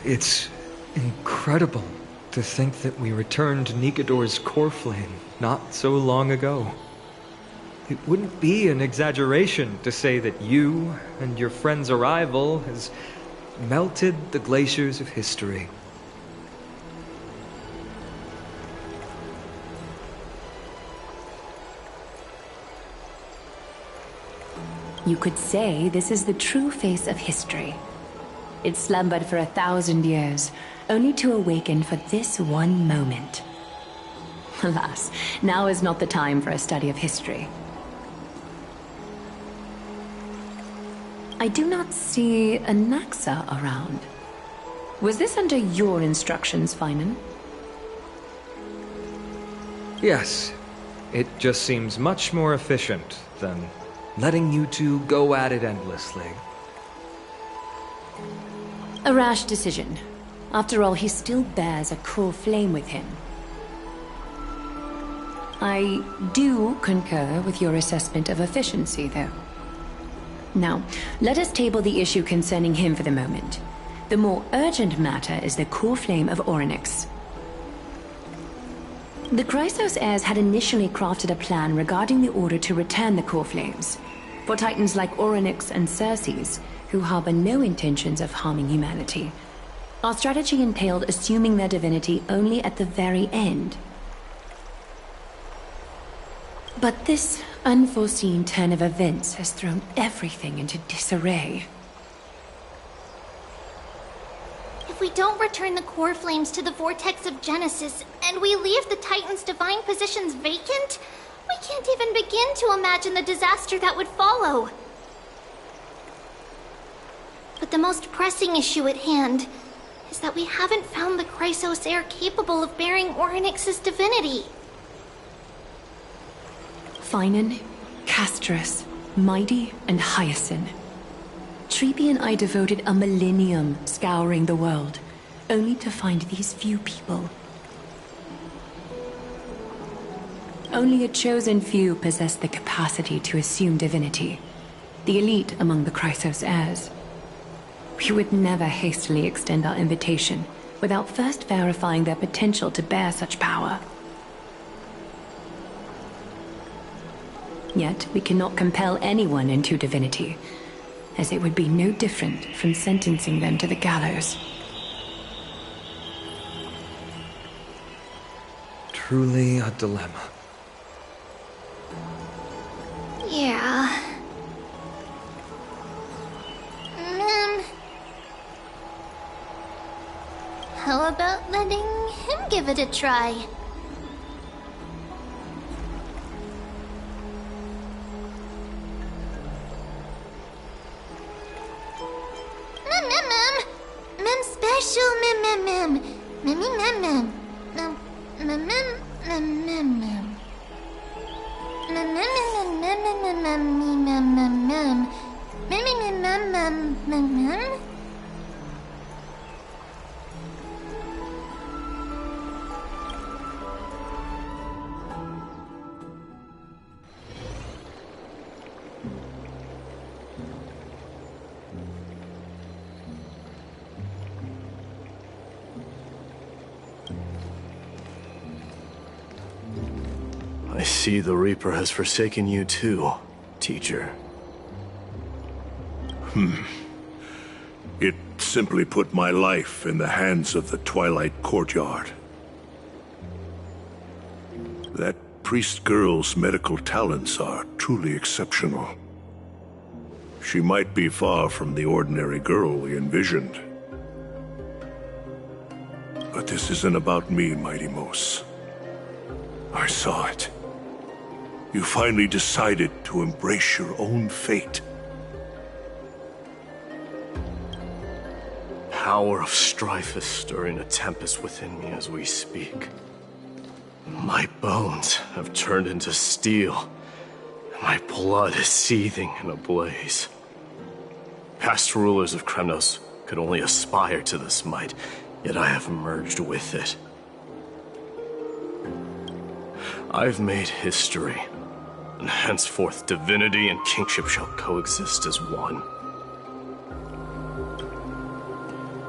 It's incredible to think that we returned Nikador's core flame not so long ago. It wouldn't be an exaggeration to say that you and your friend's arrival has melted the glaciers of history. You could say this is the true face of history. It slumbered for 1,000 years, only to awaken for this one moment. Alas, now is not the time for a study of history. I do not see a Naxa around. Was this under your instructions, Finan? Yes, it just seems much more efficient than letting you two go at it endlessly. A rash decision. After all, he still bears a core flame with him. I do concur with your assessment of efficiency, though. Now, let us table the issue concerning him for the moment. The more urgent matter is the core flame of Orynyx. The Chrysos heirs had initially crafted a plan regarding the order to return the core flames. For titans like Orynyx and Xerxes, who harbor no intentions of harming humanity, our strategy entailed assuming their divinity only at the very end. But this unforeseen turn of events has thrown everything into disarray. If we don't return the core flames to the vortex of Genesis, and we leave the Titan's divine positions vacant, we can't even begin to imagine the disaster that would follow. But the most pressing issue at hand is that we haven't found the Chrysos heir capable of bearing Orynyx's divinity. Finan, Castris, Mighty, and Hyacinth. Treepy and I devoted a millennium scouring the world, only to find these few people. Only a chosen few possess the capacity to assume divinity, the elite among the Chrysos heirs. We would never hastily extend our invitation without first verifying their potential to bear such power. Yet we cannot compel anyone into divinity, as it would be no different from sentencing them to the gallows. Truly a dilemma. Yeah. How about letting him give it a try? Mem special mem. I see the Reaper has forsaken you too, teacher. It simply put my life in the hands of the Twilight Courtyard. That priest girl's medical talents are truly exceptional. She might be far from the ordinary girl we envisioned. But But this isn't about me, Mighty Mos. I saw it. You finally decided to embrace your own fate. Power of strife is stirring a tempest within me as we speak. My bones have turned into steel, and my blood is seething in a blaze. Past rulers of Kremnos could only aspire to this might, yet I have merged with it. I've made history, and henceforth divinity and kingship shall coexist as one.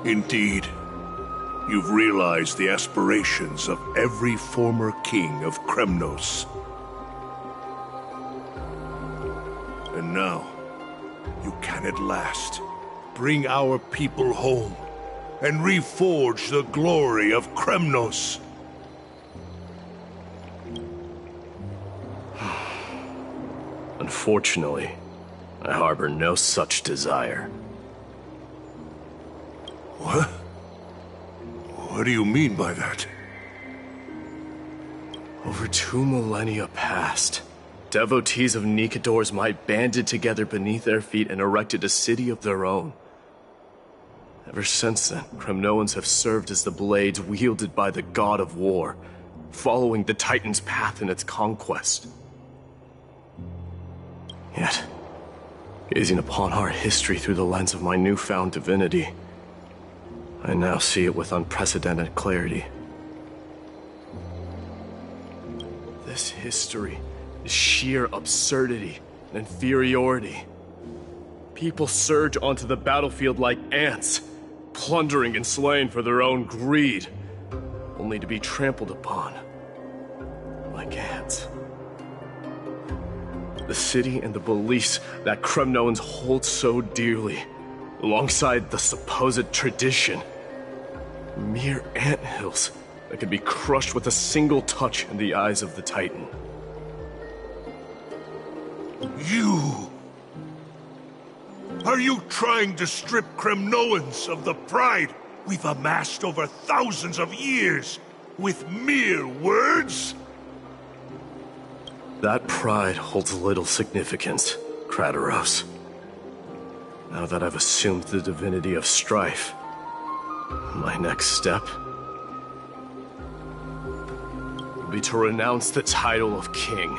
Indeed, you've realized the aspirations of every former king of Kremnos. And now, you can at last bring our people home and reforge the glory of Kremnos. Unfortunately, I harbor no such desire. What? What do you mean by that? Over 2 millennia past, devotees of Nikador's might banded together beneath their feet and erected a city of their own. Ever since then, Kremnoans have served as the blades wielded by the god of war, following the Titan's path in its conquest. Yet, gazing upon our history through the lens of my newfound divinity, I now see it with unprecedented clarity. This history is sheer absurdity and inferiority. People surge onto the battlefield like ants, plundering and slaying for their own greed, only to be trampled upon like ants. The city and the beliefs that Kremnoans hold so dearly, alongside the supposed tradition, mere anthills that could be crushed with a single touch in the eyes of the Titan. You! Are you trying to strip Kremnoans of the pride we've amassed over thousands of years with mere words? That pride holds little significance, Kratoros. Now that I've assumed the divinity of strife, my next step will be to renounce the title of king.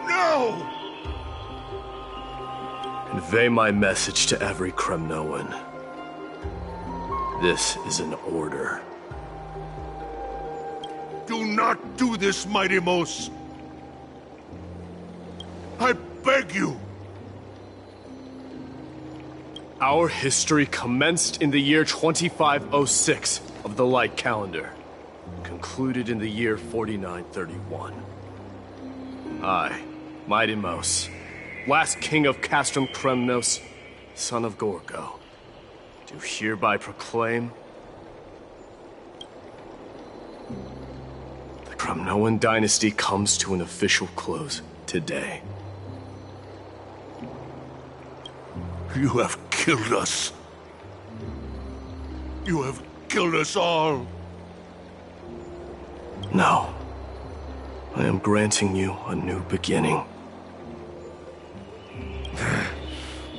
No! Convey my message to every Kremnoan. This is an order. Do not do this, Mighty Mos. I beg you. Our history commenced in the year 2506 of the Light Calendar, concluded in the year 4931. I, Mighty Mos, last king of Castrum Kremnos, son of Gorgo, do hereby proclaim the Kremnoan dynasty comes to an official close today. You have killed us. You have killed us all. No. I am granting you a new beginning.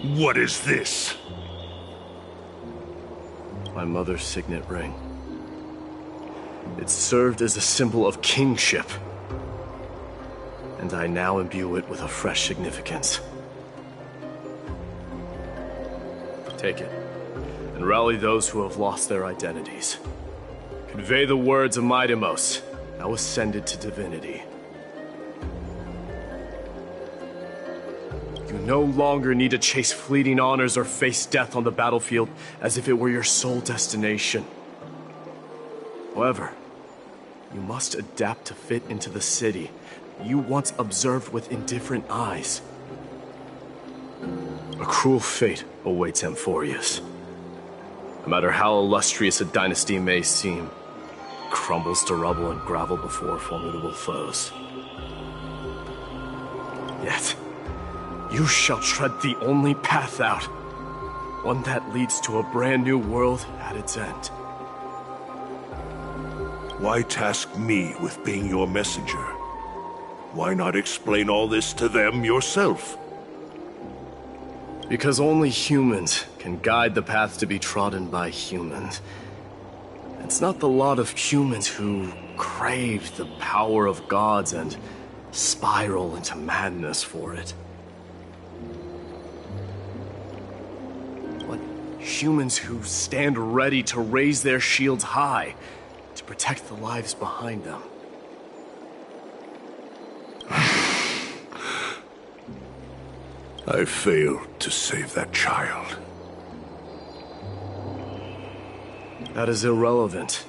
What is this? My mother's signet ring. It served as a symbol of kingship, and I now imbue it with a fresh significance. Take it, and rally those who have lost their identities. Convey the words of Mighty Mos, now ascended to divinity. You no longer need to chase fleeting honors or face death on the battlefield as if it were your sole destination. However, you must adapt to fit into the city you once observed with indifferent eyes. A cruel fate awaits Amphorius. No matter how illustrious a dynasty may seem, crumbles to rubble and gravel before formidable foes. Yet, you shall tread the only path out, One that leads to a brand new world at its end. Why task me with being your messenger? Why not explain all this to them yourself? Because only humans can guide the path to be trodden by humans. It's not the lot of humans who crave the power of gods and spiral into madness for it. But humans who stand ready to raise their shields high to protect the lives behind them. I failed to save that child. That is irrelevant.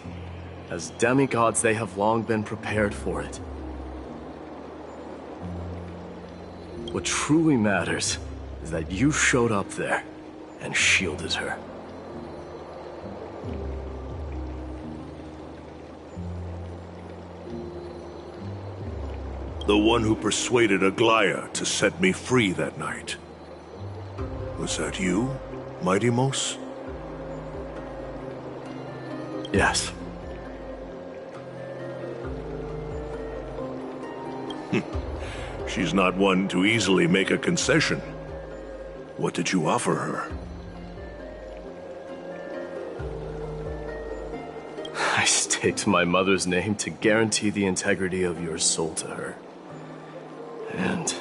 As demigods, they have long been prepared for it. What truly matters is that you showed up there and shielded her. The one who persuaded Aglaya to set me free that night. Was that you, Mighty Mos? Yes. She's not one to easily make a concession. What did you offer her? I staked my mother's name to guarantee the integrity of your soul to her. And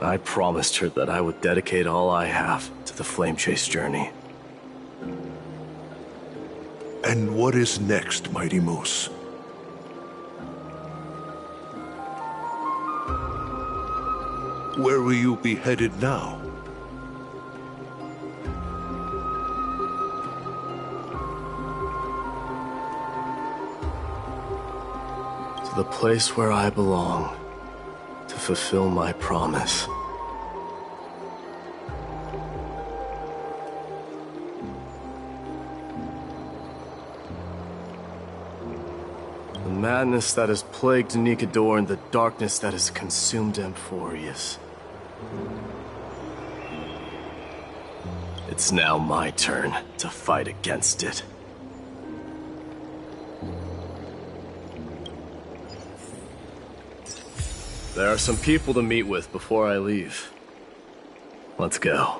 I promised her that I would dedicate all I have to the Flame Chase journey. And what is next, Mighty Mos? Where will you be headed now? To the place where I belong, to fulfill my promise. The madness that has plagued Nikador and the darkness that has consumed Amphorius. It's now my turn to fight against it. There are some people to meet with before I leave. Let's go.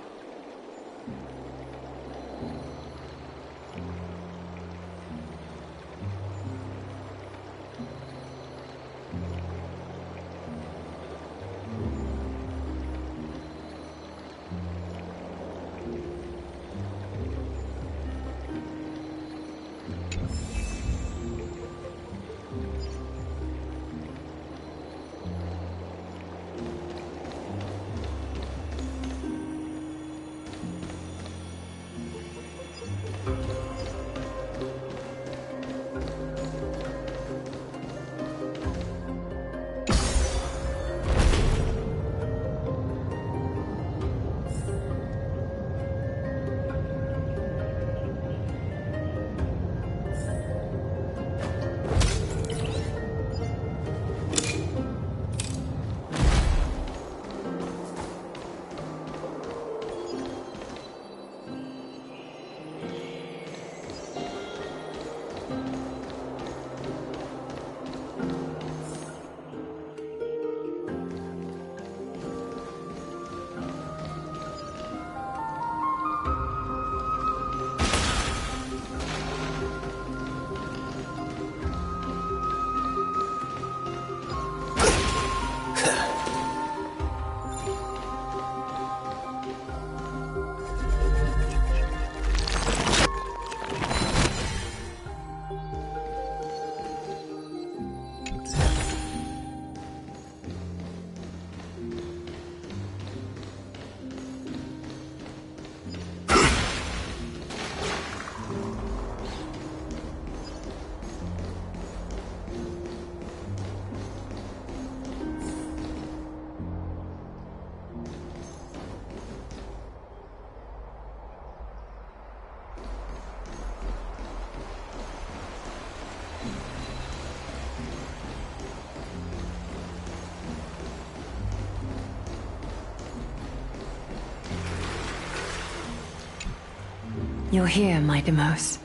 You're here, my Deimos.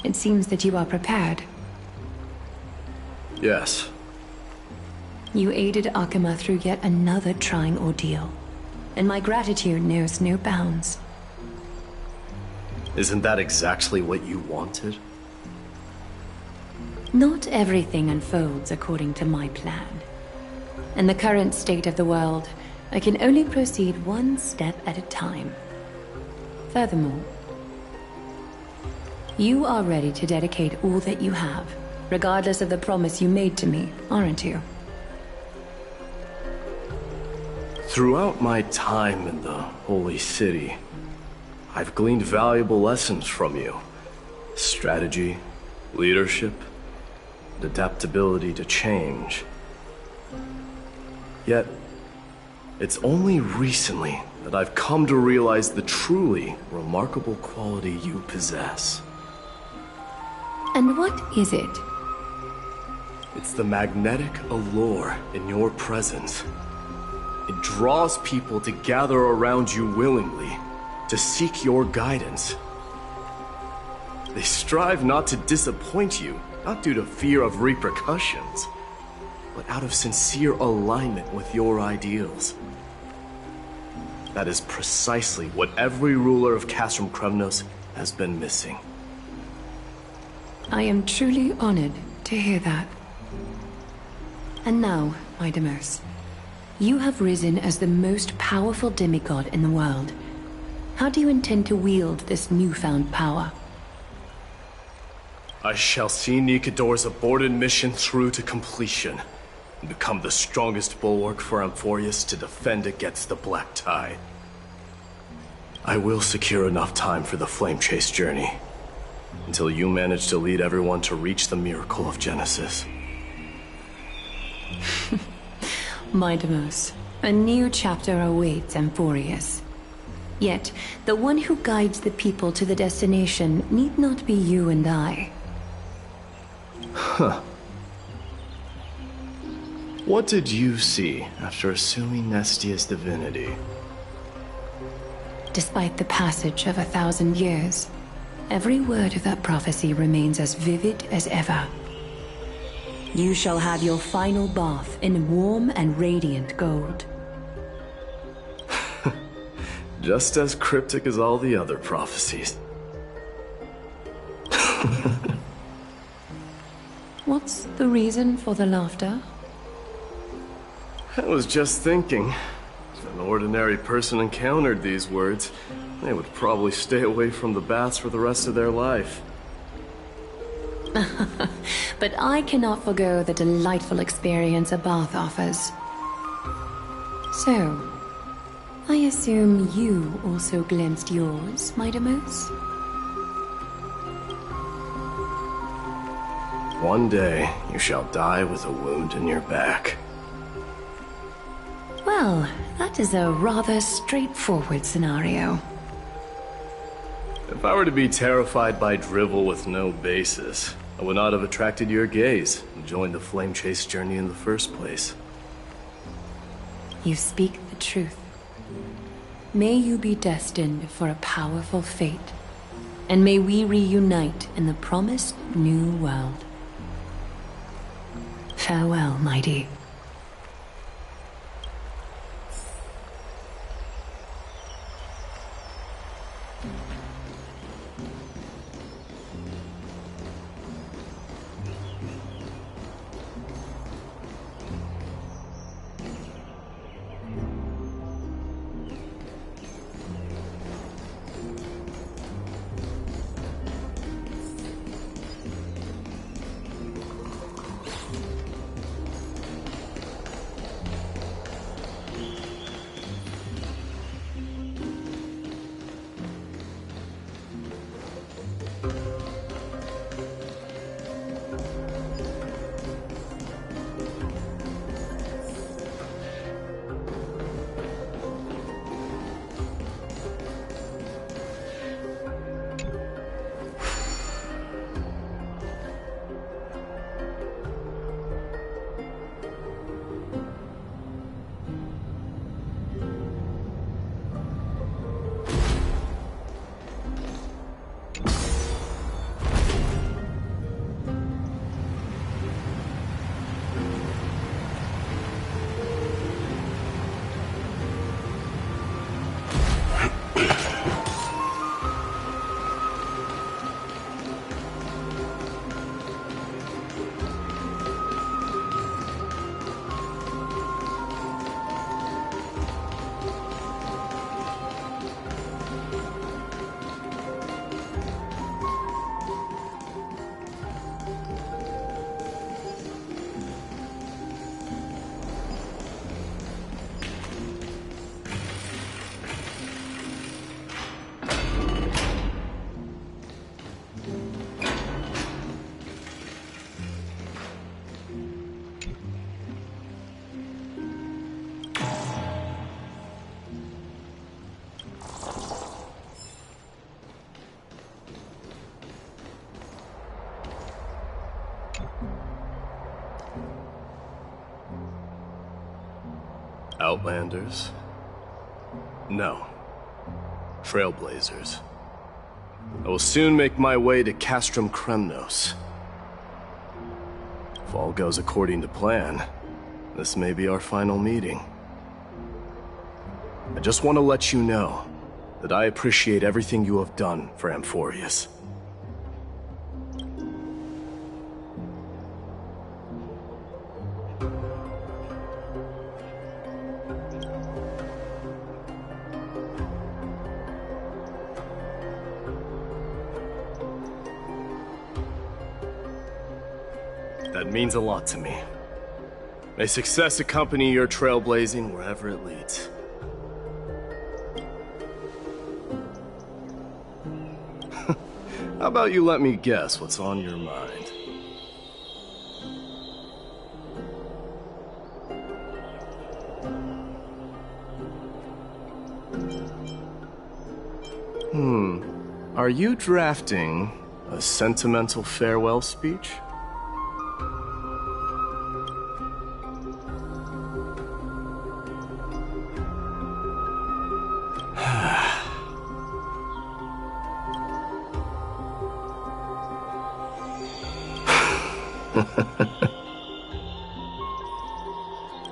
It seems that you are prepared. Yes. You aided Akima through yet another trying ordeal, and my gratitude knows no bounds. Isn't that exactly what you wanted? Not everything unfolds according to my plan. In the current state of the world, I can only proceed one step at a time. Furthermore, you are ready to dedicate all that you have, regardless of the promise you made to me, aren't you? Throughout my time in the Holy City, I've gleaned valuable lessons from you. Strategy, leadership, and adaptability to change. Yet, it's only recently that I've come to realize the truly remarkable quality you possess. And what is it? It's the magnetic allure in your presence. It draws people to gather around you willingly, to seek your guidance. They strive not to disappoint you, not due to fear of repercussions, but out of sincere alignment with your ideals. That is precisely what every ruler of Castrum Kremnos has been missing. I am truly honored to hear that. And now, my Deimos, you have risen as the most powerful demigod in the world. How do you intend to wield this newfound power? I shall see Nikador's aborted mission through to completion, and become the strongest bulwark for Amphorius to defend against the Black Tide. I will secure enough time for the Flame Chase journey, until you manage to lead everyone to reach the miracle of Genesis. My Deimos, a new chapter awaits Amphorius. Yet, the one who guides the people to the destination need not be you and I. Huh. What did you see after assuming Nestia's divinity? Despite the passage of 1,000 years, every word of that prophecy remains as vivid as ever. You shall have your final bath in warm and radiant gold. Just as cryptic as all the other prophecies. What's the reason for the laughter? I was just thinking, if an ordinary person encountered these words, they would probably stay away from the baths for the rest of their life. But I cannot forgo the delightful experience a bath offers. So, I assume you also glimpsed yours, my Deimos? One day, you shall die with a wound in your back. Well, that is a rather straightforward scenario. If I were to be terrified by drivel with no basis, I would not have attracted your gaze and joined the Flame Chase journey in the first place. You speak the truth. May you be destined for a powerful fate, and may we reunite in the promised new world. Farewell, mighty. Outlanders? No. Trailblazers. I will soon make my way to Castrum Kremnos. If all goes according to plan, this may be our final meeting. I just want to let you know that I appreciate everything you have done for Amphorius. That means a lot to me. May success accompany your trailblazing wherever it leads. How about you let me guess what's on your mind? Are you drafting a sentimental farewell speech?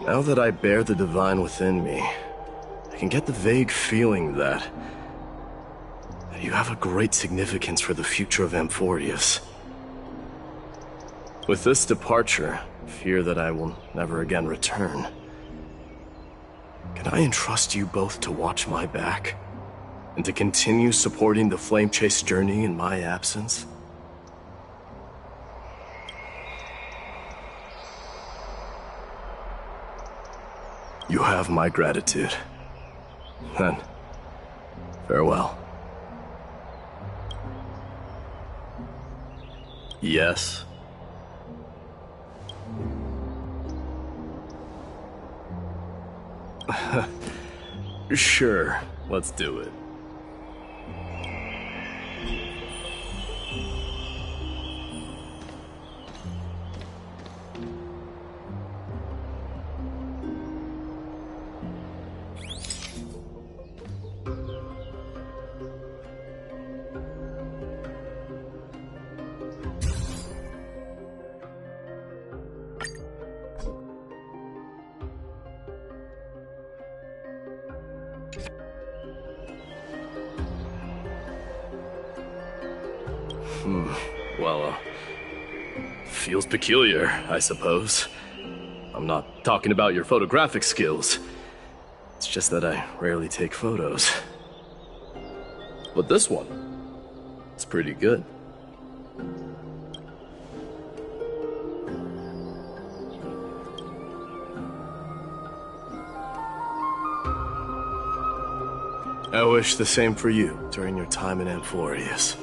Now that I bear the divine within me, I can get the vague feeling that you have a great significance for the future of Amphorius. With this departure, I fear that I will never again return. Can I entrust you both to watch my back? And to continue supporting the Flame Chase journey in my absence? You have my gratitude. Then, farewell. Yes. Sure, let's do it. Well, feels peculiar, I suppose. I'm not talking about your photographic skills. It's just that I rarely take photos. But this one, it's pretty good. I wish the same for you during your time in Amphorius.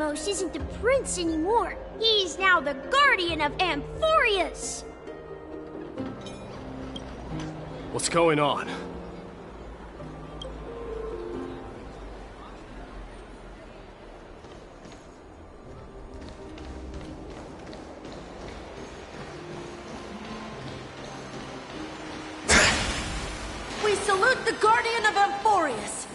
Mightymouse isn't the prince anymore. He's now the guardian of Amphorius! What's going on? We salute the guardian of Amphorius!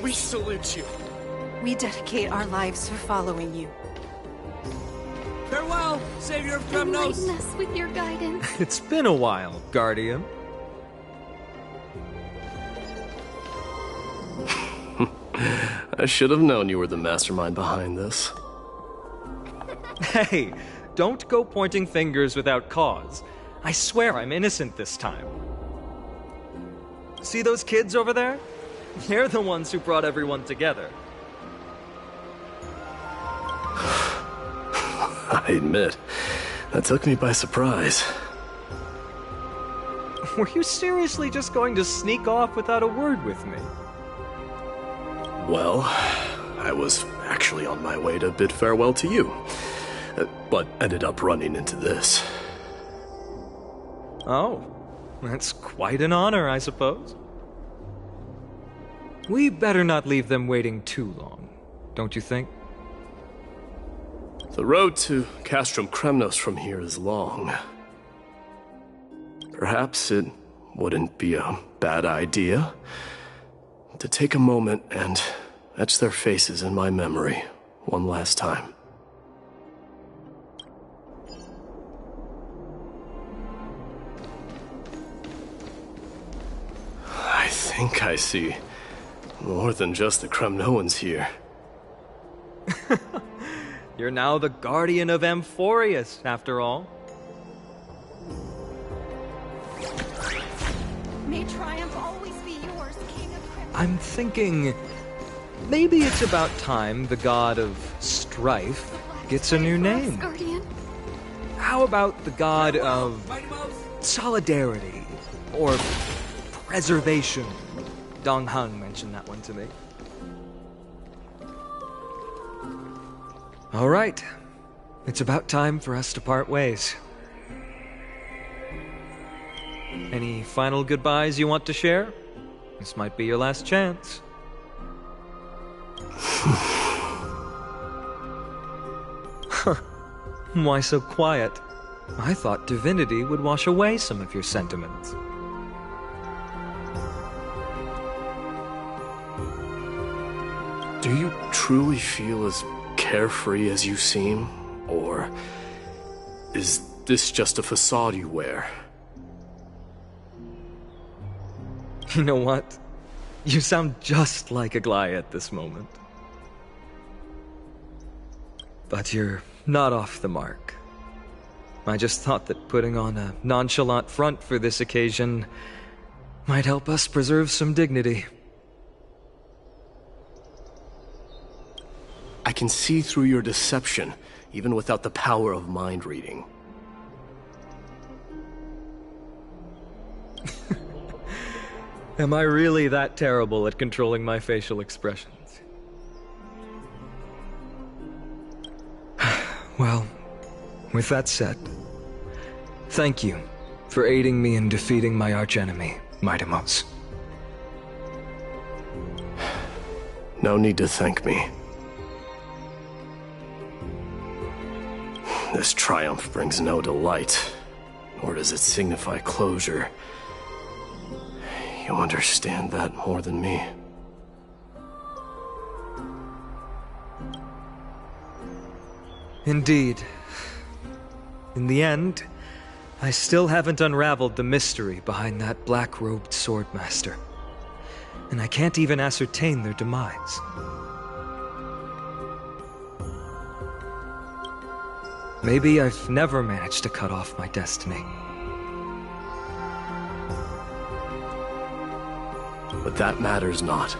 We salute you. We dedicate our lives to following you. Farewell, savior of Kremnos! Enlighten us with your guidance. It's been a while, Guardian. I should have known you were the mastermind behind this. Hey, don't go pointing fingers without cause. I swear I'm innocent this time. See those kids over there? They're the ones who brought everyone together. I admit, that took me by surprise. Were you seriously just going to sneak off without a word with me? Well, I was actually on my way to bid farewell to you, but ended up running into this. Oh, that's quite an honor, I suppose. We better not leave them waiting too long, don't you think? The road to Castrum Kremnos from here is long. Perhaps it wouldn't be a bad idea to take a moment and etch their faces in my memory one last time. I think I see more than just the Kremnoans here. You're now the guardian of Amphorius, after all. May triumph always be yours, King of Kremnos. I'm thinking maybe it's about time the god of strife gets a new name. Guardian. How about the god of Mightymouse! solidarity or preservation? Dong Hung mentioned that one to me. All right. It's about time for us to part ways. Any final goodbyes you want to share? This might be your last chance. Why so quiet? I thought divinity would wash away some of your sentiments. Do you truly feel as carefree as you seem? Or is this just a facade you wear? You know what? You sound just like Aglaia at this moment. But you're not off the mark. I just thought that putting on a nonchalant front for this occasion might help us preserve some dignity. I can see through your deception, even without the power of mind reading. Am I really that terrible at controlling my facial expressions? Well, with that said, thank you for aiding me in defeating my archenemy, Mightymouse. No need to thank me. This triumph brings no delight, nor does it signify closure. You understand that more than me. Indeed. In the end, I still haven't unraveled the mystery behind that black-robed swordmaster. And I can't even ascertain their demise. Maybe I've never managed to cut off my destiny. But that matters not.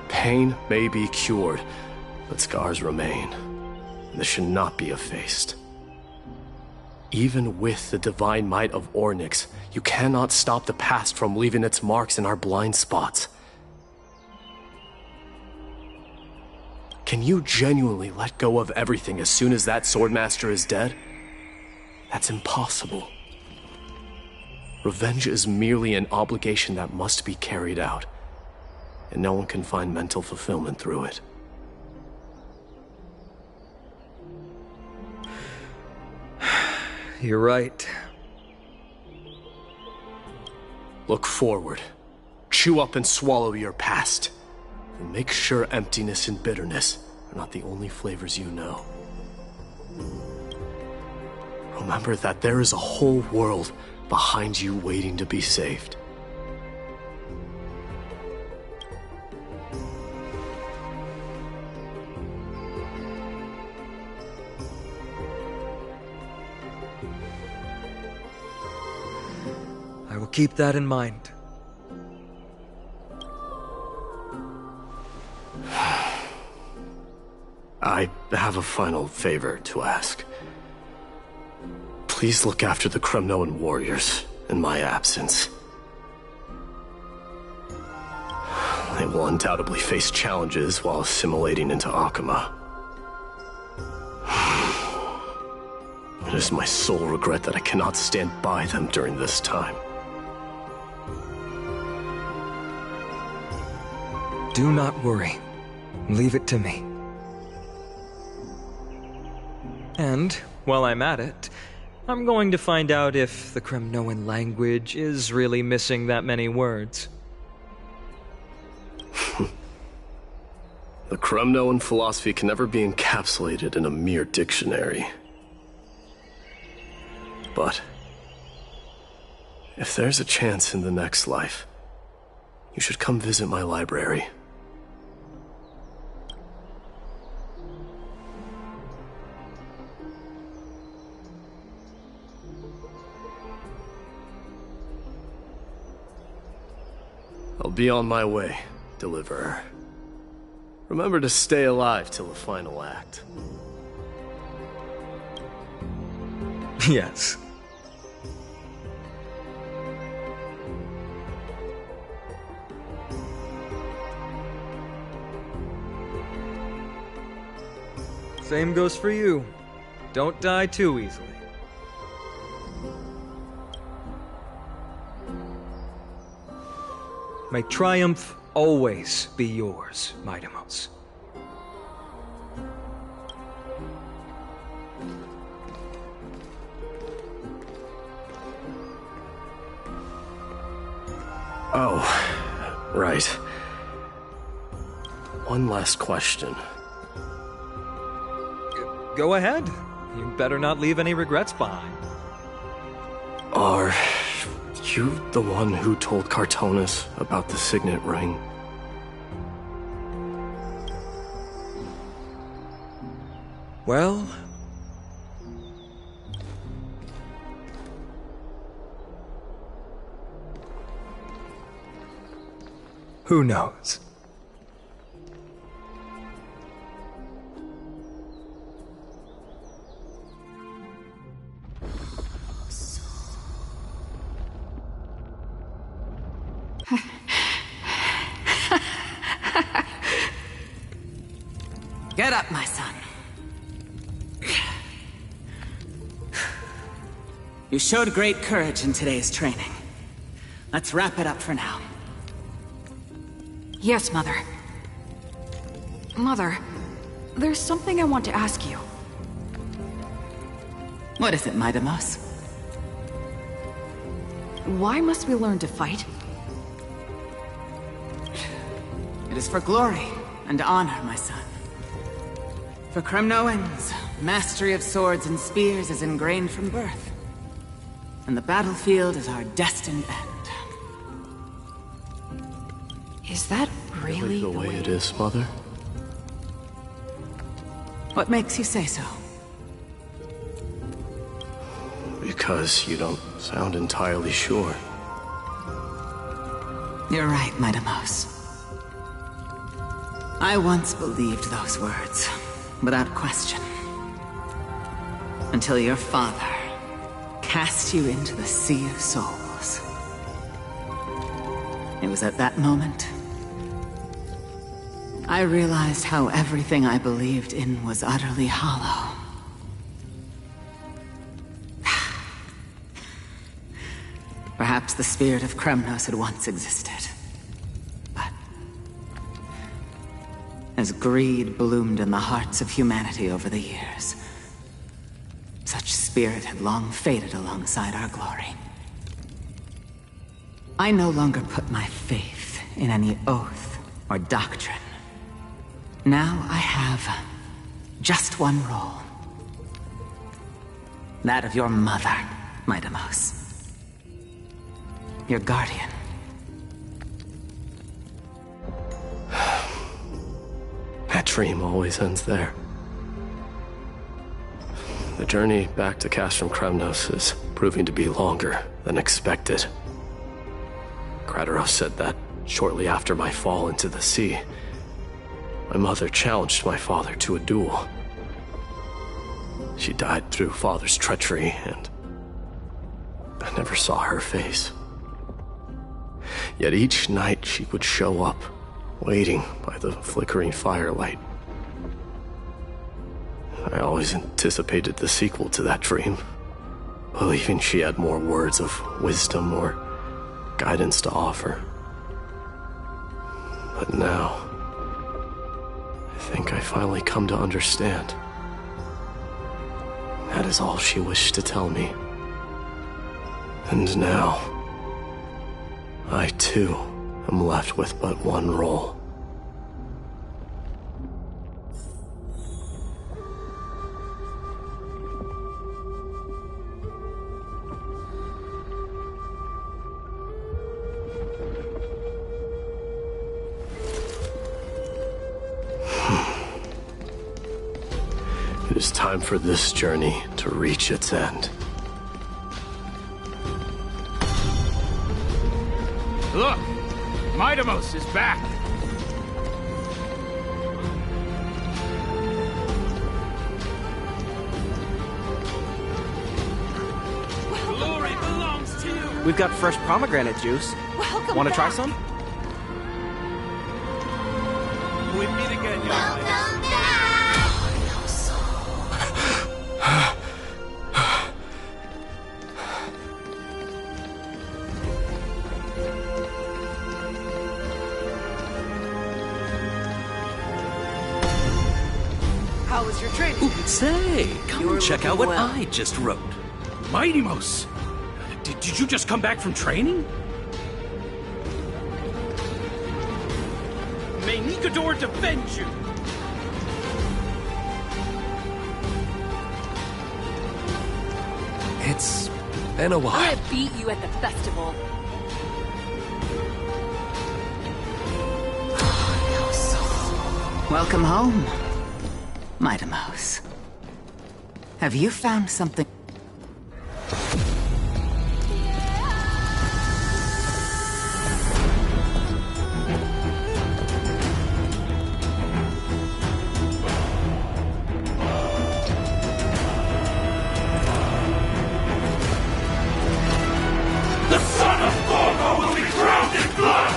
Pain may be cured, but scars remain. This should not be effaced. Even with the divine might of Ornyx, you cannot stop the past from leaving its marks in our blind spots. Can you genuinely let go of everything as soon as that Swordmaster is dead? That's impossible. Revenge is merely an obligation that must be carried out, and no one can find mental fulfillment through it. You're right. Look forward. Chew up and swallow your past. And make sure emptiness and bitterness are not the only flavors you know. Remember that there is a whole world behind you waiting to be saved. I will keep that in mind. I have a final favor to ask. Please look after the Kremnoan warriors in my absence. They will undoubtedly face challenges while assimilating into Akama. It is my sole regret that I cannot stand by them during this time. Do not worry. Leave it to me. And, while I'm at it, I'm going to find out if the Kremnoan language is really missing that many words. The Kremnoan philosophy can never be encapsulated in a mere dictionary. But if there's a chance in the next life, you should come visit my library. I'll be on my way, Deliverer. Remember to stay alive till the final act. Yes. Same goes for you. Don't die too easily. May triumph always be yours, Midamos. Oh, right. One last question. Go ahead. You better not leave any regrets behind. Are you the one who told Cartonis about the signet ring? Well... who knows? Get up, my son. You showed great courage in today's training. Let's wrap it up for now. Yes, Mother. Mother, there's something I want to ask you. What is it, Midamos? Why must we learn to fight? It is for glory and honor, my son. For Kremnoans, mastery of swords and spears is ingrained from birth. And the battlefield is our destined end. Is that really the way it is, Mother? What makes you say so? Because you don't sound entirely sure. You're right, Midamos. I once believed those words, without question. Until your father cast you into the Sea of Souls. It was at that moment I realized how everything I believed in was utterly hollow. Perhaps the spirit of Kremnos had once existed. But as greed bloomed in the hearts of humanity over the years, such spirit had long faded alongside our glory. I no longer put my faith in any oath or doctrine. Now I have just one role. That of your mother, my Deimos. Your guardian. That dream always ends there. The journey back to Castrum Kremnos is proving to be longer than expected. Crateros said that shortly after my fall into the sea, my mother challenged my father to a duel. She died through father's treachery, and I never saw her face. Yet each night she would show up, waiting by the flickering firelight. I always anticipated the sequel to that dream, believing she had more words of wisdom or guidance to offer. But now, I think I finally come to understand. That is all she wished to tell me. And now, I too am left with but one role. It is time for this journey to reach its end. Look! My Deimos is back! Glory belongs to you! We've got fresh pomegranate juice. Welcome Want to try back. some? We meet again, young lady. Welcome back! How was your training? Ooh, say, come and check out what I just wrote. My Deimos! Did you just come back from training? May Nikedor defend you! It's been a while. I beat you at the festival. Welcome home, my Deimos. Have you found something? The son of Gorgo will be drowned in blood!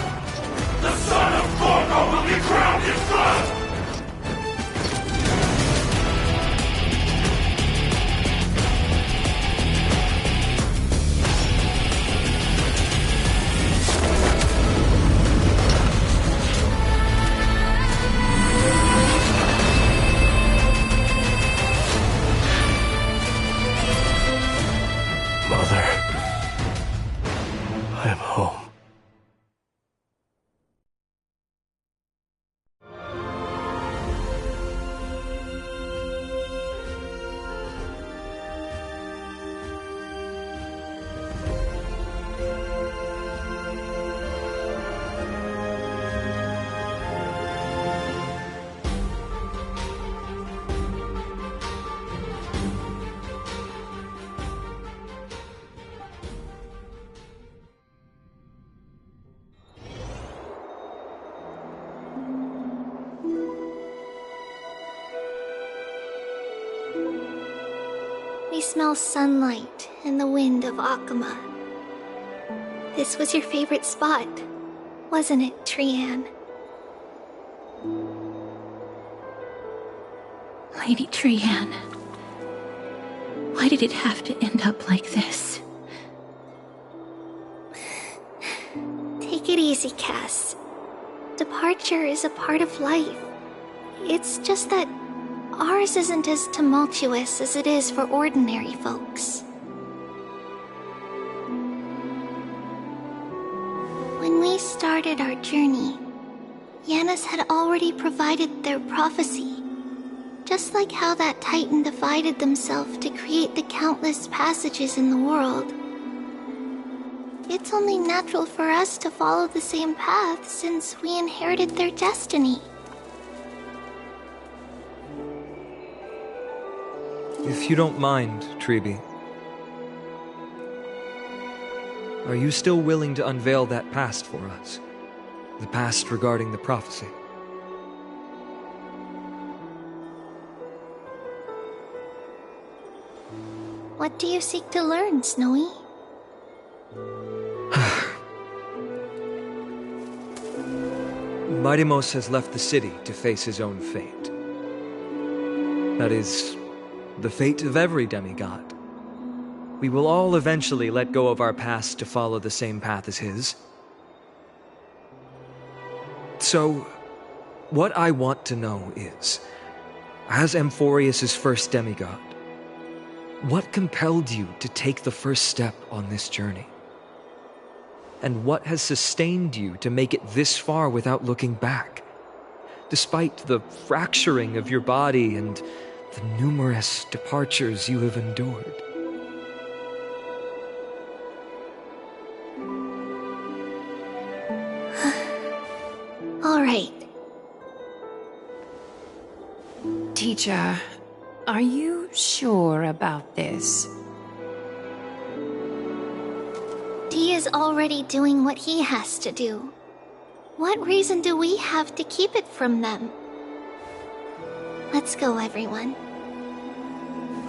The son of Gorgo will be drowned in blood! smell sunlight and the wind of Akama. This was your favorite spot, wasn't it, Trian? Lady Trian, why did it have to end up like this? Take it easy, Cass. Departure is a part of life. It's just that ours isn't as tumultuous as it is for ordinary folks. When we started our journey, Yanis had already provided their prophecy. Just like how that Titan divided themselves to create the countless passages in the world. It's only natural for us to follow the same path since we inherited their destiny. If you don't mind, Tribi, are you still willing to unveil that past for us? The past regarding the prophecy? What do you seek to learn, Snowy? Mightimos has left the city to face his own fate. That is, the fate of every demigod. We will all eventually let go of our past to follow the same path as his. So, what I want to know is, as Amphorius' first demigod, what compelled you to take the first step on this journey? And what has sustained you to make it this far without looking back? Despite the fracturing of your body and the numerous departures you have endured. All right. Teacher, are you sure about this? Dee is already doing what he has to do. What reason do we have to keep it from them? Let's go, everyone.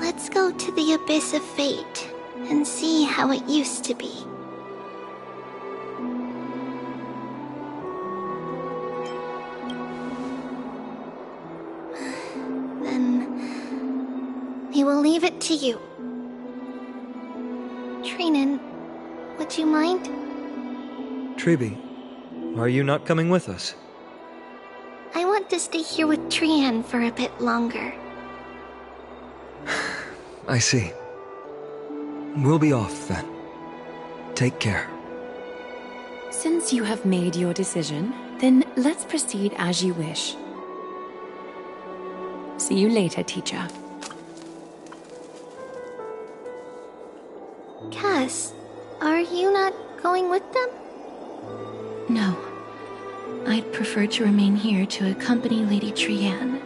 Let's go to the Abyss of Fate and see how it used to be. Then we will leave it to you. Trinan, would you mind? Tribi, are you not coming with us? I want to stay here with Trian for a bit longer. I see. We'll be off then. Take care. Since you have made your decision, then let's proceed as you wish. See you later, teacher. Cass, are you not going with them? No. I'd prefer to remain here to accompany Lady Trian.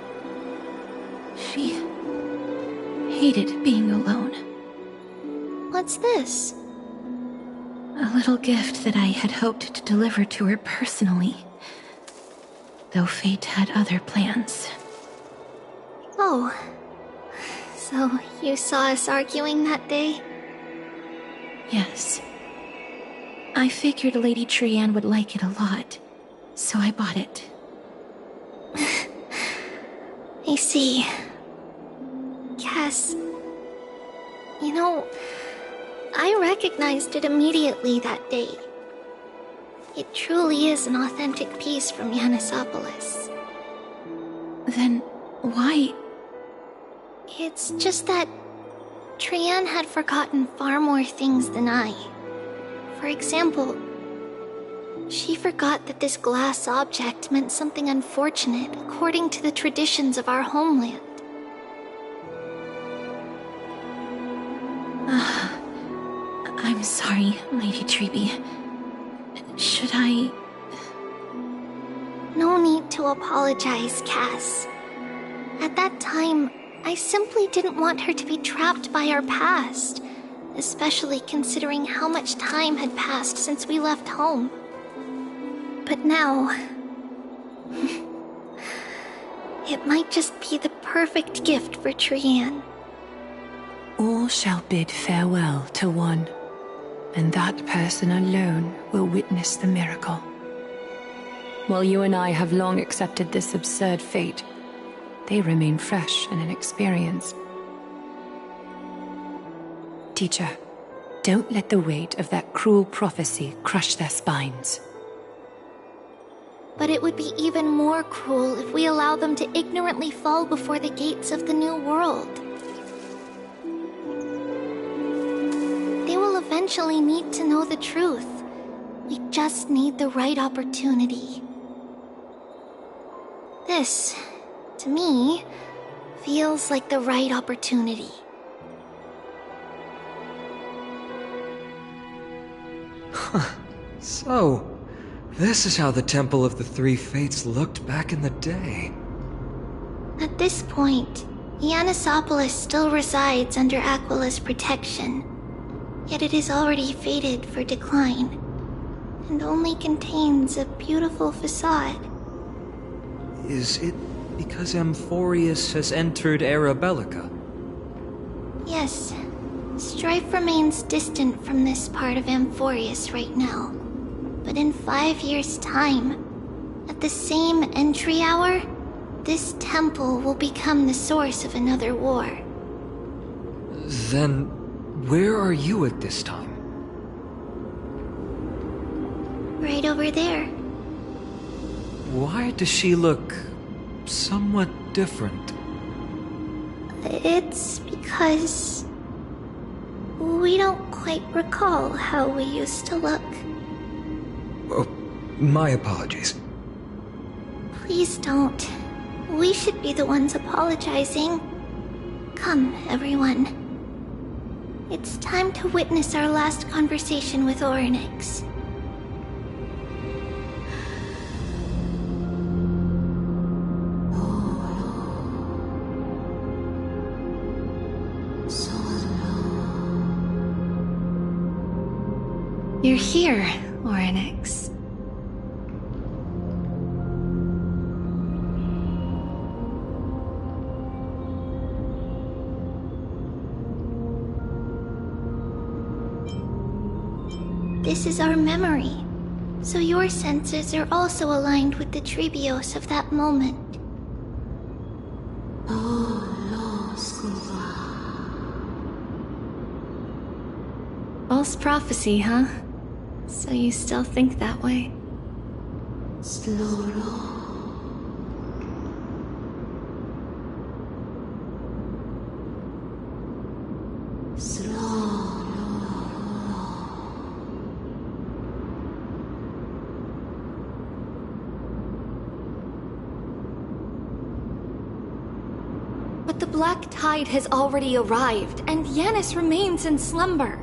She hated being alone. What's this? A little gift that I had hoped to deliver to her personally, though fate had other plans. Oh. So you saw us arguing that day? Yes. I figured Lady Trian would like it a lot, so I bought it. I see. Cass, you know, I recognized it immediately that day. It truly is an authentic piece from Yanisopolis. Then why? It's just that Trian had forgotten far more things than I. For example, she forgot that this glass object meant something unfortunate according to the traditions of our homeland. I'm sorry, Lady Tribi. Should I... No need to apologize, Cass. At that time, I simply didn't want her to be trapped by our past, especially considering how much time had passed since we left home. But now... it might just be the perfect gift for Trian. All all shall bid farewell to one, and that person alone will witness the miracle. While you and I have long accepted this absurd fate, they remain fresh and inexperienced. Teacher, don't let the weight of that cruel prophecy crush their spines. But it would be even more cruel if we allow them to ignorantly fall before the gates of the new world. They will eventually need to know the truth. We just need the right opportunity. This, to me, feels like the right opportunity. So, this is how the Temple of the Three Fates looked back in the day. At this point, Ionissopolis still resides under Aquila's protection, yet it is already fated for decline, and only contains a beautiful facade. Is it because Amphorius has entered Era Bellica? Yes. Strife remains distant from this part of Amphorius right now. But in 5 years' time, at the same entry hour, this temple will become the source of another war. Then, where are you at this time? Right over there. Why does she look somewhat different? It's because we don't quite recall how we used to look. Oh, my apologies. Please don't. We should be the ones apologizing. Come, everyone. It's time to witness our last conversation with Orynyx. You're here, Orynyx. This is our memory, so your senses are also aligned with the Trebios of that moment. False prophecy, huh? So you still think that way? But the Black Tide has already arrived, and Yanis remains in slumber.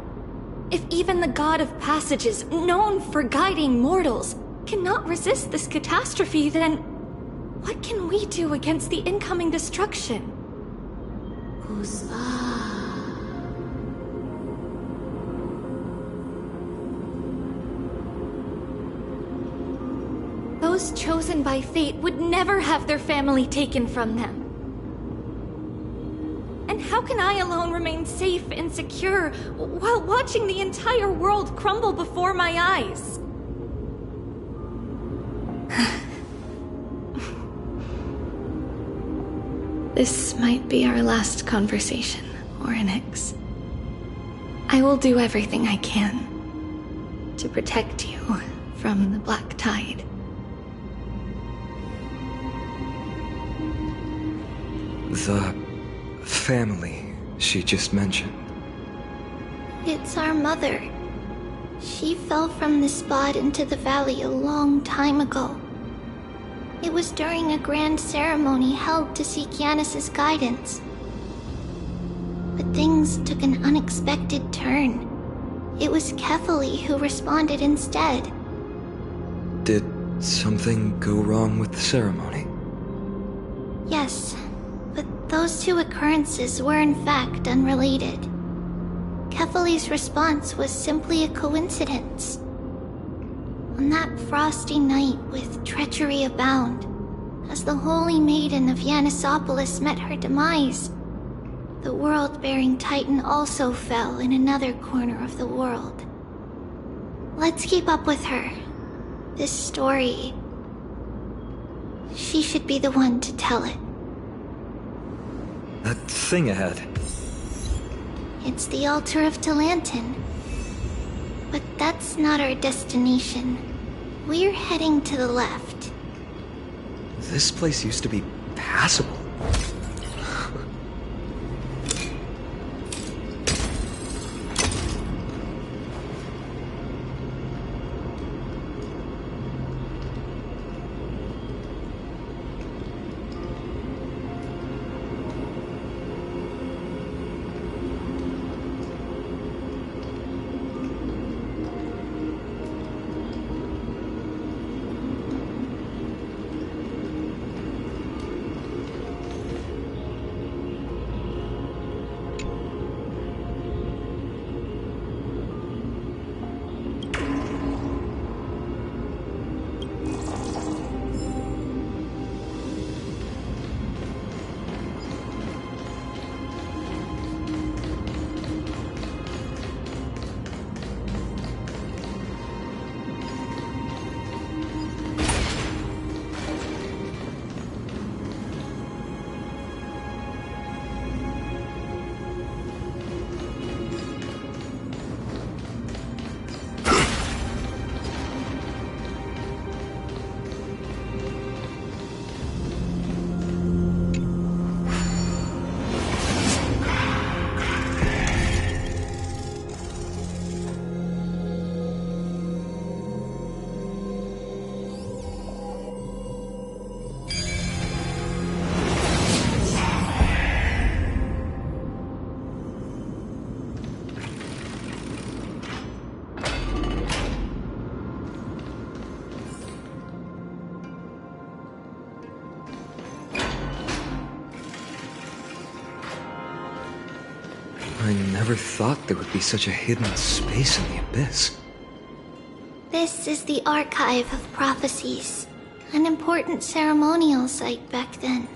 If even the God of Passages, known for guiding mortals, cannot resist this catastrophe, then what can we do against the incoming destruction? Those chosen by fate would never have their family taken from them. And how can I alone remain safe and secure while watching the entire world crumble before my eyes? This might be our last conversation, Orynyx. I will do everything I can to protect you from the Black Tide. The family she just mentioned. It's our mother. She fell from the spot into the valley a long time ago. It was during a grand ceremony held to seek Yanis's guidance. But things took an unexpected turn. It was Kefali who responded instead. Did something go wrong with the ceremony? Yes, but those two occurrences were in fact unrelated. Kefali's response was simply a coincidence. On that frosty night with treachery abound, as the Holy Maiden of Yanissopolis met her demise, the world-bearing Titan also fell in another corner of the world. Let's keep up with her. This story... she should be the one to tell it. That thing ahead. It's the altar of Talantin. But that's not our destination. We're heading to the left. This place used to be passable. I never thought there would be such a hidden space in the Abyss. This is the Archive of Prophecies, an important ceremonial site back then.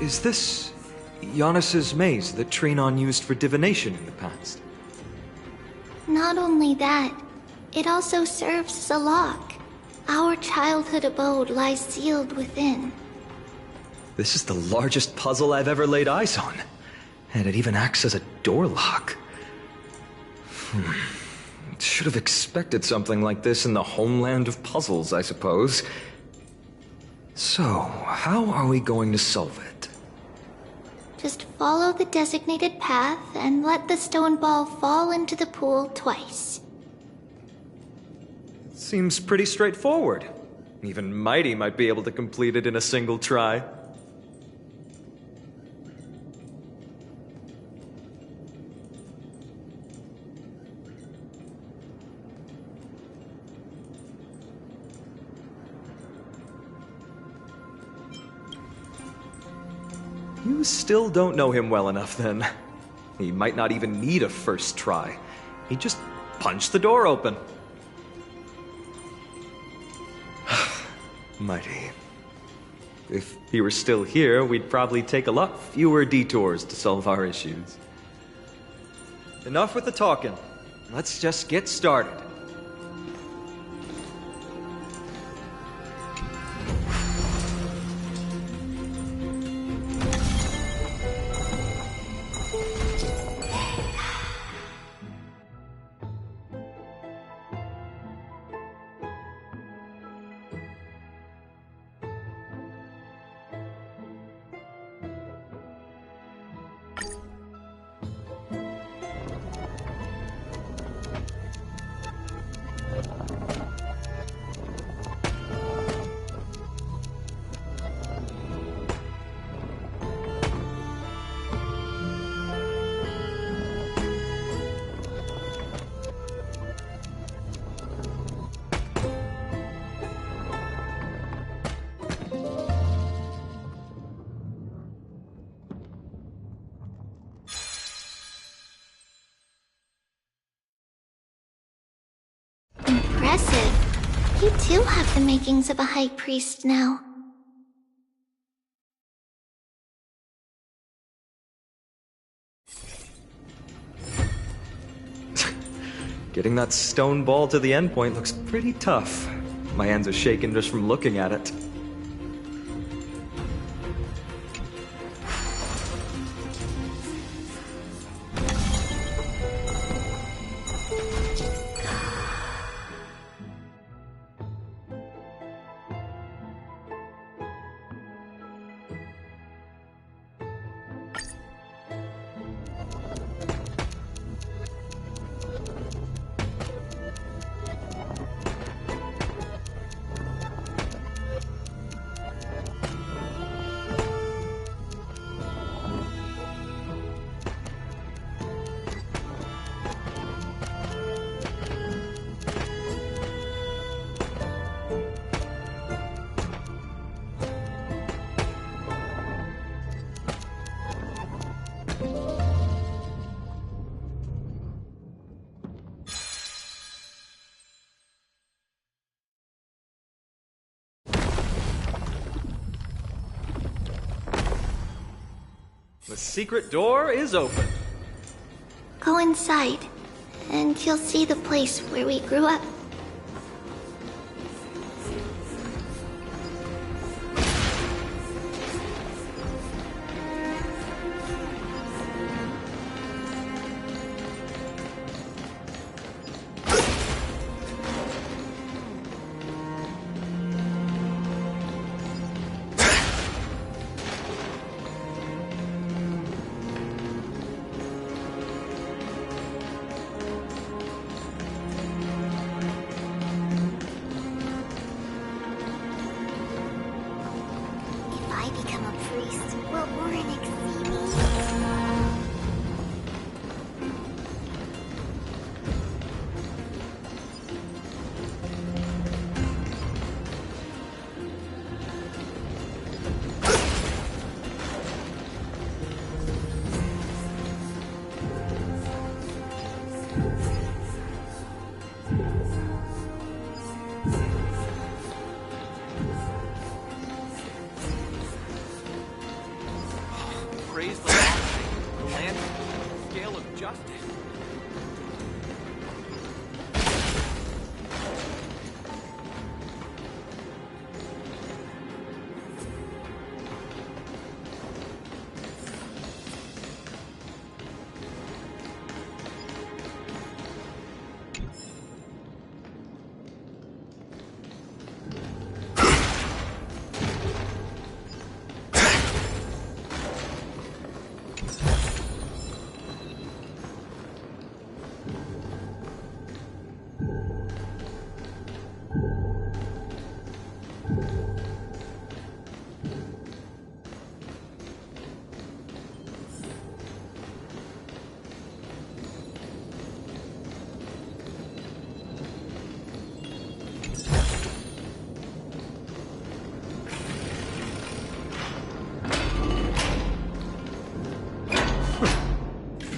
Is this Giannis's maze that Trinon used for divination in the past? Not only that, it also serves as a lock. Our childhood abode lies sealed within. This is the largest puzzle I've ever laid eyes on. And it even acts as a door lock. Should have expected something like this in the homeland of puzzles, I suppose. So, how are we going to solve it? Just follow the designated path and let the stone ball fall into the pool twice. Seems pretty straightforward. Even Mighty might be able to complete it in a single try. You still don't know him well enough then. He might not even need a first try. He just punched the door open. Mighty. If he were still here, we'd probably take a lot fewer detours to solve our issues. Enough with the talking. Let's just get started. Impressive. You too have the makings of a high priest now. Getting that stone ball to the endpoint looks pretty tough. My hands are shaking just from looking at it. The secret door is open. Go inside, and you'll see the place where we grew up.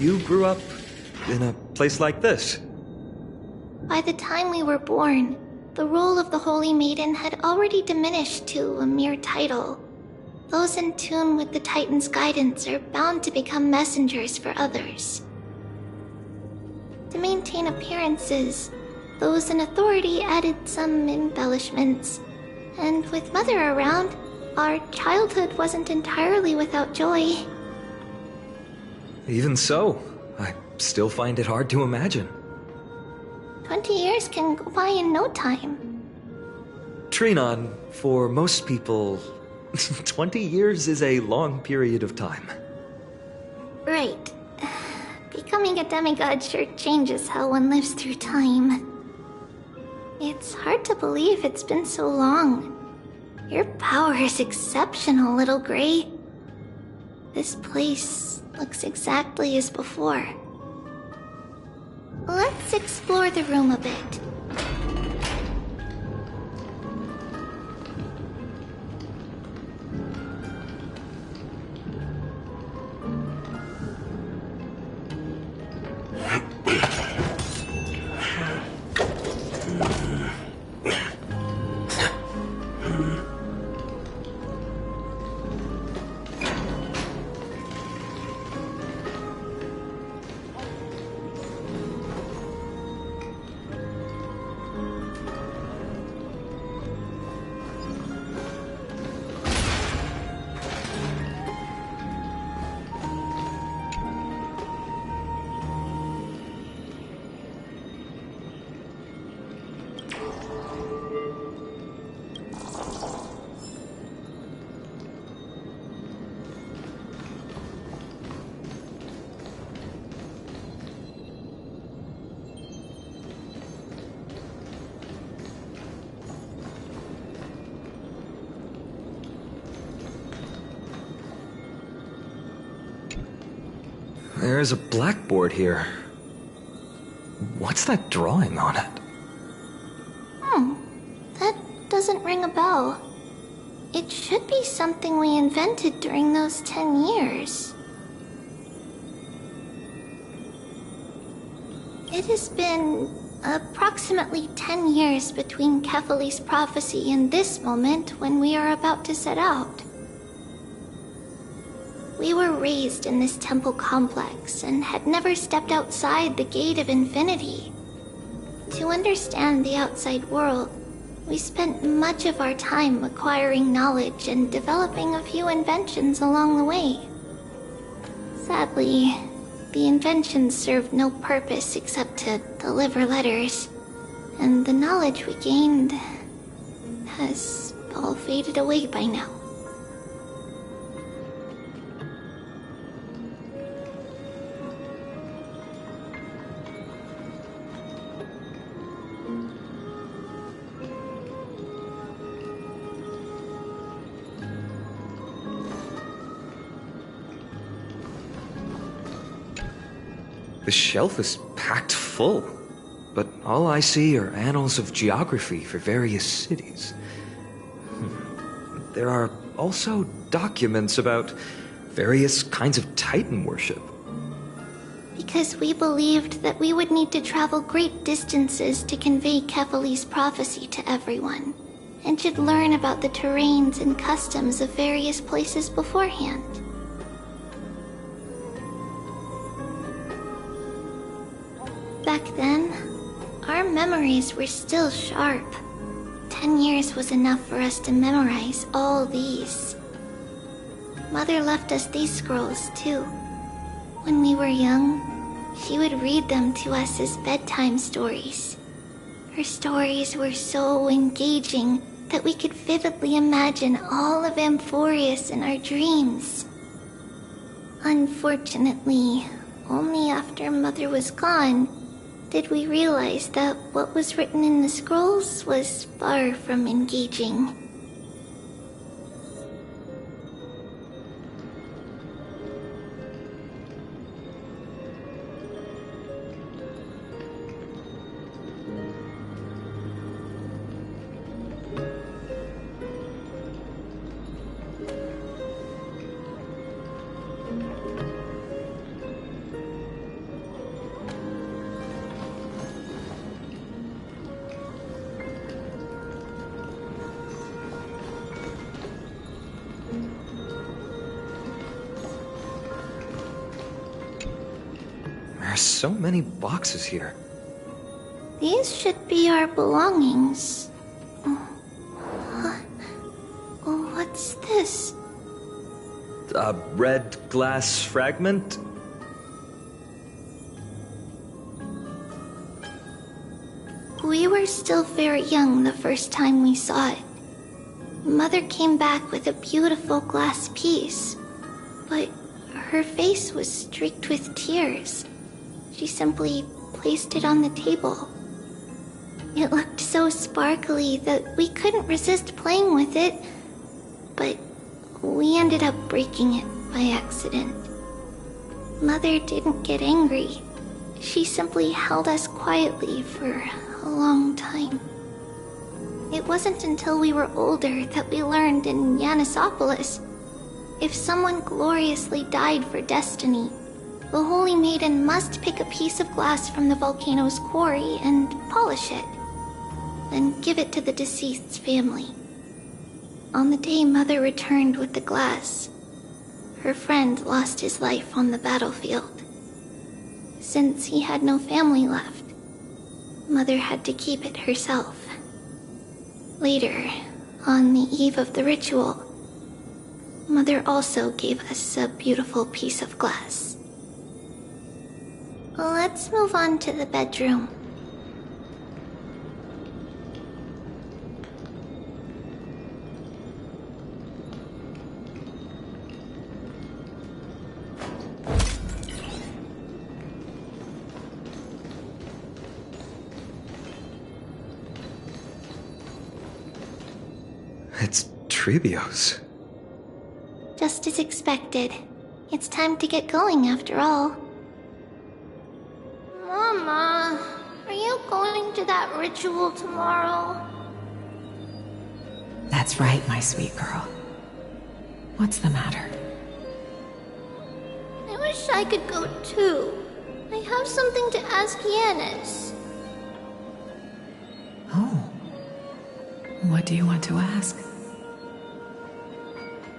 you grew up in a place like this. By the time we were born, the role of the Holy Maiden had already diminished to a mere title. Those in tune with the Titan's guidance are bound to become messengers for others. To maintain appearances, those in authority added some embellishments. And with Mother around, our childhood wasn't entirely without joy. Even so, I still find it hard to imagine. 20 years can go by in no time. Trinon, for most people, 20 years is a long period of time. Right. Becoming a demigod sure changes how one lives through time. It's hard to believe it's been so long. Your power is exceptional, Little Gray. This place looks exactly as before. Let's explore the room a bit. There's a blackboard here. What's that drawing on it? That doesn't ring a bell. It should be something we invented during those 10 years. It has been approximately 10 years between Kefali's prophecy and this moment when we are about to set out. We were raised in this temple complex and had never stepped outside the Gate of Infinity. To understand the outside world, we spent much of our time acquiring knowledge and developing a few inventions along the way. Sadly, the inventions served no purpose except to deliver letters, and the knowledge we gained has all faded away by now. The shelf is packed full, but all I see are annals of geography for various cities. There are also documents about various kinds of Titan worship. Because we believed that we would need to travel great distances to convey Kefali's prophecy to everyone, and should learn about the terrains and customs of various places beforehand. Back then, our memories were still sharp. 10 years was enough for us to memorize all these. Mother left us these scrolls, too. When we were young, she would read them to us as bedtime stories. Her stories were so engaging that we could vividly imagine all of Amphorius in our dreams. Unfortunately, only after Mother was gone did we realize that what was written in the scrolls was far from engaging. so many boxes here. These should be our belongings. What's this? A red glass fragment? We were still very young the first time we saw it. Mother came back with a beautiful glass piece, but her face was streaked with tears. She simply placed it on the table. It looked so sparkly that we couldn't resist playing with it, but we ended up breaking it by accident. Mother didn't get angry. She simply held us quietly for a long time. It wasn't until we were older that we learned in Yanissopolis, if someone gloriously died for destiny, the Holy Maiden must pick a piece of glass from the volcano's quarry and polish it, then give it to the deceased's family. On the day Mother returned with the glass, her friend lost his life on the battlefield. Since he had no family left, Mother had to keep it herself. Later, on the eve of the ritual, Mother also gave us a beautiful piece of glass. Let's move on to the bedroom. It's Trebios. Just as expected. It's time to get going after all. Mama, are you going to that ritual tomorrow? That's right, my sweet girl. What's the matter? I wish I could go too. I have something to ask Yanis. Oh. What do you want to ask?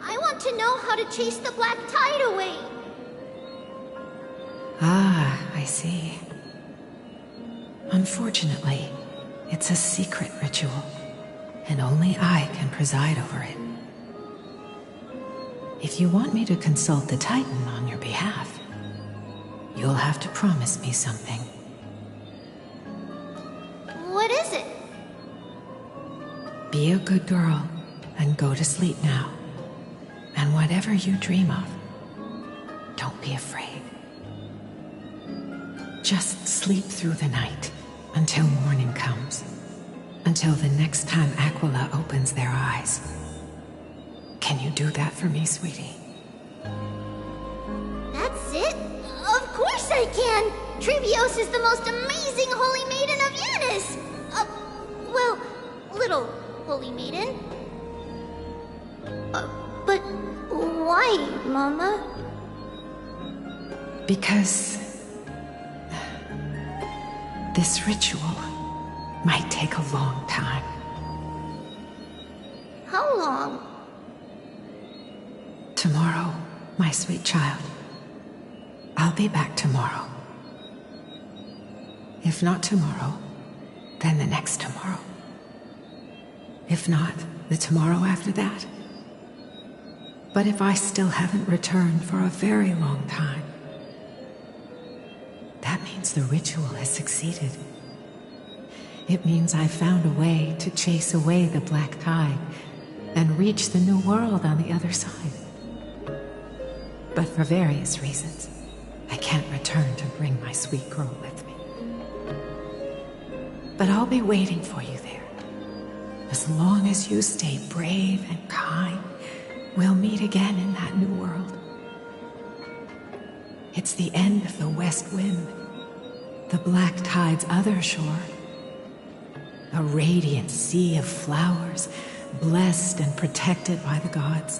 I want to know how to chase the black tide away. Ah, I see. Unfortunately, it's a secret ritual, and only I can preside over it. If you want me to consult the Titan on your behalf, you'll have to promise me something. What is it? Be a good girl and go to sleep now. And whatever you dream of, don't be afraid. Just sleep through the night until morning comes. Until the next time Aquila opens their eyes. Can you do that for me, sweetie? That's it? Of course I can! Trebios is the most amazing Holy Maiden of Yanis! Well, little Holy Maiden. But why, Mama? Because this ritual might take a long time. How long? Tomorrow, my sweet child. I'll be back tomorrow. If not tomorrow, then the next tomorrow. If not, the tomorrow after that. But if I still haven't returned for a very long time, that means the ritual has succeeded. It means I've found a way to chase away the black tide and reach the new world on the other side. But for various reasons, I can't return to bring my sweet girl with me. But I'll be waiting for you there. As long as you stay brave and kind, we'll meet again in that new world. It's the end of the west wind, the black tide's other shore. A radiant sea of flowers, blessed and protected by the gods.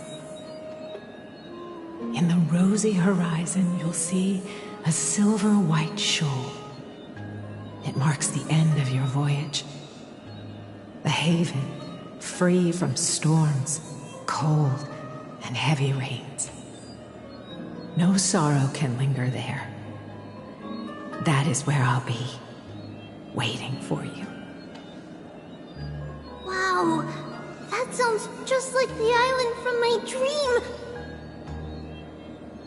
In the rosy horizon, you'll see a silver-white shoal. It marks the end of your voyage. The haven, free from storms, cold, and heavy rains. No sorrow can linger there. that is where I'll be, waiting for you. Wow, that sounds just like the island from my dream.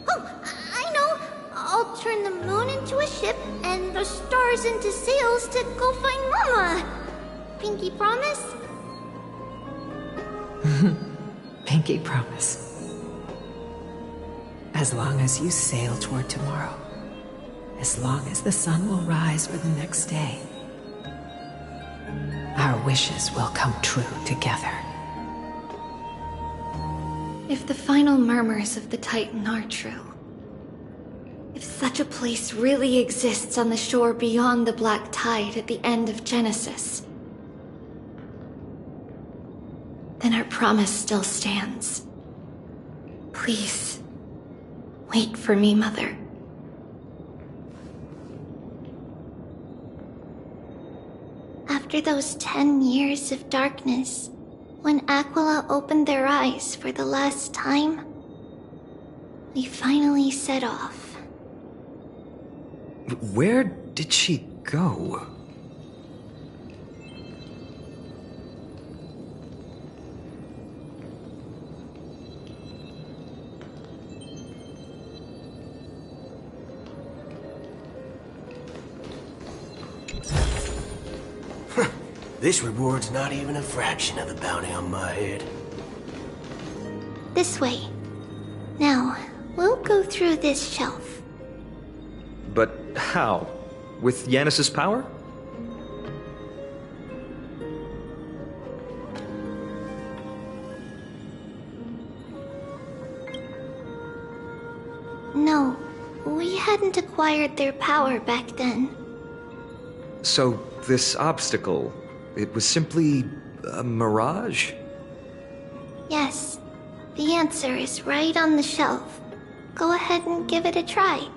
Oh, I know. I'll turn the moon into a ship and the stars into sails to go find Mama. Pinky promise? Pinky promise. As long as you sail toward tomorrow, as long as the sun will rise for the next day, our wishes will come true together. If the final murmurs of the Titan are true, if such a place really exists on the shore beyond the Black Tide at the end of Genesis, then our promise still stands. Please, wait for me, Mother. After those 10 years of darkness, when Aquila opened their eyes for the last time, we finally set off. Where did she go? This reward's not even a fraction of the bounty on my head. This way. Now, we'll go through this shelf. But how? With Yanis's power? No, we hadn't acquired their power back then. So, this obstacle, it was simply a mirage? Yes, the answer is right on the shelf. Go ahead and give it a try.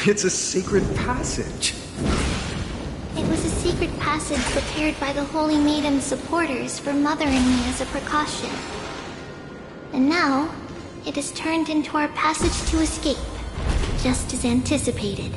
It's a secret passage. It was a secret passage prepared by the Holy Maiden's supporters for Mother and me as a precaution. And now, it has turned into our passage to escape, just as anticipated.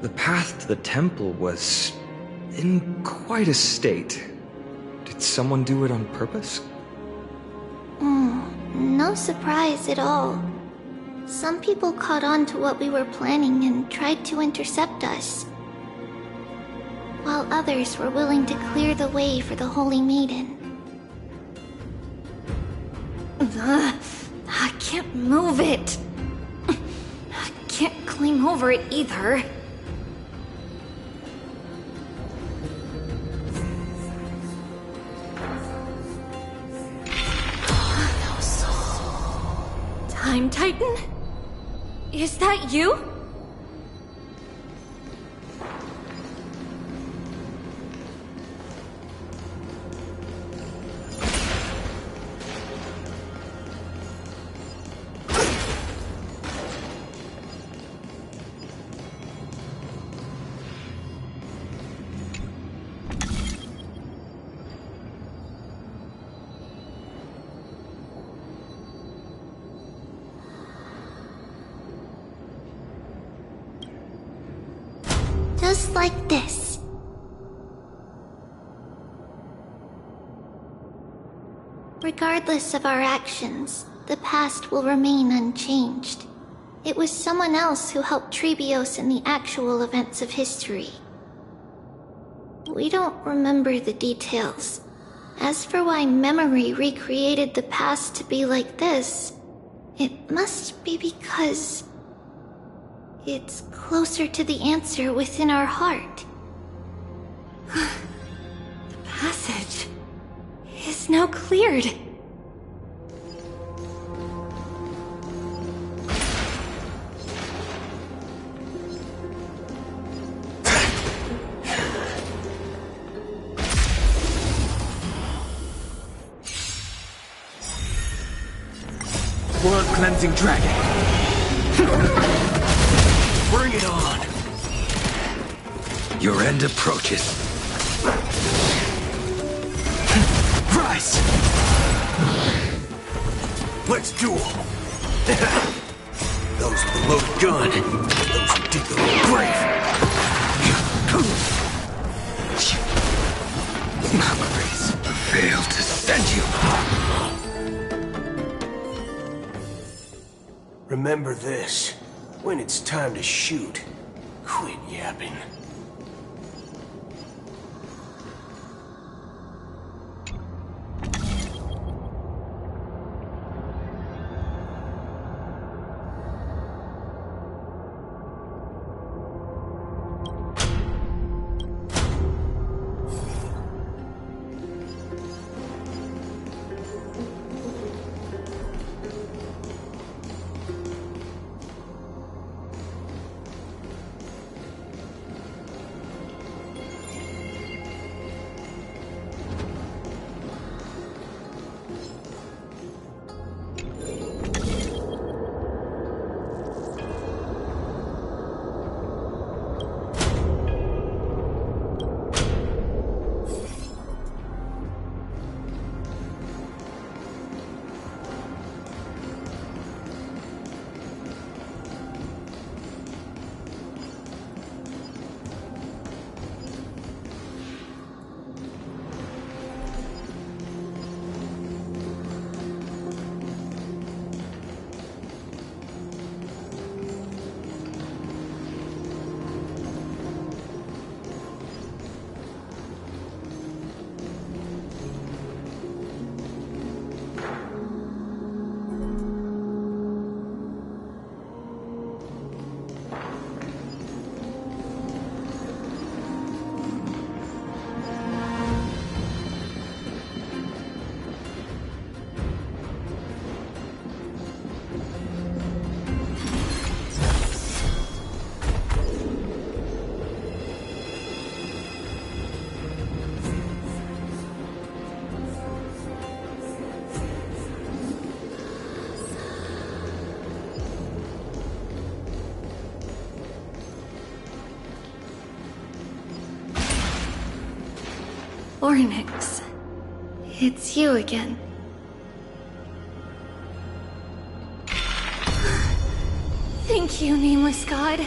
The path to the temple was in quite a state. Did someone do it on purpose? No surprise at all. Some people caught on to what we were planning and tried to intercept us, while others were willing to clear the way for the Holy Maiden. I can't move it. I can't climb over it either. Time Titan? Is that you? just like this. Regardless of our actions, the past will remain unchanged. It was someone else who helped Trebios in the actual events of history. We don't remember the details. As for why memory recreated the past to be like this, it must be because it's closer to the answer within our heart. The passage is now cleared. World-cleansing dragon. Bring it on. Your end approaches. Rise! Let's duel. Those with the loaded gun. Those who dig their own grave. Memories fail to send you. Remember this. When it's time to shoot, quit yapping. Ornyx, it's you again. Thank you, Nameless God.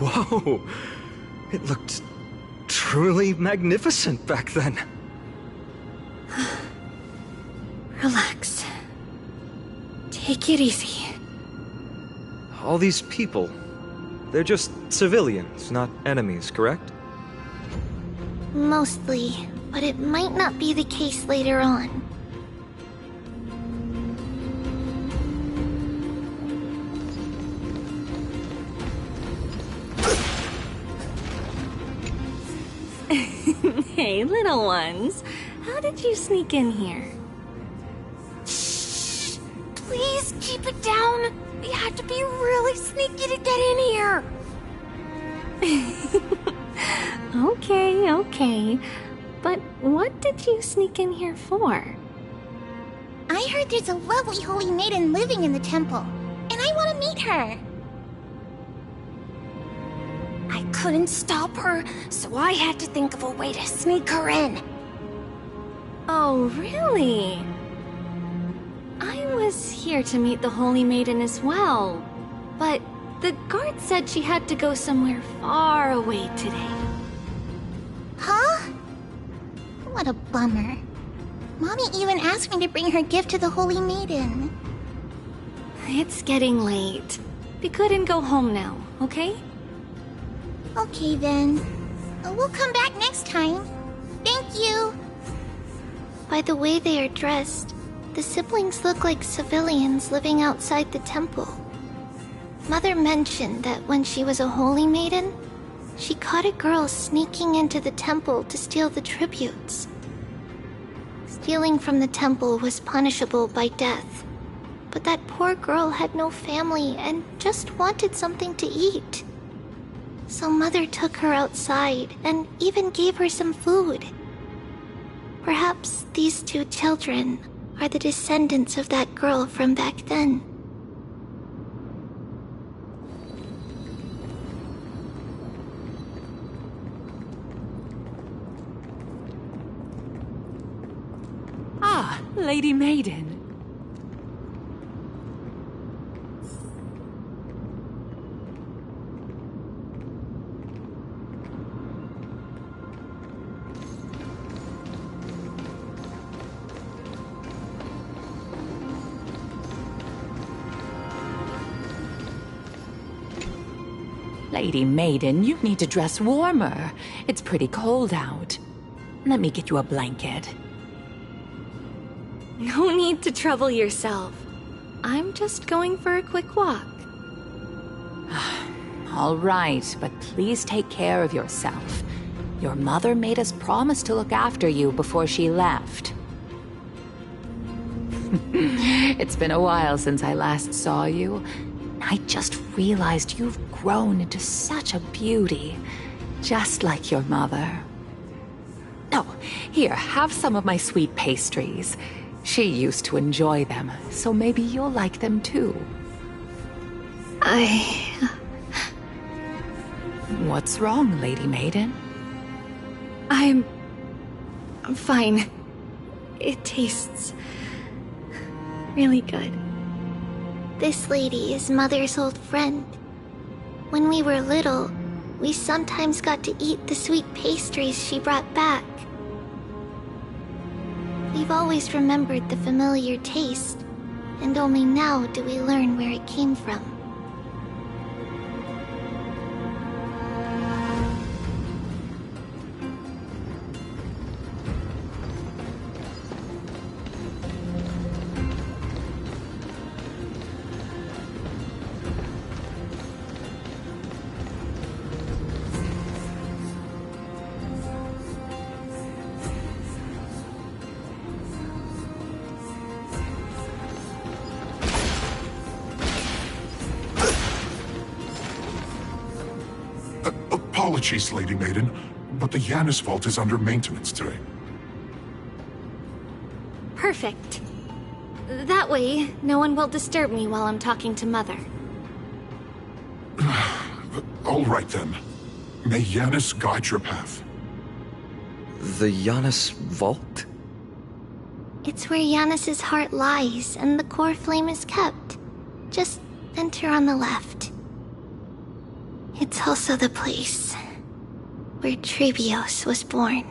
Whoa! It looked truly magnificent back then. Relax. Take it easy. All these people, they're just civilians, not enemies, correct? Mostly. but it might not be the case later on. Hey, little ones. How did you sneak in here? Shh! Please keep it down. We have to be really sneaky to get in here. Okay. But what did you sneak in here for? I heard there's a lovely holy maiden living in the temple, and I want to meet her. I couldn't stop her, so I had to think of a way to sneak her in. Oh, really? I was here to meet the Holy Maiden as well, but the guard said she had to go somewhere far away today. Huh? What a bummer. Mommy even asked me to bring her gift to the Holy Maiden. It's getting late. We couldn't go home now, okay? Okay then. We'll come back next time. Thank you. By the way they are dressed, the siblings look like civilians living outside the temple. Mother mentioned that when she was a holy maiden, she caught a girl sneaking into the temple to steal the tributes. Stealing from the temple was punishable by death, but that poor girl had no family and just wanted something to eat. So Mother took her outside and even gave her some food. Perhaps these two children are the descendants of that girl from back then. Ah, Lady Maiden. Lady Maiden, you need to dress warmer. It's pretty cold out. Let me get you a blanket. No need to trouble yourself. I'm just going for a quick walk. All right, but please take care of yourself. Your mother made us promise to look after you before she left. It's been a while since I last saw you. I just realized you've grown into such a beauty, just like your mother. Oh, here, have some of my sweet pastries. She used to enjoy them, so maybe you'll like them too. What's wrong, Lady Maiden? I'm fine. It tastes really good. This lady is Mother's old friend. When we were little, we sometimes got to eat the sweet pastries she brought back. We've always remembered the familiar taste, and only now do we learn where it came from. Apologies, Lady Maiden, but the Yanis Vault is under maintenance today. Perfect. That way, no one will disturb me while I'm talking to Mother. All right then. May Yanis guide your path. The Yanis Vault? It's where Yanis's heart lies and the core flame is kept. Just enter on the left. It's also the place where Trebios was born.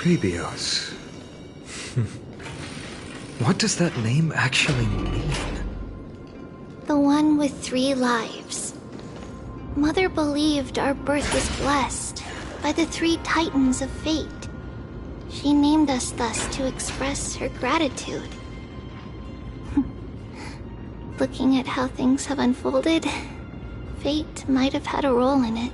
Trebios. What does that name actually mean? The one with 3 lives. Mother believed our birth was blessed by the 3 Titans of fate. She named us thus to express her gratitude. Looking at how things have unfolded, fate might have had a role in it.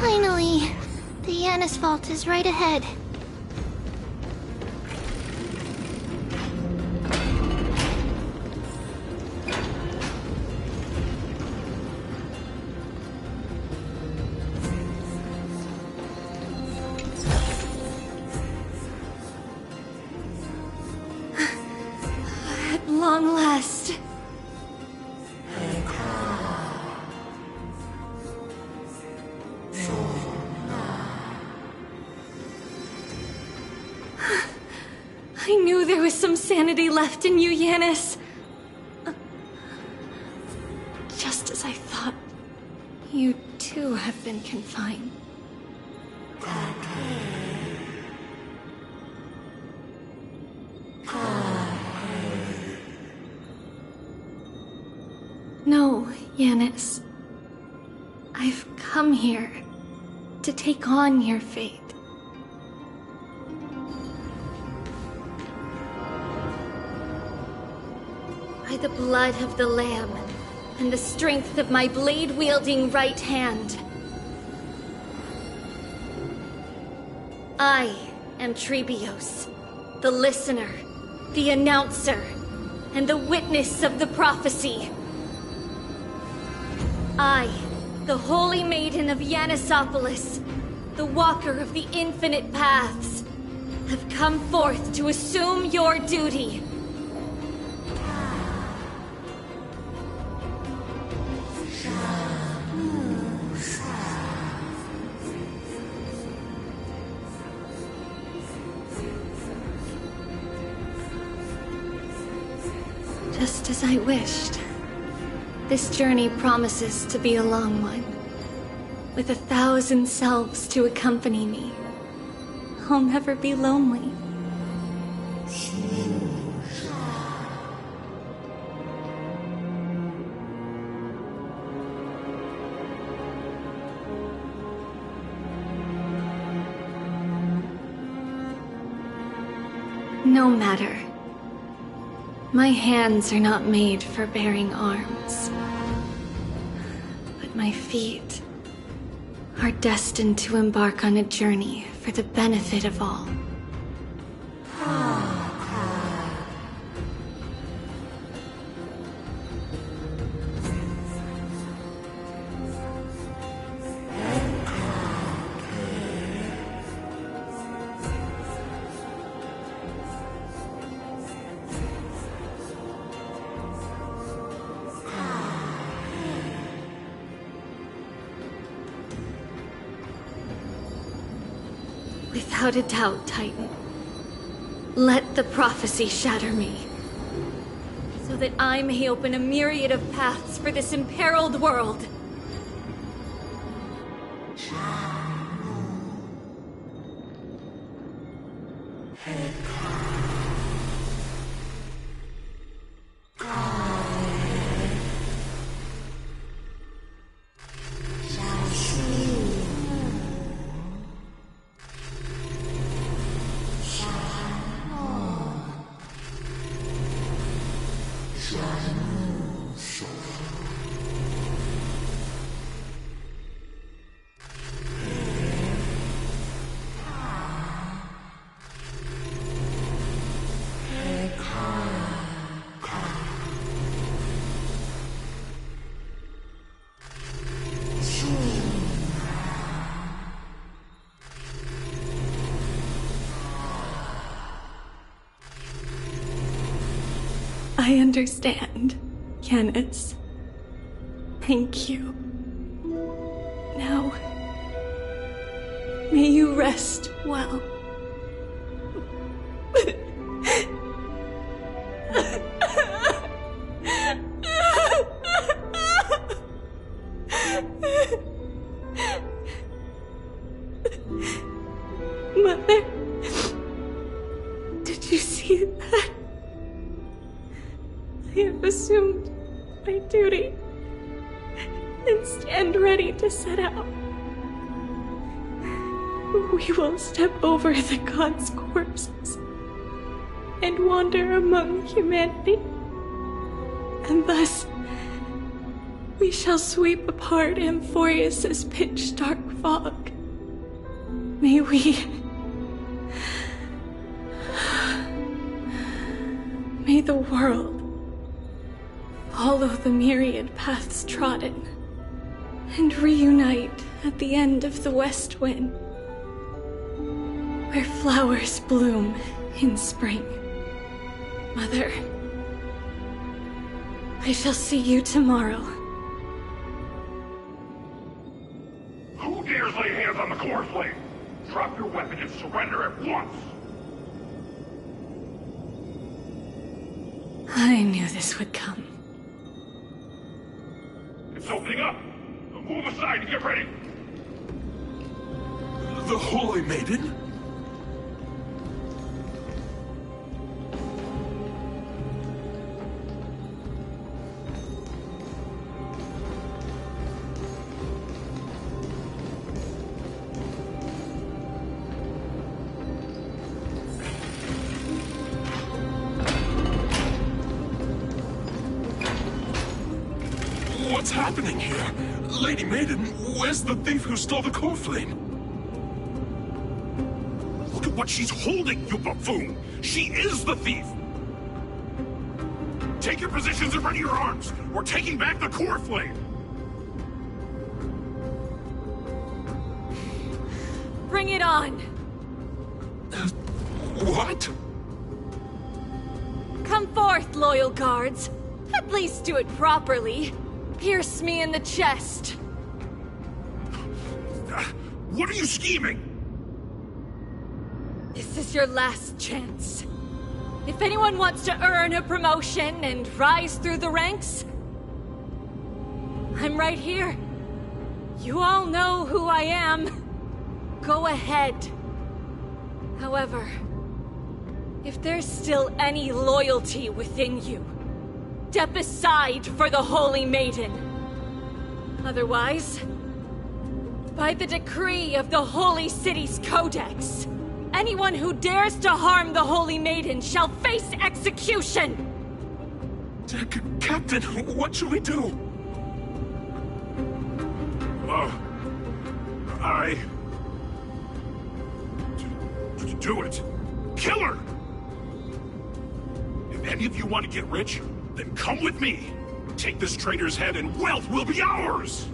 Finally, the Yanis vault is right ahead. At long last. I knew there was some sanity left in you, Yanis. Just as I thought, you too have been confined. No, Yanis. I've come here to take on your fate. By the blood of the Lamb, and the strength of my blade-wielding right hand. I am Trebios, the listener, the announcer, and the witness of the prophecy. I, the Holy Maiden of Yanisopolis, the Walker of the Infinite Paths, have come forth to assume your duty. Just as I wished. This journey promises to be a long one, with 1,000 selves to accompany me. I'll never be lonely. No matter. My hands are not made for bearing arms. But my feet are destined to embark on a journey for the benefit of all. Without a doubt, Titan. Let the prophecy shatter me, so that I may open a myriad of paths for this imperiled world. I understand, Yanis. Thank you. Now, may you rest well. Mother, did you see that? I have assumed my duty and stand ready to set out. We will step over the gods' corpses and wander among humanity, and thus we shall sweep apart Amphorius's pitch-dark fog. May the world follow the myriad paths trodden, and reunite at the end of the west wind, where flowers bloom in spring. Mother, I shall see you tomorrow. Who dares lay hands on the core flame? Drop your weapon and surrender at once! I knew this would come. It's opening up! Move aside and get ready! The Holy Maiden? What's happening here? Lady Maiden, where's the thief who stole the core flame? Look at what she's holding, you buffoon! She is the thief! Take your positions and ready your arms! We're taking back the core flame! Bring it on! What? Come forth, loyal guards. At least do it properly. Pierce me in the chest. What are you scheming? This is your last chance. If anyone wants to earn a promotion and rise through the ranks, I'm right here. You all know who I am. Go ahead. However, if there's still any loyalty within you, step aside for the Holy Maiden. Otherwise, by the decree of the Holy City's Codex, anyone who dares to harm the Holy Maiden shall face execution! Captain, what should we do? Do it! Kill her! If any of you want to get rich, then come with me! Take this traitor's head and wealth will be ours!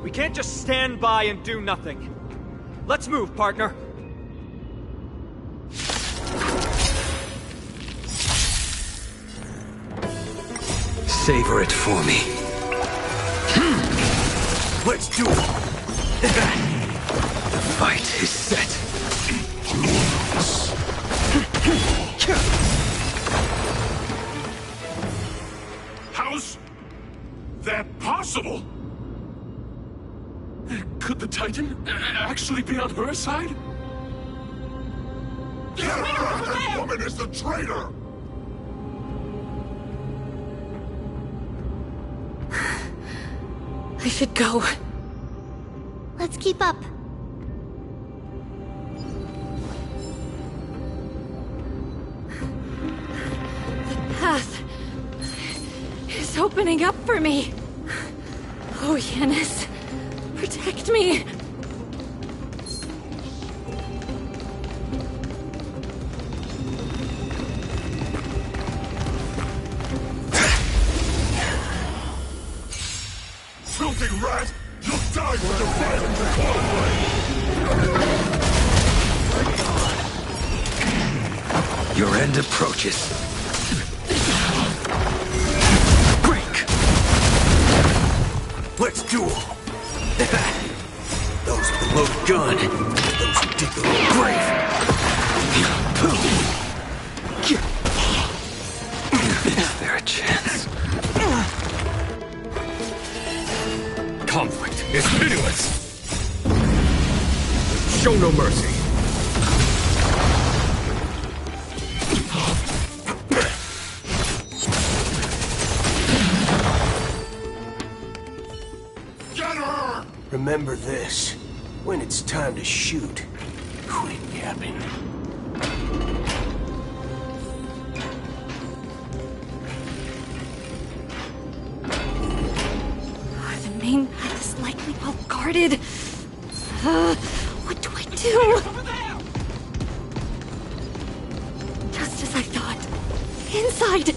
We can't just stand by and do nothing. Let's move, partner. Savor it for me. Let's do it! The fight is set. How's that possible? Could the Titan actually be on her side? Get her! That woman is the traitor! I should go. Let's keep up. path is opening up for me. Oh, Yanis, protect me. Filthy rat! You'll die when you're fighting the Coilblade! Your end approaches. Break! Let's duel! Those with the loaded gun, those who dig their own grave. Is there a chance? Conflict is pitiless. Show no mercy. Get her! Remember this. When it's time to shoot, quit yapping. The main path is likely well guarded. What do I do? Just as I thought. Inside!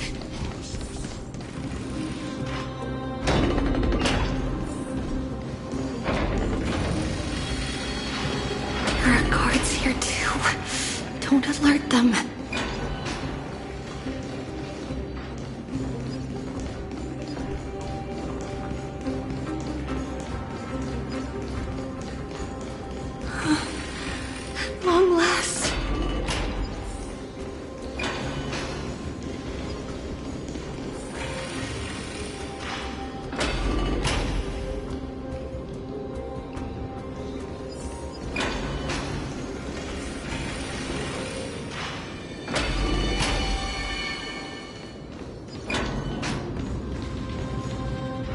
There are guards here too. Don't alert them. Long last.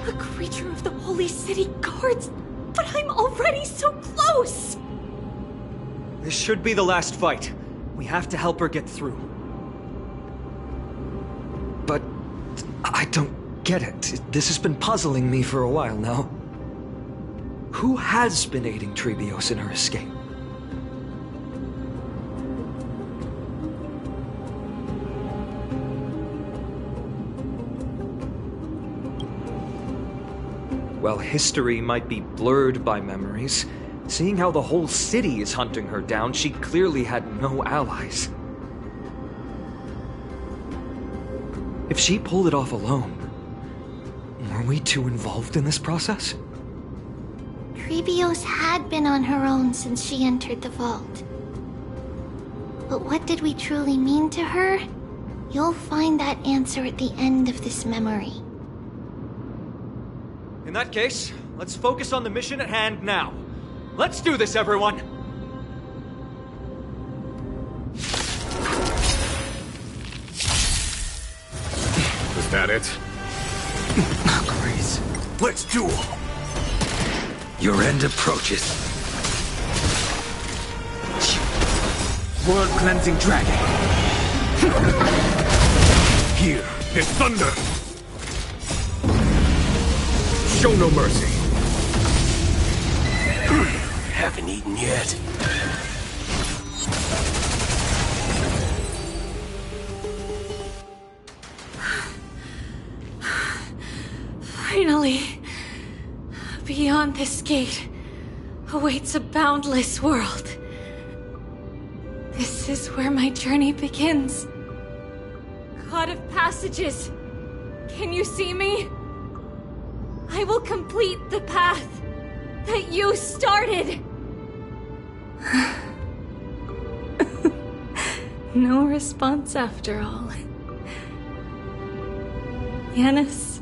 A creature of the Holy City guards, but I'm already so close! This should be the last fight. We have to help her get through. But I don't get it. This has been puzzling me for a while now. Who has been aiding Trebios in her escape? While history might be blurred by memories, seeing how the whole city is hunting her down, she clearly had no allies. If she pulled it off alone, were we too involved in this process? Trebios had been on her own since she entered the vault. But what did we truly mean to her? You'll find that answer at the end of this memory. In that case, let's focus on the mission at hand now. Let's do this, everyone! Is that it? Grace. Let's duel! Your end approaches. World-cleansing dragon. Here is thunder. Show no mercy. Haven't eaten yet. Finally, beyond this gate awaits a boundless world. This is where my journey begins. God of Passages, can you see me? I will complete the path that you started. No response after all. Yanis,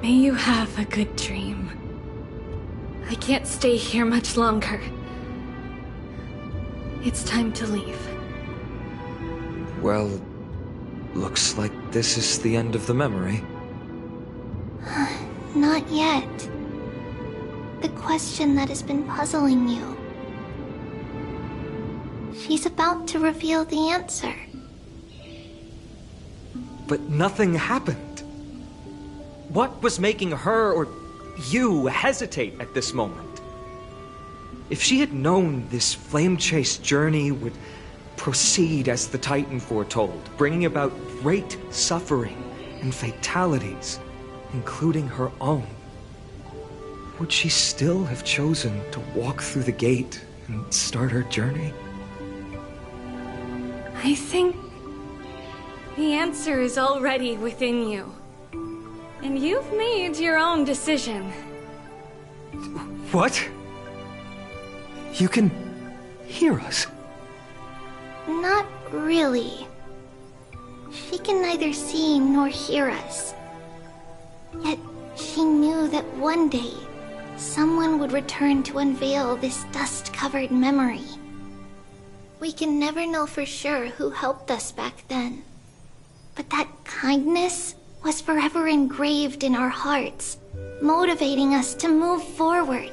may you have a good dream. I can't stay here much longer. It's time to leave. Well, looks like this is the end of the memory. Not yet. The question that has been puzzling you. She's about to reveal the answer. but nothing happened. What was making her or you hesitate at this moment? If she had known this flame chase journey would proceed as the Titan foretold, bringing about great suffering and fatalities, including her own, would she still have chosen to walk through the gate and start her journey? I think the answer is already within you. And you've made your own decision. What? You can hear us? Not really. She can neither see nor hear us. Yet she knew that one day, someone would return to unveil this dust-covered memory. We can never know for sure who helped us back then. But that kindness was forever engraved in our hearts, motivating us to move forward.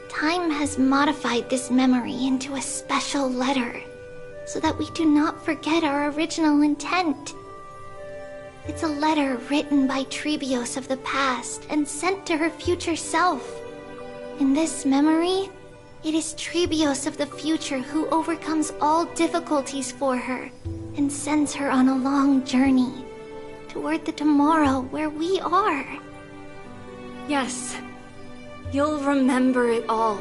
Time has modified this memory into a special letter, so that we do not forget our original intent. It's a letter written by Trebios of the past and sent to her future self. In this memory, it is Trebios of the future who overcomes all difficulties for her and sends her on a long journey toward the tomorrow where we are. Yes, you'll remember it all.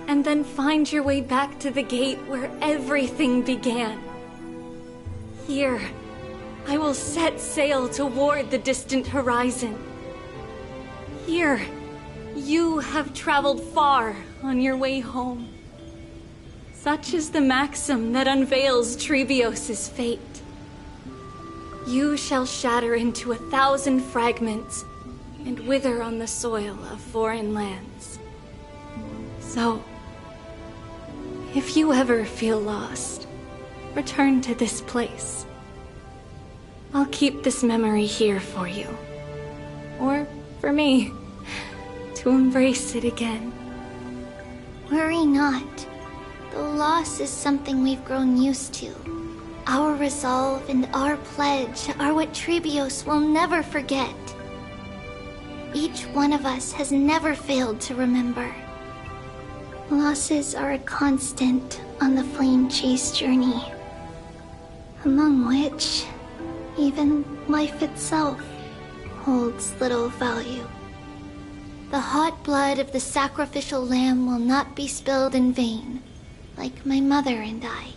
And then find your way back to the gate where everything began. Here, I will set sail toward the distant horizon. Here, you have traveled far on your way home. Such is the maxim that unveils Trebios' fate. You shall shatter into 1,000 fragments and wither on the soil of foreign lands. So, if you ever feel lost, return to this place. I'll keep this memory here for you. Or for me, to embrace it again. Worry not. The loss is something we've grown used to. Our resolve and our pledge are what Trebios will never forget. Each one of us has never failed to remember. Losses are a constant on the flame chase journey, among which even life itself holds little value. The hot blood of the sacrificial lamb will not be spilled in vain, like my mother and I.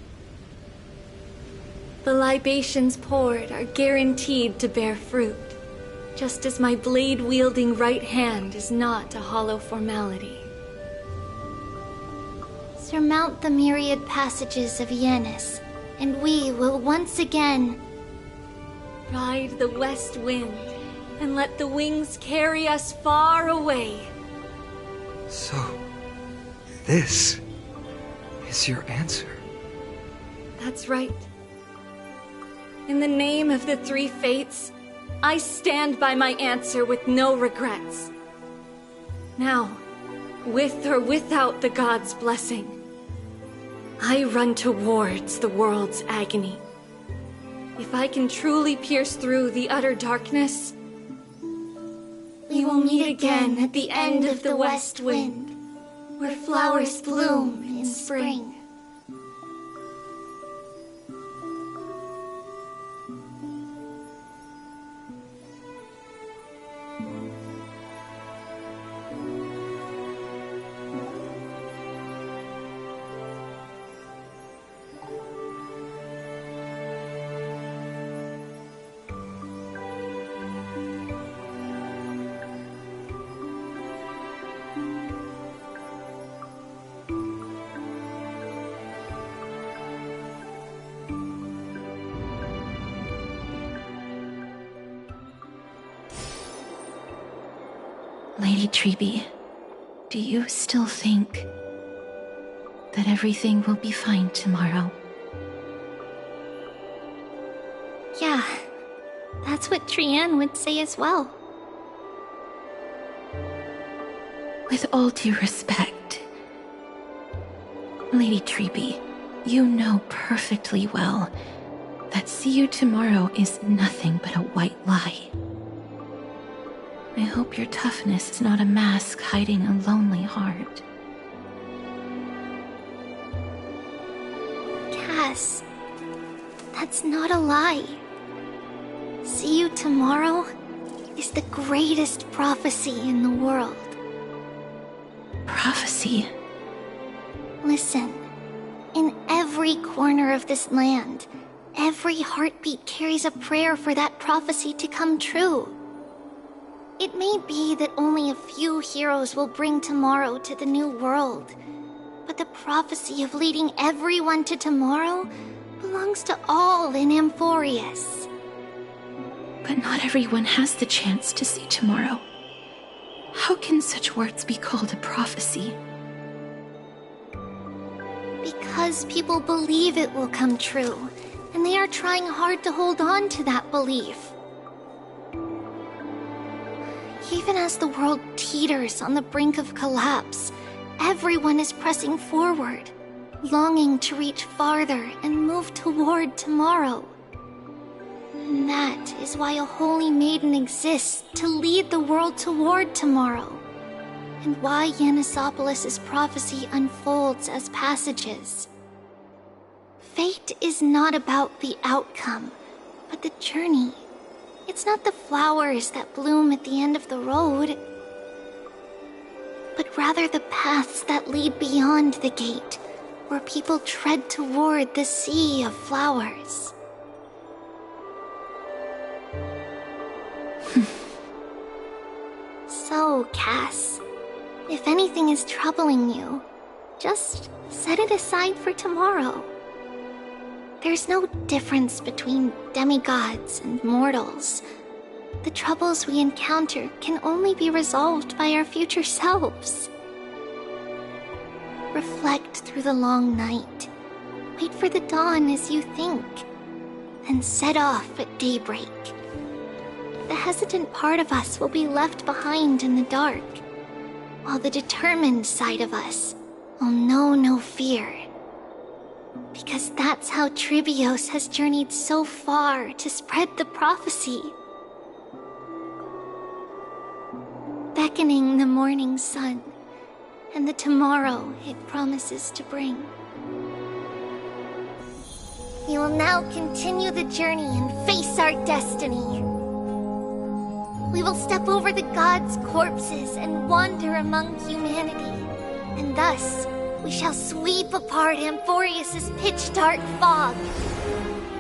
The libations poured are guaranteed to bear fruit, just as my blade-wielding right hand is not a hollow formality. Surmount the myriad passages of Yanis, and we will once again ride the west wind and let the wings carry us far away. So, this is your answer? That's right. In the name of the three fates, I stand by my answer with no regrets. Now, with or without the god's blessing, I run towards the world's agony. If I can truly pierce through the utter darkness, we will meet again at the end of the west wind, where flowers bloom in spring. Lady Trebi, do you still think that everything will be fine tomorrow? Yeah, that's what Trianne would say as well. With all due respect, Lady Trebi, you know perfectly well that see you tomorrow is nothing but a white lie. I hope your toughness is not a mask hiding a lonely heart. Cass, that's not a lie. See you tomorrow is the greatest prophecy in the world. Prophecy? Listen, in every corner of this land, every heartbeat carries a prayer for that prophecy to come true. It may be that only a few heroes will bring tomorrow to the new world, but the prophecy of leading everyone to tomorrow belongs to all in Amphorius. But not everyone has the chance to see tomorrow. How can such words be called a prophecy? Because people believe it will come true, and they are trying hard to hold on to that belief. Even as the world teeters on the brink of collapse, everyone is pressing forward, longing to reach farther and move toward tomorrow. And that is why a holy maiden exists to lead the world toward tomorrow, and why Yanisopolis' prophecy unfolds as passages. Fate is not about the outcome, but the journey. It's not the flowers that bloom at the end of the road, but rather the paths that lead beyond the gate, where people tread toward the sea of flowers. So, Cass, if anything is troubling you, just set it aside for tomorrow. There's no difference between demigods and mortals. The troubles we encounter can only be resolved by our future selves. Reflect through the long night. Wait for the dawn as you think, then set off at daybreak. The hesitant part of us will be left behind in the dark, while the determined side of us will know no fear. Because that's how Tribios has journeyed so far to spread the prophecy. Beckoning the morning sun, and the tomorrow it promises to bring. We will now continue the journey and face our destiny. We will step over the gods' corpses and wander among humanity, and thus we shall sweep apart Amphorius' pitch-dark fog.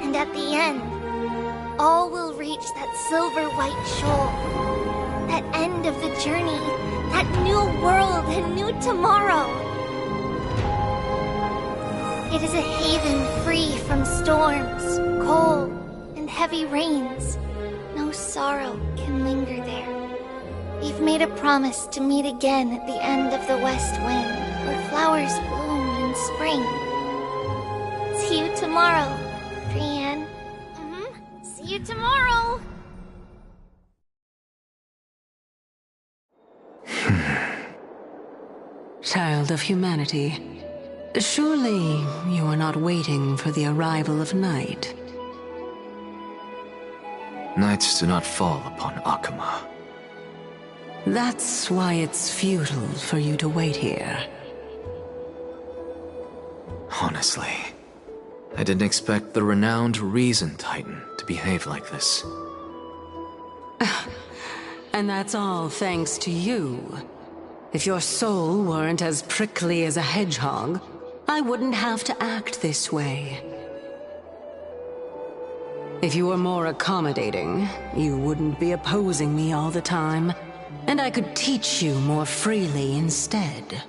And at the end, all will reach that silver-white shoal. That end of the journey, that new world and new tomorrow. It is a haven free from storms, cold, and heavy rains. No sorrow can linger there. We've made a promise to meet again at the end of the West Wind, where flowers bloom in spring. See you tomorrow, Brienne. See you tomorrow! Child of humanity, surely you are not waiting for the arrival of night. Nights do not fall upon Akama. That's why it's futile for you to wait here. Honestly, I didn't expect the renowned Reason Titan to behave like this. And that's all thanks to you. If your soul weren't as prickly as a hedgehog, I wouldn't have to act this way. If you were more accommodating, you wouldn't be opposing me all the time, and I could teach you more freely instead.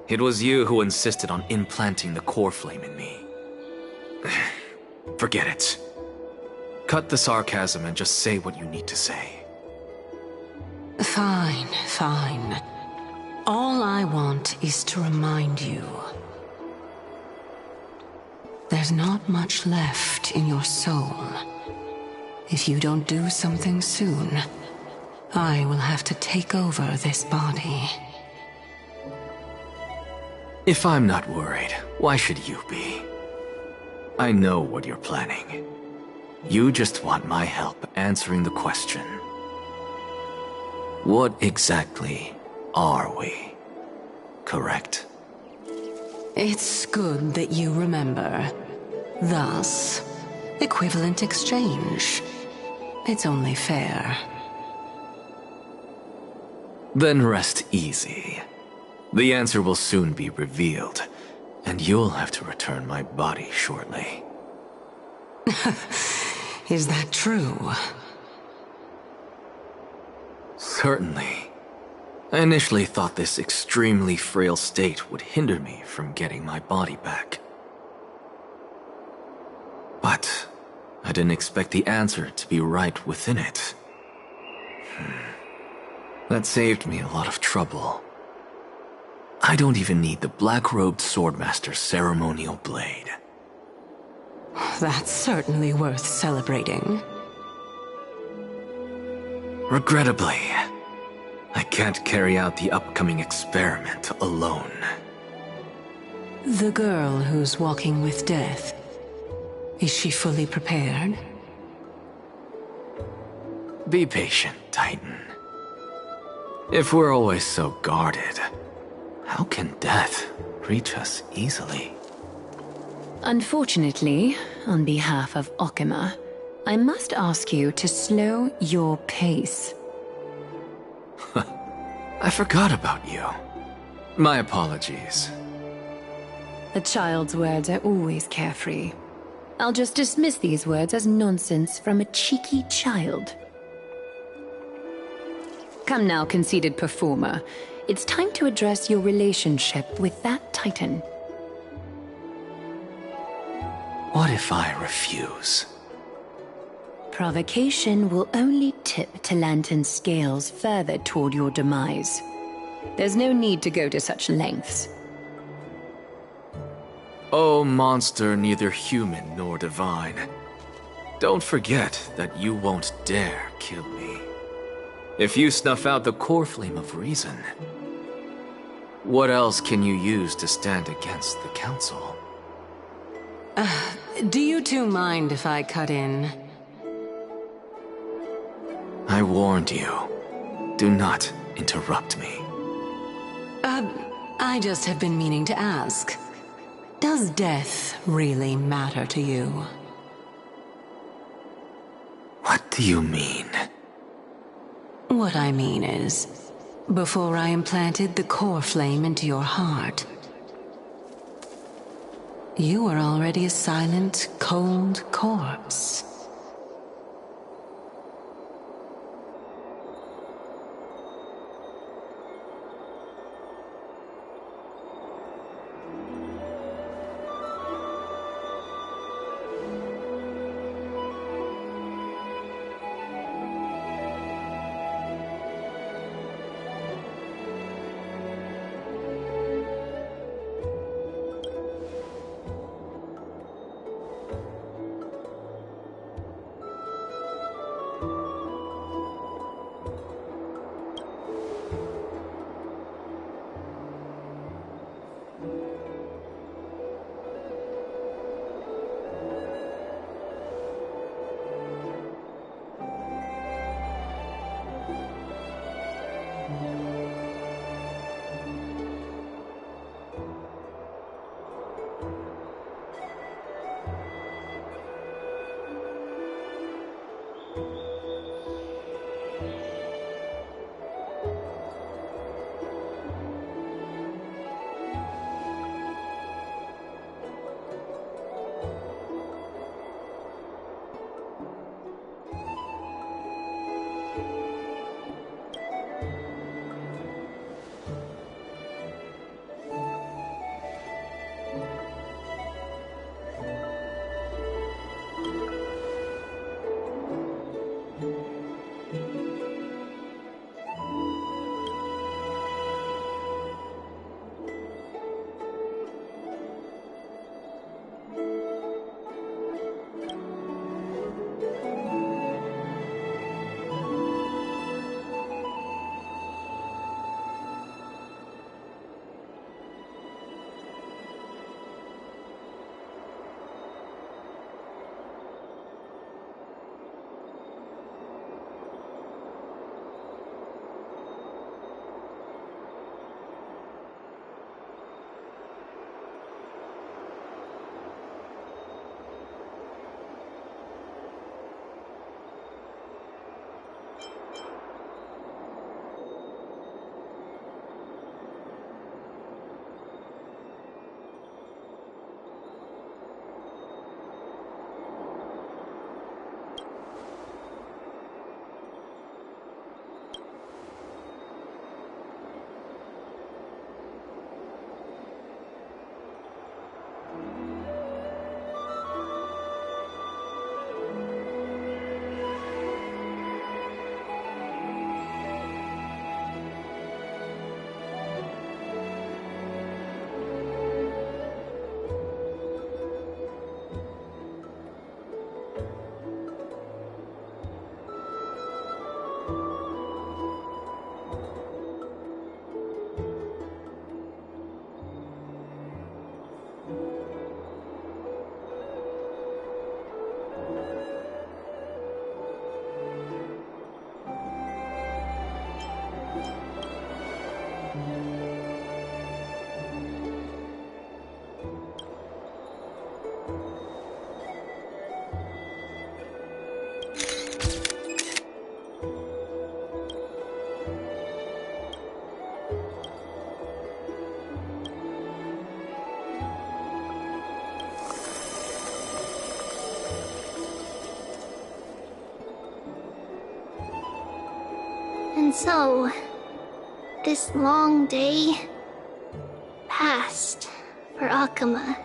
It was you who insisted on implanting the core flame in me. Forget it. Cut the sarcasm and just say what you need to say. Fine, fine. All I want is to remind you. There's not much left in your soul. If you don't do something soon, I will have to take over this body. If I'm not worried, why should you be? I know what you're planning. You just want my help answering the question. What exactly are we? Correct? It's good that you remember. Thus, equivalent exchange. It's only fair. Then rest easy. The answer will soon be revealed, and you'll have to return my body shortly. Is that true? Certainly. I initially thought this extremely frail state would hinder me from getting my body back. But I didn't expect the answer to be right within it. That saved me a lot of trouble. I don't even need the black-robed Swordmaster's ceremonial blade. That's certainly worth celebrating. Regrettably, I can't carry out the upcoming experiment alone. The girl who's walking with death, is she fully prepared? Be patient, Titan. If we're always so guarded, how can death reach us easily? Unfortunately, on behalf of Okima, I must ask you to slow your pace. I forgot about you. My apologies. A child's words are always carefree. I'll just dismiss these words as nonsense from a cheeky child. Come now, conceited performer. It's time to address your relationship with that Titan. What if I refuse? Provocation will only tip Talantan's scales further toward your demise. There's no need to go to such lengths. Oh, monster neither human nor divine. Don't forget that you won't dare kill me. If you snuff out the core flame of reason, what else can you use to stand against the Council? Do you two mind if I cut in? I warned you. Do not interrupt me. I just have been meaning to ask. Does death really matter to you? What do you mean? What I mean is, before I implanted the core flame into your heart, you were already a silent, cold corpse. And so, this long day passed for Akama.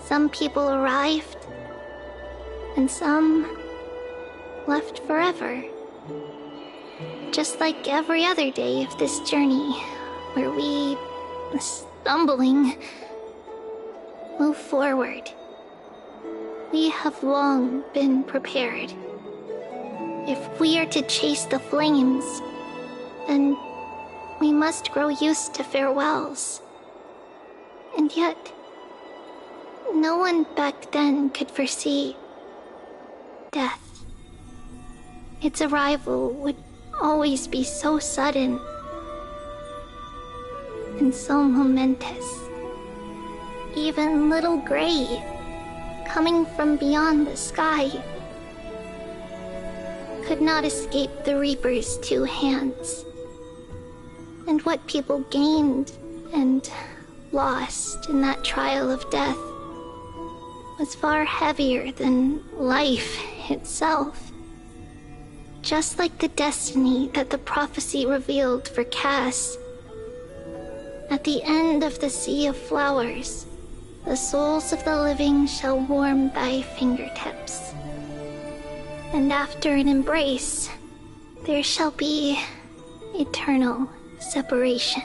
Some people arrived, and some left forever. Just like every other day of this journey, where we, stumbling, move forward. We have long been prepared. If we are to chase the flames, then we must grow used to farewells. And yet, no one back then could foresee death. Its arrival would always be so sudden and so momentous. Even little Gray, coming from beyond the sky, could not escape the Reaper's two hands. And what people gained and lost in that trial of death was far heavier than life itself. Just like the destiny that the prophecy revealed for Cass. At the end of the Sea of Flowers, the souls of the living shall warm thy fingertips. And after an embrace, there shall be eternal separation.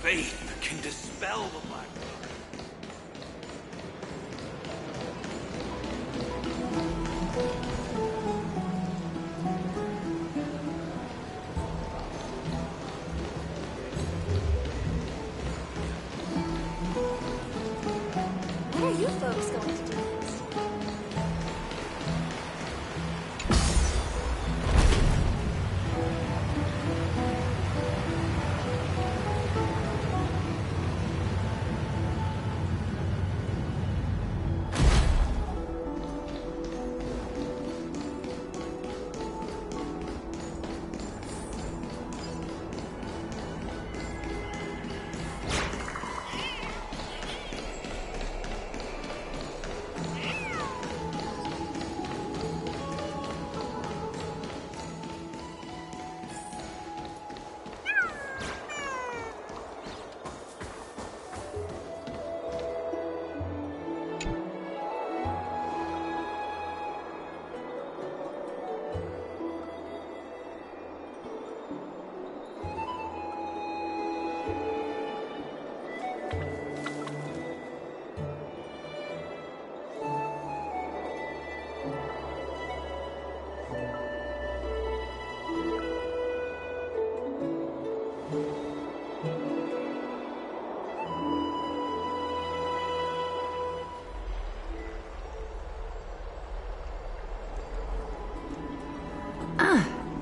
Faith can dispel the black. What are you folks going to do?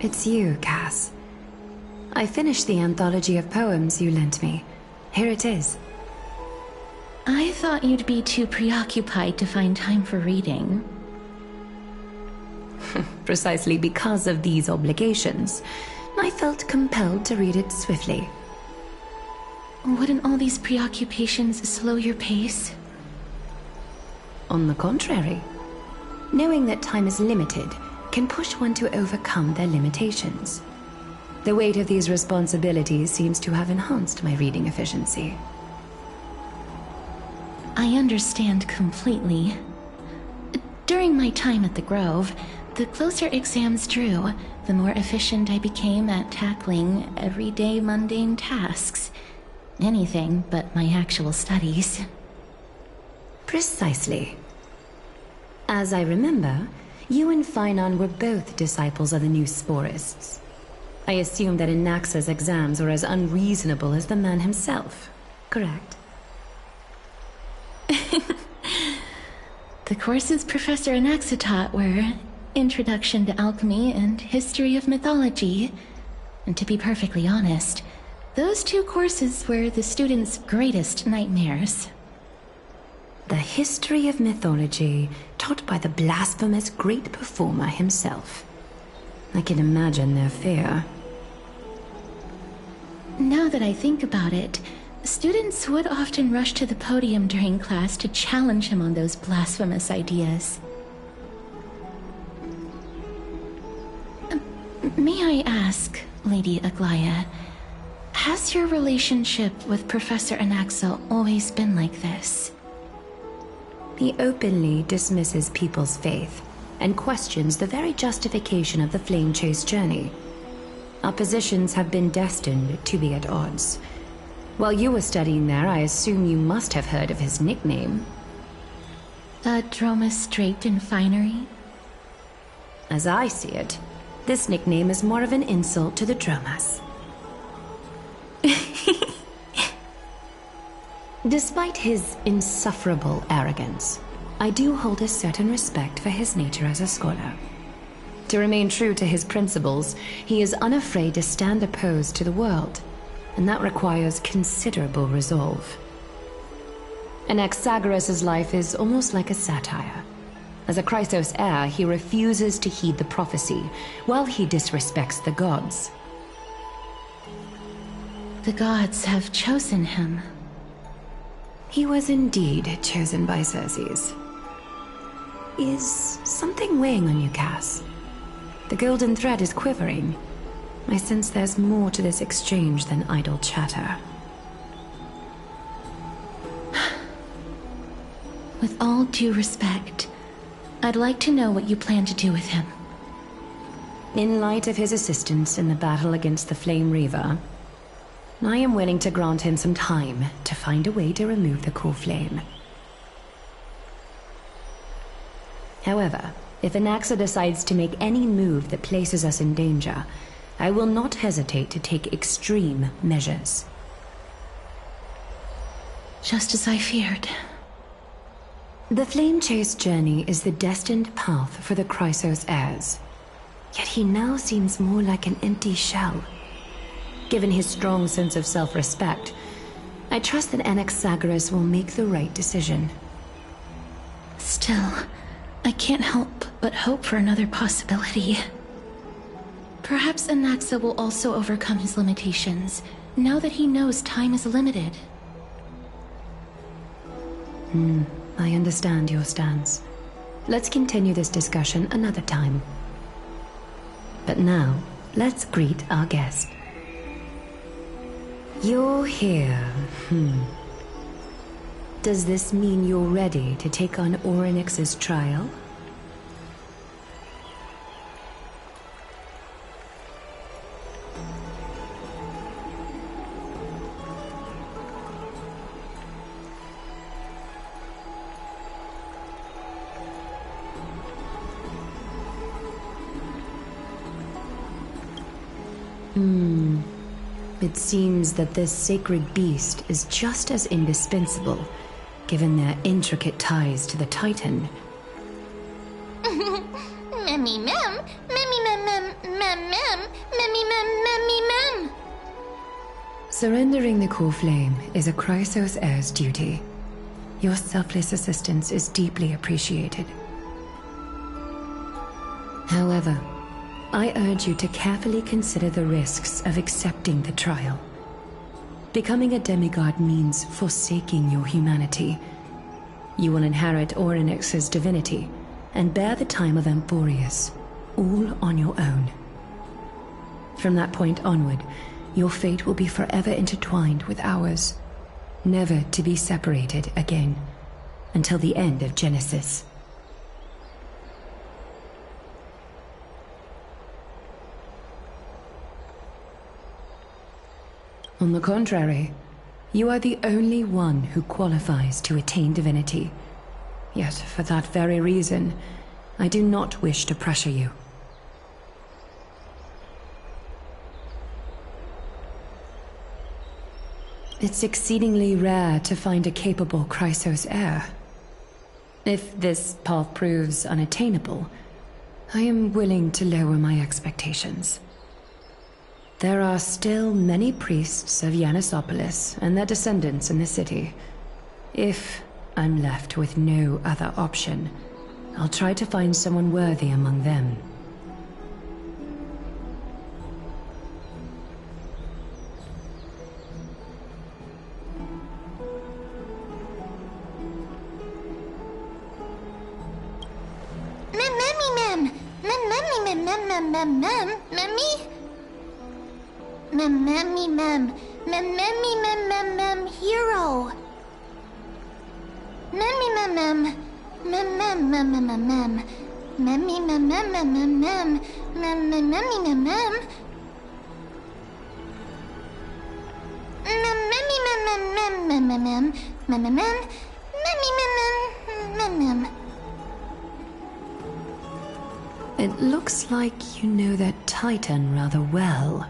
It's you, Cass. I finished the anthology of poems you lent me. Here it is. I thought you'd be too preoccupied to find time for reading. Precisely because of these obligations, I felt compelled to read it swiftly. Wouldn't all these preoccupations slow your pace? On the contrary, Knowing that time is limited can push one to overcome their limitations. The weight of these responsibilities seems to have enhanced my reading efficiency. I understand completely. During my time at the Grove, the closer exams drew, the more efficient I became at tackling everyday mundane tasks. Anything but my actual studies. Precisely. As I remember, you and Phainon were both disciples of the new Sporists. I assume that Anaxa's exams were as unreasonable as the man himself, correct? The courses Professor Anaxa taught were Introduction to Alchemy and History of Mythology. And to be perfectly honest, those two courses were the students' greatest nightmares. The History of Mythology, taught by the blasphemous great performer himself. I can imagine their fear. Now that I think about it, students would often rush to the podium during class to challenge him on those blasphemous ideas. May I ask, Lady Aglaya, has your relationship with Professor Anaxa always been like this? He openly dismisses people's faith and questions the very justification of the Flame Chase journey. Our positions have been destined to be at odds. While you were studying there, I assume you must have heard of his nickname. Dromus draped in finery? As I see it, this nickname is more of an insult to the Dromas. Despite his insufferable arrogance, I do hold a certain respect for his nature as a scholar. To remain true to his principles, he is unafraid to stand opposed to the world, and that requires considerable resolve. Anaxagoras' life is almost like a satire. As a Chrysos heir, he refuses to heed the prophecy, while he disrespects the gods. The gods have chosen him. He was indeed chosen by Xerxes. Is something weighing on you, Cass? The golden thread is quivering. I sense there's more to this exchange than idle chatter. With all due respect, I'd like to know what you plan to do with him. In light of his assistance in the battle against the Flame Reaver, I am willing to grant him some time to find a way to remove the core flame. However, if Anaxa decides to make any move that places us in danger, I will not hesitate to take extreme measures. Just as I feared. The Flame Chase journey is the destined path for the Chrysos heirs. Yet he now seems more like an empty shell. Given his strong sense of self-respect, I trust that Anaxagoras will make the right decision. Still, I can't help but hope for another possibility. Perhaps Anaxa will also overcome his limitations, now that he knows time is limited. I understand your stance. Let's continue this discussion another time. But now, let's greet our guest. You're here. Does this mean you're ready to take on Orynyx's trial? It seems that this sacred beast is just as indispensable, given their intricate ties to the Titan. Memmy mem, memmy mem mem mem mem, memmy mem memmy mem. Surrendering the core flame is a Chrysos heir's duty. Your selfless assistance is deeply appreciated. However, I urge you to carefully consider the risks of accepting the trial. Becoming a demigod means forsaking your humanity. You will inherit Orynyx's divinity, and bear the time of Amphorius, all on your own. From that point onward, your fate will be forever intertwined with ours, never to be separated again, until the end of Genesis. On the contrary, you are the only one who qualifies to attain divinity. Yet, for that very reason, I do not wish to pressure you. It's exceedingly rare to find a capable Chrysos heir. If this path proves unattainable, I am willing to lower my expectations. There are still many priests of Yanissopolis and their descendants in the city. If I'm left with no other option, I'll try to find someone worthy among them. Hero. It looks like you know that Titan rather well.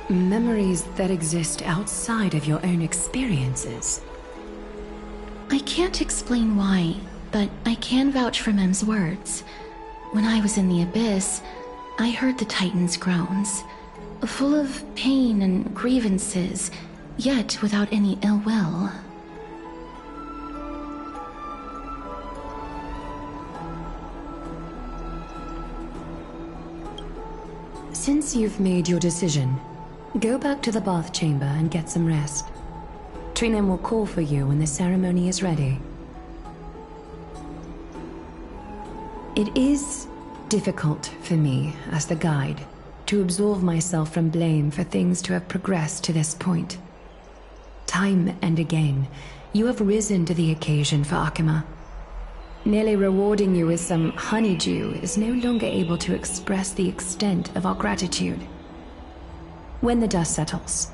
Memories that exist outside of your own experiences. I can't explain why, but I can vouch for Mem's words. When I was in the Abyss, I heard the Titan's groans, full of pain and grievances, yet without any ill will. Since you've made your decision, go back to the bath chamber and get some rest. Trinem will call for you when the ceremony is ready. It is difficult for me, as the guide, to absolve myself from blame for things to have progressed to this point. Time and again, you have risen to the occasion for Akima. Nearly rewarding you with some honeydew is no longer able to express the extent of our gratitude. When the dust settles,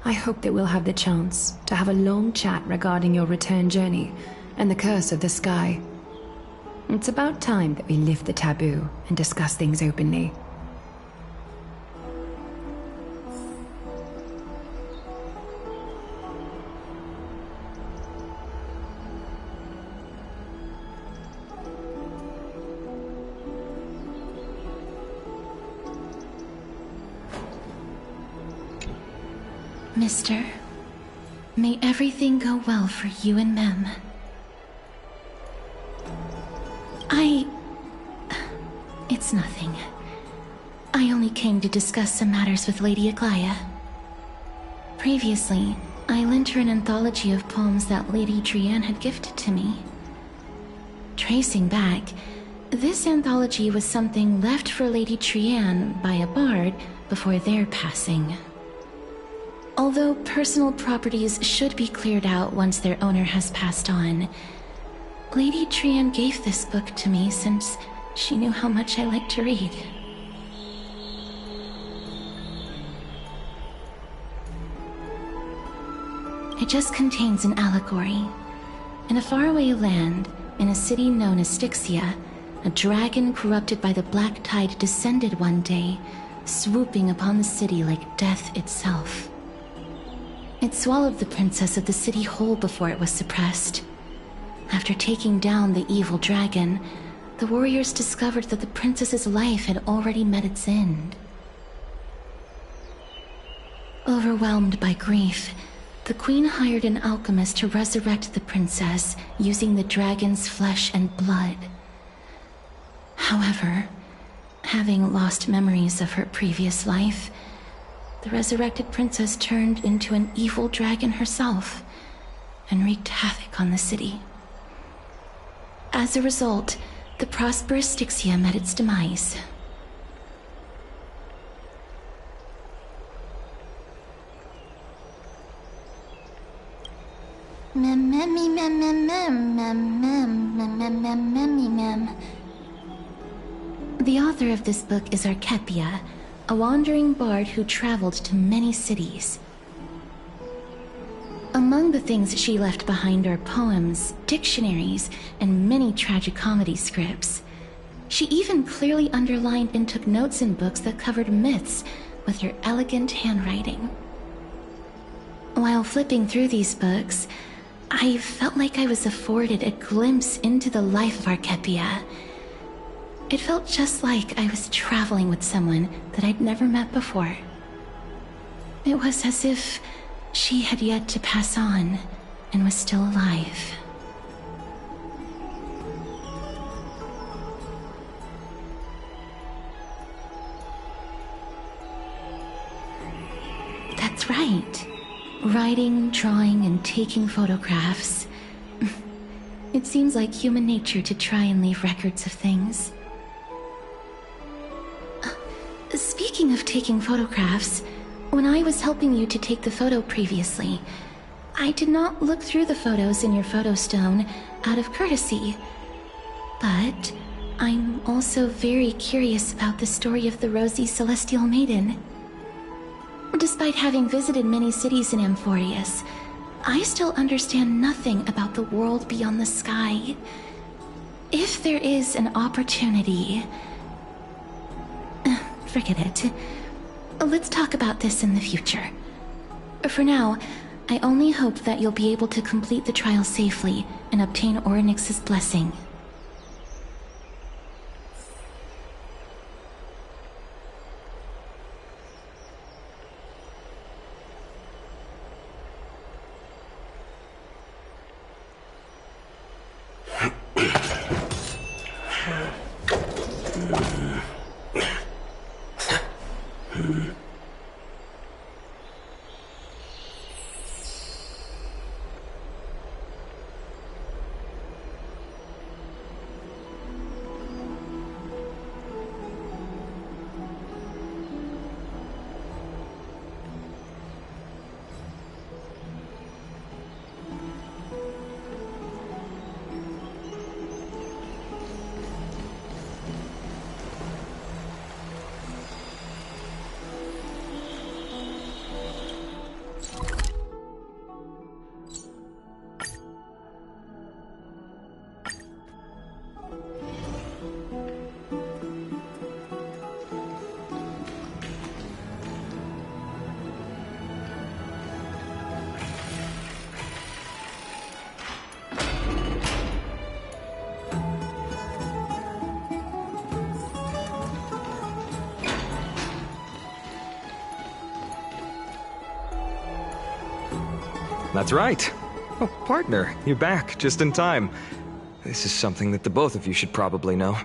I hope that we'll have the chance to have a long chat regarding your return journey and the curse of the sky. It's about time that we lift the taboo and discuss things openly. Mister, may everything go well for you and Mem. It's nothing. I only came to discuss some matters with Lady Aglaya. Previously, I lent her an anthology of poems that Lady Trianne had gifted to me. Tracing back, this anthology was something left for Lady Trianne by a bard before their passing. Although personal properties should be cleared out once their owner has passed on, Lady Trianne gave this book to me since she knew how much I liked to read. It just contains an allegory. In a faraway land, in a city known as Styxia, a dragon corrupted by the Black Tide descended one day, swooping upon the city like death itself. It swallowed the princess of the city whole before it was suppressed. After taking down the evil dragon, the warriors discovered that the princess's life had already met its end. Overwhelmed by grief, the queen hired an alchemist to resurrect the princess using the dragon's flesh and blood. However, Having lost memories of her previous life, the resurrected princess turned into an evil dragon herself and wreaked havoc on the city. As a result, the prosperous Styxia met its demise. The author of this book is Archepia, a wandering bard who traveled to many cities. Among the things she left behind are poems, dictionaries, and many tragicomedy scripts. She even clearly underlined and took notes in books that covered myths with her elegant handwriting. While flipping through these books, I felt like I was afforded a glimpse into the life of Archepia. It felt just like I was traveling with someone that I'd never met before. It was as if she had yet to pass on and was still alive. That's right. Writing, drawing, and taking photographs. It seems like human nature to try and leave records of things. Speaking of taking photographs, when I was helping you to take the photo previously, I did not look through the photos in your photo stone out of courtesy. But I'm also very curious about the story of the Rosy Celestial Maiden. Despite having visited many cities in Amphorius, I still understand nothing about the world beyond the sky. If there is an opportunity... Forget it. Let's talk about this in the future. For now, I only hope that you'll be able to complete the trial safely and obtain Orynyx's blessing. That's right. Oh, partner, you're back, just in time. This is something that the both of you should probably know.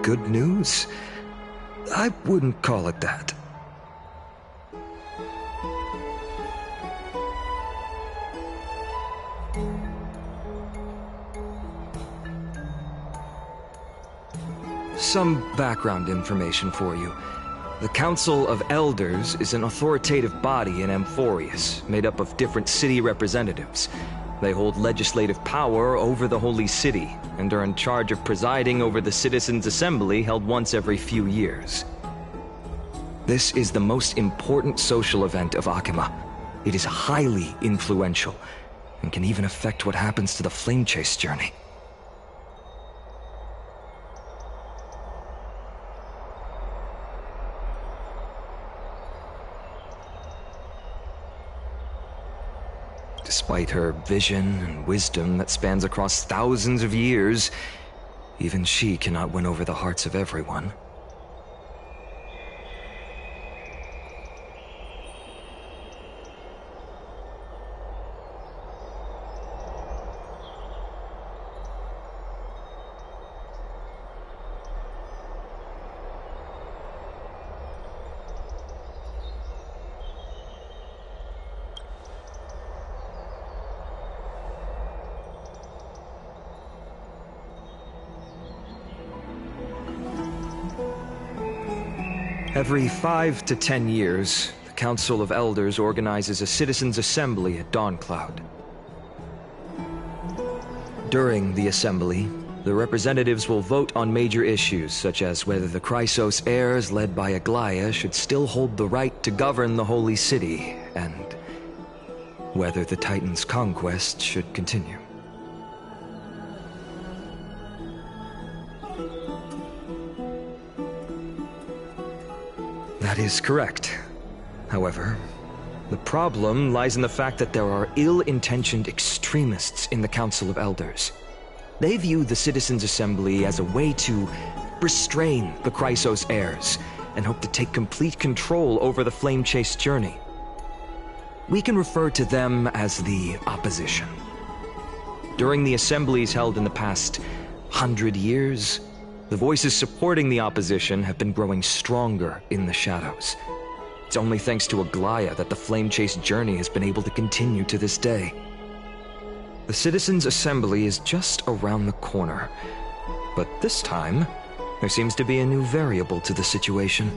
Good news? I wouldn't call it that. Some background information for you. The Council of Elders is an authoritative body in Amphorius, made up of different city representatives. They hold legislative power over the Holy City, and are in charge of presiding over the Citizens' Assembly held once every few years. This is the most important social event of Akima. It is highly influential, and can even affect what happens to the Flame Chase journey. Despite her vision and wisdom that spans across thousands of years, even she cannot win over the hearts of everyone. Every 5 to 10 years, the Council of Elders organizes a citizens' assembly at Dawncloud. During the assembly, the representatives will vote on major issues such as whether the Chrysos heirs led by Aglaia should still hold the right to govern the Holy City, and whether the Titan's conquest should continue. That is correct. However, the problem lies in the fact that there are ill-intentioned extremists in the Council of Elders. They view the Citizens' Assembly as a way to restrain the Chrysos heirs and hope to take complete control over the Flame Chase journey. We can refer to them as the Opposition. During the assemblies held in the past 100 years, the voices supporting the Opposition have been growing stronger in the shadows. It's only thanks to Aglaia that the Flame Chase journey has been able to continue to this day. The Citizens' Assembly is just around the corner, but this time, there seems to be a new variable to the situation.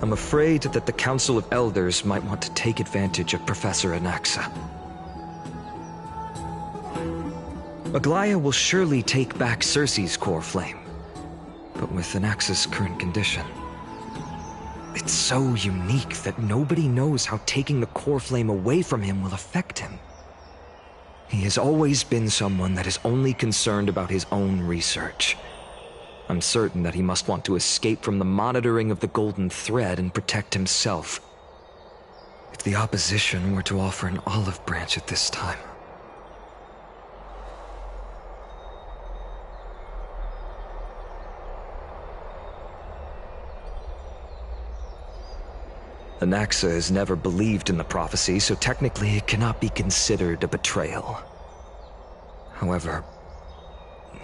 I'm afraid that the Council of Elders might want to take advantage of Professor Anaxa. Aglaia will surely take back Cersei's core flame, but with Anaxa's current condition, it's so unique that nobody knows how taking the core flame away from him will affect him. He has always been someone that is only concerned about his own research. I'm certain that he must want to escape from the monitoring of the Golden Thread and protect himself. If the Opposition were to offer an olive branch at this time. Anaxa has never believed in the prophecy, so technically it cannot be considered a betrayal. However,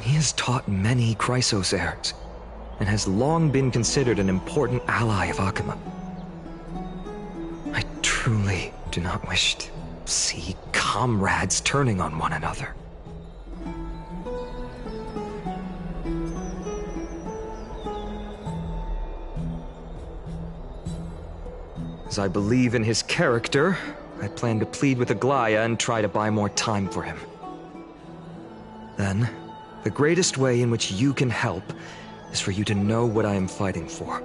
he has taught many Chrysos heirs, and has long been considered an important ally of Akima. I truly do not wish to see comrades turning on one another. As I believe in his character, I plan to plead with Aglaia and try to buy more time for him. Then, the greatest way in which you can help is for you to know what I am fighting for.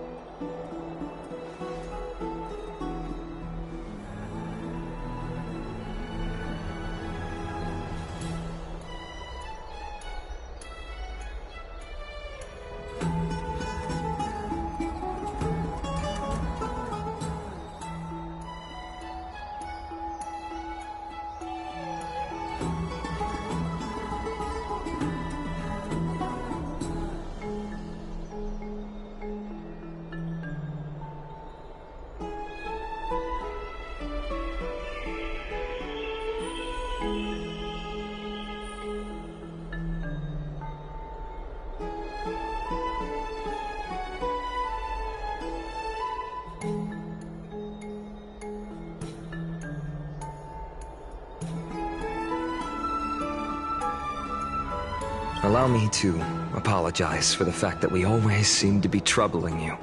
Allow me to apologize for the fact that we always seem to be troubling you.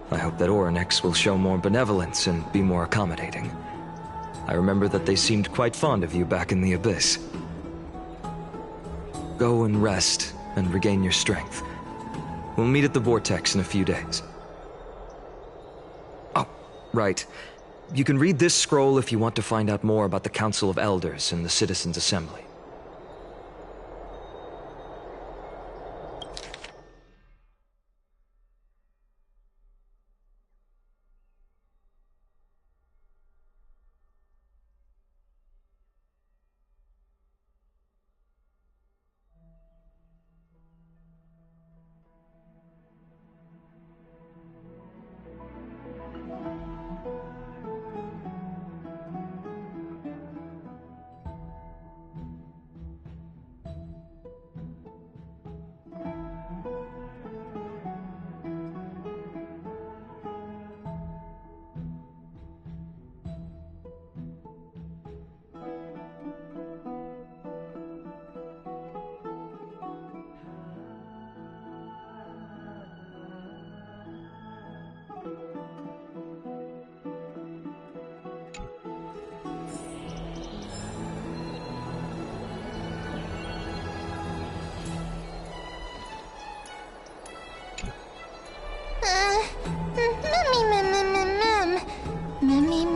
I hope that Orynyx will show more benevolence and be more accommodating. I remember that they seemed quite fond of you back in the Abyss. Go and rest and regain your strength. We'll meet at the Vortex in a few days. Oh, right. You can read this scroll if you want to find out more about the Council of Elders and the Citizens' Assembly.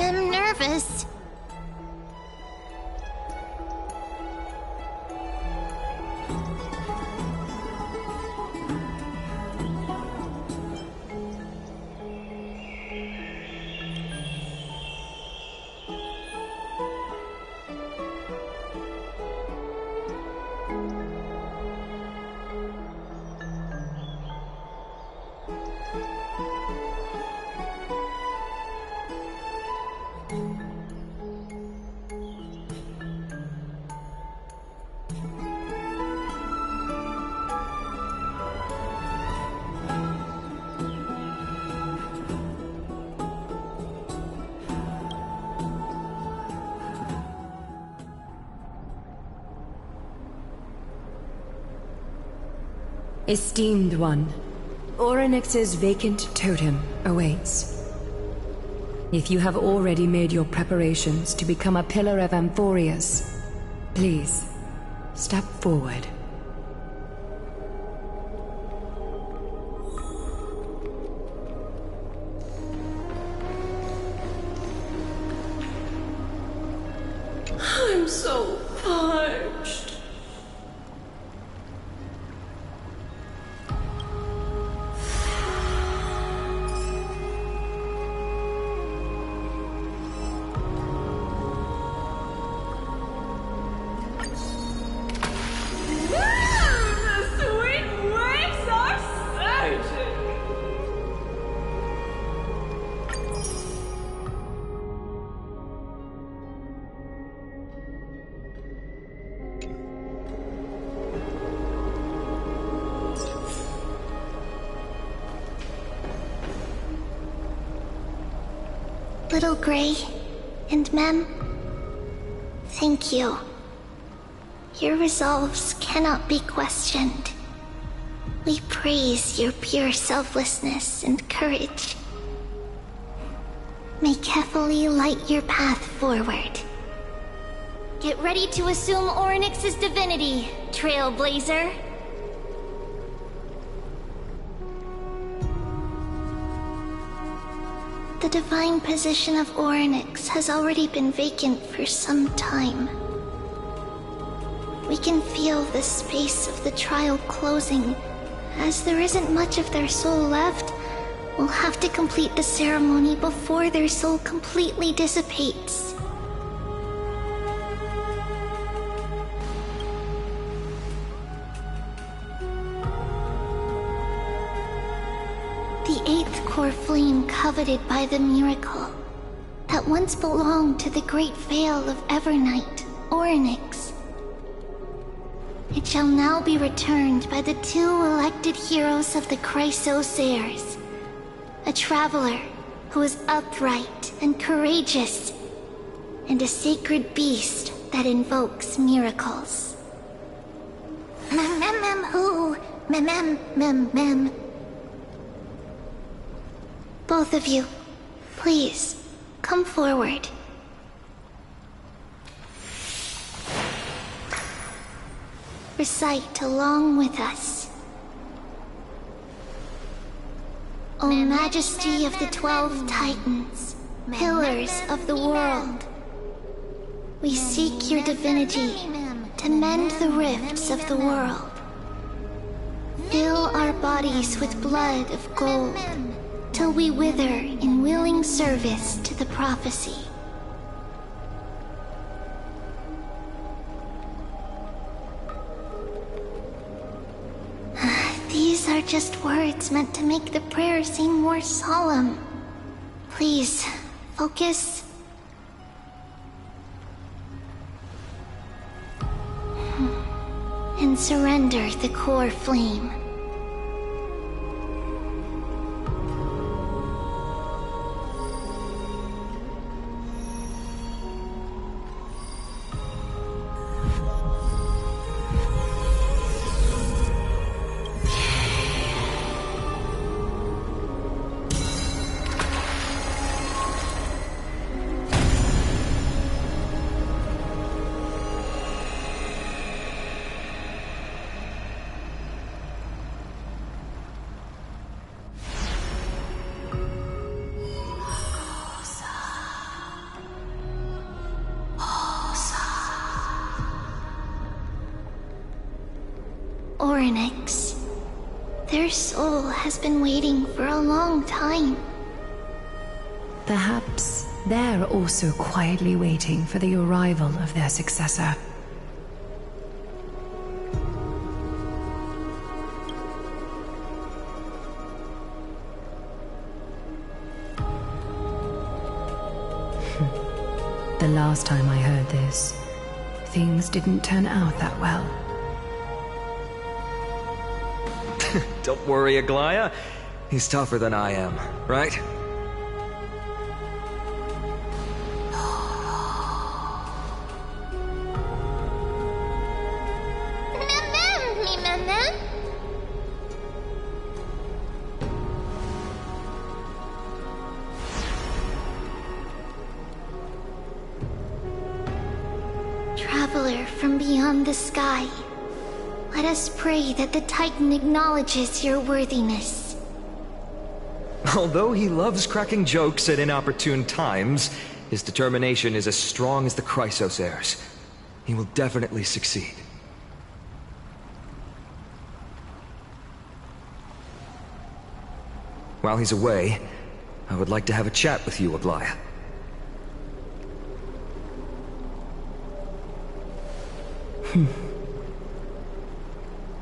Nervous. Esteemed one, Orynyx's vacant totem awaits. If you have already made your preparations to become a pillar of Amphorius, please, step forward. I'm so parched. Little Grey and Mem, thank you. Your resolves cannot be questioned. We praise your pure selflessness and courage. May Kefali light your path forward. Get ready to assume Orynyx's divinity, Trailblazer. The divine position of Orynyx has already been vacant for some time. We can feel the space of the trial closing. As there isn't much of their soul left, we'll have to complete the ceremony before their soul completely dissipates. The eighth core flame coveted by the miracle that once belonged to the great Vale of Evernight, Orynyx. It shall now be returned by the two elected heroes of the Chrysosairs, a traveler who is upright and courageous, and a sacred beast that invokes miracles. Mem. Both of you, please, come forward. Recite along with us. O Majesty of the 12 Titans, pillars of the world, we seek your divinity to mend the rifts of the world. Fill our bodies with blood of gold, till we wither in willing service to the prophecy. These are just words meant to make the prayer seem more solemn. Please, focus. And surrender the core flame. Orynyx. Their soul has been waiting for a long time. Perhaps they're also quietly waiting for the arrival of their successor. The last time I heard this, things didn't turn out that well. Don't worry, Aglaya. He's tougher than I am, right? Traveler from beyond the sky, let us pray that the Titan acknowledges your worthiness. Although he loves cracking jokes at inopportune times, his determination is as strong as the Chrysos heirs. He will definitely succeed. While he's away, I would like to have a chat with you, Aglaya.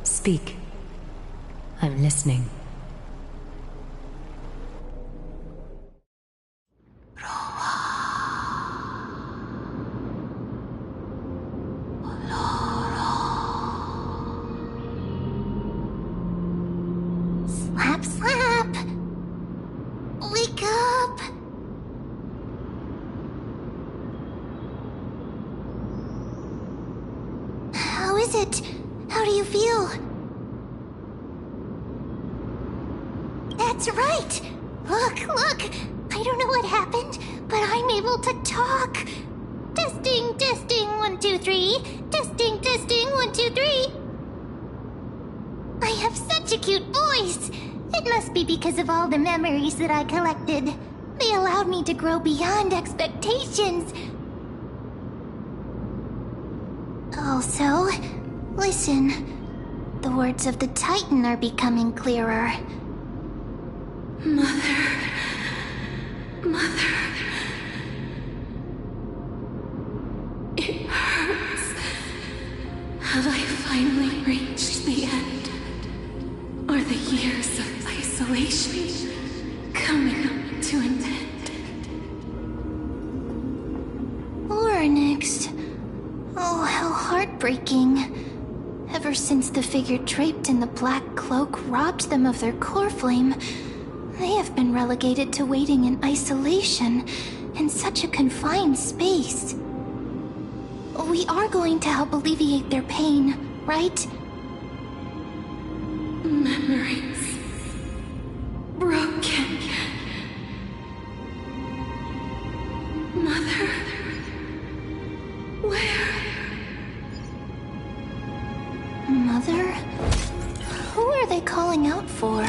Speak. I'm listening. Slap! Wake up! How is it? How do you feel? That's right! Look! I don't know what happened, but I'm able to talk! Testing, 1, 2, 3. Testing, 1, 2, 3. I have such a cute voice! It must be because of all the memories that I collected. They allowed me to grow beyond expectations. Also, listen. The words of the Titan are becoming clearer. Mother. It hurts. Have I finally reached the end? Or the years of isolation coming to an end? Orynyx. Oh, how heartbreaking. Ever since the figure draped in the black cloak robbed them of their core flame, they have been relegated to waiting in isolation in such a confined space. We are going to help alleviate their pain, right? Memories. Broken. Mother. Where? Mother? Who are they calling out for?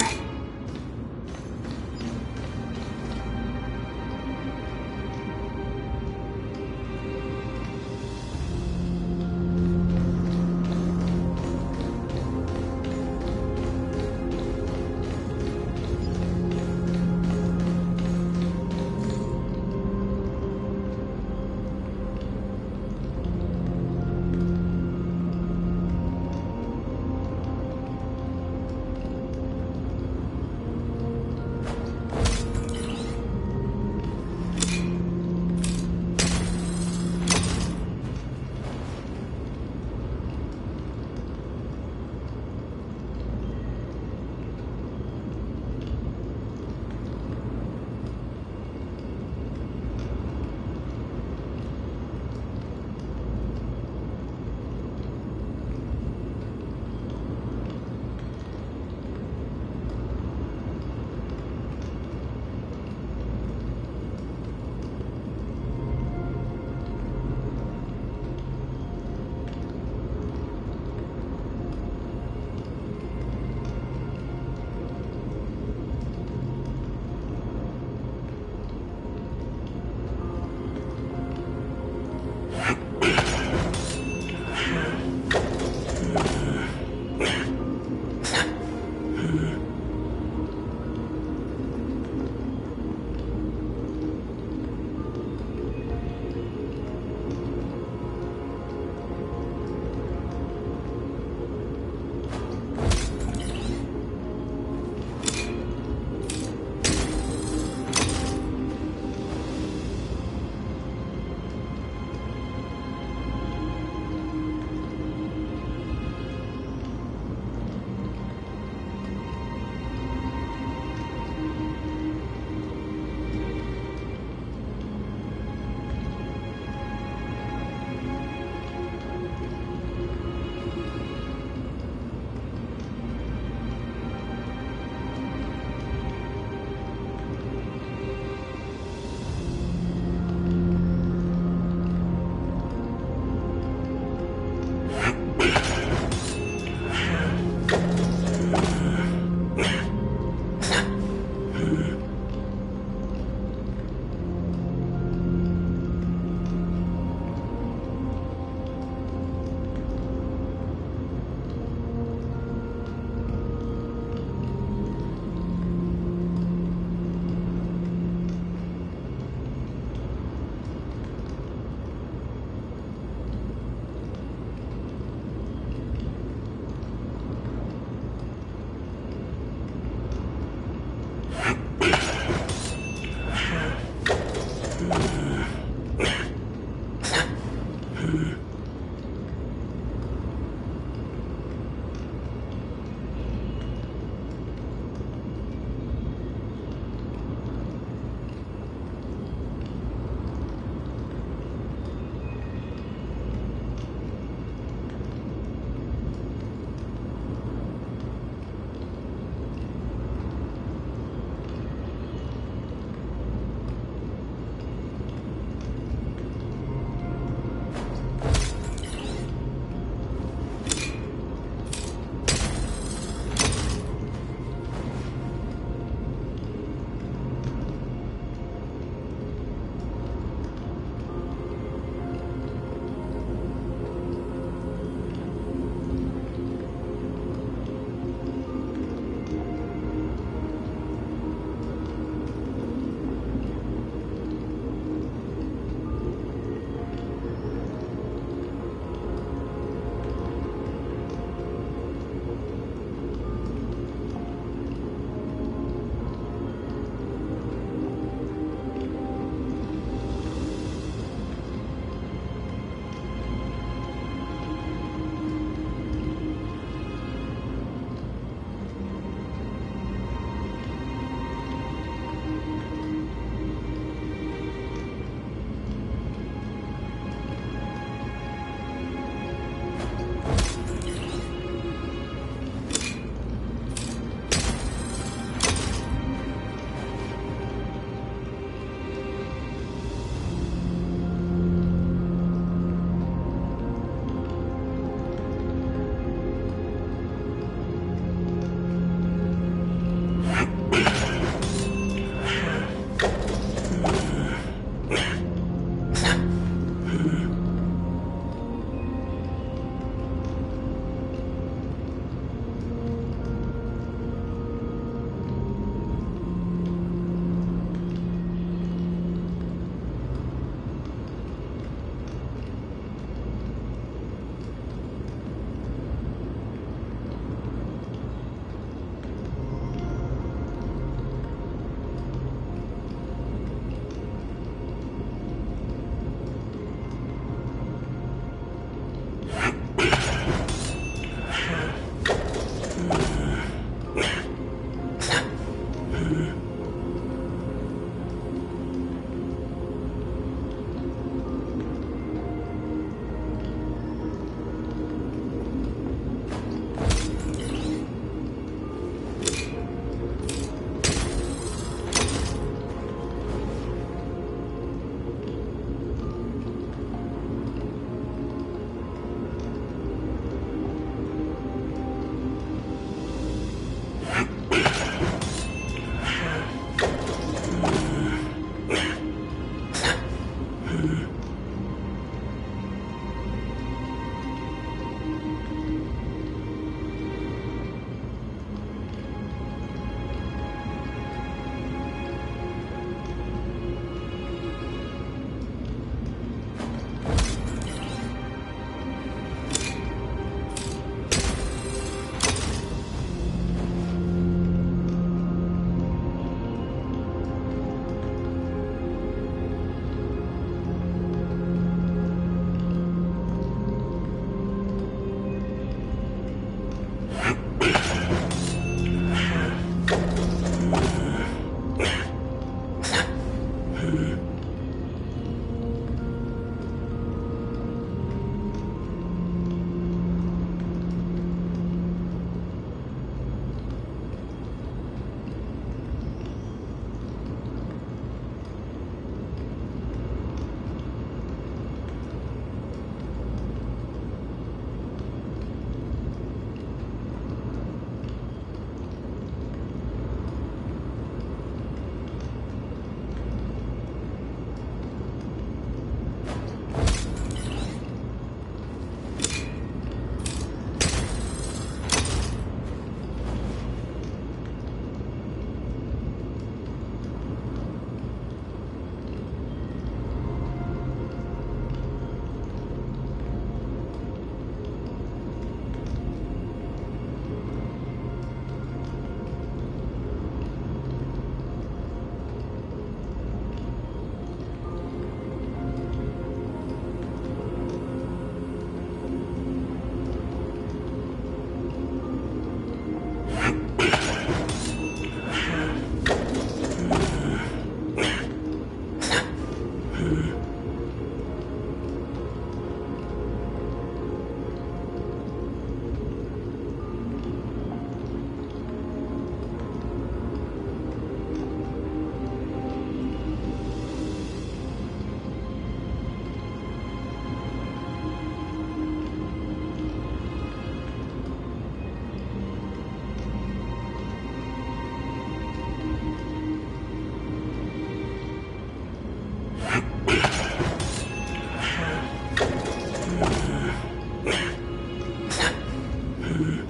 You...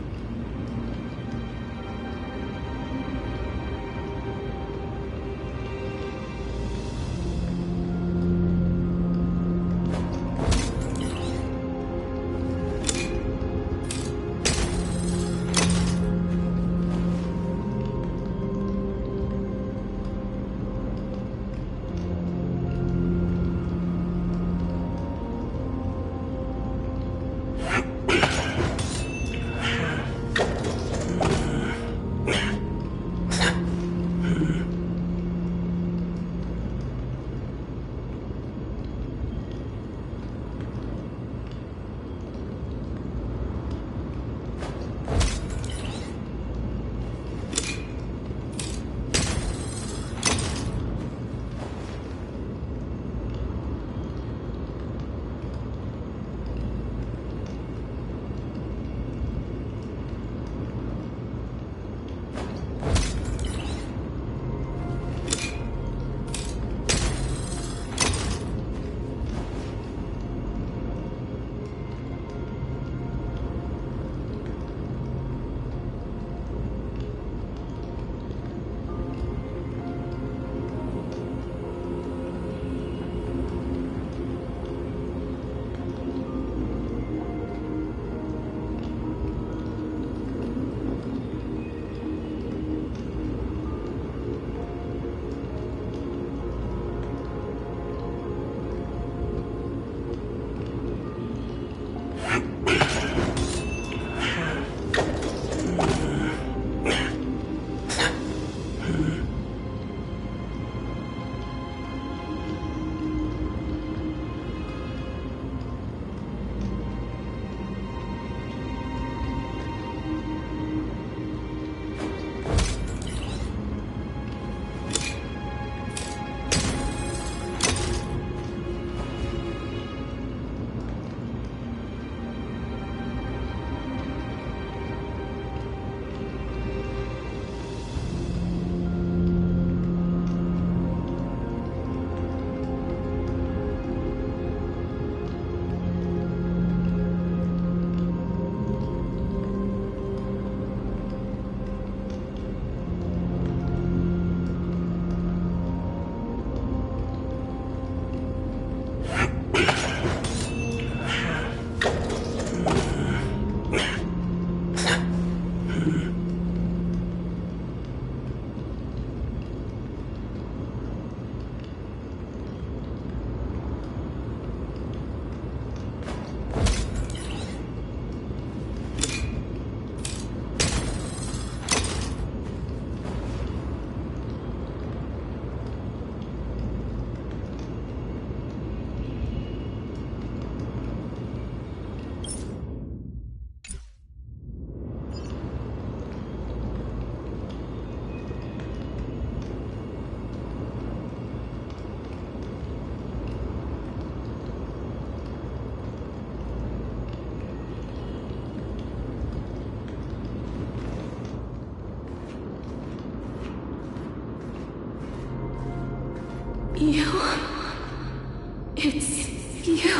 It's you.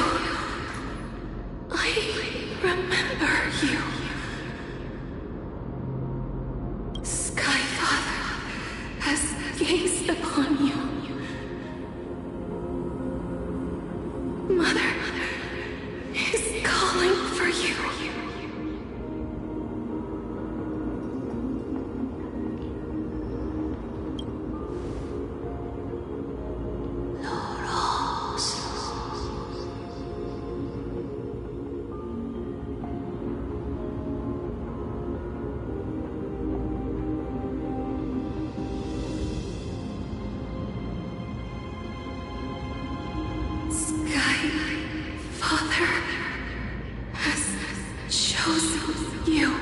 I remember you. Skyfather has gazed upon you. Mother is calling for you. Father has chosen you.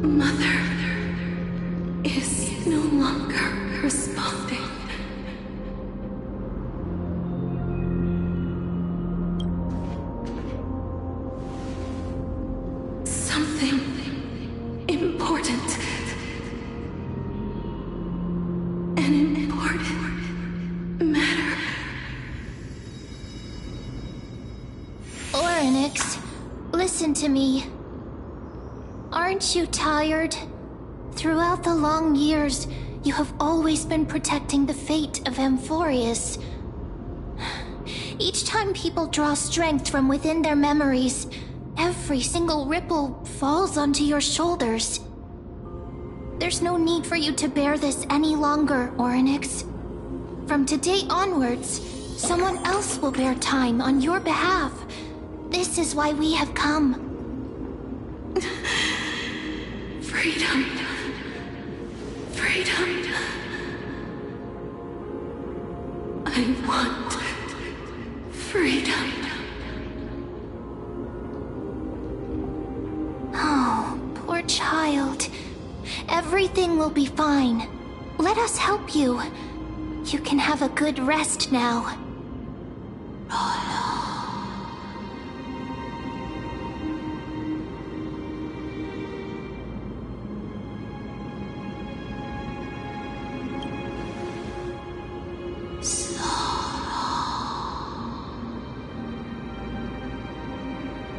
Mother is no longer responding. Something important. An important matter. Orynyx, listen to me. Aren't you tired? Throughout the long years, you have always been protecting the fate of Amphorius. Each time people draw strength from within their memories, every single ripple falls onto your shoulders. There's no need for you to bear this any longer, Orynyx. From today onwards, someone else will bear time on your behalf. This is why we have come. Freedom. Freedom. I want freedom. Oh, poor child. Everything will be fine. Let us help you. You can have a good rest now.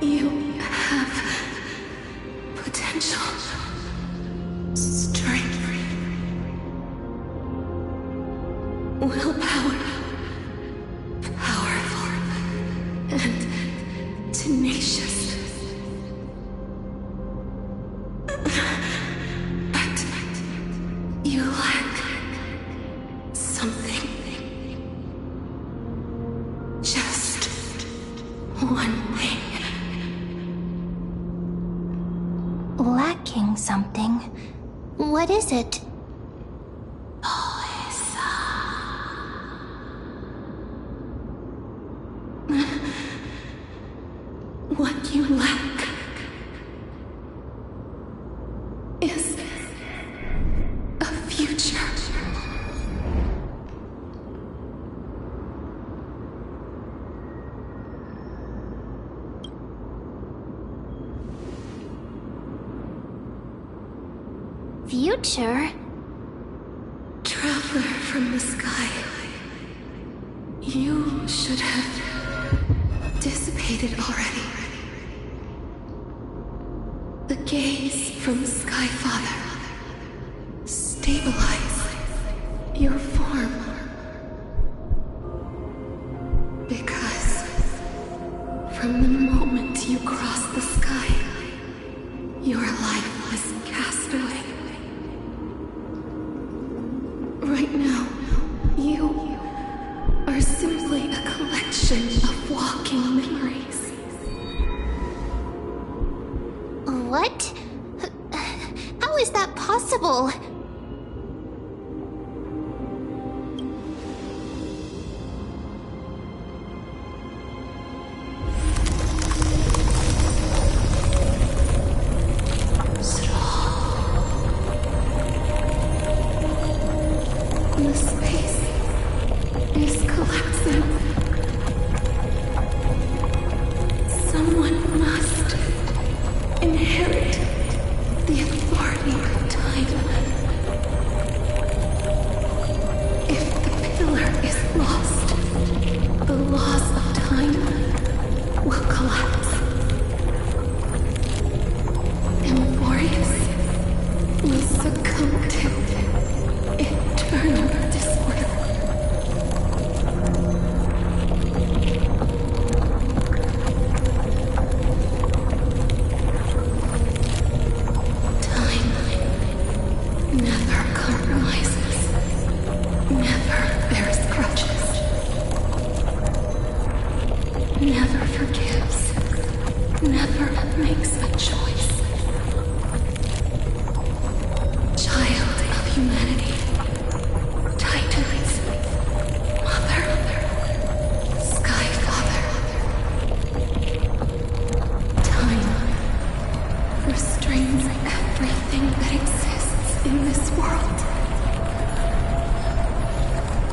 You have potential, strength, willpower, powerful, and tenacious. But you lack something. Just one thing. Lacking something? What is it? What you lack is a future. Future? Traveler from the sky. You should have dissipated already. The gaze from Sky Father. Stabilize your form. Because from the moment you crossed the sky, your life was cast away. Right now, you are simply a collection of walking memories. What? How is that possible? The space is collapsing. Someone must inherit the authority of time. world.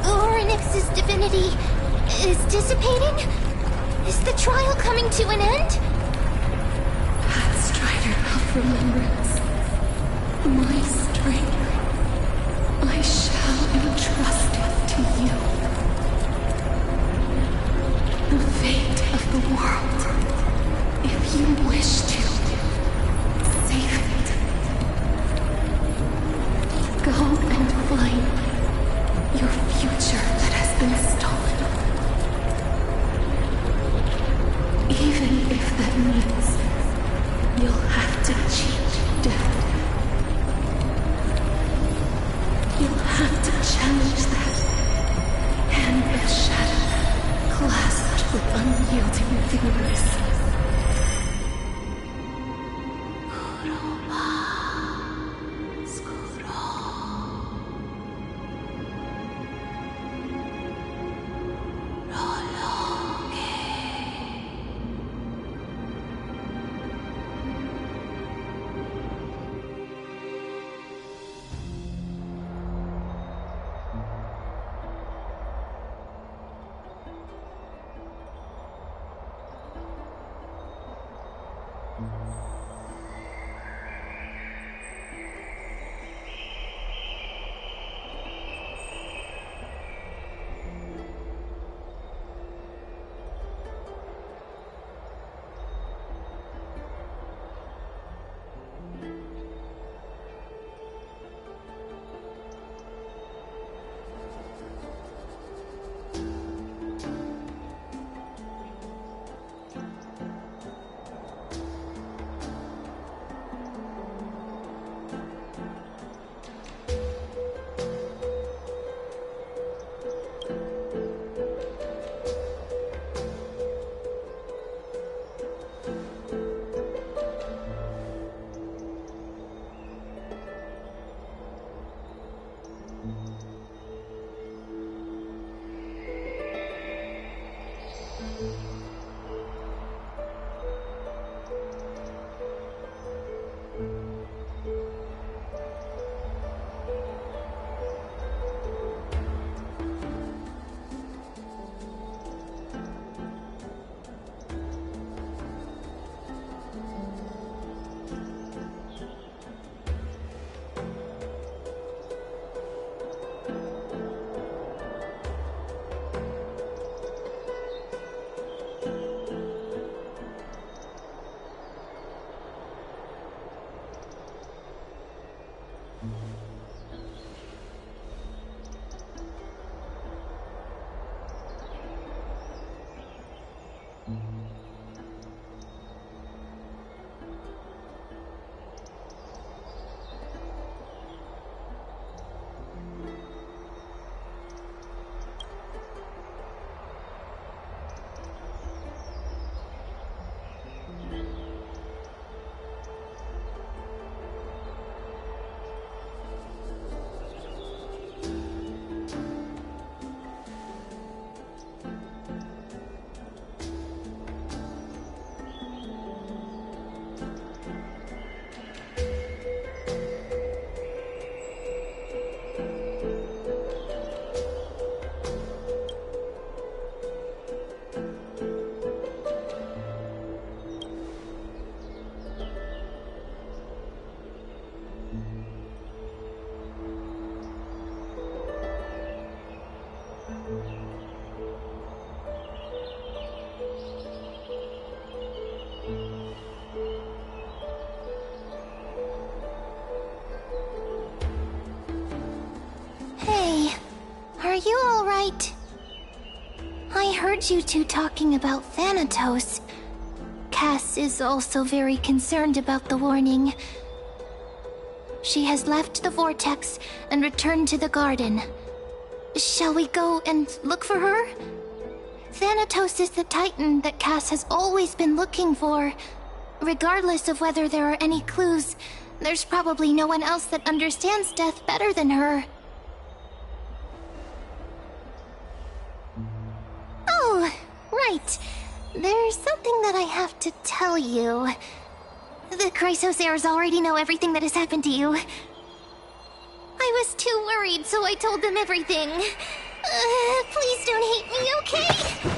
Orynyx's divinity is dissipating? Is the trial coming to an end? Pathstrider of remembrance, my strength, I shall entrust it to you. The fate of the world, if you wish to save it. Go and find your future that has been stolen. Even if that means you'll have to cheat death. You'll have to challenge that hand of shadow clasped with unyielding fingers. Are you alright? I heard you two talking about Thanatos. Cass is also very concerned about the warning. She has left the vortex and returned to the garden. Shall we go and look for her? Thanatos is the Titan that Cass has always been looking for. Regardless of whether there are any clues, there's probably no one else that understands death better than her. Oh, right. There's something that I have to tell you. The Chrysosaurs already know everything that has happened to you. I was too worried, so I told them everything. Please don't hate me, okay?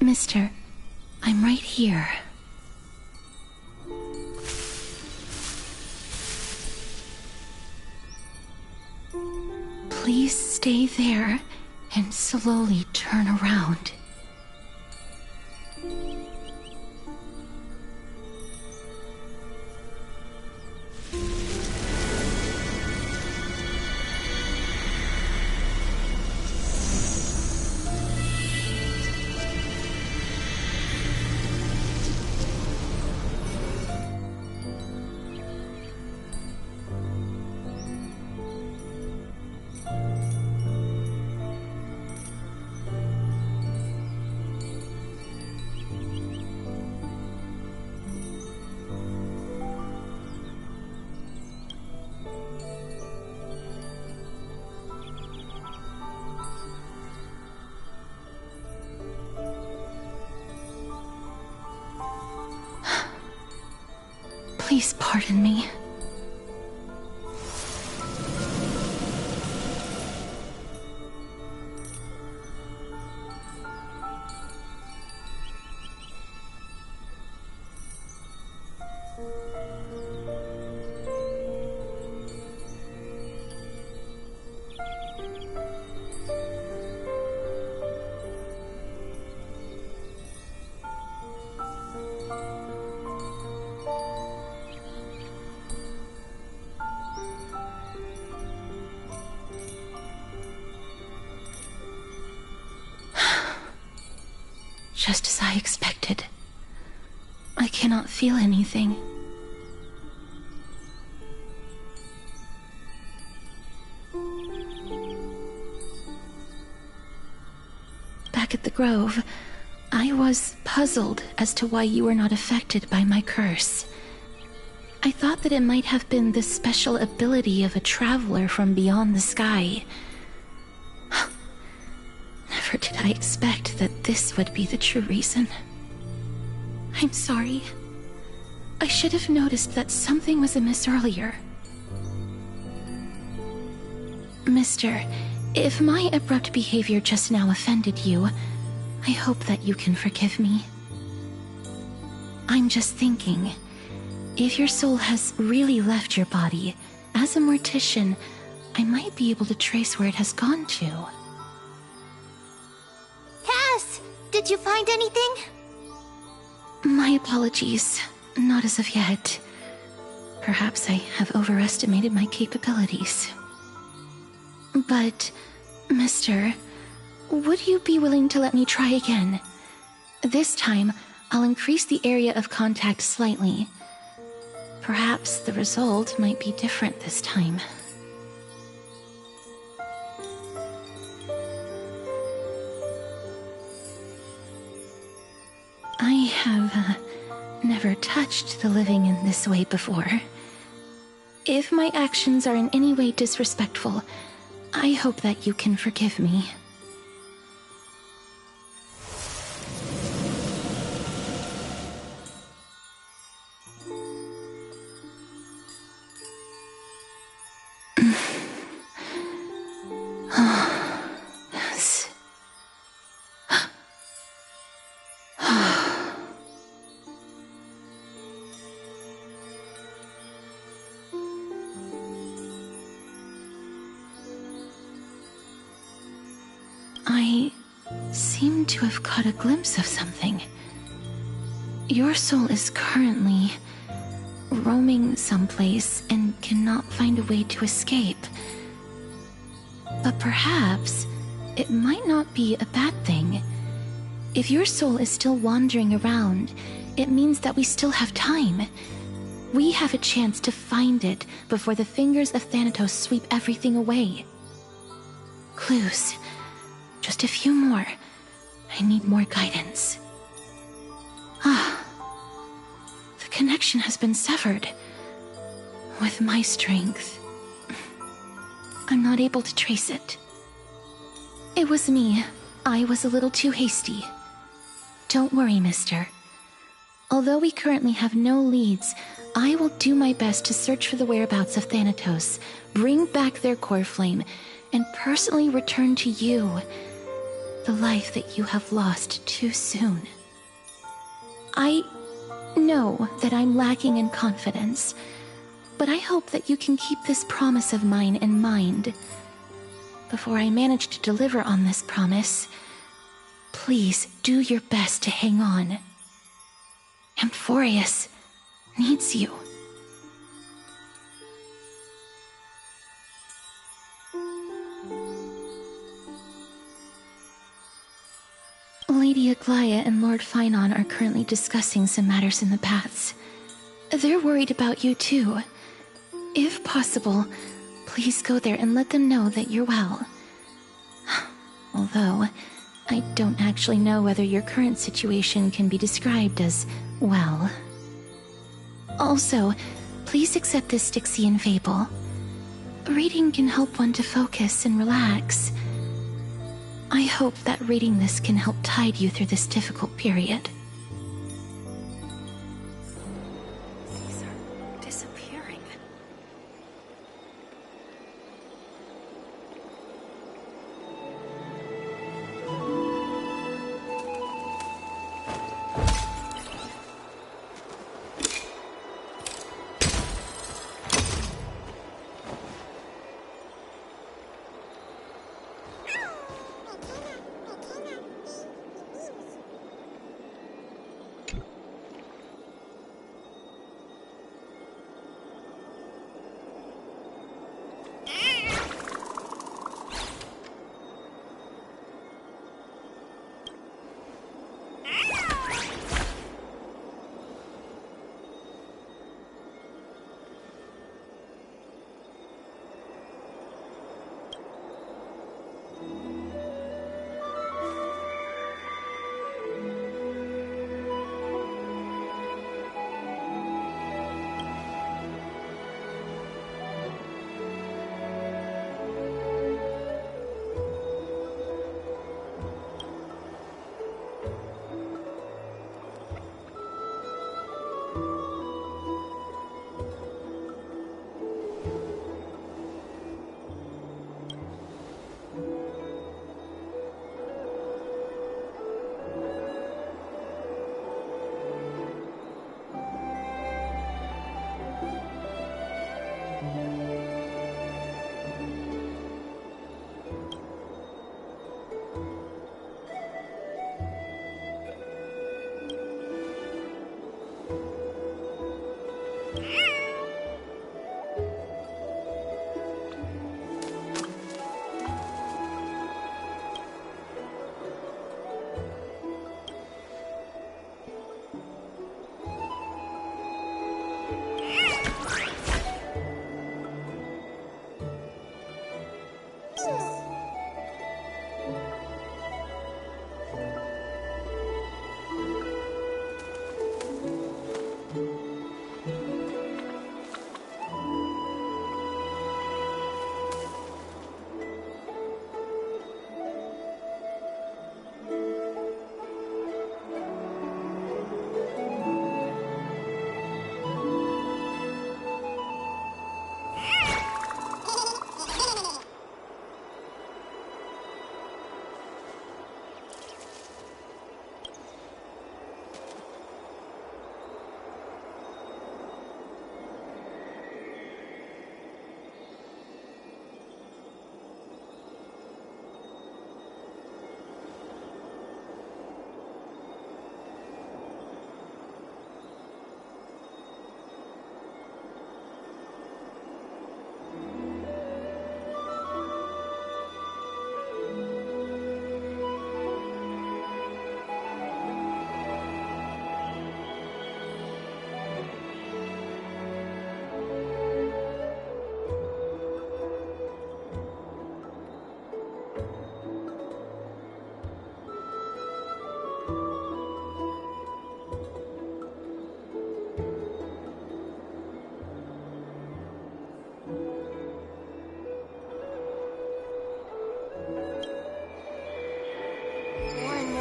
Mister, I'm right here. Please stay there and slowly turn around. Please pardon me. Just as I expected. I cannot feel anything. Back at the Grove, I was puzzled as to why you were not affected by my curse. I thought that it might have been the special ability of a traveler from beyond the sky. Never did I expect that this would be the true reason. I'm sorry. I should have noticed that something was amiss earlier. Mister, if my abrupt behavior just now offended you, I hope that you can forgive me. I'm just thinking, if your soul has really left your body, as a mortician, I might be able to trace where it has gone to. Cass! Did you find anything? My apologies. Not as of yet. Perhaps I have overestimated my capabilities. But, Mister, would you be willing to let me try again? This time, I'll increase the area of contact slightly. Perhaps the result might be different this time. I have never touched the living in this way before. If my actions are in any way disrespectful, I hope that you can forgive me. Yes. I seem to have caught a glimpse of something. Your soul is currently roaming someplace and cannot find a way to escape. But perhaps it might not be a bad thing. If your soul is still wandering around, it means that we still have time. We have a chance to find it before the fingers of Thanatos sweep everything away. Clues. Just a few more. I need more guidance. The connection has been severed. With my strength, I'm not able to trace it. It was me. I was a little too hasty. Don't worry, mister. Although we currently have no leads, I will do my best to search for the whereabouts of Thanatos, bring back their core flame, and personally return to you the life that you have lost too soon. I know that I'm lacking in confidence, but I hope that you can keep this promise of mine in mind. Before I manage to deliver on this promise, please do your best to hang on. Amphorius needs you. Lady Aglaia and Lord Finon are currently discussing some matters in the paths. They're worried about you too. If possible, please go there and let them know that you're well. Although, I don't actually know whether your current situation can be described as well. Also, please accept this Styxian fable. Reading can help one to focus and relax. I hope that reading this can help tide you through this difficult period. These are disappearing.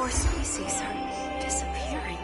More species are disappearing.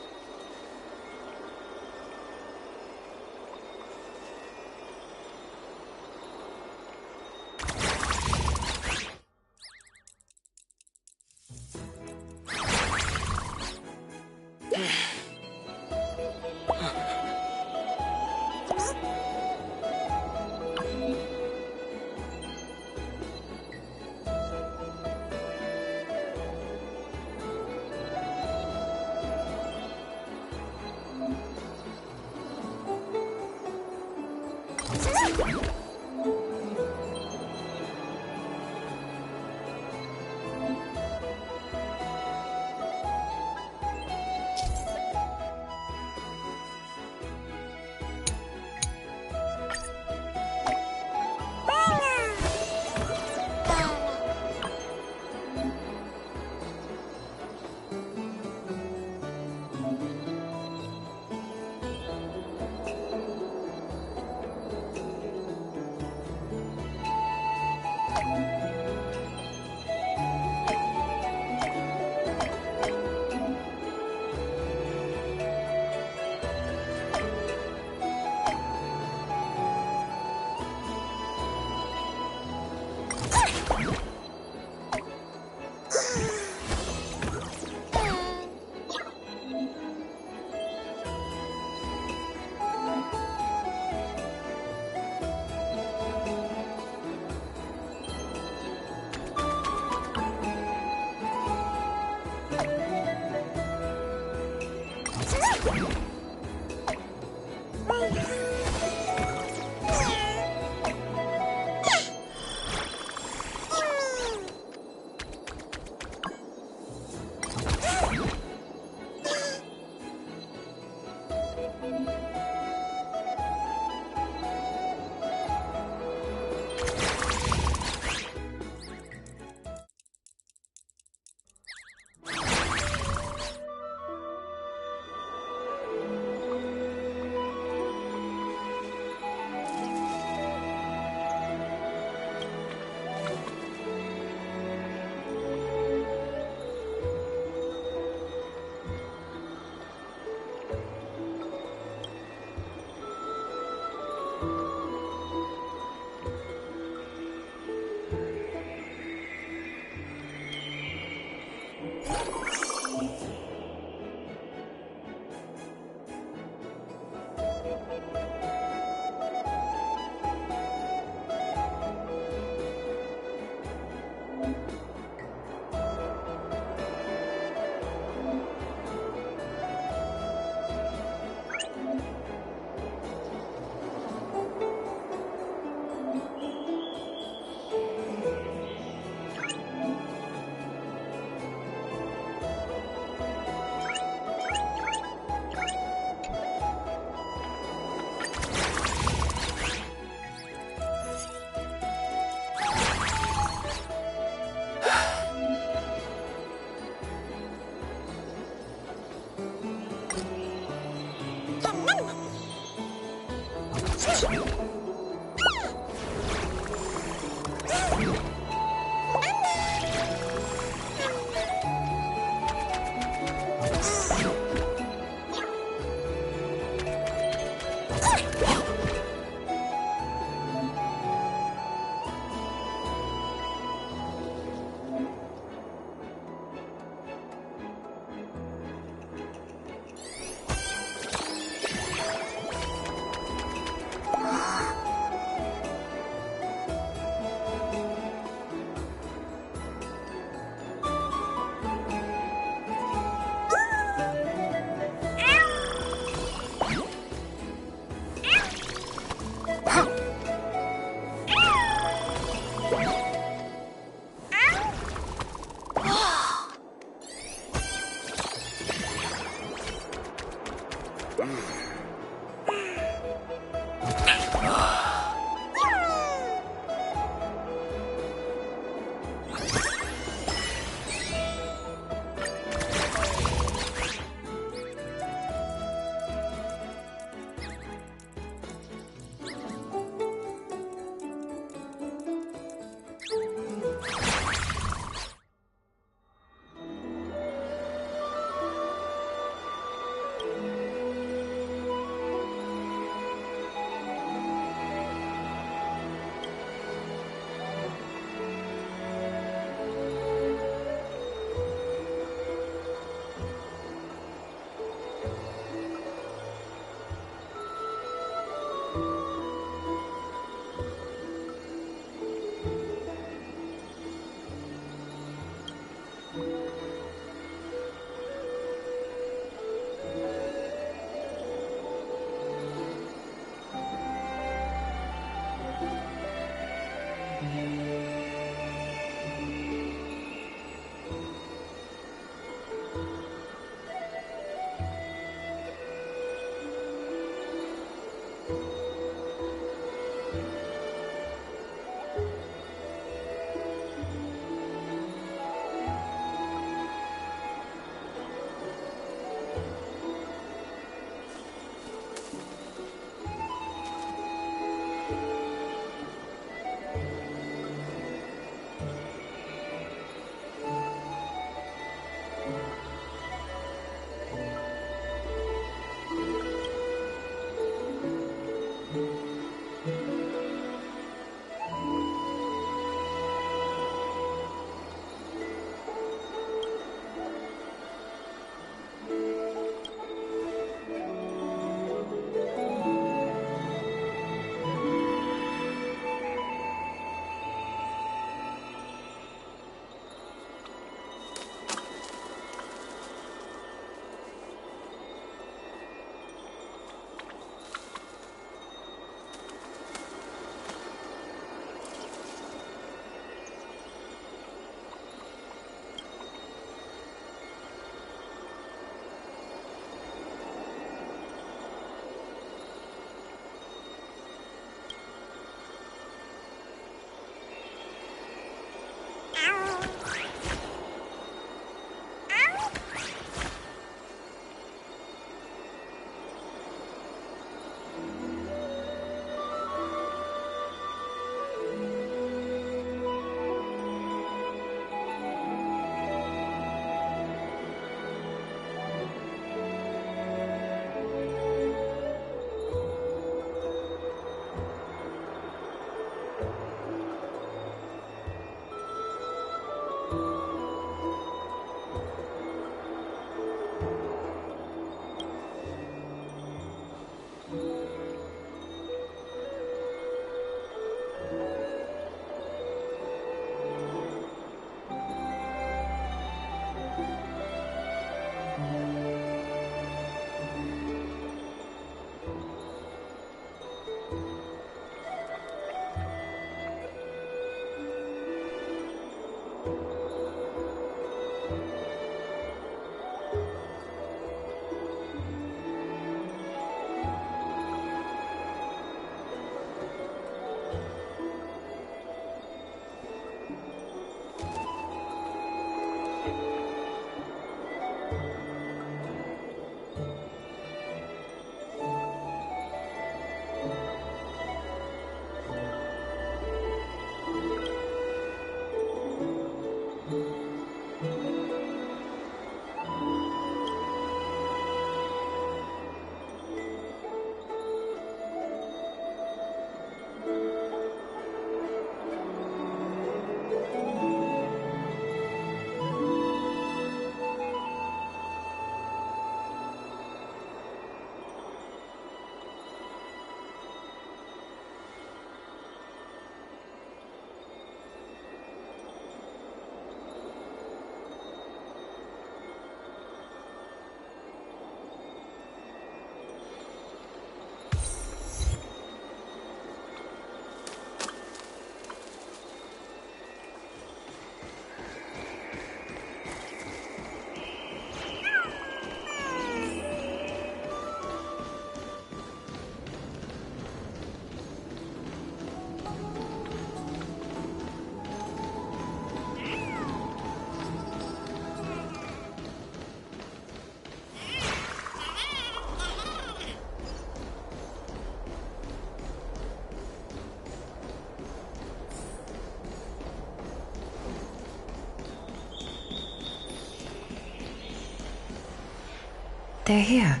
They're here.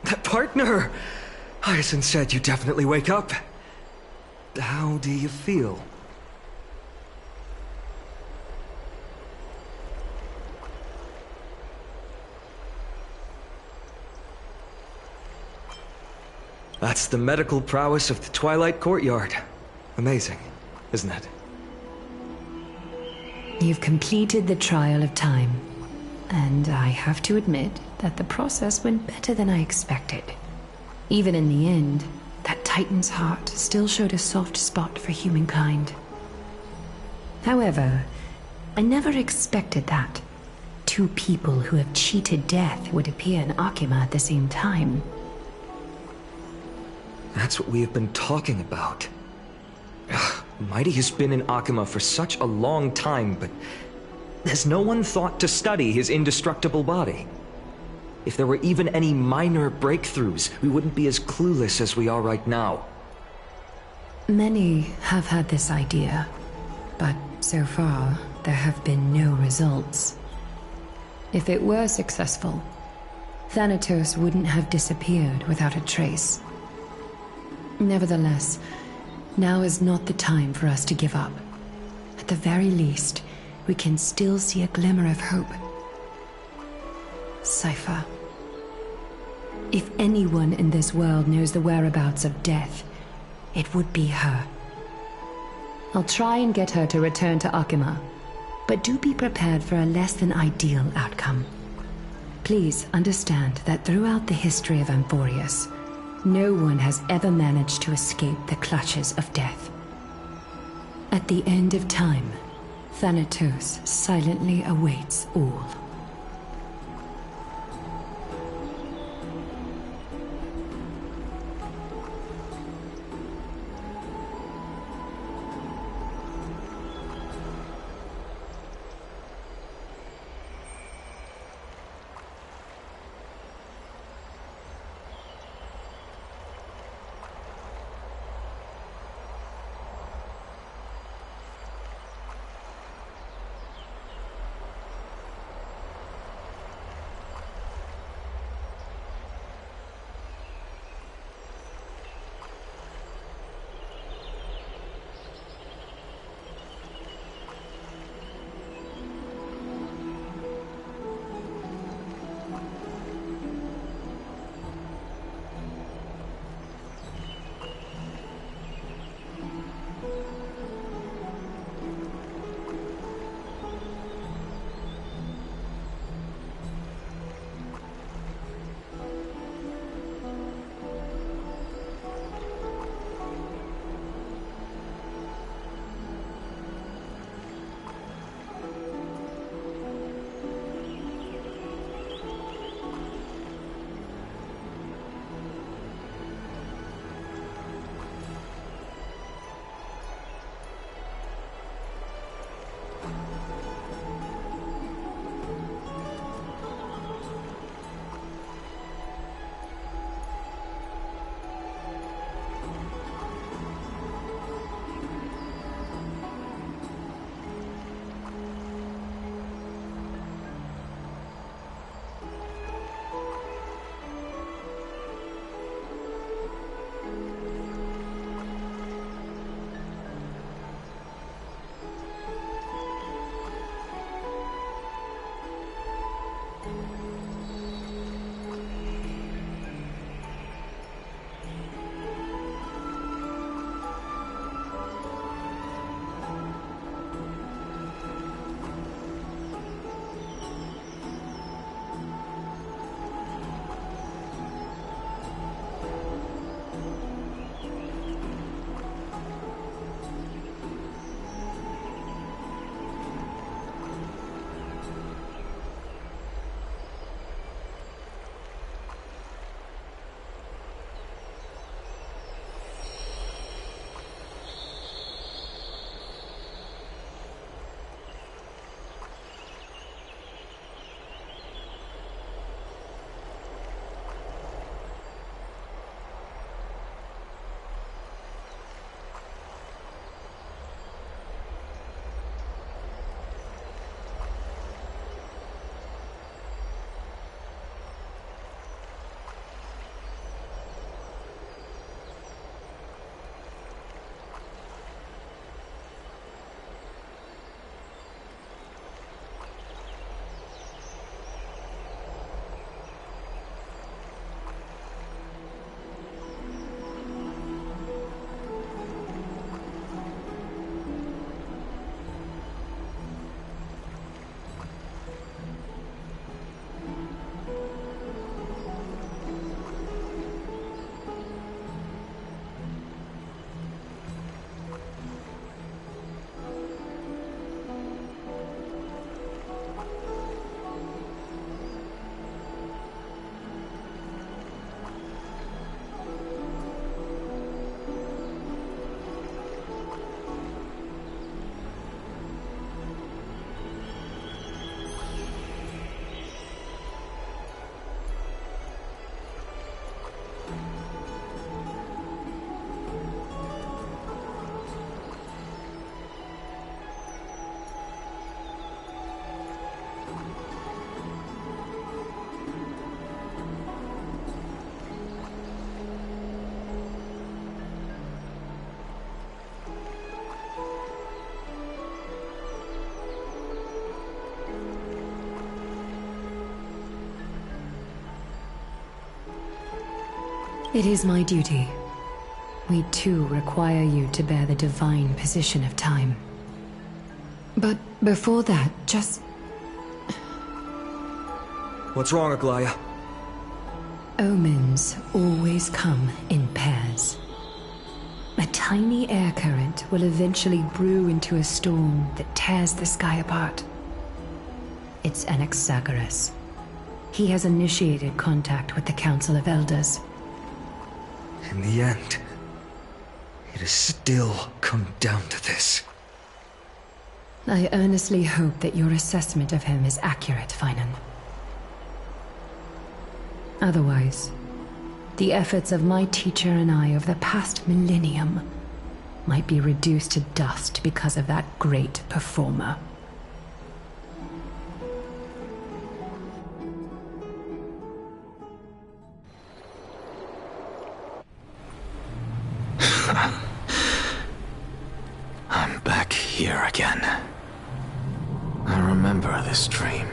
That partner! Hyacinth said you definitely wake up. How do you feel? That's the medical prowess of the Twilight Courtyard. Amazing, isn't it? You've completed the trial of time. And I have to admit that the process went better than I expected. Even in the end, that Titan's heart still showed a soft spot for humankind. However, I never expected that. Two people who have cheated death would appear in Akima at the same time. That's what we have been talking about. Ugh, Mighty has been in Akima for such a long time, but has no one thought to study his indestructible body? If there were even any minor breakthroughs, we wouldn't be as clueless as we are right now. Many have had this idea, but so far, there have been no results. If it were successful, Thanatos wouldn't have disappeared without a trace. Nevertheless, now is not the time for us to give up. At the very least, we can still see a glimmer of hope. Cypher. If anyone in this world knows the whereabouts of death, it would be her. I'll try and get her to return to Akima, but do be prepared for a less than ideal outcome. Please understand that throughout the history of Amphorius, no one has ever managed to escape the clutches of death. At the end of time, Thanatos silently awaits all. It is my duty. We too require you to bear the divine position of time. But before that, just... What's wrong, Aglaya? Omens always come in pairs. A tiny air current will eventually brew into a storm that tears the sky apart. It's Anaxagoras. He has initiated contact with the Council of Elders. In the end, it has still come down to this. I earnestly hope that your assessment of him is accurate, Finan. Otherwise, the efforts of my teacher and I over the past millennium might be reduced to dust because of that great performer. I'm back here again. I remember this dream.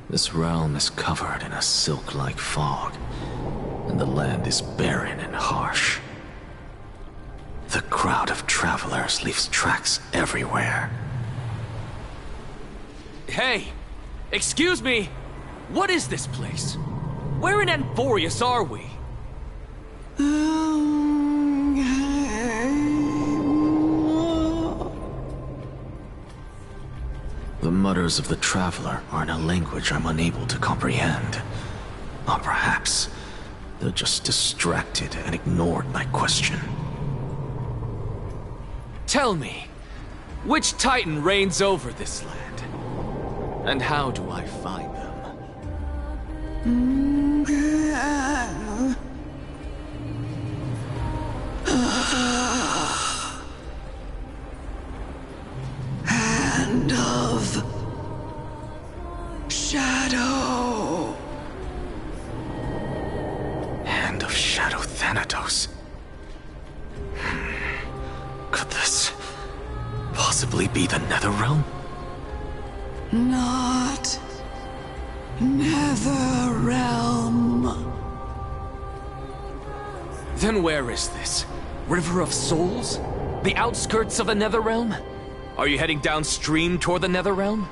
This realm is covered in a silk-like fog, and the land is barren and harsh. The crowd of travelers leaves tracks everywhere. Hey! Excuse me! What is this place? Where in Anforius are we? The mutters of the traveler are in a language I'm unable to comprehend. Or perhaps they're just distracted and ignored my question. Tell me, which Titan reigns over this land? And how do I find them? Hand of Shadow. Hand of Shadow Thanatos. Could this possibly be the Netherrealm? Not Netherrealm. Then where is this? River of Souls? The outskirts of the Netherrealm? Are you heading downstream toward the Netherrealm?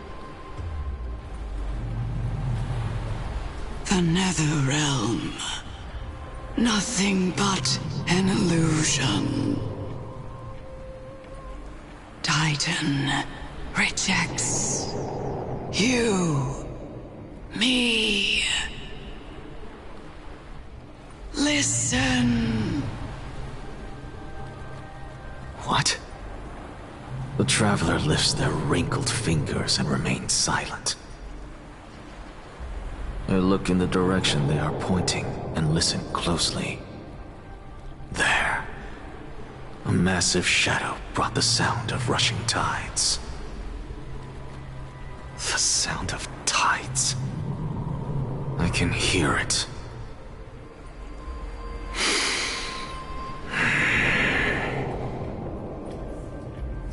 The Netherrealm. Nothing but an illusion. Titan rejects you, me. Listen. What? The traveler lifts their wrinkled fingers and remains silent. I look in the direction they are pointing and listen closely. There. A massive shadow brought the sound of rushing tides. The sound of tides. I can hear it.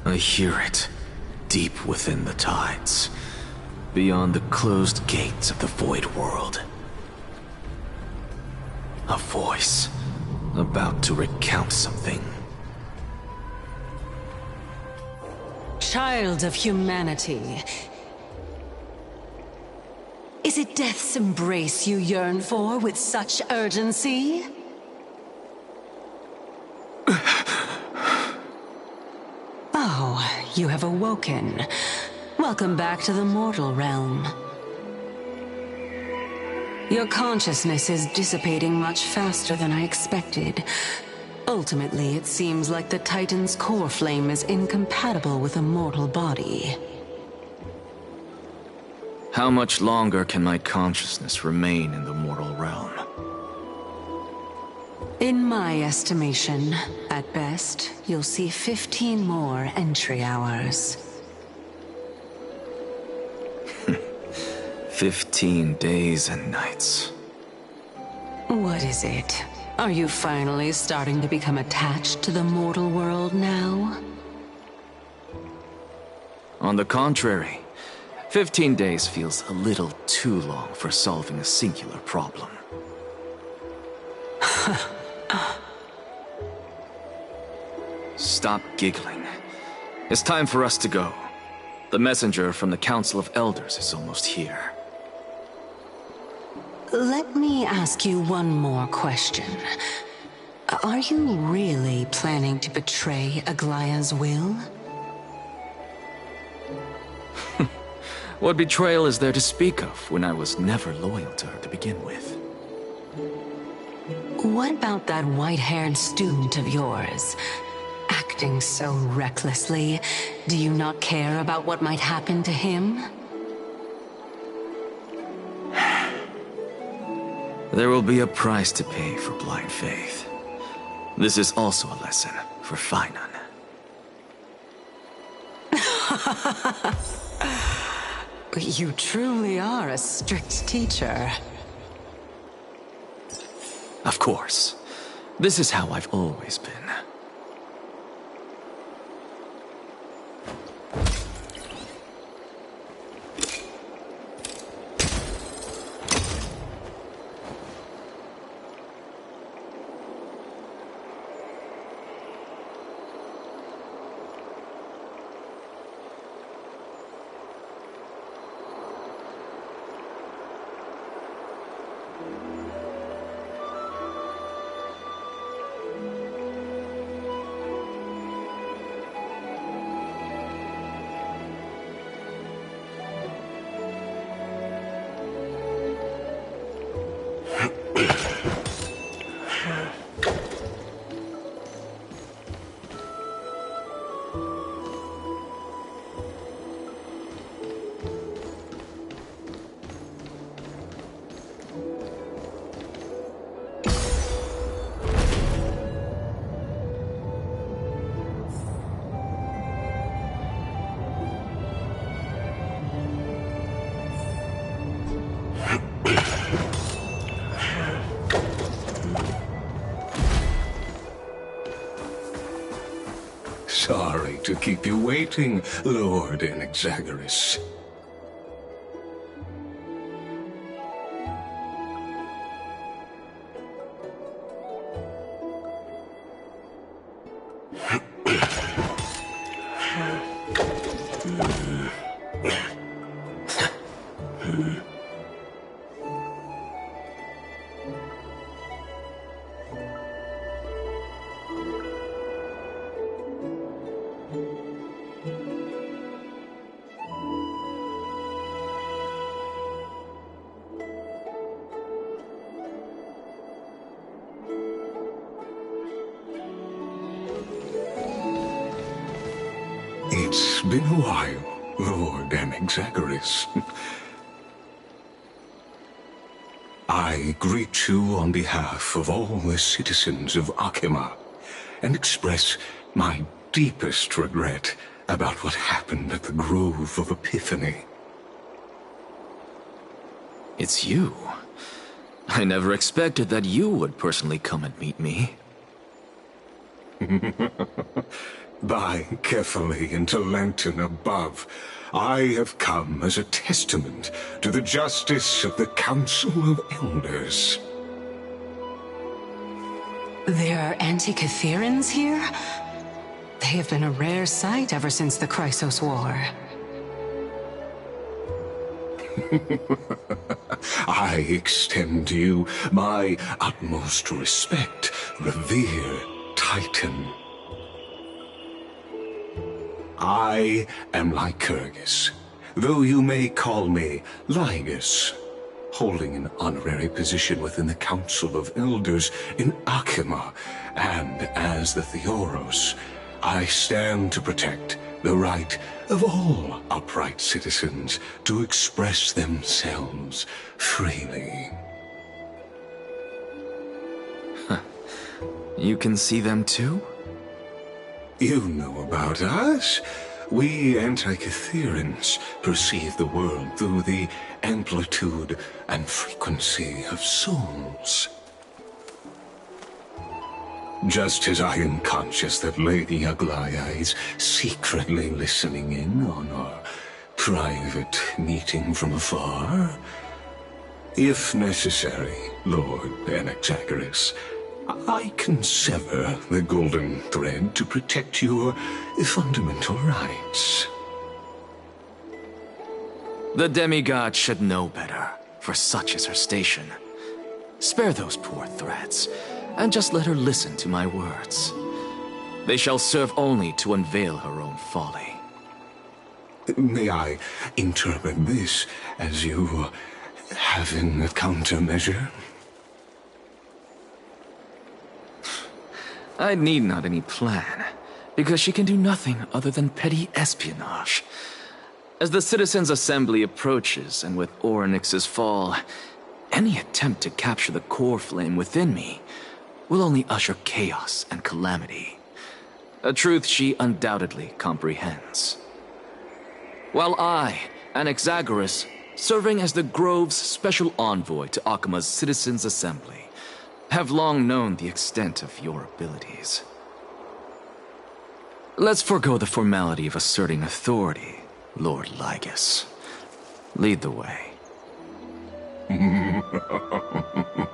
I hear it, deep within the tides, beyond the closed gates of the Void World. A voice, about to recount something. Child of humanity, is it death's embrace you yearn for with such urgency? Oh, you have awoken. Welcome back to the mortal realm. Your consciousness is dissipating much faster than I expected. Ultimately, it seems like the Titan's core flame is incompatible with a mortal body. How much longer can my consciousness remain in the mortal realm? In my estimation, at best, you'll see 15 more entry hours. 15 days and nights. What is it? Are you finally starting to become attached to the mortal world now? On the contrary, 15 days feels a little too long for solving a singular problem. Stop giggling. It's time for us to go. The messenger from the Council of Elders is almost here. Let me ask you one more question. Are you really planning to betray Aglaya's will? What betrayal is there to speak of when I was never loyal to her to begin with? What about that white-haired student of yours? Acting so recklessly, do you not care about what might happen to him? There will be a price to pay for blind faith. This is also a lesson for Finan. You truly are a strict teacher. Of course. This is how I've always been. Sorry to keep you waiting, Lord Anaxagoras. It's been a while, Lord Anaxagoras. I greet you on behalf of all the citizens of Akima and express my deepest regret about what happened at the Grove of Epiphany. It's you. I never expected that you would personally come and meet me. By carefully into Lantern above, I have come as a testament to the justice of the Council of Elders. There are Antikytherans here? They have been a rare sight ever since the Chrysos War. I extend to you my utmost respect, revere Titan. I am Lycurgus, though you may call me Lygus, holding an honorary position within the Council of Elders in Akima, and as the Theoros, I stand to protect the right of all upright citizens to express themselves freely. You can see them too? You know about us. We Antikytherans perceive the world through the amplitude and frequency of souls. Just as I am conscious that Lady Aglaya is secretly listening in on our private meeting from afar, if necessary, Lord Anaxagoras, I can sever the golden thread to protect your fundamental rights. The demigod should know better, for such is her station. Spare those poor threads, and just let her listen to my words. They shall serve only to unveil her own folly. May I interpret this as you having a countermeasure? I need not any plan, because she can do nothing other than petty espionage. As the Citizens' Assembly approaches, and with Orynyx's fall, any attempt to capture the core flame within me will only usher chaos and calamity. A truth she undoubtedly comprehends. While I, Anaxagoras, serving as the Grove's special envoy to Akima's Citizens' Assembly, have long known the extent of your abilities. Let's forego the formality of asserting authority, Lord Lygus. Lead the way.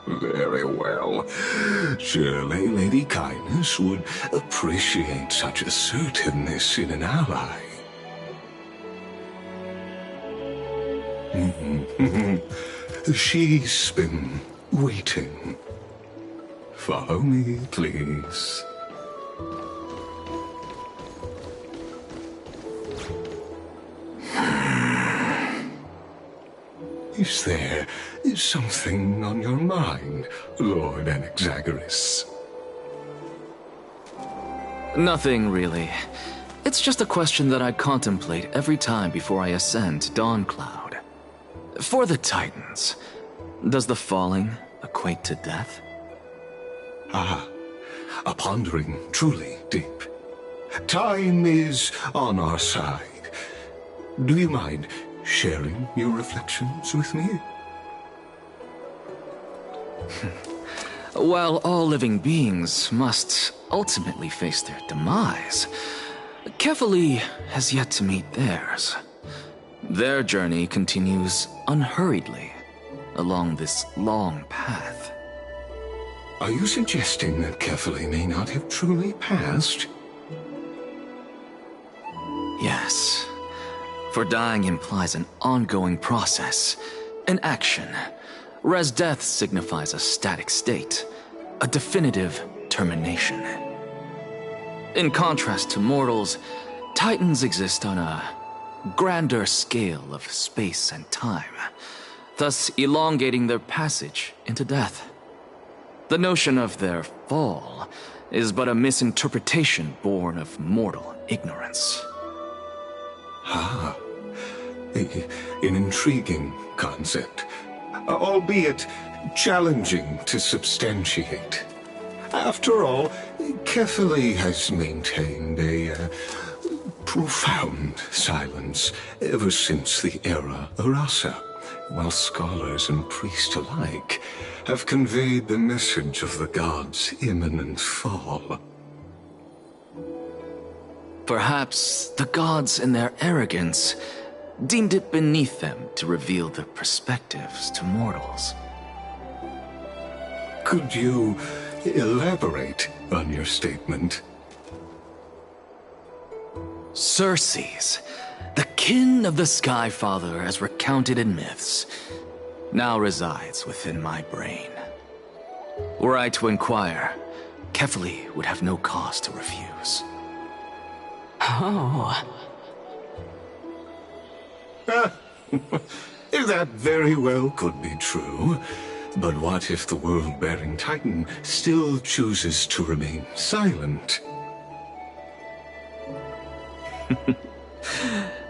Very well. Surely Lady Kindness would appreciate such assertiveness in an ally. She's been waiting. Follow me, please. Is there something on your mind, Lord Anaxagoras? Nothing, really. It's just a question that I contemplate every time before I ascend to Dawncloud. For the Titans, does the falling equate to death? Ah, a pondering truly deep. Time is on our side. Do you mind sharing your reflections with me? While all living beings must ultimately face their demise, Kefali has yet to meet theirs. Their journey continues unhurriedly along this long path. Are you suggesting that Kefali may not have truly passed? Yes. For dying implies an ongoing process, an action, whereas death signifies a static state, a definitive termination. In contrast to mortals, Titans exist on a grander scale of space and time, thus elongating their passage into death. The notion of their fall is but a misinterpretation born of mortal ignorance. Ah, an intriguing concept, albeit challenging to substantiate. After all, Kefali has maintained a profound silence ever since the era Arasa, while scholars and priests alike have conveyed the message of the gods' imminent fall. Perhaps the gods, in their arrogance, deemed it beneath them to reveal their perspectives to mortals. Could you elaborate on your statement? Circes, the kin of the Skyfather as recounted in myths, now resides within my brain. Were I to inquire, Kefali would have no cause to refuse. Oh. That very well could be true. But what if the world-bearing Titan still chooses to remain silent?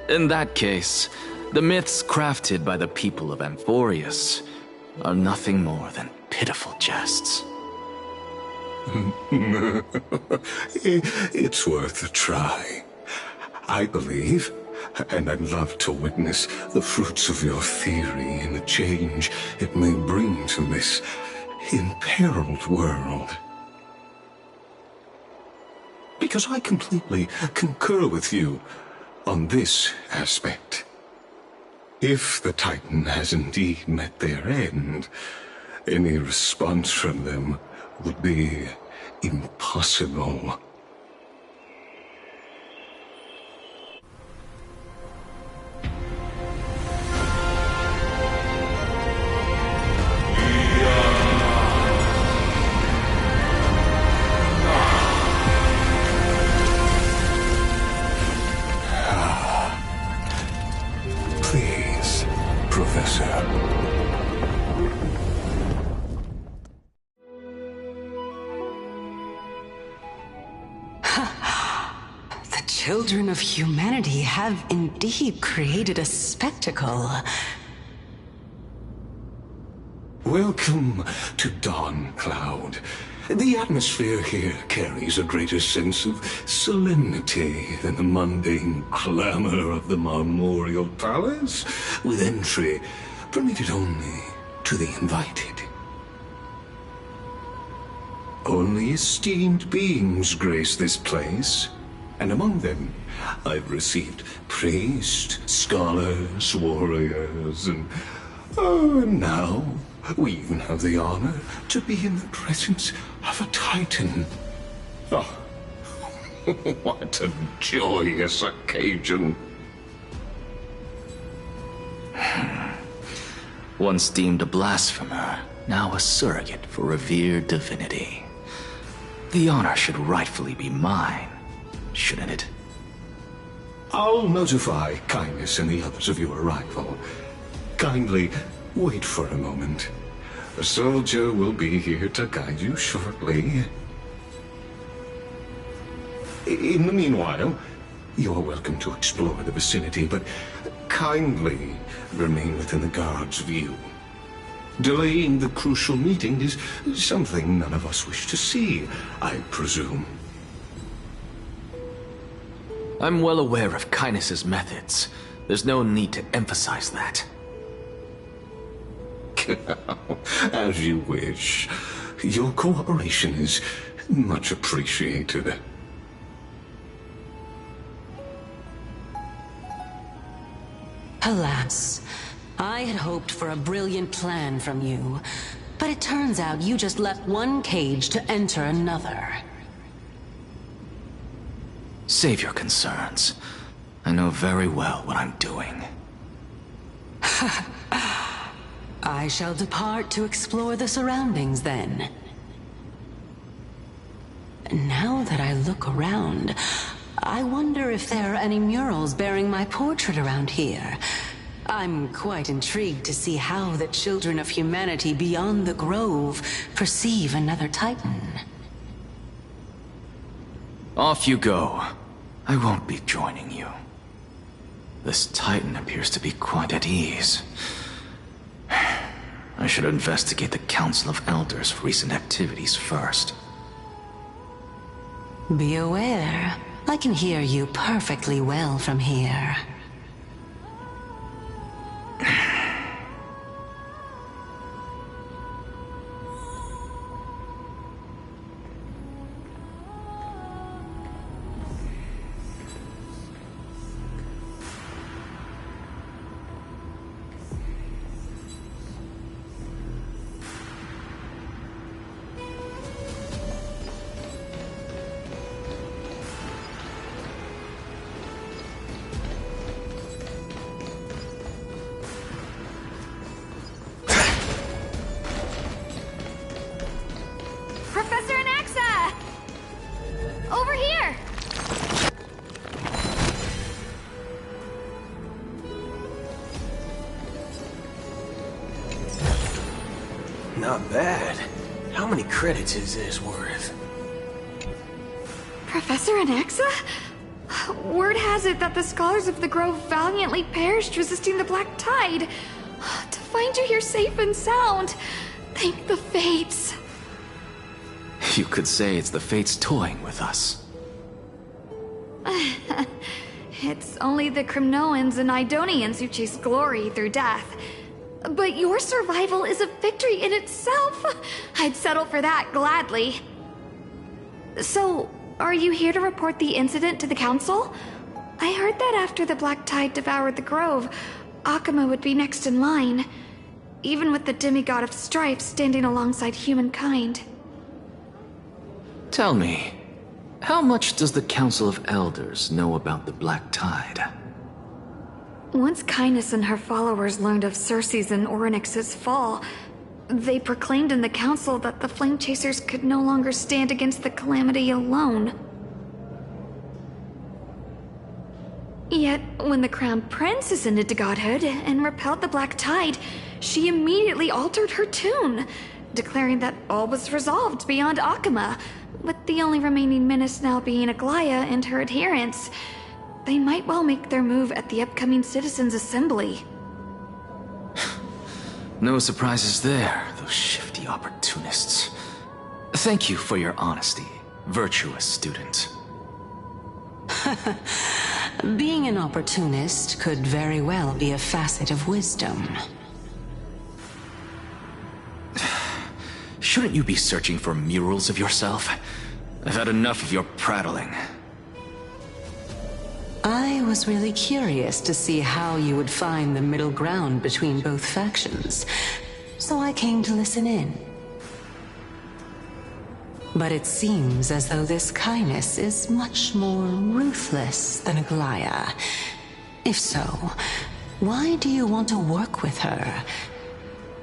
In that case, the myths crafted by the people of Amphorius are nothing more than pitiful jests. It's worth a try. I believe, and I'd love to witness the fruits of your theory and the change it may bring to this imperiled world. Because I completely concur with you on this aspect. If the Titan has indeed met their end, any response from them would be impossible. Please, Professor. The children of humanity have indeed created a spectacle. Welcome to Dawn Cloud. The atmosphere here carries a greater sense of solemnity than the mundane clamor of the Marmorial Palace, with entry permitted only to the invited. Only esteemed beings grace this place, and among them I've received priests, scholars, warriors, and now we even have the honor to be in the presence of a Titan. Oh, what a joyous occasion. Once deemed a blasphemer, now a surrogate for revered divinity. The honor should rightfully be mine, shouldn't it? I'll notify Kindness and the others of your arrival. Kindly wait for a moment. A soldier will be here to guide you shortly. In the meanwhile, you're welcome to explore the vicinity, but kindly remain within the guard's view. Delaying the crucial meeting is something none of us wish to see, I presume. I'm well aware of Kindness's methods. There's no need to emphasize that. As you wish. Your cooperation is much appreciated. Alas, I had hoped for a brilliant plan from you, but it turns out you just left one cage to enter another. Save your concerns. I know very well what I'm doing. I shall depart to explore the surroundings then. Now that I look around, I wonder if there are any murals bearing my portrait around here. I'm quite intrigued to see how the children of humanity beyond the Grove perceive another Titan. Off you go. I won't be joining you. This Titan appears to be quite at ease. I should investigate the Council of Elders' recent activities first. Be aware, I can hear you perfectly well from here. Professor Anaxa! Over here! Not bad. How many credits is this worth? Professor Anaxa? Word has it that the scholars of the Grove valiantly perished resisting the Black Tide. To find you here safe and sound, thank the Fates. You could say it's the Fates toying with us. It's only the Crimnoans and Idonians who chase glory through death. But your survival is a victory in itself. I'd settle for that gladly. So, are you here to report the incident to the Council? I heard that after the Black Tide devoured the Grove, Akuma would be next in line, even with the demigod of strife standing alongside humankind. Tell me, how much does the Council of Elders know about the Black Tide? Once Kindness and her followers learned of Cersei's and Orynyx's fall, they proclaimed in the council that the Flame Chasers could no longer stand against the calamity alone. Yet, when the Crown Prince ascended to godhood and repelled the Black Tide, she immediately altered her tune, declaring that all was resolved beyond Akama, with the only remaining menace now being Aglaya and her adherents. They might well make their move at the upcoming Citizens' Assembly. No surprises there, those shifty opportunists. Thank you for your honesty, virtuous student. Being an opportunist could very well be a facet of wisdom. Shouldn't you be searching for murals of yourself? I've had enough of your prattling. I was really curious to see how you would find the middle ground between both factions, so I came to listen in. But it seems as though this Kindness is much more ruthless than Aglaya. If so, why do you want to work with her?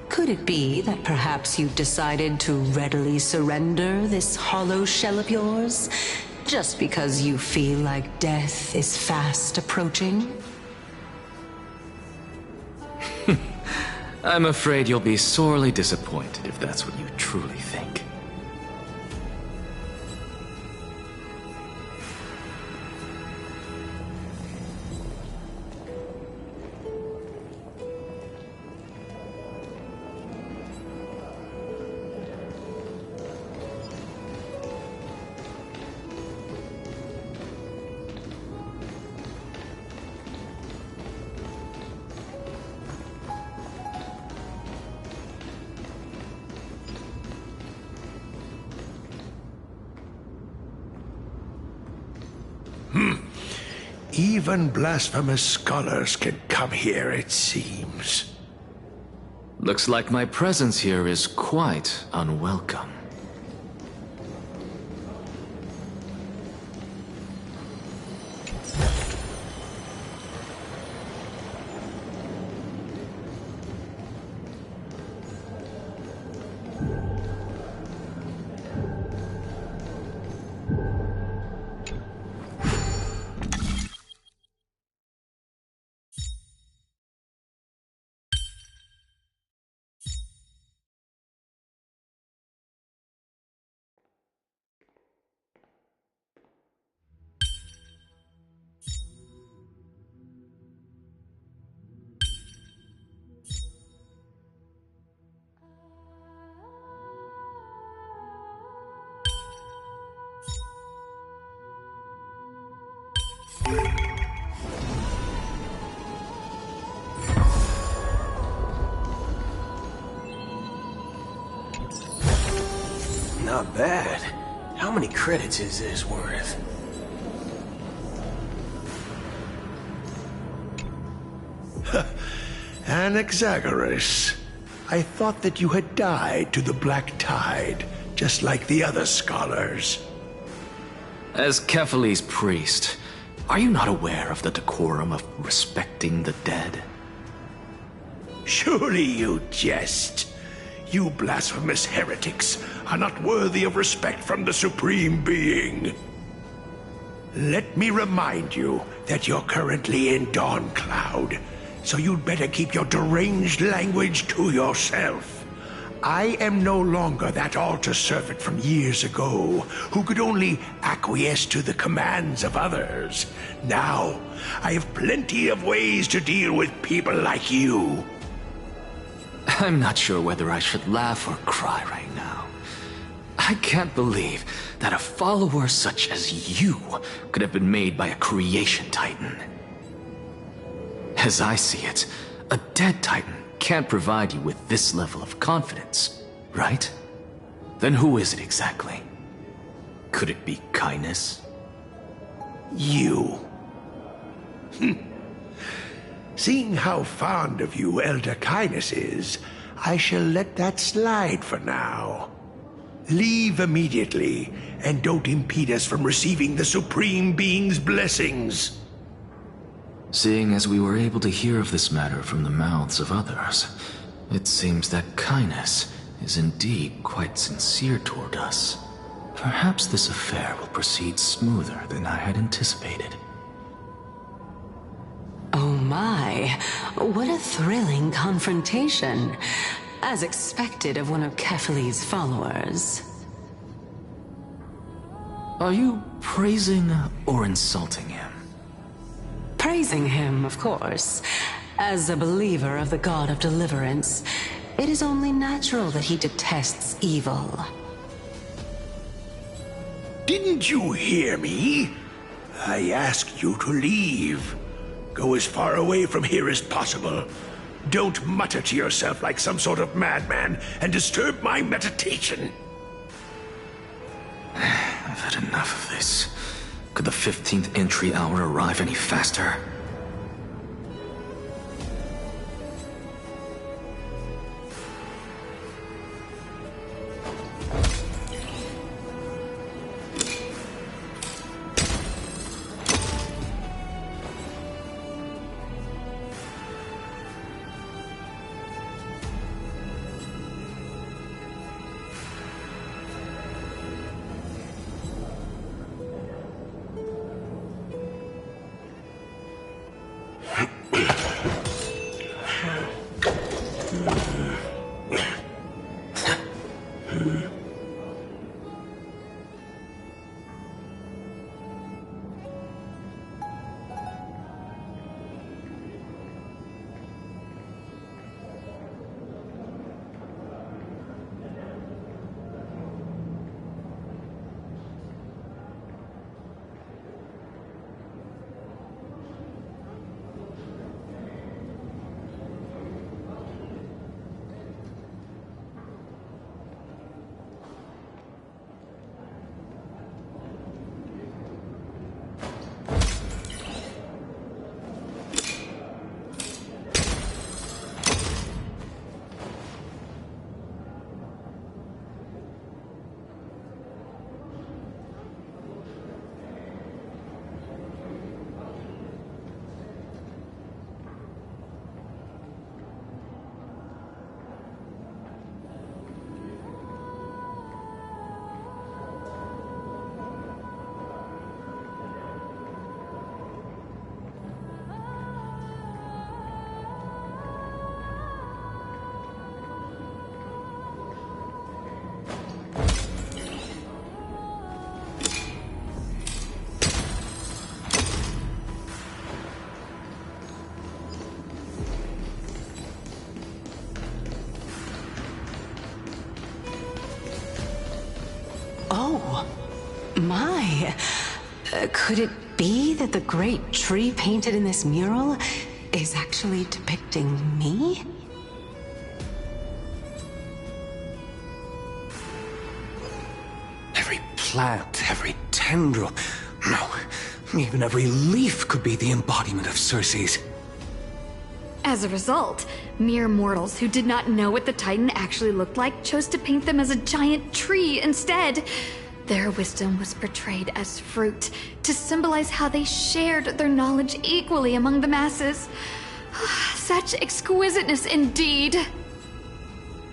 Could it be that perhaps you've decided to readily surrender this hollow shell of yours, just because you feel like death is fast approaching? I'm afraid you'll be sorely disappointed if that's what you truly think. Even blasphemous scholars can come here, it seems. Looks like my presence here is quite unwelcome. Not bad. How many credits is this worth? Anaxagoras. I thought that you had died to the Black Tide, just like the other scholars. As Kephales's priest, are you not aware of the decorum of respecting the dead? Surely you jest. You blasphemous heretics are not worthy of respect from the Supreme Being. Let me remind you that you're currently in Dawncloud, so you'd better keep your deranged language to yourself. I am no longer that altar servant from years ago, who could only acquiesce to the commands of others. Now, I have plenty of ways to deal with people like you. I'm not sure whether I should laugh or cry right now. I can't believe that a follower such as you could have been made by a creation titan. As I see it, a dead titan can't provide you with this level of confidence, right? Then who is it exactly? Could it be Kindness? You. Seeing how fond of you Elder Kindness is, I shall let that slide for now. Leave immediately, and don't impede us from receiving the Supreme Being's blessings. Seeing as we were able to hear of this matter from the mouths of others, it seems that Kynes is indeed quite sincere toward us. Perhaps this affair will proceed smoother than I had anticipated. Oh my, what a thrilling confrontation. As expected of one of Kefali's followers. Are you praising or insulting him? Praising him, of course. As a believer of the God of Deliverance, it is only natural that he detests evil. Didn't you hear me? I asked you to leave. Go as far away from here as possible. Don't mutter to yourself like some sort of madman and disturb my meditation. I've had enough of this. Could the 15th entry hour arrive any faster? Oh, my. Could it be that the great tree painted in this mural is actually depicting me? Every plant, every tendril, no, even every leaf could be the embodiment of Circe's. As a result, mere mortals who did not know what the Titan actually looked like chose to paint them as a giant tree instead. Their wisdom was portrayed as fruit, to symbolize how they shared their knowledge equally among the masses. Such exquisiteness indeed.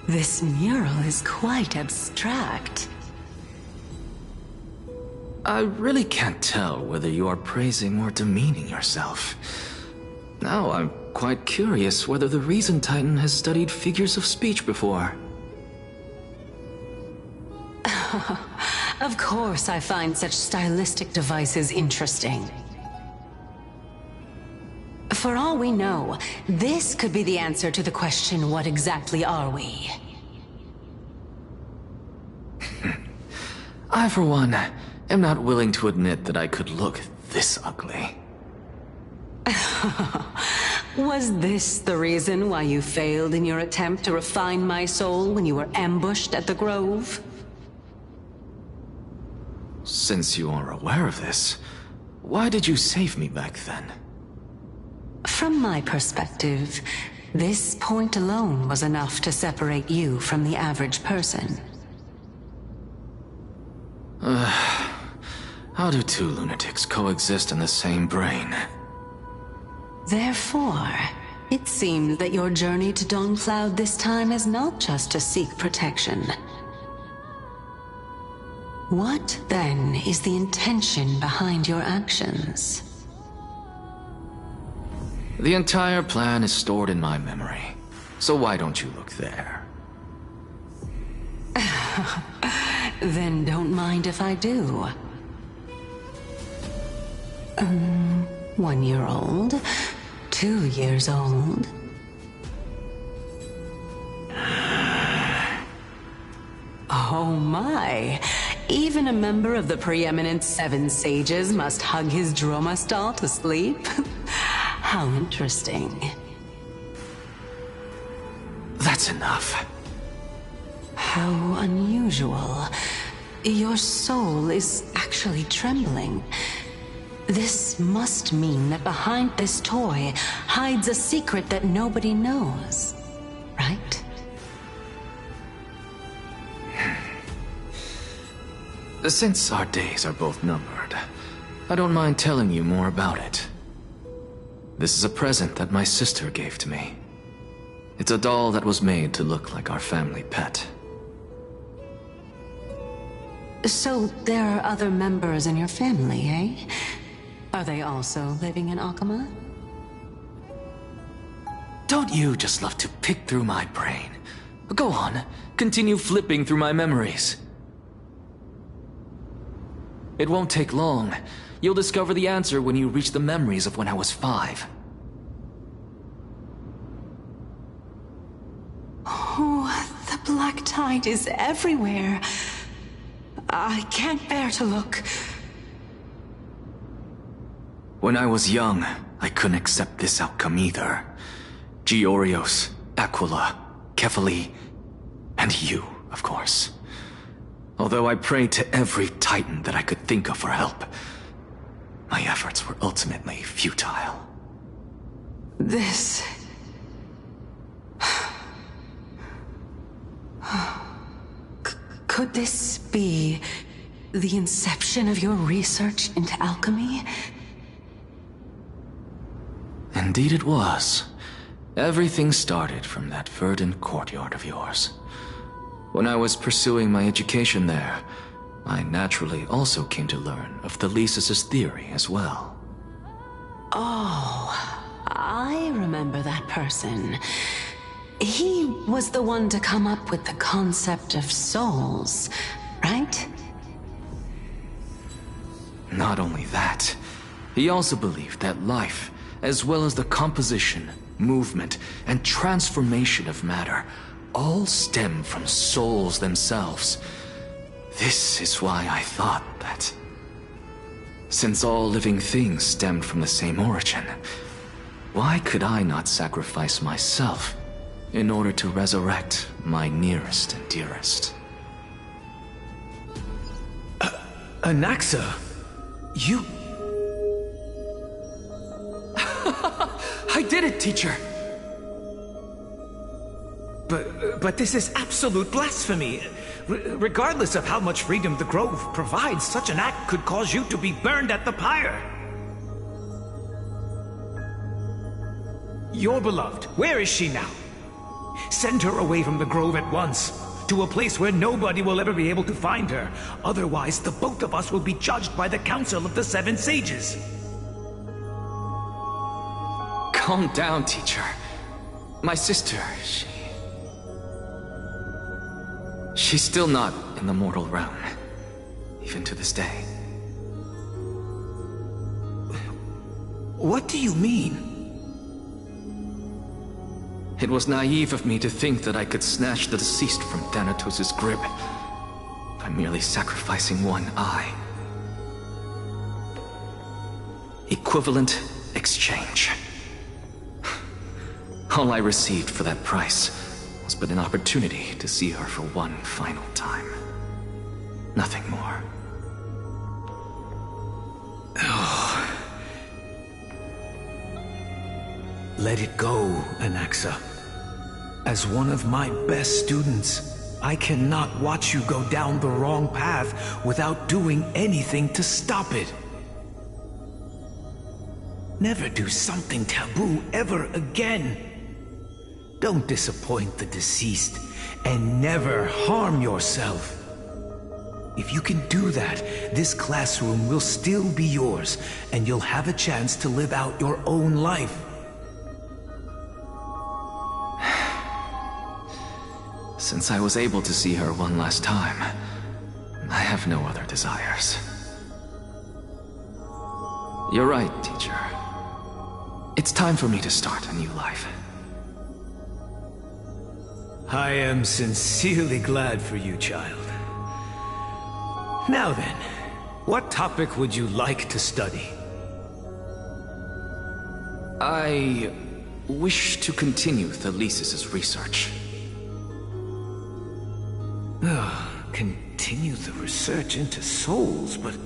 This mural is quite abstract. I really can't tell whether you are praising or demeaning yourself. Now I'm quite curious whether the Reason Titan has studied figures of speech before. Of course I find such stylistic devices interesting. For all we know, this could be the answer to the question, what exactly are we? I, for one, am not willing to admit that I could look this ugly. Was this the reason why you failed in your attempt to refine my soul when you were ambushed at the Grove? Since you are aware of this, why did you save me back then? From my perspective, this point alone was enough to separate you from the average person. How do two lunatics coexist in the same brain? Therefore, it seems that your journey to Dawncloud this time is not just to seek protection. What, then, is the intention behind your actions? The entire plan is stored in my memory, so why don't you look there? Then don't mind if I do. 1 year old, 2 years old. Oh my! Even a member of the preeminent Seven Sages must hug his Dromastal to sleep? How interesting. That's enough. How unusual. Your soul is actually trembling. This must mean that behind this toy hides a secret that nobody knows, right? Since our days are both numbered, I don't mind telling you more about it. This is a present that my sister gave to me. It's a doll that was made to look like our family pet. So there are other members in your family, eh? Are they also living in Akama? Don't you just love to pick through my brain? Go on, continue flipping through my memories. It won't take long. You'll discover the answer when you reach the memories of when I was 5. Oh, the black tide is everywhere. I can't bear to look. When I was young, I couldn't accept this outcome either. Georios, Aquila, Kefali, and you, of course. Although I prayed to every Titan that I could think of for help, my efforts were ultimately futile. This... Could this be the inception of your research into alchemy? Indeed it was. Everything started from that verdant courtyard of yours. When I was pursuing my education there, I naturally also came to learn of Thelesis' theory as well. Oh, I remember that person. He was the one to come up with the concept of souls, right? Not only that, he also believed that life, as well as the composition, movement, and transformation of matter, all stem from souls themselves. This is why I thought that, since all living things stemmed from the same origin, why could I not sacrifice myself in order to resurrect my nearest and dearest? Anaxa, you... I did it, teacher! But this is absolute blasphemy. Regardless of how much freedom the Grove provides, such an act could cause you to be burned at the pyre. Your beloved, where is she now? Send her away from the Grove at once, to a place where nobody will ever be able to find her. Otherwise, the both of us will be judged by the Council of the Seven Sages. Calm down, teacher. My sister, she's still not in the mortal realm, even to this day. What do you mean? It was naive of me to think that I could snatch the deceased from Thanatos' grip by merely sacrificing one eye. Equivalent exchange. All I received for that price was but an opportunity to see her for one final time. Nothing more. Oh. Let it go, Anaxa. As one of my best students, I cannot watch you go down the wrong path without doing anything to stop it. Never do something taboo ever again. Don't disappoint the deceased, and never harm yourself. If you can do that, this classroom will still be yours, and you'll have a chance to live out your own life. Since I was able to see her one last time, I have no other desires. You're right, teacher. It's time for me to start a new life. I am sincerely glad for you, child. Now then, what topic would you like to study? I wish to continue Thalesis' research. Continue the research into souls, but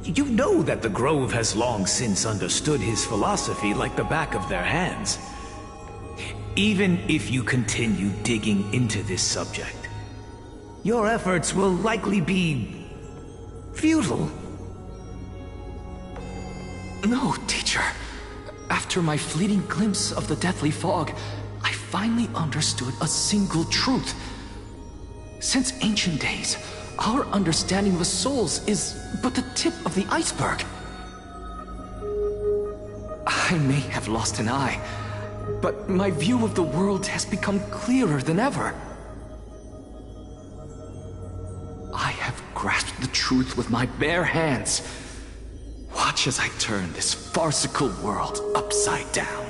you know that the Grove has long since understood his philosophy like the back of their hands. Even if you continue digging into this subject, your efforts will likely be futile. No, teacher. After my fleeting glimpse of the deathly fog, I finally understood a single truth. Since ancient days, our understanding of the souls is but the tip of the iceberg. I may have lost an eye, but my view of the world has become clearer than ever. I have grasped the truth with my bare hands. Watch as I turn this farcical world upside down.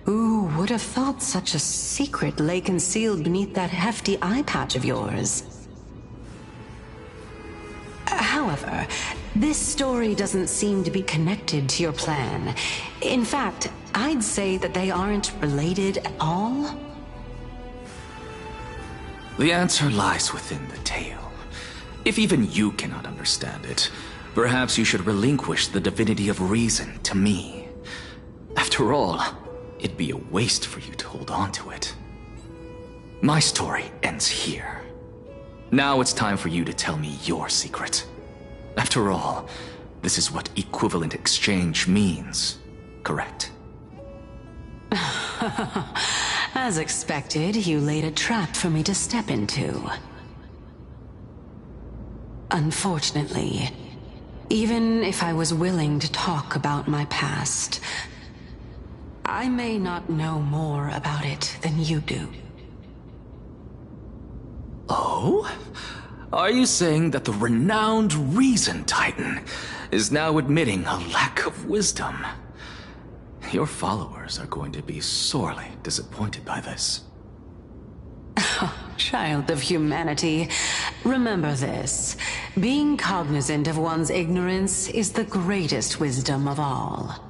Who would have thought such a secret lay concealed beneath that hefty eye patch of yours? However, this story doesn't seem to be connected to your plan. In fact, I'd say that they aren't related at all. The answer lies within the tale. If even you cannot understand it, perhaps you should relinquish the divinity of reason to me. After all, it'd be a waste for you to hold on to it. My story ends here. Now it's time for you to tell me your secret. After all, this is what equivalent exchange means, correct? As expected, you laid a trap for me to step into. Unfortunately, even if I was willing to talk about my past, I may not know more about it than you do. Oh? Are you saying that the renowned Reason Titan is now admitting a lack of wisdom? Your followers are going to be sorely disappointed by this. Child of humanity, remember this. Being cognizant of one's ignorance is the greatest wisdom of all.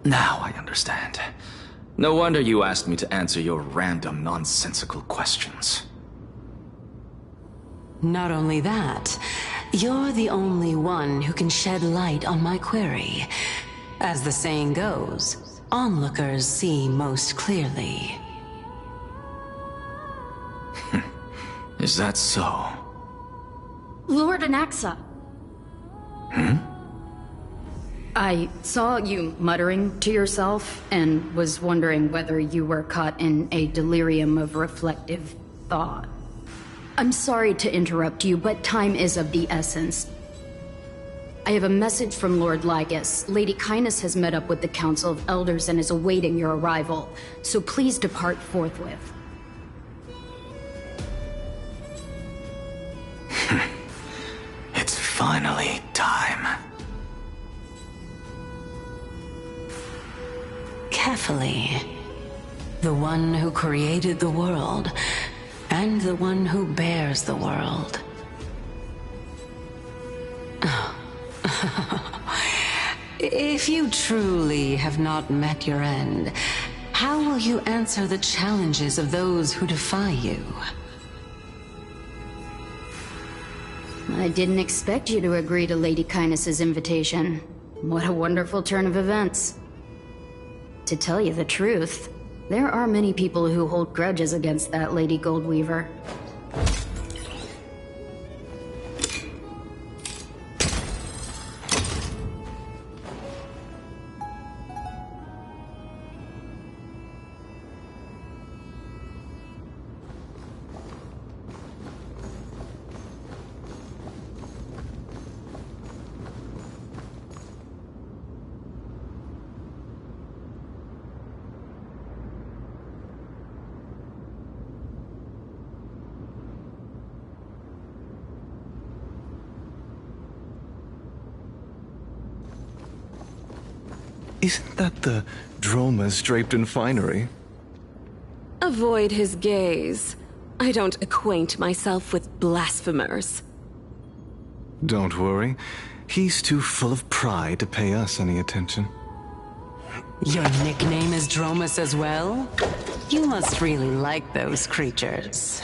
Now I understand. No wonder you asked me to answer your random, nonsensical questions. Not only that, you're the only one who can shed light on my query. As the saying goes, onlookers see most clearly. Is that so? Lord Anaxa. I saw you muttering to yourself and was wondering whether you were caught in a delirium of reflective thought. I'm sorry to interrupt you, but time is of the essence. I have a message from Lord Lygus. Lady Kyness has met up with the Council of Elders and is awaiting your arrival, so please depart forthwith. It's finally time. Carefully. The one who created the world, and the one who bears the world. If you truly have not met your end, how will you answer the challenges of those who defy you? I didn't expect you to agree to Lady Kyness's invitation. What a wonderful turn of events. To tell you the truth, there are many people who hold grudges against that Lady Goldweaver. Isn't that the Dromas draped in finery? Avoid his gaze. I don't acquaint myself with blasphemers. Don't worry. He's too full of pride to pay us any attention. Your nickname is Dromas as well? You must really like those creatures.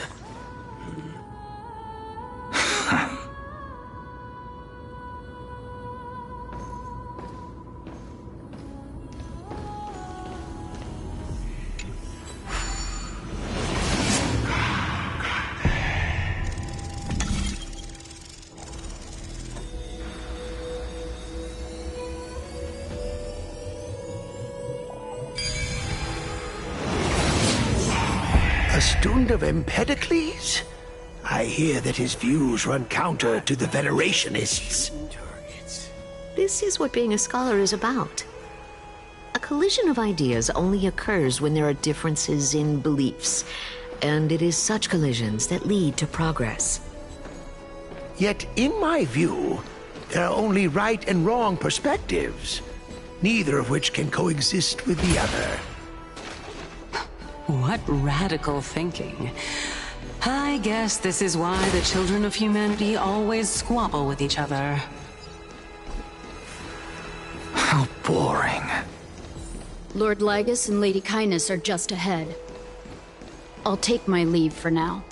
A student of Empedocles? I hear that his views run counter to the Venerationists. This is what being a scholar is about. A collision of ideas only occurs when there are differences in beliefs, and it is such collisions that lead to progress. Yet, in my view, there are only right and wrong perspectives, neither of which can coexist with the other. What radical thinking. I guess this is why the children of humanity always squabble with each other. How boring. Lord Lygus and Lady Kindness are just ahead. I'll take my leave for now.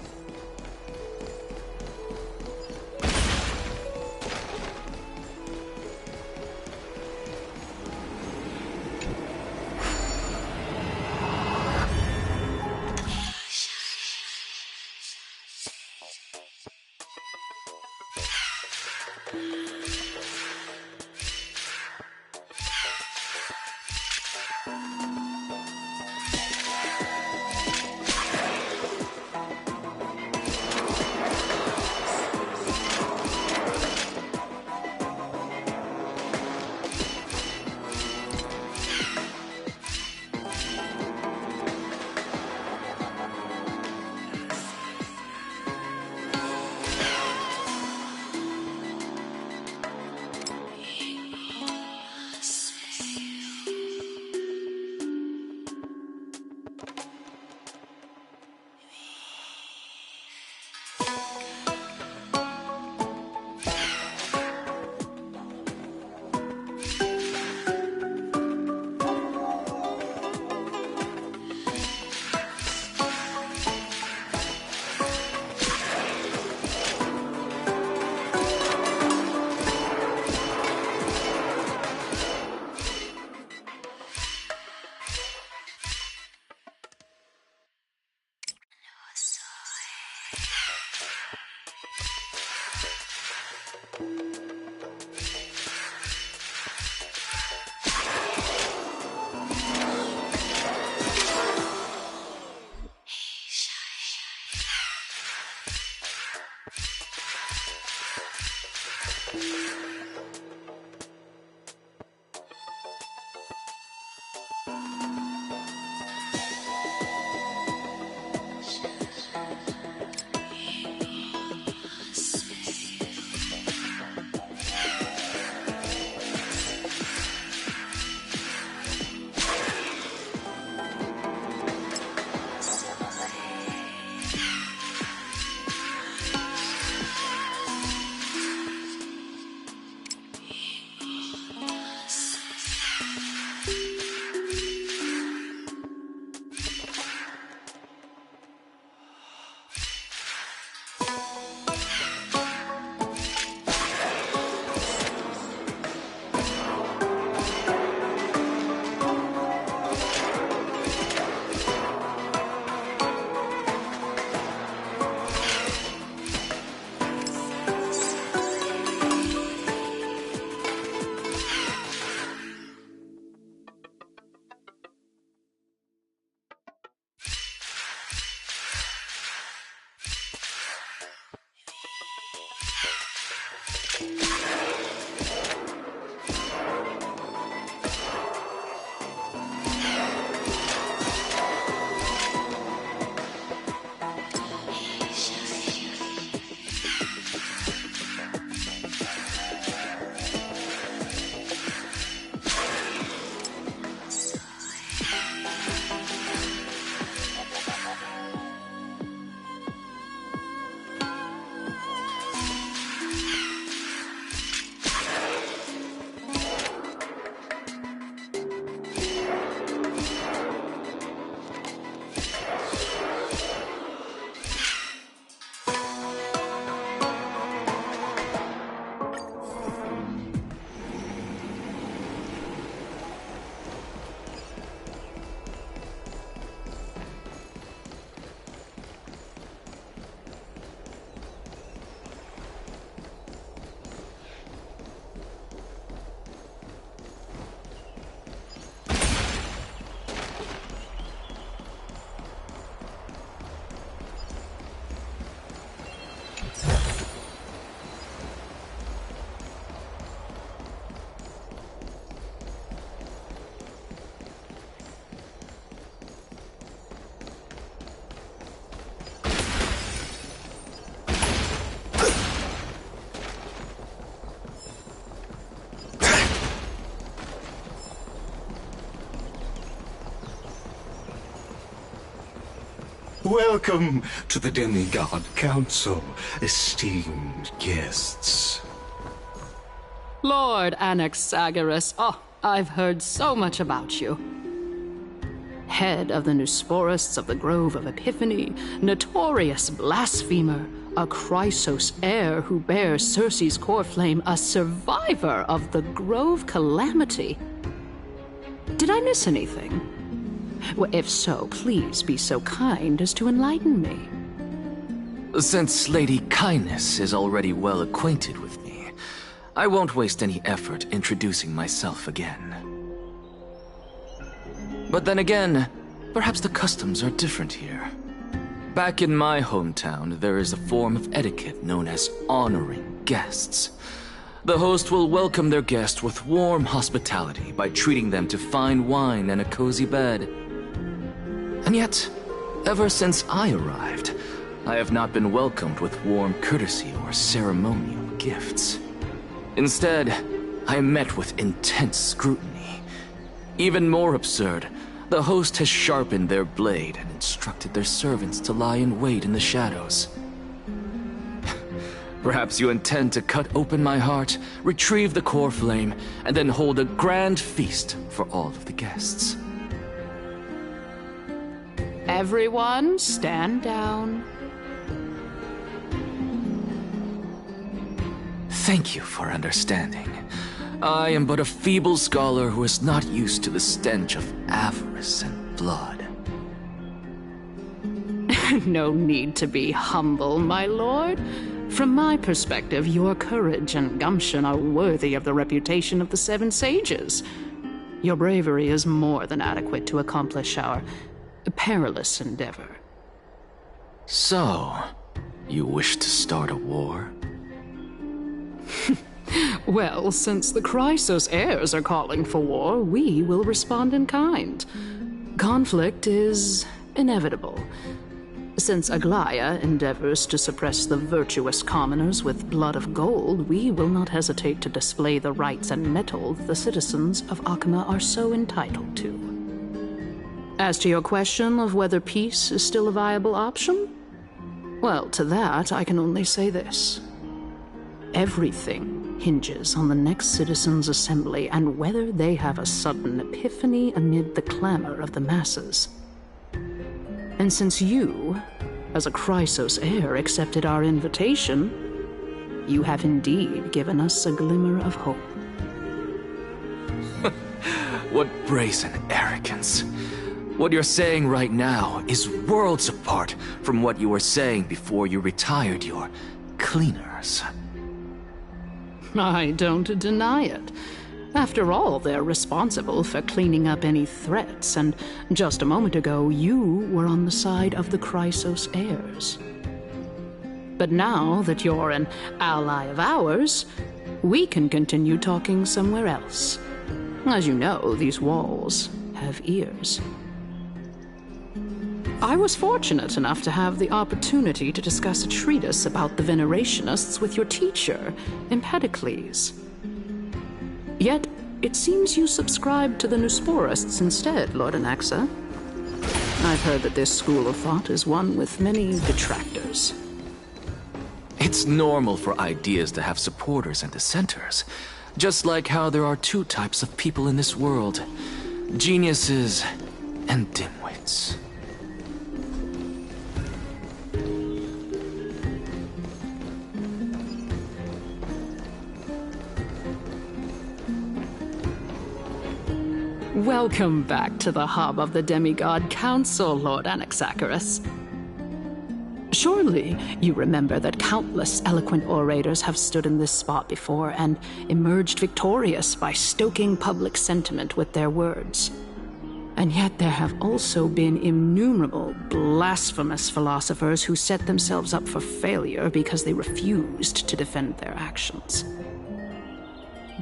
Welcome to the Demigod Council, esteemed guests. Lord Anaxagoras, oh, I've heard so much about you. Head of the Neusporists of the Grove of Epiphany, notorious blasphemer, a Chrysos heir who bears Circe's core flame, a survivor of the Grove calamity. Did I miss anything? Well, if so, please be so kind as to enlighten me. Since Lady Kindness is already well acquainted with me, I won't waste any effort introducing myself again. But then again, perhaps the customs are different here. Back in my hometown, there is a form of etiquette known as honoring guests. The host will welcome their guest with warm hospitality by treating them to fine wine and a cozy bed. And yet, ever since I arrived, I have not been welcomed with warm courtesy or ceremonial gifts. Instead, I am met with intense scrutiny. Even more absurd, the host has sharpened their blade and instructed their servants to lie in wait in the shadows. Perhaps you intend to cut open my heart, retrieve the core flame, and then hold a grand feast for all of the guests. Everyone, stand down. Thank you for understanding. I am but a feeble scholar who is not used to the stench of avarice and blood. No need to be humble, my lord. From my perspective, your courage and gumption are worthy of the reputation of the Seven Sages. Your bravery is more than adequate to accomplish our perilous endeavor. So, you wish to start a war? Well, since the Chrysos heirs are calling for war, we will respond in kind. Conflict is inevitable. Since Aglaya endeavors to suppress the virtuous commoners with blood of gold, we will not hesitate to display the rights and mettle the citizens of Akima are so entitled to. As to your question of whether peace is still a viable option, well, to that I can only say this. Everything hinges on the next citizens' assembly and whether they have a sudden epiphany amid the clamor of the masses. And since you, as a Chrysos heir, accepted our invitation, you have indeed given us a glimmer of hope. What brazen arrogance. What you're saying right now is worlds apart from what you were saying before you retired your cleaners. I don't deny it. After all, they're responsible for cleaning up any threats, and just a moment ago, you were on the side of the Chrysos heirs. But now that you're an ally of ours, we can continue talking somewhere else. As you know, these walls have ears. I was fortunate enough to have the opportunity to discuss a treatise about the Venerationists with your teacher, Empedocles. Yet, it seems you subscribe to the Nusporists instead, Lord Anaxa. I've heard that this school of thought is one with many detractors. It's normal for ideas to have supporters and dissenters, just like how there are two types of people in this world: geniuses and dimwits. Welcome back to the hub of the Demigod Council, Lord Anaxagoras. Surely you remember that countless eloquent orators have stood in this spot before and emerged victorious by stoking public sentiment with their words. And yet there have also been innumerable blasphemous philosophers who set themselves up for failure because they refused to defend their actions.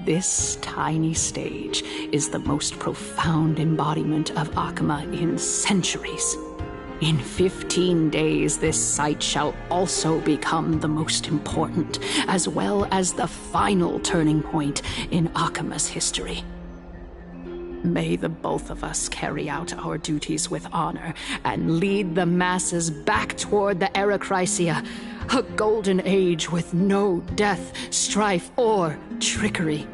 This tiny stage is the most profound embodiment of Akama in centuries. In 15 days, this site shall also become the most important, as well as the final turning point in Akama's history. May the both of us carry out our duties with honor and lead the masses back toward the Erechrysia, a golden age with no death, strife, or trickery.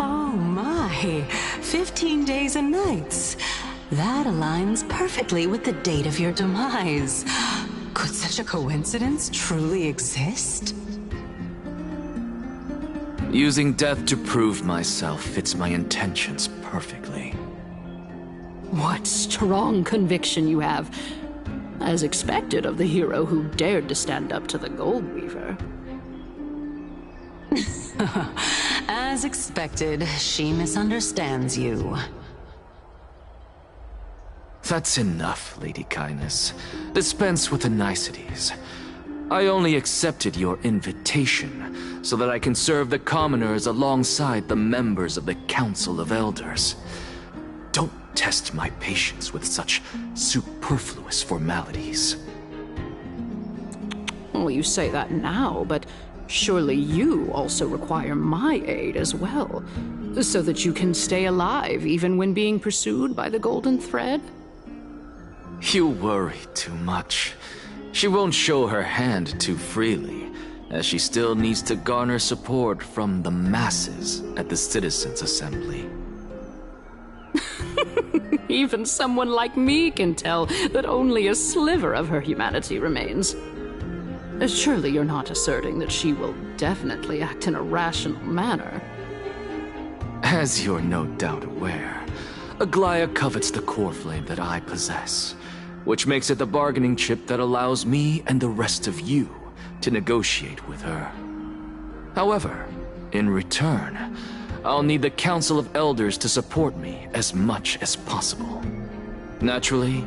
Oh my, 15 days and nights. That aligns perfectly with the date of your demise. Could such a coincidence truly exist? Using death to prove myself fits my intentions perfectly. What strong conviction you have, as expected of the hero who dared to stand up to the Goldweaver. As expected, she misunderstands you. That's enough, Lady Kindness. Dispense with the niceties. I only accepted your invitation so that I can serve the commoners alongside the members of the Council of Elders. Don't test my patience with such superfluous formalities. Well, you say that now, but surely you also require my aid as well, so that you can stay alive even when being pursued by the Golden Thread? You worry too much. She won't show her hand too freely, as she still needs to garner support from the masses at the Citizens' Assembly. Even someone like me can tell that only a sliver of her humanity remains. Surely you're not asserting that she will definitely act in a rational manner. As you're no doubt aware, Aglaya covets the core flame that I possess, which makes it the bargaining chip that allows me and the rest of you to negotiate with her. However, in return, I'll need the Council of Elders to support me as much as possible. Naturally,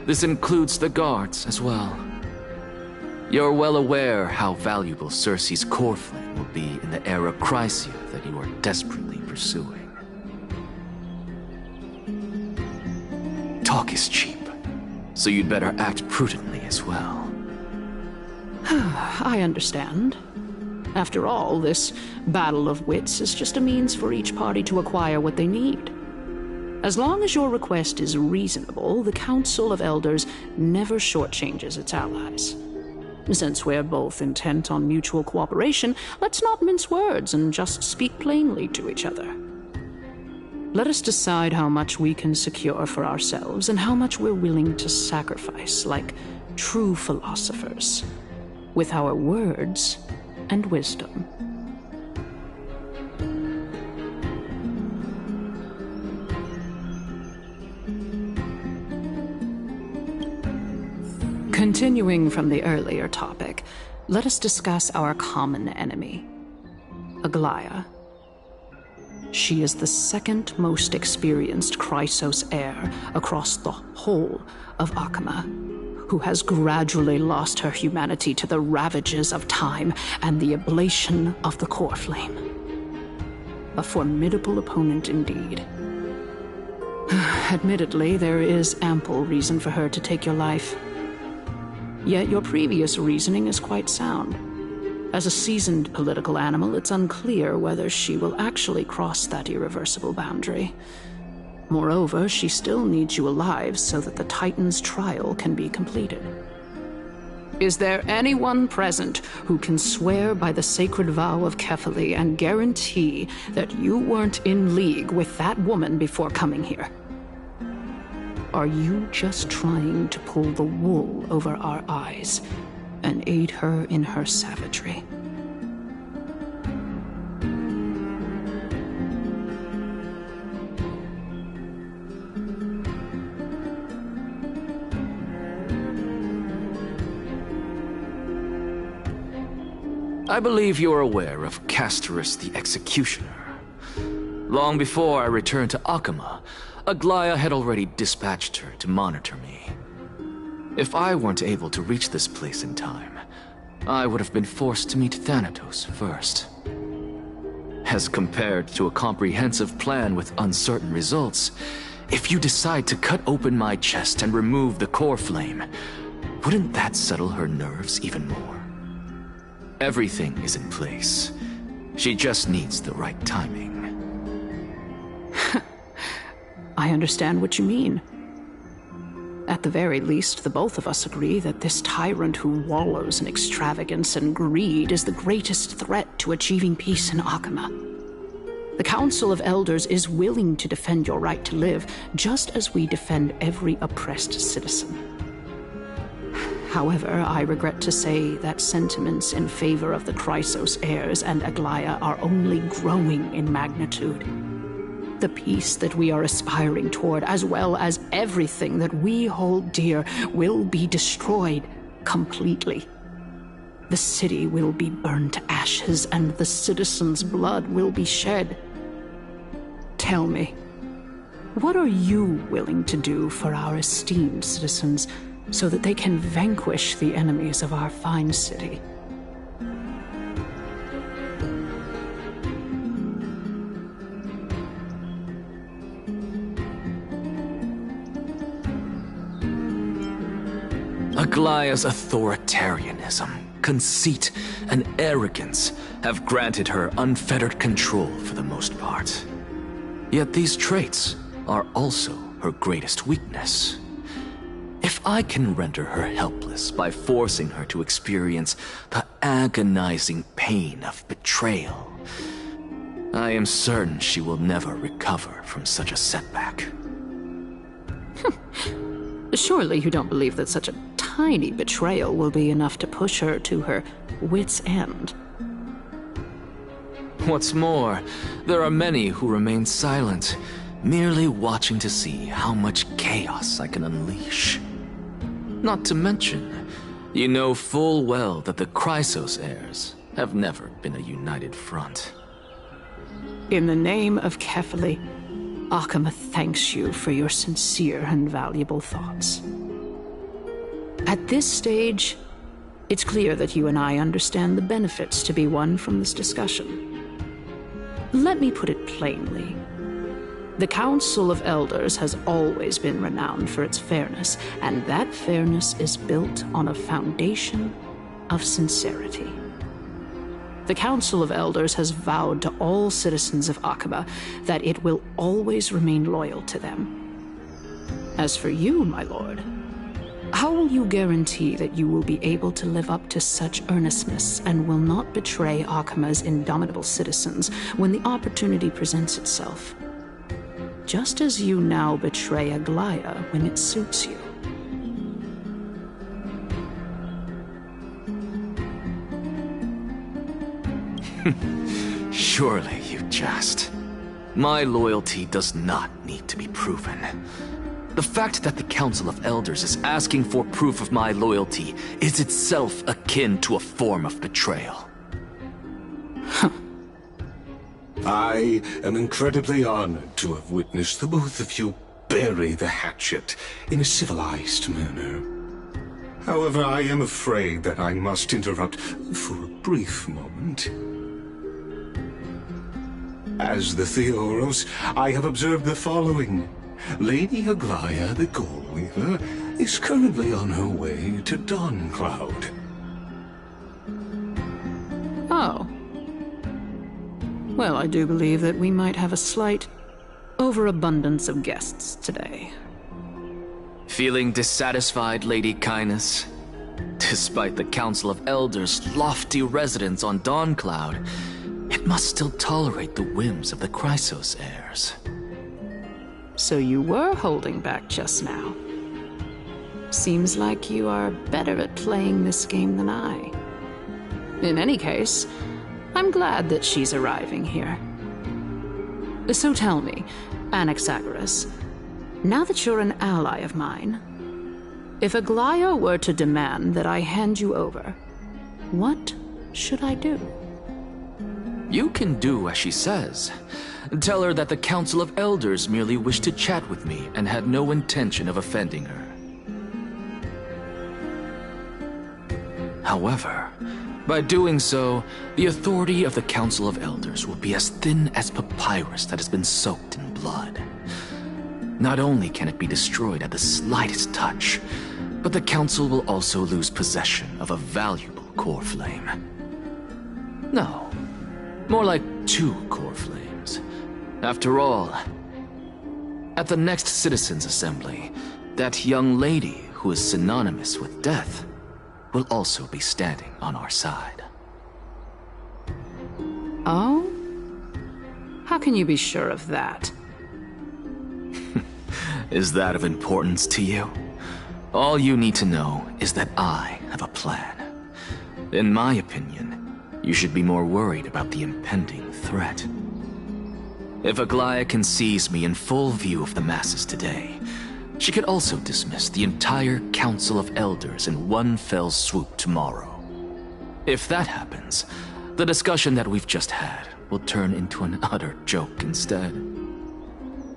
this includes the guards as well. You're well aware how valuable Cersei's core flame will be in the Erechrysia that you are desperately pursuing. Talk is cheap, so you'd better act prudently as well. I understand. After all, this battle of wits is just a means for each party to acquire what they need. As long as your request is reasonable, the Council of Elders never shortchanges its allies. Since we're both intent on mutual cooperation, let's not mince words and just speak plainly to each other. Let us decide how much we can secure for ourselves and how much we're willing to sacrifice, like true philosophers, with our words and wisdom. Continuing from the earlier topic, let us discuss our common enemy, Aglaya. She is the second most experienced Chrysos heir across the whole of Akama, who has gradually lost her humanity to the ravages of time and the ablation of the core flame. A formidable opponent indeed. Admittedly, there is ample reason for her to take your life. Yet your previous reasoning is quite sound. As a seasoned political animal, it's unclear whether she will actually cross that irreversible boundary. Moreover, she still needs you alive so that the Titan's trial can be completed. Is there anyone present who can swear by the sacred vow of Kefali and guarantee that you weren't in league with that woman before coming here? Are you just trying to pull the wool over our eyes and aid her in her savagery? I believe you're aware of Castorus the Executioner. Long before I returned to Akama, Aglaya had already dispatched her to monitor me. If I weren't able to reach this place in time, I would have been forced to meet Thanatos first. As compared to a comprehensive plan with uncertain results, if you decide to cut open my chest and remove the core flame, wouldn't that settle her nerves even more? Everything is in place. She just needs the right timing. I understand what you mean. At the very least, the both of us agree that this tyrant who wallows in extravagance and greed is the greatest threat to achieving peace in Akama. The Council of Elders is willing to defend your right to live, just as we defend every oppressed citizen. However, I regret to say that sentiments in favor of the Chrysos heirs and Aglaya are only growing in magnitude. The peace that we are aspiring toward, as well as everything that we hold dear, will be destroyed completely. The city will be burned to ashes, and the citizens' blood will be shed. Tell me, what are you willing to do for our esteemed citizens so that they can vanquish the enemies of our fine city? Aglaya's authoritarianism, conceit, and arrogance have granted her unfettered control for the most part. Yet these traits are also her greatest weakness. If I can render her helpless by forcing her to experience the agonizing pain of betrayal, I am certain she will never recover from such a setback. Surely you don't believe that such a tiny betrayal will be enough to push her to her wit's end. What's more, there are many who remain silent, merely watching to see how much chaos I can unleash. Not to mention, you know full well that the Chrysos heirs have never been a united front. In the name of Kefali, Akama thanks you for your sincere and valuable thoughts. At this stage, it's clear that you and I understand the benefits to be won from this discussion. Let me put it plainly. The Council of Elders has always been renowned for its fairness, and that fairness is built on a foundation of sincerity. The Council of Elders has vowed to all citizens of Akaba that it will always remain loyal to them. As for you, my lord, how will you guarantee that you will be able to live up to such earnestness and will not betray Akama's indomitable citizens when the opportunity presents itself? Just as you now betray Aglaya when it suits you. Surely you jest. My loyalty does not need to be proven. The fact that the Council of Elders is asking for proof of my loyalty is itself akin to a form of betrayal. I am incredibly honored to have witnessed the both of you bury the hatchet in a civilized manner. However, I am afraid that I must interrupt for a brief moment. As the Theoros, I have observed the following. Lady Aglaya, the Goldweaver, is currently on her way to Dawncloud. Oh. Well, I do believe that we might have a slight overabundance of guests today. Feeling dissatisfied, Lady Kindness? Despite the Council of Elders' lofty residence on Dawncloud, it must still tolerate the whims of the Chrysos heirs. So you were holding back just now. Seems like you are better at playing this game than I. In any case, I'm glad that she's arriving here. So tell me, Anaxagoras, now that you're an ally of mine, if Aglaya were to demand that I hand you over, what should I do? You can do as she says. Tell her that the Council of Elders merely wished to chat with me and had no intention of offending her. However, by doing so, the authority of the Council of Elders will be as thin as papyrus that has been soaked in blood. Not only can it be destroyed at the slightest touch, but the Council will also lose possession of a valuable core flame. No, more like 2 core flames. After all, at the next Citizens' Assembly, that young lady who is synonymous with death will also be standing on our side. Oh? How can you be sure of that? Is that of importance to you? All you need to know is that I have a plan. In my opinion, you should be more worried about the impending threat. If Aglaya can seize me in full view of the masses today, she could also dismiss the entire Council of Elders in one fell swoop tomorrow. If that happens, the discussion that we've just had will turn into an utter joke instead.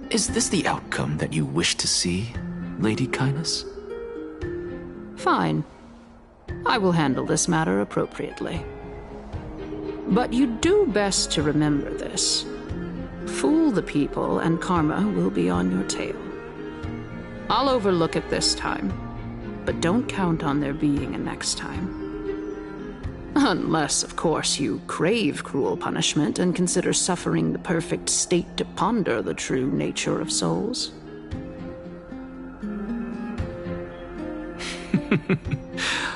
Is this the outcome that you wish to see, Lady Kindness? Fine. I will handle this matter appropriately. But you do best to remember this. Fool the people and karma will be on your tail. I'll overlook it this time, but don't count on there being a next time. Unless, of course, you crave cruel punishment and consider suffering the perfect state to ponder the true nature of souls.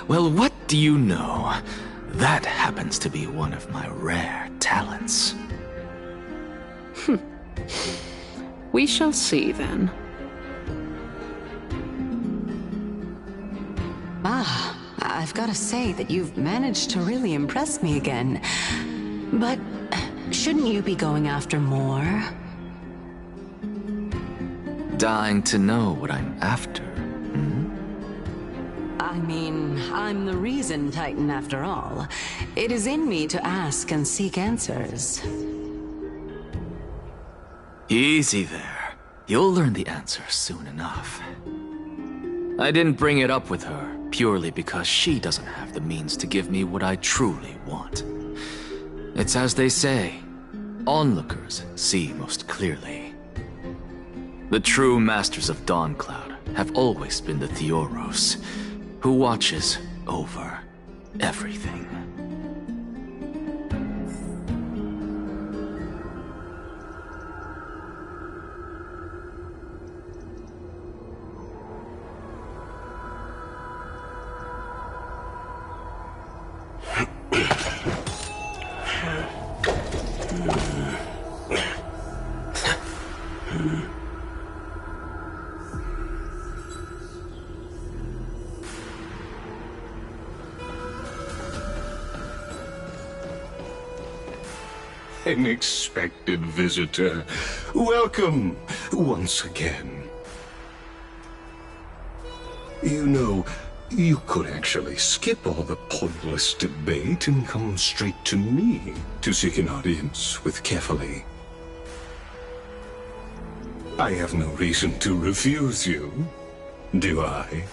Well, what do you know? That happens to be one of my rare talents. We shall see, then. Ah, I've got to say that you've managed to really impress me again. But shouldn't you be going after more? Dying to know what I'm after. I mean, I'm the reason Titan after all. It is in me to ask and seek answers. Easy there. You'll learn the answer soon enough. I didn't bring it up with her purely because she doesn't have the means to give me what I truly want. It's as they say, onlookers see most clearly. The true masters of Dawncloud have always been the Theoros, who watches over everything. Unexpected visitor. Welcome once again. You know, you could actually skip all the pointless debate and come straight to me to seek an audience with Kefali. I have no reason to refuse you, do I?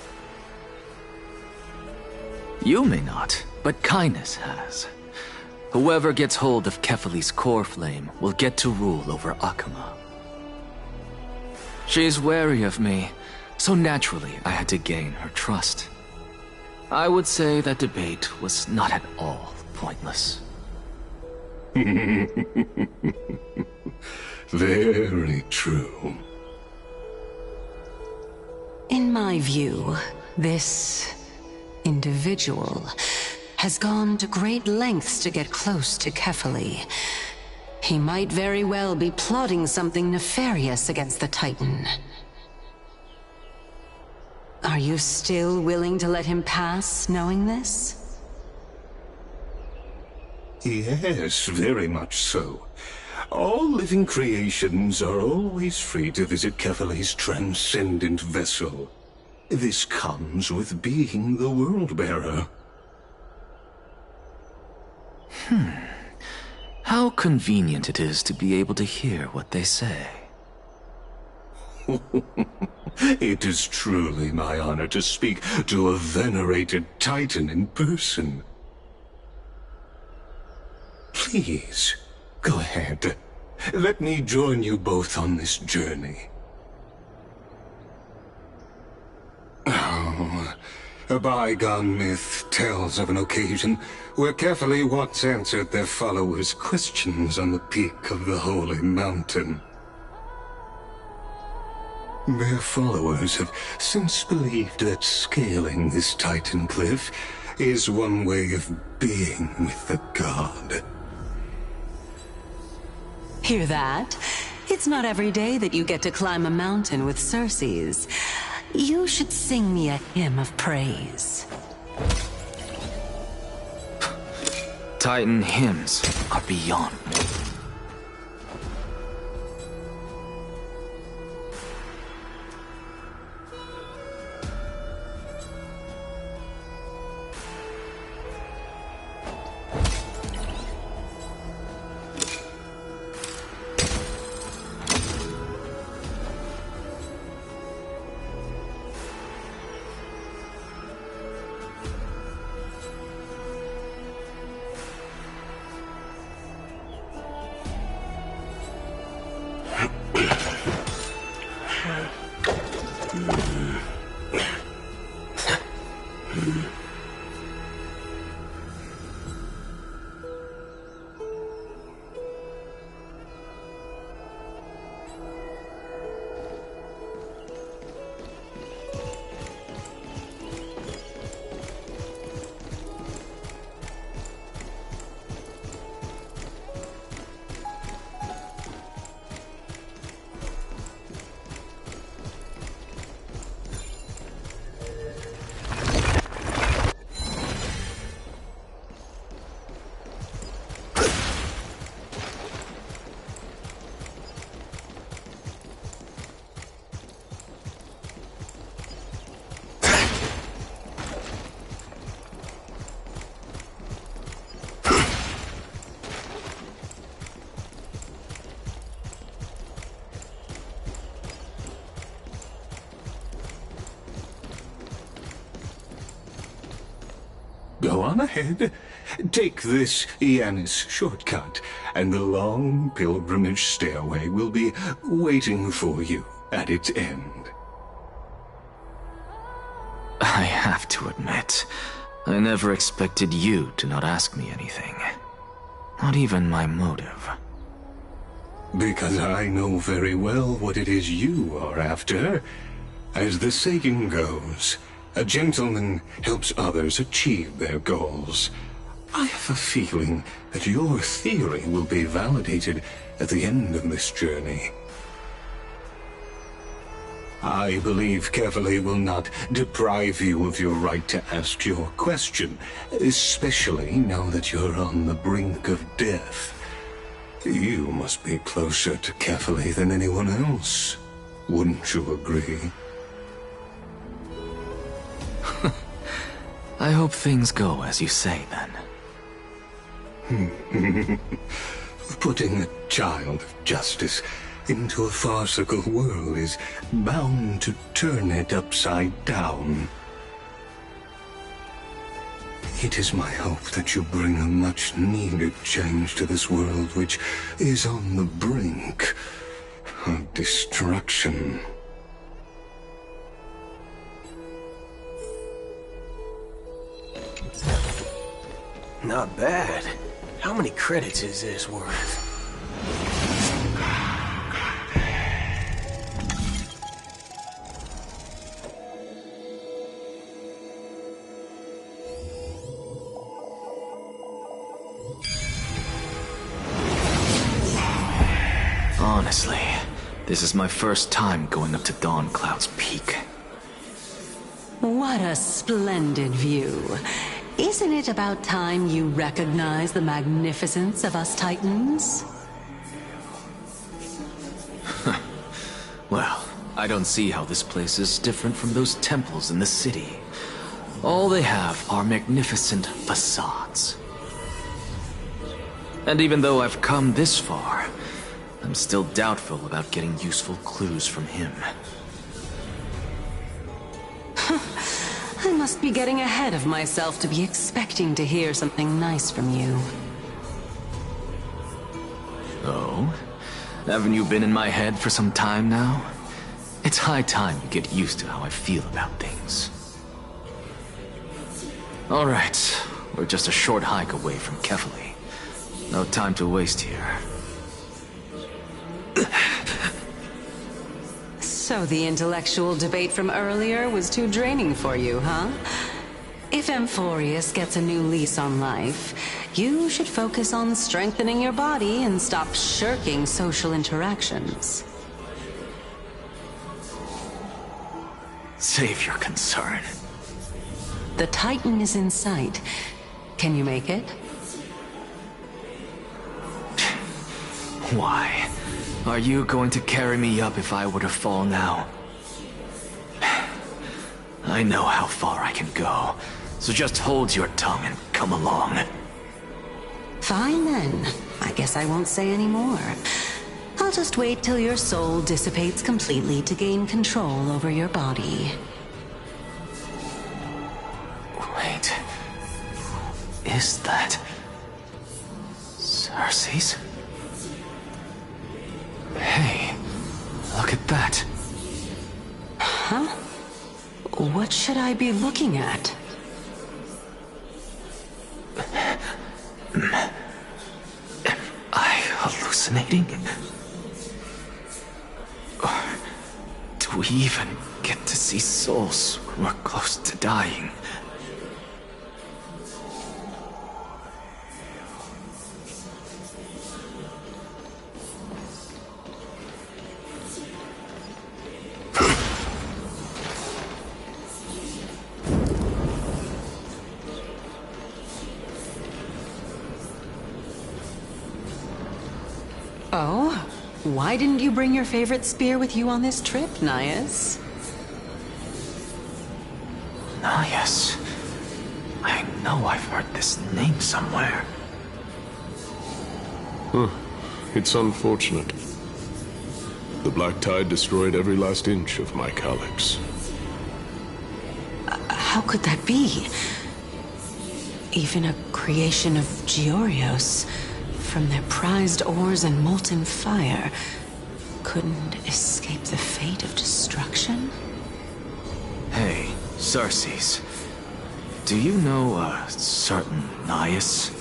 You may not, but Kindness has. Whoever gets hold of Kefali's core flame will get to rule over Akama. She's wary of me, so naturally I had to gain her trust. I would say that debate was not at all pointless. Very true. In my view, this individual has gone to great lengths to get close to Kefali. He might very well be plotting something nefarious against the Titan. Are you still willing to let him pass, knowing this? Yes, very much so. All living creations are always free to visit Kefali's transcendent vessel. This comes with being the World-Bearer. How convenient it is to be able to hear what they say. It is truly my honor to speak to a venerated Titan in person. Please, go ahead. Let me join you both on this journey. Oh, a bygone myth tells of an occasion where Kefali once answered their followers' questions on the peak of the Holy Mountain. Their followers have since believed that scaling this Titan cliff is one way of being with the god. Hear that? It's not every day that you get to climb a mountain with Circes. You should sing me a hymn of praise. Titan hymns are beyond me. Go on ahead. Take this Yanis shortcut, and the long pilgrimage stairway will be waiting for you at its end. I have to admit, I never expected you to not ask me anything. Not even my motive. Because I know very well what it is you are after. As the saying goes, a gentleman helps others achieve their goals. I have a feeling that your theory will be validated at the end of this journey. I believe Kefali will not deprive you of your right to ask your question, especially now that you're on the brink of death. You must be closer to Kefali than anyone else. Wouldn't you agree? I hope things go as you say, then. Putting a child of justice into a farcical world is bound to turn it upside down. It is my hope that you bring a much-needed change to this world which is on the brink of destruction. Not bad. How many credits is this worth? Honestly, this is my first time going up to Dawncloud's Peak. What a splendid view. Isn't it about time you recognize the magnificence of us Titans? Well, I don't see how this place is different from those temples in the city. All they have are magnificent facades. And even though I've come this far, I'm still doubtful about getting useful clues from him. I must be getting ahead of myself to be expecting to hear something nice from you. Oh? Haven't you been in my head for some time now? It's high time you get used to how I feel about things. Alright, we're just a short hike away from Kefali. No time to waste here. So the intellectual debate from earlier was too draining for you, huh? If Amphorius gets a new lease on life, you should focus on strengthening your body and stop shirking social interactions. Save your concern. The Titan is in sight. Can you make it? Why? Are you going to carry me up if I were to fall now? I know how far I can go, so just hold your tongue and come along. Fine then. I guess I won't say any more. I'll just wait till your soul dissipates completely to gain control over your body. Wait. Is that... Cersei's? Hey, look at that. Huh? What should I be looking at? Am I hallucinating? Or do we even get to see souls when we're close to dying? Oh? Why didn't you bring your favorite spear with you on this trip, Nias? Nias. I know I've heard this name somewhere. It's unfortunate. The Black Tide destroyed every last inch of my calyx. How could that be? Even a creation of Georios, from their prized ores and molten fire, couldn't escape the fate of destruction? Hey, Cersei's. Do you know a certain Nias?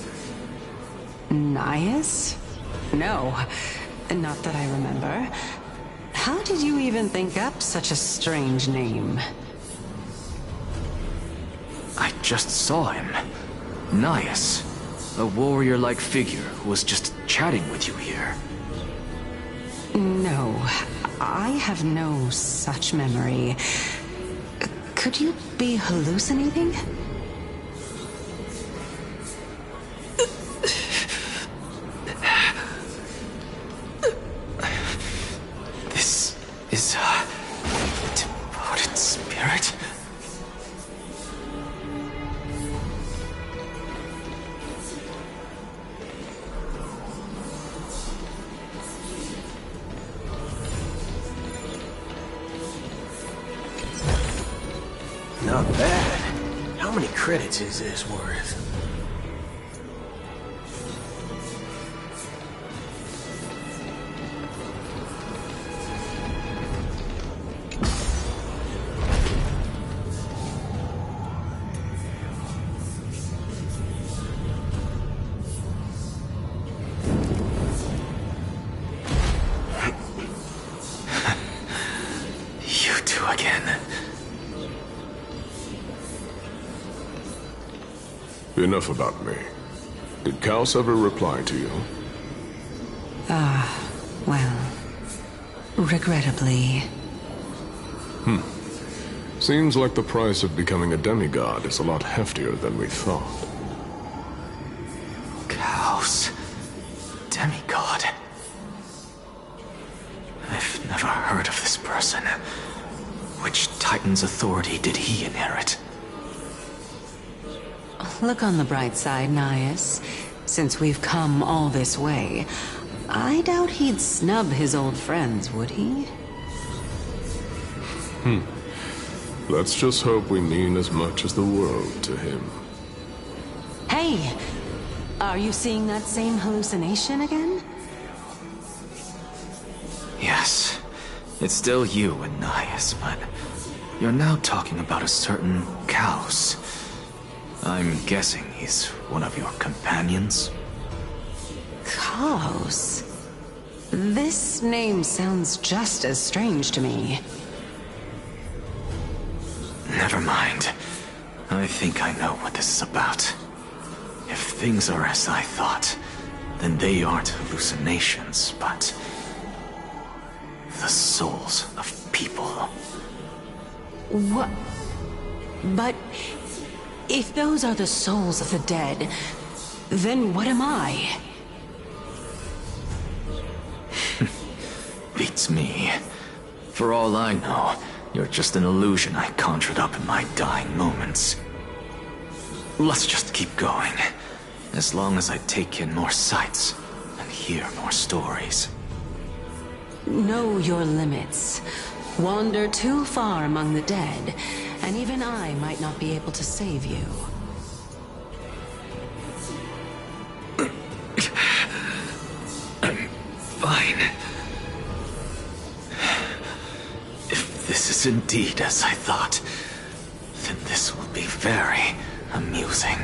Nias? No, not that I remember. How did you even think up such a strange name? I just saw him. Nias. A warrior-like figure who was just chatting with you here. No, I have no such memory. Could you be hallucinating? This is a devoted spirit? Not bad. How many credits is this worth? Enough about me. Did Kaos ever reply to you? Well, regrettably. Seems like the price of becoming a demigod is a lot heftier than we thought. Kaos. Demigod. I've never heard of this person. Which Titan's authority did he inherit? Look on the bright side, Nias. Since we've come all this way, I doubt he'd snub his old friends, would he? Let's just hope we mean as much as the world to him. Hey! Are you seeing that same hallucination again? Yes. It's still you and Nias, but you're now talking about a certain Kaos. I'm guessing he's one of your companions? Kaos? This name sounds just as strange to me. Never mind. I think I know what this is about. If things are as I thought, then they aren't hallucinations, but the souls of people. What? But if those are the souls of the dead, then what am I? Beats me. For all I know, you're just an illusion I conjured up in my dying moments. Let's just keep going. As long as I take in more sights and hear more stories. Know your limits. Wander too far among the dead, and even I might not be able to save you. I'm fine. If this is indeed as I thought, then this will be very amusing.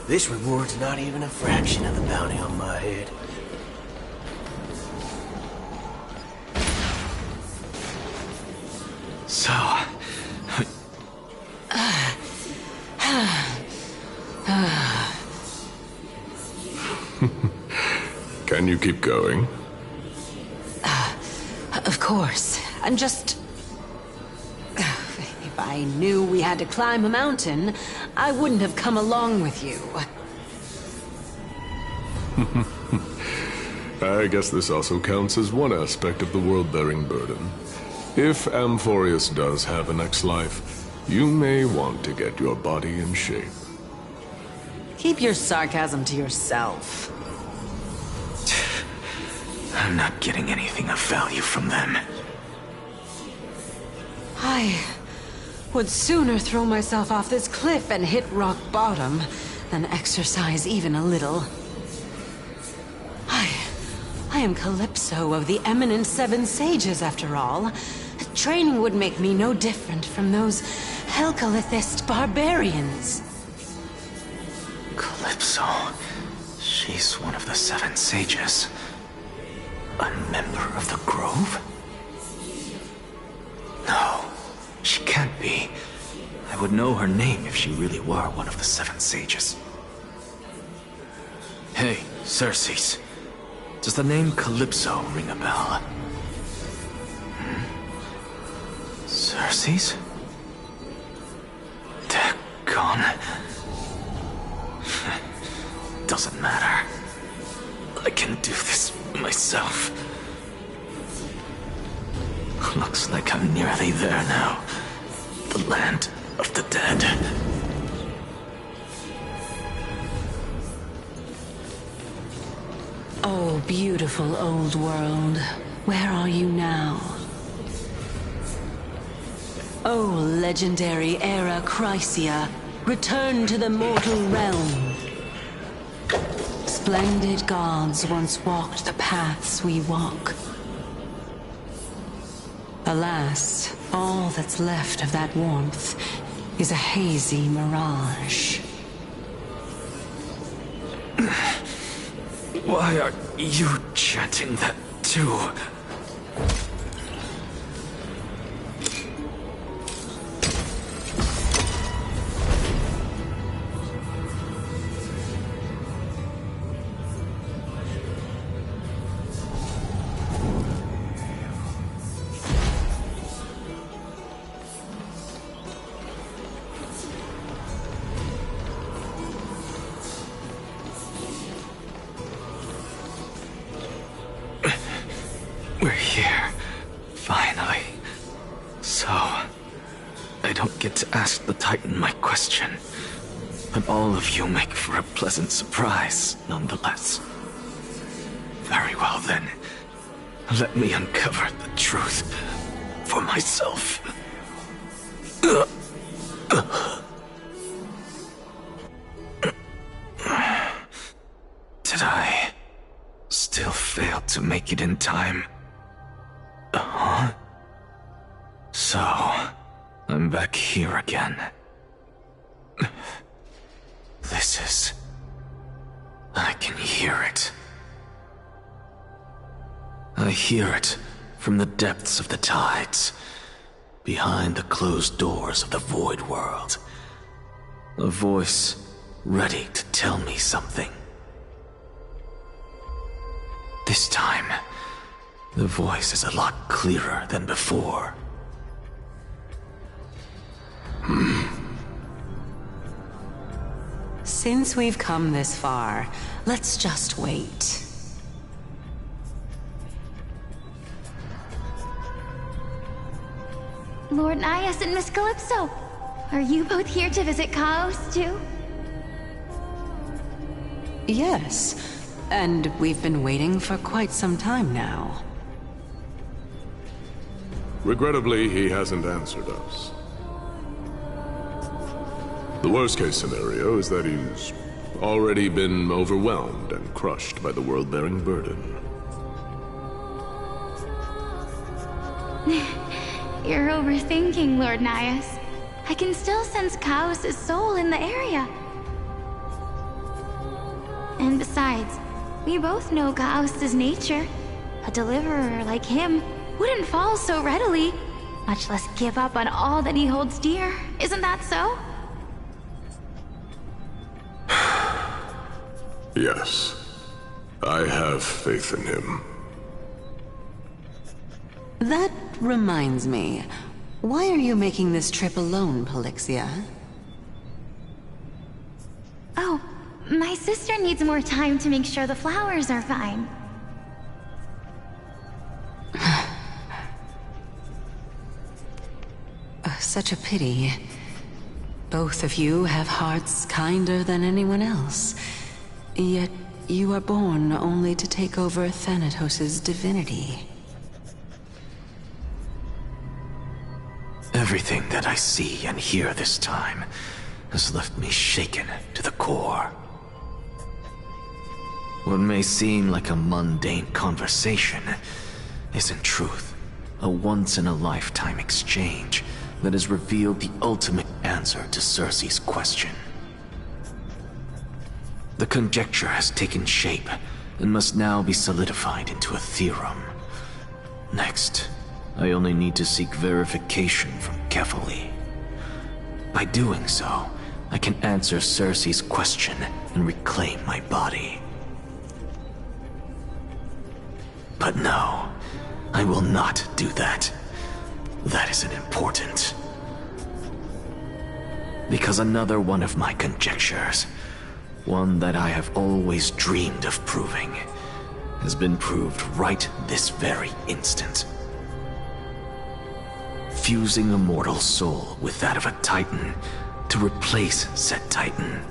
This reward's not even a fraction of the bounty on my head. So... Can you keep going? Of course. I'm just... If I knew we had to climb a mountain, I wouldn't have come along with you. I guess this also counts as one aspect of the world-bearing burden. If Amphorius does have a next life, you may want to get your body in shape. Keep your sarcasm to yourself. I'm not getting anything of value from them. I would sooner throw myself off this cliff and hit rock bottom than exercise even a little. I am Calypso of the eminent Seven Sages, after all. Training would make me no different from those Helcalithist barbarians. Calypso. She's one of the Seven Sages. A member of the Grove? No, she can't be. I would know her name if she really were one of the Seven Sages. Hey, Xerxes. Does the name Calypso ring a bell? Cersei's? They're gone. Doesn't matter. I can do this myself. Looks like I'm nearly there now. The land of the dead. Oh, beautiful old world. Where are you now? Oh, legendary era Chrysia. Return to the mortal realm. Splendid gods once walked the paths we walk. Alas, all that's left of that warmth is a hazy mirage. Why are you chanting that too? We're here, finally. So, I don't get to ask the Titan my question, but all of you make for a pleasant surprise, nonetheless. Very well then, let me uncover the truth for myself. Did I still fail to make it in time? So, I'm back here again. This is... I can hear it. I hear it from the depths of the tides, behind the closed doors of the Void World. A voice ready to tell me something. This time, the voice is a lot clearer than before. Since we've come this far, let's just wait. Lord Nias and Miss Calypso, are you both here to visit Chaos too? Yes, and we've been waiting for quite some time now. Regrettably, he hasn't answered us. The worst-case scenario is that he's already been overwhelmed and crushed by the world-bearing burden. You're overthinking, Lord Nias. I can still sense Chaos' soul in the area. And besides, we both know Chaos' nature. A deliverer like him wouldn't fall so readily, much less give up on all that he holds dear. Isn't that so? Yes, I have faith in him. That reminds me. Why are you making this trip alone, Polixia? Oh, my sister needs more time to make sure the flowers are fine. Such a pity. Both of you have hearts kinder than anyone else. Yet you are born only to take over Thanatos' divinity. Everything that I see and hear this time has left me shaken to the core. What may seem like a mundane conversation is in truth a once-in-a-lifetime exchange that has revealed the ultimate answer to Cersei's question. The conjecture has taken shape and must now be solidified into a theorem. Next, I only need to seek verification from Kefali. By doing so, I can answer Cersei's question and reclaim my body. But no, I will not do that. That isn't important. Because another one of my conjectures, one that I have always dreamed of proving, has been proved right this very instant. Fusing a mortal soul with that of a Titan to replace said Titan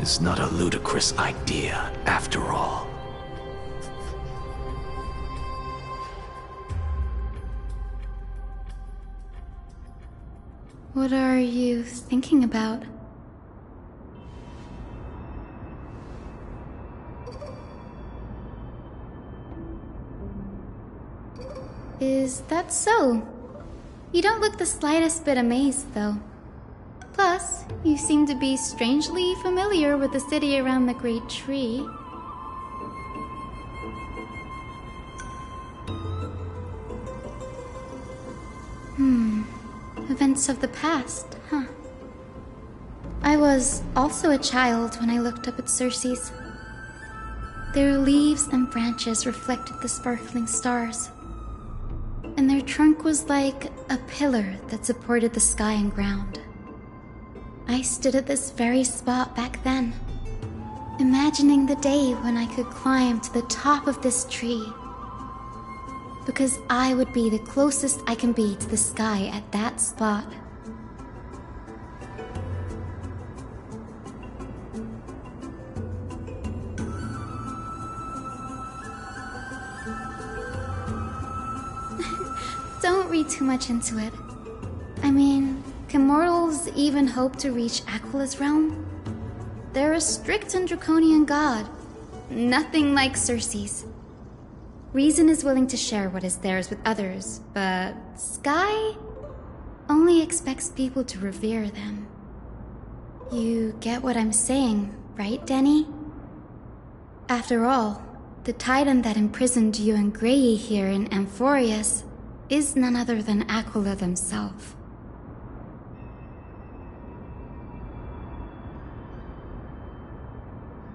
is not a ludicrous idea after all. What are you thinking about? Is that so? You don't look the slightest bit amazed, though. Plus, you seem to be strangely familiar with the city around the Great Tree. Events of the past, huh? I was also a child when I looked up at Circe's. Their leaves and branches reflected the sparkling stars, and their trunk was like a pillar that supported the sky and ground. I stood at this very spot back then, imagining the day when I could climb to the top of this tree, because I would be the closest I can be to the sky at that spot. Don't read too much into it. I mean, can mortals even hope to reach Aquila's realm? They're a strict and draconian god. Nothing like Circe's. Reason is willing to share what is theirs with others, but Sky only expects people to revere them. You get what I'm saying, right, Denny? After all, the Titan that imprisoned you and Grey here in Amphorius is none other than Aquila themselves.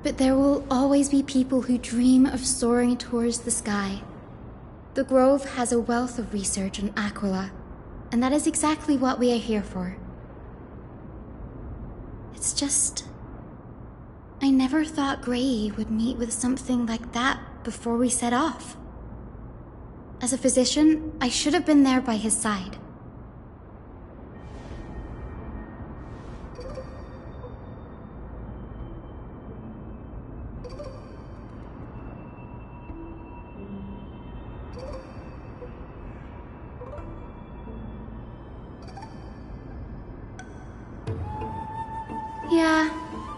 But there will always be people who dream of soaring towards the sky. The Grove has a wealth of research on Aquila, and that is exactly what we are here for. It's just, I never thought Grey would meet with something like that before we set off. As a physician, I should have been there by his side. Yeah,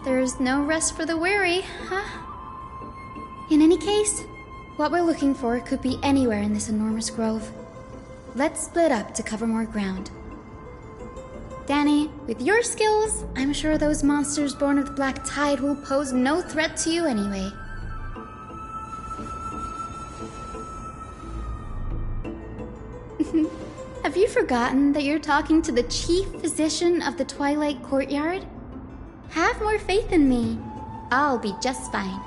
there's no rest for the weary, huh? In any case, what we're looking for could be anywhere in this enormous grove. Let's split up to cover more ground. Danny, with your skills, I'm sure those monsters born of the Black Tide will pose no threat to you anyway. Have you forgotten that you're talking to the chief physician of the Twilight Courtyard? Have more faith in me. I'll be just fine.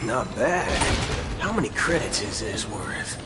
Not bad. How many credits is this worth?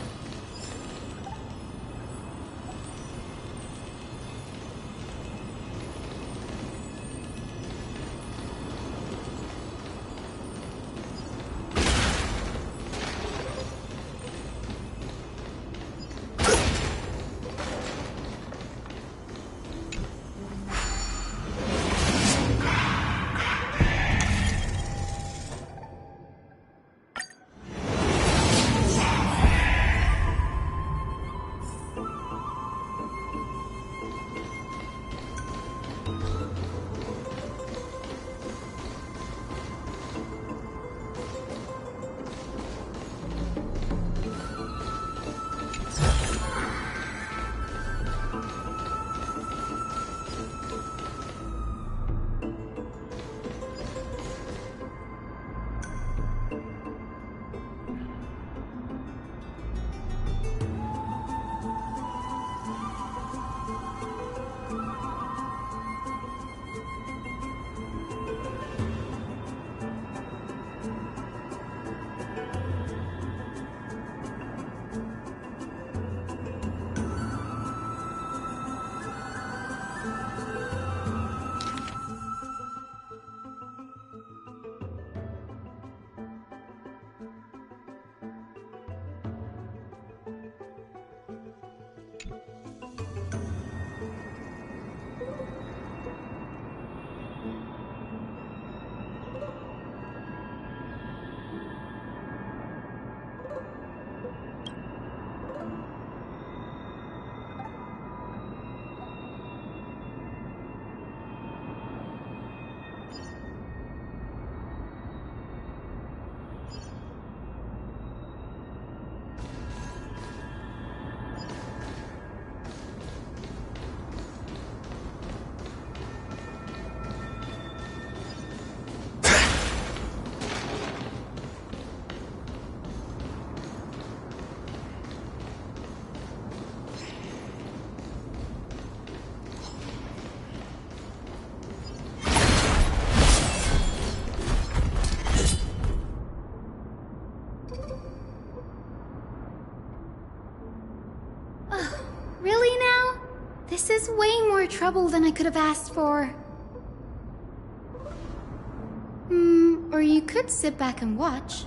Really now? This is way more trouble than I could have asked for. Or you could sit back and watch.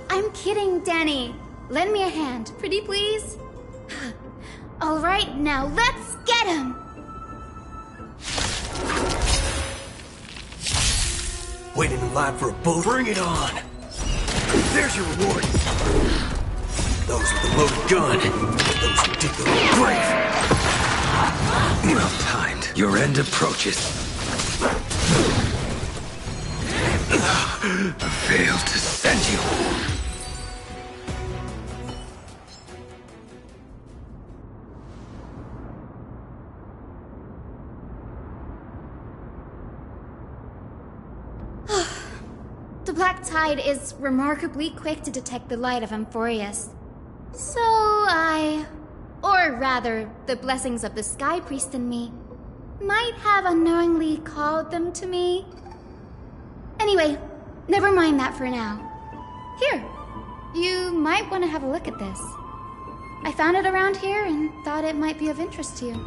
I'm kidding, Danny. Lend me a hand, pretty please? Alright, now let's get him! Waiting in line for a boat? Bring it on! There's your reward! Those with the loaded gun. Those who dig their own grave. Well timed. Your end approaches. I failed to send you. The Black Tide is remarkably quick to detect the light of Amphorius. So or rather, the blessings of the Sky Priest in me, might have unknowingly called them to me. Anyway, never mind that for now. Here, you might want to have a look at this. I found it around here and thought it might be of interest to you.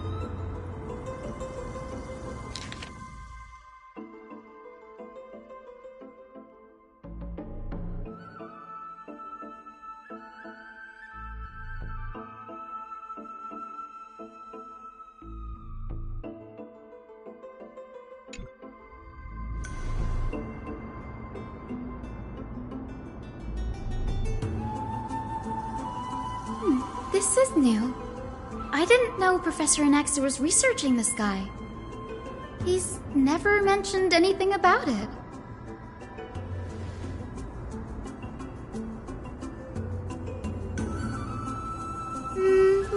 This is new. I didn't know Professor Anaxa was researching the sky. He's never mentioned anything about it.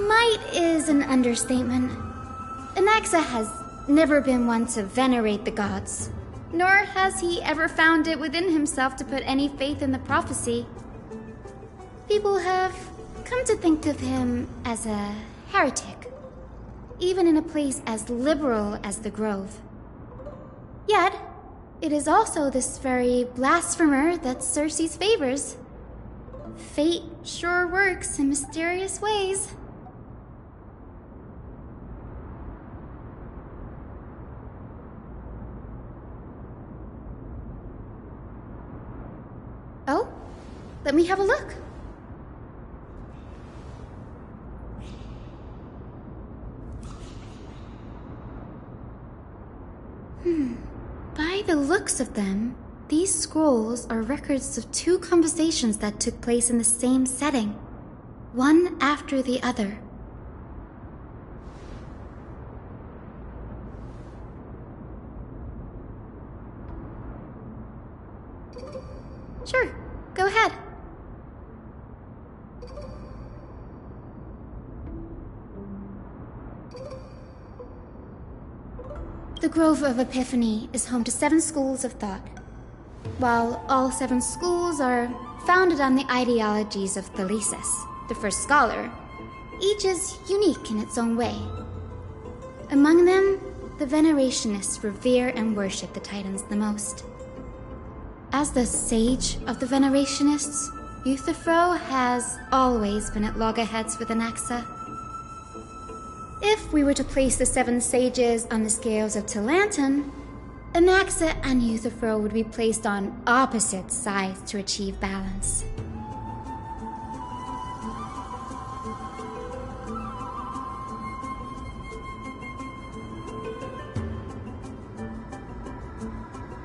Might is an understatement. Anaxa has never been one to venerate the gods, nor has he ever found it within himself to put any faith in the prophecy. People have come to think of him as a heretic, even in a place as liberal as the Grove. Yet, it is also this very blasphemer that Circe favors. Fate sure works in mysterious ways. Oh, let me have a look. By the looks of them, these scrolls are records of two conversations that took place in the same setting, one after the other. Sure, go ahead. The Grove of Epiphany is home to 7 schools of thought. While all 7 schools are founded on the ideologies of Thalesis, the first scholar, each is unique in its own way. Among them, the Venerationists revere and worship the Titans the most. As the sage of the Venerationists, Euthyphro has always been at loggerheads with Anaxa. If we were to place the 7 sages on the scales of Talanton, Anaxa and Euthyphro would be placed on opposite sides to achieve balance.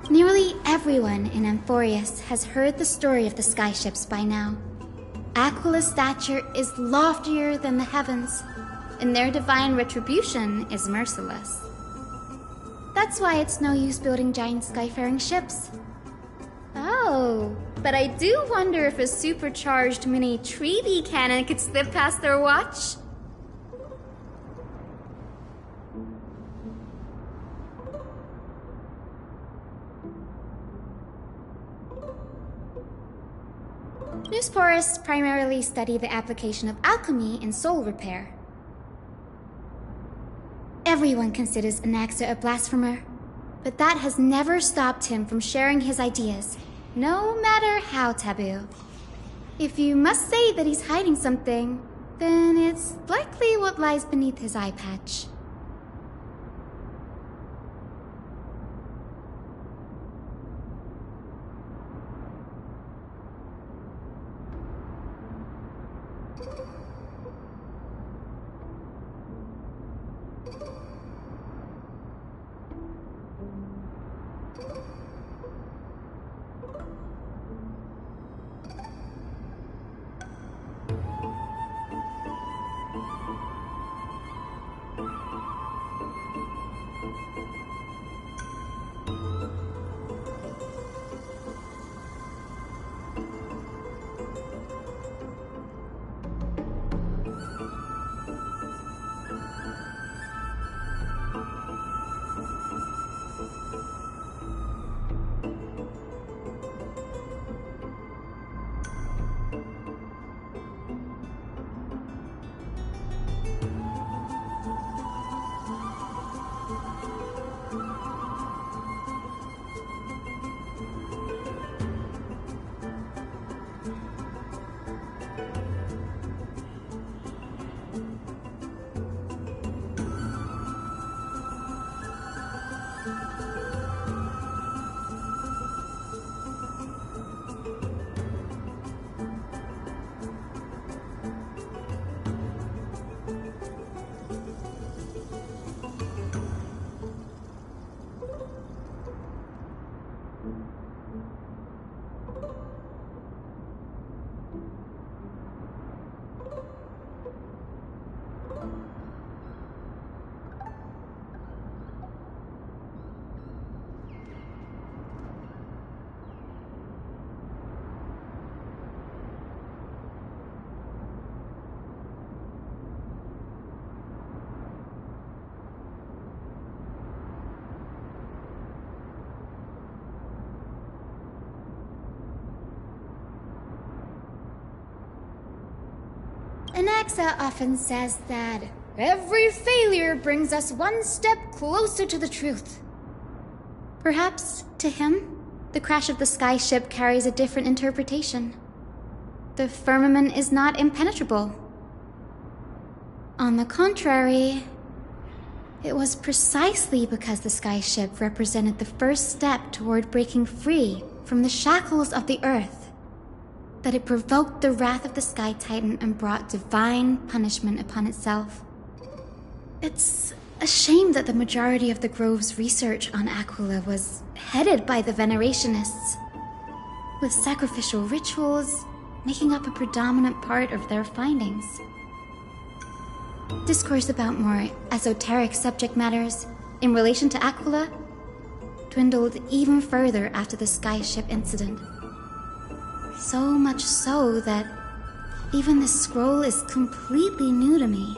Nearly everyone in Amphorius has heard the story of the skyships by now. Aquila's stature is loftier than the heavens, and their divine retribution is merciless. That's why it's no use building giant skyfaring ships. Oh, but I do wonder if a supercharged mini treaty cannon could slip past their watch. Newsporists primarily study the application of alchemy in soul repair. Everyone considers Anaxa a blasphemer, but that has never stopped him from sharing his ideas, no matter how taboo. If you must say that he's hiding something, then it's likely what lies beneath his eye patch. Anaxa often says that every failure brings us one step closer to the truth. Perhaps, to him, the crash of the skyship carries a different interpretation. The firmament is not impenetrable. On the contrary, it was precisely because the skyship represented the first step toward breaking free from the shackles of the earth that it provoked the wrath of the Sky Titan and brought divine punishment upon itself. It's a shame that the majority of the Grove's research on Aquila was headed by the Venerationists, with sacrificial rituals making up a predominant part of their findings. Discourse about more esoteric subject matters in relation to Aquila dwindled even further after the skyship incident. So much so that even the scroll is completely new to me.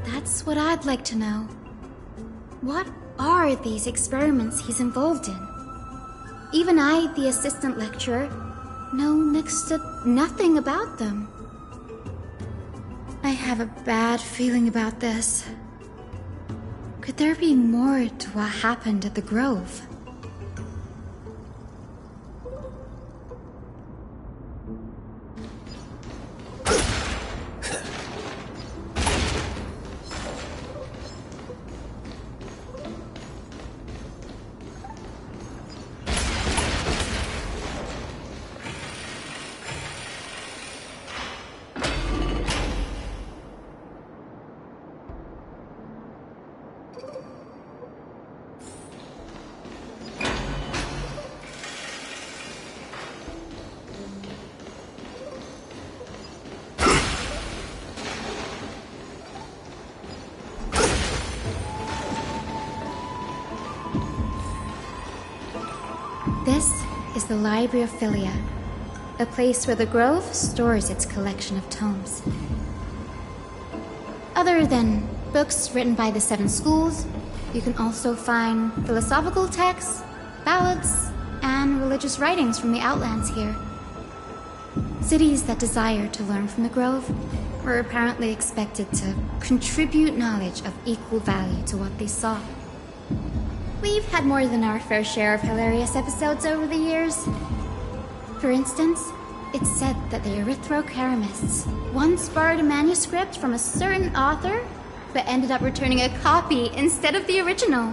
That's what I'd like to know. What are these experiments he's involved in? Even I, the assistant lecturer, know next to nothing about them. I have a bad feeling about this. Could there be more to what happened at the Grove? This is the Library of Philia, a place where the Grove stores its collection of tomes. Other than books written by the 7 schools, you can also find philosophical texts, ballads, and religious writings from the Outlands here. Cities that desire to learn from the Grove were apparently expected to contribute knowledge of equal value to what they saw. We've had more than our fair share of hilarious episodes over the years. For instance, it's said that the Erythrocheramists once borrowed a manuscript from a certain author, but ended up returning a copy instead of the original.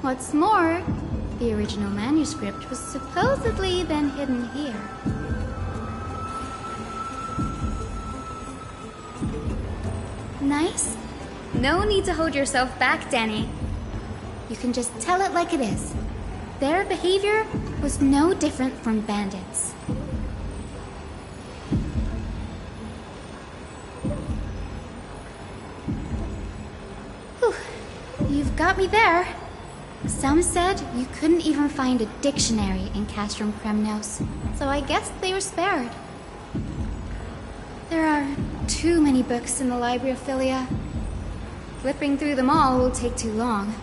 What's more, the original manuscript was supposedly then hidden here. Nice? No need to hold yourself back, Danny. You can just tell it like it is. Their behavior was no different from bandits. Whew. You've got me there. Some said you couldn't even find a dictionary in Castrum Kremnos, so I guess they were spared. There are too many books in the Library of Philia. Flipping through them all will take too long.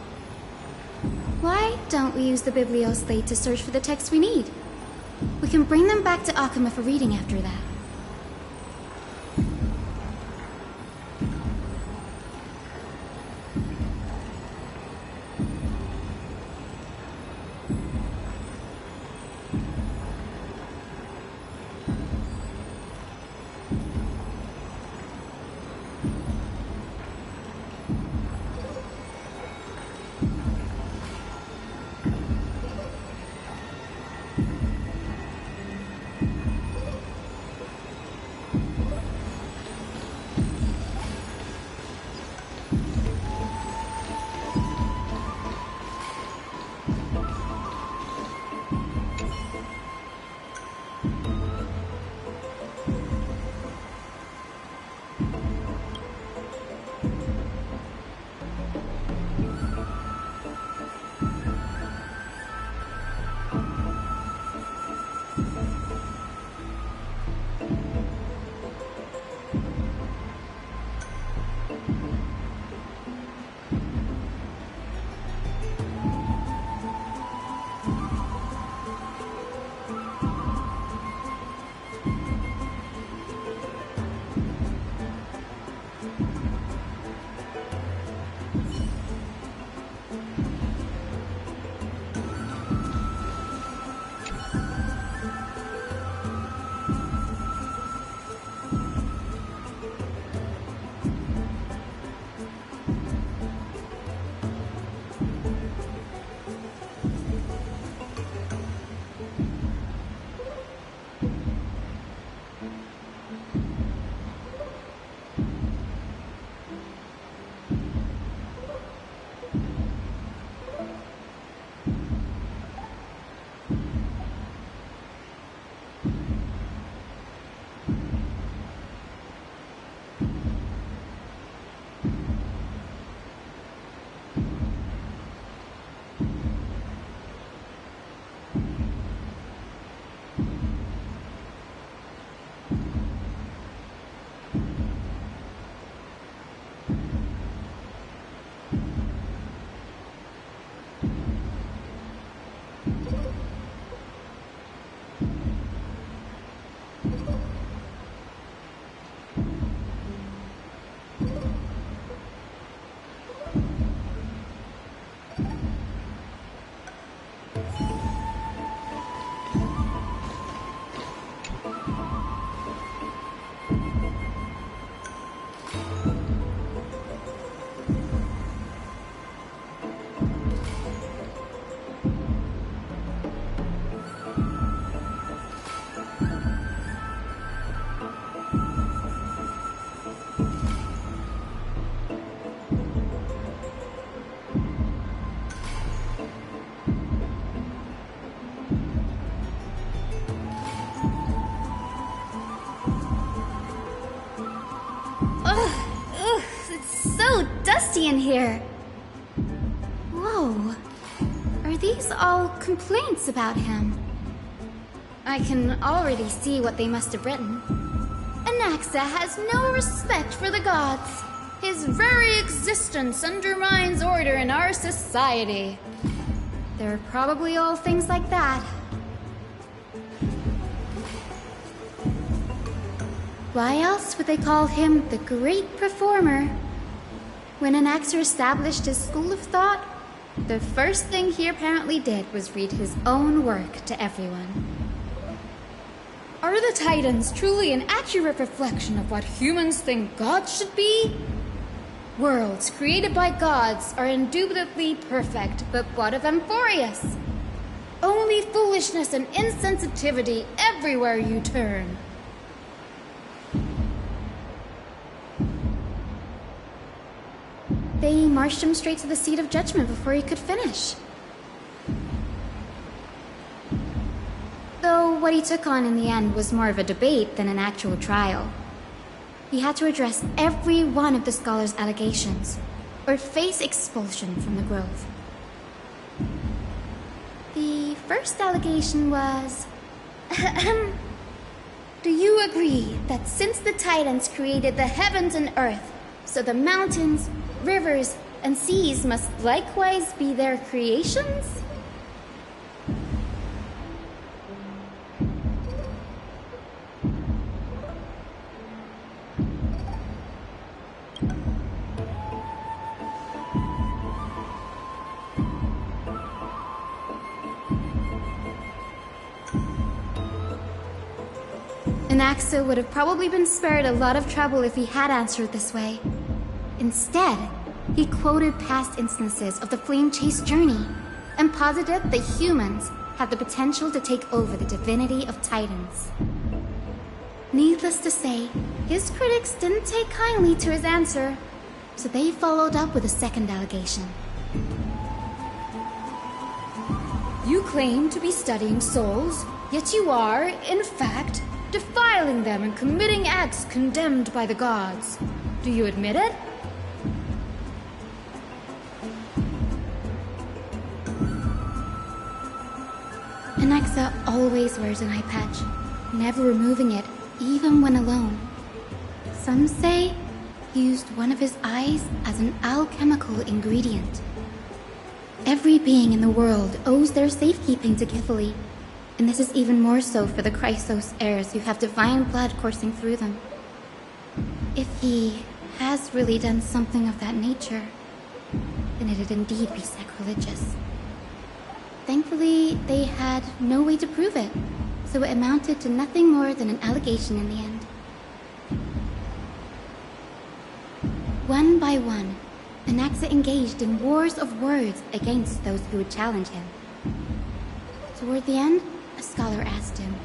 Why don't we use the Biblioslate to search for the texts we need? We can bring them back to Akama for reading after that. dusty in here. Whoa. Are these all complaints about him? I can already see what they must have written. Anaxa has no respect for the gods. His very existence undermines order in our society. They're probably all things like that. Why else would they call him the Great Performer? When Anaxer established his school of thought, the first thing he apparently did was read his own work to everyone. Are the Titans truly an accurate reflection of what humans think gods should be? Worlds created by gods are indubitably perfect, but what of Amphorius? Only foolishness and insensitivity everywhere you turn. They marched him straight to the seat of judgment before he could finish. Though what he took on in the end was more of a debate than an actual trial. He had to address every one of the scholar's allegations, or face expulsion from the Grove. The first allegation was... Do you agree that since the Titans created the heavens and earth, so the mountains, rivers, and seas must likewise be their creations? Anaxa would have probably been spared a lot of trouble if he had answered this way. Instead, he quoted past instances of the Flame Chase journey and posited that humans had the potential to take over the divinity of Titans. Needless to say, his critics didn't take kindly to his answer, so they followed up with a second allegation. You claim to be studying souls, yet you are, in fact, defiling them and committing acts condemned by the gods. Do you admit it? Anaxa always wears an eye patch, never removing it, even when alone. Some say he used one of his eyes as an alchemical ingredient. Every being in the world owes their safekeeping to Kifili, and this is even more so for the Chrysos heirs who have divine blood coursing through them. If he has really done something of that nature, then it'd indeed be sacrilegious. Thankfully, they had no way to prove it, so it amounted to nothing more than an allegation in the end. One by one, Anaxa engaged in wars of words against those who would challenge him. Toward the end, a scholar asked him,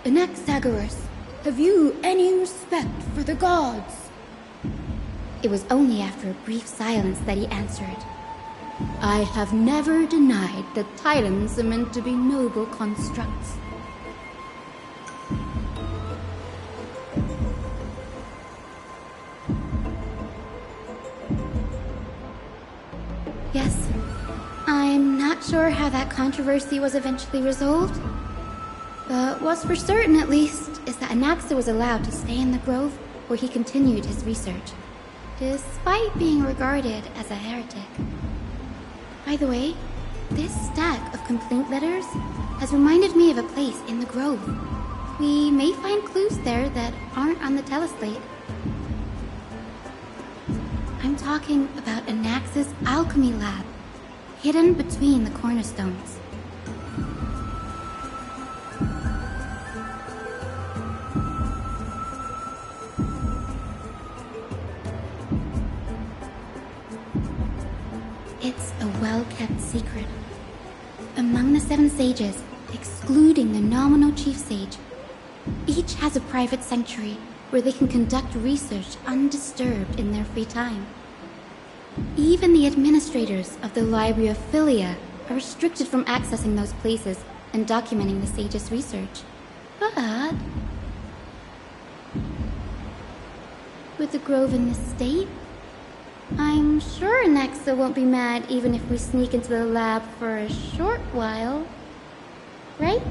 Anaxagoras, have you any respect for the gods? It was only after a brief silence that he answered, I have never denied that Titans are meant to be noble constructs. Yes, I'm not sure how that controversy was eventually resolved. But what's for certain, at least, is that Anaxa was allowed to stay in the Grove where he continued his research, despite being regarded as a heretic. By the way, this stack of complaint letters has reminded me of a place in the Grove. We may find clues there that aren't on the teleslate. I'm talking about Anaxa's alchemy lab, hidden between the cornerstones. It's a well-kept secret. Among the 7 sages, excluding the nominal chief sage, each has a private sanctuary where they can conduct research undisturbed in their free time. Even the administrators of the Library of Philia are restricted from accessing those places and documenting the sage's research. But with the Grove in this state, I'm sure Nexa won't be mad even if we sneak into the lab for a short while. Right?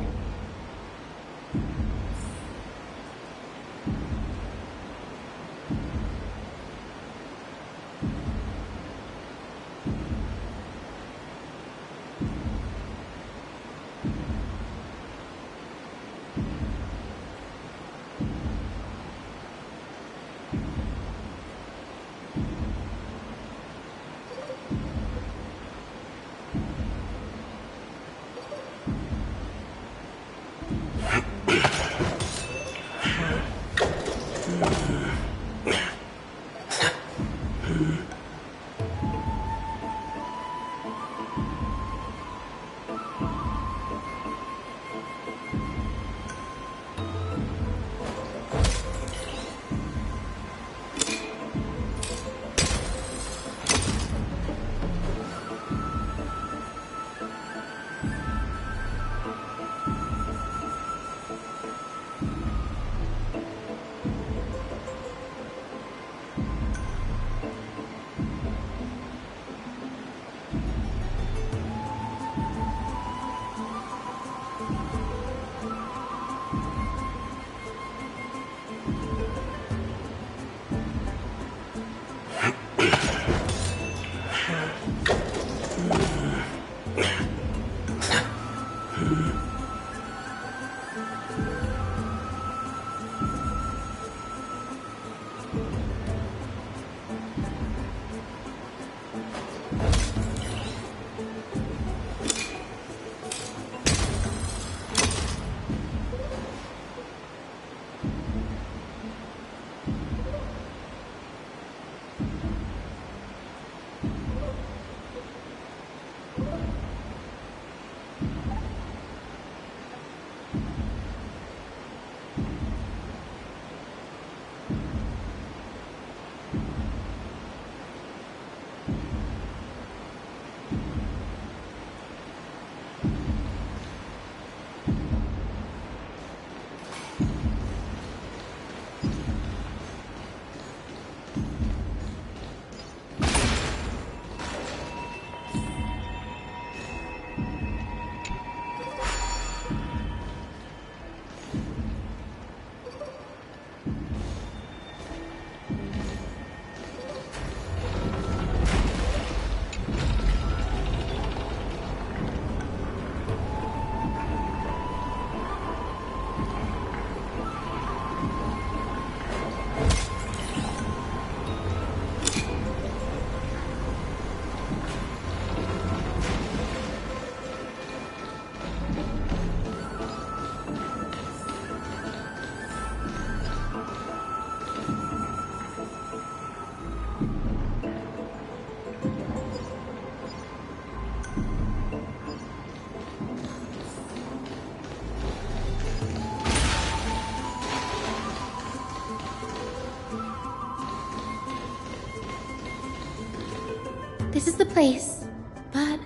This is the place. But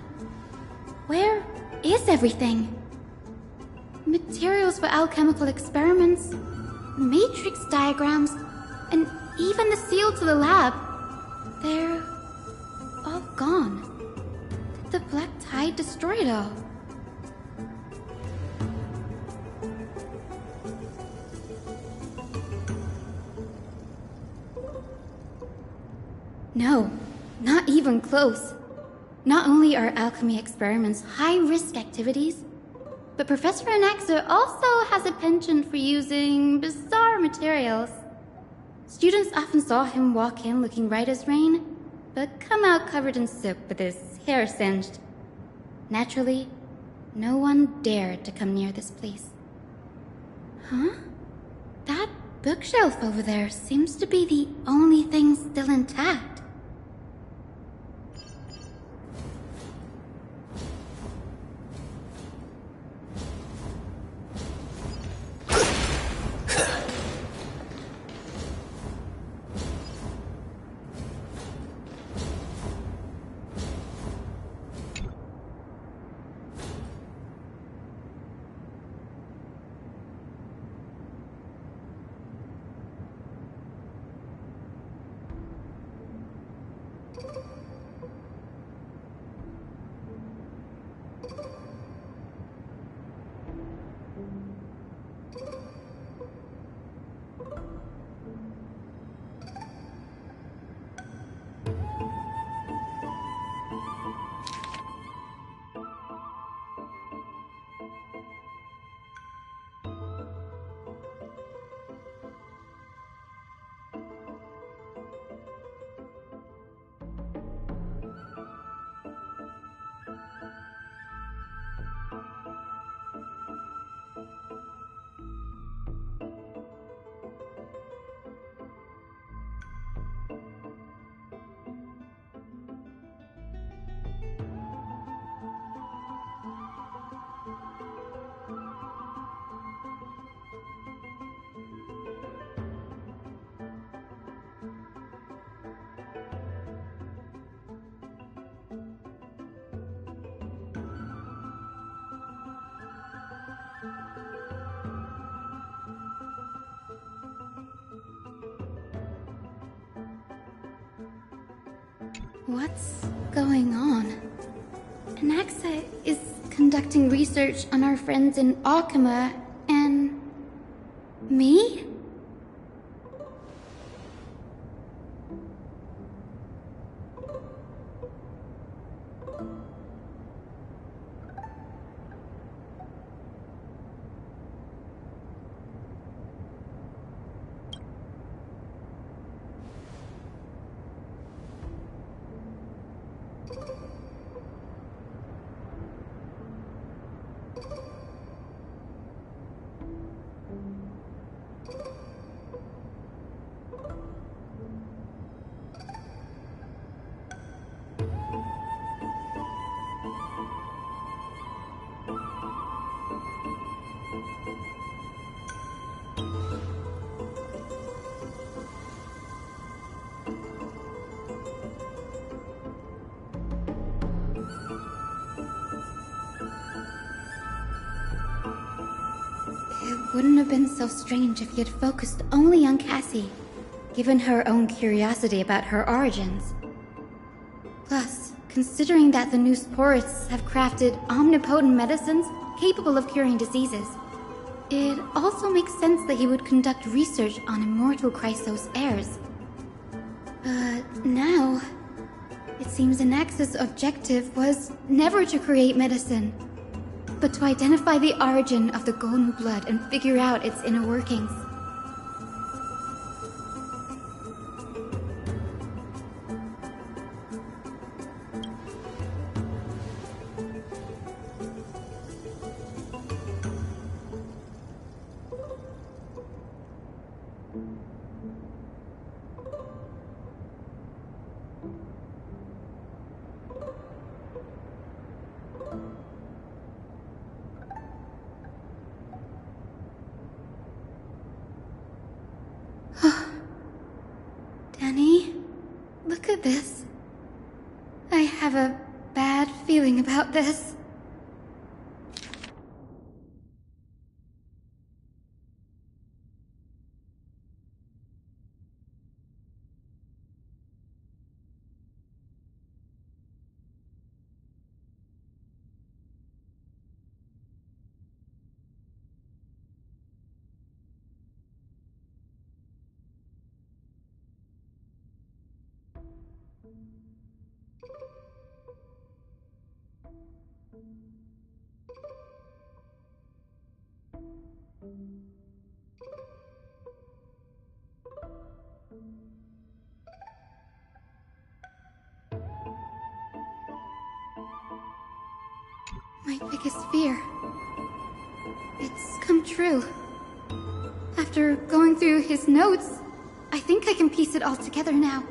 where is everything? Materials for alchemical experiments, matrix diagrams, and even the seal to the lab. They're all gone. Did the Black Tide destroy it all? No, not even close. Not only are alchemy experiments high-risk activities, but Professor Anaxa also has a penchant for using bizarre materials. Students often saw him walk in looking right as rain, but come out covered in soot with his hair singed. Naturally, no one dared to come near this place. Huh? That bookshelf over there seems to be the only thing still intact. What's going on? Anaxa is conducting research on our friends in Alchema, and... me? It wouldn't have been so strange if he had focused only on Cassie, given her own curiosity about her origins. Plus, considering that the new Sporists have crafted omnipotent medicines capable of curing diseases, it also makes sense that he would conduct research on immortal Chrysos heirs. But now, it seems Anaxa's objective was never to create medicine, but to identify the origin of the golden blood and figure out its inner workings. Danny, look at this. I have a bad feeling about this. My biggest fear. It's come true. After going through his notes, I think I can piece it all together now.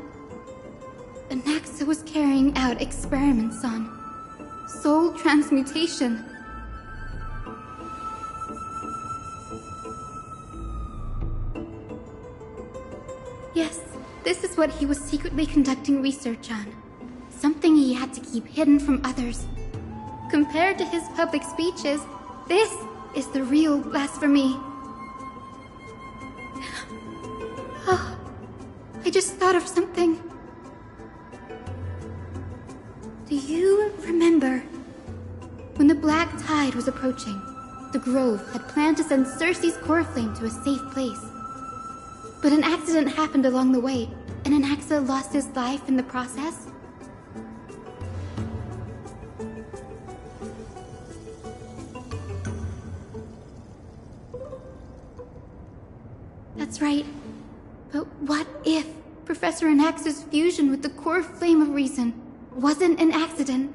Anaxa was carrying out experiments on soul transmutation. Yes, this is what he was secretly conducting research on. Something he had to keep hidden from others. Compared to his public speeches, this is the real blasphemy. Oh, I just thought of something. Do you remember when the Black Tide was approaching? The Grove had planned to send Cersei's core flame to a safe place. But an accident happened along the way, and Anaxa lost his life in the process? That's right. But what if Professor Anaxa's fusion with the core flame of reason wasn't an accident?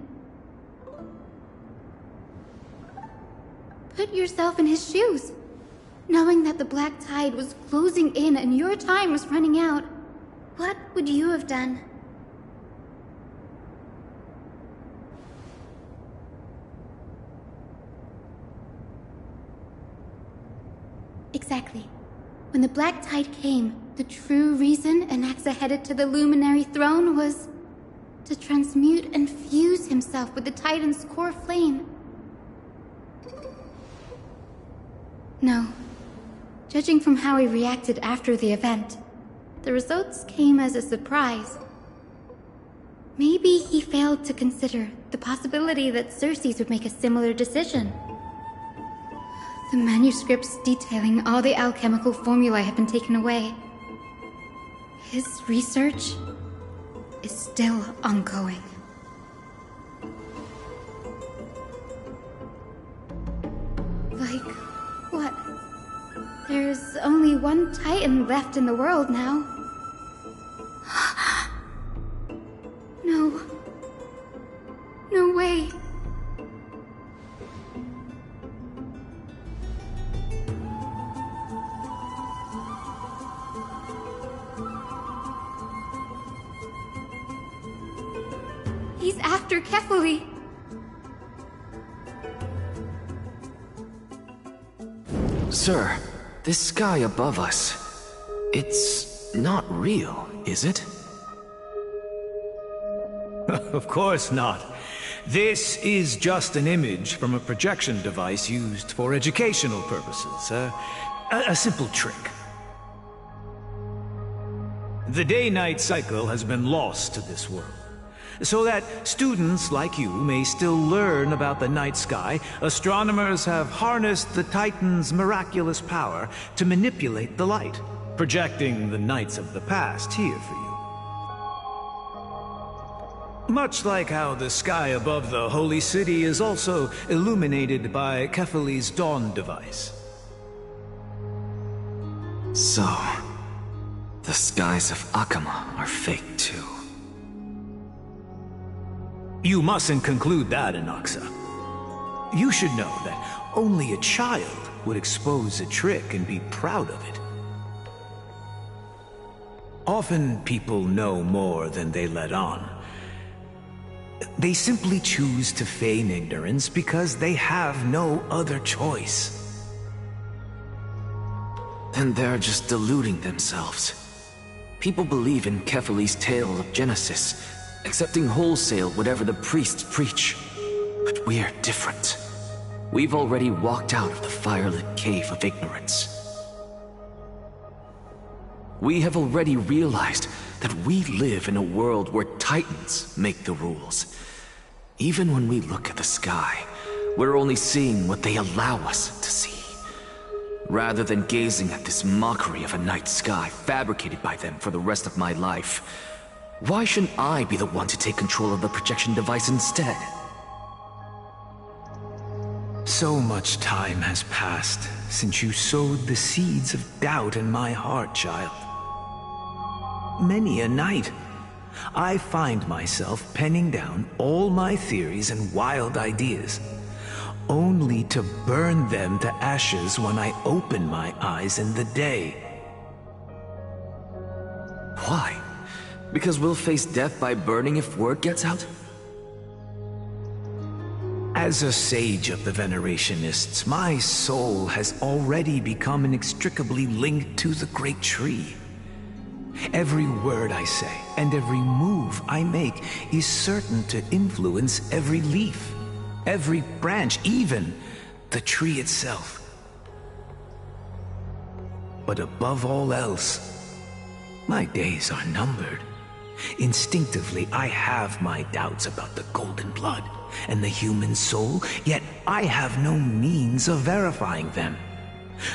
Put yourself in his shoes. Knowing that the Black Tide was closing in and your time was running out, what would you have done? Exactly. When the Black Tide came, the true reason Anaxa headed to the Luminary Throne was to transmute and fuse himself with the Titan's core flame. No. Judging from how he reacted after the event, the results came as a surprise. Maybe he failed to consider the possibility that Xerxes would make a similar decision. The manuscripts detailing all the alchemical formulae have been taken away. His research is still ongoing. Like, what? There's only one Titan left in the world now. No. No way. He's after Kefali. Sir, this sky above us, it's not real, is it? Of course not. This is just an image from a projection device used for educational purposes. A simple trick. The day-night cycle has been lost to this world, so that students like you may still learn about the night sky. Astronomers have harnessed the Titan's miraculous power to manipulate the light, projecting the nights of the past here for you. Much like how the sky above the Holy City is also illuminated by Kefali's dawn device. So, the skies of Akama are fake too. You mustn't conclude that, Inoxa. You should know that only a child would expose a trick and be proud of it. Often people know more than they let on. They simply choose to feign ignorance because they have no other choice. Then they're just deluding themselves. People believe in Kefali's tale of Genesis, accepting wholesale whatever the priests preach. But we're different. We've already walked out of the firelit cave of ignorance. We have already realized that we live in a world where Titans make the rules. Even when we look at the sky, we're only seeing what they allow us to see. Rather than gazing at this mockery of a night sky fabricated by them for the rest of my life, why shouldn't I be the one to take control of the projection device instead? So much time has passed since you sowed the seeds of doubt in my heart, child. Many a night, I find myself penning down all my theories and wild ideas, only to burn them to ashes when I open my eyes in the day. Why? Because we'll face death by burning if word gets out? As a sage of the Venerationists, my soul has already become inextricably linked to the great tree. Every word I say and every move I make is certain to influence every leaf, every branch, even the tree itself. But above all else, my days are numbered. Instinctively, I have my doubts about the golden blood and the human soul, yet I have no means of verifying them.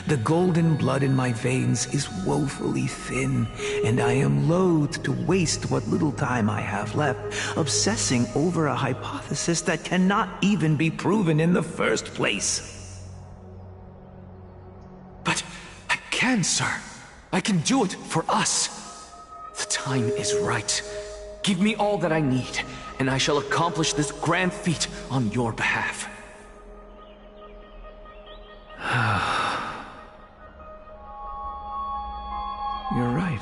The golden blood in my veins is woefully thin, and I am loath to waste what little time I have left obsessing over a hypothesis that cannot even be proven in the first place. But I can, sir. I can do it for us. The time is right. Give me all that I need, and I shall accomplish this grand feat on your behalf. You're right.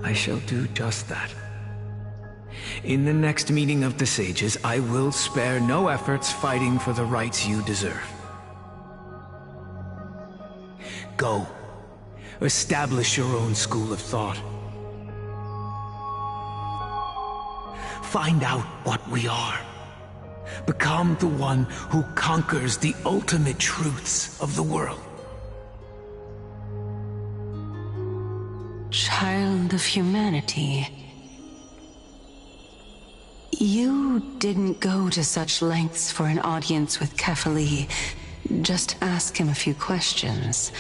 I shall do just that. In the next meeting of the sages, I will spare no efforts fighting for the rights you deserve. Go. Establish your own school of thought. Find out what we are. Become the one who conquers the ultimate truths of the world. Child of humanity, You didn't go to such lengths for an audience with Kefali. Just ask him a few questions,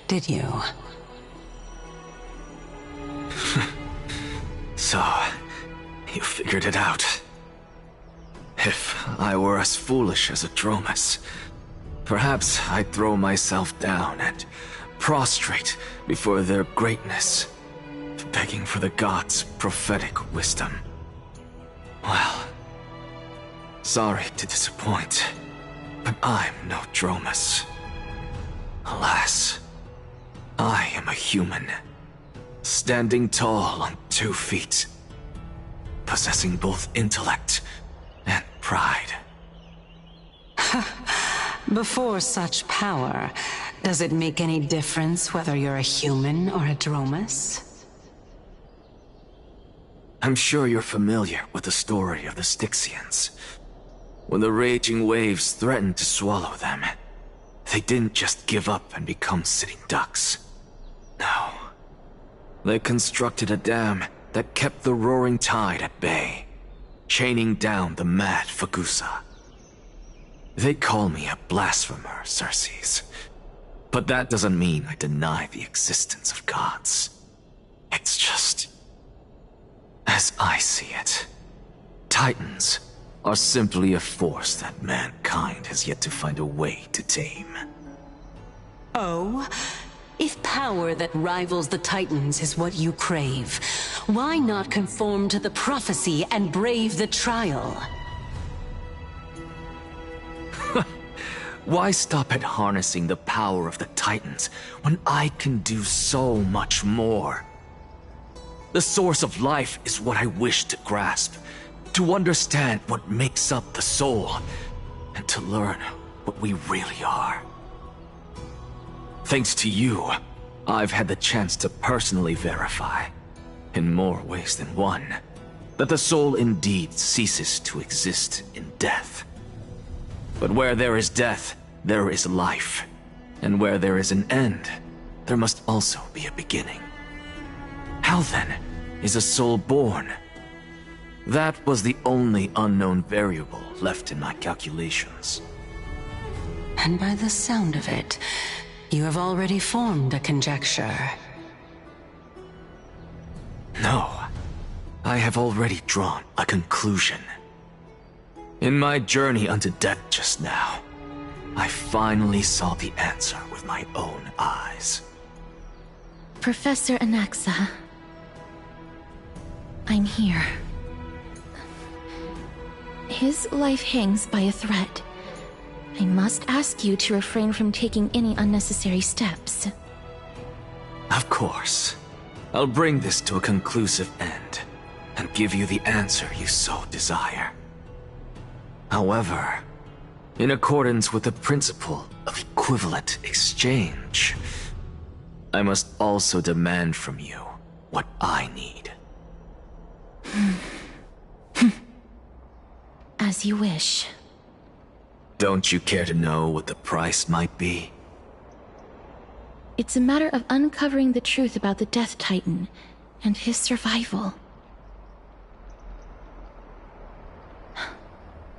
did you? So, you figured it out. If I were as foolish as Adromus, perhaps I'd throw myself down and prostrate before their greatness, begging for the gods' prophetic wisdom. Well, sorry to disappoint, but I'm no Dromus. Alas, I am a human, standing tall on 2 feet, possessing both intellect and pride. Before such power, does it make any difference whether you're a human or a Dromus? I'm sure you're familiar with the story of the Styxians. When the raging waves threatened to swallow them, they didn't just give up and become sitting ducks. No. They constructed a dam that kept the roaring tide at bay, chaining down the mad Fagusa. They call me a blasphemer, Xerxes. But that doesn't mean I deny the existence of gods. It's just... as I see it, Titans are simply a force that mankind has yet to find a way to tame. Oh? If power that rivals the Titans is what you crave, why not conform to the prophecy and brave the trial? Why stop at harnessing the power of the Titans when I can do so much more? The source of life is what I wish to grasp, to understand what makes up the soul, and to learn what we really are. Thanks to you, I've had the chance to personally verify, in more ways than one, that the soul indeed ceases to exist in death. But where there is death, there is life. And where there is an end, there must also be a beginning. How then is a soul born? That was the only unknown variable left in my calculations. And by the sound of it, you have already formed a conjecture. No, I have already drawn a conclusion. In my journey unto death just now, I finally saw the answer with my own eyes. Professor Anaxa, I'm here. His life hangs by a thread. I must ask you to refrain from taking any unnecessary steps. Of course. I'll bring this to a conclusive end, and give you the answer you so desire. However, in accordance with the principle of equivalent exchange, I must also demand from you what I need. As you wish. Don't you care to know what the price might be? It's a matter of uncovering the truth about the Death Titan and his survival.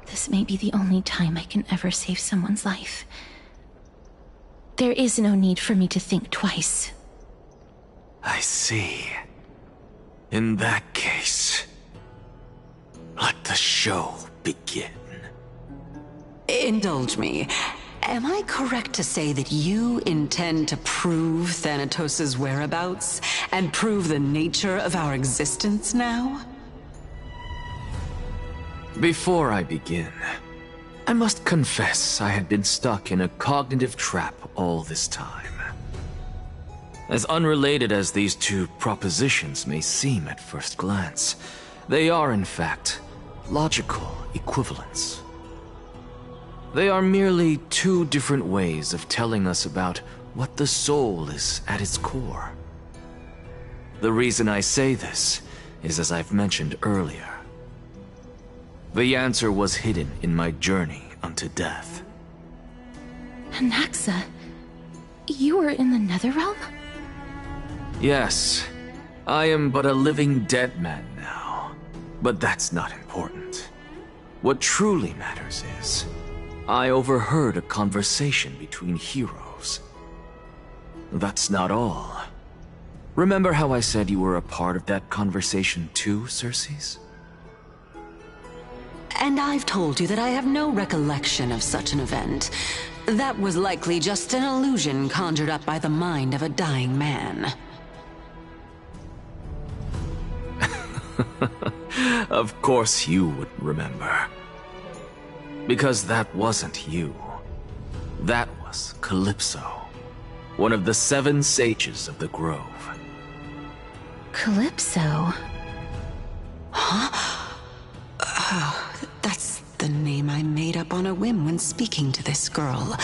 This may be the only time I can ever save someone's life. There is no need for me to think twice. I see. In that case, let the show begin. Indulge me. Am I correct to say that you intend to prove Thanatos' whereabouts and prove the nature of our existence now? Before I begin, I must confess I had been stuck in a cognitive trap all this time. As unrelated as these two propositions may seem at first glance, they are in fact logical equivalents. They are merely two different ways of telling us about what the soul is at its core. The reason I say this is as I've mentioned earlier. The answer was hidden in my journey unto death. Anaxa, you were in the Netherrealm? Yes, I am but a living dead man now, but that's not important. What truly matters is, I overheard a conversation between heroes. That's not all. Remember how I said you were a part of that conversation too, Circes? And I've told you that I have no recollection of such an event. That was likely just an illusion conjured up by the mind of a dying man. Of course you would remember. Because that wasn't you. That was Calypso, one of the 7 sages of the Grove. Calypso? Huh? Oh, that's the name I made up on a whim when speaking to this girl.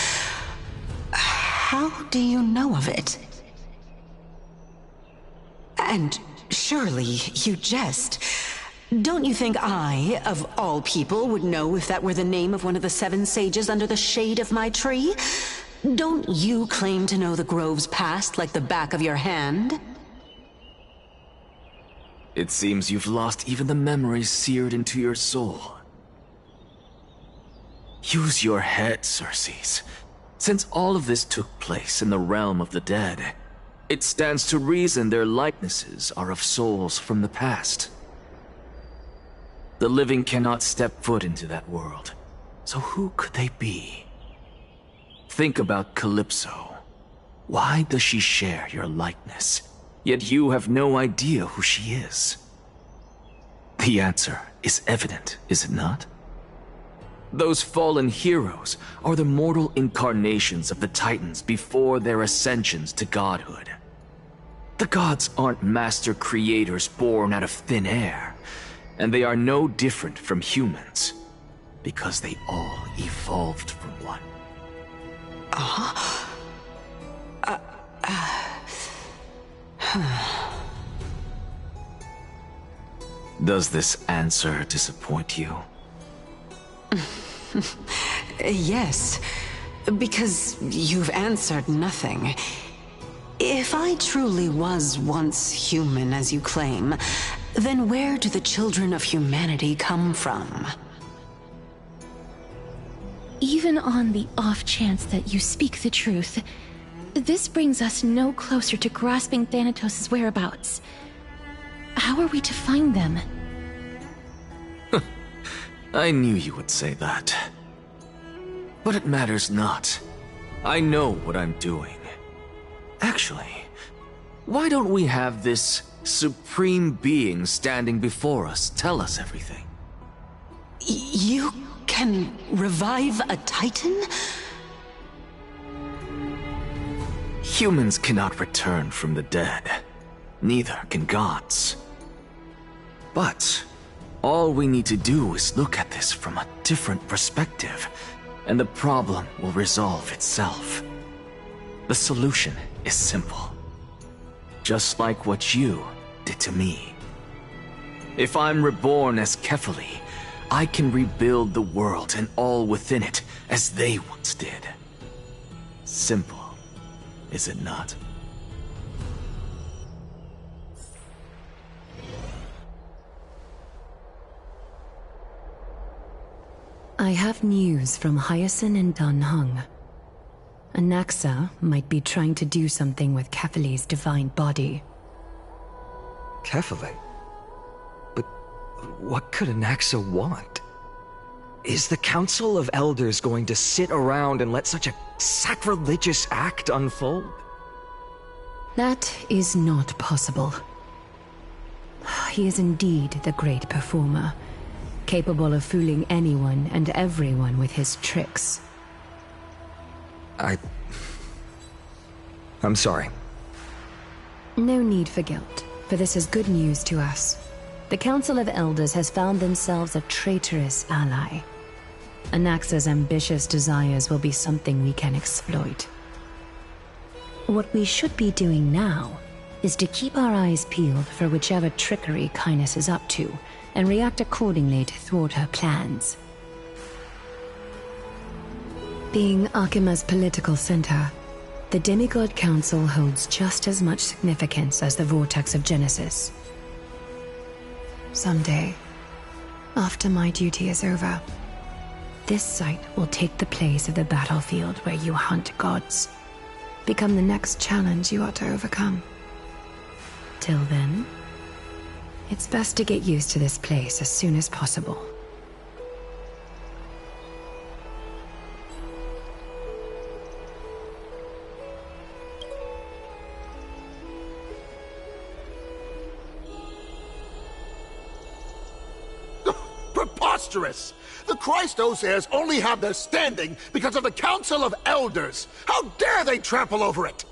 How do you know of it? And surely you jest. Don't you think I, of all people, would know if that were the name of one of the 7 sages under the shade of my tree? Don't you claim to know the Grove's past like the back of your hand? It seems you've lost even the memories seared into your soul. Use your head, Circes. Since all of this took place in the realm of the dead, it stands to reason their likenesses are of souls from the past. The living cannot step foot into that world, so who could they be? Think about Calypso. Why does she share your likeness, yet you have no idea who she is? The answer is evident, is it not? Those fallen heroes are the mortal incarnations of the Titans before their ascensions to godhood. The gods aren't master creators born out of thin air, and they are no different from humans, because they all evolved from one. Does this answer disappoint you? Yes, because you've answered nothing. If I truly was once human, as you claim, then where do the children of humanity come from? Even on the off chance that you speak the truth, this brings us no closer to grasping Thanatos' whereabouts. How are we to find them? I knew you would say that. But it matters not. I know what I'm doing. Actually, why don't we have this supreme being standing before us tell us everything? You can revive a Titan? Humans cannot return from the dead. Neither can gods. But all we need to do is look at this from a different perspective, and the problem will resolve itself. The solution is simple. Just like what you did to me. If I'm reborn as Kefali, I can rebuild the world and all within it as they once did. Simple, is it not? I have news from Hyacinth and Dan Heng. Anaxa might be trying to do something with Kefali's divine body. Kefali? But what could Anaxa want? Is the Council of Elders going to sit around and let such a sacrilegious act unfold? That is not possible. He is indeed the great performer, capable of fooling anyone and everyone with his tricks. I'm sorry. No need for guilt, for this is good news to us. The Council of Elders has found themselves a traitorous ally. Anaxa's ambitious desires will be something we can exploit. What we should be doing now is to keep our eyes peeled for whichever trickery Kynus is up to, and react accordingly to thwart her plans. Being Akima's political center, the Demigod Council holds just as much significance as the Vortex of Genesis. Someday, After my duty is over, this site will take the place of the battlefield where you hunt gods. Become the next challenge you are to overcome. Till then, it's best to get used to this place as soon as possible. Preposterous! The Christos heirs only have their standing because of the Council of Elders! How dare they trample over it!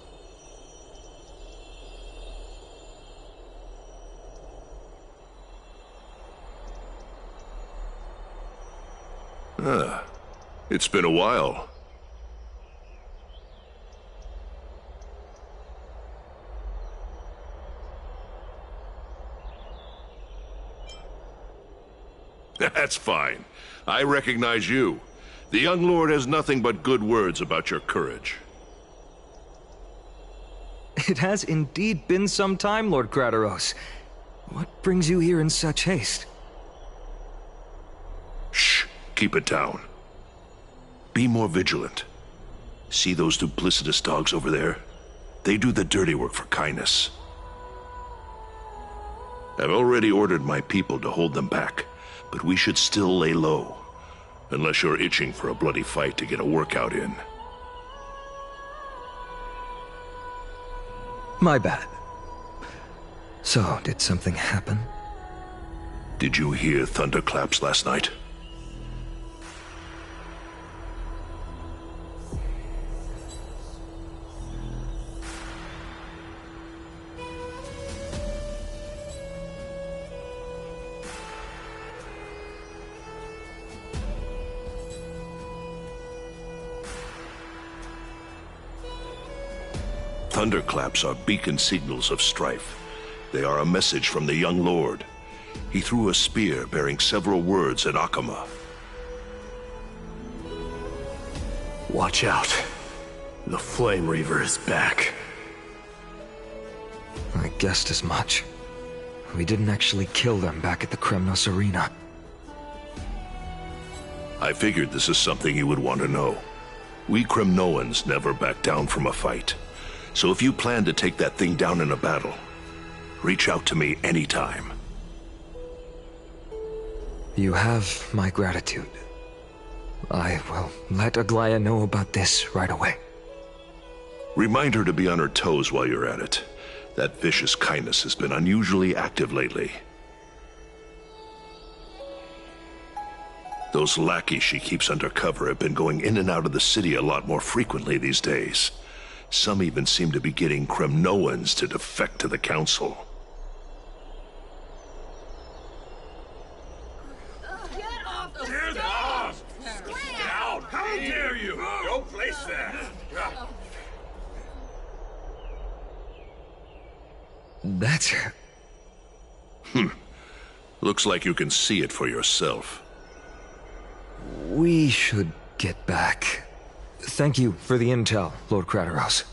It's been a while. That's fine. I recognize you. The young lord has nothing but good words about your courage. It has indeed been some time, Lord Crateros. What brings you here in such haste? Shh. Keep it down. Be more vigilant. See those duplicitous dogs over there? They do the dirty work for kindness. I've already ordered my people to hold them back, but we should still lay low. Unless you're itching for a bloody fight to get a workout in. My bad. So, did something happen? Did you hear thunderclaps last night? Thunderclaps are beacon signals of strife. They are a message from the young lord. He threw a spear bearing several words at Akama. Watch out. The Flame Reaver is back. I guessed as much. We didn't actually kill them back at the Kremnos Arena. I figured this is something you would want to know. We Kremnoans never back down from a fight. So if you plan to take that thing down in a battle, reach out to me anytime. You have my gratitude. I will let Aglaya know about this right away. Remind her to be on her toes while you're at it. That vicious kindness has been unusually active lately. Those lackeys she keeps under cover have been going in and out of the city a lot more frequently these days. Some even seem to be getting Kremnoans to defect to the Council. Get off the stairs! Down! How dare you! Don't place that! That's her. Looks like you can see it for yourself. We should get back. Thank you for the intel, Lord Crateros.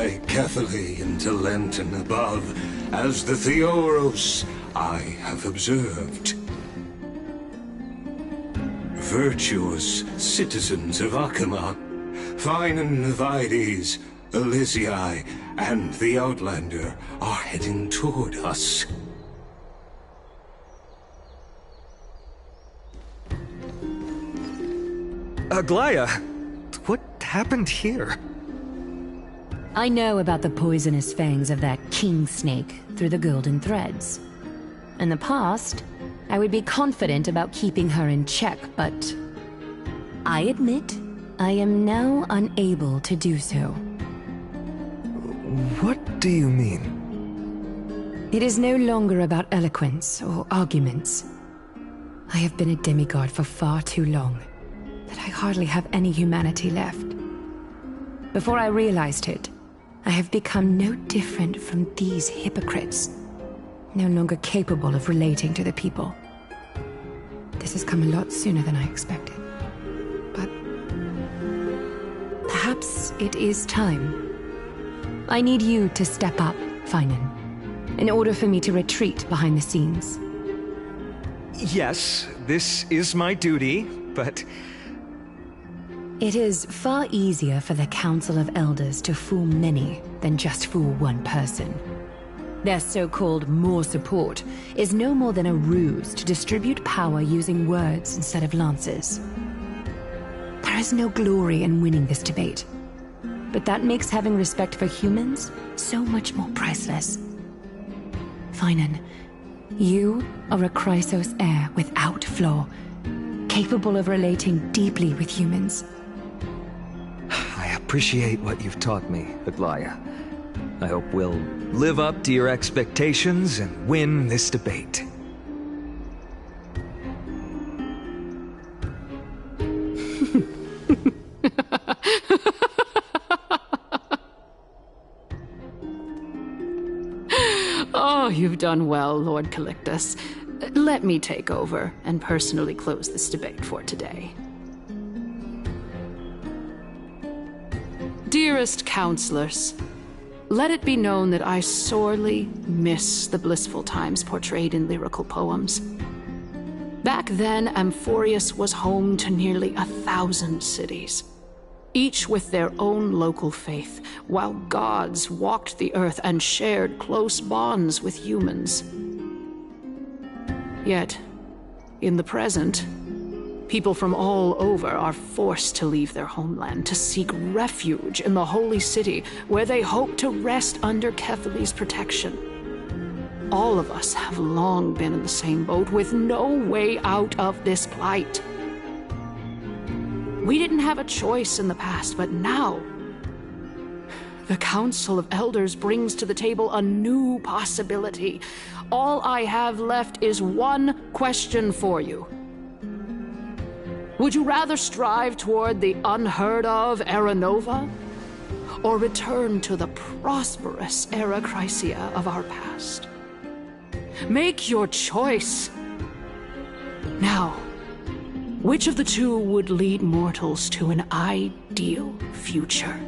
by Catholic into Lenten above, as the Theoros I have observed. Virtuous citizens of Akama, Finan Vides, Elysiae, and the Outlander are heading toward us. Aglaya, what happened here? I know about the poisonous fangs of that king snake through the golden threads. In the past, I would be confident about keeping her in check, but I admit I am now unable to do so. What do you mean? It is no longer about eloquence or arguments. I have been a demigod for far too long that I hardly have any humanity left. Before I realized it, I have become no different from these hypocrites, no longer capable of relating to the people. This has come a lot sooner than I expected. But perhaps it is time. I need you to step up, Finan, in order for me to retreat behind the scenes. Yes, this is my duty, but... It is far easier for the Council of Elders to fool many than just fool one person. Their so-called more support is no more than a ruse to distribute power using words instead of lances. There is no glory in winning this debate, but that makes having respect for humans so much more priceless. Finan, you are a Chrysos heir without flaw, capable of relating deeply with humans. I appreciate what you've taught me, Aglaya. I hope we'll live up to your expectations and win this debate. Oh, you've done well, Lord Calictus. Let me take over and personally close this debate for today. Dearest counselors, let it be known that I sorely miss the blissful times portrayed in lyrical poems. Back then, Amphorius was home to nearly 1,000 cities, each with their own local faith, while gods walked the earth and shared close bonds with humans. Yet, in the present, people from all over are forced to leave their homeland to seek refuge in the holy city, where they hope to rest under Kethali's protection. All of us have long been in the same boat, with no way out of this plight. We didn't have a choice in the past, but now the Council of Elders brings to the table a new possibility. All I have left is one question for you. Would you rather strive toward the unheard of Era Nova, or return to the prosperous Era Chrysia of our past? Make your choice. Now, which of the two would lead mortals to an ideal future?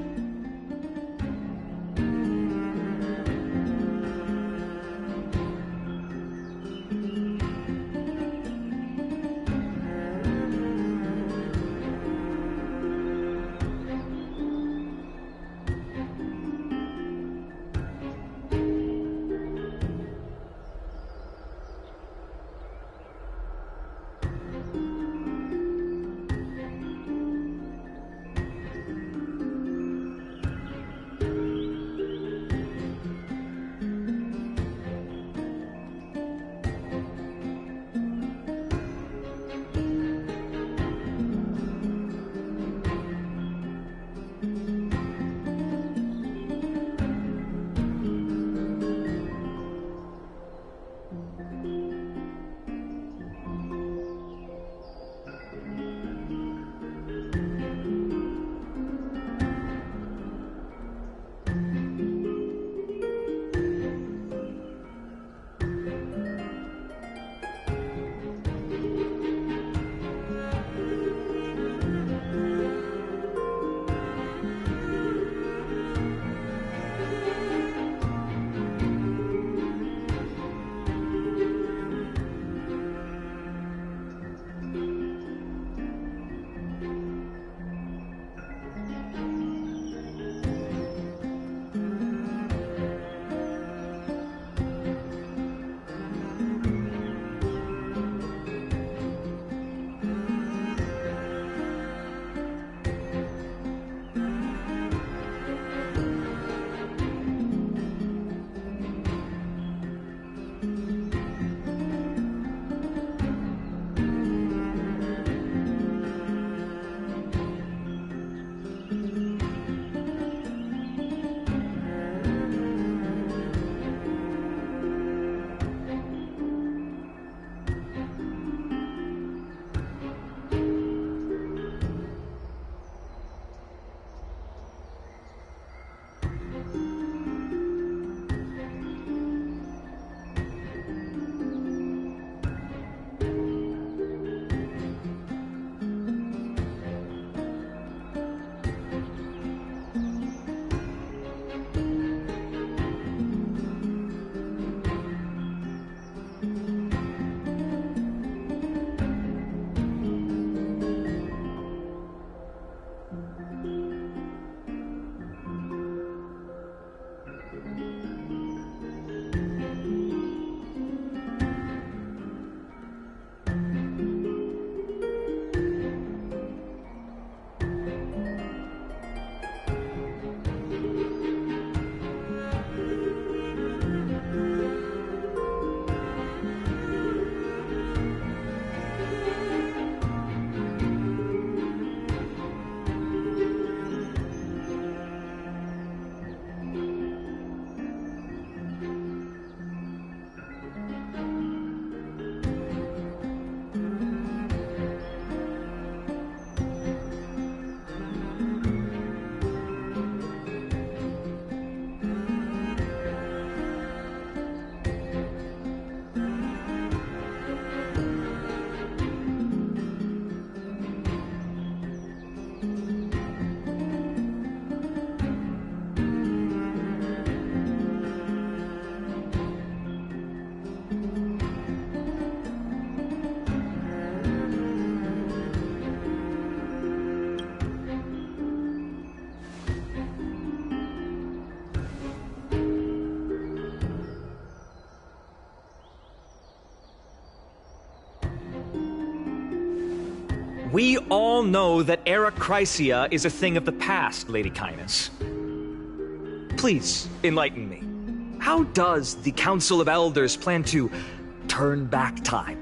We all know that Era Chrysia is a thing of the past, Lady Kainis. Please, enlighten me. How does the Council of Elders plan to turn back time?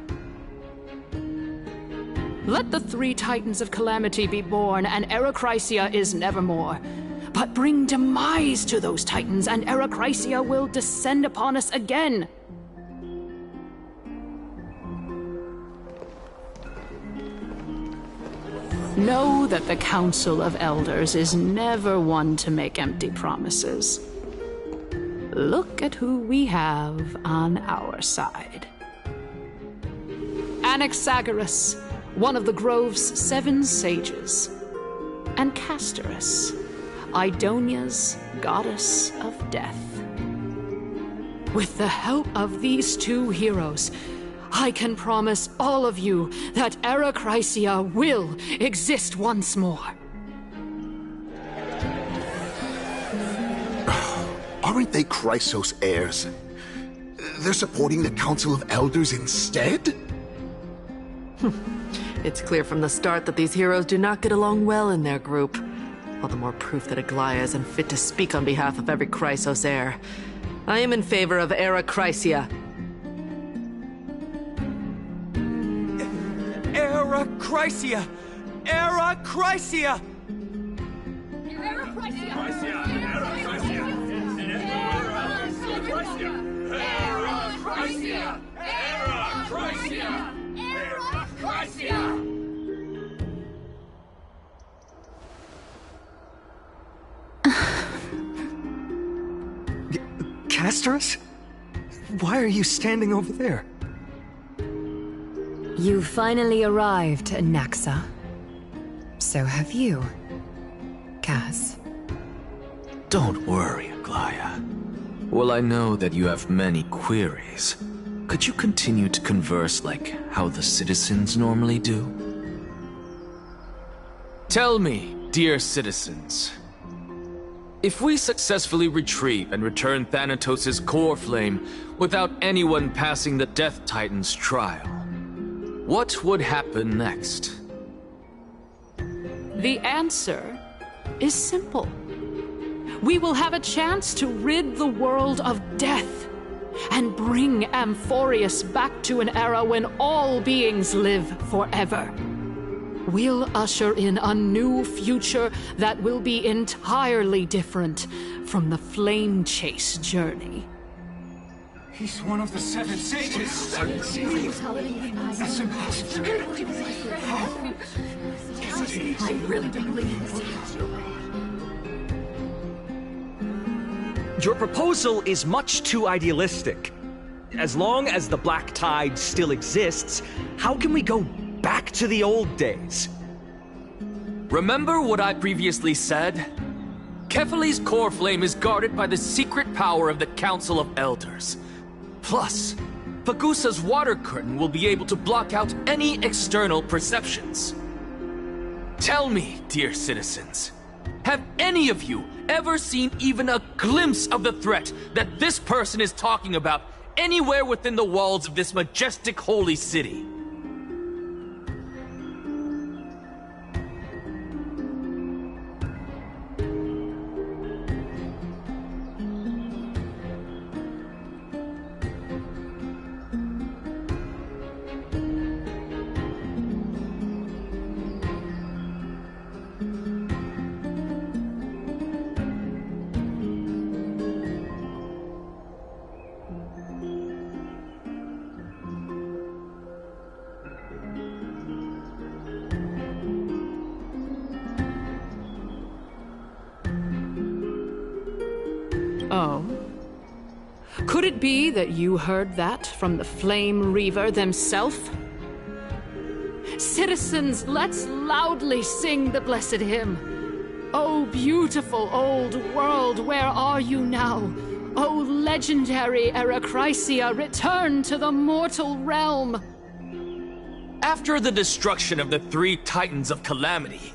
Let the 3 Titans of Calamity be born, and Era Chrysia is nevermore. But bring demise to those Titans, and Era Chrysia will descend upon us again. Know that the Council of Elders is never one to make empty promises. Look at who we have on our side. Anaxagoras, one of the Grove's 7 sages, and Castorus, Idonia's goddess of death. With the help of these 2 heroes, I can promise all of you that Era Chrysia will exist once more. Aren't they Chrysos heirs? They're supporting the Council of Elders instead? It's clear from the start that these heroes do not get along well in their group. All the more proof that Aglaia isn't fit to speak on behalf of every Chrysos heir. I am in favor of Era Chrysia. Era Chrysia! Era Chrysia! Era Chrysia! Era Chrysia! Era Chrysia! Era Chrysia! Era Chrysia! Castorus? Why are you standing over there? You finally arrived, Naxa. So have you, Kaz. Don't worry, Aglaia. Well, I know that you have many queries. Could you continue to converse like how the citizens normally do? Tell me, dear citizens, if we successfully retrieve and return Thanatos' core flame without anyone passing the Death Titan's trial, what would happen next? The answer is simple. We will have a chance to rid the world of death and bring Amphorius back to an era when all beings live forever. We'll usher in a new future that will be entirely different from the Flame Chase journey. He's one of the 7 sages. 7 sages. That's impossible. I really believe this. Your proposal is much too idealistic. As long as the Black Tide still exists, how can we go back to the old days? Remember what I previously said? Kephale's core flame is guarded by the secret power of the Council of Elders. Plus, Fagusa's water curtain will be able to block out any external perceptions. Tell me, dear citizens, have any of you ever seen even a glimpse of the threat that this person is talking about anywhere within the walls of this majestic holy city? Oh. Could it be that you heard that from the Flame Reaver themselves? Citizens, let's loudly sing the blessed hymn. Oh, beautiful old world, where are you now? Oh, legendary Era Chrysia, return to the mortal realm. After the destruction of the 3 Titans of Calamity,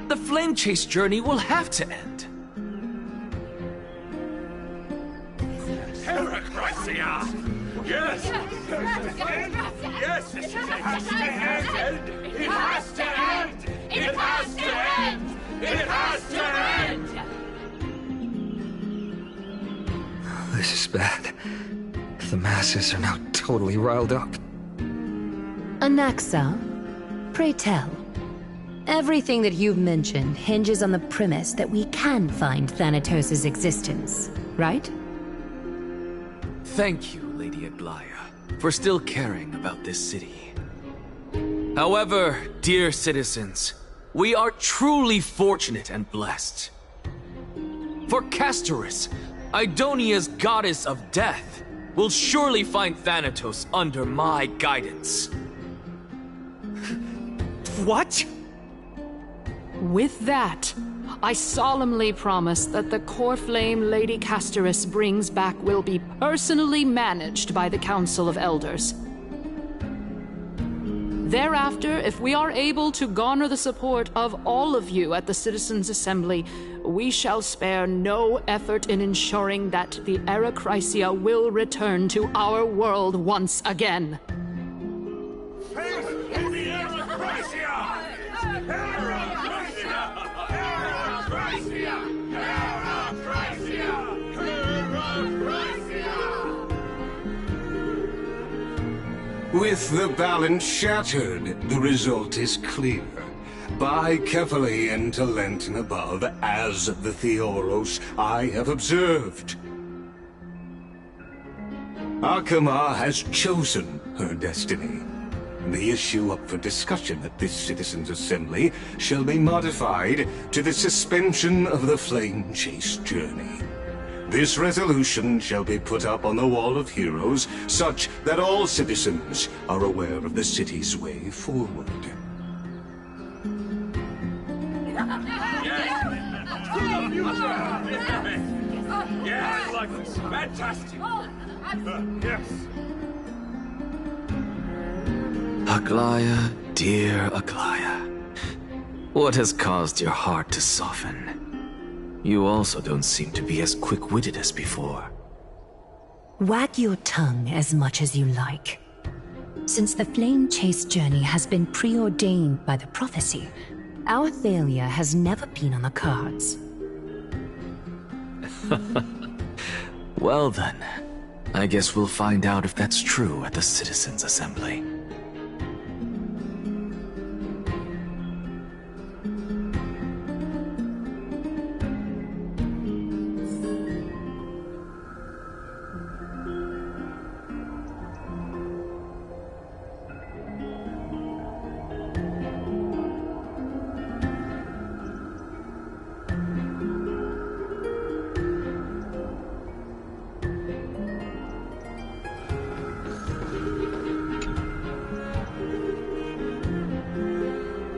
the Flame Chase journey will have to end. Era Chrysia! Yes! Yes! It has to end! It has to end! bad. The masses are now totally riled up. Anaxa, pray tell. Everything that you've mentioned hinges on the premise that we can find Thanatos' existence, right? Thank you, Lady Aglaya, for still caring about this city. However, dear citizens, we are truly fortunate and blessed. For Castorus, Idonia's goddess of death, will surely find Thanatos under my guidance. What? With that, I solemnly promise that the core flame Lady Castorus brings back will be personally managed by the Council of Elders. Thereafter, if we are able to garner the support of all of you at the Citizens' Assembly, we shall spare no effort in ensuring that the Era Chrysia will return to our world once again. With the balance shattered, the result is clear. Buy carefully into Lent and above, as the Theoros I have observed. Akama has chosen her destiny. The issue up for discussion at this Citizens' Assembly shall be modified to the suspension of the Flame Chase journey. This resolution shall be put up on the Wall of Heroes, such that all citizens are aware of the city's way forward. Yeah, I like this. Fantastic. Yes. Aglaya, dear Aglaya, what has caused your heart to soften? You also don't seem to be as quick-witted as before. Wag your tongue as much as you like. Since the Flame Chase journey has been preordained by the prophecy, our failure has never been on the cards. Well then, I guess we'll find out if that's true at the Citizens' Assembly.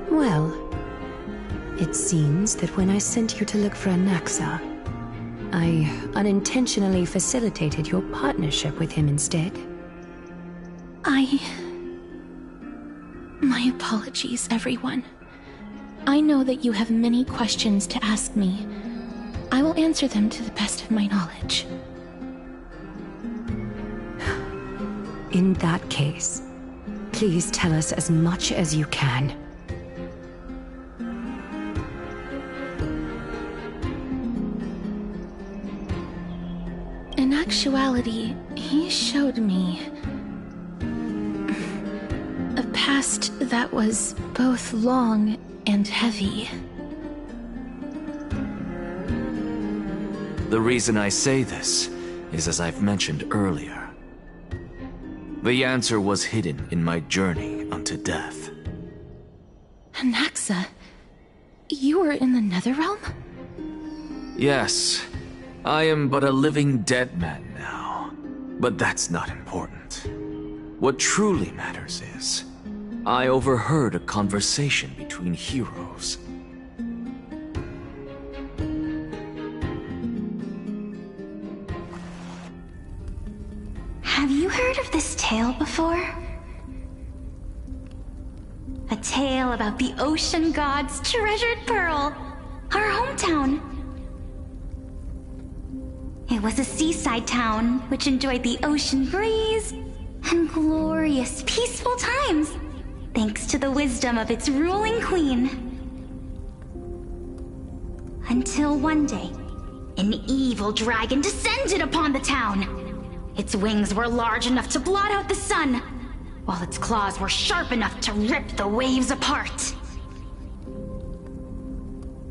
Well, it seems that when I sent you to look for Anaxa, I unintentionally facilitated your partnership with him instead. My apologies, everyone. I know that you have many questions to ask me. I will answer them to the best of my knowledge. In that case, please tell us as much as you can. In actuality, he showed me a past that was both long and heavy. The reason I say this is as I've mentioned earlier. The answer was hidden in my journey unto death. Anaxa, you were in the Netherrealm? Yes, I am but a living dead man now, but that's not important. What truly matters is, I overheard a conversation between heroes. Have you heard of this tale before? A tale about the ocean god's treasured pearl, our hometown. It was a seaside town which enjoyed the ocean breeze and glorious, peaceful times, thanks to the wisdom of its ruling queen. Until one day, an evil dragon descended upon the town. Its wings were large enough to blot out the sun, while its claws were sharp enough to rip the waves apart.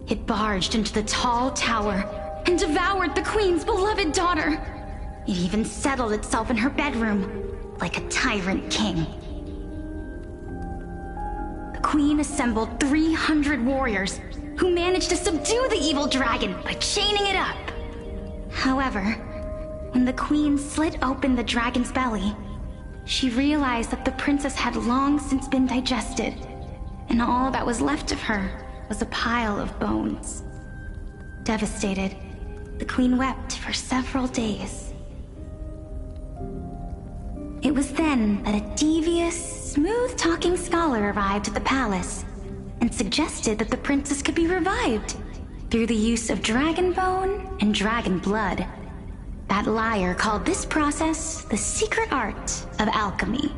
It barged into the tall tower and devoured the Queen's beloved daughter. It even settled itself in her bedroom, like a tyrant king. The Queen assembled 300 warriors who managed to subdue the evil dragon by chaining it up. However, when the Queen slit open the dragon's belly, she realized that the princess had long since been digested, and all that was left of her was a pile of bones. Devastated, the Queen wept for several days. It was then that a devious, smooth-talking scholar arrived at the palace and suggested that the princess could be revived through the use of dragon bone and dragon blood. That liar called this process the secret art of alchemy.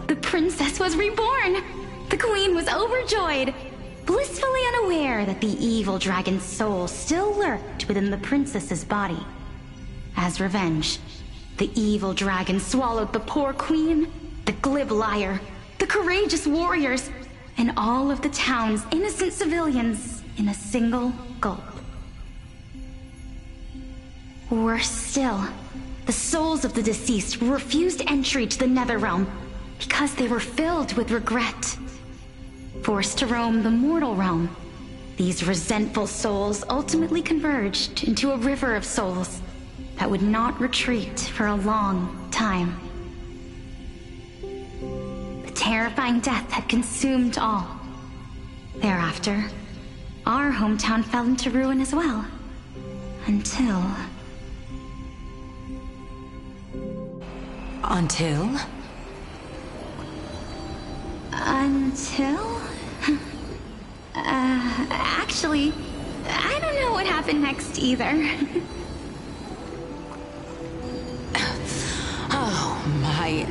The princess was reborn! The Queen was overjoyed, blissfully unaware that the evil dragon's soul still lurked within the princess's body. As revenge, the evil dragon swallowed the poor Queen, the glib liar, the courageous warriors, and all of the town's innocent civilians in a single gulp. Worse still, the souls of the deceased refused entry to the Netherrealm because they were filled with regret. Forced to roam the mortal realm, these resentful souls ultimately converged into a river of souls that would not retreat for a long time. The terrifying death had consumed all. Thereafter, our hometown fell into ruin as well. Until... Actually, I don't know what happened next either. Oh, my...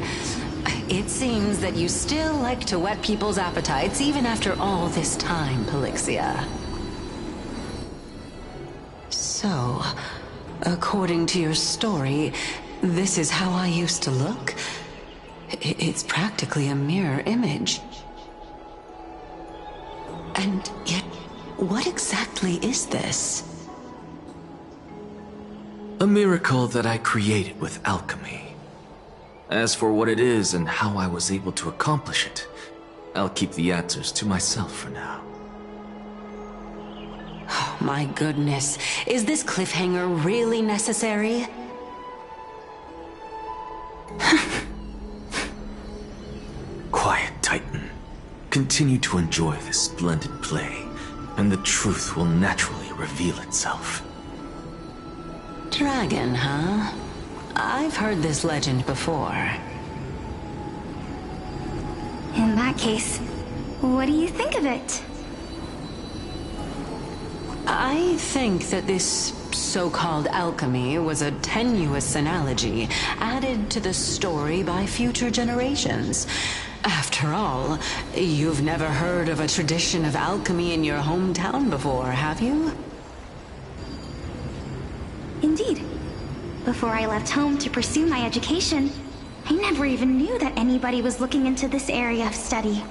It seems that you still like to whet people's appetites even after all this time, Pelixia. So, according to your story, this is how I used to look? It's practically a mirror image. And yet, what exactly is this? A miracle that I created with alchemy. As for what it is and how I was able to accomplish it, I'll keep the answers to myself for now. Oh, my goodness. Is this cliffhanger really necessary? Quiet, Titan. Continue to enjoy this splendid play, and the truth will naturally reveal itself. Dragon, huh? I've heard this legend before. In that case, what do you think of it? I think that this so-called alchemy was a tenuous analogy added to the story by future generations. After all, you've never heard of a tradition of alchemy in your hometown before, have you? Indeed. Before I left home to pursue my education, I never even knew that anybody was looking into this area of study.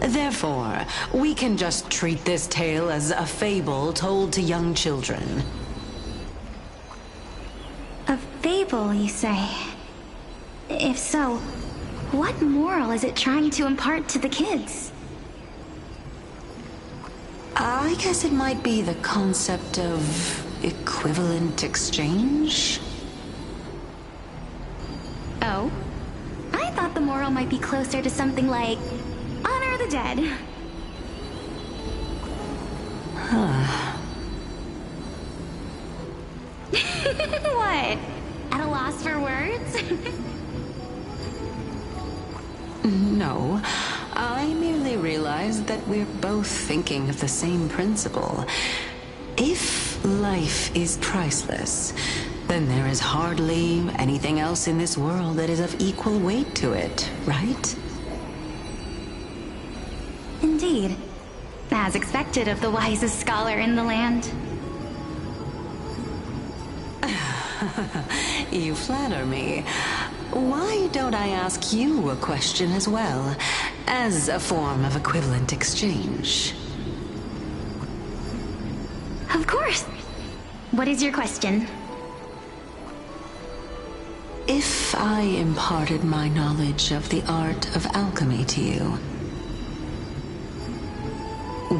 Therefore, we can just treat this tale as a fable told to young children. A fable, you say? If so, what moral is it trying to impart to the kids? I guess it might be the concept of equivalent exchange? Oh? I thought the moral might be closer to something like honor the dead. Huh. What? At a loss for words? No, I merely realized that we're both thinking of the same principle. If life is priceless, then there is hardly anything else in this world that is of equal weight to it, right? Indeed. As expected of the wisest scholar in the land. You flatter me. Why don't I ask you a question as well, as a form of equivalent exchange? Of course. What is your question? If I imparted my knowledge of the art of alchemy to you,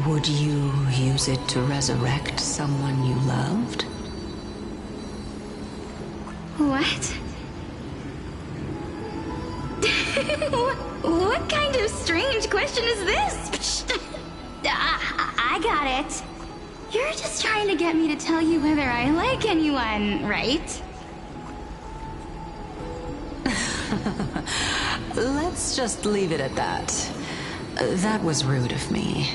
would you use it to resurrect someone you loved? What? What kind of strange question is this? I got it. You're just trying to get me to tell you whether I like anyone, right? Let's just leave it at that. That was rude of me.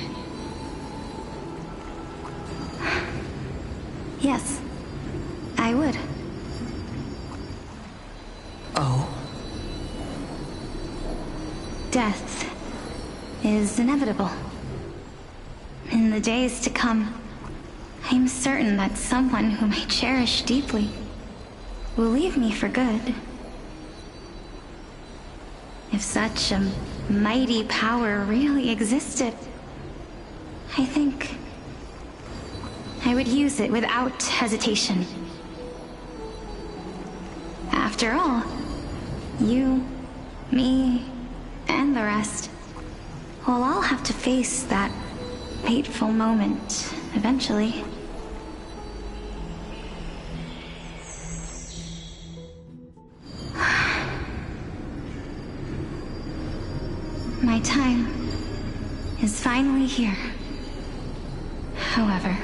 Yes, I would. Oh? Death is inevitable. In the days to come, I'm certain that someone whom I cherish deeply will leave me for good. If such a mighty power really existed, I think I would use it without hesitation. After all, you, me, and the rest will all have to face that fateful moment eventually. My time is finally here. However,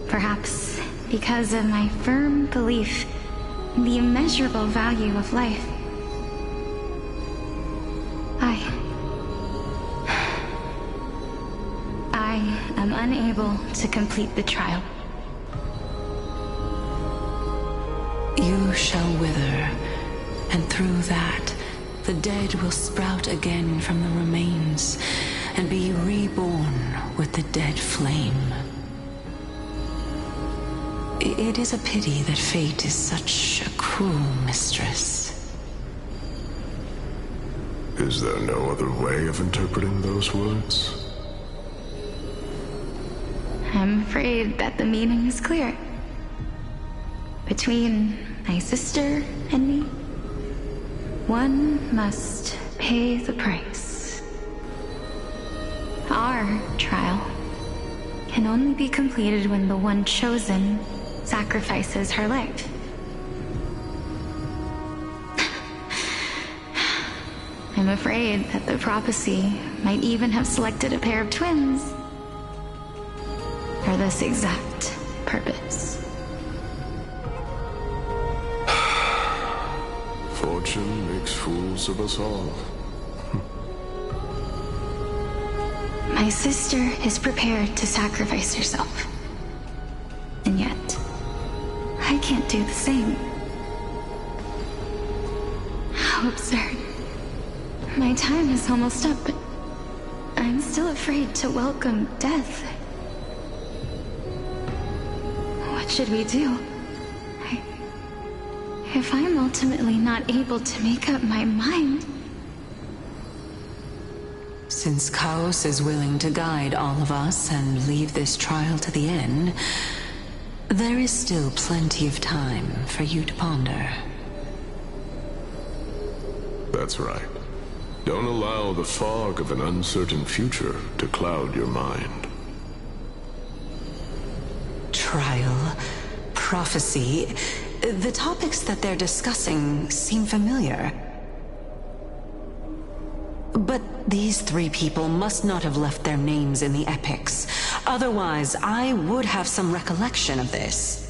perhaps because of my firm belief in the immeasurable value of life, I am unable to complete the trial. You shall wither, and through that, the dead will sprout again from the remains and be reborn with the dead flame. It is a pity that fate is such a cruel mistress. Is there no other way of interpreting those words? I'm afraid that the meaning is clear. Between my sister and me, one must pay the price. Our trial can only be completed when the one chosen sacrifices her life. I'm afraid that the prophecy might even have selected a pair of twins for this exact purpose. Fortune makes fools of us all. My sister is prepared to sacrifice herself. And yet, I can't do the same. How absurd. My time is almost up, but I'm still afraid to welcome death. What should we do? If I'm ultimately not able to make up my mind... Since Chaos is willing to guide all of us and leave this trial to the end, there is still plenty of time for you to ponder. That's right. Don't allow the fog of an uncertain future to cloud your mind. Trial, prophecy, the topics that they're discussing seem familiar. But these three people must not have left their names in the epics. Otherwise, I would have some recollection of this.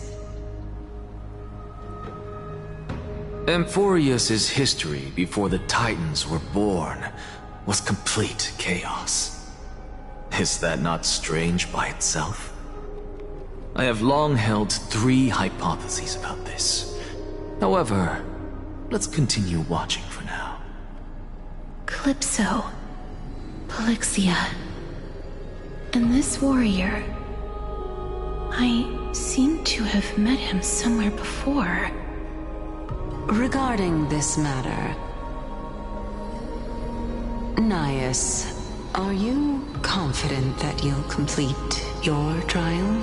Amphorius's history before the Titans were born was complete chaos. Is that not strange by itself? I have long held three hypotheses about this. However, let's continue watching for now. Calypso, Polixia, and this warrior. I seem to have met him somewhere before. Regarding this matter, Nias, are you confident that you'll complete your trial?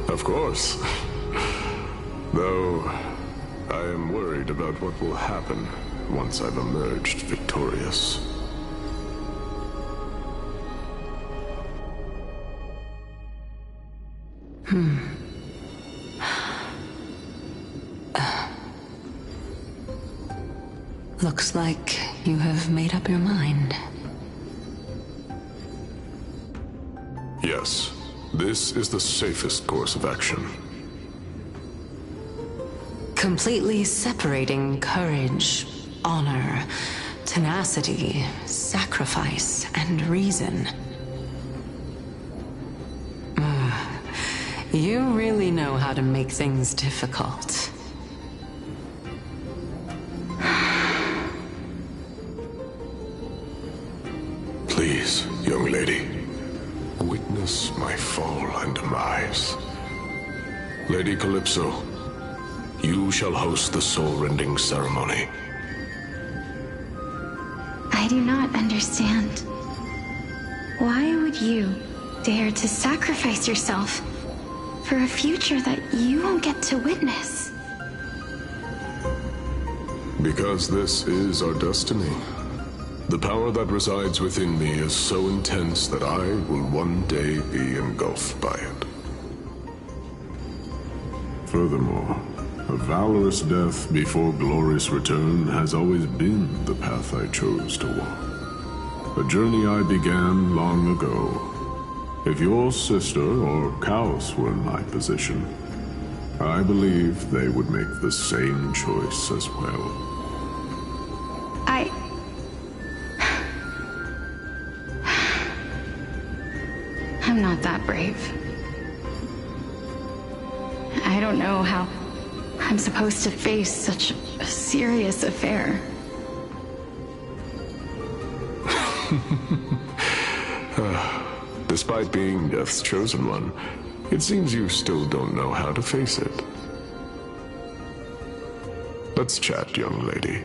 Of course. Though, I am worried about what will happen once I've emerged victorious. Looks like you have made up your mind. Yes, this is the safest course of action. Completely separating courage, honor, tenacity, sacrifice, and reason. You really know how to make things difficult. Please, young lady, witness my fall and demise. Lady Calypso, you shall host the soul-rending ceremony. I do not understand. Why would you dare to sacrifice yourself for a future that you won't get to witness? Because this is our destiny. The power that resides within me is so intense that I will one day be engulfed by it. Furthermore, a valorous death before glorious return has always been the path I chose to walk. A journey I began long ago. If your sister or Kaos were in my position, I believe they would make the same choice as well. I'm not that brave. I don't know how I'm supposed to face such a serious affair. Despite being Death's chosen one, it seems you still don't know how to face it. Let's chat, young lady.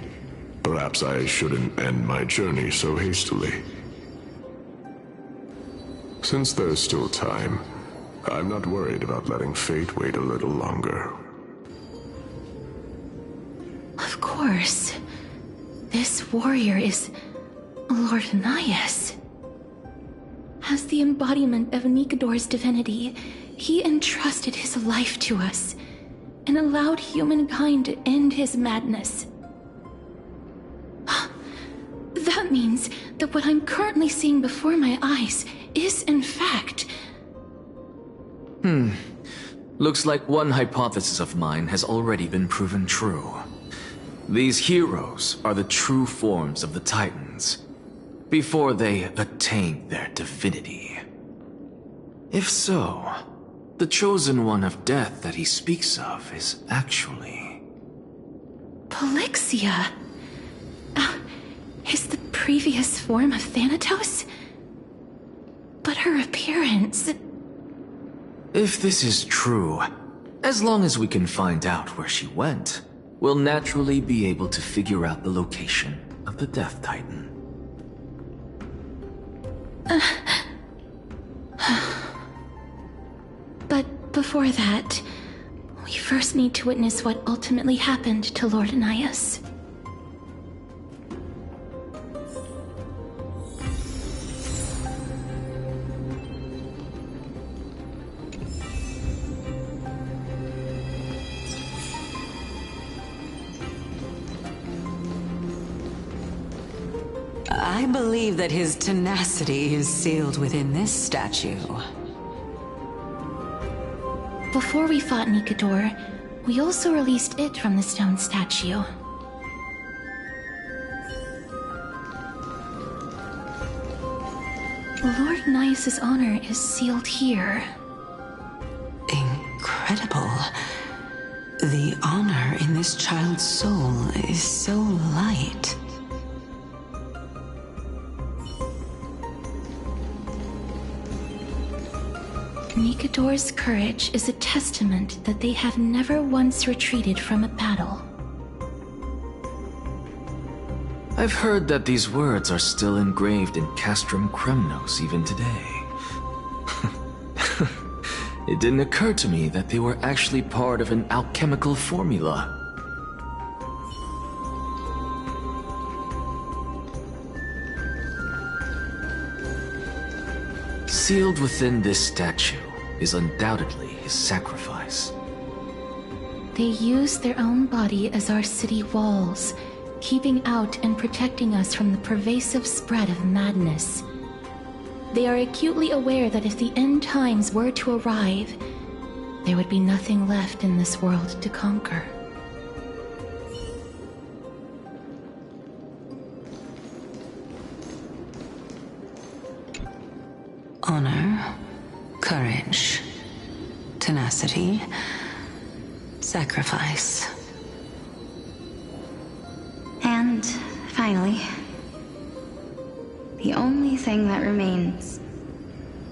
Perhaps I shouldn't end my journey so hastily. Since there's still time, I'm not worried about letting fate wait a little longer. Of course. This warrior is Lord Nias. As the embodiment of Nikador's divinity, he entrusted his life to us and allowed humankind to end his madness. That means that what I'm currently seeing before my eyes is, in fact... Looks like one hypothesis of mine has already been proven true. These heroes are the true forms of the Titans, before they attained their divinity. If so, the chosen one of death that he speaks of is actually... Polixia? Is the previous form of Thanatos? But her appearance... If this is true, as long as we can find out where she went, we'll naturally be able to figure out the location of the Death Titan. But before that, we first need to witness what ultimately happened to Lord Nias. I believe that his tenacity is sealed within this statue. Before we fought Nikador, we also released it from the stone statue. Lord Nias' honor is sealed here. Incredible. The honor in this child's soul is so light. Nikador's courage is a testament that they have never once retreated from a battle. I've heard that these words are still engraved in Castrum Kremnos even today. It didn't occur to me that they were actually part of an alchemical formula. Sealed within this statue is undoubtedly his sacrifice. They use their own body as our city walls, keeping out and protecting us from the pervasive spread of madness. They are acutely aware that if the end times were to arrive, there would be nothing left in this world to conquer. Honor, courage, tenacity, sacrifice. And finally, the only thing that remains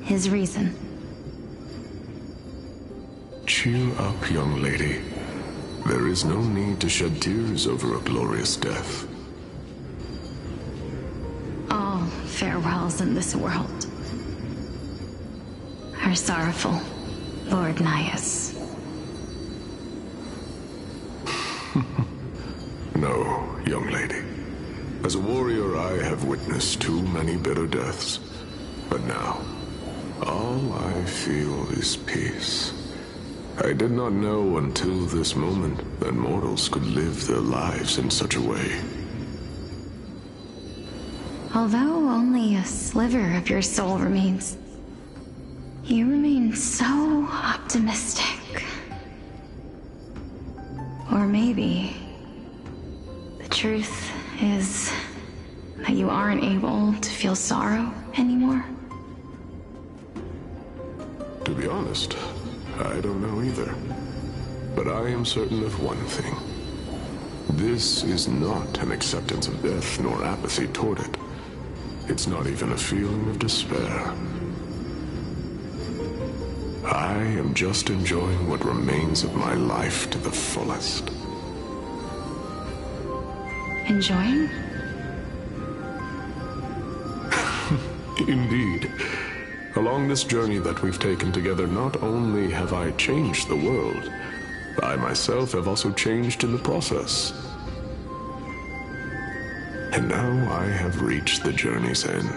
is reason. Cheer up, young lady. There is no need to shed tears over a glorious death. All farewells in this world are sorrowful, Lord Naius. No, young lady. As a warrior, I have witnessed too many bitter deaths. But now, all I feel is peace. I did not know until this moment that mortals could live their lives in such a way. Although only a sliver of your soul remains, you remain so optimistic. Or maybe the truth is that you aren't able to feel sorrow anymore. To be honest, I don't know either. But I am certain of one thing. This is not an acceptance of death nor apathy toward it. It's not even a feeling of despair. I am just enjoying what remains of my life to the fullest. Enjoying? Indeed. Along this journey that we've taken together, not only have I changed the world, I myself have also changed in the process. And now I have reached the journey's end.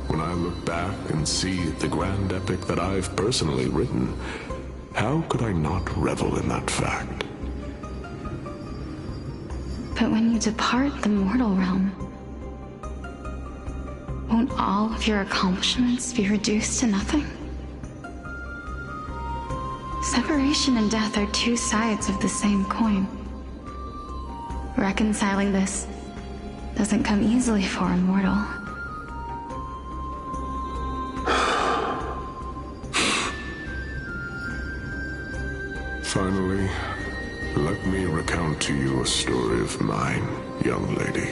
When I look back and see the grand epic that I've personally written, how could I not revel in that fact? But when you depart the mortal realm, won't all of your accomplishments be reduced to nothing? Separation and death are two sides of the same coin. Reconciling this doesn't come easily for a mortal. Finally, let me recount to you a story of mine, young lady.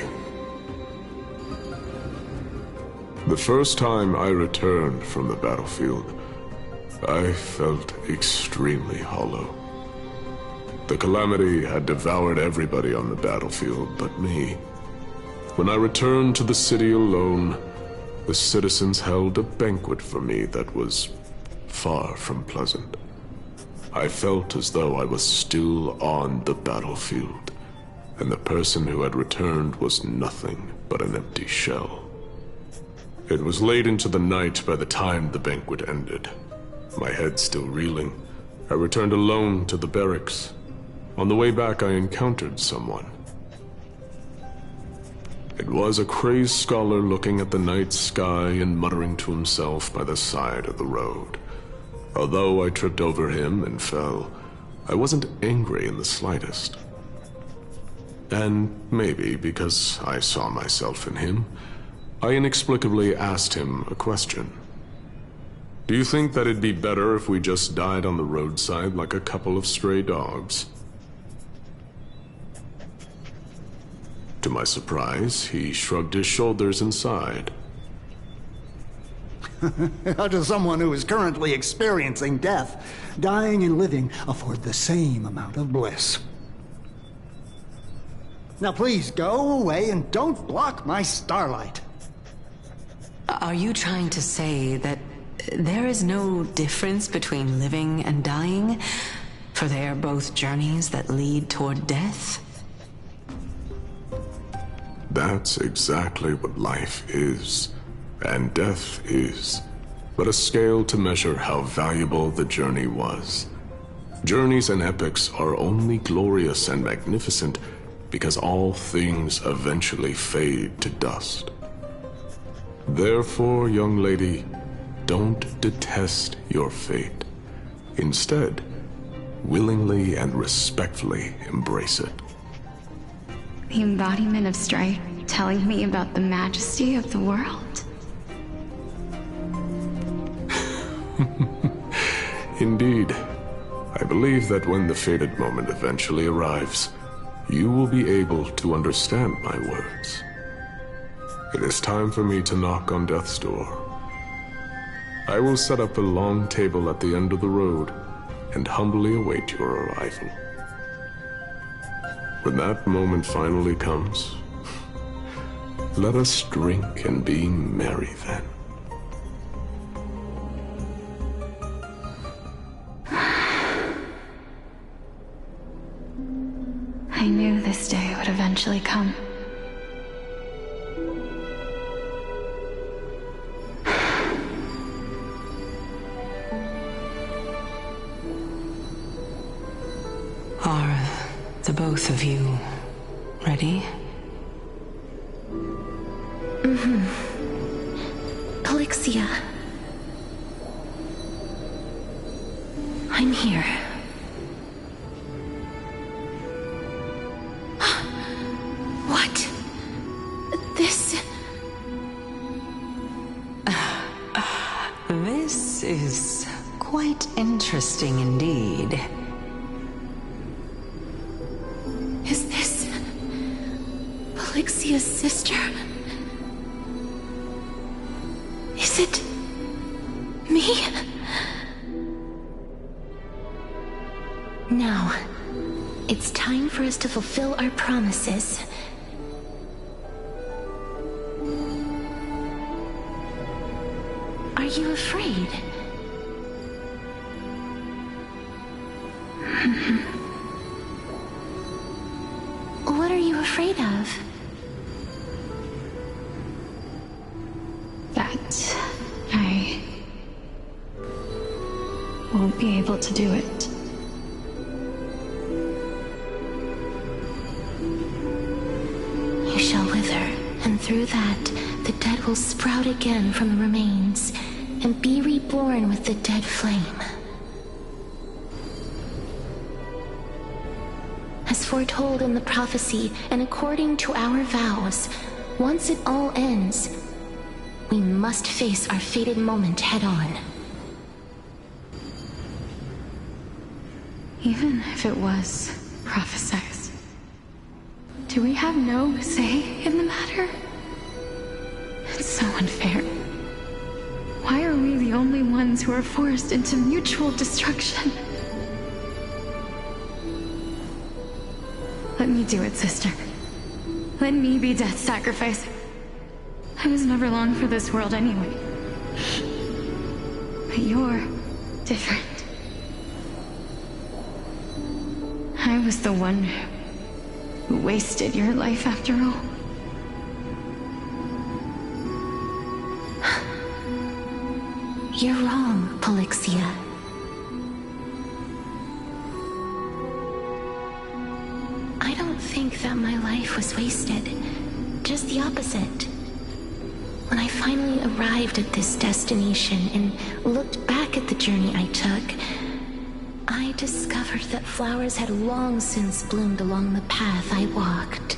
The first time I returned from the battlefield, I felt extremely hollow. The calamity had devoured everybody on the battlefield but me. When I returned to the city alone, the citizens held a banquet for me that was far from pleasant. I felt as though I was still on the battlefield, and the person who had returned was nothing but an empty shell. It was late into the night by the time the banquet ended. My head still reeling, I returned alone to the barracks. On the way back, I encountered someone. It was a crazed scholar looking at the night sky and muttering to himself by the side of the road. Although I tripped over him and fell, I wasn't angry in the slightest. And maybe because I saw myself in him, I inexplicably asked him a question. Do you think that it'd be better if we just died on the roadside like a couple of stray dogs? To my surprise, he shrugged his shoulders and sighed. How does someone who is currently experiencing death, dying and living, afford the same amount of bliss? Now please, go away and don't block my starlight. Are you trying to say that there is no difference between living and dying? For they are both journeys that lead toward death? That's exactly what life is, and death is, but a scale to measure how valuable the journey was. Journeys and epics are only glorious and magnificent because all things eventually fade to dust. Therefore, young lady, don't detest your fate. Instead, willingly and respectfully embrace it. The embodiment of strife telling me about the majesty of the world. Indeed. I believe that when the fated moment eventually arrives, you will be able to understand my words. It is time for me to knock on death's door. I will set up a long table at the end of the road and humbly await your arrival. When that moment finally comes, let us drink and be merry then. I knew this day would eventually come. Are the both of you ready? Polixia. I'm here. What? This... This is quite interesting indeed. Is this... Polixia's sister? Is it... me? Now, it's time for us to fulfill our promises. Are you afraid? What are you afraid of? That I won't be able to do it. You shall wither, and through that, the dead will sprout again from the remains, and be reborn with the dead flame. As foretold in the prophecy, and according to our vows, once it all ends, we must face our fated moment head-on. Even if it was prophesied, do we have no say in the matter? It's so unfair. Why are we the only ones who are forced into mutual destruction? Let me do it, sister. Let me be death's sacrifice. I was never long for this world anyway. But you're different. I was the one who wasted your life after all. You're wrong, Polixia. I don't think that my life was wasted. Just the opposite. When I finally arrived at this destination and looked back at the journey I took, I discovered that flowers had long since bloomed along the path I walked.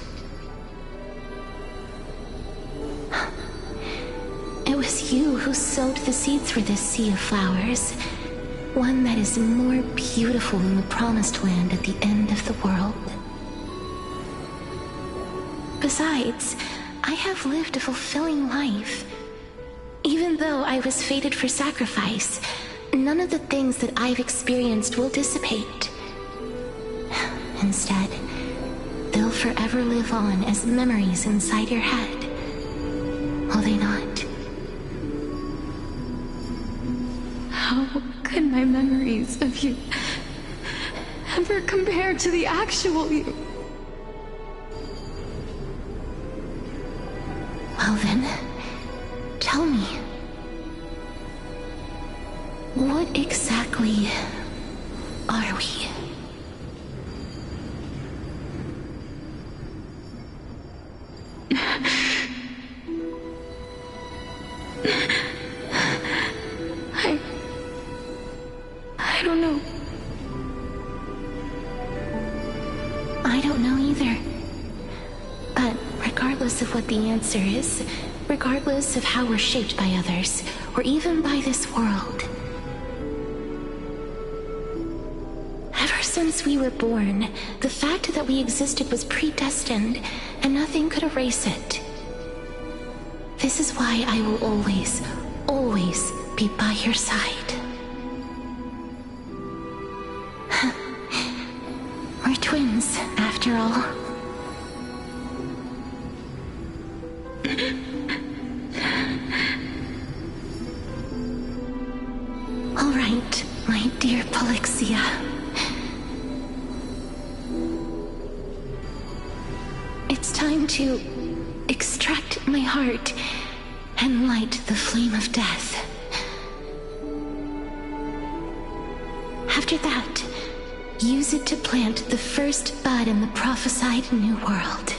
It was you who sowed the seeds for this sea of flowers, one that is more beautiful than the promised land at the end of the world. Besides, I have lived a fulfilling life. Even though I was fated for sacrifice, none of the things that I've experienced will dissipate. Instead, they'll forever live on as memories inside your head. Will they not? How could my memories of you ever compare to the actual you? Well then, tell me. What exactly are we? I don't know. I don't know either. But regardless of what the answer is, regardless of how we're shaped by others, or even by this world, ever since we were born, the fact that we existed was predestined, and nothing could erase it. This is why I will always, always be by your side. We're twins, after all. All right, my dear Polixia. It's time to extract my heart and light the flame of death. After that, use it to plant the first bud in the prophesied new world.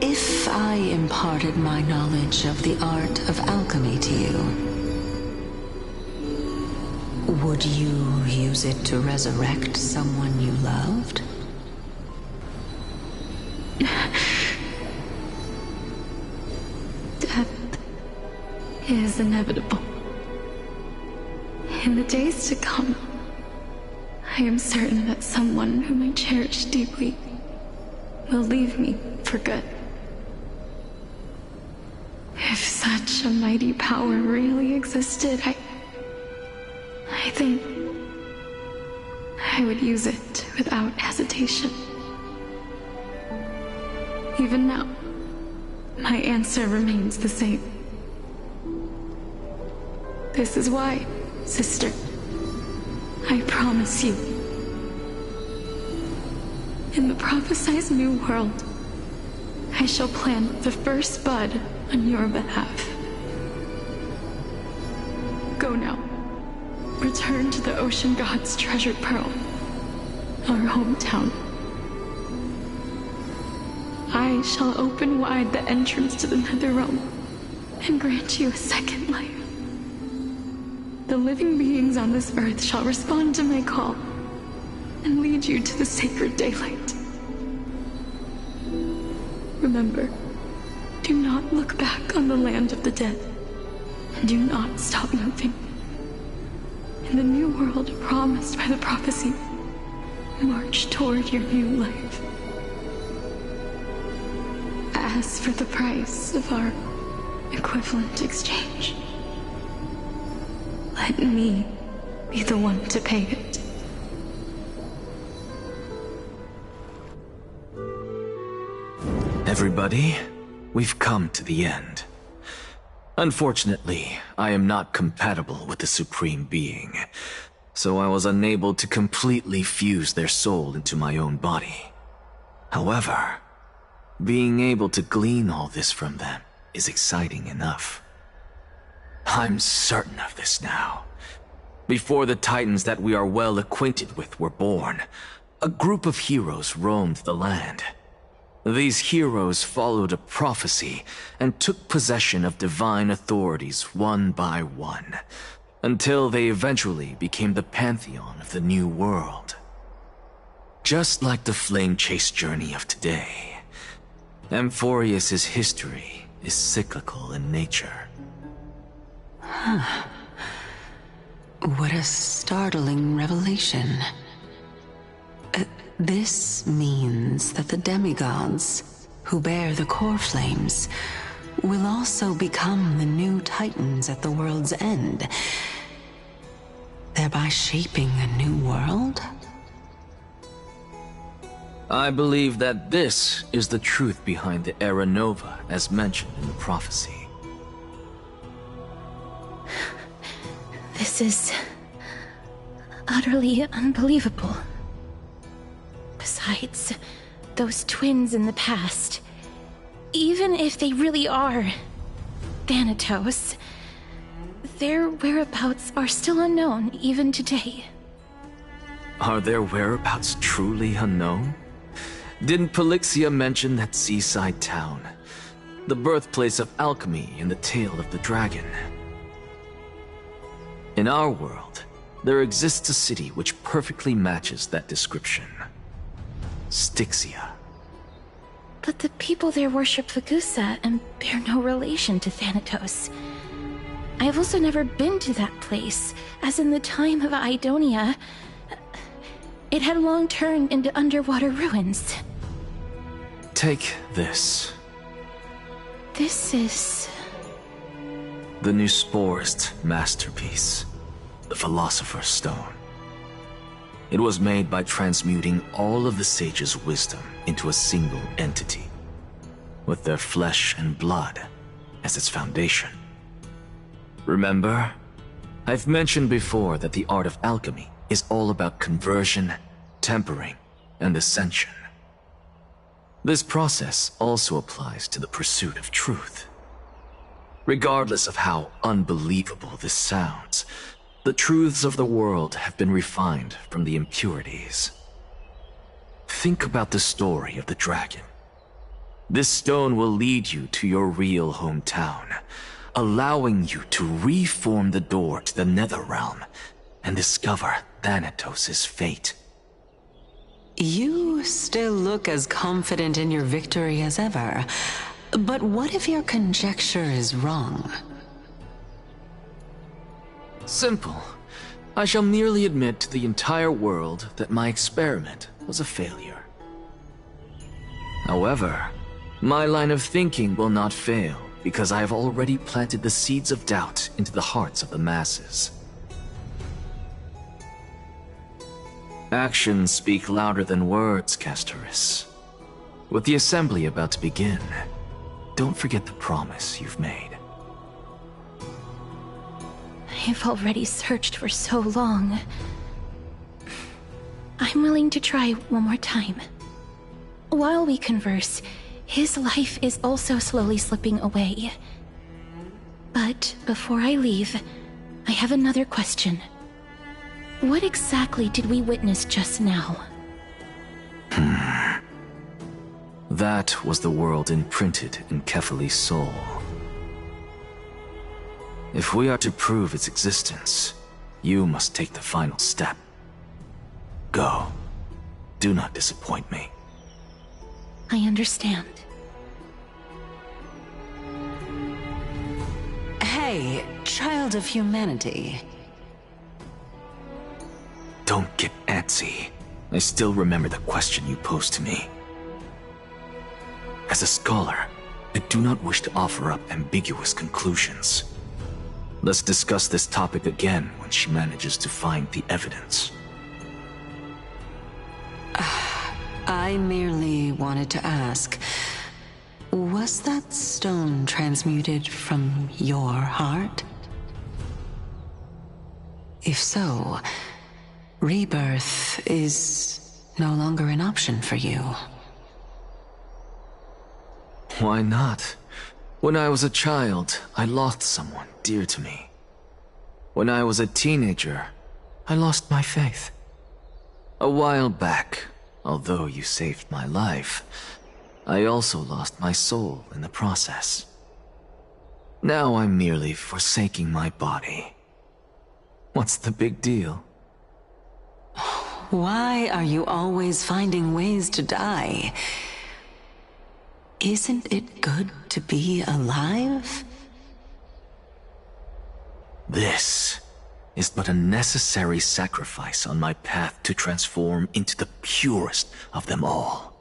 If I imparted my knowledge of the art of alchemy to you, would you use it to resurrect someone you loved? Death is inevitable. In the days to come, I am certain that someone whom I cherish deeply will leave me for good. If such a mighty power really existed, I think I would use it without hesitation. Even now, my answer remains the same. This is why, sister, I promise you, in the prophesied new world, I shall plant the first bud on your behalf. Go now. Return to the Ocean God's treasured pearl, our hometown. I shall open wide the entrance to the Netherrealm and grant you a second life. The living beings on this earth shall respond to my call and lead you to the sacred daylight. Remember, do not look back on the land of the dead, and do not stop moving. In the new world promised by the prophecy, march toward your new life. As for the price of our equivalent exchange, let me be the one to pay it. Everybody, we've come to the end. Unfortunately, I am not compatible with the Supreme Being, so I was unable to completely fuse their soul into my own body. However, being able to glean all this from them is exciting enough. I'm certain of this now. Before the Titans that we are well acquainted with were born, a group of heroes roamed the land. These heroes followed a prophecy and took possession of divine authorities one by one, until they eventually became the pantheon of the new world. Just like the flame chase journey of today, Amphorius's history is cyclical in nature. Huh. What a startling revelation. This means that the demigods, who bear the core flames, will also become the new titans at the world's end, thereby shaping a new world? I believe that this is the truth behind the Era Nova, as mentioned in the prophecy. This is utterly unbelievable. Besides, those twins in the past, even if they really are Thanatos, their whereabouts are still unknown even today. Are their whereabouts truly unknown? Didn't Polixia mention that seaside town, the birthplace of alchemy in the Tale of the Dragon? In our world, there exists a city which perfectly matches that description. Styxia. But the people there worship Vagusa and bear no relation to Thanatos. I have also never been to that place, as in the time of Idonia, it had long turned into underwater ruins. Take this. This is... the Nuspor's masterpiece, the Philosopher's Stone. It was made by transmuting all of the sages' wisdom into a single entity, with their flesh and blood as its foundation. Remember, I've mentioned before that the art of alchemy is all about conversion, tempering, and ascension. This process also applies to the pursuit of truth. Regardless of how unbelievable this sounds, the truths of the world have been refined from the impurities. Think about the story of the dragon. This stone will lead you to your real hometown, allowing you to reform the door to the Netherrealm and discover Thanatos' fate. You still look as confident in your victory as ever, but what if your conjecture is wrong? Simple. I shall merely admit to the entire world that my experiment was a failure. However, my line of thinking will not fail because I have already planted the seeds of doubt into the hearts of the masses. Actions speak louder than words, Castoris. With the assembly about to begin, don't forget the promise you've made. I've already searched for so long. I'm willing to try one more time. While we converse, his life is also slowly slipping away. But before I leave, I have another question. What exactly did we witness just now? That was the world imprinted in Kefali's soul. If we are to prove its existence, you must take the final step. Go. Do not disappoint me. I understand. Hey, child of humanity. Don't get antsy. I still remember the question you posed to me. As a scholar, I do not wish to offer up ambiguous conclusions. Let's discuss this topic again when she manages to find the evidence. I merely wanted to ask, was that stone transmuted from your heart? If so, rebirth is no longer an option for you. Why not? When I was a child, I lost someone dear to me. When I was a teenager, I lost my faith. A while back, although you saved my life, I also lost my soul in the process. Now I'm merely forsaking my body. What's the big deal? Why are you always finding ways to die? Isn't it good to be alive? This is but a necessary sacrifice on my path to transform into the purest of them all.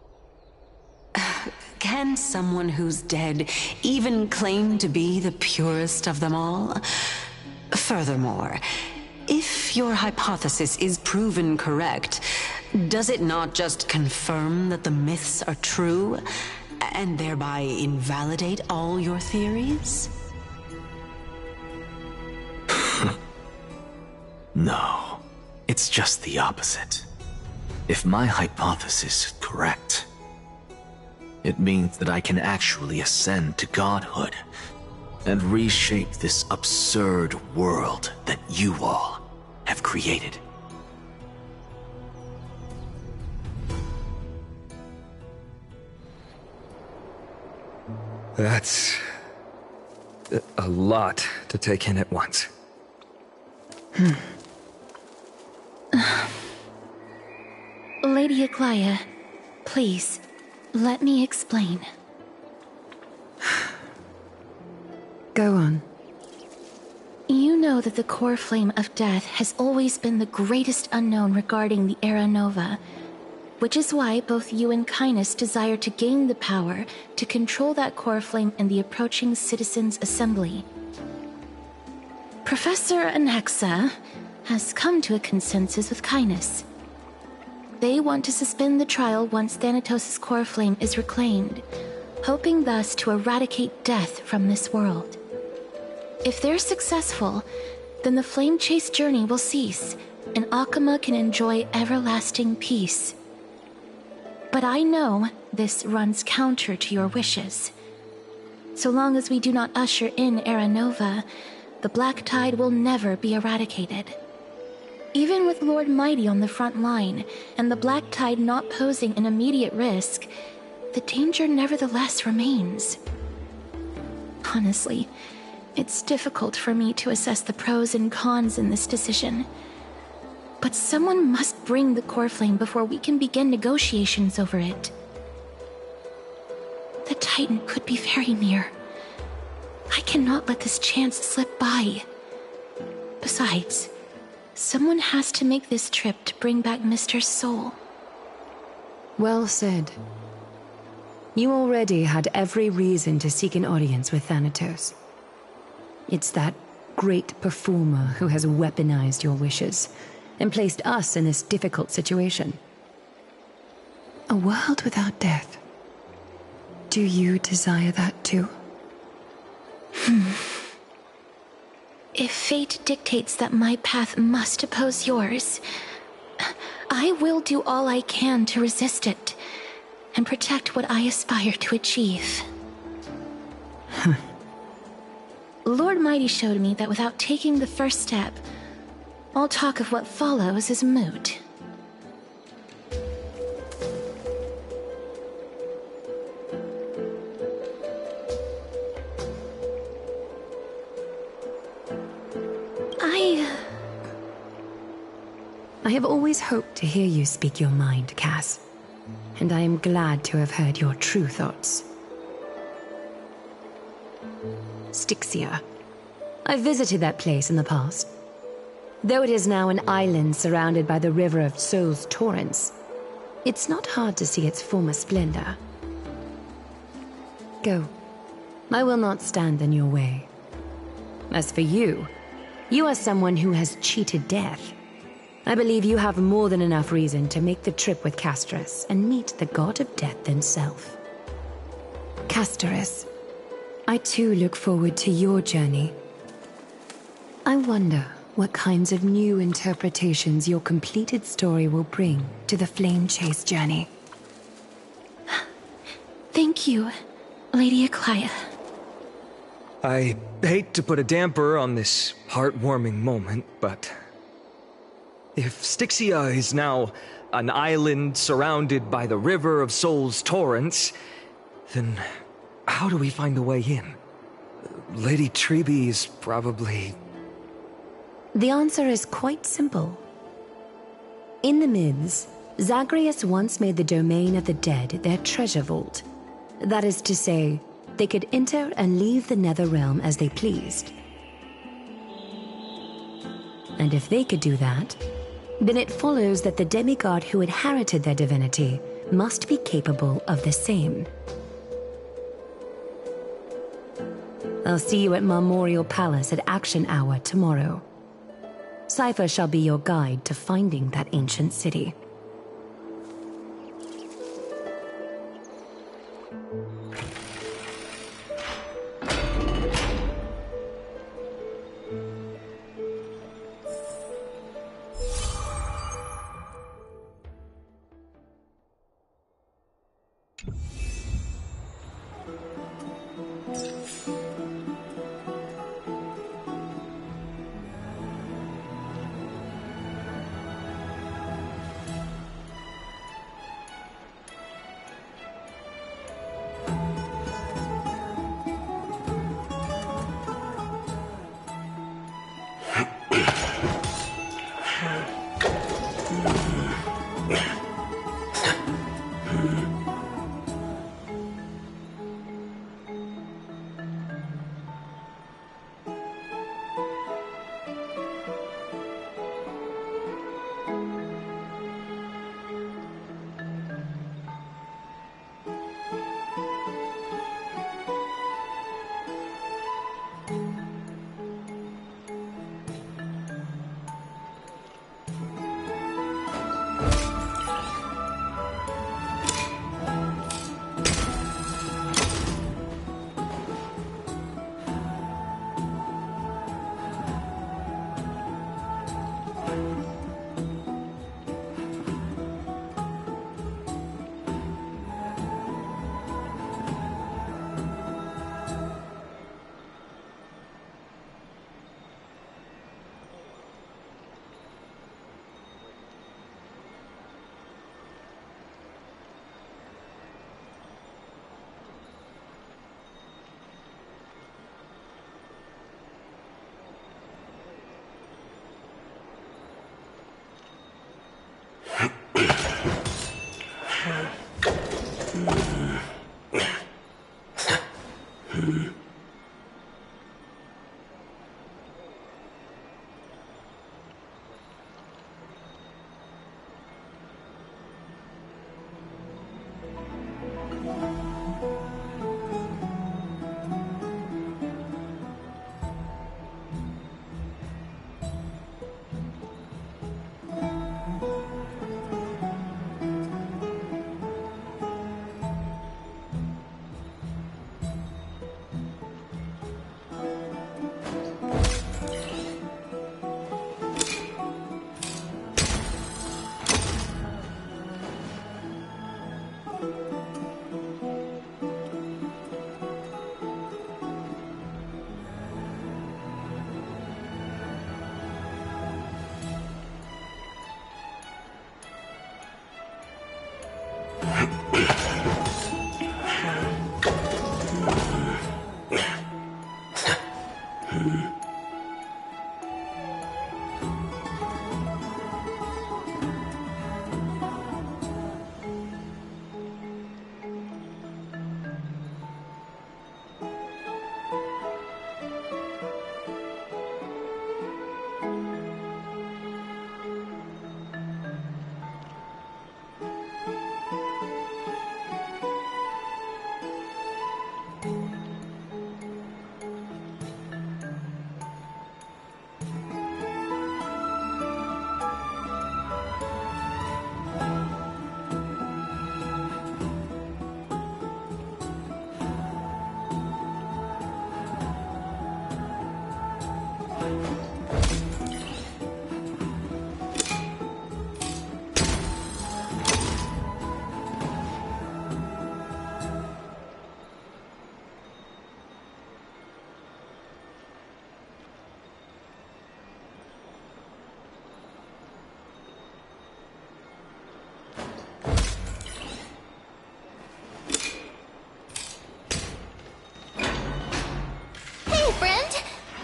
Can someone who's dead even claim to be the purest of them all? Furthermore, if your hypothesis is proven correct, does it not just confirm that the myths are true, and thereby invalidate all your theories? No, it's just the opposite. If my hypothesis is correct, it means that I can actually ascend to godhood and reshape this absurd world that you all have created. That's a lot to take in at once. Lady Aglaia, please, let me explain. Go on. You know that the core flame of death has always been the greatest unknown regarding the Era Nova, which is why both you and Kynus desire to gain the power to control that core flame in the approaching Citizens' Assembly. Professor Anaxa has come to a consensus with Kynus. They want to suspend the trial once Thanatos' core flame is reclaimed, hoping thus to eradicate death from this world. If they're successful, then the flame chase journey will cease, and Akama can enjoy everlasting peace. But I know this runs counter to your wishes. So long as we do not usher in Era Nova, the Black Tide will never be eradicated. Even with Lord Mighty on the front line, and the Black Tide not posing an immediate risk, the danger nevertheless remains. Honestly, it's difficult for me to assess the pros and cons in this decision. But someone must bring the core flame before we can begin negotiations over it. The Titan could be very near. I cannot let this chance slip by. Besides, someone has to make this trip to bring back Mr. Soul. Well said. You already had every reason to seek an audience with Thanatos. It's that great performer who has weaponized your wishes and placed us in this difficult situation. A world without death. Do you desire that too? If fate dictates that my path must oppose yours, I will do all I can to resist it and protect what I aspire to achieve. Lord Mighty showed me that without taking the first step, all talk of what follows is moot. I have always hoped to hear you speak your mind, Cass. And I am glad to have heard your true thoughts. Styxia. I visited that place in the past. Though it is now an island surrounded by the river of Sol's torrents, it's not hard to see its former splendor. Go. I will not stand in your way. As for you, you are someone who has cheated death. I believe you have more than enough reason to make the trip with Castorus and meet the god of death himself. Castorus, I too look forward to your journey. I wonder what kinds of new interpretations your completed story will bring to the Flame Chase journey. Thank you, Lady Aglaia. I hate to put a damper on this heartwarming moment, but if Styxia is now an island surrounded by the river of Sol's torrents, then how do we find a way in? Lady Trebe is probably... The answer is quite simple. In the myths, Zagreus once made the domain of the dead their treasure vault. That is to say, they could enter and leave the Netherrealm as they pleased. And if they could do that, then it follows that the demigod who inherited their divinity must be capable of the same. I'll see you at Marmorial Palace at Action Hour tomorrow. Cypher shall be your guide to finding that ancient city.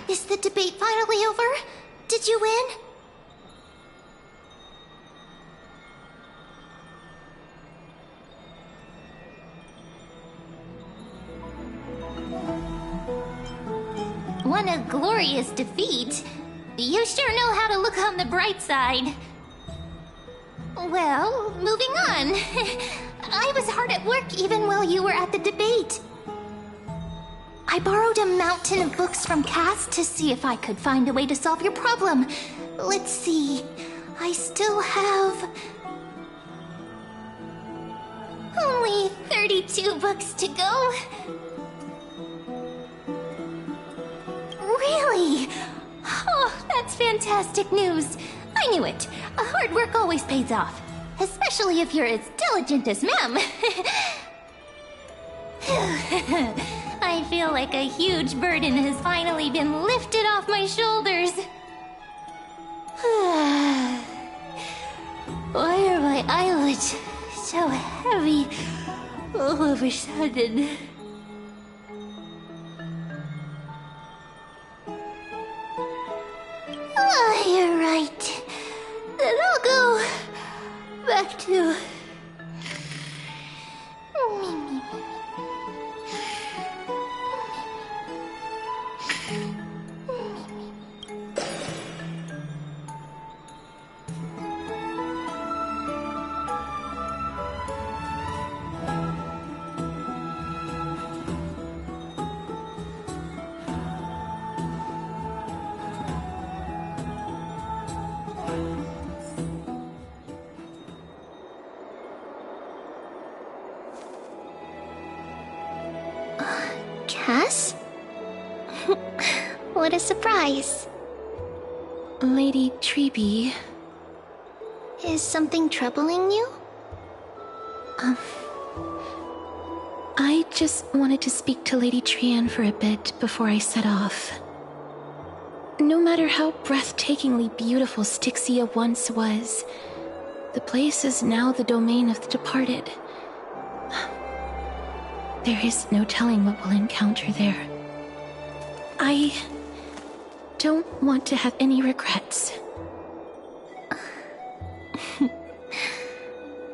Is the debate finally over? Did you win? What a glorious defeat. You sure know how to look on the bright side. Well, moving on. I was hard at work even while you were at the debate. I borrowed a mountain of books from Cass to see if I could find a way to solve your problem. Let's see. I still have... only 32 books to go. Really? Oh, that's fantastic news. I knew it. Hard work always pays off. Especially if you're as diligent as Mem. I feel like a huge burden has finally been lifted off my shoulders. Why are my eyelids so heavy all of a sudden? Oh, you're right. Then I'll go back to... Cass? What a surprise. Lady Treby. Is something troubling you? I just wanted to speak to Lady Trian for a bit before I set off. No matter how breathtakingly beautiful Styxia once was, the place is now the domain of the departed. There is no telling what we'll encounter there. I don't want to have any regrets.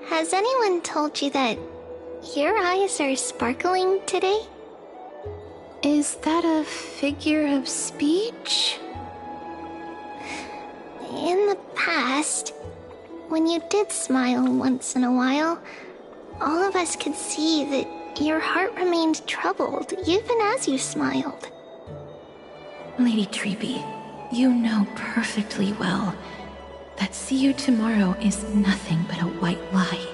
Has anyone told you that your eyes are sparkling today? Is that a figure of speech? In the past, when you did smile once in a while, all of us could see that your heart remained troubled, even as you smiled. Lady Treby, you know perfectly well that see you tomorrow is nothing but a white lie.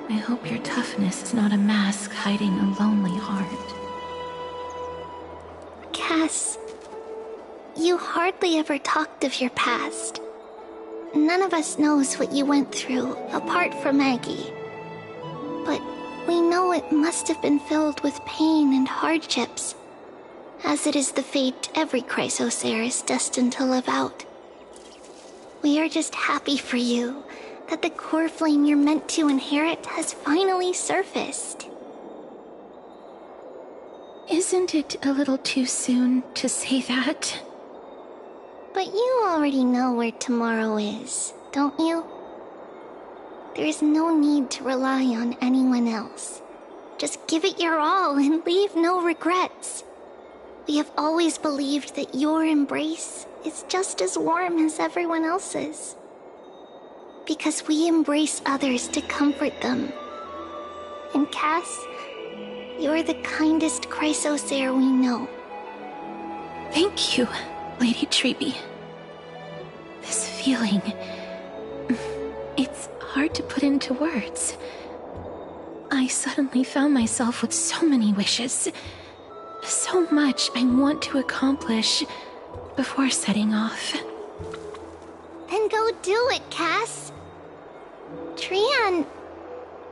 I hope your toughness is not a mask hiding a lonely heart. Cass, you hardly ever talked of your past. None of us knows what you went through, apart from Maggie. But we know it must have been filled with pain and hardships, as it is the fate every Chrysos heir is destined to live out. We are just happy for you that the core flame you're meant to inherit has finally surfaced. Isn't it a little too soon to say that? But you already know where tomorrow is, don't you? There is no need to rely on anyone else. Just give it your all and leave no regrets. We have always believed that your embrace is just as warm as everyone else's. Because we embrace others to comfort them. And Cass, you're the kindest Chrysos heir we know. Thank you, Lady Treby. This feeling... it's hard to put into words. I suddenly found myself with so many wishes. So much I want to accomplish before setting off. Then go do it, Cass. Trian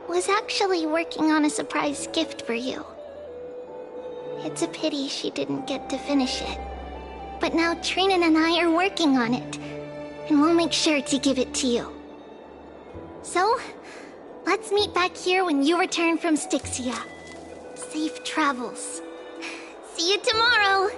was actually working on a surprise gift for you. It's a pity she didn't get to finish it. But now Trinan and I are working on it, and we'll make sure to give it to you. So, let's meet back here when you return from Styxia. Safe travels. See you tomorrow!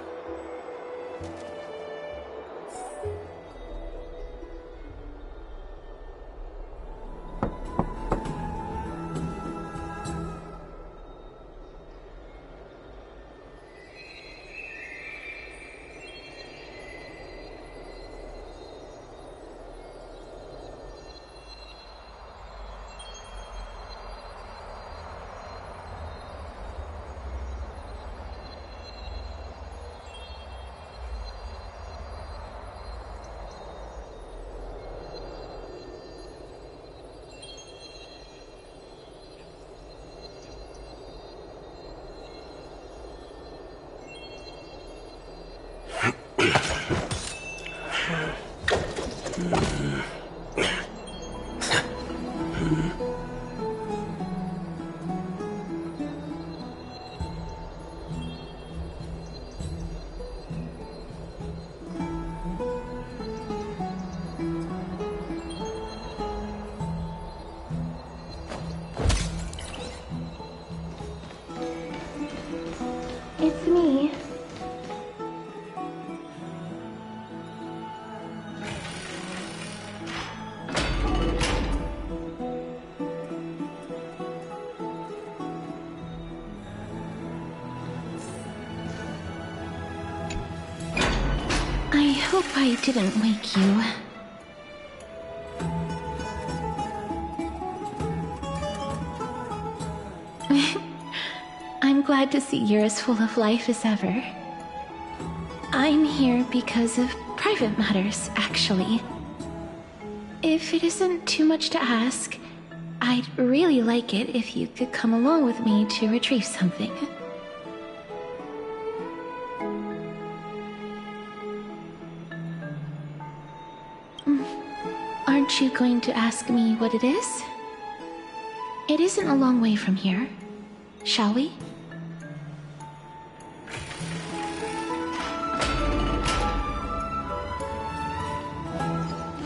It's me. I hope I didn't wake you. I'm glad to see you're as full of life as ever. I'm here because of private matters, actually. If it isn't too much to ask, I'd really like it if you could come along with me to retrieve something. Aren't you going to ask me what it is? It isn't a long way from here. Shall we?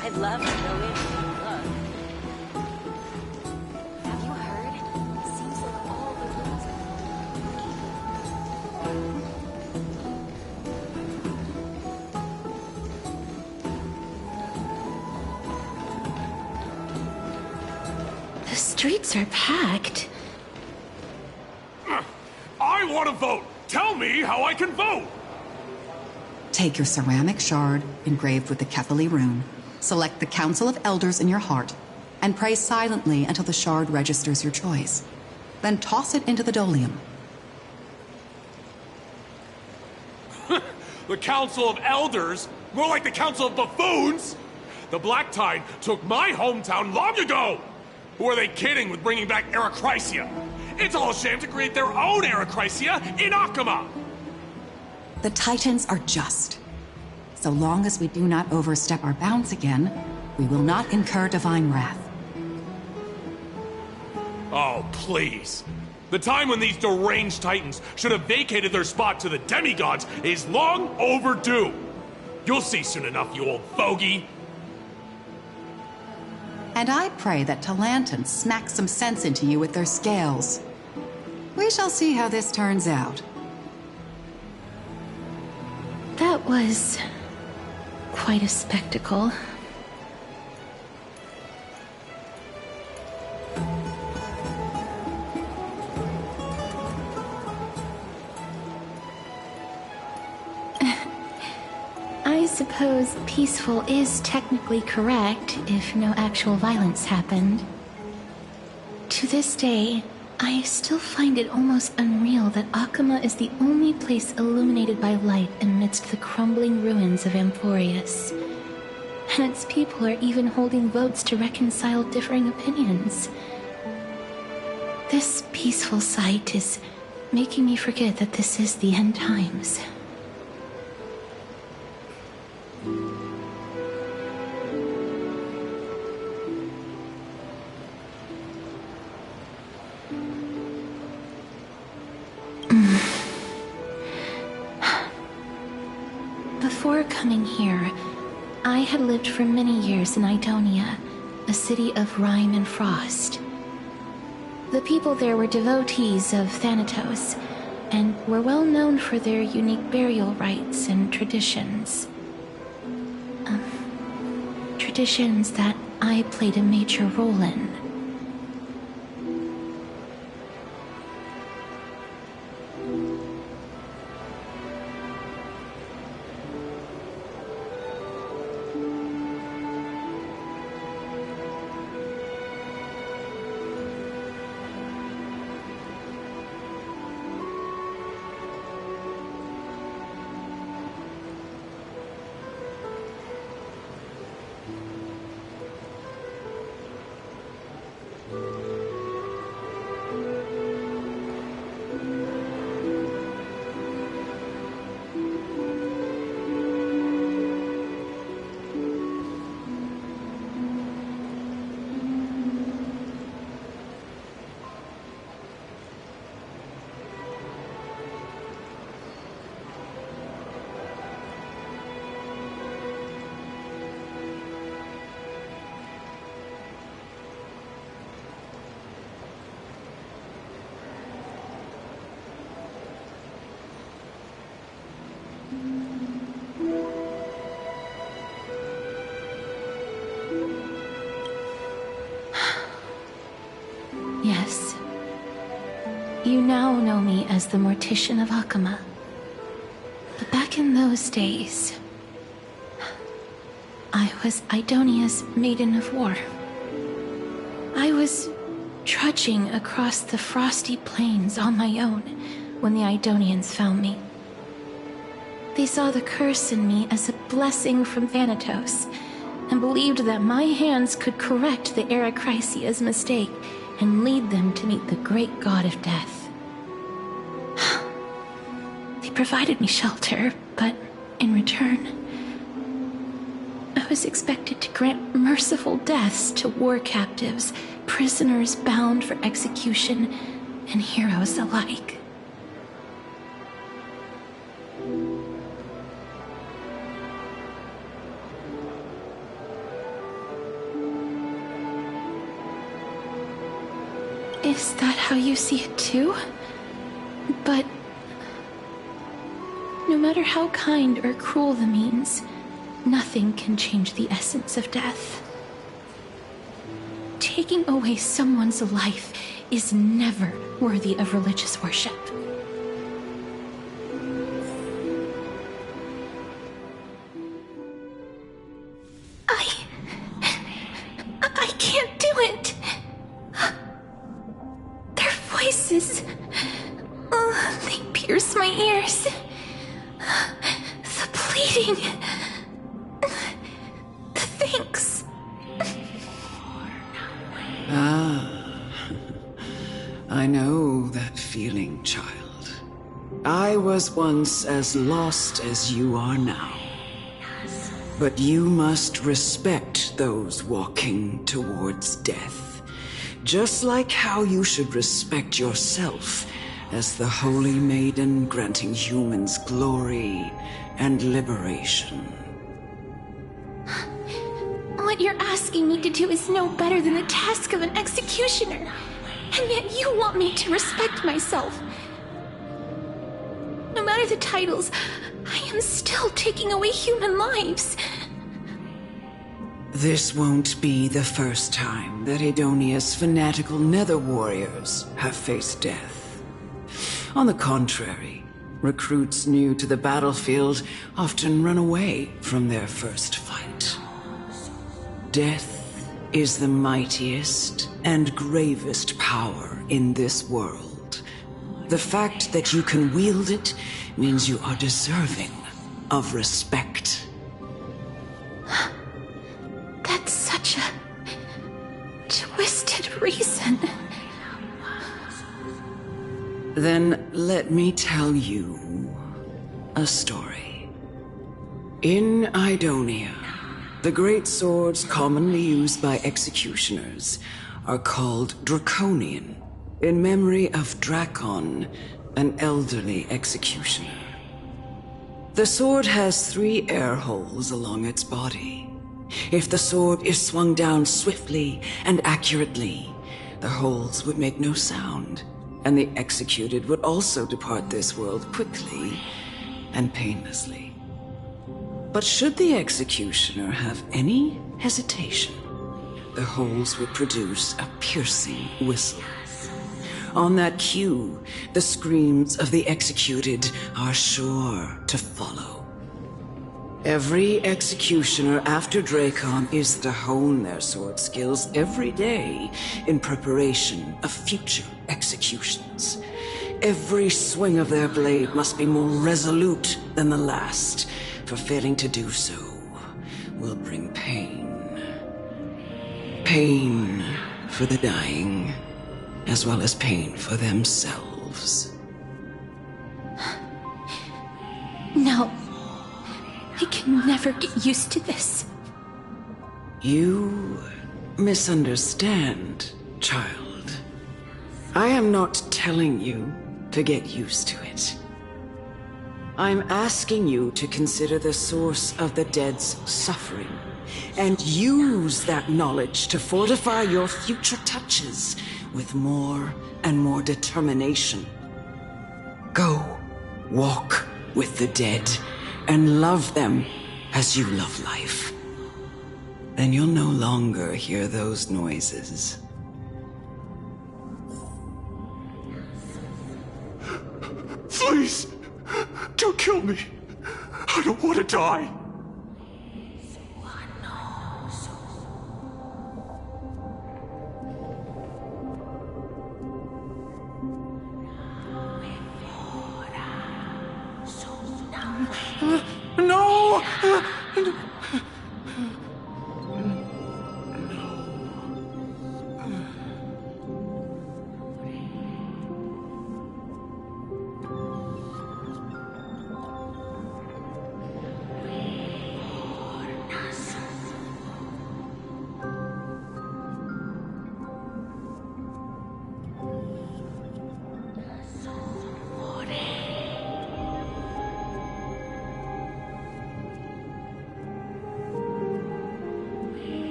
I'd love to go in and look. Have you heard? It seems like all the rooms The streets are packed. I want to vote! Tell me how I can vote! Take your ceramic shard engraved with the Kethali rune, select the Council of Elders in your heart, and pray silently until the shard registers your choice. Then toss it into the Dolium. The Council of Elders? More like the Council of Buffoons! The Black Tide took my hometown long ago! Who are they kidding with bringing back Erechrysia? It's all a sham to create their own Erechrysia in Akama! The Titans are just. So long as we do not overstep our bounds again, we will not incur divine wrath. Oh, please. The time when these deranged Titans should have vacated their spot to the demigods is long overdue. You'll see soon enough, you old fogey. And I pray that Talanton smack some sense into you with their scales. We shall see how this turns out. That was quite a spectacle. I suppose peaceful is technically correct if no actual violence happened. To this day, I still find it almost unreal that Akama is the only place illuminated by light amidst the crumbling ruins of Amphorius. And its people are even holding votes to reconcile differing opinions. This peaceful sight is making me forget that this is the end times. Before coming here, I had lived for many years in Idonia, a city of rime and frost. The people there were devotees of Thanatos, and were well known for their unique burial rites and traditions. Traditions that I played a major role in. Yes. You now know me as the Mortician of Akama. But back in those days, I was Idonia's Maiden of War. I was trudging across the frosty plains on my own when the Idonians found me. They saw the curse in me as a blessing from Thanatos, and believed that my hands could correct the Arachrysia's mistake and lead them to meet the great god of death. They provided me shelter, but in return, I was expected to grant merciful deaths to war captives, prisoners bound for execution, and heroes alike. Is that how you see it too? But no matter how kind or cruel the means, nothing can change the essence of death. Taking away someone's life is never worthy of religious worship. I can't do it. Their voices, they pierce my ears. The pleading, the thanks. I know that feeling, child. I was once as lost as you are now. But you must respect those walking towards death, just like how you should respect yourself as the Holy Maiden granting humans glory and liberation. What you're asking me to do is no better than the task of an executioner, and yet you want me to respect myself. No matter the titles, I am still taking away human lives. This won't be the first time that Idonia's fanatical nether warriors have faced death. On the contrary, recruits new to the battlefield often run away from their first fight. Death is the mightiest and gravest power in this world. The fact that you can wield it means you are deserving of respect. That's such a twisted reason. Then let me tell you a story. In Idonia, the great swords commonly used by executioners are called Draconian, in memory of Drakon, an elderly executioner. The sword has 3 air holes along its body. If the sword is swung down swiftly and accurately, the holes would make no sound, and the executed would also depart this world quickly and painlessly. But should the executioner have any hesitation, the holes would produce a piercing whistle. On that cue, the screams of the executed are sure to follow. Every executioner after Drakon is to hone their sword skills every day in preparation of future executions. Every swing of their blade must be more resolute than the last, for failing to do so will bring pain. Pain for the dying, as well as pain for themselves. No. I can never get used to this. You misunderstand, child. I am not telling you to get used to it. I'm asking you to consider the source of the dead's suffering and use that knowledge to fortify your future touches with more and more determination. Go, walk with the dead, and love them as you love life, then you'll no longer hear those noises. Please, don't kill me. I don't want to die. No!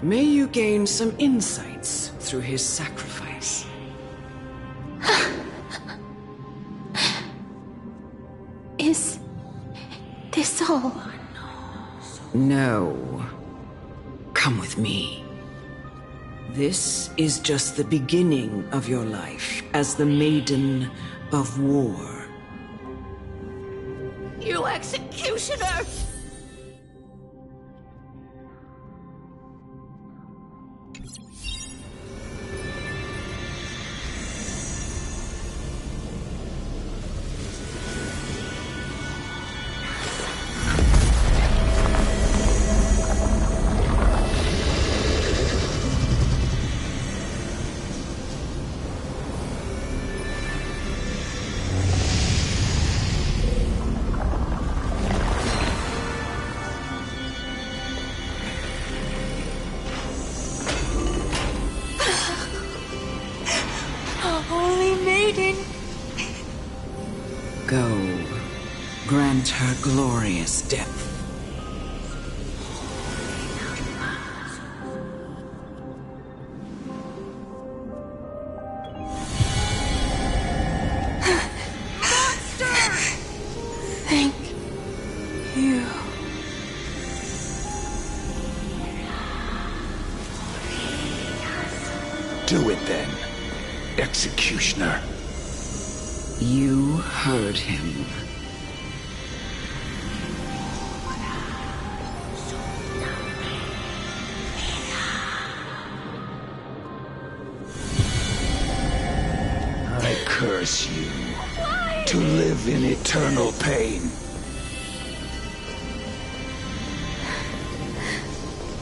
May you gain some insights through his sacrifice. Is this all? No. Come with me. This is just the beginning of your life as the Maiden of War. You executioner! Go, grant her glorious death. Thank you. Do it then, executioner. You heard him. I curse you to live in eternal pain.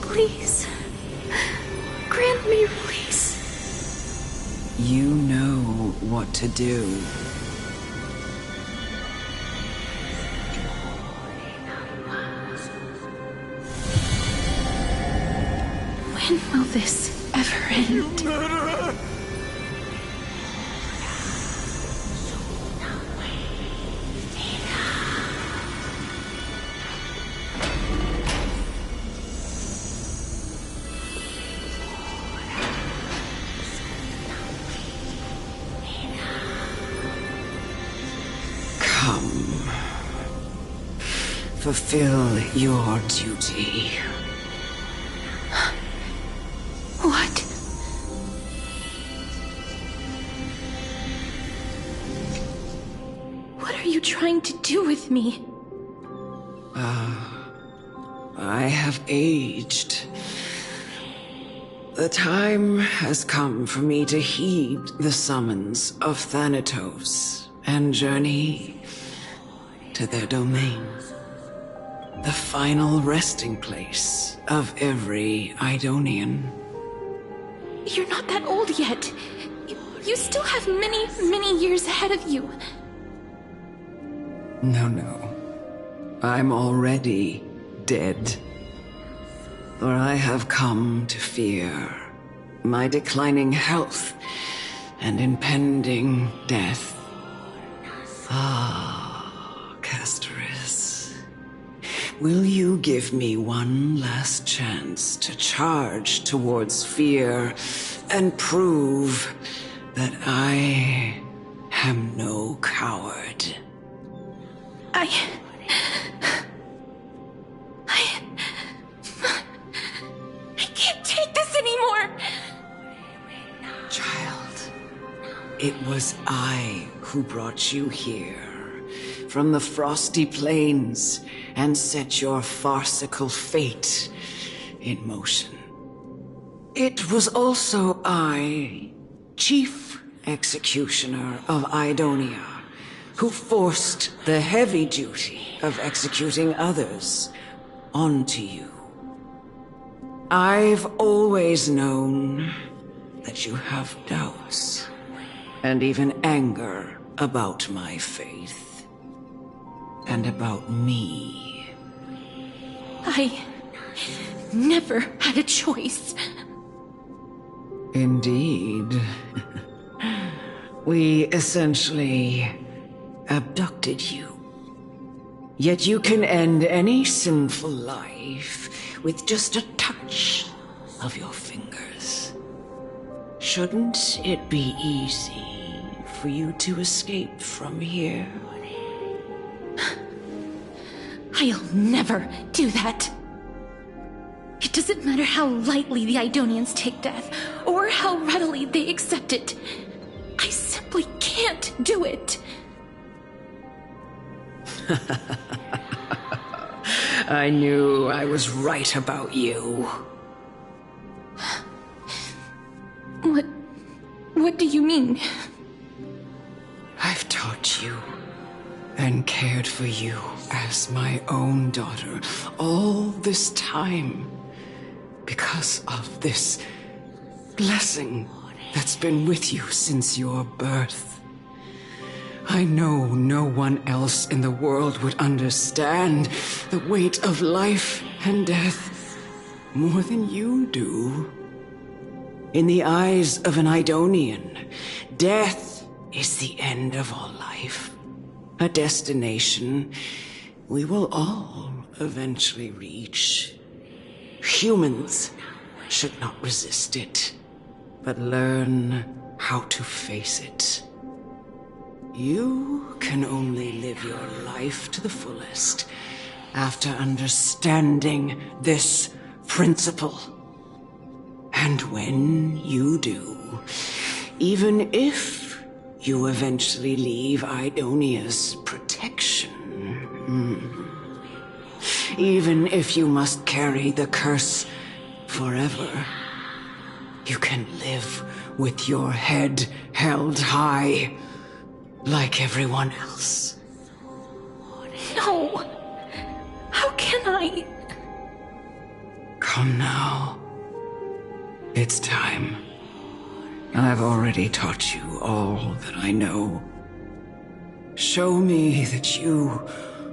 Please, grant me release. You know what to do. When will this ever end? You murderer! Come. Fulfill your duty. What? What are you trying to do with me? I have aged. The time has come for me to heed the summons of Thanatos and journey to their domain. The final resting place of every Idonian. You're not that old yet. You still have many, many years ahead of you. No. I'm already dead. For I have come to fear my declining health and impending death. Ah, Castoris, will you give me one last chance to charge towards fear and prove that I am no coward? I can't take this anymore! Child, it was I who brought you here from the frosty plains and set your farcical fate in motion. It was also I, Chief Executioner of Idonia, who forced the heavy duty of executing others onto you. I've always known that you have doubts and even anger about my faith and about me. I never had a choice. Indeed. We essentially abducted you. Yet you can end any sinful life with just a touch of your fingers. Shouldn't it be easy for you to escape from here? I'll never do that. It doesn't matter how lightly the Idonians take death, or how readily they accept it. I simply can't do it. I knew I was right about you. What do you mean? I've taught you and cared for you as my own daughter all this time because of this blessing that's been with you since your birth. I know no one else in the world would understand the weight of life and death more than you do. In the eyes of an Idonian, death is the end of all life. A destination we will all eventually reach. Humans should not resist it, but learn how to face it. You can only live your life to the fullest after understanding this principle. And when you do, even if you eventually leave Idonia's protection, even if you must carry the curse forever, you can live with your head held high, like everyone else. No! How can I? Come now. It's time. I've already taught you all that I know. Show me that you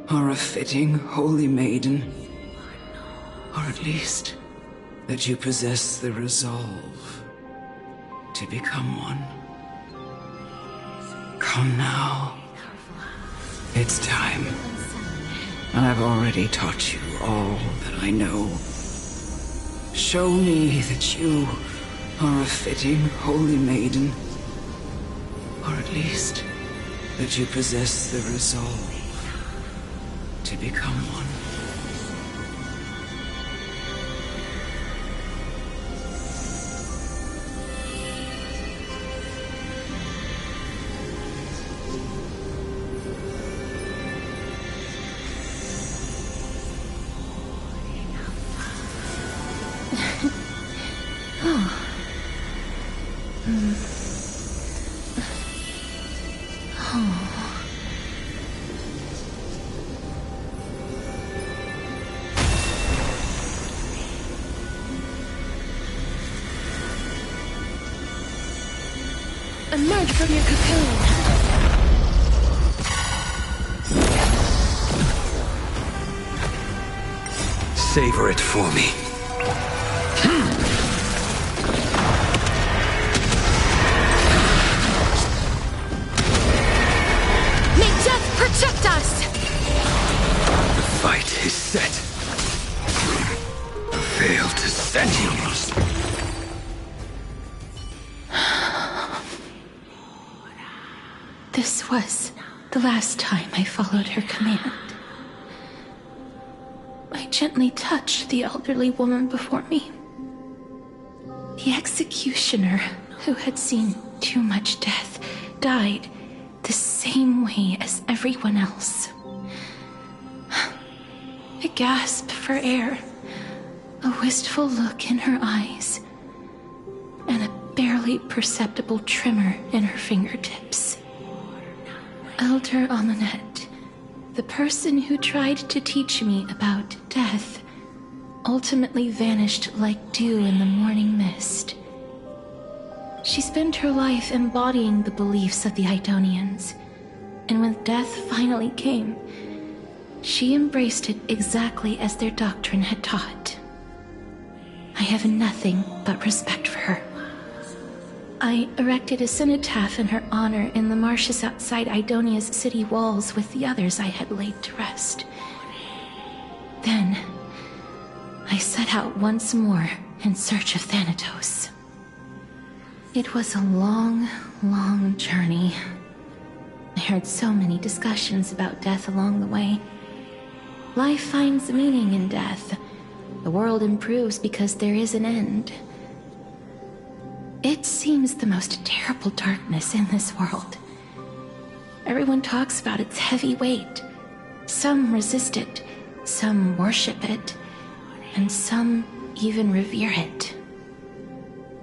are a fitting holy maiden. Or at least, that you possess the resolve to become one. Come now. It's time. I've already taught you all that I know. Show me that you are a fitting holy maiden. Or at least, that you possess the resolve to become one. Emerge from your cocoon. Savor it for me. reject us! The fight is set. Fail to sentience. This was the last time I followed her command. I gently touched the elderly woman before me. The executioner, who had seen too much death, died the same way as everyone else. A gasp for air, a wistful look in her eyes, and a barely perceptible tremor in her fingertips. Elder Amunet, the person who tried to teach me about death, ultimately vanished like dew in the morning mist. She spent her life embodying the beliefs of the Idonians, and when death finally came, she embraced it exactly as their doctrine had taught. I have nothing but respect for her. I erected a cenotaph in her honor in the marshes outside Idonia's city walls with the others I had laid to rest. Then, I set out once more in search of Thanatos. It was a long, long journey. I heard so many discussions about death along the way. Life finds meaning in death. The world improves because there is an end. It seems the most terrible darkness in this world. Everyone talks about its heavy weight. Some resist it, some worship it, and some even revere it.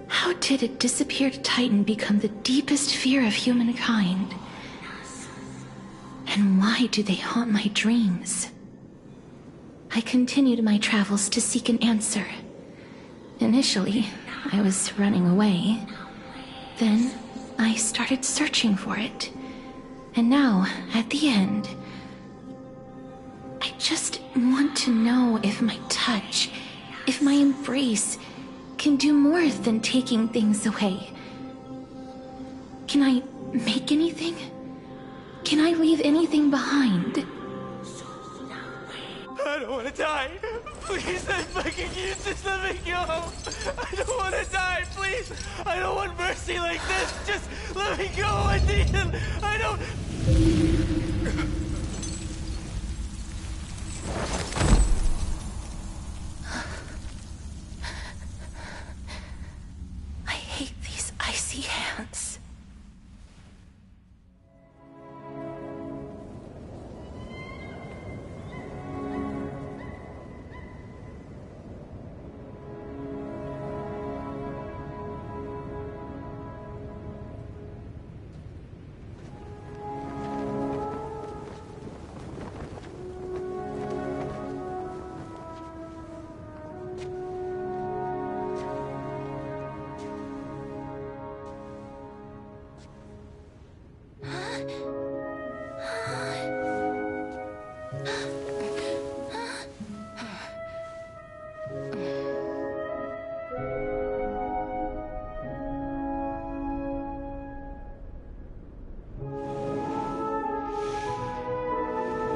How did a disappeared Titan become the deepest fear of humankind? And why do they haunt my dreams? I continued my travels to seek an answer. Initially, I was running away. Then, I started searching for it. And now, at the end, I just want to know if my touch, if my embrace, can do more than taking things away. Can I make anything? Can I leave anything behind? I don't want to die. Please, I'm fucking you. Just let me go. I don't want to die. Please. I don't want mercy like this. Just let me go. I don't. I hate these icy hands.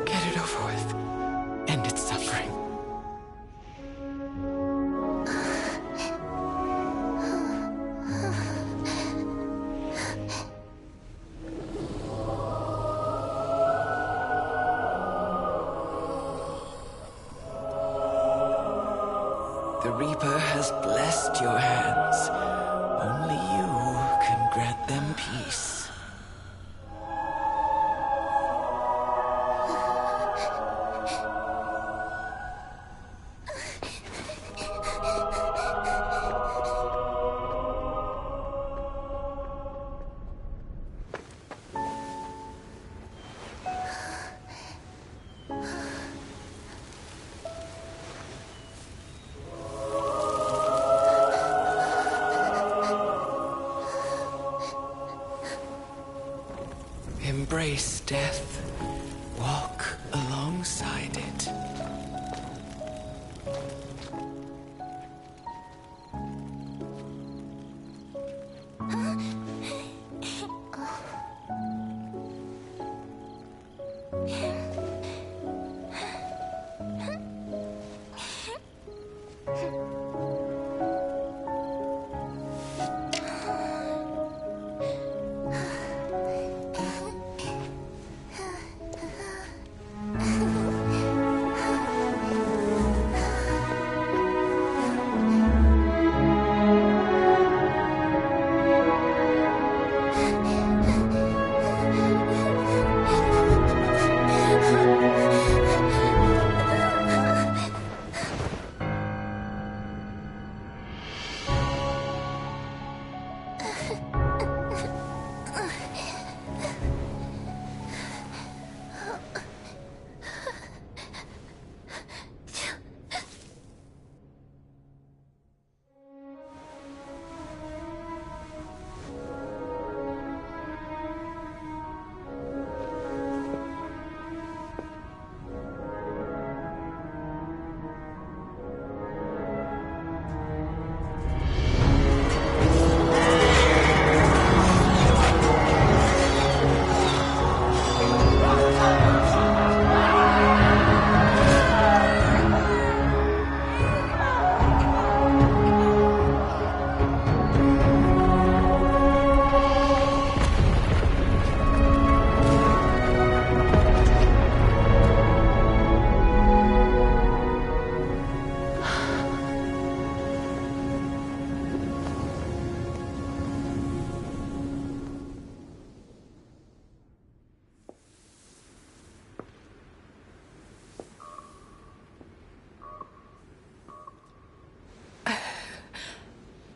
Get it over with. End its suffering. The Reaper has blessed your hands. Only you can grant them peace. Embrace death. Walk alongside it.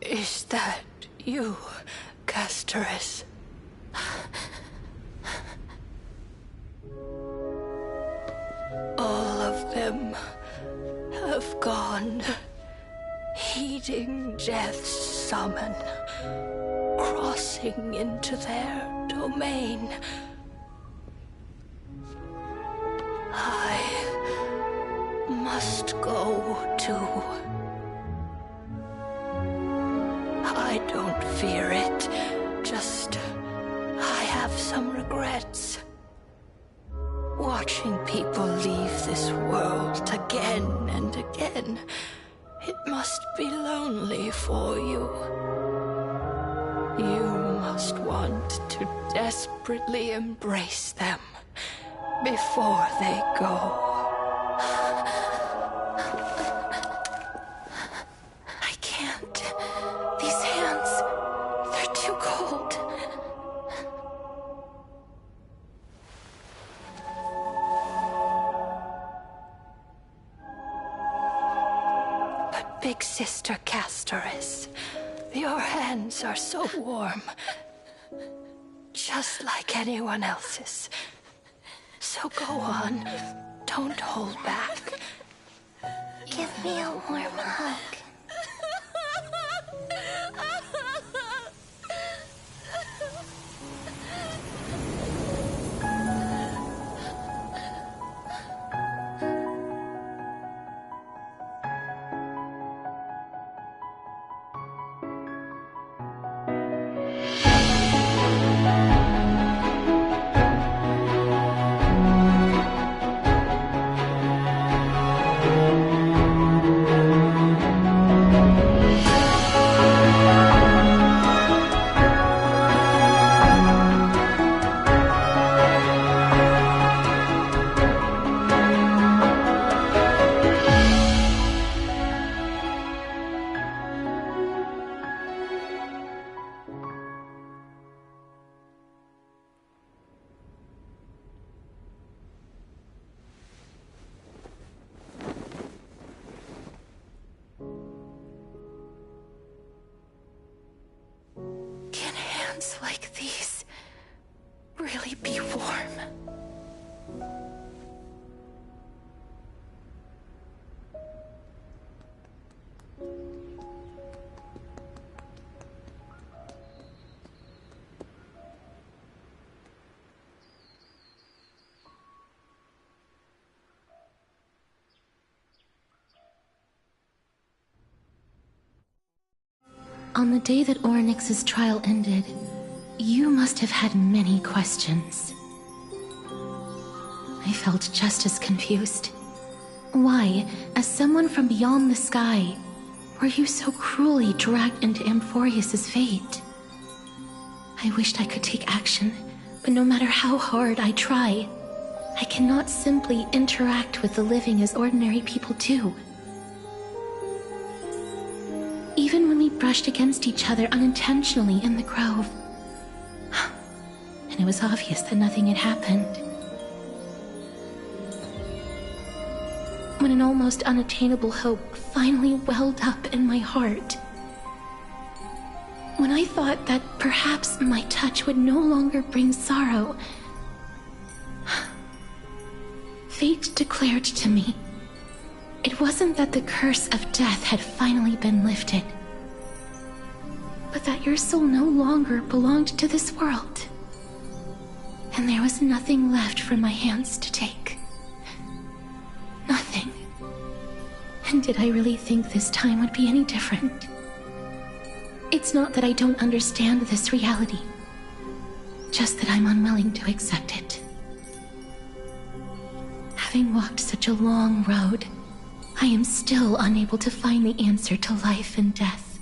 Is that you, Castorus? All of them have gone, heeding death's summon, crossing into their domain. I must go too. I don't fear it, just I have some regrets. Watching people leave this world again and again, it must be lonely for you. You must want to desperately embrace them before they go. I can't. These hands, they're too cold. But Big Sister Castorus, your hands are so warm. Just like anyone else's. So go on. Don't hold back. Give me a warm hug. Like these really be warm? On the day that Orynyx's trial ended, you must have had many questions. I felt just as confused. Why, as someone from beyond the sky, Were you so cruelly dragged into Amphorius's fate? I wished I could take action, but no matter how hard I try, I cannot simply interact with the living as ordinary people do. Even when we brushed against each other unintentionally in the grove, and it was obvious that nothing had happened. When an almost unattainable hope finally welled up in my heart. When I thought that perhaps my touch would no longer bring sorrow, fate declared to me, it wasn't that the curse of death had finally been lifted, but that your soul no longer belonged to this world, and there was nothing left for my hands to take. Nothing. And did I really think this time would be any different? It's not that I don't understand this reality, just that I'm unwilling to accept it. Having walked such a long road, I am still unable to find the answer to life and death.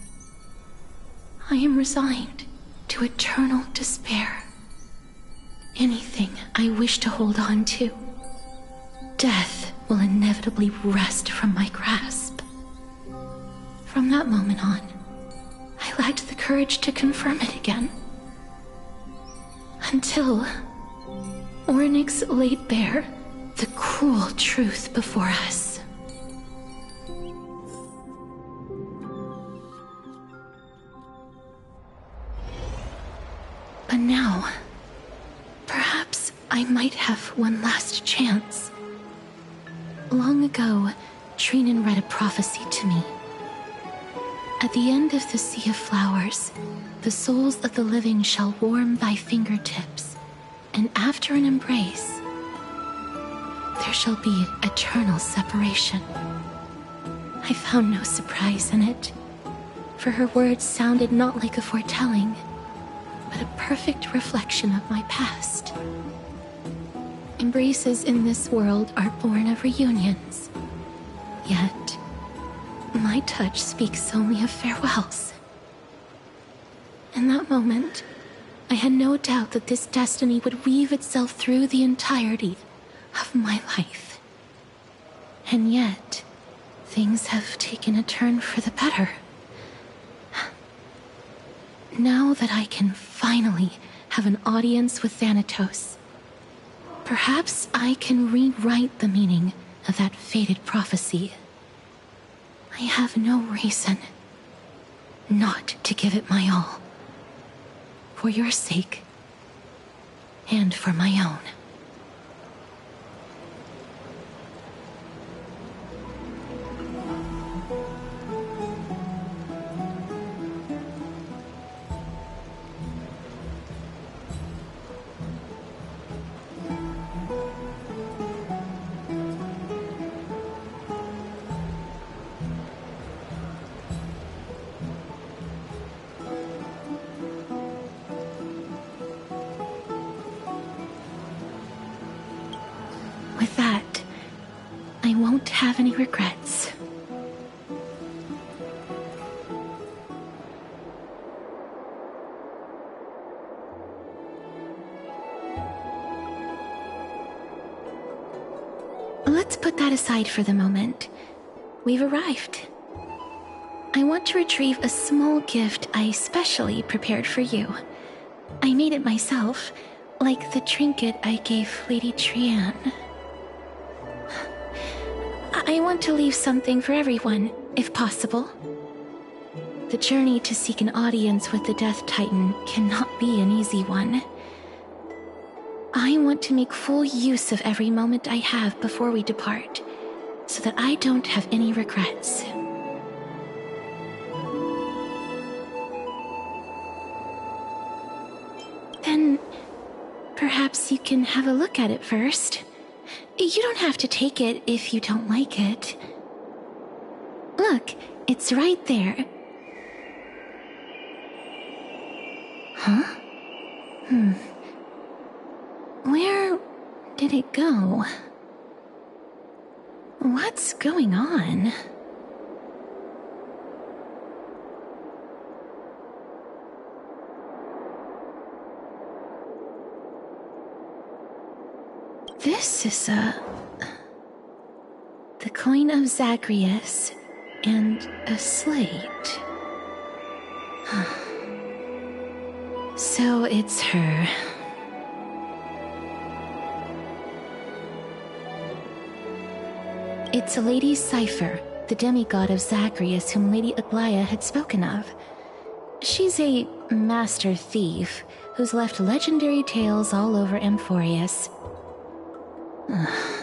I am resigned to eternal despair. Anything I wish to hold on to, death will inevitably wrest from my grasp. From that moment on, I lacked the courage to confirm it again. Until Orynyx laid bare the cruel truth before us. But now, perhaps I might have one last chance. Long ago, Trinan read a prophecy to me. At the end of the Sea of Flowers, the souls of the living shall warm thy fingertips, and after an embrace, there shall be eternal separation. I found no surprise in it, for her words sounded not like a foretelling, but a perfect reflection of my past. Embraces in this world are born of reunions, yet my touch speaks only of farewells. In that moment, I had no doubt that this destiny would weave itself through the entirety of my life. And yet, things have taken a turn for the better. Now that I can finally have an audience with Thanatos, perhaps I can rewrite the meaning of that fated prophecy. I have no reason not to give it my all. For your sake, and for my own. With that, I won't have any regrets. Let's put that aside for the moment. We've arrived. I want to retrieve a small gift I specially prepared for you. I made it myself, like the trinket I gave Lady Trian. I want to leave something for everyone, if possible. The journey to seek an audience with the Death Titan cannot be an easy one. I want to make full use of every moment I have before we depart, so that I don't have any regrets. Then, perhaps you can have a look at it first. You don't have to take it if you don't like it. Look, it's right there. Huh? Where did it go? What's going on? This is the coin of Zagreus and a slate. So it's her. It's Lady Cypher, the demigod of Zagreus whom Lady Aglaia had spoken of. She's a master thief who's left legendary tales all over Amphorius.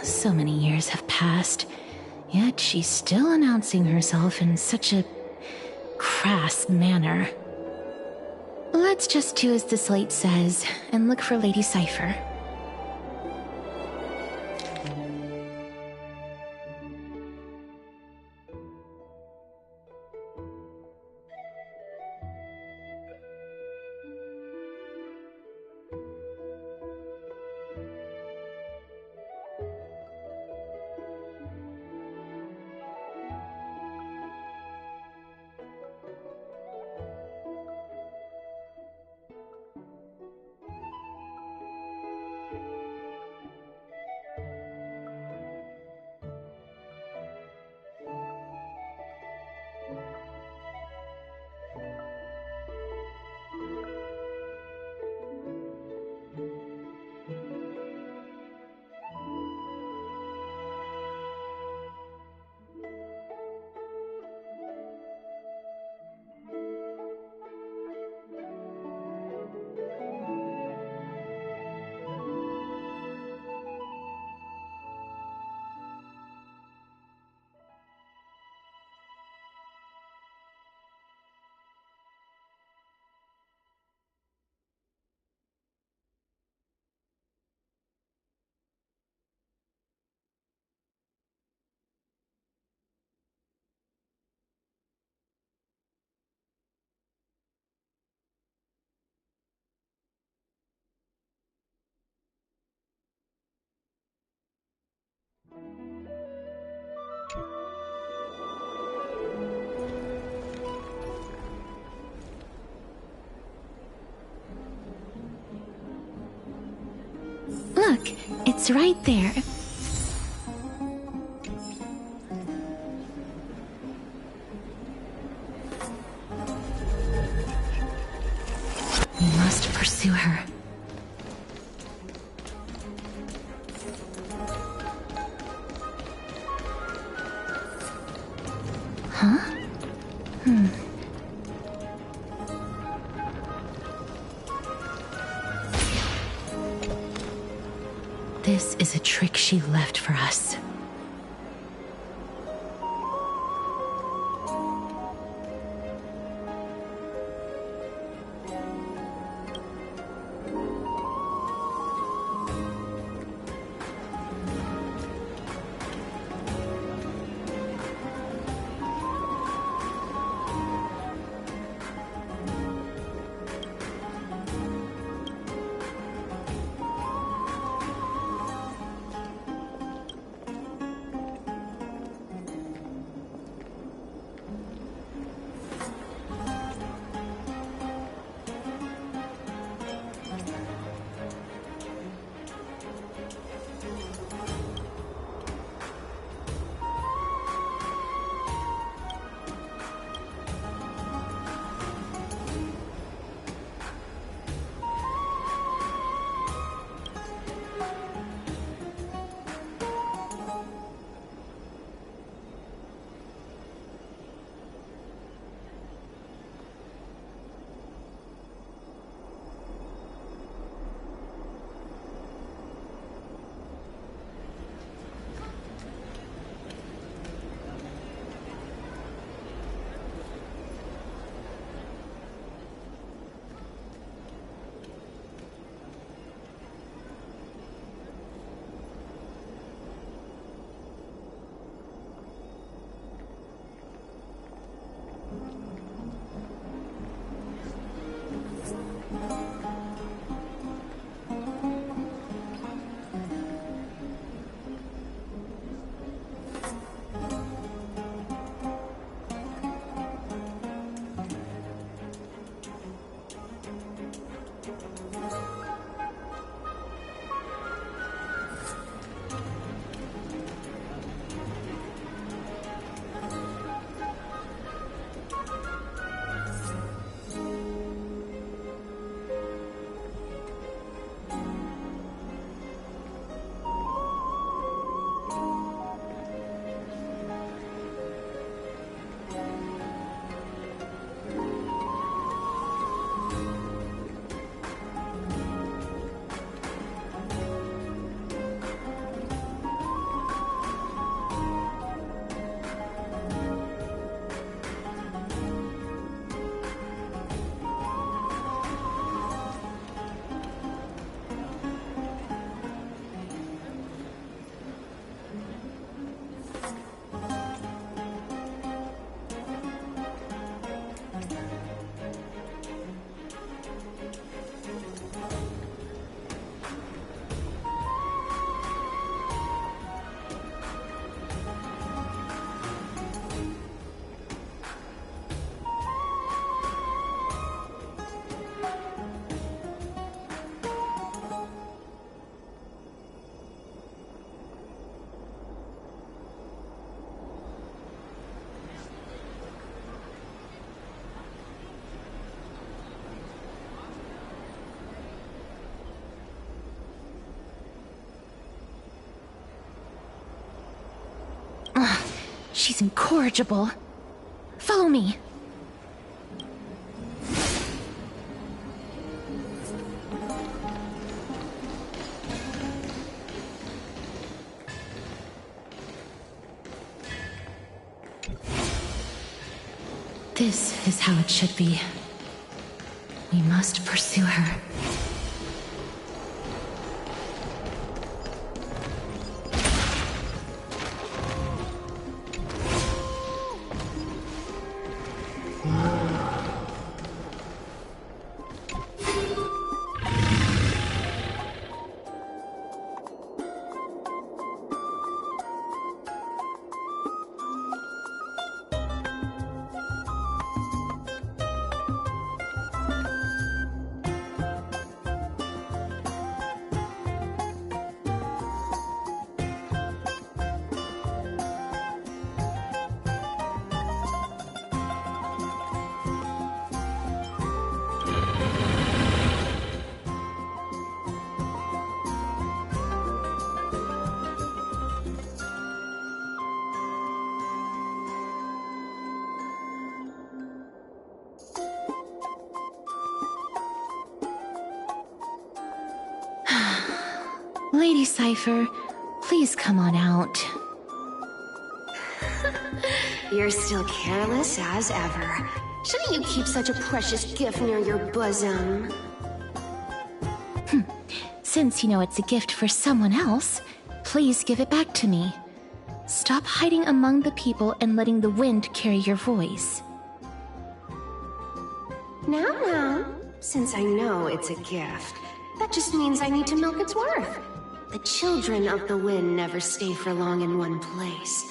So many years have passed, yet she's still announcing herself in such a crass manner. Let's just do as the slate says and look for Lady Cypher. Look, it's right there. We must pursue her. Huh? This is a trick she left for us. She's incorrigible. Follow me. This is how it should be. We must pursue her. Lady Cypher, please come on out. You're still careless as ever. Shouldn't you keep such a precious gift near your bosom? Since you know it's a gift for someone else, please give it back to me. Stop hiding among the people and letting the wind carry your voice. Now, since I know it's a gift, that just means I need to milk its worth. The children of the wind never stay for long in one place.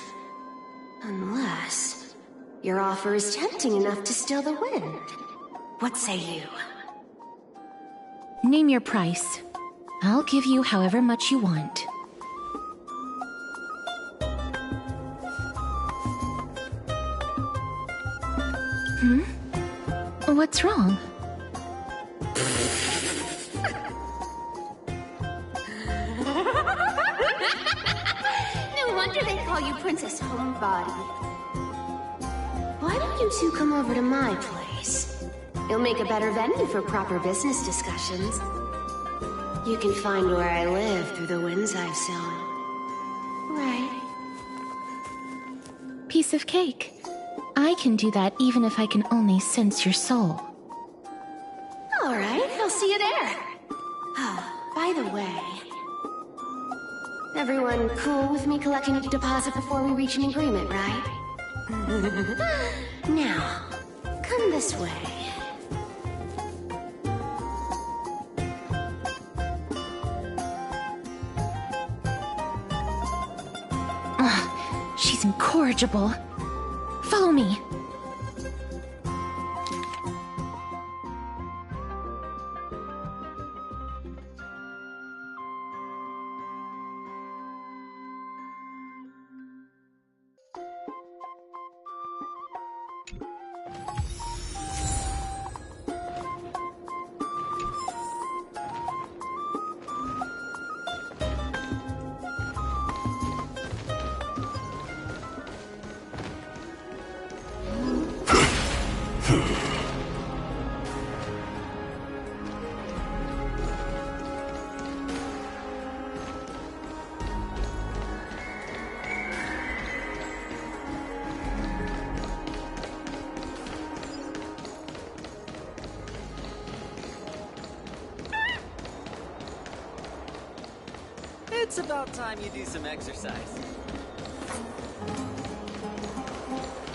Unless your offer is tempting enough to steal the wind. What say you? Name your price. I'll give you however much you want. What's wrong? No wonder they call you Princess Homebody. Why don't you two come over to my place? It'll make a better venue for proper business discussions. You can find where I live through the winds I've sown. Right. Piece of cake. I can do that even if I can only sense your soul. All right, I'll see you there. By the way, everyone cool with me collecting a deposit before we reach an agreement, right? Now, come this way. She's incorrigible. Follow me. It's about time you do some exercise.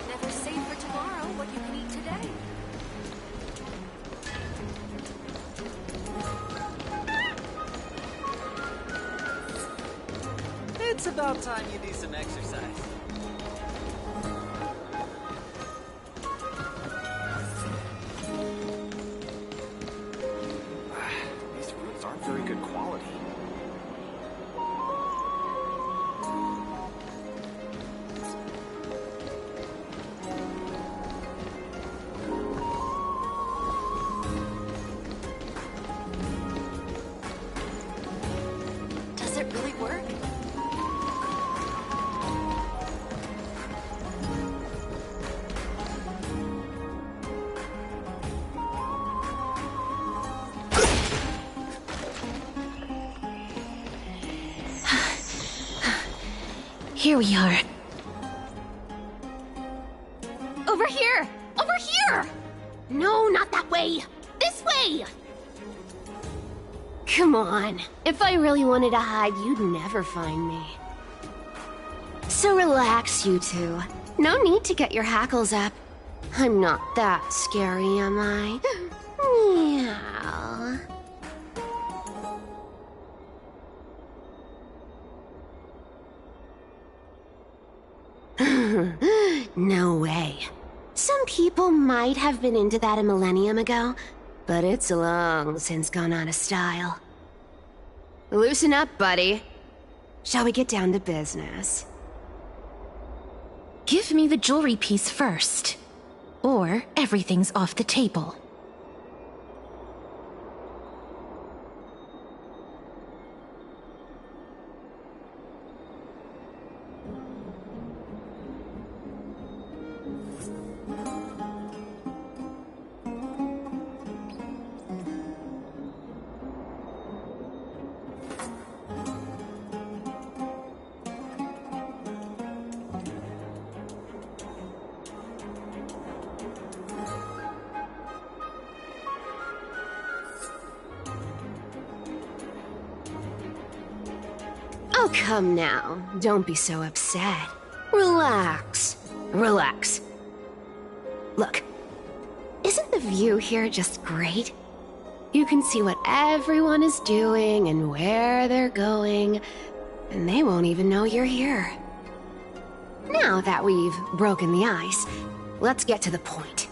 Never save for tomorrow what you can eat today. It's about time you do some exercise. These roots aren't very good quality. Does it really work? Here we are. Over here! Over here! No, not that way! This way! Come on. If I really wanted to hide, you'd never find me. So relax, you two. No need to get your hackles up. I'm not that scary, am I? Meow. No way. Some people might have been into that a millennium ago, but it's long since gone out of style. Loosen up, buddy. Shall we get down to business? Give me the jewelry piece first, or everything's off the table. Oh, come now. Don't be so upset. Relax. Relax. Look, isn't the view here just great? You can see what everyone is doing and where they're going, and they won't even know you're here. Now that we've broken the ice, let's get to the point.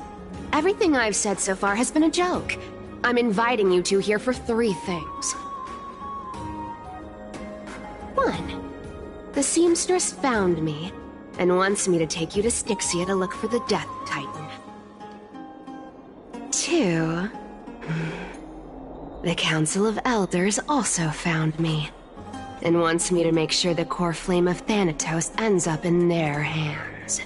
Everything I've said so far has been a joke. I'm inviting you two here for 3 things. 1. The seamstress found me and wants me to take you to Styxia to look for the Death Titan. 2. The Council of Elders also found me and wants me to make sure the core flame of Thanatos ends up in their hands.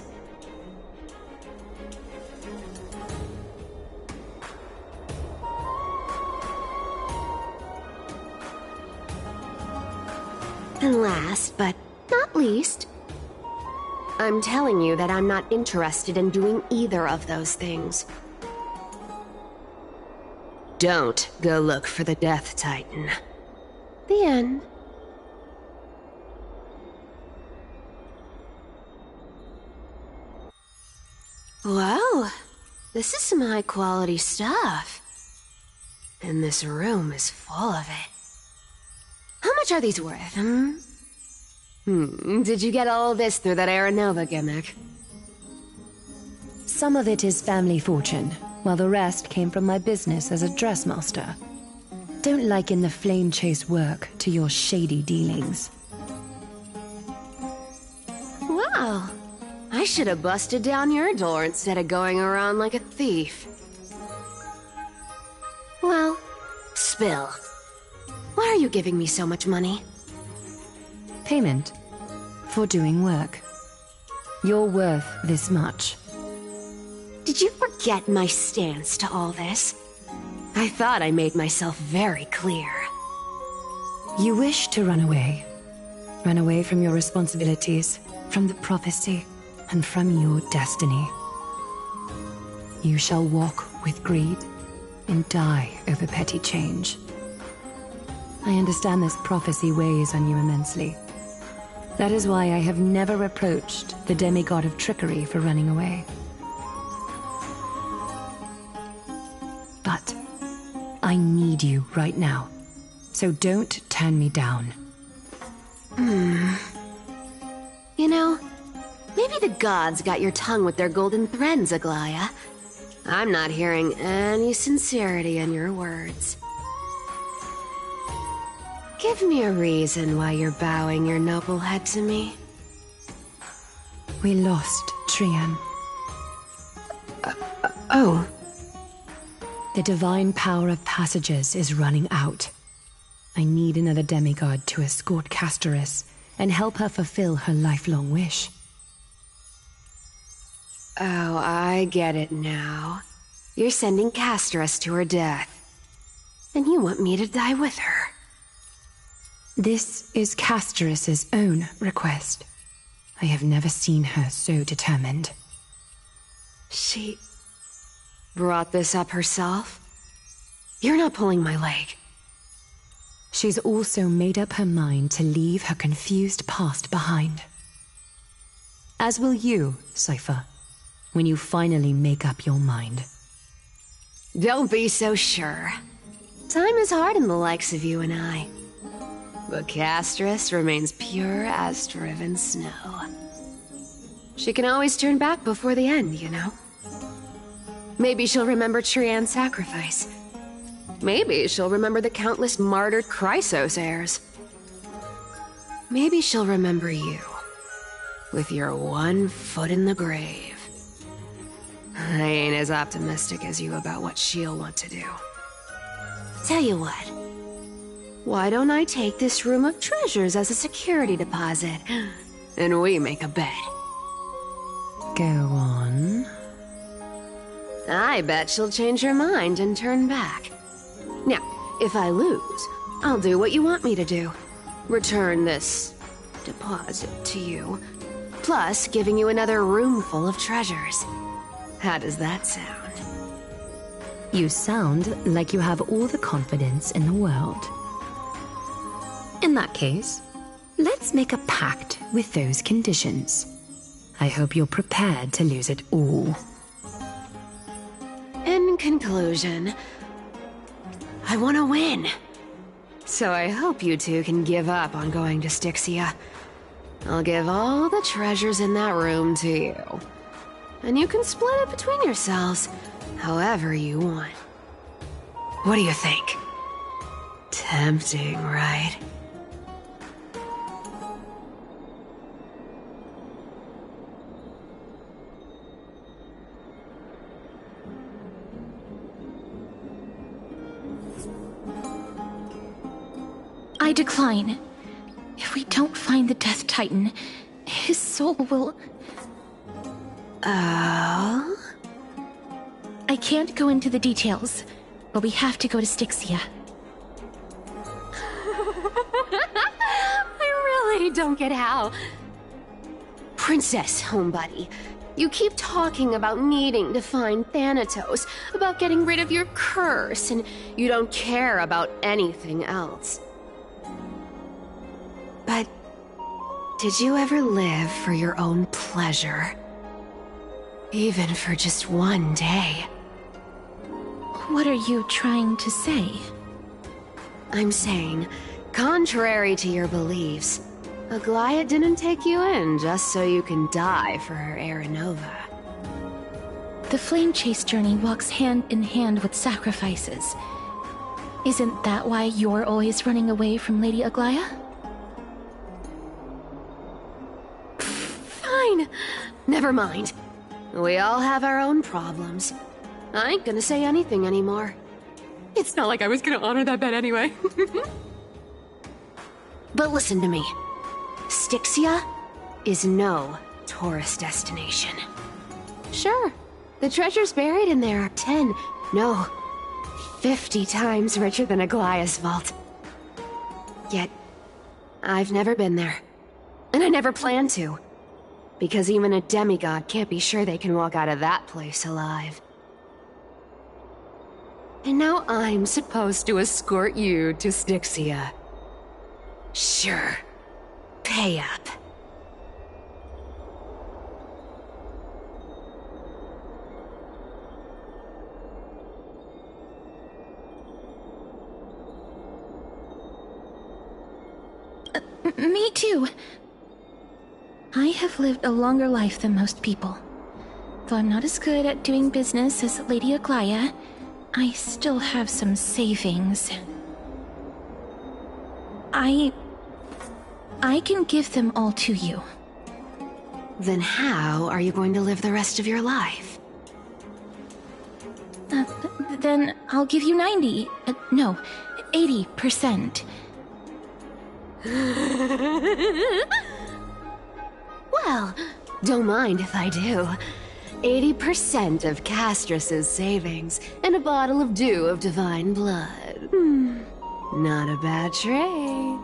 And last, but not least, I'm telling you that I'm not interested in doing either of those things. Don't go look for the Death Titan. The end. Wow, this is some high-quality stuff. And this room is full of it. How much are these worth, Did you get all this through that Aranova gimmick? Some of it is family fortune, while the rest came from my business as a dressmaster. Don't liken the flame chase work to your shady dealings. Wow, I should have busted down your door instead of going around like a thief. Well, spill. Why are you giving me so much money? Payment for doing work. You're worth this much. Did you forget my stance to all this? I thought I made myself very clear. You wish to run away. Run away from your responsibilities, from the prophecy, and from your destiny. You shall walk with greed and die over petty change. I understand this prophecy weighs on you immensely. That is why I have never approached the demigod of trickery for running away. But I need you right now, so don't turn me down. You know, maybe the gods got your tongue with their golden threads, Aglaya. I'm not hearing any sincerity in your words. Give me a reason why you're bowing your noble head to me. We lost Trian. Oh. The divine power of passages is running out. I need another demigod to escort Castoris and help her fulfill her lifelong wish. Oh, I get it now. You're sending Castoris to her death. And you want me to die with her. This is Castoris's own request. I have never seen her so determined. She brought this up herself? You're not pulling my leg. She's also made up her mind to leave her confused past behind. As will you, Cypher, when you finally make up your mind. Don't be so sure. Time is hard in the likes of you and I. But Castris remains pure as driven snow. She can always turn back before the end, you know? Maybe she'll remember Trian's sacrifice. Maybe she'll remember the countless martyred Chrysos heirs. Maybe she'll remember you, with your one foot in the grave. I ain't as optimistic as you about what she'll want to do. Tell you what, why don't I take this room of treasures as a security deposit, and we make a bet? Go on. I bet she'll change her mind and turn back. Now, if I lose, I'll do what you want me to do. Return this deposit to you, plus giving you another room full of treasures. How does that sound? You sound like you have all the confidence in the world. In that case, let's make a pact with those conditions. I hope you're prepared to lose it all. In conclusion, I want to win. So I hope you two can give up on going to Styxia. I'll give all the treasures in that room to you. And you can split it between yourselves, however you want. What do you think? Tempting, right? I decline. If we don't find the Death Titan, his soul will... Oh? I can't go into the details, but we have to go to Styxia. I really don't get how. Princess, homebuddy, you keep talking about needing to find Thanatos, about getting rid of your curse, and you don't care about anything else. But did you ever live for your own pleasure? Even for just one day? What are you trying to say? I'm saying, contrary to your beliefs, Aglaia didn't take you in just so you can die for her Aranova. The Flame Chase journey walks hand in hand with sacrifices. Isn't that why you're always running away from Lady Aglaia? Fine. Never mind. We all have our own problems. I ain't gonna say anything anymore. It's not like I was gonna honor that bet anyway. But listen to me. Styxia is no tourist destination. Sure, the treasures buried in there are 10, no, 50 times richer than Aglaia's vault. Yet, I've never been there. And I never plan to. Because even a demigod can't be sure they can walk out of that place alive. And now I'm supposed to escort you to Styxia. Sure. Pay up. Me too. I have lived a longer life than most people. Though I'm not as good at doing business as Lady Aglaia, I still have some savings. I can give them all to you. Then how are you going to live the rest of your life? Then I'll give you 90. No, 80%. Well, don't mind if I do. 80% of Castris's savings and a bottle of dew of divine blood. Not a bad trade.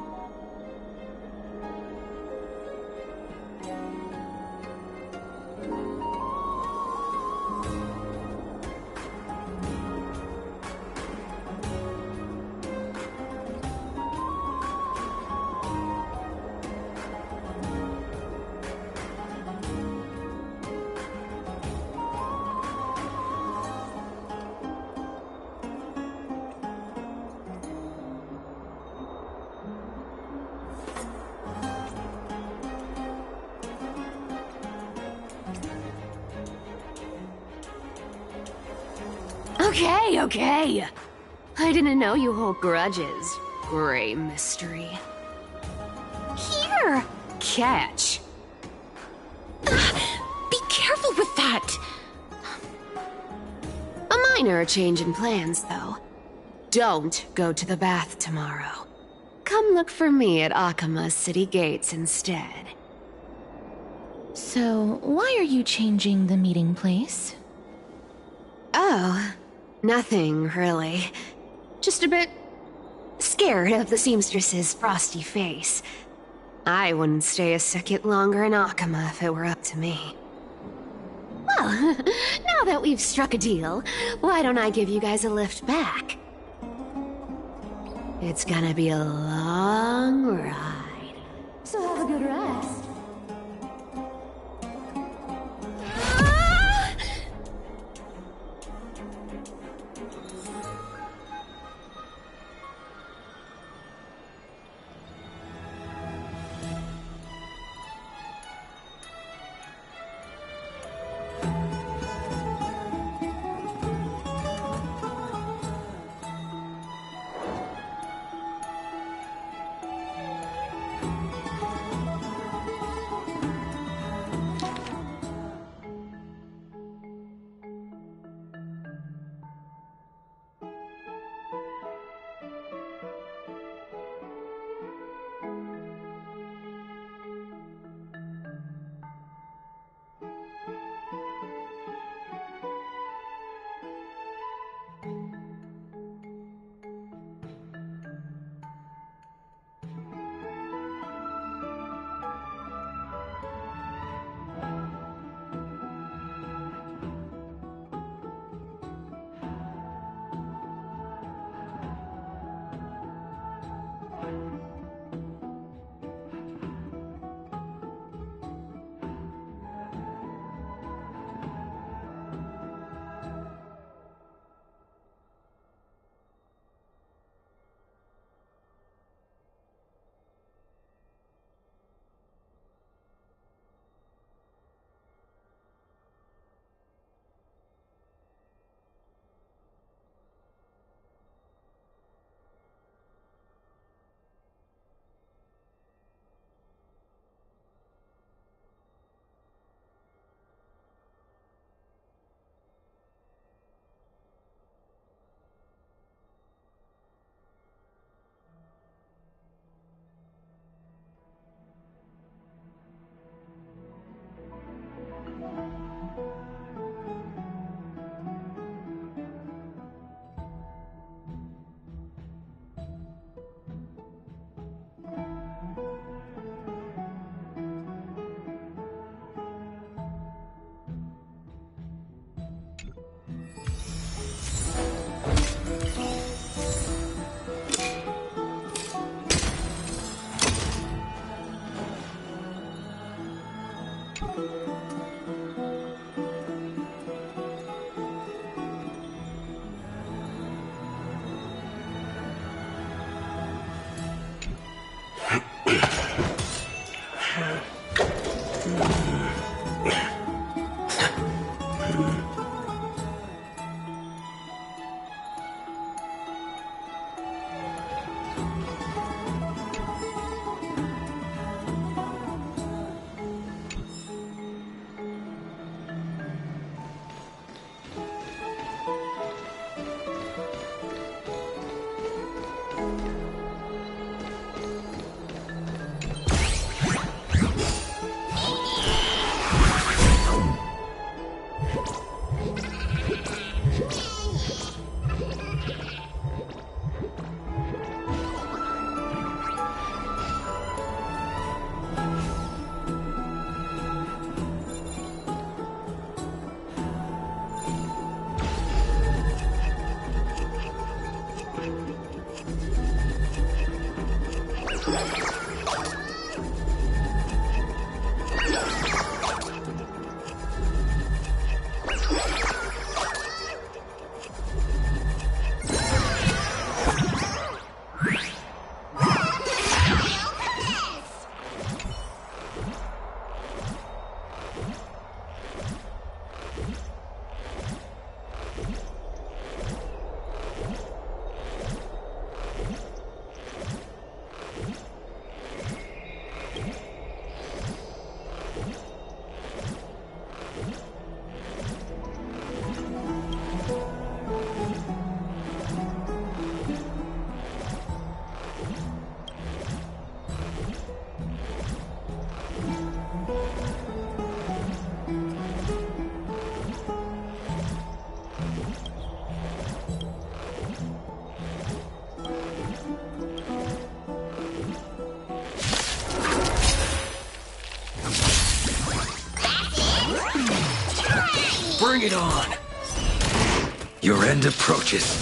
Okay. I didn't know you hold grudges. Gray mystery. Here! Catch. Be careful with that! A minor change in plans, though. Don't go to the bath tomorrow. Come look for me at Akama's city gates instead. So, why are you changing the meeting place? Oh, nothing really. Just a bit scared of the seamstress's frosty face. I wouldn't stay a second longer in Akama if it were up to me. Well, now that we've struck a deal, why don't I give you guys a lift back? It's gonna be a long ride. So have a good rest. Bring it on! Your end approaches.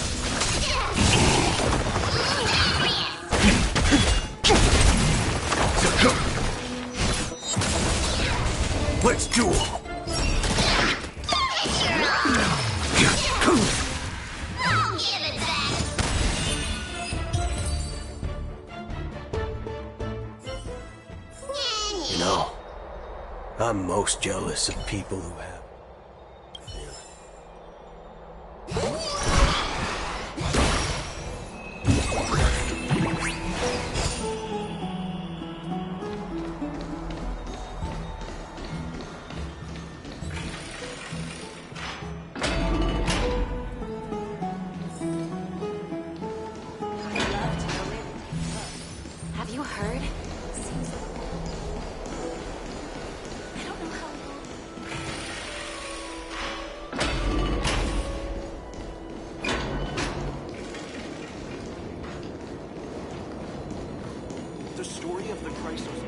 Let's duel! You know, I'm most jealous of people who have. Have you heard? The story of the Chrysos.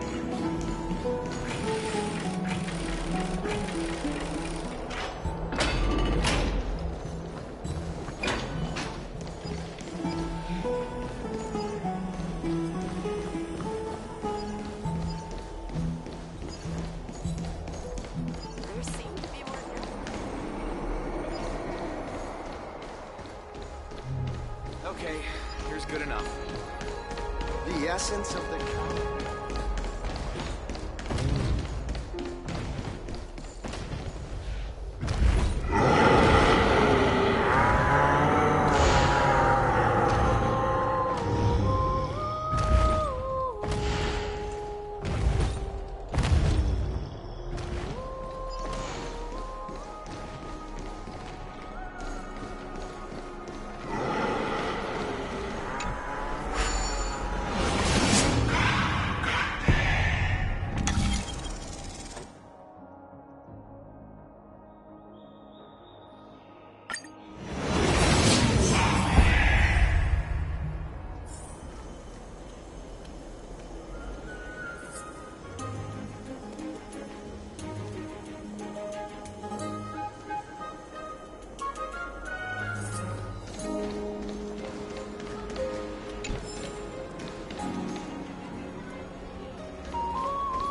Okay, here's good enough. The essence of the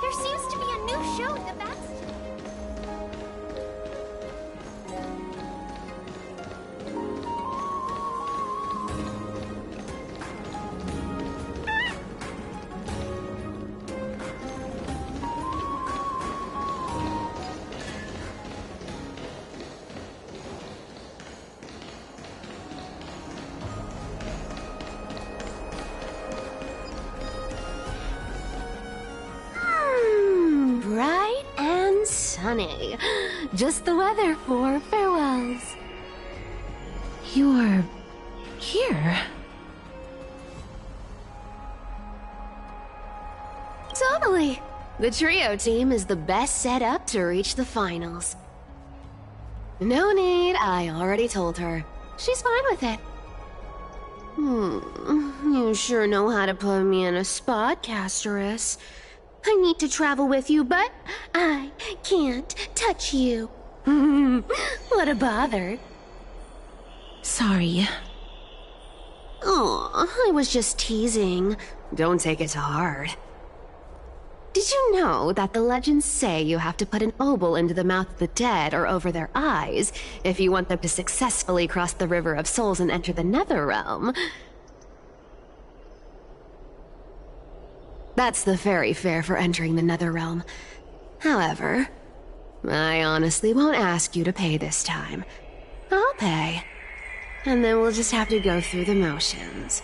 There seems to be a new show at the Bastion. Bright and sunny. Just the weather for farewells. You're here. Totally. The trio team is the best set up to reach the finals. No need, I already told her. She's fine with it. You sure know how to put me in a spot, Castorus. I need to travel with you, but I can't touch you. What a bother. Sorry. Aw, I was just teasing. Don't take it to heart. Did you know that the legends say you have to put an obol into the mouth of the dead or over their eyes if you want them to successfully cross the River of Souls and enter the Netherrealm? That's the fairy fare for entering the Netherrealm. However, I honestly won't ask you to pay this time. I'll pay. And then we'll just have to go through the motions.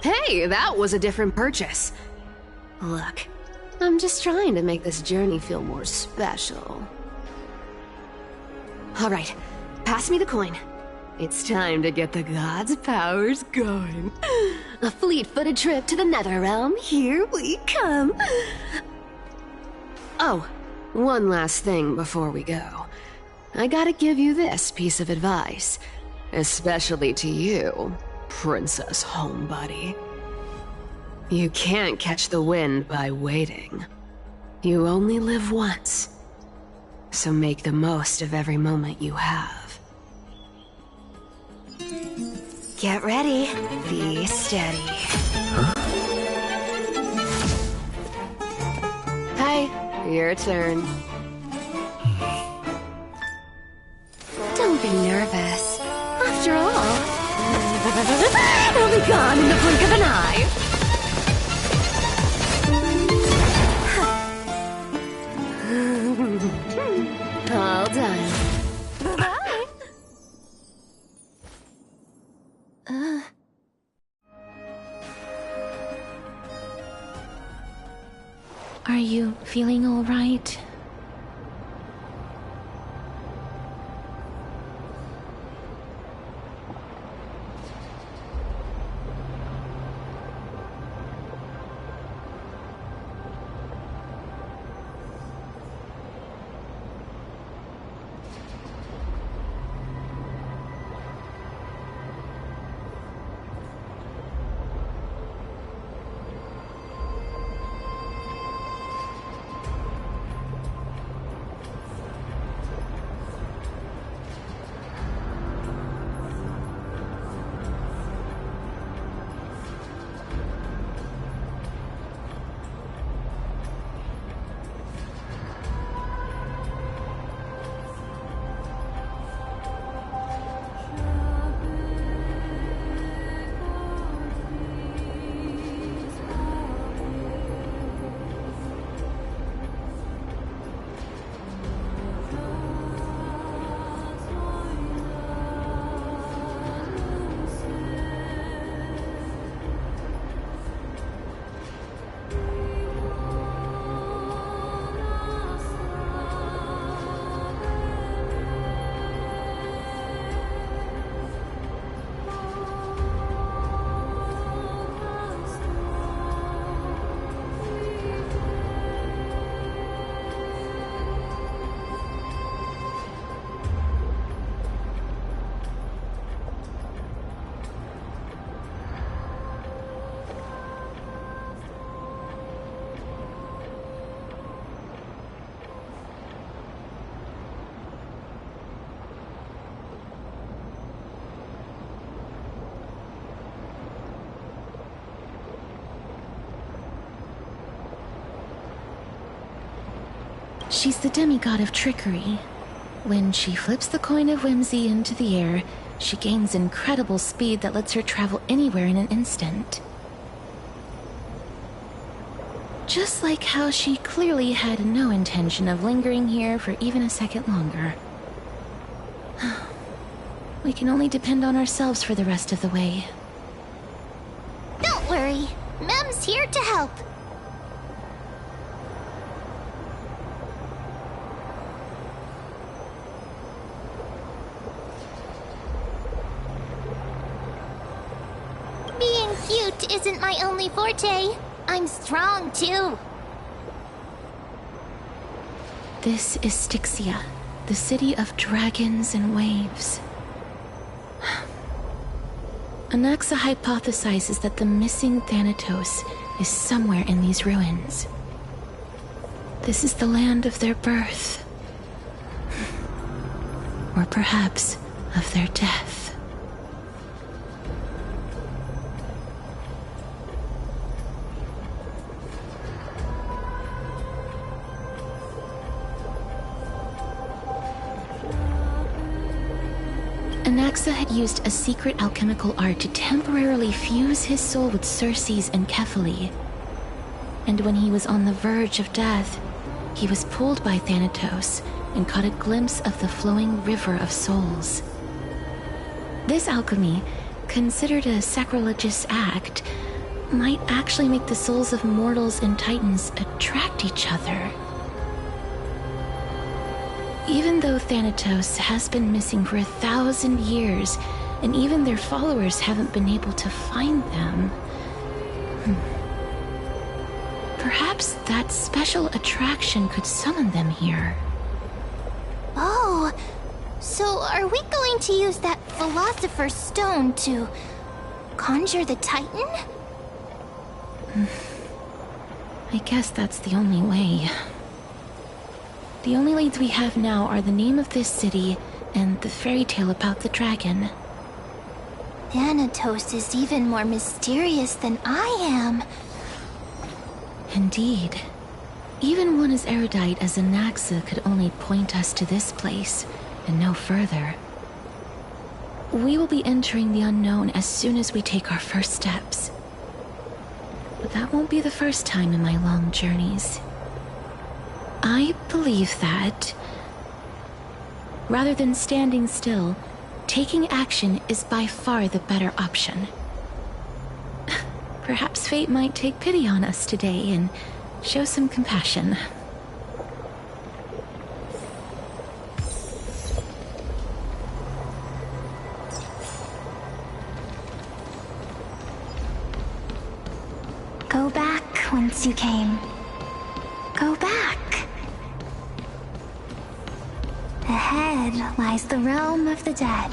Hey, that was a different purchase. Look, I'm just trying to make this journey feel more special. All right, pass me the coin. It's time to get the gods' powers going. A fleet-footed trip to the Netherrealm. Here we come. Oh, one last thing before we go. I gotta give you this piece of advice. Especially to you, Princess Homebody. You can't catch the wind by waiting. You only live once. So make the most of every moment you have. Get ready. Be steady. Hi, your turn. Don't be nervous. After all, it'll be gone in the blink of an eye. All done. Bye. Are you feeling all right? She's the demigod of trickery. When she flips the coin of whimsy into the air, she gains incredible speed that lets her travel anywhere in an instant. Just like how she clearly had no intention of lingering here for even a second longer. We can only depend on ourselves for the rest of the way. Don't worry. Mem's here to help. Being cute isn't my only forte. I'm strong, too. This is Styxia, the city of dragons and waves. Anaxa hypothesizes that the missing Thanatos is somewhere in these ruins. This is the land of their birth. Or perhaps of their death. Anaxa had used a secret alchemical art to temporarily fuse his soul with Circe's and Kephae. And when he was on the verge of death, he was pulled by Thanatos and caught a glimpse of the flowing river of souls. This alchemy, considered a sacrilegious act, might actually make the souls of mortals and titans attract each other. Even though Thanatos has been missing for 1,000 years, and even their followers haven't been able to find them, perhaps that special attraction could summon them here. Oh, so are we going to use that Philosopher's Stone to conjure the Titan? I guess that's the only way. The only leads we have now are the name of this city and the fairy tale about the dragon. Thanatos is even more mysterious than I am. Indeed. Even one as erudite as Anaxa could only point us to this place, and no further. We will be entering the unknown as soon as we take our first steps. But that won't be the first time in my long journeys. I believe that, rather than standing still, taking action is by far the better option. Perhaps fate might take pity on us today and show some compassion. Go back whence you came. Go back. Ahead lies the realm of the dead.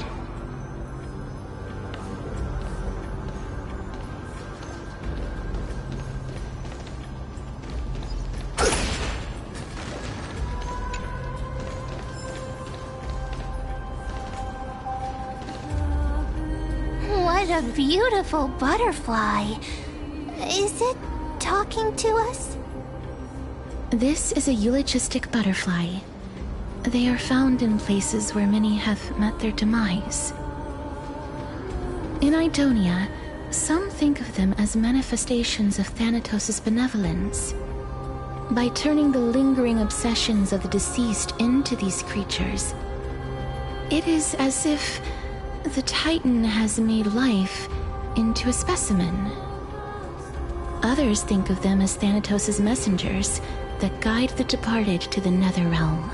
What a beautiful butterfly. Is it talking to us? This is a eulogistic butterfly. They are found in places where many have met their demise. In Idonia, some think of them as manifestations of Thanatos' benevolence. By turning the lingering obsessions of the deceased into these creatures, it is as if the Titan has made life into a specimen. Others think of them as Thanatos' messengers that guide the departed to the nether realm.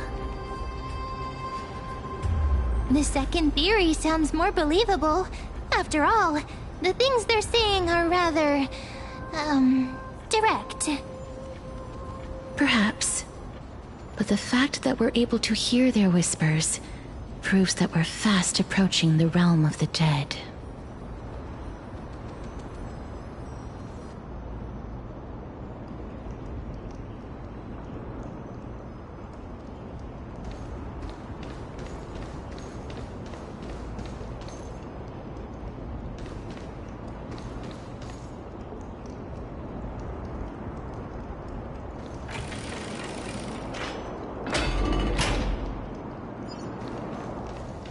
The second theory sounds more believable. After all, the things they're saying are rather, direct. Perhaps. But the fact that we're able to hear their whispers proves that we're fast approaching the realm of the dead.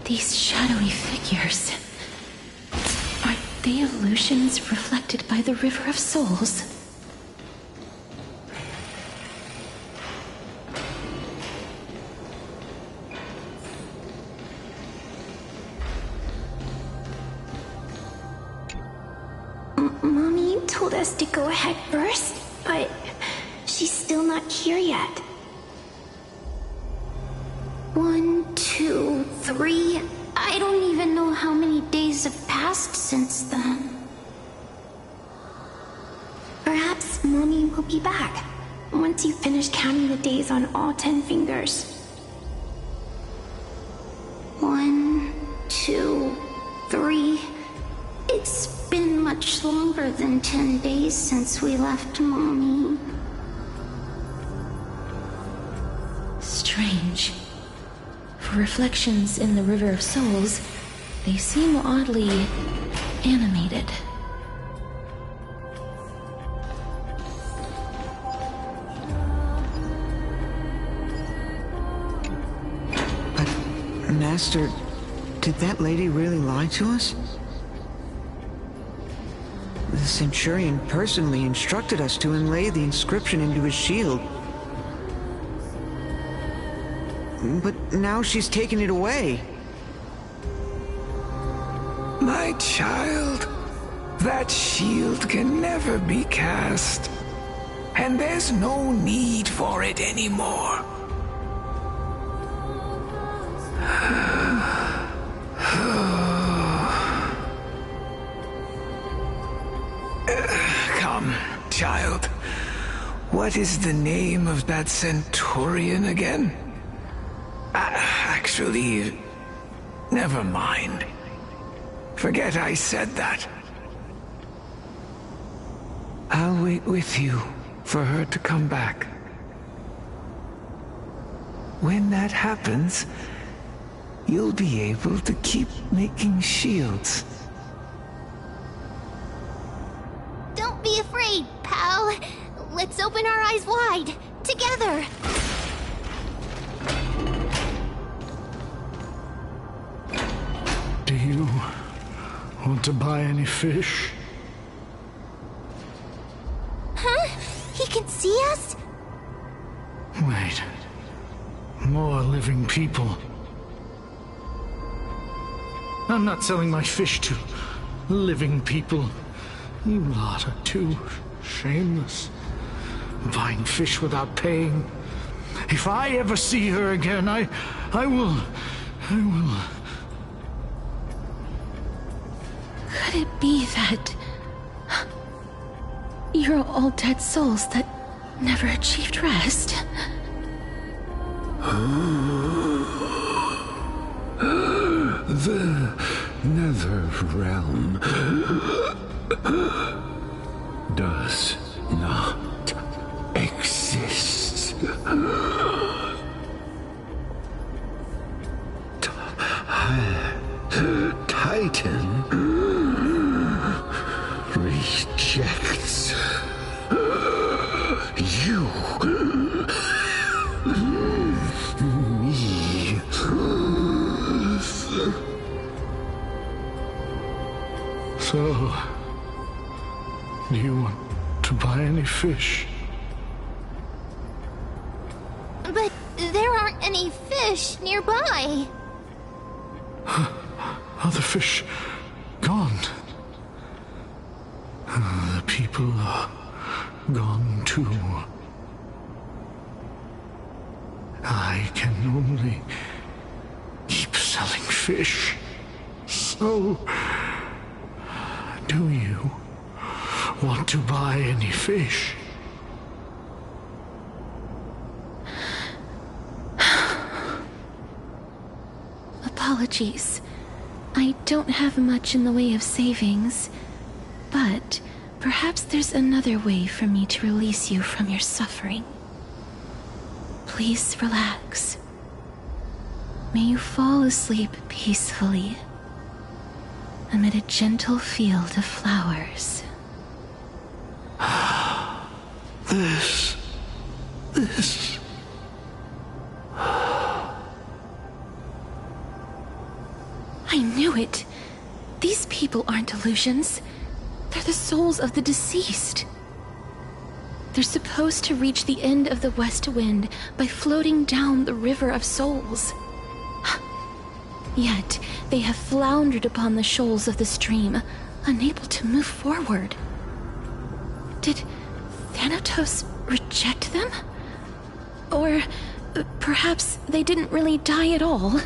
These shadowy figures... are they illusions reflected by the River of Souls? Mommy told us to go ahead first, but she's still not here yet. 1, 2, 3... I don't even know how many days have passed since then. Perhaps Mommy will be back once you finish counting the days on all 10 fingers. 1, 2, 3... It's been much longer than 10 days since we left Mommy. Strange. For reflections in the River of Souls, they seem oddly animated. But, Master, did that lady really lie to us? The Centurion personally instructed us to inlay the inscription into his shield. But now she's taken it away. My child, that shield can never be cast. And there's no need for it anymore. Come, child. What is the name of that Centaurian again? Actually, never mind. Forget I said that. I'll wait with you for her to come back. When that happens, you'll be able to keep making shields. Don't be afraid, pal. Let's open our eyes wide, together. Do you want to buy any fish? Huh? He can see us? Wait. More living people. I'm not selling my fish to living people. You lot are too shameless. Buying fish without paying. If I ever see her again, I will... Could it be that you're all dead souls that never achieved rest? The Nether Realm does not exist. Titan rejects you. Me. So, do you want to buy any fish? But there aren't any fish nearby. Other fish gone. The people are gone too. I can only keep selling fish. So, do you want to buy any fish? Apologies. I don't have much in the way of savings, but perhaps there's another way for me to release you from your suffering. Please relax. May you fall asleep peacefully amid a gentle field of flowers. This... I knew it. These people aren't illusions. They're the souls of the deceased. They're supposed to reach the end of the West Wind by floating down the River of Souls. Yet, they have floundered upon the shoals of the stream, unable to move forward. Did Thanatos reject them? Or perhaps they didn't really die at all?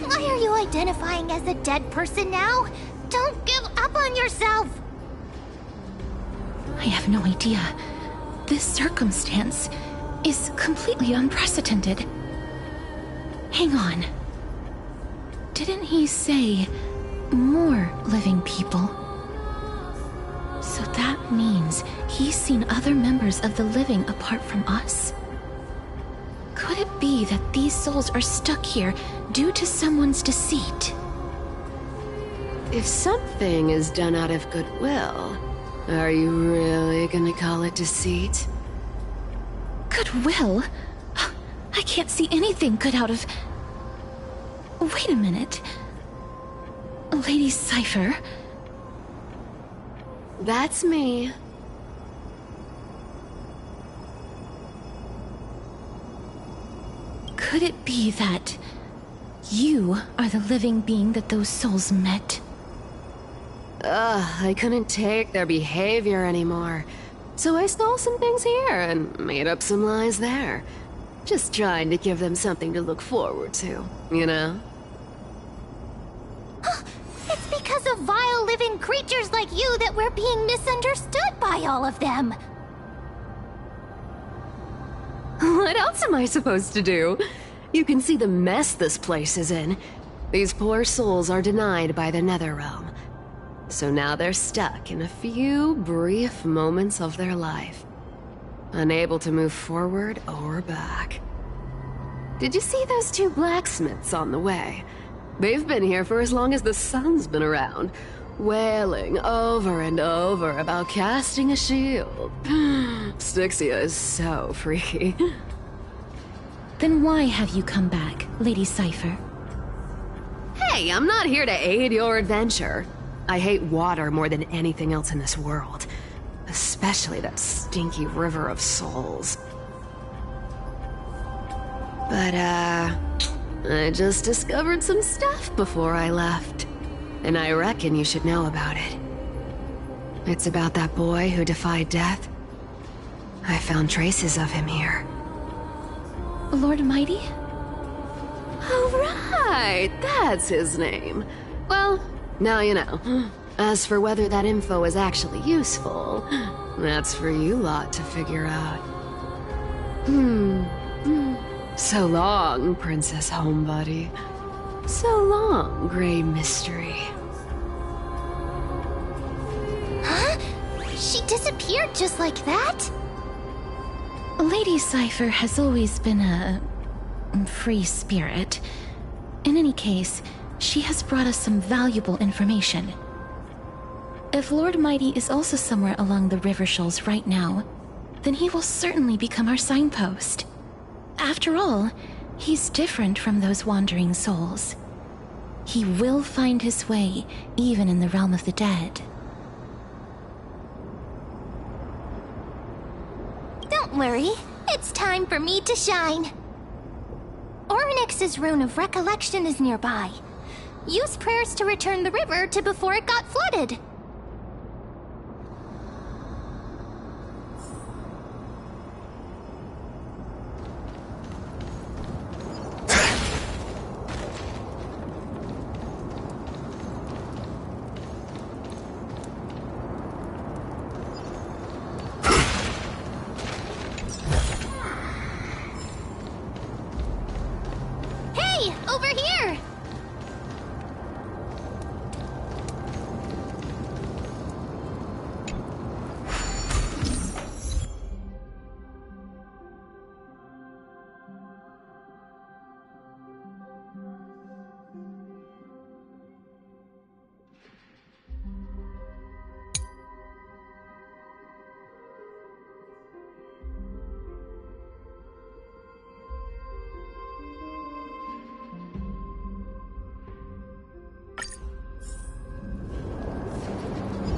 Why are you identifying as a dead person now? Don't give up on yourself! I have no idea. This circumstance is completely unprecedented. Hang on. Didn't he say more living people? So that means he's seen other members of the living apart from us? Could it be that these souls are stuck here due to someone's deceit? If something is done out of goodwill, are you really gonna call it deceit? Goodwill? I can't see anything good out of... Wait a minute. Lady Cypher? That's me. Could it be that you are the living being that those souls met? I couldn't take their behavior anymore. So I stole some things here and made up some lies there. Just trying to give them something to look forward to, you know? It's because of vile living creatures like you that we're being misunderstood by all of them. What else am I supposed to do? You can see the mess this place is in. These poor souls are denied by the Netherrealm. So now they're stuck in a few brief moments of their life, unable to move forward or back. Did you see those two blacksmiths on the way? They've been here for as long as the sun's been around, wailing over and over about casting a shield. Styxia is so freaky. Then why have you come back, Lady Cypher? Hey, I'm not here to aid your adventure. I hate water more than anything else in this world. Especially that stinky river of souls. But, I just discovered some stuff before I left. And I reckon you should know about it. It's about that boy who defied death. I found traces of him here. Lord Mighty? Oh, right! That's his name. Well, now you know. As for whether that info is actually useful, that's for you lot to figure out. So long, Princess Homebody. So long, Grey Mystery. Huh? She disappeared just like that? Lady Cypher has always been a free spirit. In any case, she has brought us some valuable information. If Lord Mighty is also somewhere along the River Shoals right now, then he will certainly become our signpost. After all, he's different from those wandering souls. He will find his way, even in the realm of the dead. Don't worry, it's time for me to shine. Orynyx's Rune of Recollection is nearby. Use prayers to return the river to before it got flooded. Over here!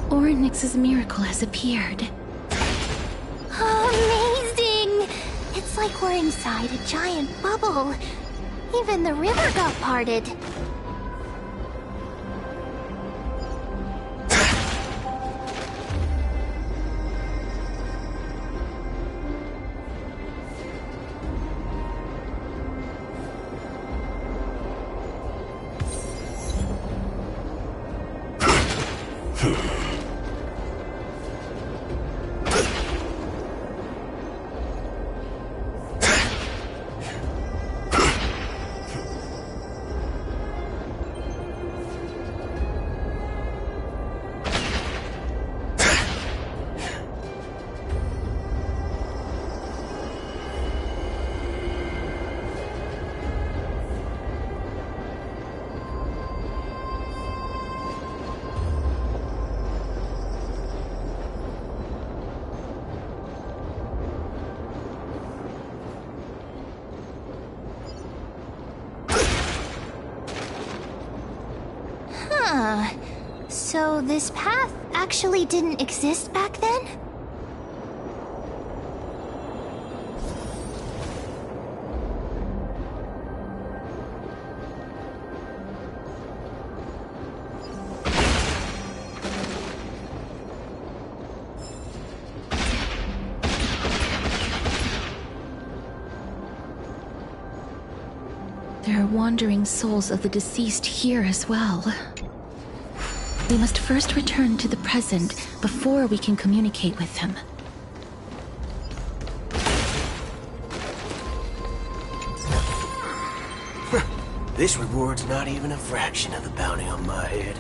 Orynyx's miracle has appeared. Amazing! It's like we're inside a giant bubble. Even the river got parted. So this path actually didn't exist back then? There are wandering souls of the deceased here as well. We must first return to the present before we can communicate with them. This reward's not even a fraction of the bounty on my head.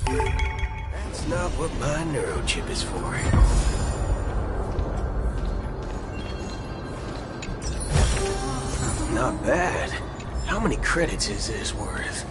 That's not what my neurochip is for. Not bad. How many credits is this worth?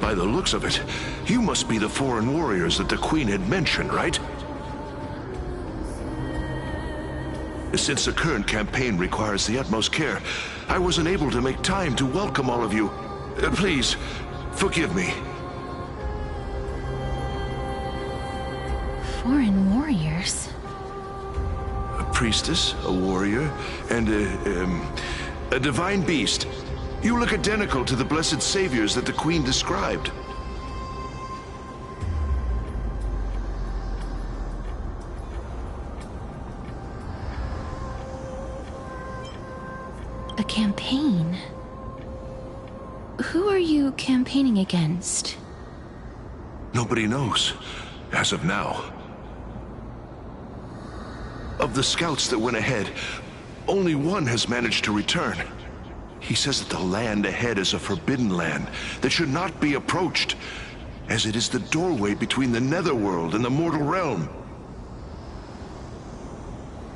By the looks of it, you must be the foreign warriors that the Queen had mentioned, right? Since the current campaign requires the utmost care, I wasn't able to make time to welcome all of you. Please, forgive me. Foreign warriors? A priestess, a warrior, and a divine beast. You look identical to the blessed saviors that the Queen described. A campaign? Who are you campaigning against? Nobody knows, as of now. Of the scouts that went ahead, only one has managed to return. He says that the land ahead is a forbidden land that should not be approached, as it is the doorway between the netherworld and the mortal realm.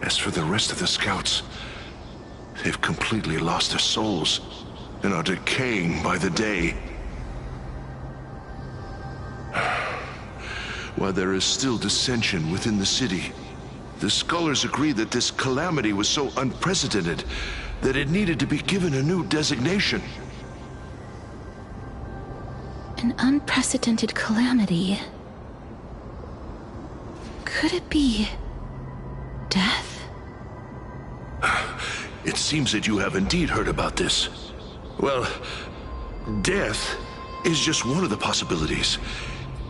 As for the rest of the scouts, they've completely lost their souls and are decaying by the day. While there is still dissension within the city, the scholars agree that this calamity was so unprecedented that it needed to be given a new designation. An unprecedented calamity. Could it be death? It seems that you have indeed heard about this. Well, death is just one of the possibilities.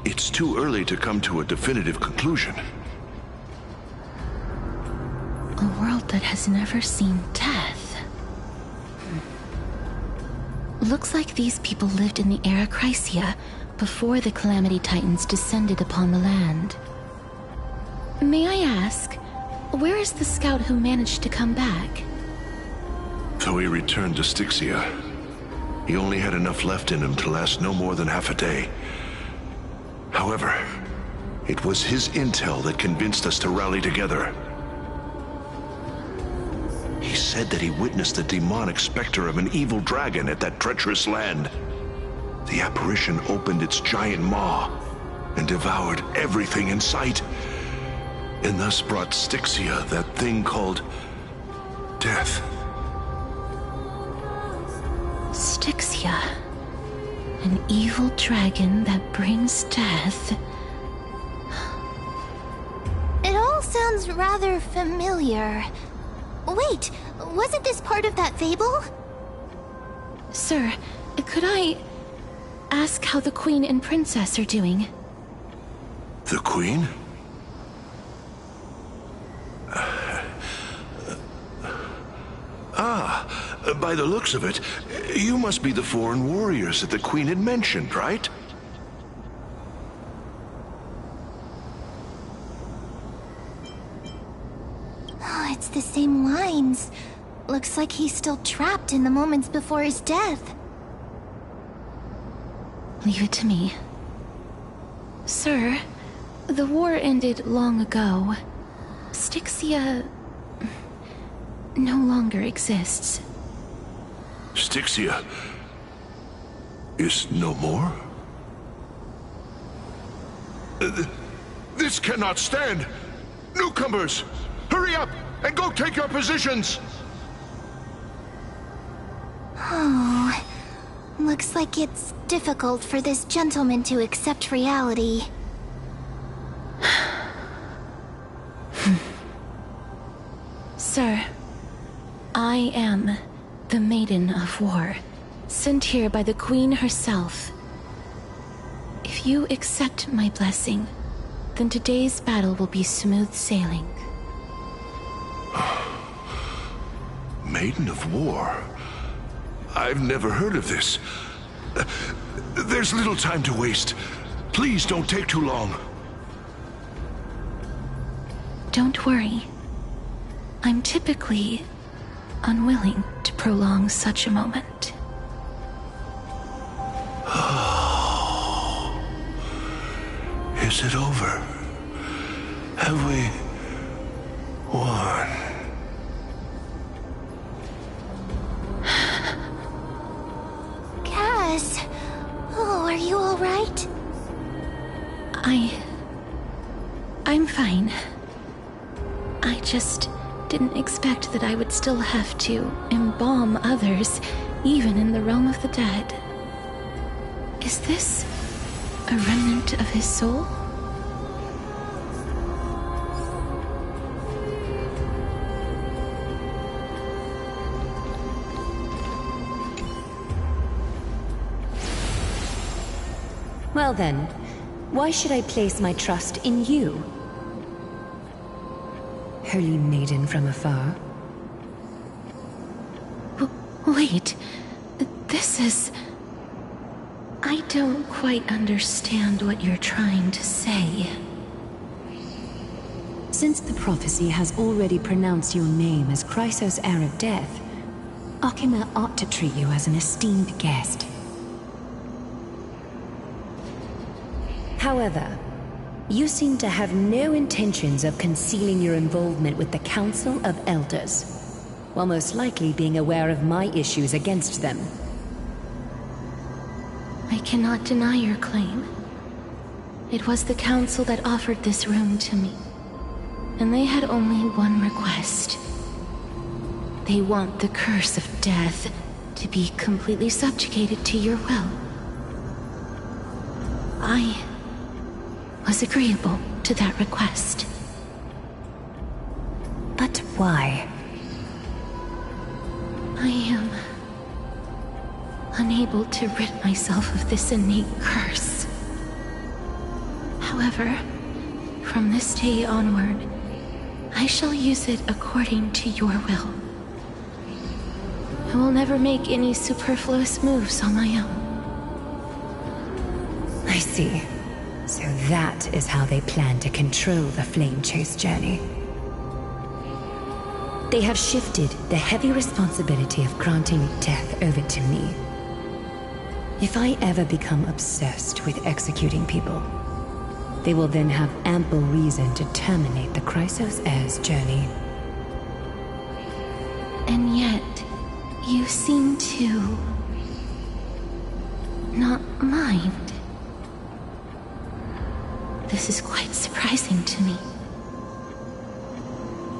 It's too early to come to a definitive conclusion. A world that has never seen death. Looks like these people lived in the Era Chrysia before the Calamity Titans descended upon the land. May I ask, where is the scout who managed to come back? So he returned to Styxia. He only had enough left in him to last no more than half a day. However, it was his intel that convinced us to rally together. He said that he witnessed the demonic specter of an evil dragon at that treacherous land. The apparition opened its giant maw and devoured everything in sight, and thus brought Styxia that thing called death. Styxia. An evil dragon that brings death. It all sounds rather familiar. Wait, wasn't this part of that fable? Sir, could I ask how the Queen and Princess are doing? The Queen? By the looks of it, you must be the foreign warriors that the Queen had mentioned, right? Oh, it's the same lines. Looks like he's still trapped in the moments before his death. Leave it to me. Sir, the war ended long ago. Styxia no longer exists. Styxia is no more? This cannot stand! Newcomers, hurry up and go take your positions! Oh, looks like it's difficult for this gentleman to accept reality. Sir, I am the Maiden of War, sent here by the Queen herself. If you accept my blessing, then today's battle will be smooth sailing. Maiden of War? I've never heard of this. There's little time to waste. Please don't take too long. Don't worry. I'm typically unwilling to prolong such a moment. Is it over? Have we won? Cass, oh, are you all right? I'm fine. I just didn't expect that I would still have to embalm others, even in the realm of the dead. Is this a remnant of his soul? Well then, why should I place my trust in you? Holy maiden from afar. Wait, this is... I don't quite understand what you're trying to say. Since the prophecy has already pronounced your name as Chrysos, heir of death, Akima ought to treat you as an esteemed guest. However, you seem to have no intentions of concealing your involvement with the Council of Elders, while most likely being aware of my issues against them. I cannot deny your claim. It was the Council that offered this room to me, and they had only one request. They want the curse of death to be completely subjugated to your will. I was agreeable to that request. But why? unable to rid myself of this innate curse. However, from this day onward, I shall use it according to your will. I will never make any superfluous moves on my own. I see. So that is how they plan to control the Flame Chase journey. They have shifted the heavy responsibility of granting death over to me. If I ever become obsessed with executing people, they will then have ample reason to terminate the Chrysos Heir's journey. And yet, you seem to not mind. This is quite surprising to me.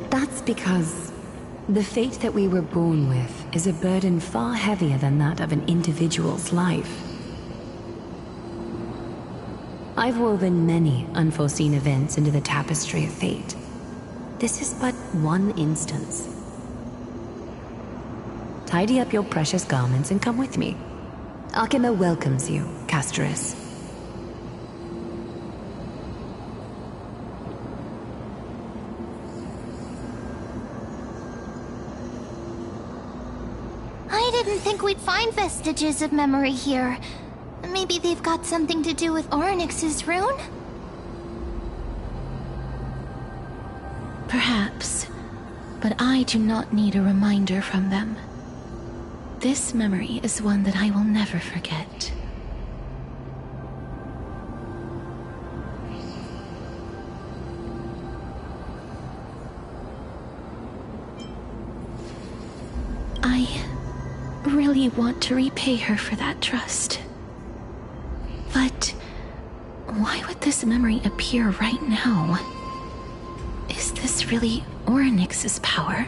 That's because the fate that we were born with is a burden far heavier than that of an individual's life. I've woven many unforeseen events into the tapestry of fate. This is but one instance. Tidy up your precious garments and come with me. Akima welcomes you, Castorus. I didn't think we'd find vestiges of memory here. Maybe they've got something to do with Orynyx's rune? Perhaps, but I do not need a reminder from them. This memory is one that I will never forget. I really want to repay her for that trust. But why would this memory appear right now? Is this really Orynyx's power?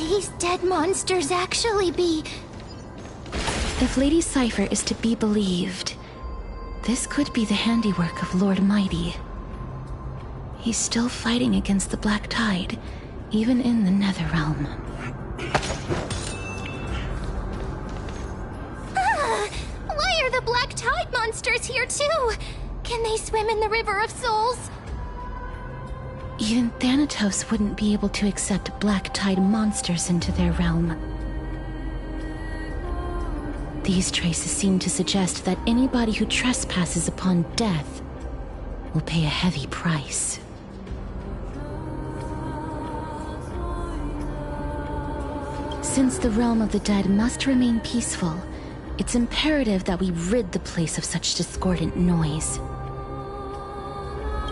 these dead monsters actually be... If Lady Cypher is to be believed, this could be the handiwork of Lord Mighty. He's still fighting against the Black Tide, even in the Netherrealm. Why are the Black Tide monsters here too? Can they swim in the River of Souls? Even Thanatos wouldn't be able to accept Black Tide monsters into their realm. These traces seem to suggest that anybody who trespasses upon death will pay a heavy price. Since the realm of the dead must remain peaceful, it's imperative that we rid the place of such discordant noise.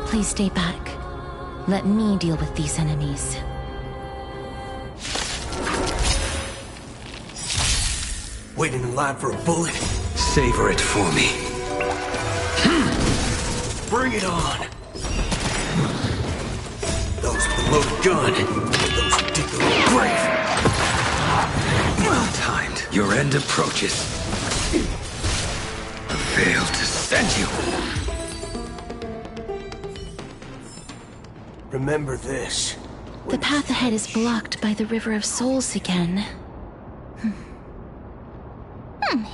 Please stay back. Let me deal with these enemies. Waiting in line for a bullet? Savor it for me. Bring it on! Those with the loaded gun, those who dig their own grave. Well timed. Your end approaches. I failed to send you. Remember this. The path ahead is blocked by the River of Souls again.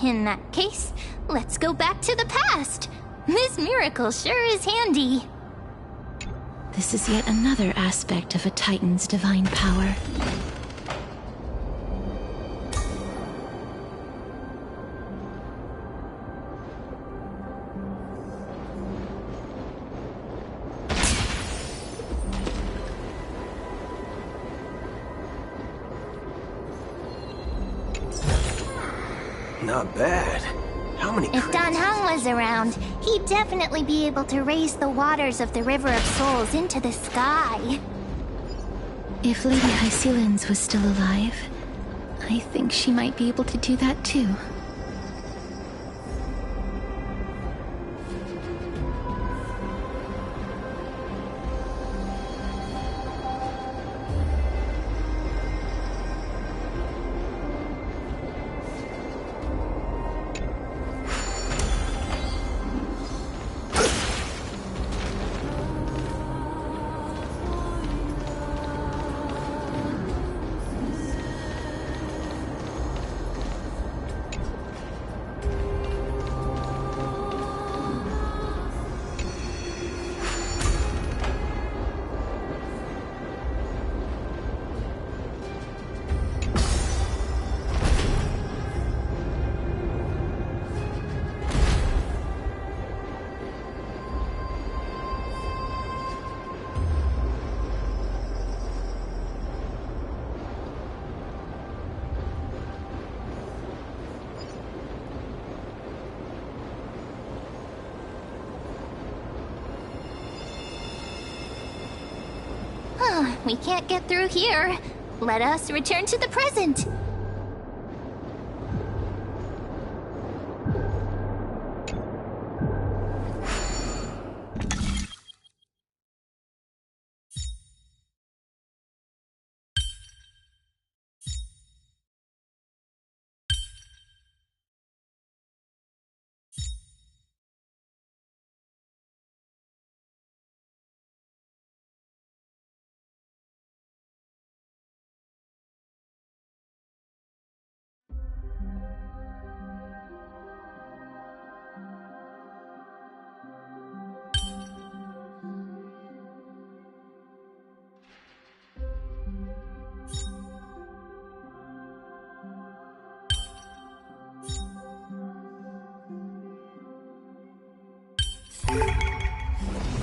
In that case, let's go back to the past. This miracle sure is handy. This is yet another aspect of a Titan's divine power. Not bad. How many If Dan Heng was around, he'd definitely be able to raise the waters of the River of Souls into the sky. If Lady Hycelens was still alive, I think she might be able to do that too. We can't get through here. Let us return to the present.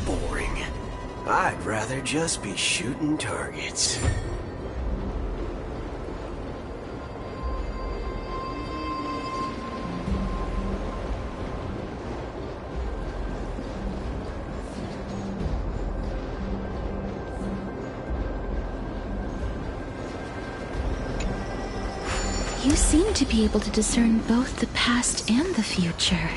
Boring. I'd rather just be shooting targets. You seem to be able to discern both the past and the future.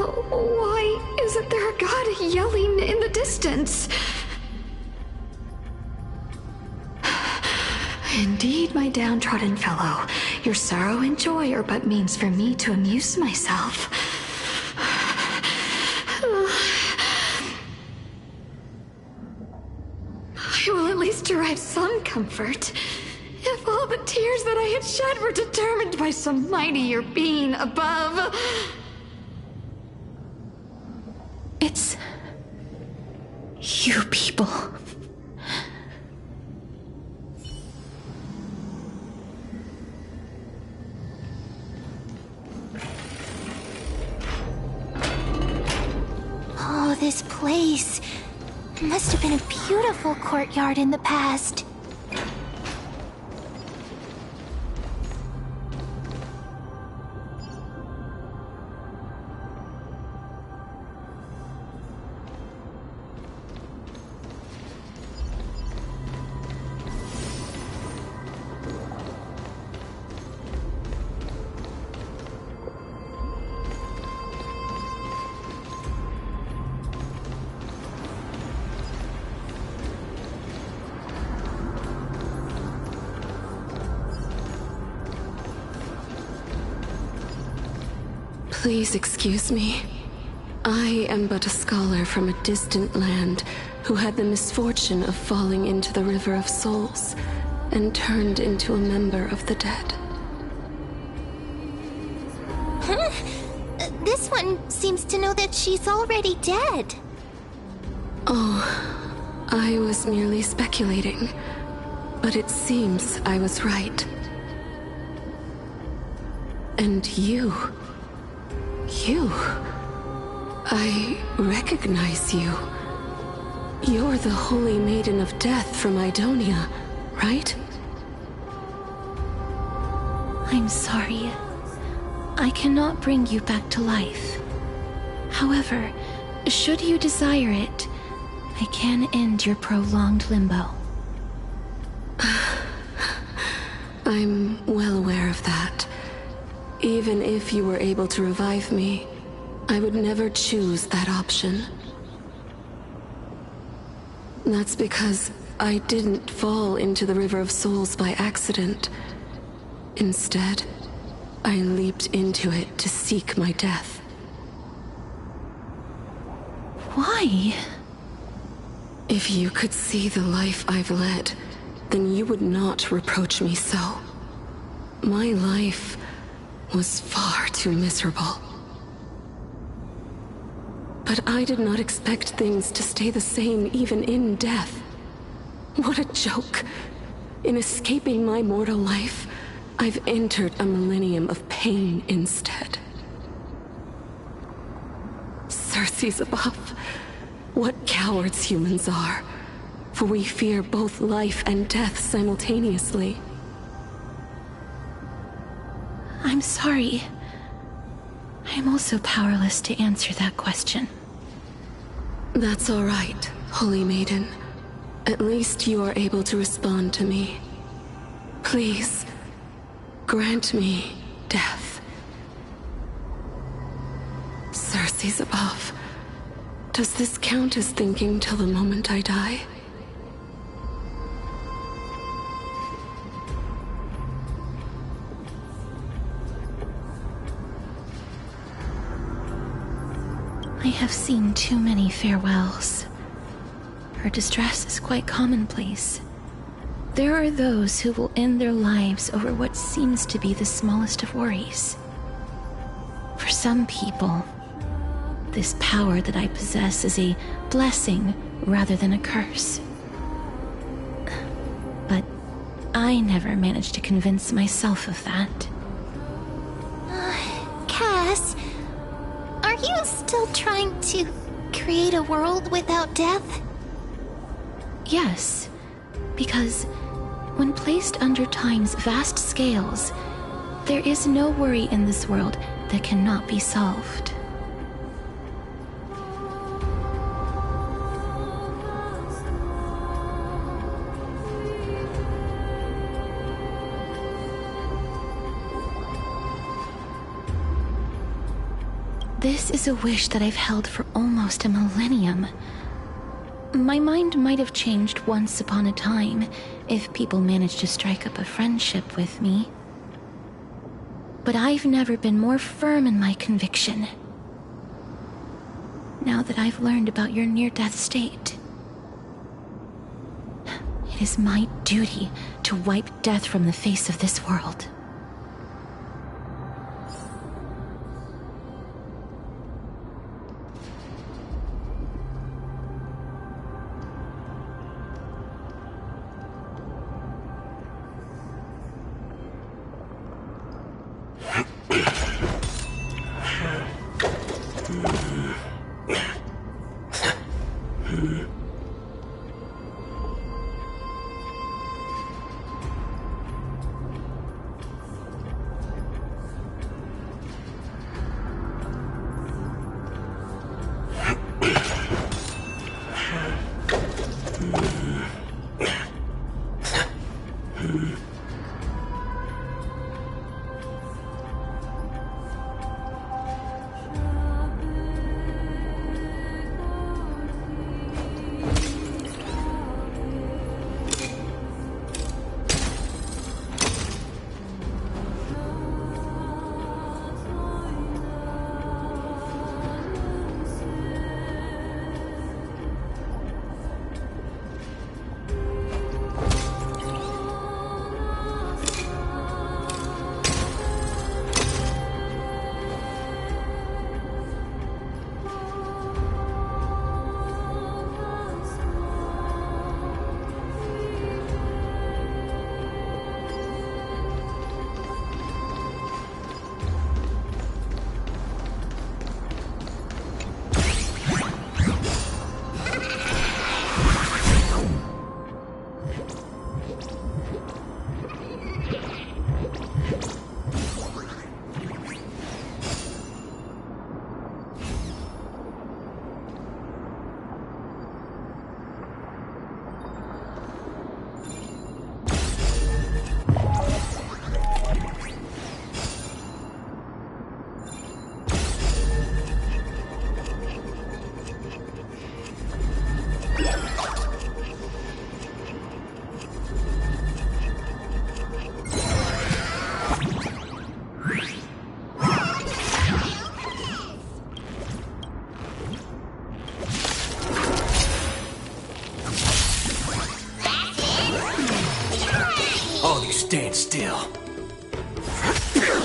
Why isn't there a god yelling in the distance? Indeed, my downtrodden fellow, your sorrow and joy are but means for me to amuse myself. I will at least derive some comfort. If all the tears that I had shed were determined by some mightier being above. It's you people. Oh, this place. It must have been a beautiful courtyard in the past. Please excuse me. I am but a scholar from a distant land who had the misfortune of falling into the River of Souls and turned into a member of the dead. Huh? This one seems to know that she's already dead. Oh, I was merely speculating, but it seems I was right. And you... I recognize you. You're the Holy Maiden of Death from Idonia, right? I'm sorry. I cannot bring you back to life. However, should you desire it, I can end your prolonged limbo. I'm well aware of that. Even if you were able to revive me, I would never choose that option. That's because I didn't fall into the River of Souls by accident. Instead, I leaped into it to seek my death. Why? If you could see the life I've led, then you would not reproach me so. My life was far too miserable. But I did not expect things to stay the same even in death. What a joke. In escaping my mortal life, I've entered a millennium of pain instead. Circe's above. What cowards humans are. For we fear both life and death simultaneously. I'm sorry. I'm also powerless to answer that question. That's all right, Holy Maiden. At least you are able to respond to me. Please, grant me death. Circe's above. Does this count as thinking till the moment I die? I have seen too many farewells. Her distress is quite commonplace. There are those who will end their lives over what seems to be the smallest of worries. For some people, this power that I possess is a blessing rather than a curse. But I never managed to convince myself of that. Cass, are you still trying to create a world without death? Yes, because when placed under time's vast scales, there is no worry in this world that cannot be solved. This is a wish that I've held for almost a millennium. My mind might have changed once upon a time if people managed to strike up a friendship with me. But I've never been more firm in my conviction. Now that I've learned about your near-death state, it is my duty to wipe death from the face of this world. Stand still.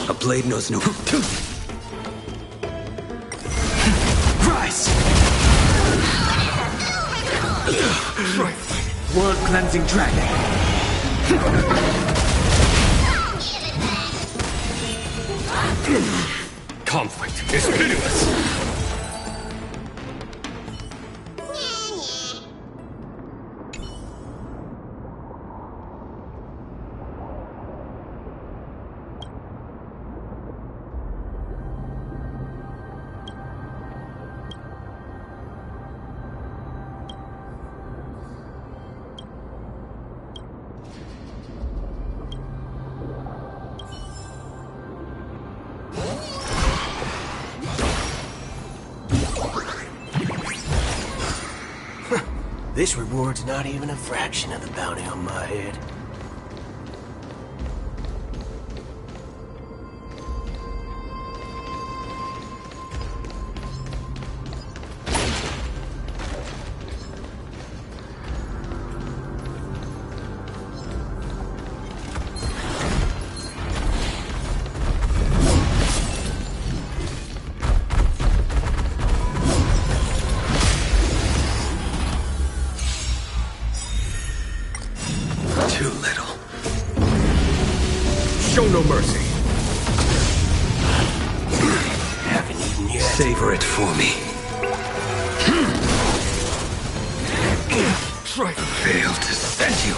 A blade knows no... Rise! World-cleansing dragon. Conflict is pitiless. This reward's not even a fraction of the bounty on my head. Show no mercy. Haven't eaten yet. Savor it for me. Try to fail to send you.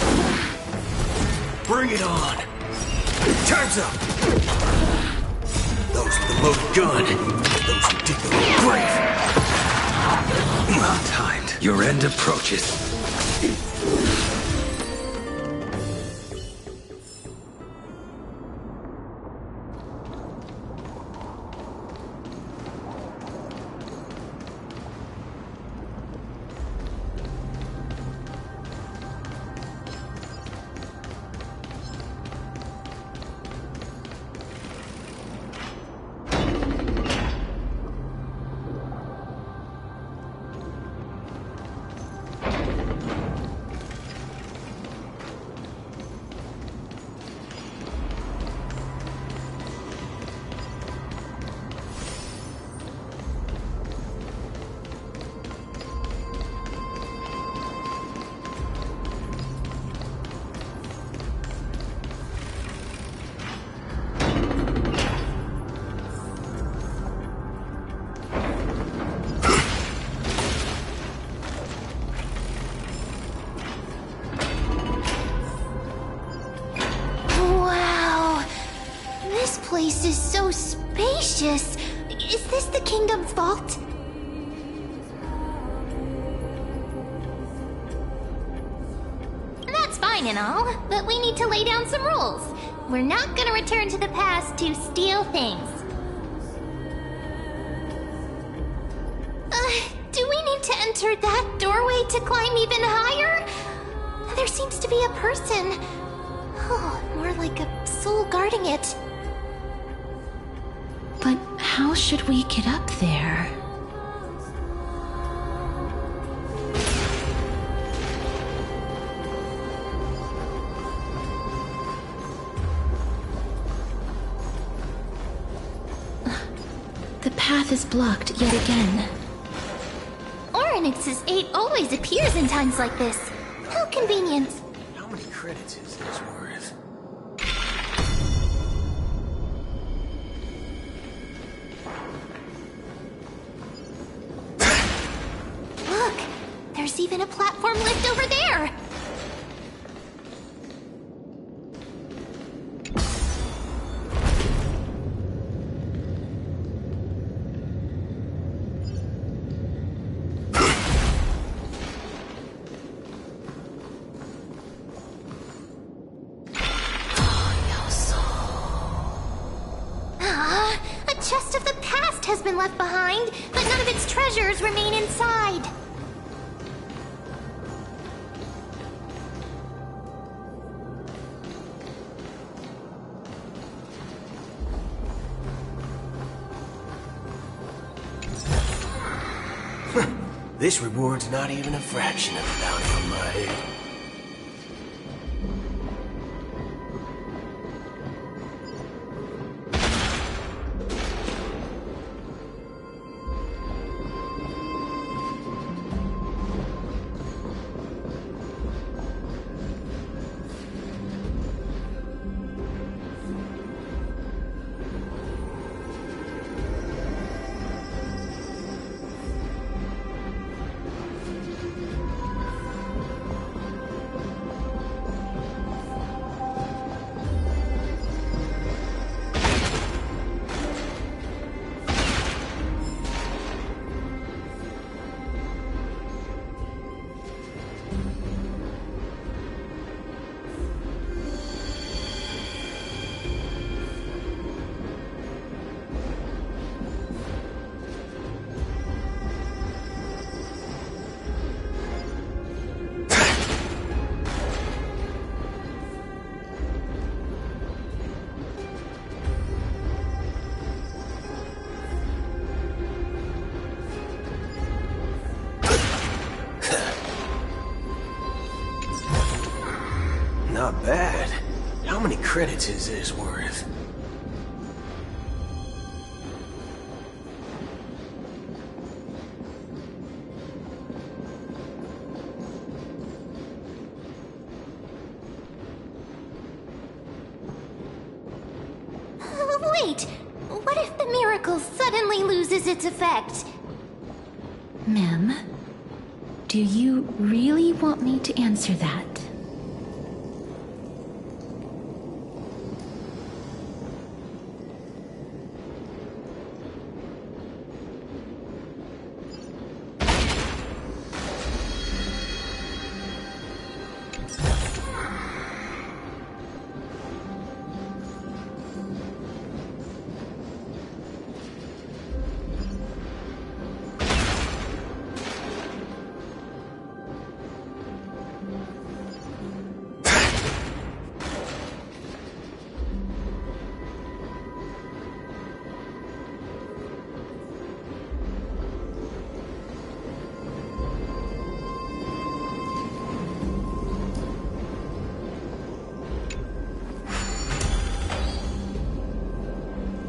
Bring it on. Time's up. Those with the loaded gun. Those who dig their own grave. Well timed. Your end approaches. place is so spacious. Is this the kingdom's vault? That's fine and all, but we need to lay down some rules. We're not gonna return to the past to steal things. Do we need to enter that doorway to climb even higher? There seems to be a person. Oh, more like a soul guarding it. But how should we get up there? The path is blocked yet again. Oryx's 8 always appears in times like this. How convenient. How many credits is this worth? Look, there's even a platform lift over there. A chest of the past has been left behind, but none of its treasures remain inside. This reward's not even a fraction of the bounty on my head. Not bad. How many credits is this worth? Wait! What if the miracle suddenly loses its effect? Mem, do you really want me to answer that?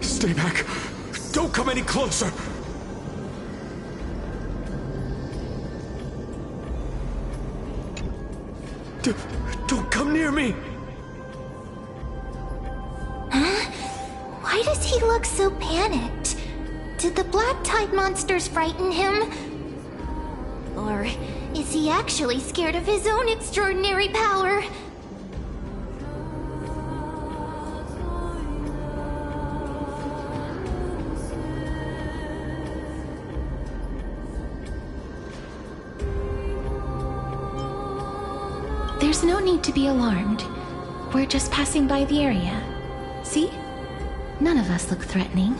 Stay back! Don't come any closer! Don't come near me! Huh? Why does he look so panicked? Did the Black Tide monsters frighten him? Or is he actually scared of his own extraordinary power? There's no need to be alarmed. We're just passing by the area. See? None of us look threatening.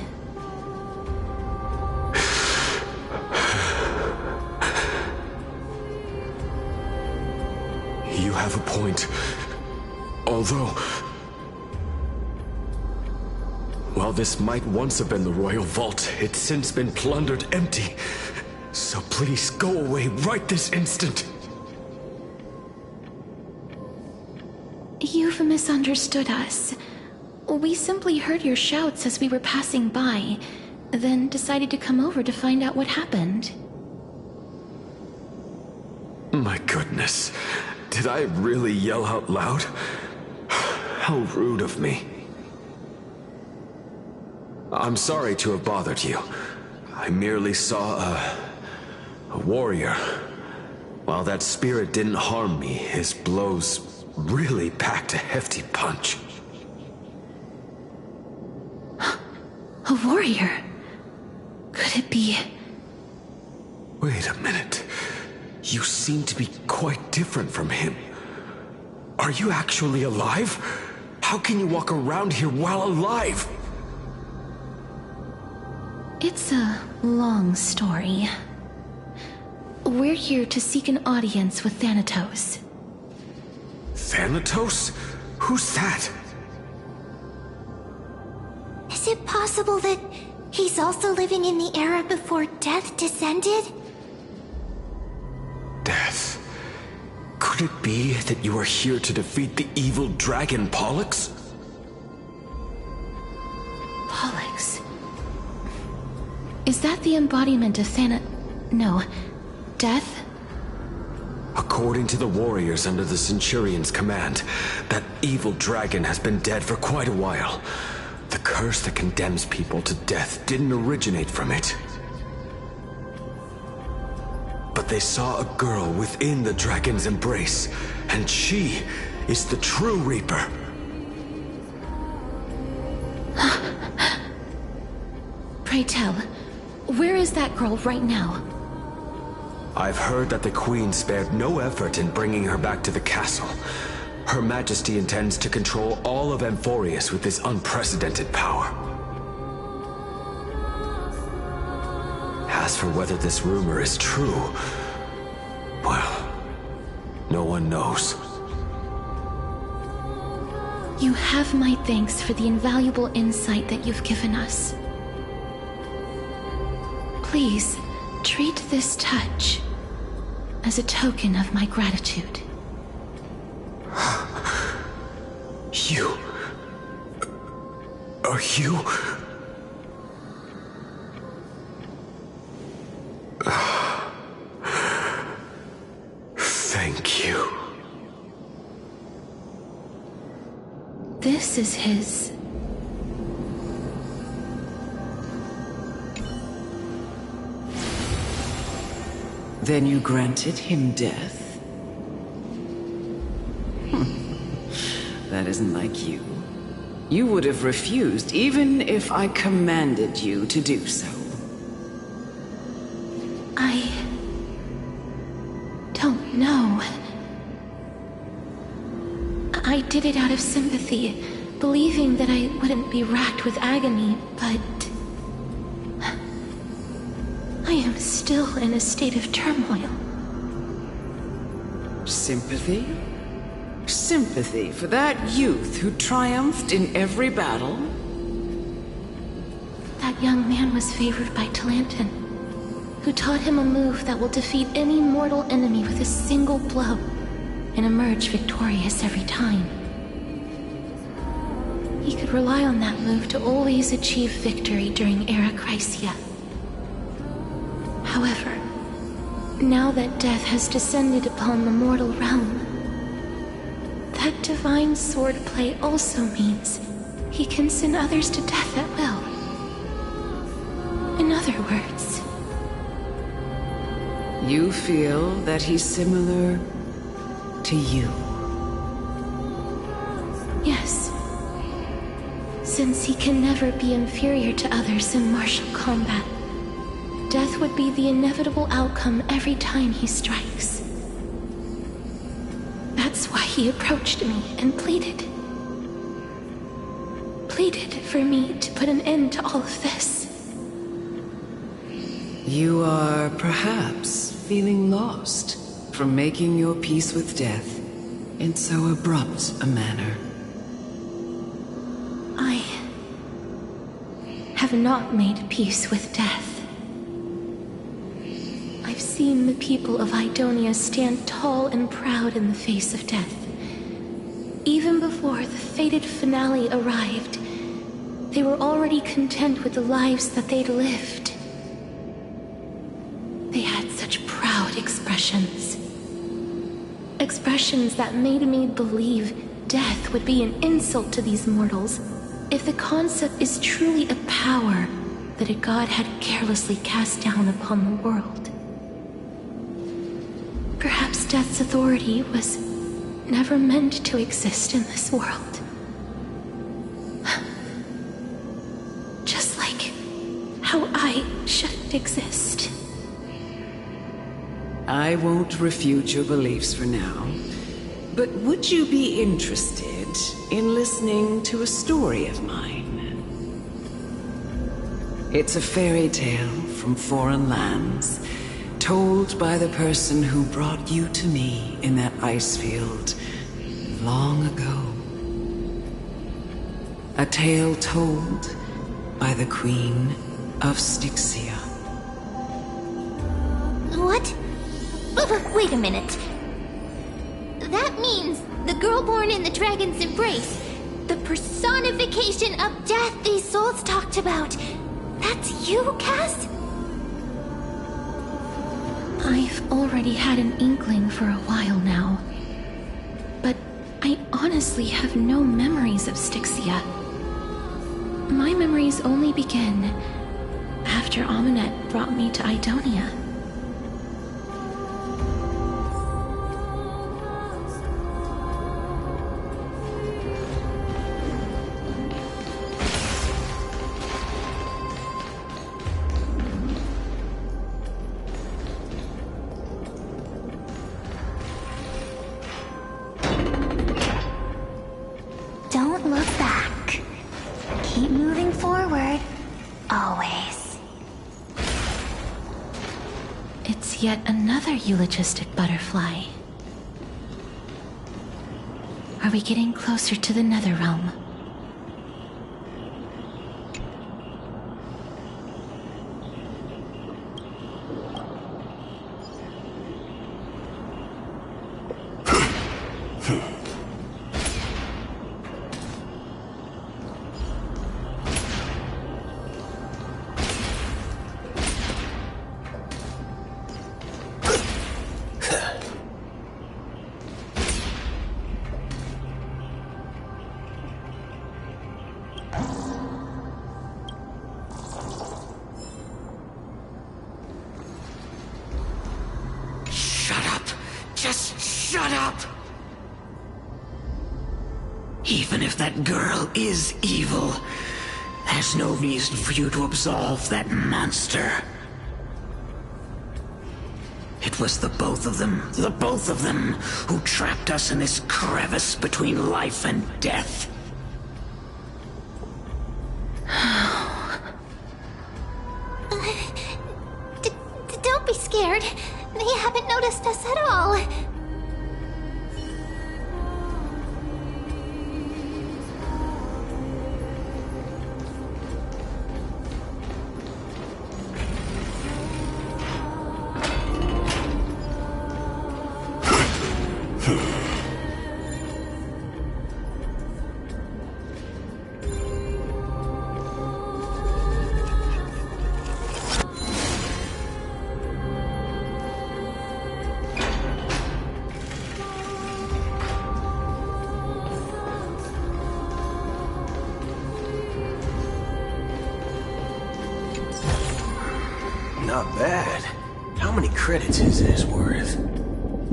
You have a point. Although... while this might once have been the royal vault, it's since been plundered empty. So please go away right this instant. You've misunderstood us. We simply heard your shouts as we were passing by, then decided to come over to find out what happened. My goodness. Did I really yell out loud? How rude of me. I'm sorry to have bothered you. I merely saw a warrior. While that spirit didn't harm me, his blows really packed a hefty punch. A warrior? Could it be... Wait a minute. You seem to be quite different from him. Are you actually alive? How can you walk around here while alive? It's a long story. We're here to seek an audience with Thanatos. Thanatos? Who's that? Is it possible that he's also living in the era before death descended? Death? Could it be that you are here to defeat the evil dragon Pollux? Pollux? Is that the embodiment of No. Death? According to the warriors under the Centurion's command, that evil dragon has been dead for quite a while. The curse that condemns people to death didn't originate from it. But they saw a girl within the dragon's embrace, and she is the true Reaper. Pray tell, where is that girl right now? I've heard that the Queen spared no effort in bringing her back to the castle. Her Majesty intends to control all of Amphorius with this unprecedented power. As for whether this rumor is true, well, no one knows. You have my thanks for the invaluable insight that you've given us. Please, treat this touch as a token of my gratitude. You... are you... Thank you. This is his... Then you granted him death? That isn't like you. You would have refused even if I commanded you to do so. I... don't know. I did it out of sympathy, believing that I wouldn't be racked with agony, but... I am still in a state of turmoil. Sympathy? Sympathy for that youth who triumphed in every battle? That young man was favored by Talantin, who taught him a move that will defeat any mortal enemy with a single blow and emerge victorious every time. He could rely on that move to always achieve victory during Era Chrysia. However, now that death has descended upon the mortal realm, that divine swordplay also means he can send others to death at will. In other words... You feel that he's similar to you? Yes. Since he can never be inferior to others in martial combat, death would be the inevitable outcome every time he strikes. That's why he approached me and pleaded. Pleaded for me to put an end to all of this. You are perhaps feeling lost from making your peace with death in so abrupt a manner. I have not made peace with death. I've seen the people of Idonia stand tall and proud in the face of death. Even before the fated finale arrived, they were already content with the lives that they'd lived. They had such proud expressions. Expressions that made me believe death would be an insult to these mortals if the concept is truly a power that a god had carelessly cast down upon the world. Perhaps death's authority was never meant to exist in this world. Just like how I shouldn't exist. I won't refute your beliefs for now, but would you be interested in listening to a story of mine? It's a fairy tale from foreign lands, told by the person who brought you to me in that ice field long ago. A tale told by the Queen of Styxia. What? Wait a minute. That means the girl born in the dragon's embrace, the personification of death these souls talked about. That's you, Cass? I've already had an inkling for a while now. But I honestly have no memories of Styxia. My memories only begin after Amunet brought me to Idonia. Don't look back. Keep moving forward. Always. It's yet another eulogistic butterfly. Are we getting closer to the Netherrealm? Shut up! Even if that girl is evil, there's no reason for you to absolve that monster. It was the both of them, who trapped us in this crevice between life and death. Don't be scared. They haven't noticed us at all. Not bad. How many credits is this worth?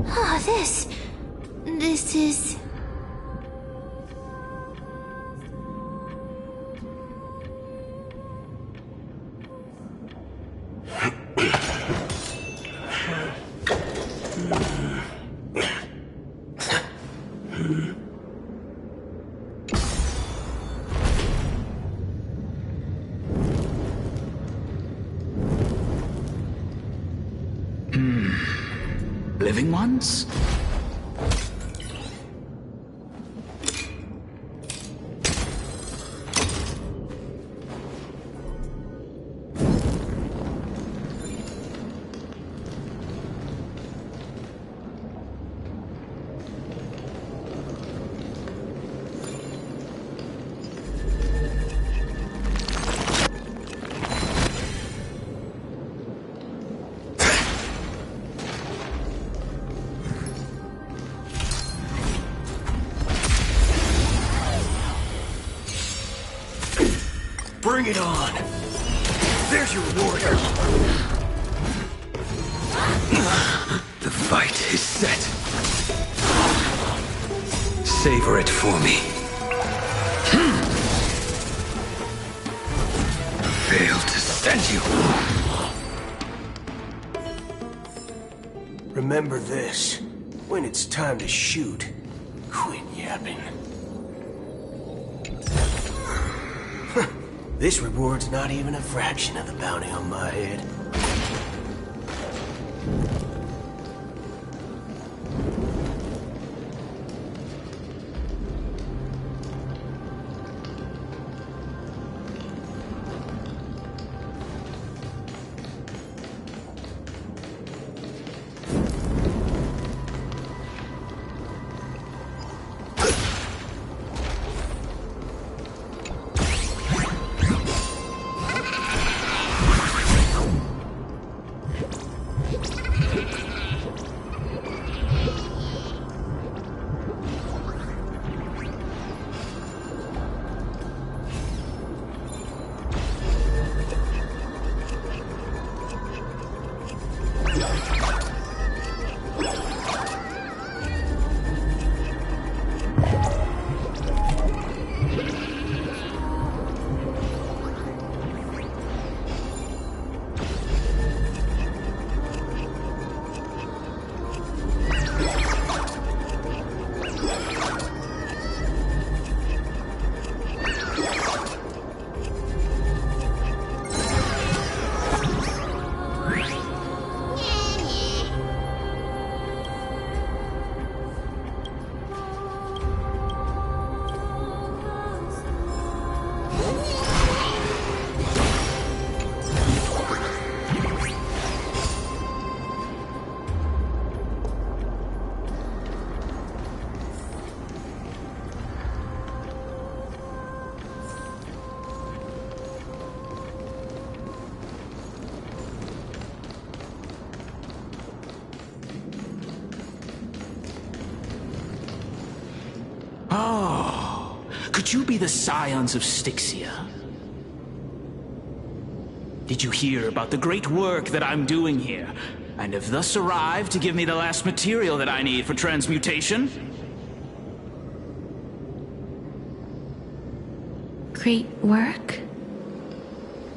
Oh, this is... living ones? Bring it on! There's your reward! The fight is set. Savor it for me. Failed to send you. Remember this. When it's time to shoot, quit yapping. This reward's not even a fraction of the bounty on my head. Could you be the scions of Styxia? Did you hear about the great work that I'm doing here, and have thus arrived to give me the last material that I need for transmutation? Great work?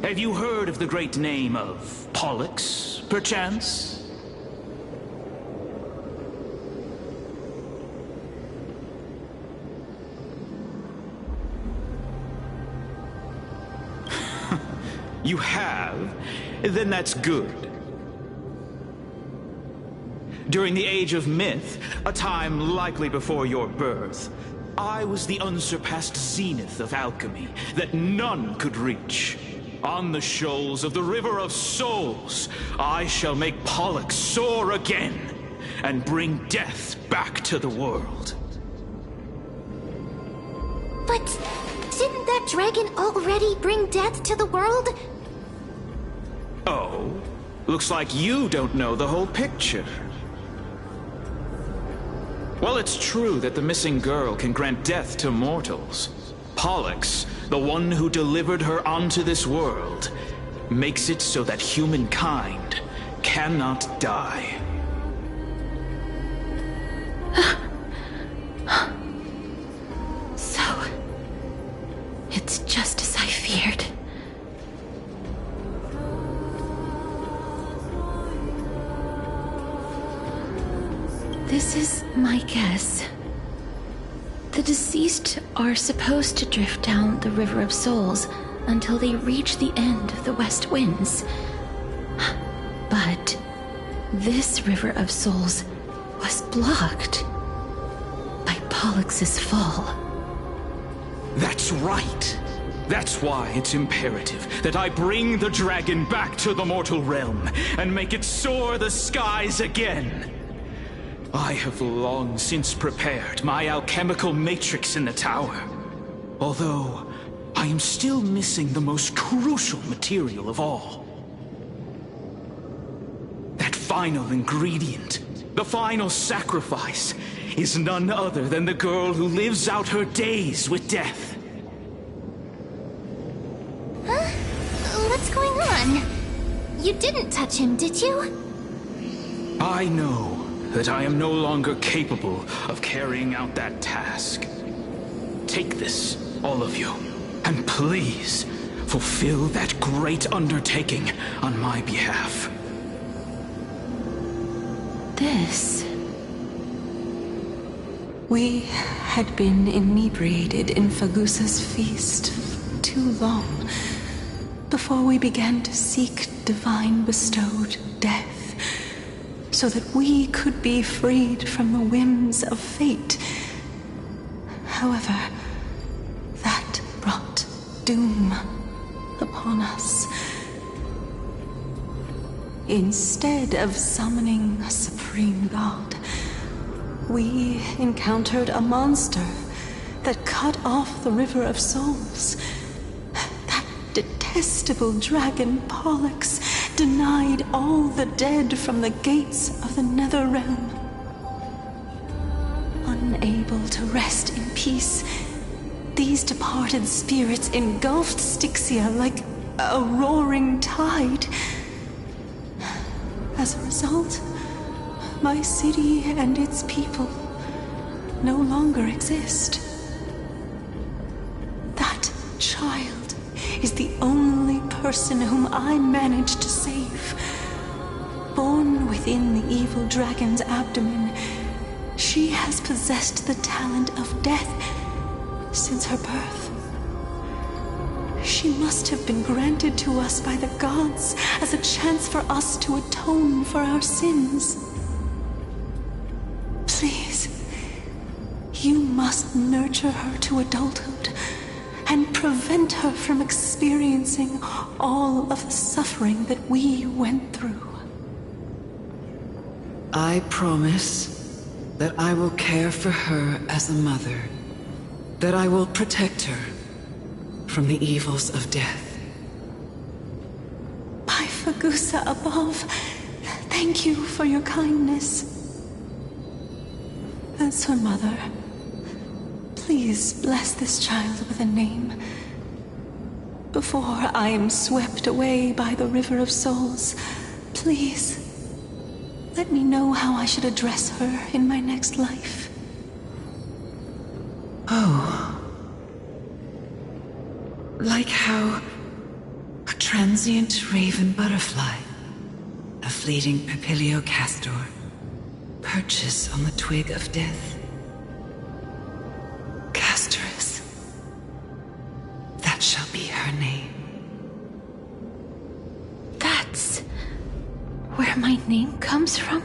Have you heard of the great name of Pollux, perchance? You have? Then that's good. During the Age of Myth, a time likely before your birth, I was the unsurpassed zenith of alchemy that none could reach. On the shoals of the River of Souls, I shall make Pollux soar again and bring death back to the world. But didn't that dragon already bring death to the world? Oh, looks like you don't know the whole picture. Well, it's true that the missing girl can grant death to mortals. Pollux, the one who delivered her onto this world, makes it so that humankind cannot die. So, it's just as I feared. This is my guess. The deceased are supposed to drift down the River of Souls until they reach the end of the West Winds. But this River of Souls was blocked by Pollux's fall. That's right. That's why it's imperative that I bring the dragon back to the mortal realm and make it soar the skies again. I have long since prepared my alchemical matrix in the tower, although I am still missing the most crucial material of all. That final ingredient, the final sacrifice, is none other than the girl who lives out her days with death. Huh? What's going on? You didn't touch him, did you? I know that I am no longer capable of carrying out that task. Take this, all of you, and please fulfill that great undertaking on my behalf. This... We had been inebriated in Fagusa's feast for too long before we began to seek divine-bestowed death, so that we could be freed from the whims of fate. However, that brought doom upon us. Instead of summoning a supreme god, we encountered a monster that cut off the River of Souls. That detestable dragon Pollux denied all the dead from the gates of the Nether Realm. Unable to rest in peace, these departed spirits engulfed Styxia like a roaring tide. As a result, my city and its people no longer exist. That child is the only person whom I managed to save. Born within the evil dragon's abdomen, she has possessed the talent of death since her birth. She must have been granted to us by the gods as a chance for us to atone for our sins. Please, you must nurture her to adulthood and prevent her from experiencing all of the suffering that we went through. I promise that I will care for her as a mother, that I will protect her from the evils of death. By Fagusa above, thank you for your kindness. As her mother, please bless this child with a name before I am swept away by the River of Souls. Please, let me know how I should address her in my next life. Oh. Like how a transient raven butterfly, a fleeting Papilio castor, perches on the twig of death. Castorus. That shall be her name. That's where my name comes from?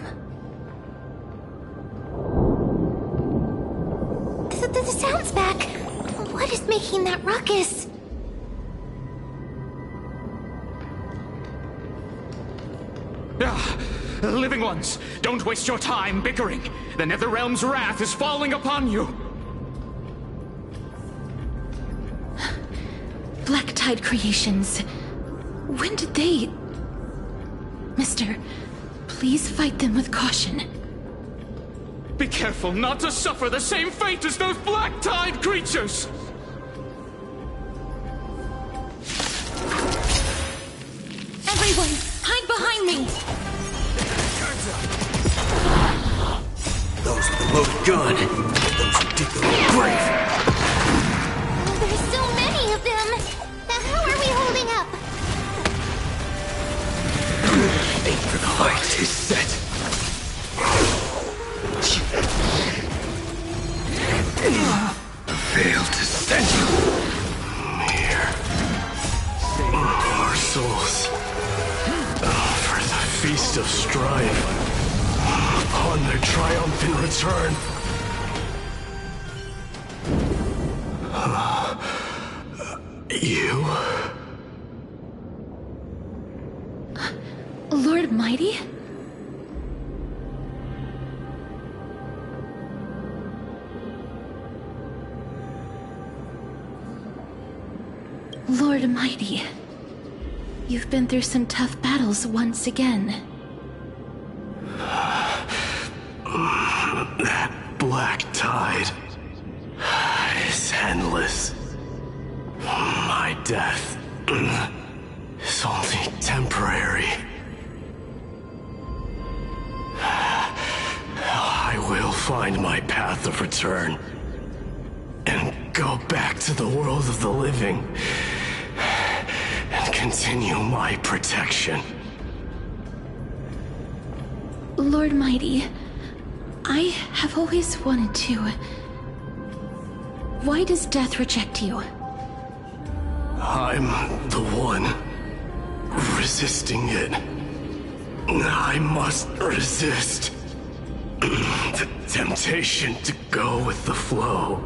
The sound's back. What is making that ruckus? Living ones, don't waste your time bickering. The Netherrealm's wrath is falling upon you. Black Tide Creations. When did they... Mister, please fight them with caution. Be careful not to suffer the same fate as those Black Tide creatures! Everyone, hide behind me! Those with the loaded gun. Those who dig their own grave. There's so many of them. How are we holding up? Aim for the fight is set. Failed to send you. Here. Our souls. For the feast of strife. on their triumphant return. You? Lord Mighty? Lord Mighty, you've been through some tough battles once again. That black tide is endless. My death is only temporary. I will find my path of return and go back to the world of the living and continue my protection. Lord Mighty, I have always wanted to. Why does death reject you? I'm the one resisting it. I must resist the temptation to go with the flow.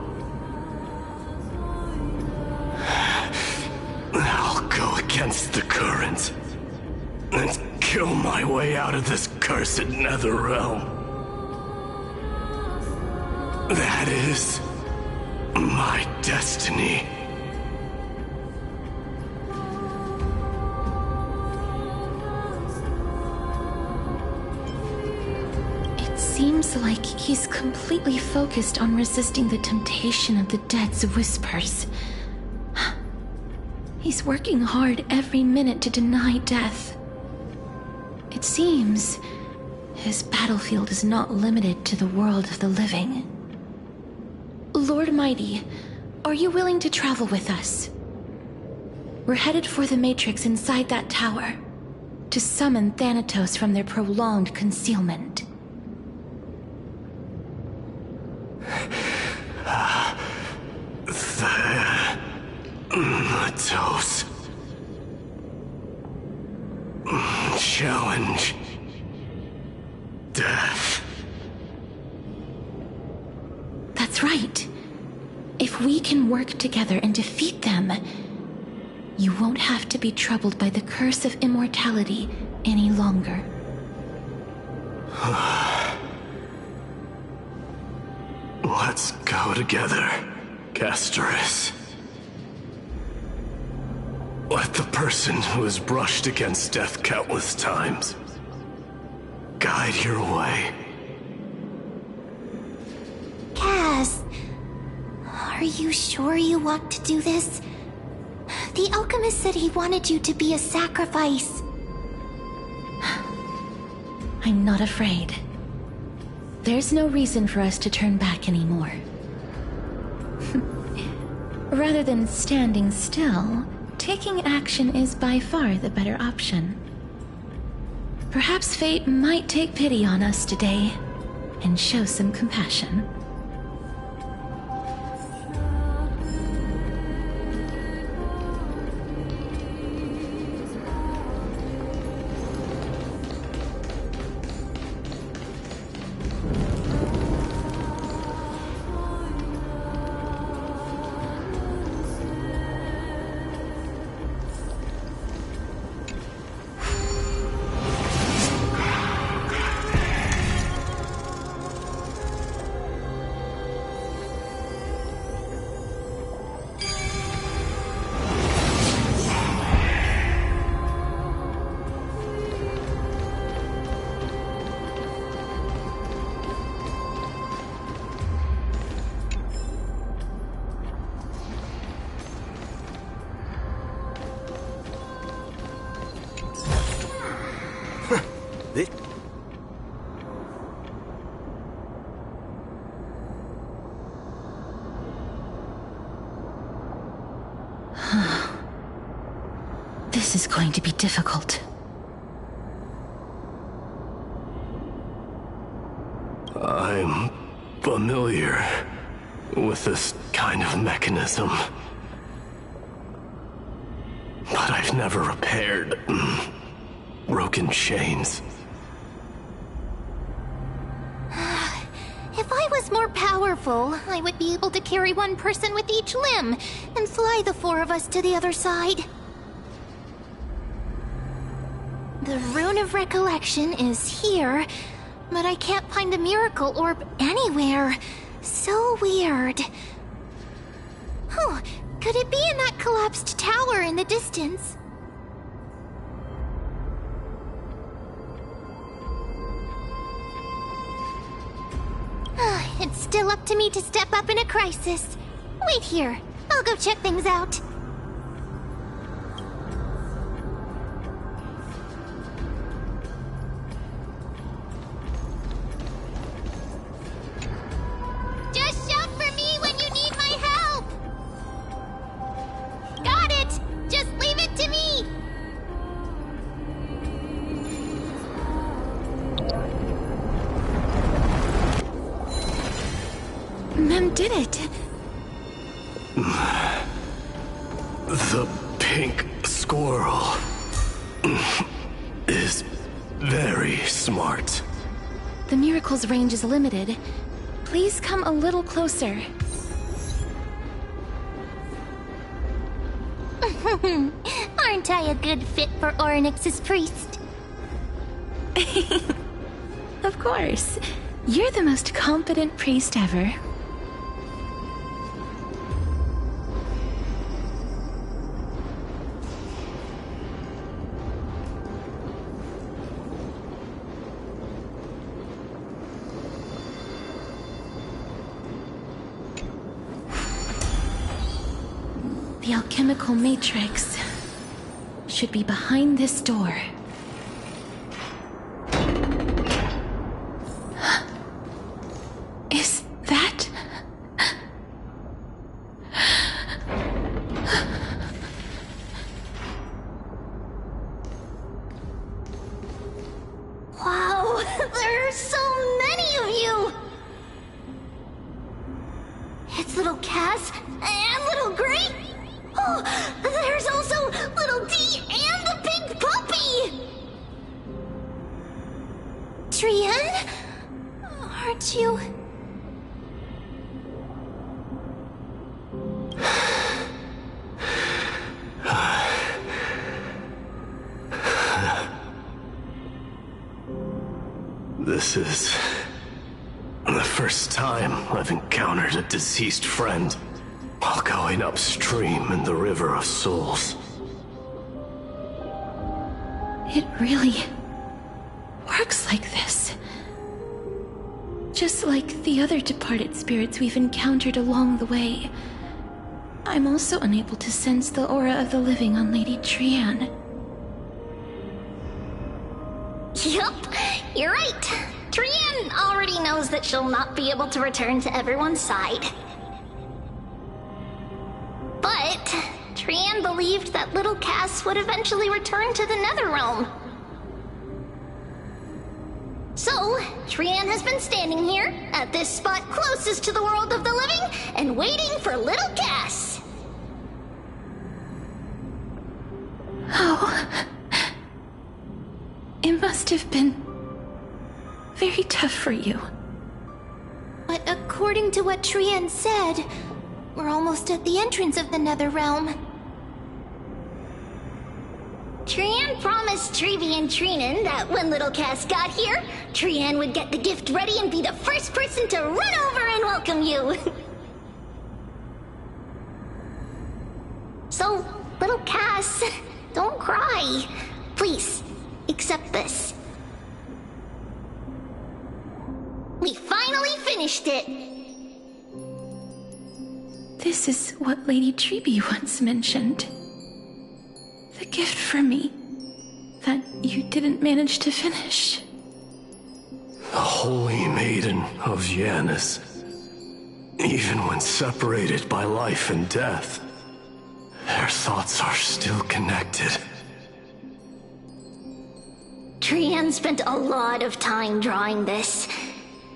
I'll go against the current and kill my way out of this cursed nether realm. That is my destiny. It seems like he's completely focused on resisting the temptation of the dead's whispers. He's working hard every minute to deny death. It seems his battlefield is not limited to the world of the living. Lord Mighty, are you willing to travel with us? We're headed for the Matrix inside that tower, to summon Thanatos from their prolonged concealment. Thanatos. Challenge. Death. That's right. If we can work together and defeat them, you won't have to be troubled by the curse of immortality any longer. Let's go together, Castorus. Let the person who has brushed against death countless times guide your way. Cass, are you sure you want to do this? The alchemist said he wanted you to be a sacrifice. I'm not afraid. There's no reason for us to turn back anymore. Rather than standing still, taking action is by far the better option. Perhaps fate might take pity on us today and show some compassion. This is going to be difficult. I'm familiar with this kind of mechanism. But I've never repaired broken chains. careful, I would be able to carry one person with each limb and fly the 4 of us to the other side. The Rune of Recollection is here, but I can't find the miracle orb anywhere. So weird. Oh, could it be in that collapsed tower in the distance? It's still up to me to step up in a crisis. Wait here. I'll go check things out. Just shout for me when you need my help! Got it! Just leave it to me! Mem did it. The pink squirrel is very smart. The miracle's range is limited. Please come a little closer. Aren't I a good fit for Orynyx's priest? Of course. You're the most competent priest ever. The alchemical matrix should be behind this door. Is that... Wow, there are so many of you! It's little Cass and little Gray. Oh, there's also little D and the big puppy! Trian? Aren't you... This is the first time I've encountered a deceased friend while going upstream in the River of Souls. It really works like this. Just like the other departed spirits we've encountered along the way. I'm also unable to sense the aura of the living on Lady Trian. Yup, you're right. Trian already knows that she'll not be able to return to everyone's side. But Trian believed that little Cass would eventually return to the Netherrealm. So, Trian has been standing here, at this spot closest to the world of the living, and waiting for little Cass. Oh. It must have been very tough for you. But according to what Trian said, we're almost at the entrance of the Netherrealm. Trian promised Trevi and Trinan that when little Cass got here, Trian would get the gift ready and be the first person to run over and welcome you. So, little Cass, don't cry. Please, accept this. We finally finished it! This is what Lady Trevi once mentioned. The gift for me that you didn't manage to finish. The Holy Maiden of Janus. Even when separated by life and death, their thoughts are still connected. Trian spent a lot of time drawing this.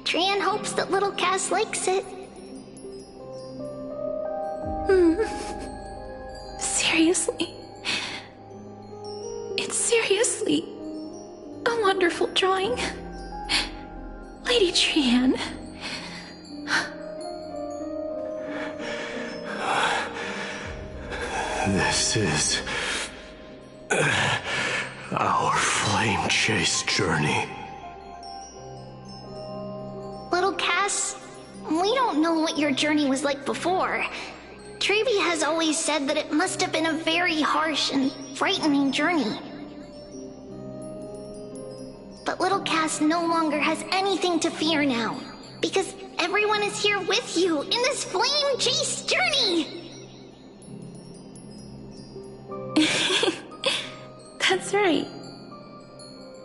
Trian hopes that little Cass likes it. Seriously? It's seriously a wonderful drawing. Lady Trian, This is our flame chase journey. Little Cass, we don't know what your journey was like before. Treevee has always said that it must have been a very harsh and frightening journey. But little Cass no longer has anything to fear now, because everyone is here with you in this flame chase journey! That's right.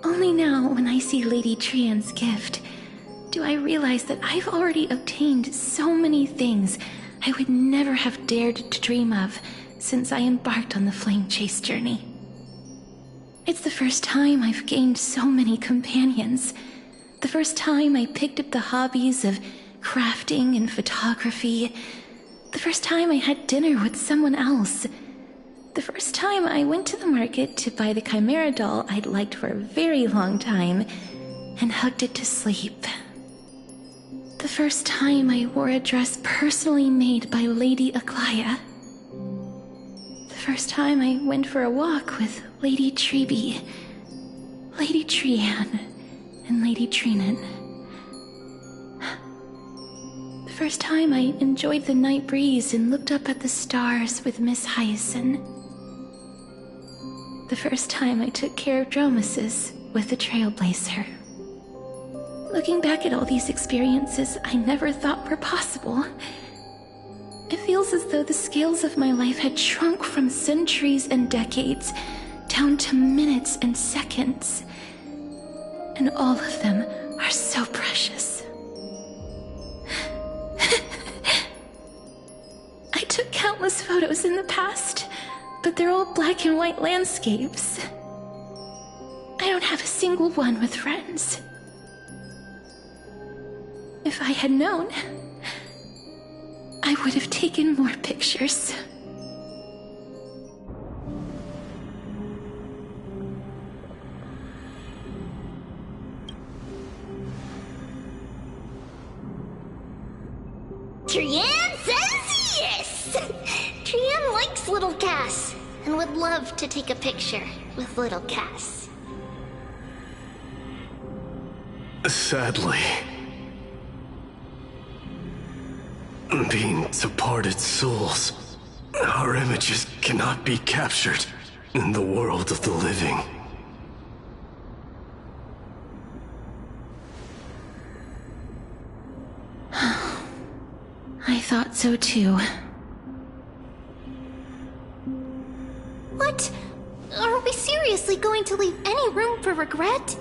Only now, when I see Lady Trian's gift, do I realize that I've already obtained so many things I would never have dared to dream of since I embarked on the flame chase journey. It's the first time I've gained so many companions. The first time I picked up the hobbies of crafting and photography. The first time I had dinner with someone else. The first time I went to the market to buy the Chimera doll I'd liked for a very long time and hugged it to sleep. The first time I wore a dress personally made by Lady Aglaya. The first time I went for a walk with Lady Treevee, Lady Trian, and Lady Trinan. The first time I enjoyed the night breeze and looked up at the stars with Miss Hyacin. The first time I took care of Dromesis with the Trailblazer. Looking back at all these experiences I never thought were possible, it feels as though the scales of my life had shrunk from centuries and decades down to minutes and seconds. And all of them are so precious. I took countless photos in the past, but they're all black and white landscapes. I don't have a single one with friends. If I had known, I would have taken more pictures. Trian says yes! Trian likes little Cass and would love to take a picture with little Cass. Sadly, being departed souls, our images cannot be captured in the world of the living. I thought so too. What? Are we seriously going to leave any room for regret?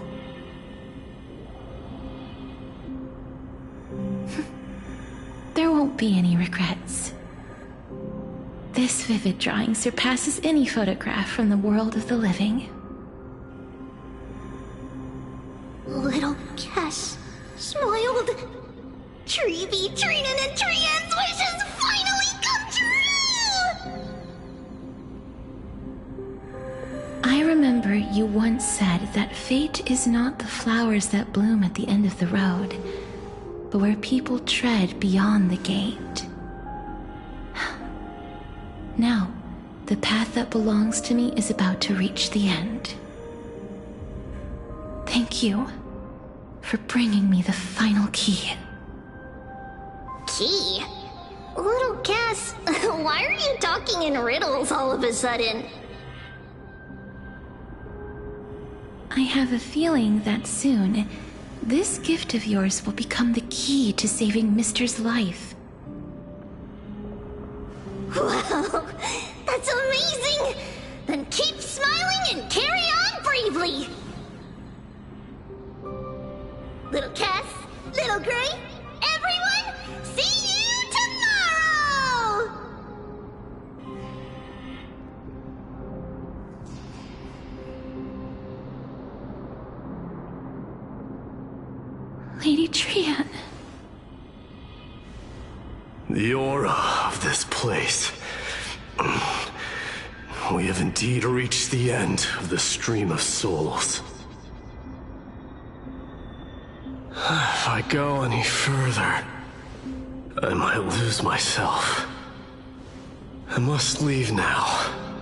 There won't be any regrets. This vivid drawing surpasses any photograph from the world of the living. Little Cass smiled. Treevee, Trinan, and Trian's wishes finally come true! I remember you once said that fate is not the flowers that bloom at the end of the road, but where people tread beyond the gate. Now, the path that belongs to me is about to reach the end. Thank you for bringing me the final key. Key? Little Cass, why are you talking in riddles all of a sudden? I have a feeling that soon, this gift of yours will become the key to saving Mister's life. Wow, that's amazing! Then keep smiling and carry on bravely! Little Cass, Little Gray, everyone, see you tomorrow! Lady Trian. The aura of this place. We have indeed reached the end of the stream of souls. If I go any further, I might lose myself. I must leave now,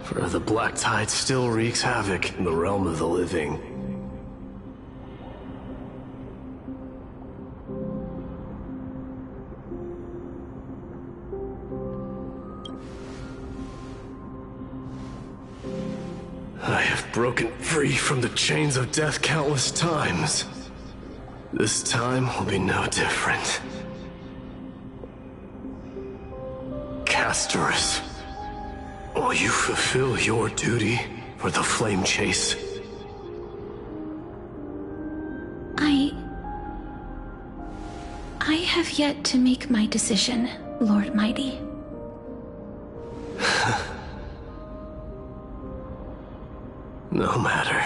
for the Black Tide still wreaks havoc in the realm of the living. I have broken free from the chains of death countless times. This time will be no different. Castorus, will you fulfill your duty for the flame chase? I have yet to make my decision, Lord Mighty. No matter.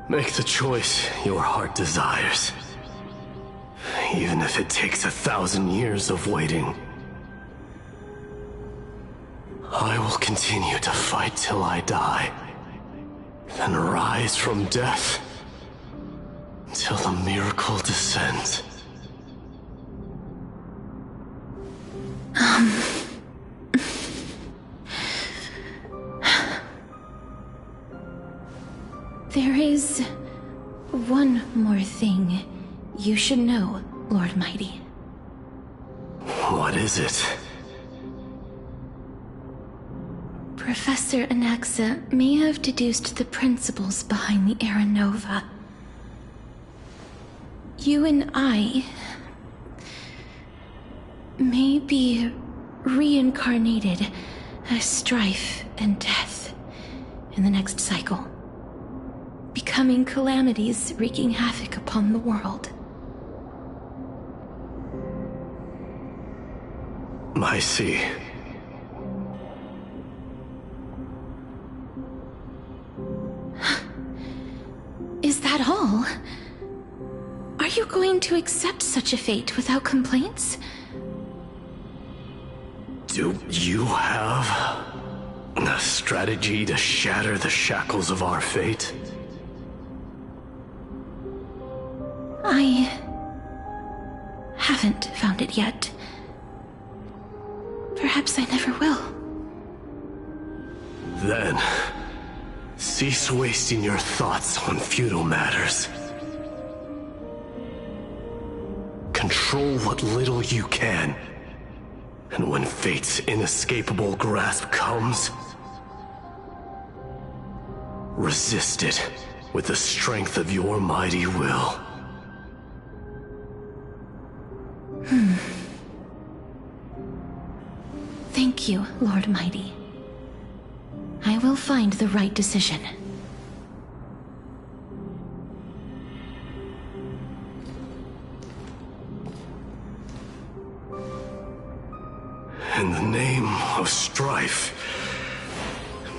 Make the choice your heart desires. Even if it takes 1,000 years of waiting. I will continue to fight till I die. Then rise from death till the miracle descends. There is one more thing you should know, Lord Mighty. What is it? Professor Anaxa may have deduced the principles behind the Era Nova. You and I may be reincarnated as strife and death in the next cycle, becoming calamities wreaking havoc upon the world. I see. Is that all? Are you going to accept such a fate without complaints? Do you have a strategy to shatter the shackles of our fate? I haven't found it yet. Perhaps I never will. Then, cease wasting your thoughts on futile matters. Control what little you can. And when fate's inescapable grasp comes, resist it with the strength of your mighty will. Thank you, Lord Mighty. I will find the right decision. In the name of strife,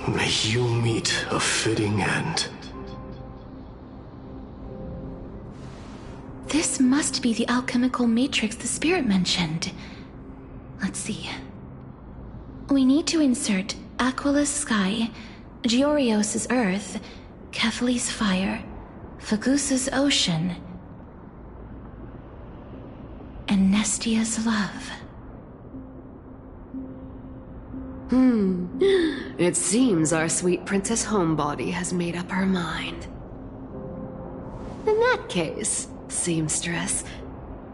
may you meet a fitting end. This must be the alchemical matrix the spirit mentioned. Let's see. We need to insert Aquila's sky, Georios' earth, Kefali's fire, Fagusa's ocean, and Nestia's love. It seems our sweet Princess Homebody has made up her mind. In that case, seamstress,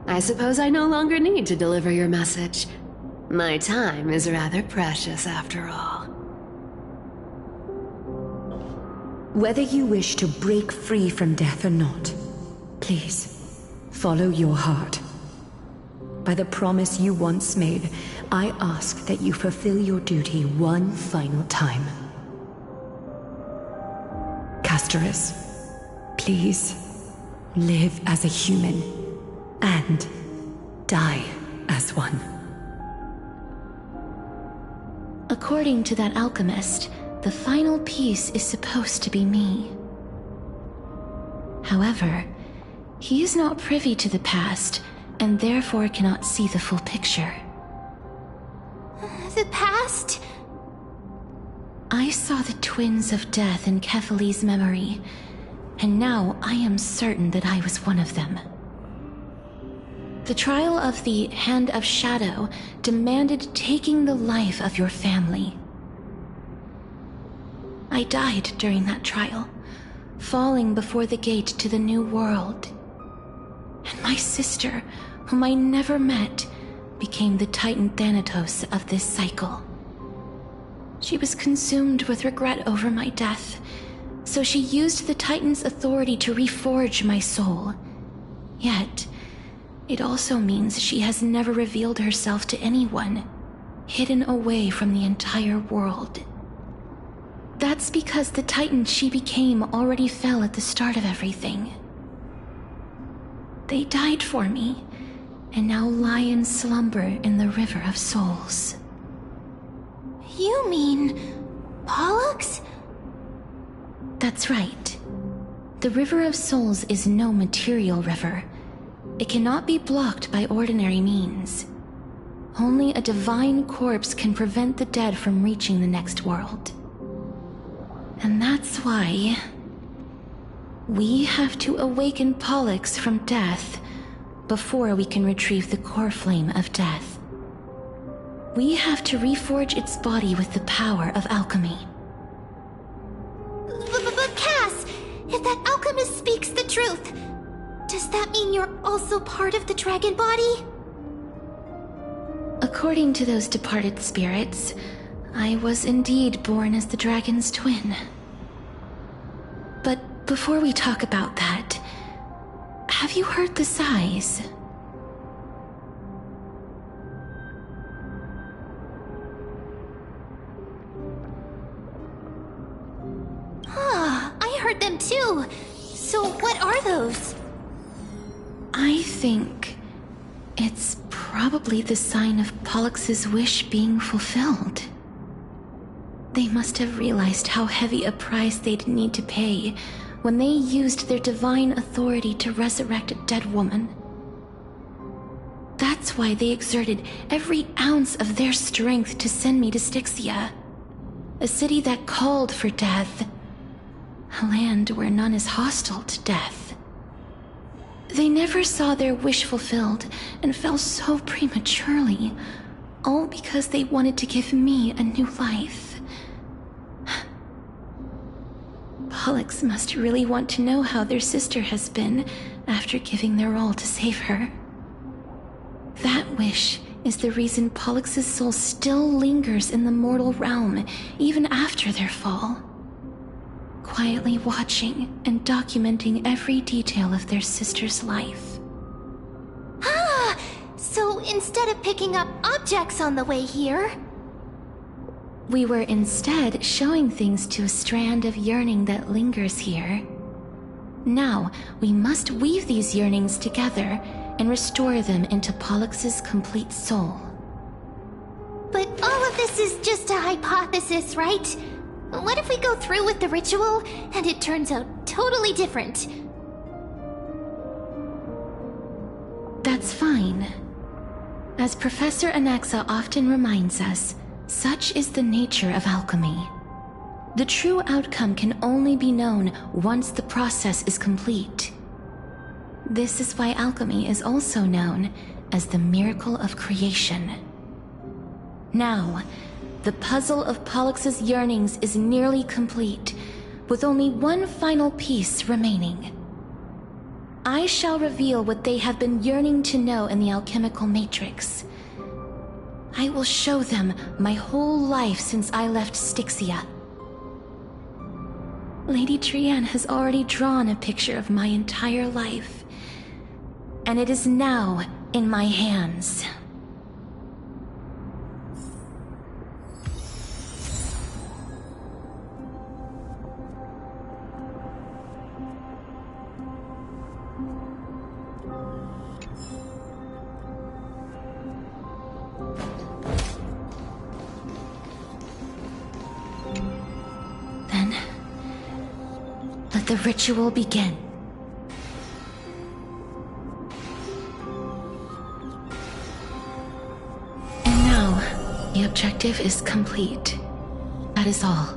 I suppose I no longer need to deliver your message. My time is rather precious after all. Whether you wish to break free from death or not, please, follow your heart. By the promise you once made, I ask that you fulfill your duty one final time. Castorus, please, live as a human, and die as one. According to that alchemist, the final piece is supposed to be me. However, he is not privy to the past, and therefore cannot see the full picture. The past? I saw the twins of death in Kefali's memory, and now I am certain that I was one of them. The trial of the Hand of Shadow demanded taking the life of your family. I died during that trial, falling before the gate to the new world. And my sister, whom I never met, became the Titan Thanatos of this cycle. She was consumed with regret over my death, so she used the Titan's authority to reforge my soul. Yet, it also means she has never revealed herself to anyone, hidden away from the entire world. That's because the Titan she became already fell at the start of everything. They died for me, and now lie in slumber in the River of Souls. You mean Pollux? That's right. The River of Souls is no material river. It cannot be blocked by ordinary means. Only a divine corpse can prevent the dead from reaching the next world. And that's why we have to awaken Pollux from death before we can retrieve the core flame of death. We have to reforge its body with the power of alchemy. But Cass, if that alchemist speaks the truth, does that mean you're also part of the dragon body? According to those departed spirits, I was indeed born as the dragon's twin. But before we talk about that, have you heard the sighs? I heard them too. So what are those? I think it's probably the sign of Pollux's wish being fulfilled. They must have realized how heavy a price they'd need to pay when they used their divine authority to resurrect a dead woman. That's why they exerted every ounce of their strength to send me to Styxia, a city that called for death, a land where none is hostile to death. They never saw their wish fulfilled and fell so prematurely, all because they wanted to give me a new life. Pollux must really want to know how their sister has been after giving their all to save her. That wish is the reason Pollux's soul still lingers in the mortal realm even after their fall, quietly watching and documenting every detail of their sister's life. So instead of picking up objects on the way here, we were instead showing things to a strand of yearning that lingers here. Now, we must weave these yearnings together and restore them into Pollux's complete soul. but all of this is just a hypothesis, right? What if we go through with the ritual and it turns out totally different? That's fine. As Professor Anaxa often reminds us, such is the nature of alchemy. The true outcome can only be known once the process is complete. This is why alchemy is also known as the miracle of creation. Now, the puzzle of Pollux's yearnings is nearly complete, with only one final piece remaining. I shall reveal what they have been yearning to know in the alchemical matrix. I will show them my whole life since I left Styxia. Lady Trian has already drawn a picture of my entire life, and it is now in my hands. Let the ritual begin. And now, the objective is complete. That is all.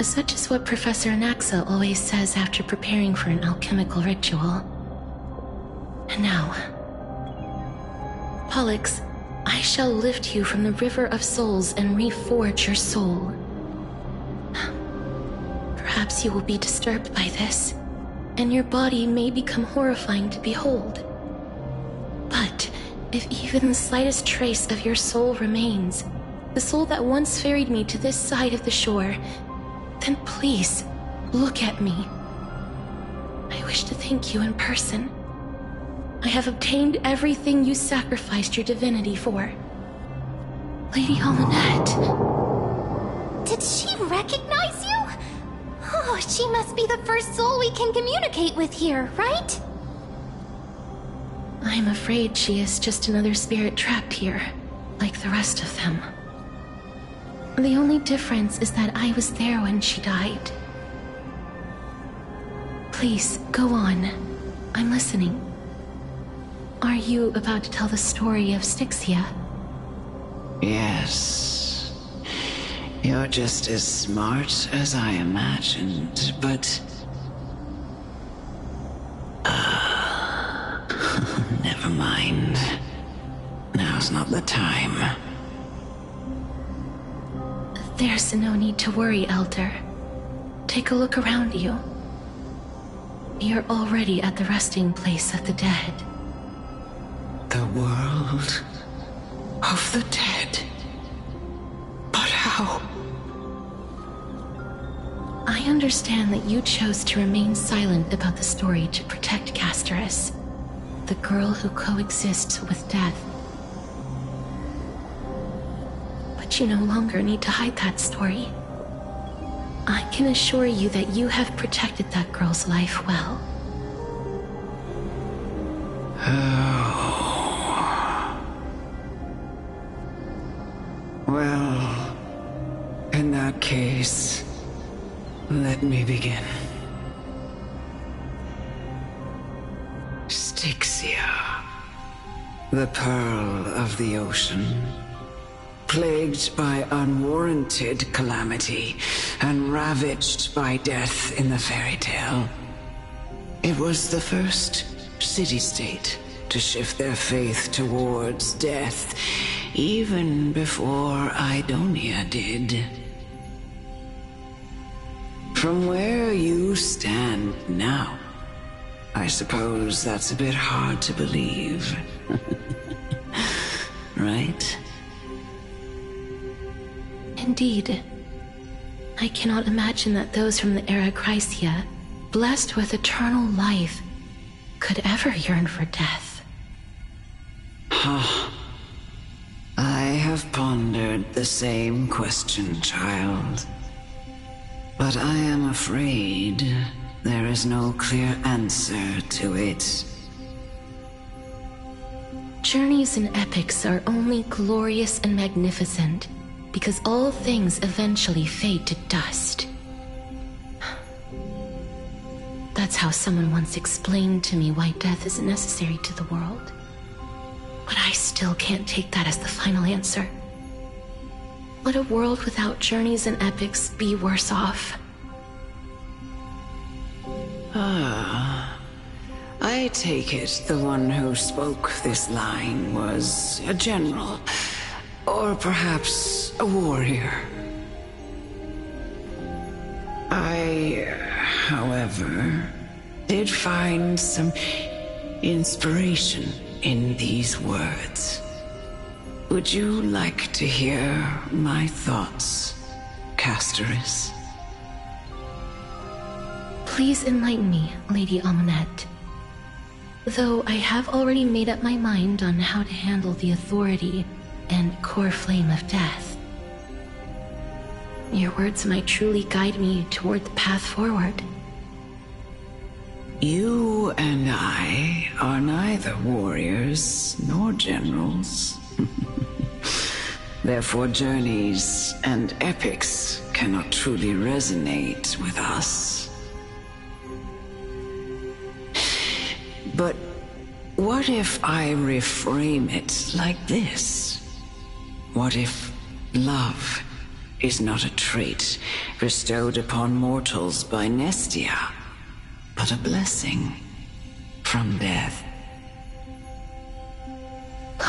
Such is what Professor Anaxa always says after preparing for an alchemical ritual. And now, Pollux, I shall lift you from the river of souls and reforge your soul. Perhaps you will be disturbed by this, and your body may become horrifying to behold. But if even the slightest trace of your soul remains, the soul that once ferried me to this side of the shore, then please, look at me. I wish to thank you in person. I have obtained everything you sacrificed your divinity for. Lady Almanette. Did she recognize you? Oh, she must be the first soul we can communicate with here, right? I'm afraid she is just another spirit trapped here, like the rest of them. The only difference is that I was there when she died. Please, go on. I'm listening. Are you about to tell the story of Styxia? Yes. You're just as smart as I imagined, but... never mind. Now's not the time. There's no need to worry, Elder. Take a look around you. You're already at the resting place of the dead. The world of the dead? But how? I understand that you chose to remain silent about the story to protect Casterus, the girl who coexists with death. But you no longer need to hide that story. I can assure you that you have protected that girl's life well. Well, in that case, let me begin. Styxia, the pearl of the ocean, plagued by unwarranted calamity and ravaged by death in the fairy tale. It was the first city-state to shift their faith towards death, even before Idonia did. From where you stand now, I suppose that's a bit hard to believe. Right? Indeed. I cannot imagine that those from the Era Chrysia, blessed with eternal life, could ever yearn for death. I have pondered the same question, child. But I am afraid there is no clear answer to it. Journeys and epics are only glorious and magnificent because all things eventually fade to dust. That's how someone once explained to me why death is necessary to the world. But I still can't take that as the final answer. Would a world without journeys and epics be worse off? I take it the one who spoke this line was a general, or perhaps a warrior. I, however, did find some inspiration in these words. Would you like to hear my thoughts, Casterus? Please enlighten me, Lady Almanette. Though I have already made up my mind on how to handle the authority and core flame of death. Your words might truly guide me toward the path forward. You and I are neither warriors nor generals. Therefore, journeys and epics cannot truly resonate with us. But what if I reframe it like this? What if love is not a trait bestowed upon mortals by Nestia, but a blessing from death?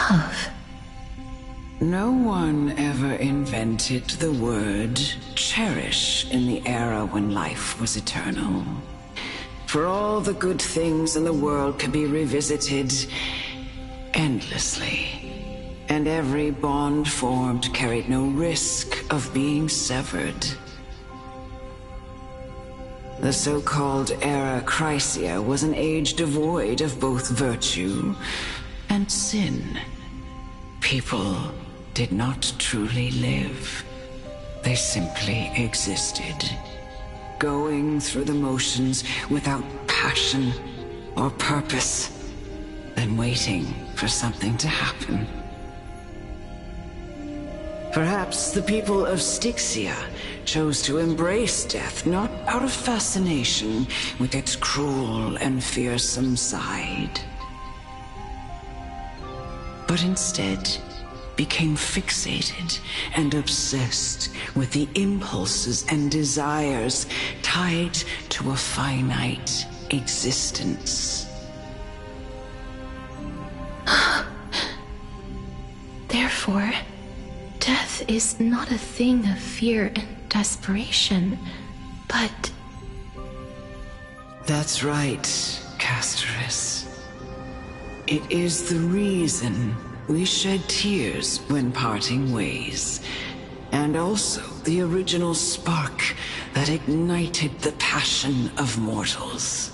love. No one ever invented the word cherish in the era when life was eternal. For all the good things in the world can be revisited endlessly, and every bond formed carried no risk of being severed. The so-called Era Chrysia was an age devoid of both virtue and sin. People did not truly live. They simply existed, going through the motions without passion or purpose, then waiting for something to happen. Perhaps the people of Styxia chose to embrace death not out of fascination with its cruel and fearsome side, but instead became fixated and obsessed with the impulses and desires tied to a finite existence. Therefore, death is not a thing of fear and desperation, but... That's right, Casterus. It is the reason we shed tears when parting ways, and also the original spark that ignited the passion of mortals.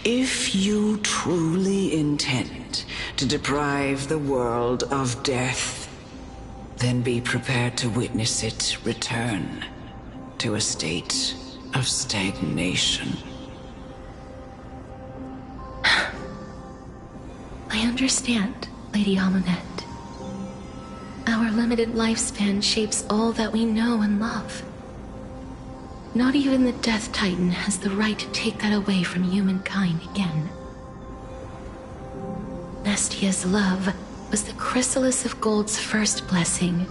If you truly intend to deprive the world of death, then be prepared to witness it return to a state of stagnation. I understand, Lady Amunet. Our limited lifespan shapes all that we know and love. Not even the Death Titan has the right to take that away from humankind again. Nestia's love was the chrysalis of Gold's first blessing,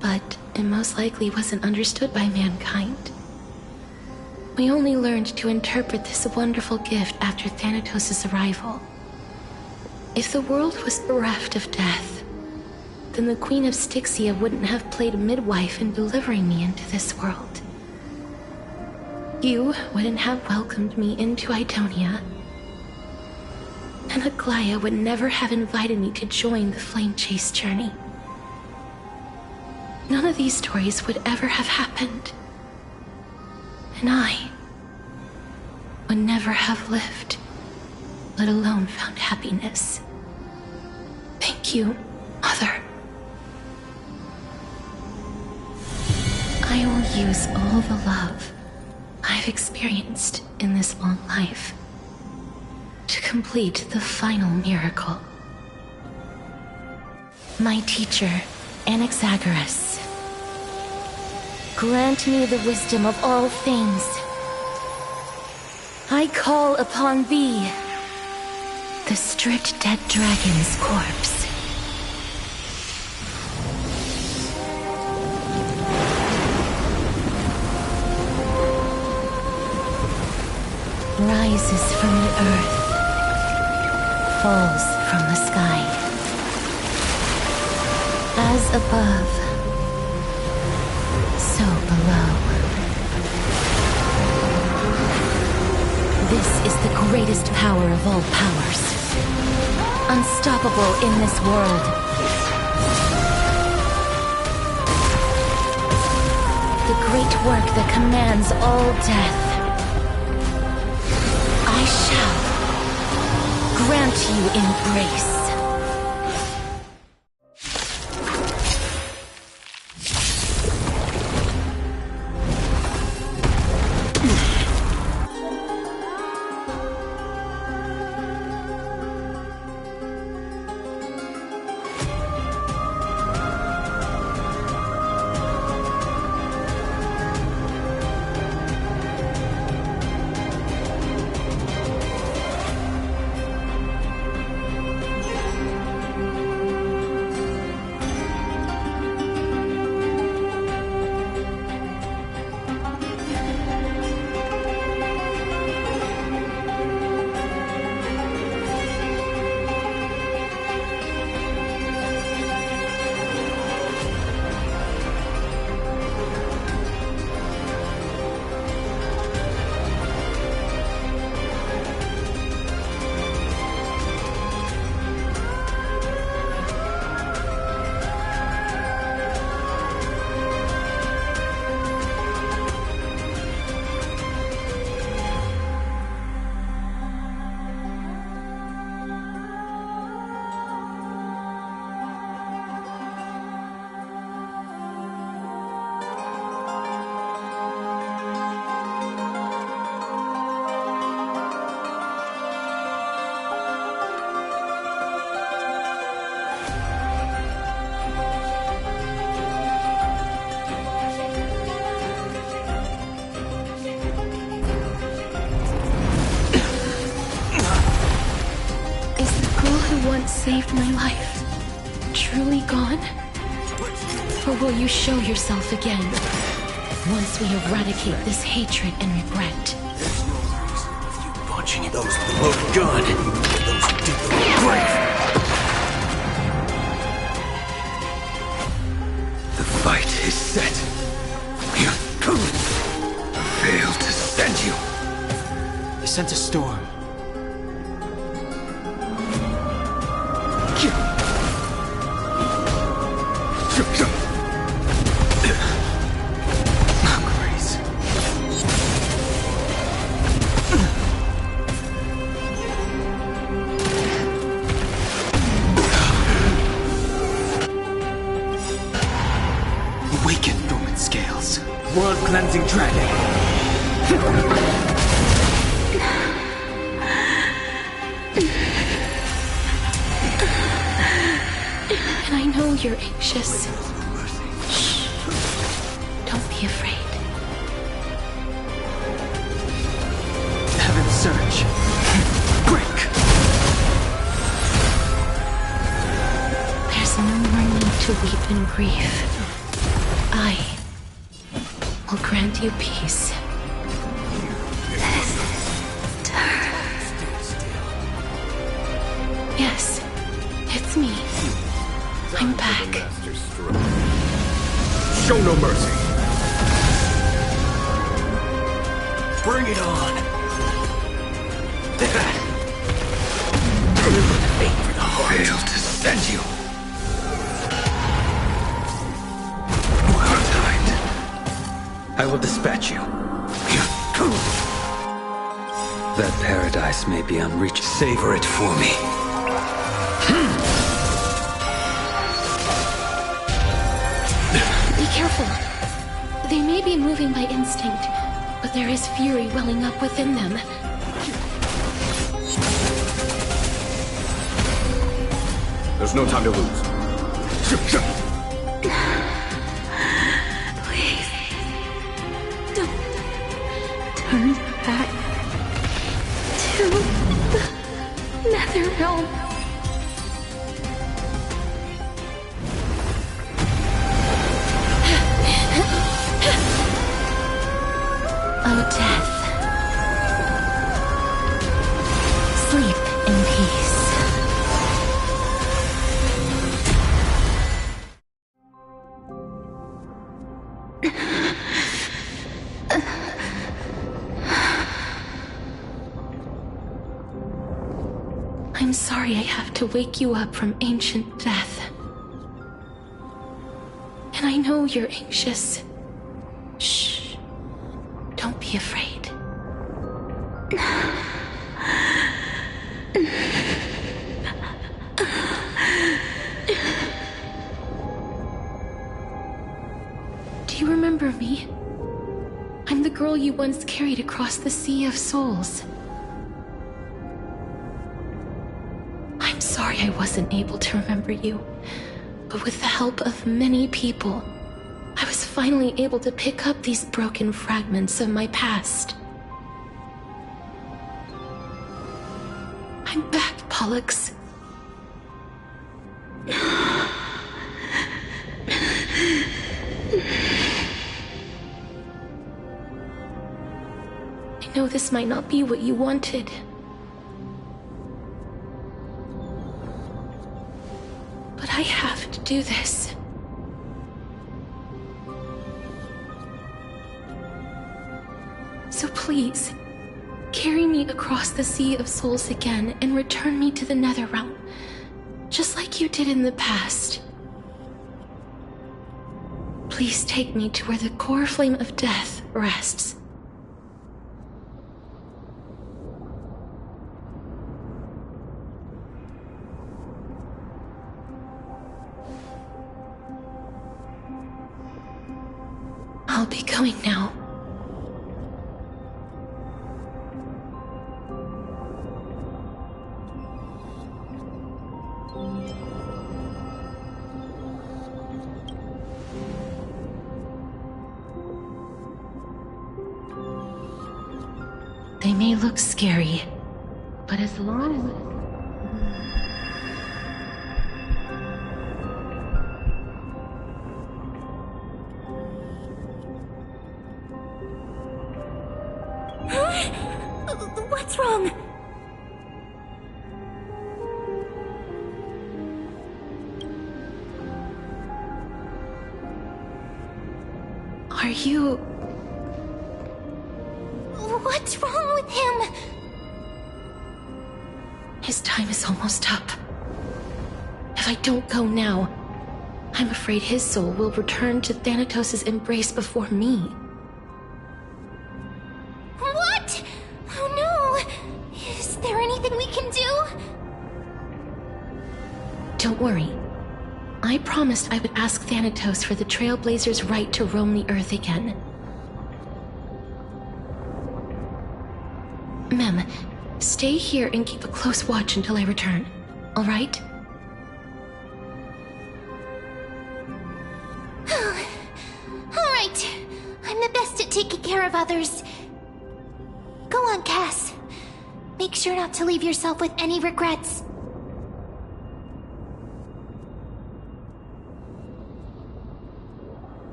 but it most likely wasn't understood by mankind. We only learned to interpret this wonderful gift after Thanatos' arrival. If the world was bereft of death, then the Queen of Styxia wouldn't have played midwife in delivering me into this world. You wouldn't have welcomed me into Idonia, and Aglaia would never have invited me to join the Flame Chase journey. None of these stories would ever have happened, and I would never have lived, let alone found happiness. Thank you, Mother. I will use all the love I've experienced in this long life to complete the final miracle. My teacher, Anaxagoras, grant me the wisdom of all things. I call upon thee, the stripped dead dragon's corpse. Rises from the earth, falls from the sky. As above, so below. This is the greatest power of all powers. Unstoppable in this world. The great work that commands all death. I shall grant you embrace. saved my life truly gone? Or will you show yourself again once we eradicate this hatred and regret? There's no reason of you punching those with a loaded gun. Those who dig the grave. The fight is set. I failed to send you. They sent a storm. Grace. Awaken, dormant scales. World-cleansing dragon. And I know you're anxious. Shh. Don't be afraid. Heaven surge. Break. There's no more need to weep in grief. I will grant you peace. Yes, it's me. I'm back. Show no mercy. Bring it on. Aim for the heart. Failed to send you. Well timed. I will dispatch you. That paradise may be unreachable. Savor it for me. Be careful. They may be moving by instinct, but there is fury welling up within them. There's no time to lose. Please, don't turn back to the Netherrealm. Oh, death. Sleep in peace. I'm sorry I have to wake you up from ancient death. And I know you're anxious. Shh. Don't be afraid. Do you remember me? I'm the girl you once carried across the Sea of Souls. I'm sorry I wasn't able to remember you, but with the help of many people, I was finally able to pick up these broken fragments of my past. I'm back, Pollux. I know this might not be what you wanted. But I have to do this. So please, carry me across the Sea of Souls again and return me to the Netherrealm, just like you did in the past. Please take me to where the core flame of death rests. I'll be going now. They may look scary, but as long as... What's wrong? Are you... What's wrong with him? His time is almost up. If I don't go now, I'm afraid his soul will return to Thanatos' embrace before me. What? Oh no! Is there anything we can do? Don't worry. I promised I would ask Thanatos for the Trailblazers' right to roam the Earth again. Mem, stay here and keep a close watch until I return, all right? All right. I'm the best at taking care of others. Go on, Cass. Make sure not to leave yourself with any regrets.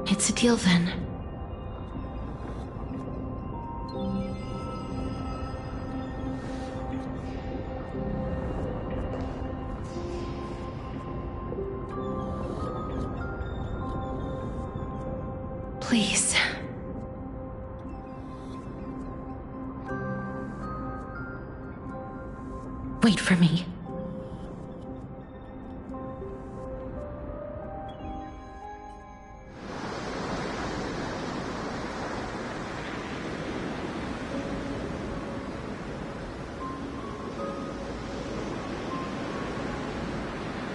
It's a deal then. Please. Wait for me.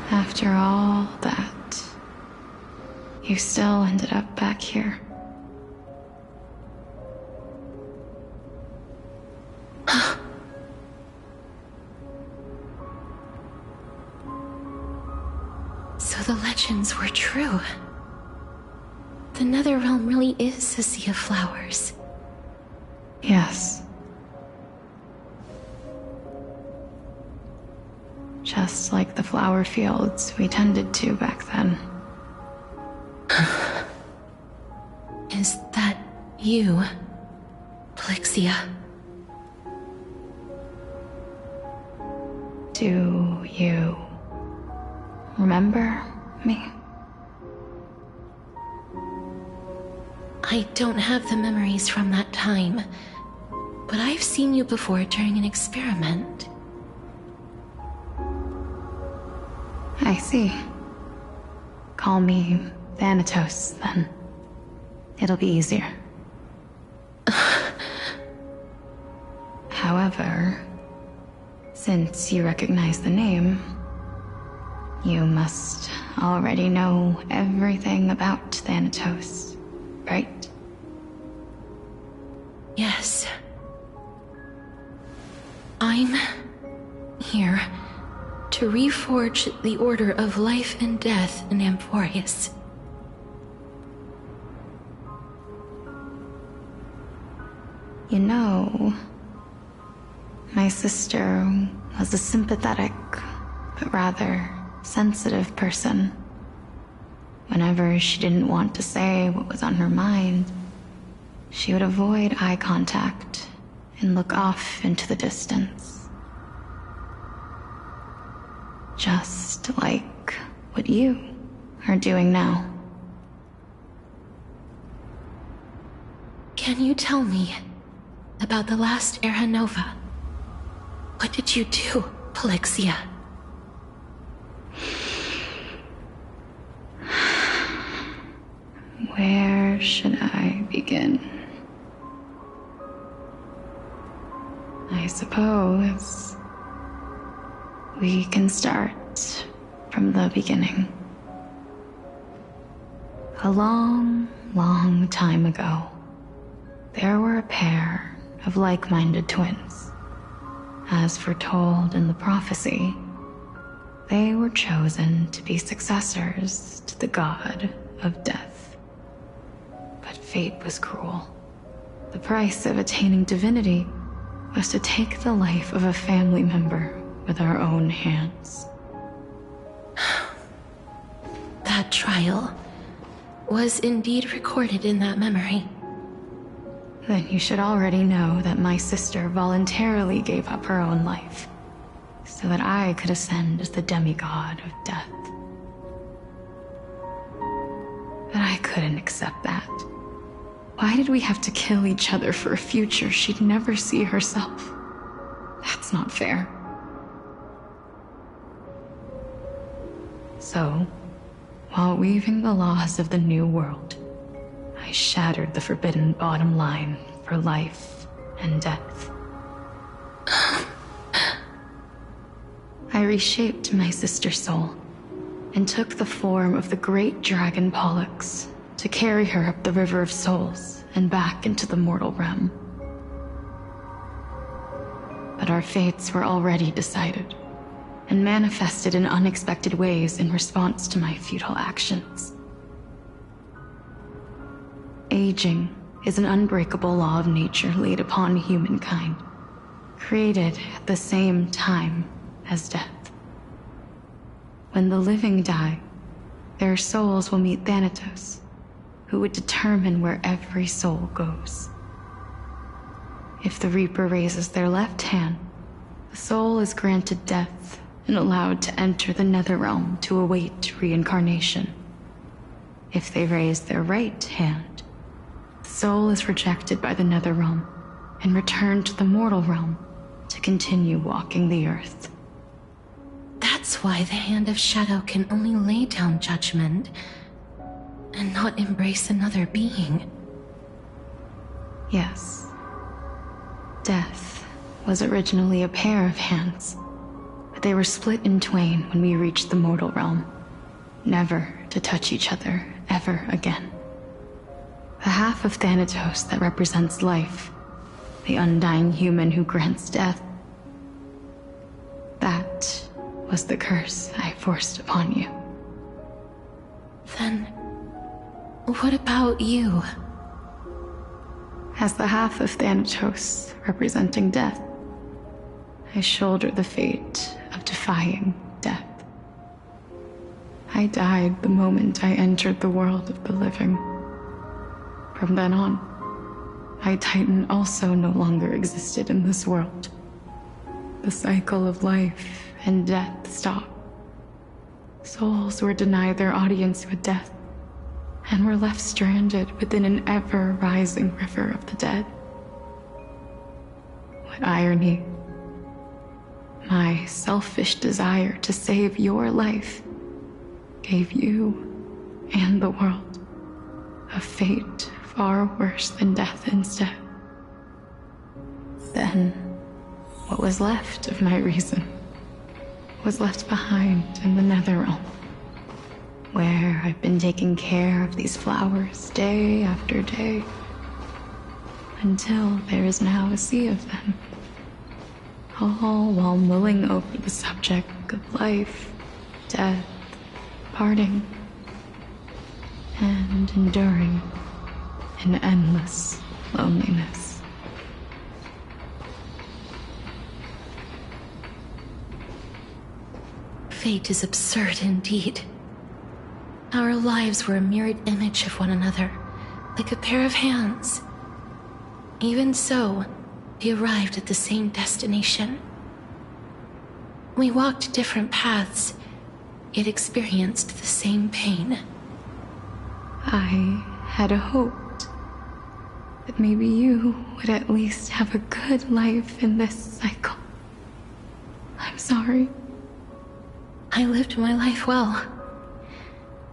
After all that, you still ended up back here. So the legends were true. The Netherrealm really is a sea of flowers. Yes. Just like the flower fields we tended to back then. Is that you, Polixia? Do you remember me? I don't have the memories from that time, but I've seen you before during an experiment. I see. Call me Thanatos, then. It'll be easier. However, since you recognize the name, you must already know everything about Thanatos, right? Yes. I'm here to reforge the order of life and death in Amphorius. You know, my sister was a sympathetic, but rather sensitive person. Whenever she didn't want to say what was on her mind, she would avoid eye contact and look off into the distance. Just like what you are doing now. Can you tell me about the last Era Nova? What did you do, Polixia? Where should I begin? I suppose we can start from the beginning. A long, long time ago, there were a pair of like-minded twins. As foretold in the prophecy, they were chosen to be successors to the god of death. But fate was cruel. The price of attaining divinity was to take the life of a family member with our own hands. That trial was indeed recorded in that memory. Then you should already know that my sister voluntarily gave up her own life, so that I could ascend as the demigod of death. But I couldn't accept that. Why did we have to kill each other for a future she'd never see herself? That's not fair. So, while weaving the laws of the new world, I shattered the forbidden bottom line for life and death. I reshaped my sister's soul and took the form of the great dragon Pollux to carry her up the River of Souls and back into the mortal realm. But our fates were already decided and manifested in unexpected ways in response to my futile actions. Aging is an unbreakable law of nature laid upon humankind, created at the same time as death. When the living die, their souls will meet Thanatos, who would determine where every soul goes. If the Reaper raises their left hand, the soul is granted death and allowed to enter the Netherrealm to await reincarnation. If they raise their right hand, the soul is rejected by the Netherrealm and returned to the mortal realm to continue walking the earth. That's why the Hand of Shadow can only lay down judgment and not embrace another being. Yes. Death was originally a pair of hands, but they were split in twain when we reached the mortal realm, never to touch each other ever again. The half of Thanatos that represents life, the undying human who grants death, that was the curse I forced upon you. Then, what about you? As the half of Thanatos representing death, I shoulder the fate of defying death. I died the moment I entered the world of the living. From then on, my Titan also no longer existed in this world. The cycle of life and death stopped. Souls were denied their audience with death, and were left stranded within an ever-rising river of the dead. What irony. My selfish desire to save your life gave you and the world a fate far worse than death instead. Then, what was left of my reason was left behind in the Netherrealm, where I've been taking care of these flowers day after day, until there is now a sea of them, all while mulling over the subject of life, death, parting, and enduring an endless loneliness. Fate is absurd indeed. Our lives were a mirrored image of one another, like a pair of hands. Even so, we arrived at the same destination. We walked different paths, yet experienced the same pain. I had hoped that maybe you would at least have a good life in this cycle. I'm sorry. I lived my life well.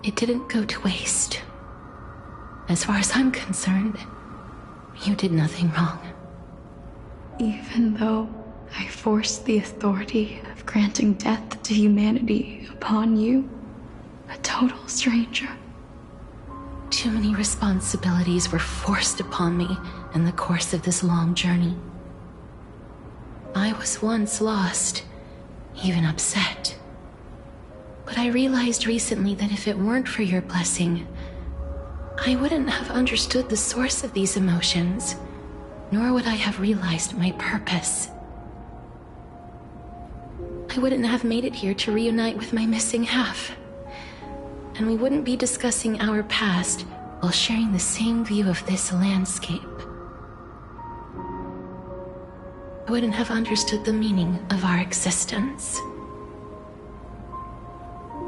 It didn't go to waste. As far as I'm concerned, you did nothing wrong. Even though I forced the authority of granting death to humanity upon you, a total stranger. Too many responsibilities were forced upon me in the course of this long journey. I was once lost, even upset. But I realized recently that if it weren't for your blessing, I wouldn't have understood the source of these emotions, nor would I have realized my purpose. I wouldn't have made it here to reunite with my missing half. And we wouldn't be discussing our past while sharing the same view of this landscape. I wouldn't have understood the meaning of our existence.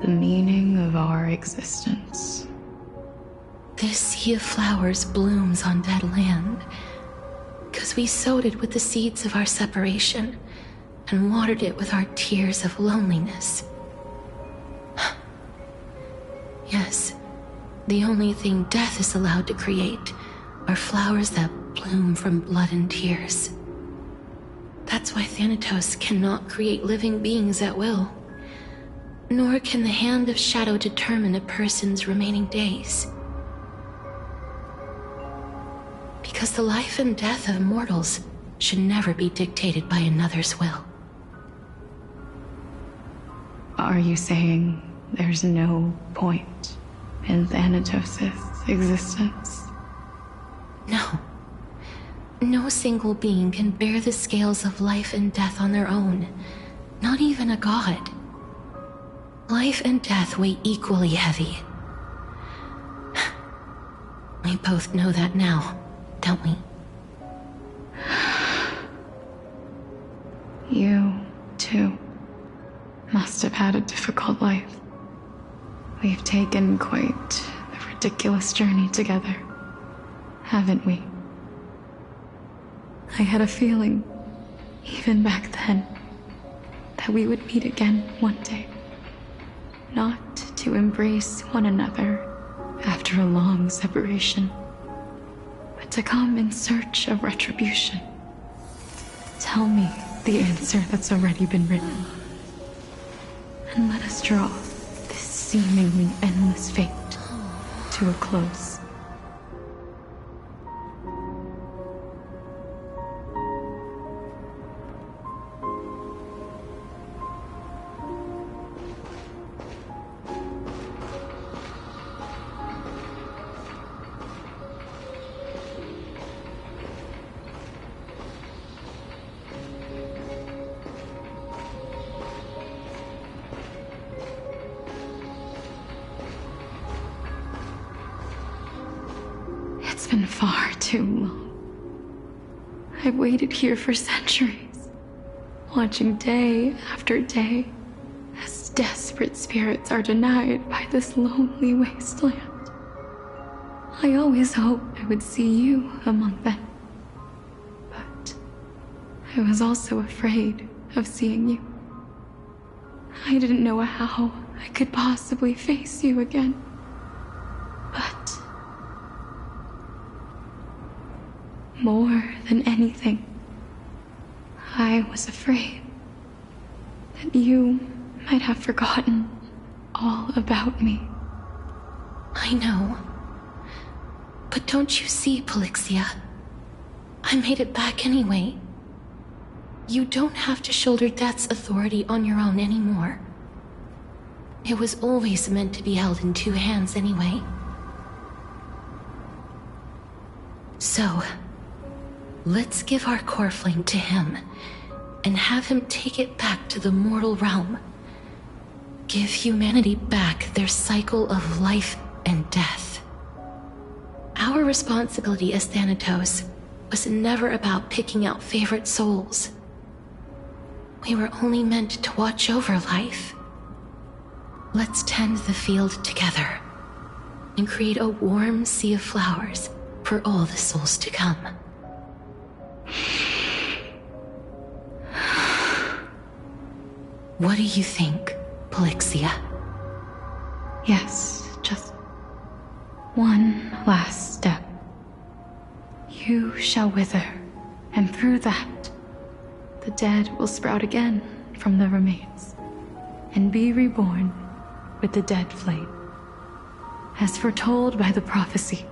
The meaning of our existence. This sea of flowers blooms on dead land, because we sowed it with the seeds of our separation and watered it with our tears of loneliness. Yes, the only thing death is allowed to create are flowers that bloom from blood and tears. That's why Thanatos cannot create living beings at will, nor can the Hand of Shadow determine a person's remaining days. Because the life and death of mortals should never be dictated by another's will. Are you saying there's no point in Thanatos' existence? No. No single being can bear the scales of life and death on their own. Not even a god. Life and death weigh equally heavy. We both know that now, don't we? You, too, must have had a difficult life. We've taken quite a ridiculous journey together, haven't we? I had a feeling, even back then, that we would meet again one day. Not to embrace one another after a long separation, but to come in search of retribution. Tell me the answer that's already been written, and let us draw this seemingly endless fate to a close. It's been far too long. I've waited here for centuries, watching day after day as desperate spirits are denied by this lonely wasteland. I always hoped I would see you among them, but I was also afraid of seeing you. I didn't know how I could possibly face you again, but more than anything, I was afraid that you might have forgotten all about me. I know. But don't you see, Polixia? I made it back anyway. You don't have to shoulder death's authority on your own anymore. It was always meant to be held in two hands anyway. So, let's give our core flame to him, and have him take it back to the mortal realm. Give humanity back their cycle of life and death. Our responsibility as Thanatos was never about picking out favorite souls. We were only meant to watch over life. Let's tend the field together, and create a warm sea of flowers for all the souls to come. What do you think, Polixia? Yes, just one last step. You shall wither, and through that, the dead will sprout again from the remains, and be reborn with the dead flame. As foretold by the prophecy,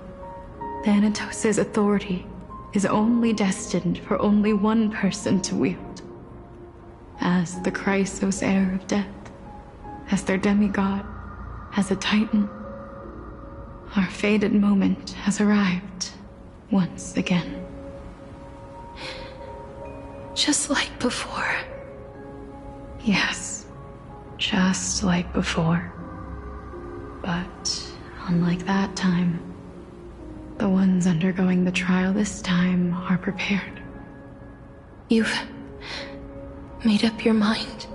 Thanatos' authority is only destined for only one person to wield. As the Chrysos heir of death, as their demigod, as a titan, our fated moment has arrived once again. Just like before. Yes, just like before. But unlike that time, the ones undergoing the trial this time are prepared. You've made up your mind?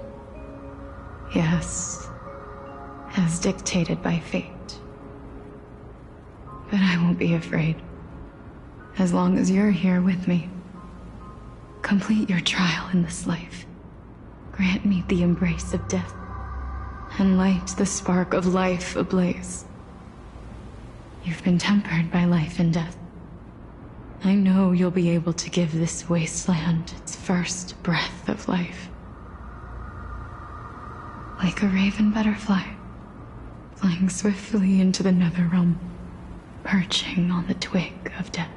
Yes, as dictated by fate. But I won't be afraid. As long as you're here with me. Complete your trial in this life. Grant me the embrace of death, and light the spark of life ablaze. You've been tempered by life and death. I know you'll be able to give this wasteland its first breath of life. Like a raven butterfly, flying swiftly into the Netherrealm, perching on the twig of death.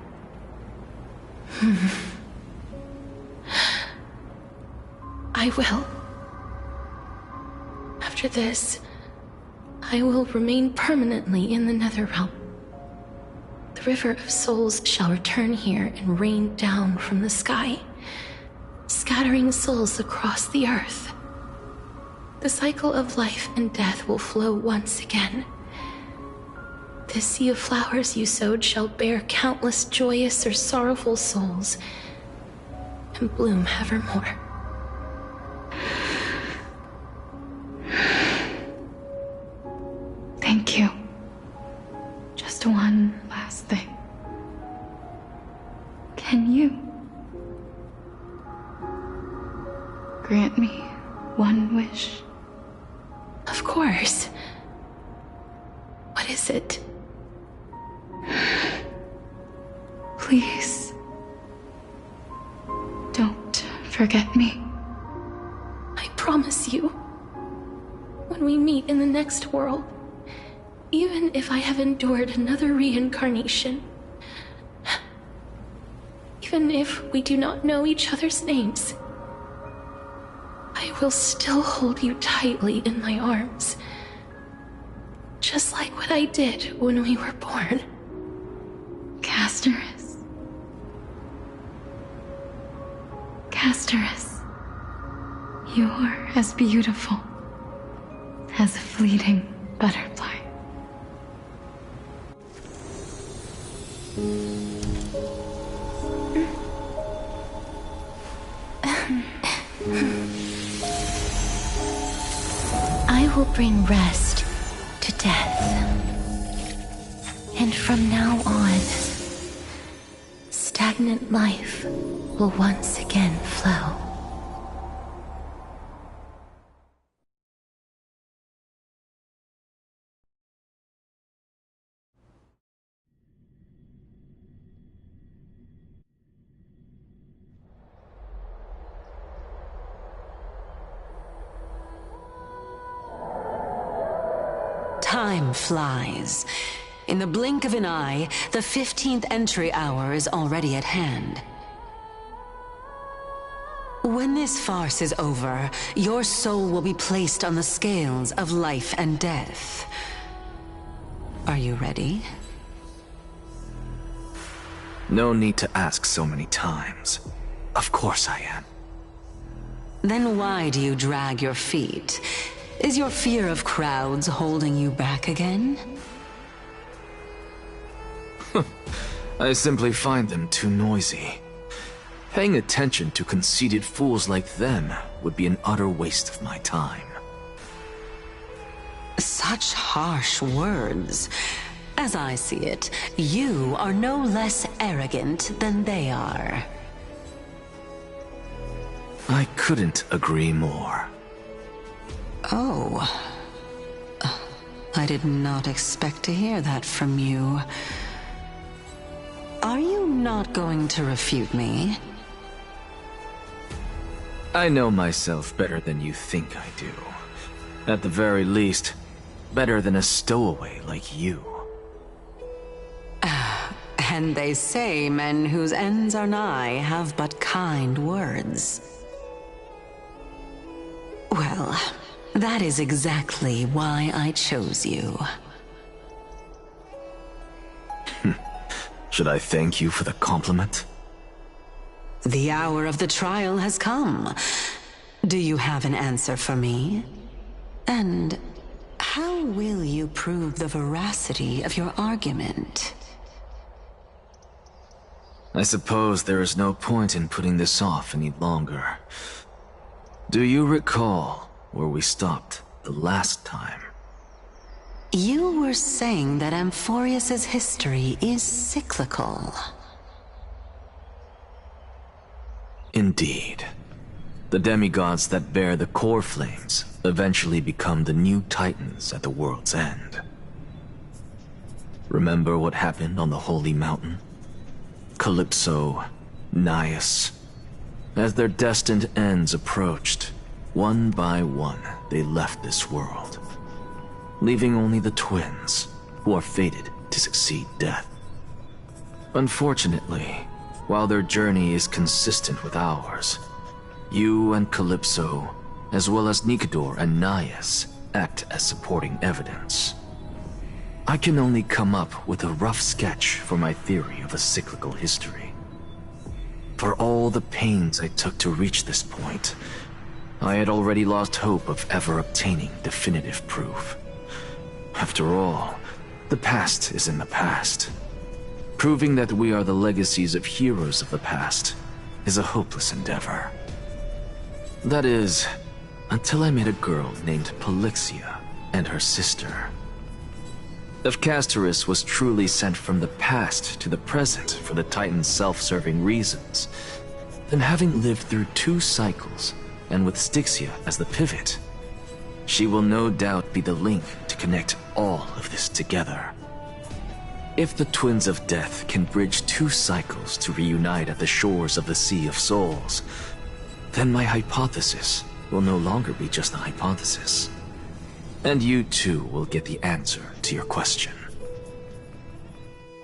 I will. After this, I will remain permanently in the Netherrealm. The River of Souls shall return here and rain down from the sky, scattering souls across the earth. The cycle of life and death will flow once again. The sea of flowers you sowed shall bear countless joyous or sorrowful souls, and bloom evermore. Thank you. Just one last thing. Can you grant me one wish? Of course. What is it? Please, don't forget me. I promise you, when we meet in the next world, even if I have endured another reincarnation, even if we do not know each other's names, I will still hold you tightly in my arms, just like what I did when we were born. Casterus. Casterus. You're as beautiful as a fleeting butterfly. I will bring rest to death. And from now on, stagnant life will once again flow. Time flies. In the blink of an eye, the 15th entry hour is already at hand. When this farce is over, your soul will be placed on the scales of life and death. Are you ready? No need to ask so many times. Of course I am. Then why do you drag your feet? Is your fear of crowds holding you back again? I simply find them too noisy. Paying attention to conceited fools like them would be an utter waste of my time. Such harsh words. As I see it, you are no less arrogant than they are. I couldn't agree more. Oh. I did not expect to hear that from you. Are you not going to refute me? I know myself better than you think I do. At the very least, better than a stowaway like you. And they say men whose ends are nigh have but kind words. Well, that is exactly why I chose you. Should I thank you for the compliment? The hour of the trial has come. Do you have an answer for me? And how will you prove the veracity of your argument? I suppose there is no point in putting this off any longer. Do you recall where we stopped the last time? You were saying that Amphorius's history is cyclical. Indeed. The demigods that bear the core flames eventually become the new titans at the world's end. Remember what happened on the Holy Mountain? Calypso, Naias. As their destined ends approached, one by one they left this world, leaving only the twins, who are fated to succeed death. Unfortunately, while their journey is consistent with ours, you and Calypso, as well as Nikedor and Naias, act as supporting evidence. I can only come up with a rough sketch for my theory of a cyclical history. For all the pains I took to reach this point, I had already lost hope of ever obtaining definitive proof. After all, the past is in the past. Proving that we are the legacies of heroes of the past is a hopeless endeavor. That is, until I met a girl named Polixia and her sister. If Castorus was truly sent from the past to the present for the Titan's self-serving reasons, then having lived through 2 cycles, and with Styxia as the pivot, she will no doubt be the link to connect all of this together. If the Twins of Death can bridge 2 cycles to reunite at the shores of the Sea of Souls, then my hypothesis will no longer be just a hypothesis. And you too will get the answer to your question.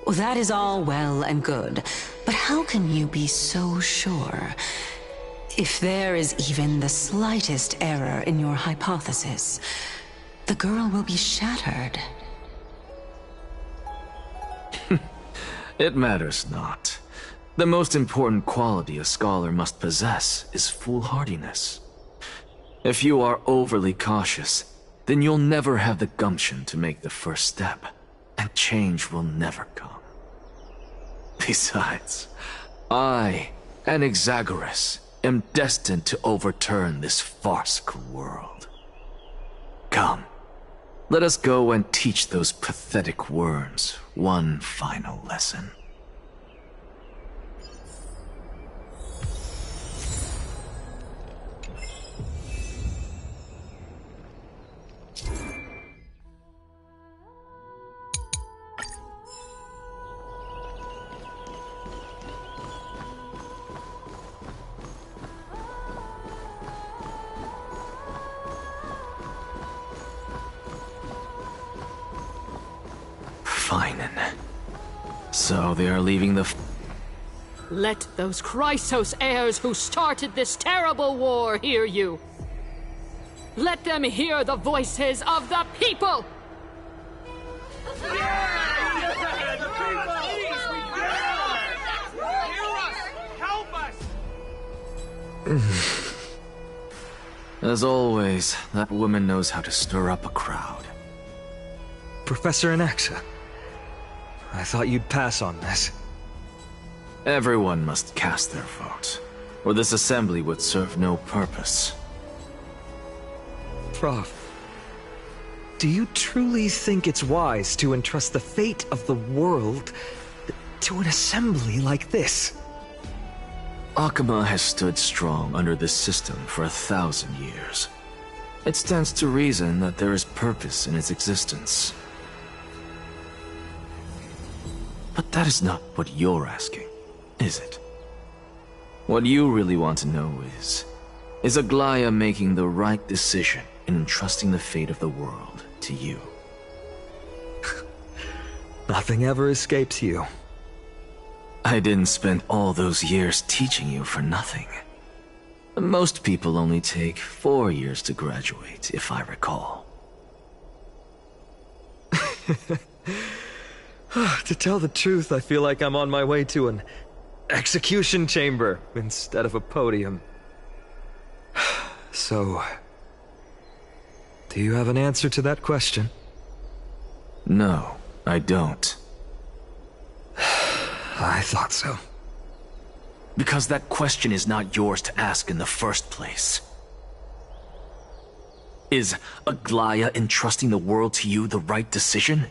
Well, that is all well and good, but how can you be so sure? If there is even the slightest error in your hypothesis, the girl will be shattered. It matters not. The most important quality a scholar must possess is foolhardiness. If you are overly cautious, then you'll never have the gumption to make the first step, and change will never come. Besides, I, Anaxagoras, am destined to overturn this farcical world. Come, let us go and teach those pathetic worms one final lesson. So they are leaving the... Let those Chrysos heirs who started this terrible war hear you. Let them hear the voices of the people! As always, that woman knows how to stir up a crowd. Professor Anaxa, I thought you'd pass on this. Everyone must cast their vote, or this assembly would serve no purpose. Prof, do you truly think it's wise to entrust the fate of the world to an assembly like this? Akama has stood strong under this system for 1,000 years. It stands to reason that there is purpose in its existence. But that is not what you're asking, is it? What you really want to know is Aglaia making the right decision in entrusting the fate of the world to you? Nothing ever escapes you. I didn't spend all those years teaching you for nothing. Most people only take 4 years to graduate, if I recall. To tell the truth, I feel like I'm on my way to an execution chamber instead of a podium. So, do you have an answer to that question? No, I don't. I thought so. Because that question is not yours to ask in the first place. Is Aglaya entrusting the world to you the right decision?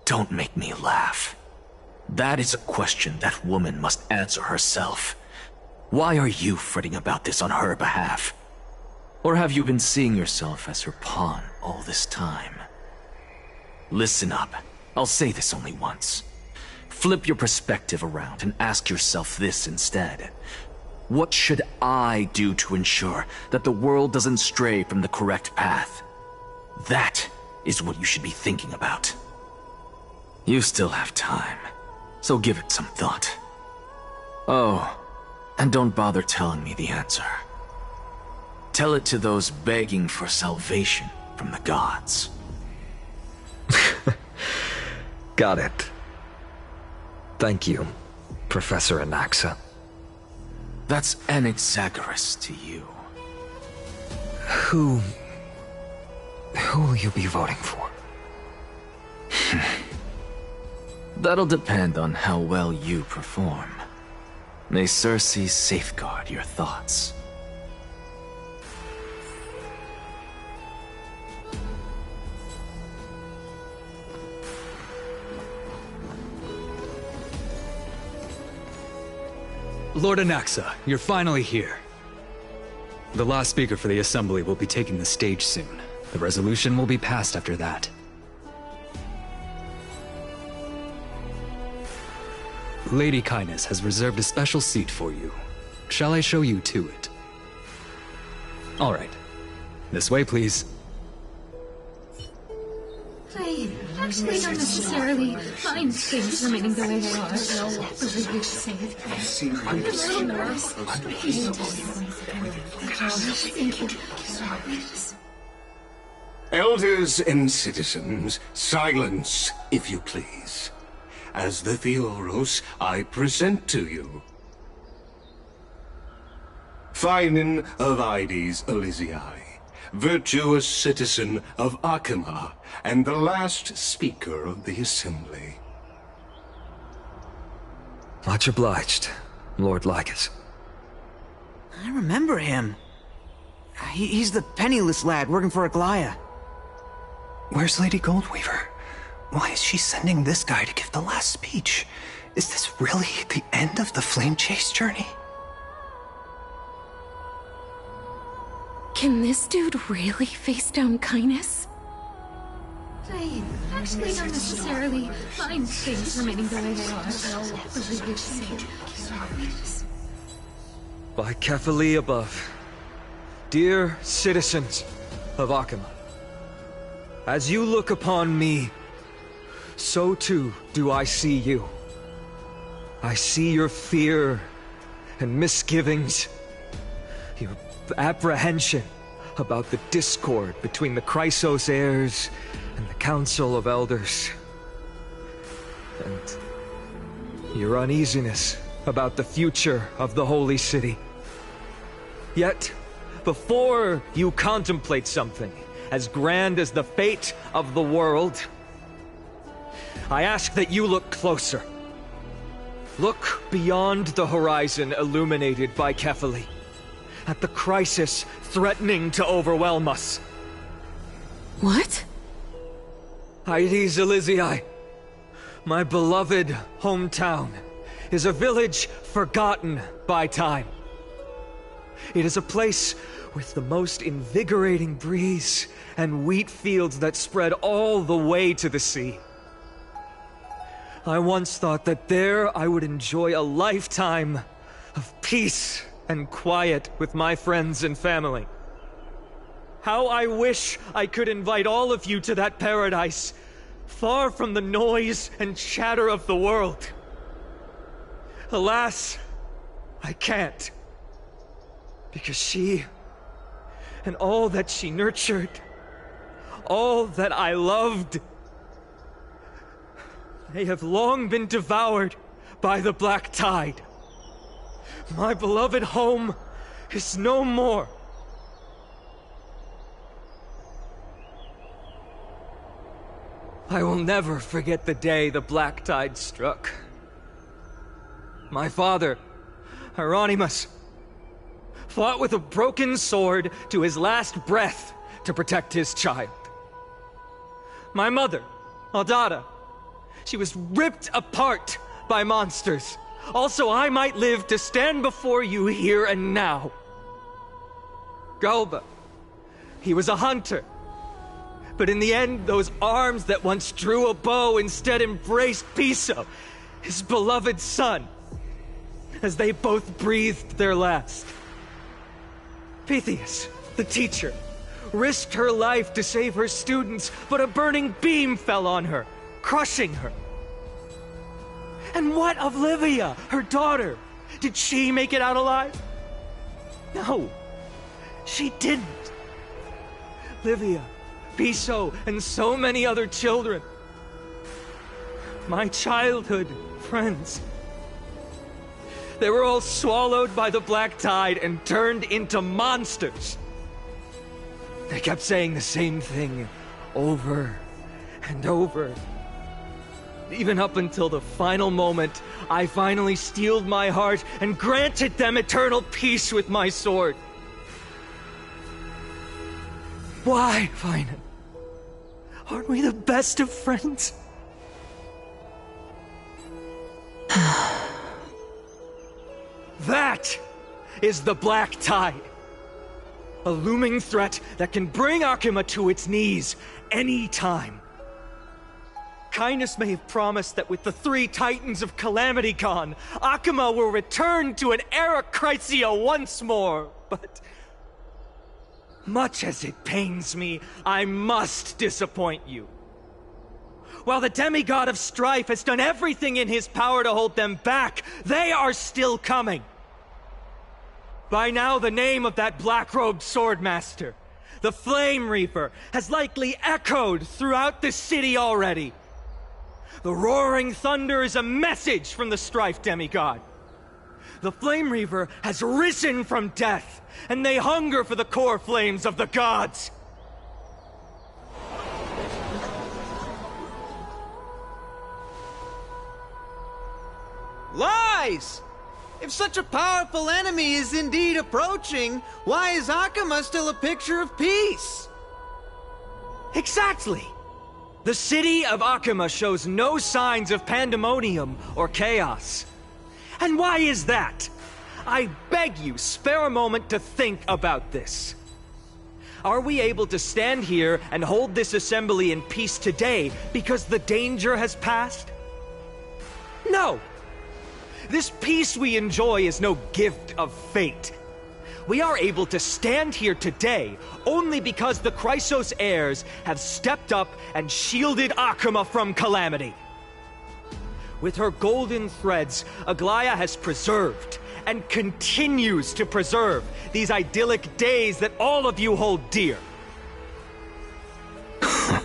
Don't make me laugh. That is a question that woman must answer herself. Why are you fretting about this on her behalf? Or have you been seeing yourself as her pawn all this time? Listen up. I'll say this only once. Flip your perspective around and ask yourself this instead. What should I do to ensure that the world doesn't stray from the correct path? That is what you should be thinking about. You still have time, so give it some thought. Oh, and don't bother telling me the answer. Tell it to those begging for salvation from the gods. Got it. Thank you, Professor Anaxa. That's Anaxagoras to you. Who will you be voting for? That'll depend on how well you perform. May Cersei safeguard your thoughts. Lord Anaxa, you're finally here. The last speaker for the Assembly will be taking the stage soon. The resolution will be passed after that. Lady Kindness has reserved a special seat for you. Shall I show you to it? All right. This way, please. I actually don't necessarily mind things remaining the way they are. Believe you say it. I'm a little nervous. Thank you. Elders and citizens, silence, if you please. As the Theoros, I present to you Finan of Ides Elysiae, virtuous citizen of Akima, and the last speaker of the Assembly. Much obliged, Lord Lycus. I remember him. He's the penniless lad working for Aglaya. Where's Lady Goldweaver? Why is she sending this guy to give the last speech? Is this really the end of the Flame Chase journey? Can this dude really face down Kindness? I actually don't necessarily mind things remaining the way they are. Believe you say it. By Kefali above, dear citizens of Akima, as you look upon me, so too do I see you. I see your fear and misgivings, your apprehension about the discord between the Chrysos heirs and the Council of Elders, and your uneasiness about the future of the Holy City. Yet, before you contemplate something as grand as the fate of the world, I ask that you look closer. Look beyond the horizon illuminated by Kefali, at the crisis threatening to overwhelm us. What? Ides Elysiae, my beloved hometown, is a village forgotten by time. It is a place with the most invigorating breeze and wheat fields that spread all the way to the sea. I once thought that there I would enjoy a lifetime of peace and quiet with my friends and family. How I wish I could invite all of you to that paradise, far from the noise and chatter of the world. Alas, I can't. Because she, and all that she nurtured, all that I loved, they have long been devoured by the Black Tide. My beloved home is no more. I will never forget the day the black tide struck. My father, Hieronymus, fought with a broken sword to his last breath to protect his child. My mother, Aldada, she was ripped apart by monsters. Also, I might live to stand before you here and now. Galba, he was a hunter. But in the end, those arms that once drew a bow instead embraced Piso, his beloved son, as they both breathed their last. Pythias, the teacher, risked her life to save her students, but a burning beam fell on her, crushing her. And what of Livia, her daughter? Did she make it out alive? No, she didn't. Livia, Piso, and so many other children. My childhood friends. They were all swallowed by the black tide and turned into monsters. They kept saying the same thing over and over. Even up until the final moment, I finally steeled my heart and granted them eternal peace with my sword. Why, Finan? Aren't we the best of friends? That is the Black Tide. A looming threat that can bring Akuma to its knees any time. Kindness may have promised that with the 3 Titans of Calamity gone, Akuma will return to an era Chrysia once more, but much as it pains me, I must disappoint you. While the demigod of strife has done everything in his power to hold them back, they are still coming. By now, the name of that black-robed swordmaster, the Flame Reaper, has likely echoed throughout the city already. The roaring thunder is a message from the strife demigod. The Flame Reaver has risen from death, and they hunger for the core flames of the gods. Lies! If such a powerful enemy is indeed approaching, why is Akuma still a picture of peace? Exactly! The city of Akuma shows no signs of pandemonium or chaos. And why is that? I beg you, spare a moment to think about this. Are we able to stand here and hold this assembly in peace today because the danger has passed? No! This peace we enjoy is no gift of fate. We are able to stand here today only because the Chrysos heirs have stepped up and shielded Akuma from calamity. With her golden threads, Aglaya has preserved and continues to preserve these idyllic days that all of you hold dear. The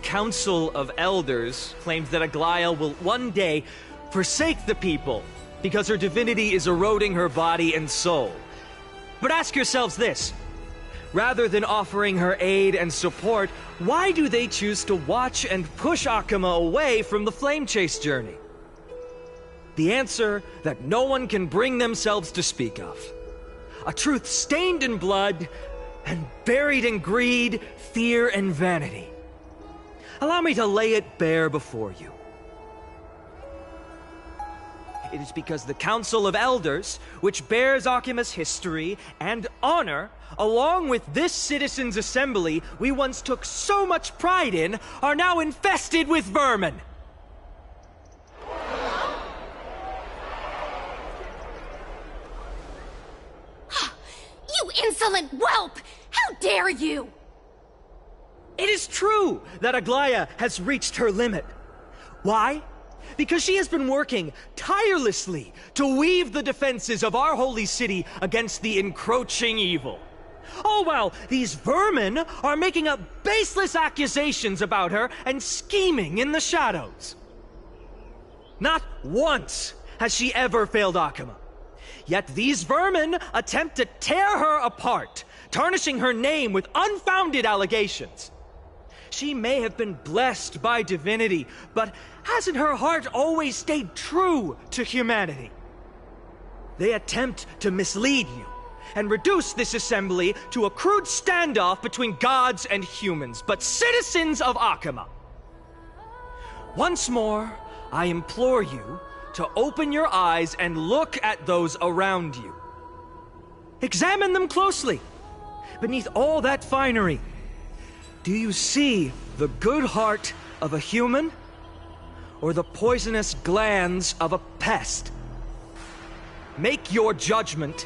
Council of Elders claims that Aglaya will one day forsake the people because her divinity is eroding her body and soul. But ask yourselves this. Rather than offering her aid and support, why do they choose to watch and push Akuma away from the Flame Chase journey? The answer that no one can bring themselves to speak of. A truth stained in blood and buried in greed, fear, and vanity. Allow me to lay it bare before you. It is because the Council of Elders, which bears Akuma's history and honor, along with this citizens' assembly we once took so much pride in, are now infested with vermin. You insolent whelp! How dare you! It is true that Aglaya has reached her limit. Why? Because she has been working tirelessly to weave the defenses of our holy city against the encroaching evil. All while these vermin are making up baseless accusations about her and scheming in the shadows. Not once has she ever failed Akama. Yet these vermin attempt to tear her apart, tarnishing her name with unfounded allegations. She may have been blessed by divinity, but hasn't her heart always stayed true to humanity? They attempt to mislead you and reduce this assembly to a crude standoff between gods and humans, but citizens of Akama. Once more, I implore you to open your eyes and look at those around you. Examine them closely. Beneath all that finery, do you see the good heart of a human or the poisonous glands of a pest? Make your judgment,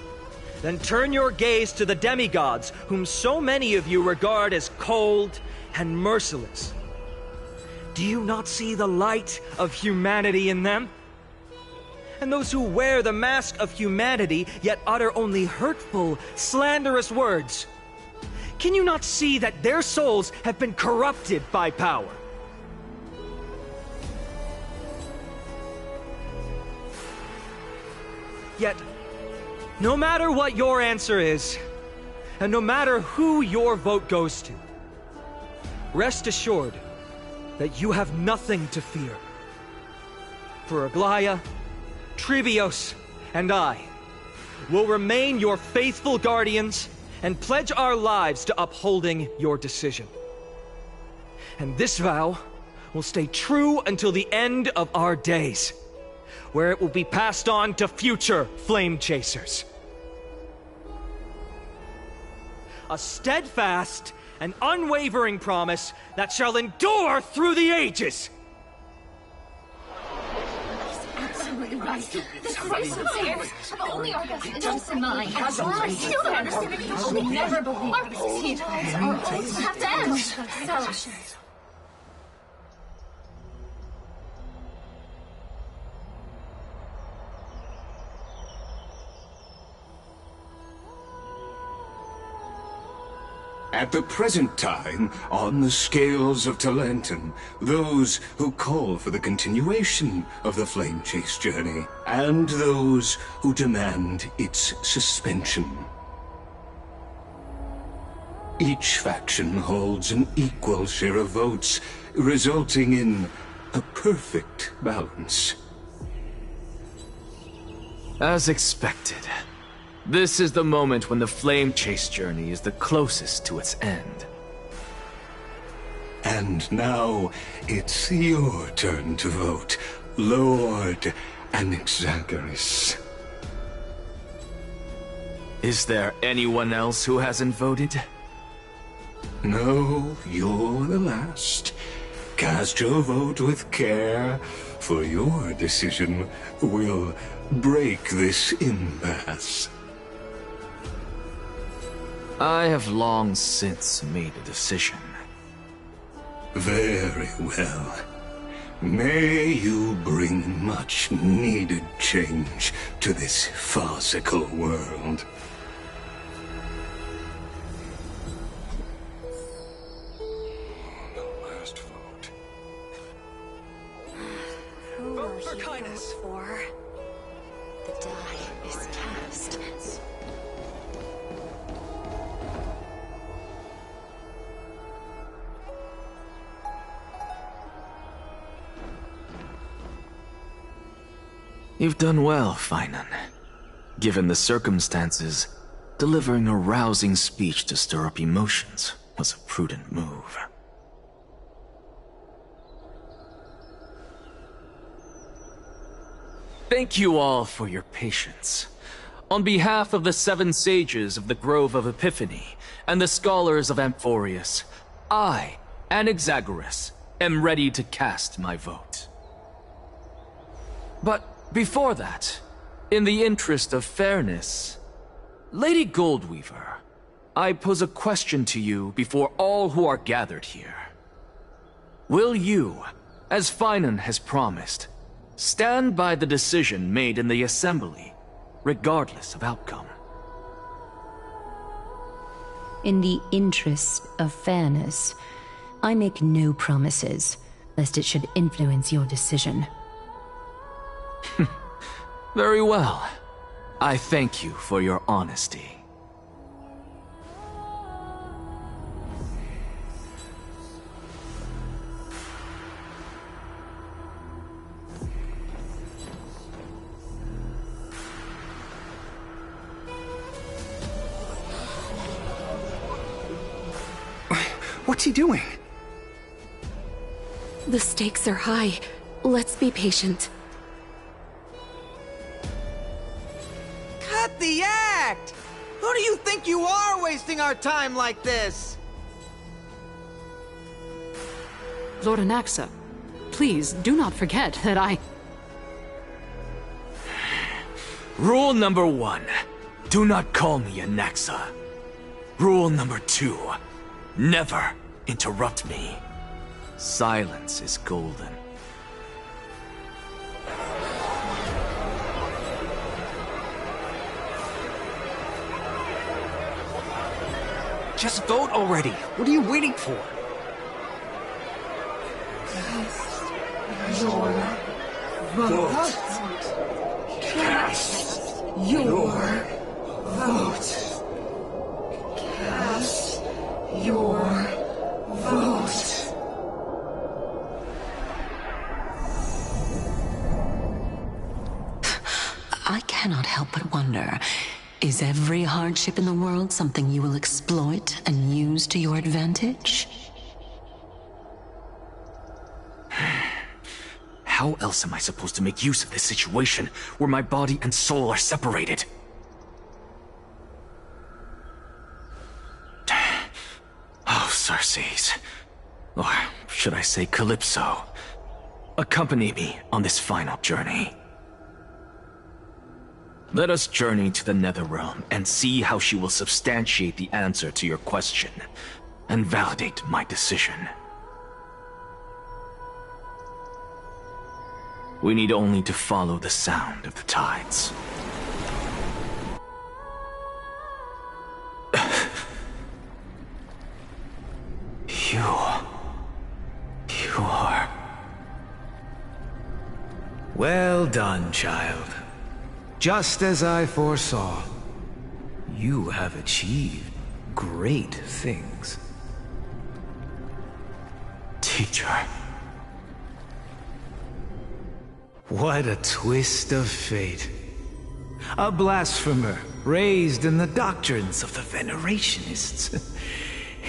then turn your gaze to the demigods whom so many of you regard as cold and merciless. Do you not see the light of humanity in them? And those who wear the mask of humanity yet utter only hurtful, slanderous words. Can you not see that their souls have been corrupted by power? Yet, no matter what your answer is, and no matter who your vote goes to, rest assured that you have nothing to fear. For Aglaya, Trivios, and I will remain your faithful guardians and pledge our lives to upholding your decision. And this vow will stay true until the end of our days, where it will be passed on to future flame chasers. A steadfast and unwavering promise that shall endure through the ages. Absolutely right. The Chrysos heirs have only our best interests in mind. I still don't understand it. I will never believe our proceedings are always have to end. So... At the present time, on the scales of Talentum, those who call for the continuation of the Flame Chase journey, and those who demand its suspension. Each faction holds an equal share of votes, resulting in a perfect balance. As expected. This is the moment when the Flame Chase journey is the closest to its end. And now, it's your turn to vote, Lord Anaxagoras. Is there anyone else who hasn't voted? No, you're the last. Cast your vote with care, for your decision will break this impasse. I have long since made a decision. Very well. May you bring much needed change to this farcical world. The last vote. Who will for kindness. For the die is cast. You've done well, Finan. Given the circumstances, delivering a rousing speech to stir up emotions was a prudent move. Thank you all for your patience. On behalf of the 7 sages of the Grove of Epiphany and the scholars of Amphorius, I, Anaxagoras, am ready to cast my vote. But before that, in the interest of fairness, Lady Goldweaver, I pose a question to you before all who are gathered here. Will you, as Finan has promised, stand by the decision made in the Assembly, regardless of outcome? In the interest of fairness, I make no promises, lest it should influence your decision. Very well. I thank you for your honesty. What's he doing? The stakes are high. Let's be patient. Cut the act! Who do you think you are wasting our time like this? Lord Anaxa, please do not forget that I... Rule number 1. Do not call me Anaxa. Rule number 2. Never interrupt me. Silence is golden. Just vote already. What are you waiting for? Your vote. Cast your vote. Cast your vote. I cannot help but wonder, is every hardship in the world something you will exploit and use to your advantage? How else am I supposed to make use of this situation where my body and soul are separated? Oh, Xerxes. Or should I say Calypso? Accompany me on this final journey. Let us journey to the Netherrealm and see how she will substantiate the answer to your question and validate my decision. We need only to follow the sound of the tides. You are... Well done, child. Just as I foresaw, you have achieved great things. Teacher. What a twist of fate. A blasphemer raised in the doctrines of the Venerationists.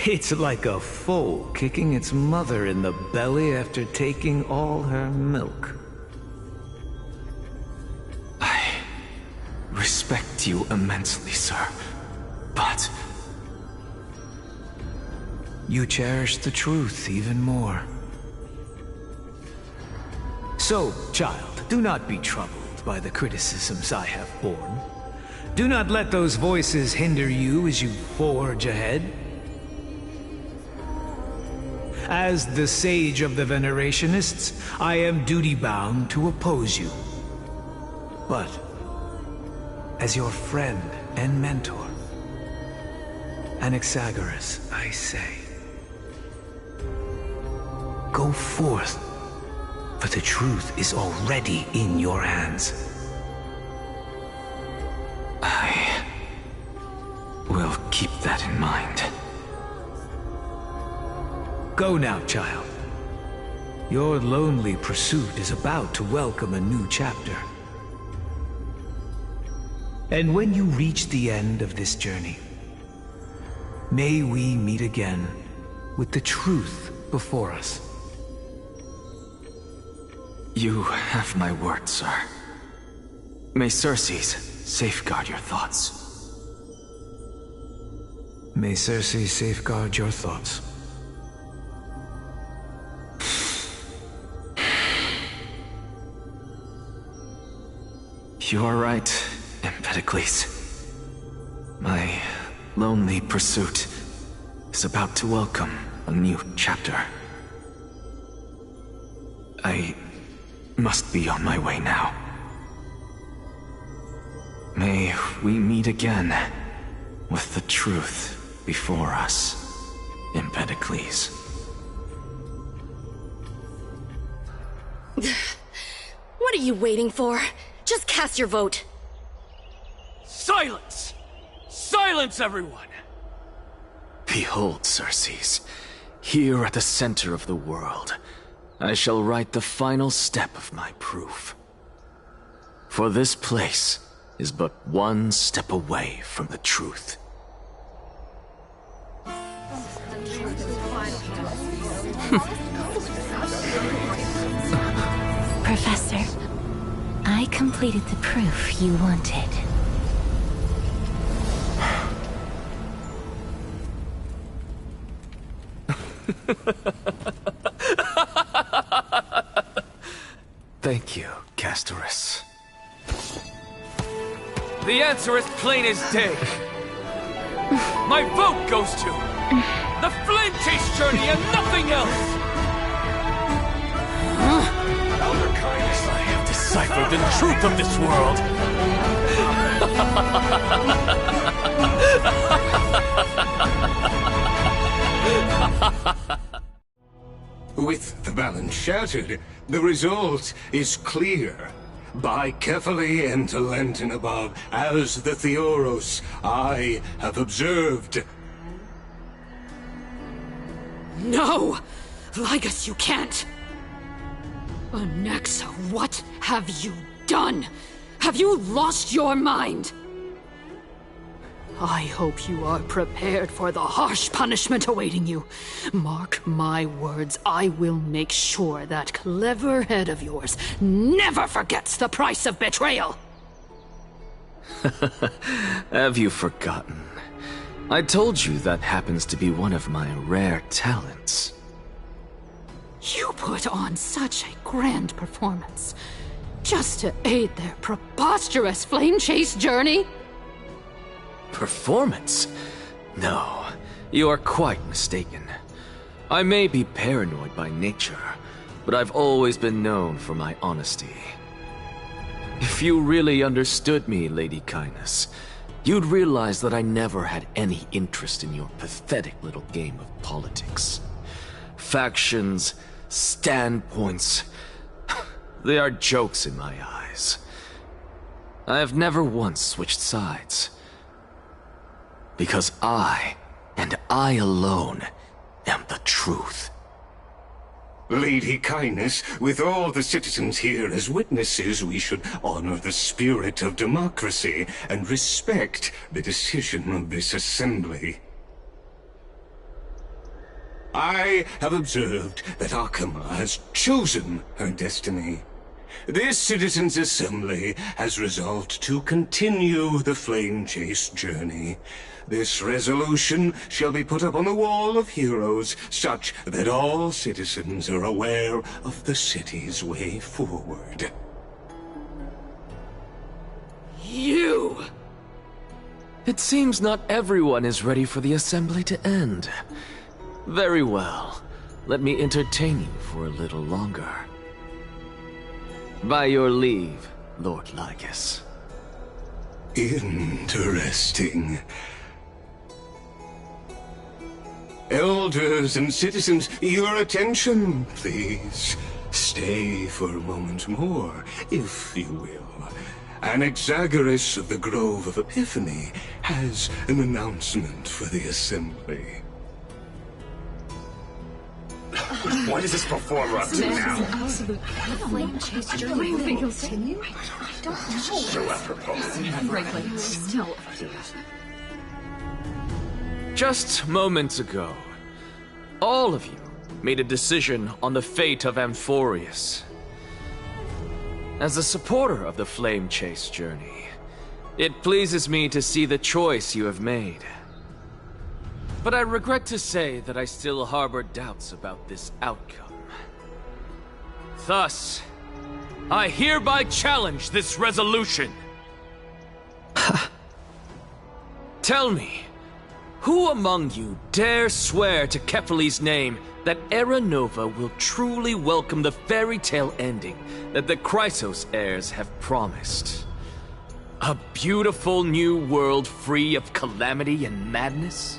It's like a foal kicking its mother in the belly after taking all her milk. I respect you immensely, sir, but... You cherish the truth even more. So, child, do not be troubled by the criticisms I have borne. Do not let those voices hinder you as you forge ahead. As the sage of the Venerationists, I am duty-bound to oppose you. But, as your friend and mentor, Anaxagoras, I say, go forth, for the truth is already in your hands. I will keep that in mind. Go now, child. Your lonely pursuit is about to welcome a new chapter. And when you reach the end of this journey, may we meet again with the truth before us. You have my word, sir. May Xerxes safeguard your thoughts. May Xerxes safeguard your thoughts. You are right, Empedocles. My lonely pursuit is about to welcome a new chapter. I must be on my way now. May we meet again with the truth before us, Empedocles. What are you waiting for? Just cast your vote. Silence! Silence, everyone! Behold, Xerxes, here at the center of the world, I shall write the final step of my proof. For this place is but one step away from the truth. Professor, I completed the proof you wanted. Thank you, Castorus. The answer is plain as day. My vote goes to the Flame Chase Journey and nothing else! Elder Kindness, I have deciphered the truth of this world. With the balance shattered, the result is clear. By carefully enter Lenten above, as the Theoros I have observed. No! Ligus, you can't! Anaxa, what have you done? Have you lost your mind? I hope you are prepared for the harsh punishment awaiting you. Mark my words, I will make sure that clever head of yours never forgets the price of betrayal. Have you forgotten? I told you that happens to be one of my rare talents. You put on such a grand performance, just to aid their preposterous flame chase journey? Performance? No, you are quite mistaken. I may be paranoid by nature, but I've always been known for my honesty. If you really understood me, Lady Kindness, you'd realize that I never had any interest in your pathetic little game of politics. Factions, standpoints, they are jokes in my eyes. I have never once switched sides. Because I, and I alone, am the truth. Lady Kindness, with all the citizens here as witnesses, we should honor the spirit of democracy and respect the decision of this assembly. I have observed that Akama has chosen her destiny. This citizens' assembly has resolved to continue the flame chase journey. This resolution shall be put up on the Wall of Heroes, such that all citizens are aware of the city's way forward. You! It seems not everyone is ready for the assembly to end. Very well. Let me entertain you for a little longer. By your leave, Lord Ligus. Interesting. Elders and citizens, your attention, please. Stay for a moment more, if you will. Anaxagoras of the Grove of Epiphany has an announcement for the assembly. What is this performer up to now? Absolute flame chase journey will continue? I don't know. So apropos. Frankly, still. Just moments ago, all of you made a decision on the fate of Amphorius. As a supporter of the Flame Chase journey, it pleases me to see the choice you have made. But I regret to say that I still harbor doubts about this outcome. Thus, I hereby challenge this resolution. Tell me, who among you dare swear to Kephales's name that Era Nova will truly welcome the fairy tale ending that the Chrysos heirs have promised? A beautiful new world free of calamity and madness?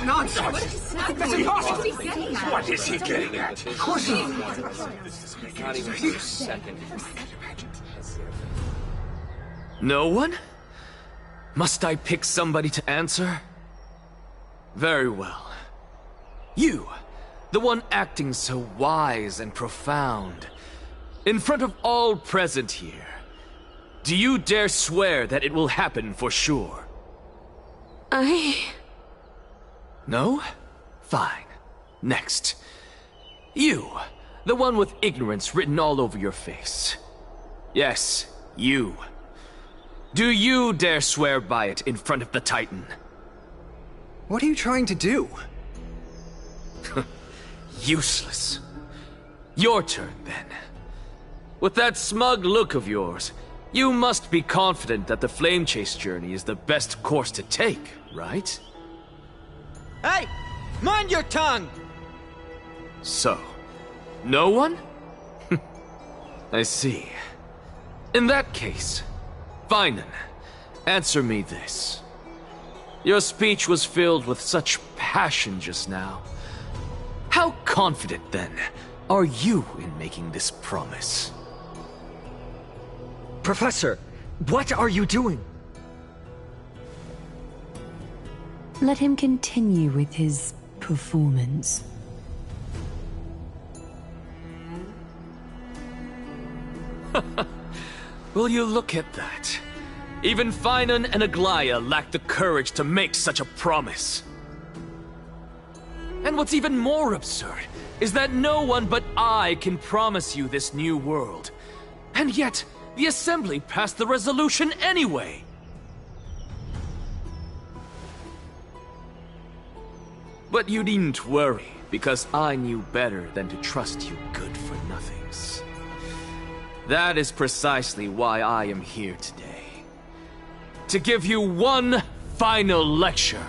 Nonsense! What is he getting at? Of course he... Not even for a second. No one? Must I pick somebody to answer? Very well. You, the one acting so wise and profound, in front of all present here, do you dare swear that it will happen for sure? No? Fine. Next. You, the one with ignorance written all over your face. Yes, you. Do you dare swear by it in front of the Titan? What are you trying to do? Useless. Your turn, then. With that smug look of yours, you must be confident that the Flame Chase journey is the best course to take, right? Hey! Mind your tongue! So, no one? I see. In that case, fine then. Answer me this. Your speech was filled with such passion just now. How confident, then, are you in making this promise? Professor, what are you doing? Let him continue with his performance. Will you look at that? Even Finan and Aglaya lack the courage to make such a promise. And what's even more absurd is that no one but I can promise you this new world. And yet, the Assembly passed the resolution anyway. But you needn't worry, because I knew better than to trust you good-for-nothings. That is precisely why I am here today. To give you one final lecture.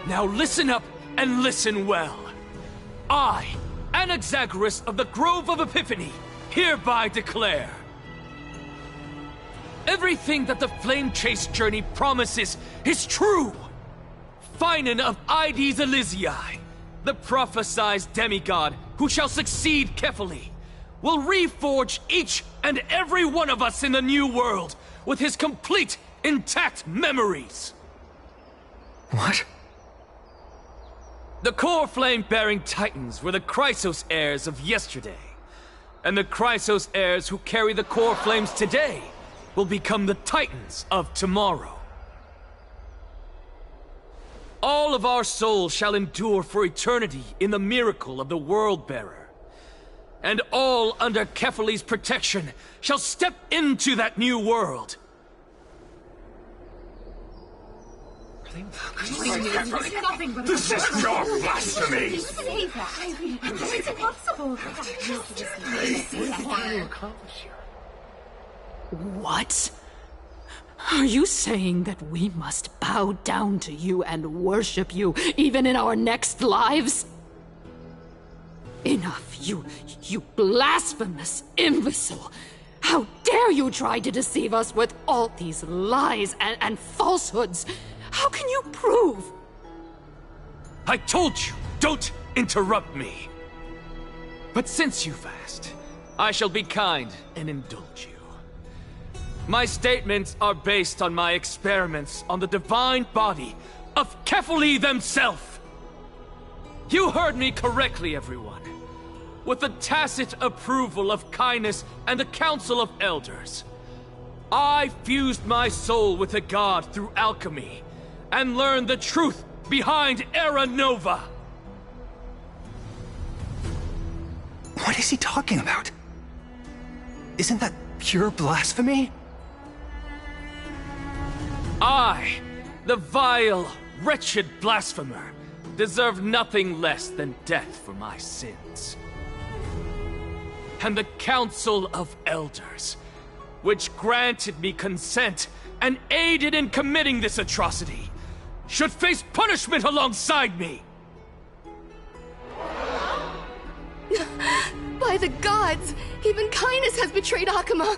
Now listen up and listen well. I, Anaxagoras of the Grove of Epiphany, hereby declare everything that the Flame Chase journey promises is true. Finan of Ides Elysiae, the prophesied demigod who shall succeed Kefali, will reforge each and every one of us in the new world with his complete, intact memories. What? The core flame-bearing Titans were the Chrysos heirs of yesterday. And the Chrysos heirs who carry the core flames today will become the Titans of tomorrow. All of our souls shall endure for eternity in the miracle of the World-Bearer. And all under Kefali's protection shall step into that new world. This is pure blasphemy! It's impossible. What? Are you saying that we must bow down to you and worship you, even in our next lives? Enough, you blasphemous imbecile! How dare you try to deceive us with all these lies and falsehoods? How can you prove? I told you, don't interrupt me. But since you've asked, I shall be kind and indulge you. My statements are based on my experiments on the divine body of Kefali themselves. You heard me correctly, everyone. With the tacit approval of Kindness and the Council of Elders, I fused my soul with a god through alchemy and learned the truth behind Era Nova. What is he talking about? Isn't that pure blasphemy? I, the vile, wretched blasphemer, deserve nothing less than death for my sins. And the Council of Elders, which granted me consent and aided in committing this atrocity, should face punishment alongside me! By the gods! Even Kindness has betrayed Akuma!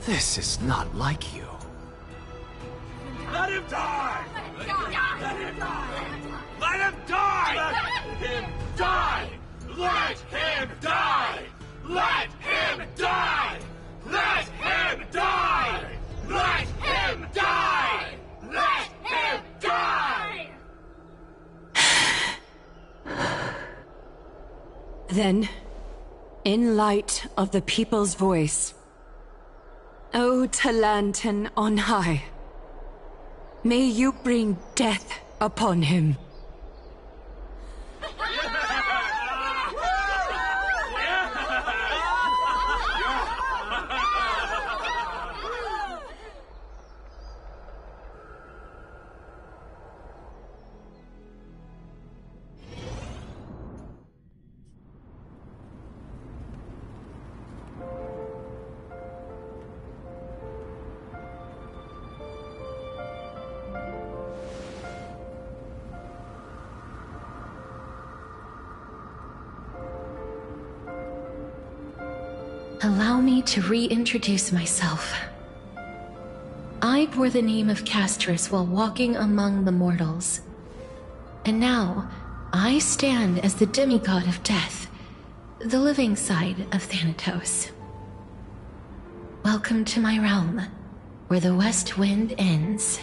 This is not like you. Let him die! Let him die! Let him die! Let him die! Let him die! Let him die! Let him die! Let him die! Let him die! Then, in light of the people's voice, O Talantan on high, may you bring death upon him. Allow me to reintroduce myself. I bore the name of Castris while walking among the mortals. And now, I stand as the demigod of death, the living side of Thanatos. Welcome to my realm, where the west wind ends.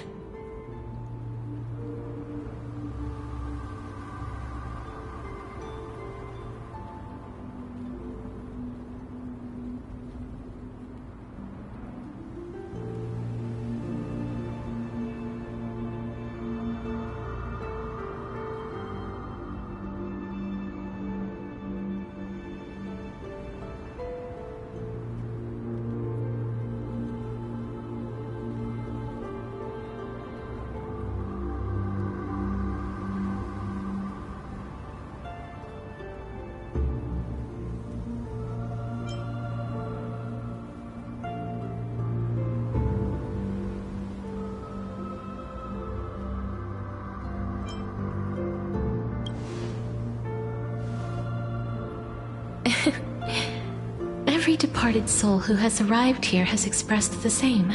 Every departed soul who has arrived here has expressed the same.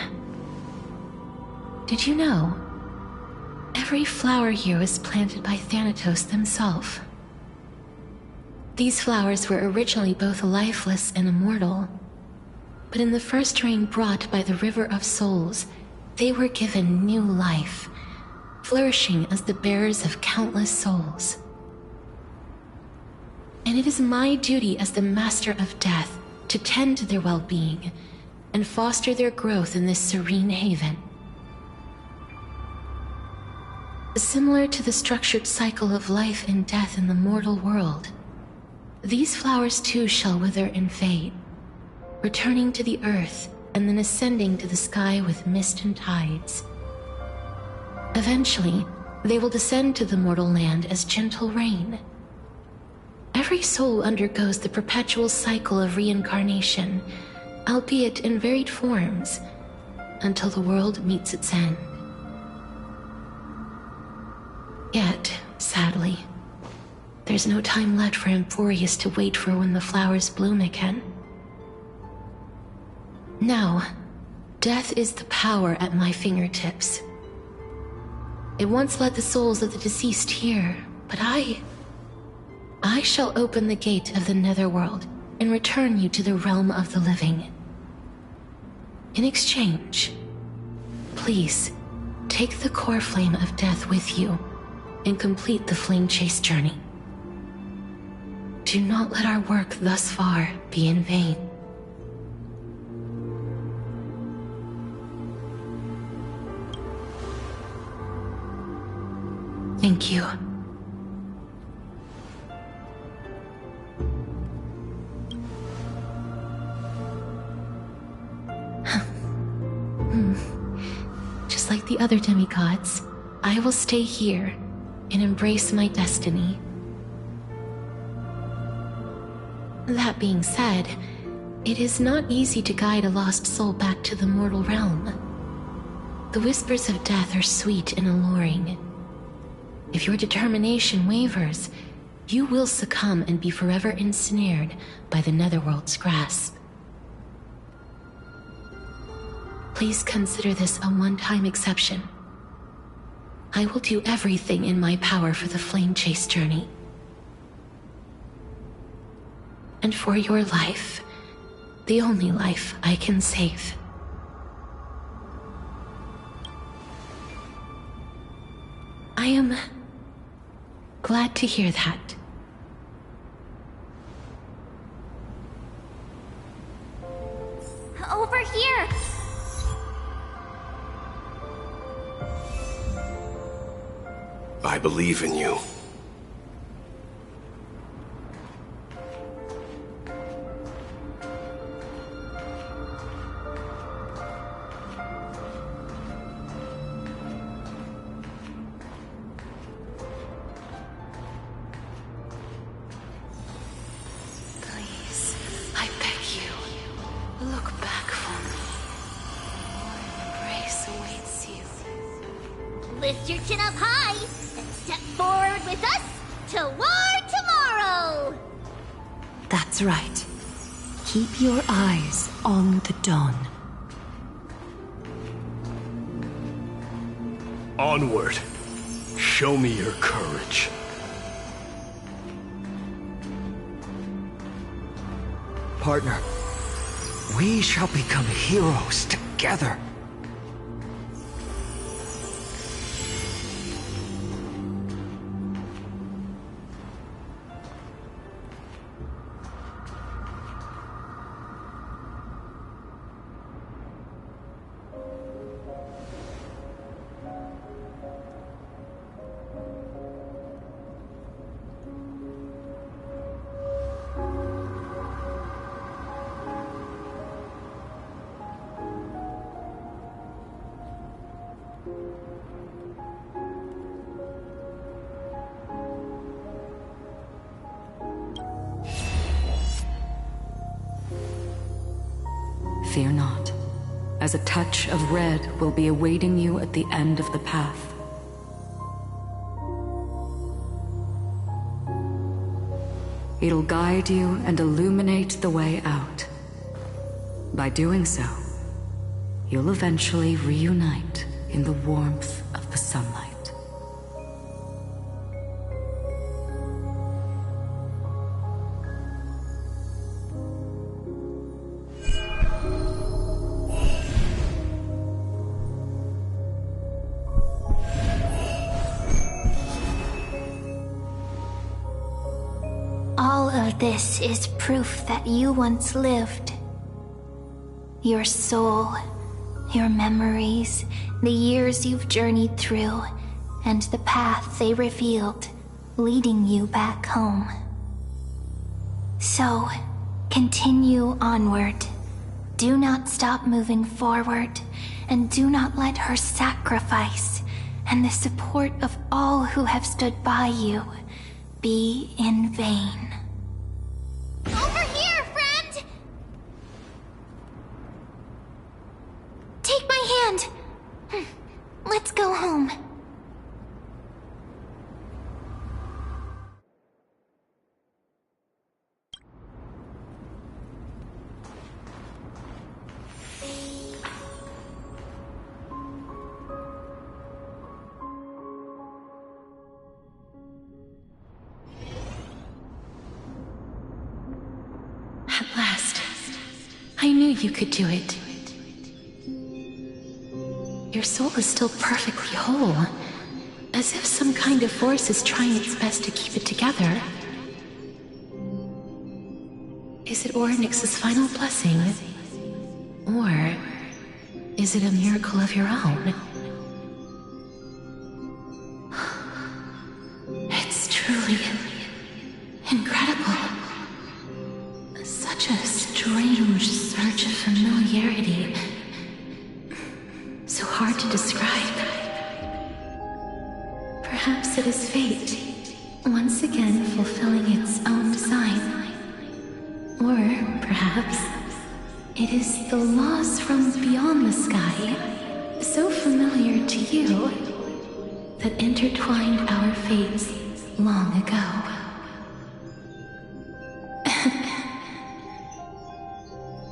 Did you know? Every flower here was planted by Thanatos themselves. These flowers were originally both lifeless and immortal, but in the first rain brought by the River of Souls, they were given new life, flourishing as the bearers of countless souls. And it is my duty as the Master of Death to tend to their well-being and foster their growth in this serene haven. Similar to the structured cycle of life and death in the mortal world, these flowers too shall wither and fade, returning to the earth and then ascending to the sky with mist and tides. Eventually, they will descend to the mortal land as gentle rain. Every soul undergoes the perpetual cycle of reincarnation, albeit in varied forms, until the world meets its end. Yet, sadly, there's no time left for Emphorius to wait for when the flowers bloom again. Now, death is the power at my fingertips. It once led the souls of the deceased here, but I shall open the gate of the Netherworld and return you to the realm of the living. In exchange, please, take the core flame of death with you and complete the flame chase journey. Do not let our work thus far be in vain. Thank you. Just like the other demigods, I will stay here and embrace my destiny. That being said, it is not easy to guide a lost soul back to the mortal realm. The whispers of death are sweet and alluring. If your determination wavers, you will succumb and be forever ensnared by the Netherworld's grasp. Please consider this a one-time exception. I will do everything in my power for the Flame Chase journey. And for your life, the only life I can save. I am glad to hear that. Over here! I believe in you. Please, I beg you, look back for me. Your embrace awaits you. Lift your chin up high and step forward with us to war tomorrow! That's right. Keep your eyes on the dawn. Onward. Show me your courage. Partner, we shall become heroes together. Fear not, as a touch of red will be awaiting you at the end of the path. It'll guide you and illuminate the way out. By doing so, you'll eventually reunite in the warmth of the sunlight. All of this is proof that you once lived. Your soul, your memories, the years you've journeyed through, and the path they revealed, leading you back home. So, continue onward. Do not stop moving forward, and do not let her sacrifice and the support of all who have stood by you be in vain. Over here, friend! Take my hand. Let's go home. At last, I knew you could do it. Your soul is still perfectly whole, as if some kind of force is trying its best to keep it together. Is it Orynyx's final blessing? Or is it a miracle of your own? It's truly incredible. Such a strange surge of familiarity. So hard to describe. Perhaps it is fate, once again fulfilling its own design. Or perhaps it is the laws from beyond the sky, so familiar to you, that intertwined our fates long ago.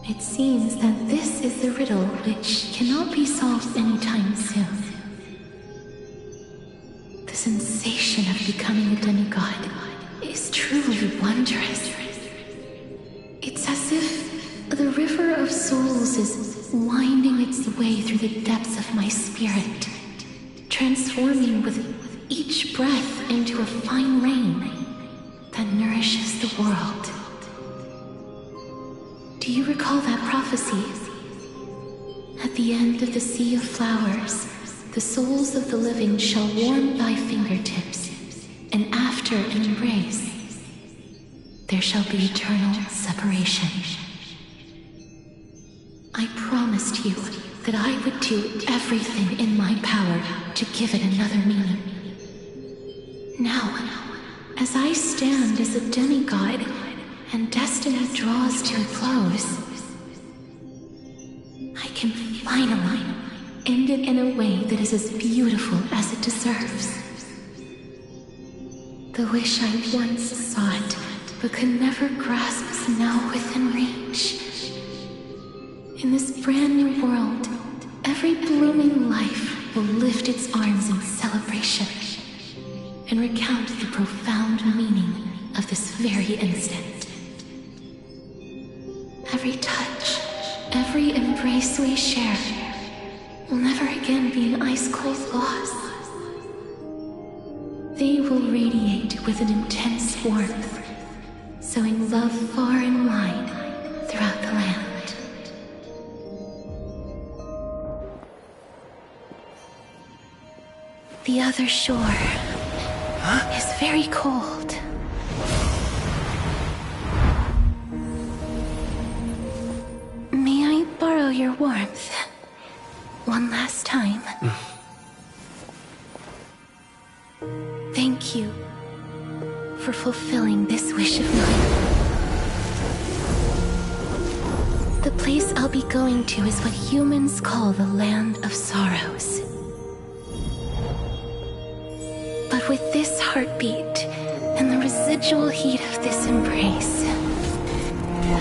It seems that this This is the riddle which cannot be solved anytime soon. The sensation of becoming a demigod is truly wondrous. It's as if the river of souls is winding its way through the depths of my spirit, transforming with each breath into a fine rain that nourishes the world. Do you recall that prophecy? At the end of the sea of flowers, the souls of the living shall warm thy fingertips, and after an embrace, there shall be eternal separation. I promised you that I would do everything in my power to give it another meaning. Now, as I stand as a demigod and destiny draws to a close, I can finally end it in a way that is as beautiful as it deserves. The wish I once sought but could never grasp is now within reach. In this brand new world, every blooming life will lift its arms in celebration and recount the profound meaning of this very instant. Every touch, every embrace we share will never again be an ice-cold loss. They will radiate with an intense warmth, sowing love far and wide throughout the land. The other shore is very cold. May I borrow your warmth one last time? Thank you for fulfilling this wish of mine. The place I'll be going to is what humans call the Land of Sorrows. But with this heartbeat and the residual heat of this embrace,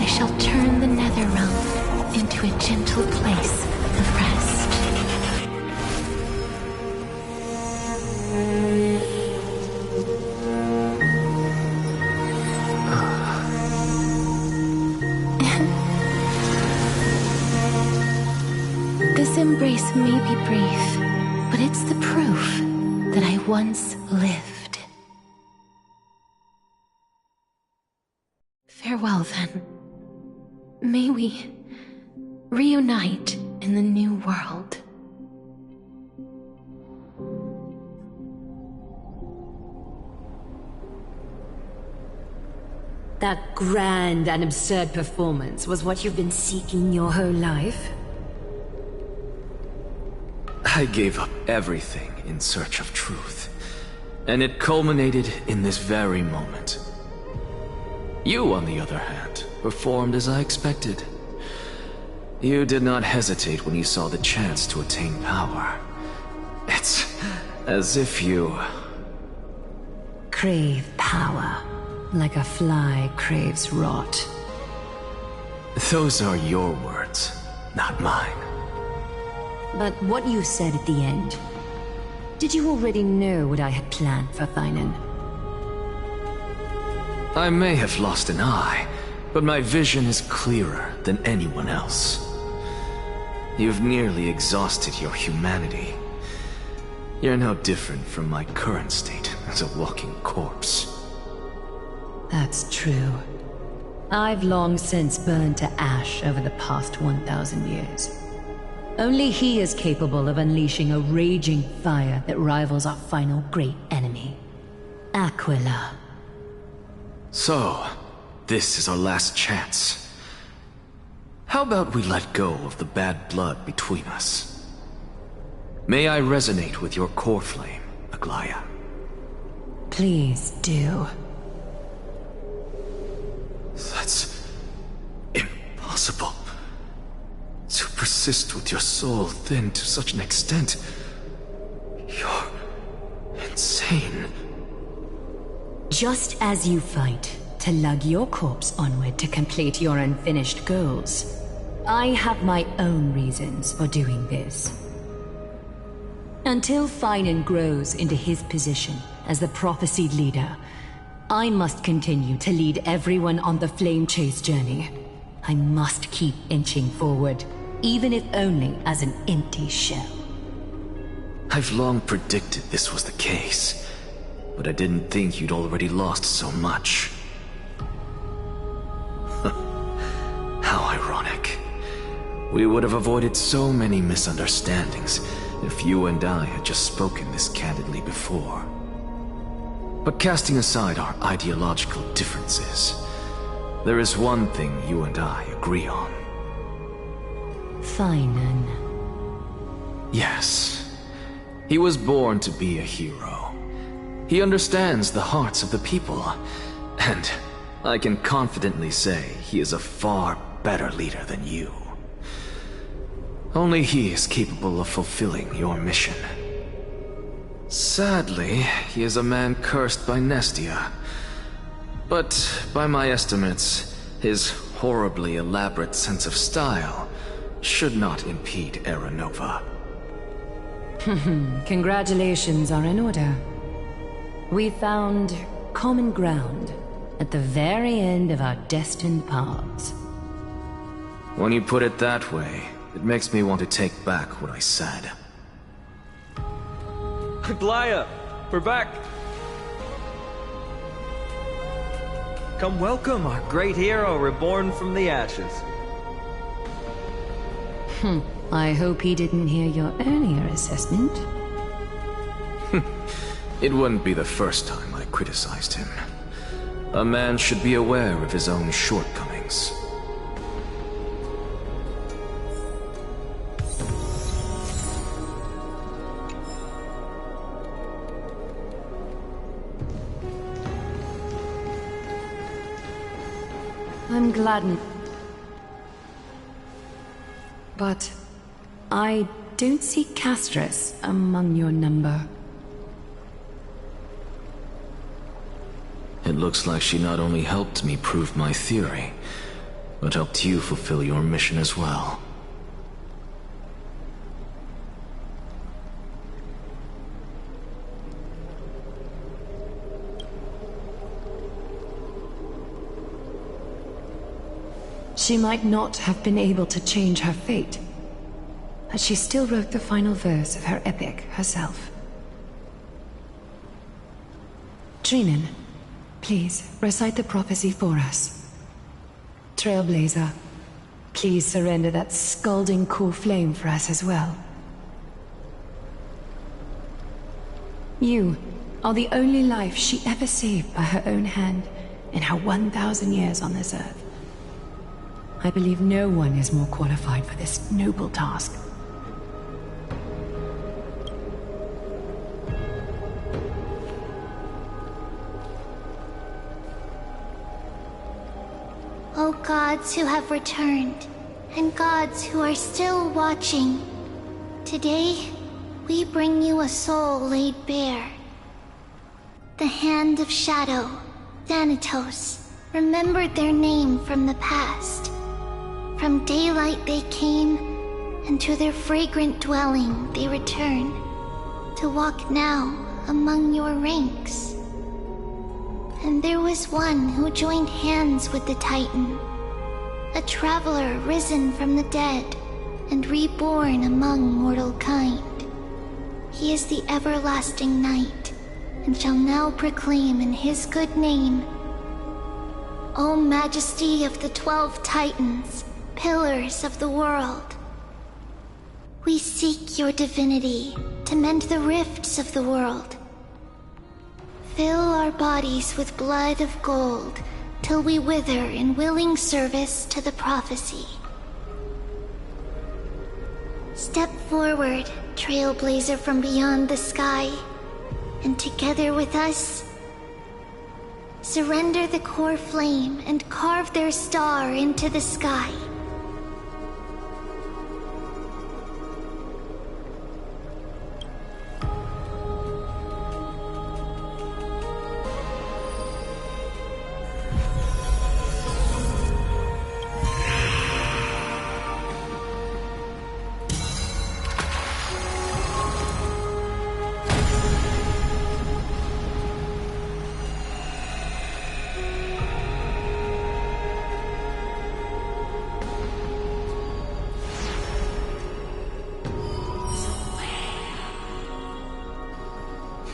I shall turn the Netherrealm into a gentle place of rest. This embrace may be brief, but it's the proof that I once lived. Farewell, then. May we reunite in the new world. That grand and absurd performance was what you've been seeking your whole life? I gave up everything in search of truth, and it culminated in this very moment. You, on the other hand, performed as I expected. You did not hesitate when you saw the chance to attain power. It's as if you... crave power, like a fly craves rot. Those are your words, not mine. But what you said at the end, did you already know what I had planned for Thainan? I may have lost an eye, but my vision is clearer than anyone else. You've nearly exhausted your humanity. You're no different from my current state as a walking corpse. That's true. I've long since burned to ash over the past 1,000 years. Only he is capable of unleashing a raging fire that rivals our final great enemy, Aquila. So, this is our last chance. How about we let go of the bad blood between us? May I resonate with your core flame, Aglaya? Please do. That's impossible. To persist with your soul thinned to such an extent. You're insane. Just as you fight to lug your corpse onward to complete your unfinished goals, I have my own reasons for doing this. Until Finan grows into his position as the prophesied leader, I must continue to lead everyone on the Flame Chase journey. I must keep inching forward, even if only as an empty shell. I've long predicted this was the case, but I didn't think you'd already lost so much. How ironic. We would have avoided so many misunderstandings if you and I had just spoken this candidly before. But casting aside our ideological differences, there is one thing you and I agree on. Finan. Yes. He was born to be a hero. He understands the hearts of the people, and I can confidently say he is a far better leader than you. Only he is capable of fulfilling your mission. Sadly, he is a man cursed by Nestia. But by my estimates, his horribly elaborate sense of style should not impede Era Nova. Congratulations are in order. We found common ground at the very end of our destined paths. When you put it that way, it makes me want to take back what I said. Glaya, we're back. Come welcome our great hero reborn from the ashes. I hope he didn't hear your earlier assessment. It wouldn't be the first time I criticized him. A man should be aware of his own shortcomings. I'm glad. But I don't see Castris among your number. It looks like she not only helped me prove my theory, but helped you fulfill your mission as well. She might not have been able to change her fate, but she still wrote the final verse of her epic herself. Trinan, please recite the prophecy for us. Trailblazer, please surrender that scalding core flame for us as well. You are the only life she ever saved by her own hand in her 1,000 years on this earth. I believe no one is more qualified for this noble task. O gods who have returned, and gods who are still watching, today we bring you a soul laid bare. The Hand of Shadow, Thanatos, remembered their name from the past. From daylight they came, and to their fragrant dwelling they return, to walk now among your ranks. And there was one who joined hands with the Titan, a traveler risen from the dead and reborn among mortal kind. He is the everlasting night, and shall now proclaim in his good name, O Majesty of the 12 Titans, pillars of the world. We seek your divinity to mend the rifts of the world. Fill our bodies with blood of gold till we wither in willing service to the prophecy. Step forward, trailblazer from beyond the sky, and together with us, surrender the core flame and carve their star into the sky.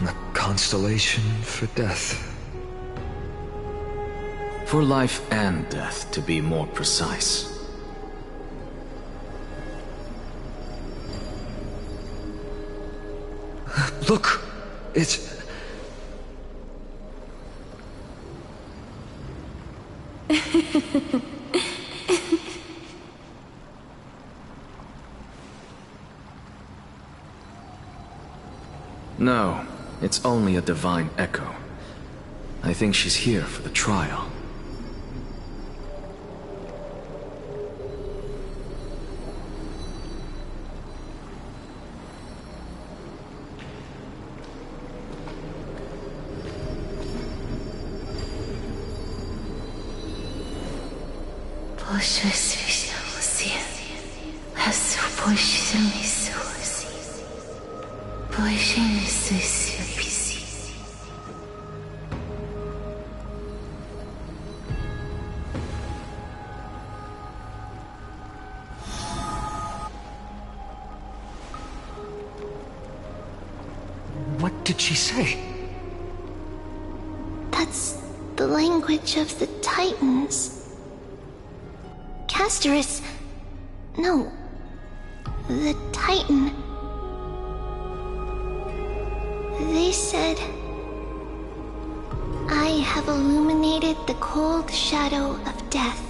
A constellation for death. For life and death, to be more precise. Look! It's... No, it's only a divine echo. I think she's here for the trial. What did she say? That's the language of the Titans. Castorus... No. The Titan. They said... I have illuminated the cold shadow of death.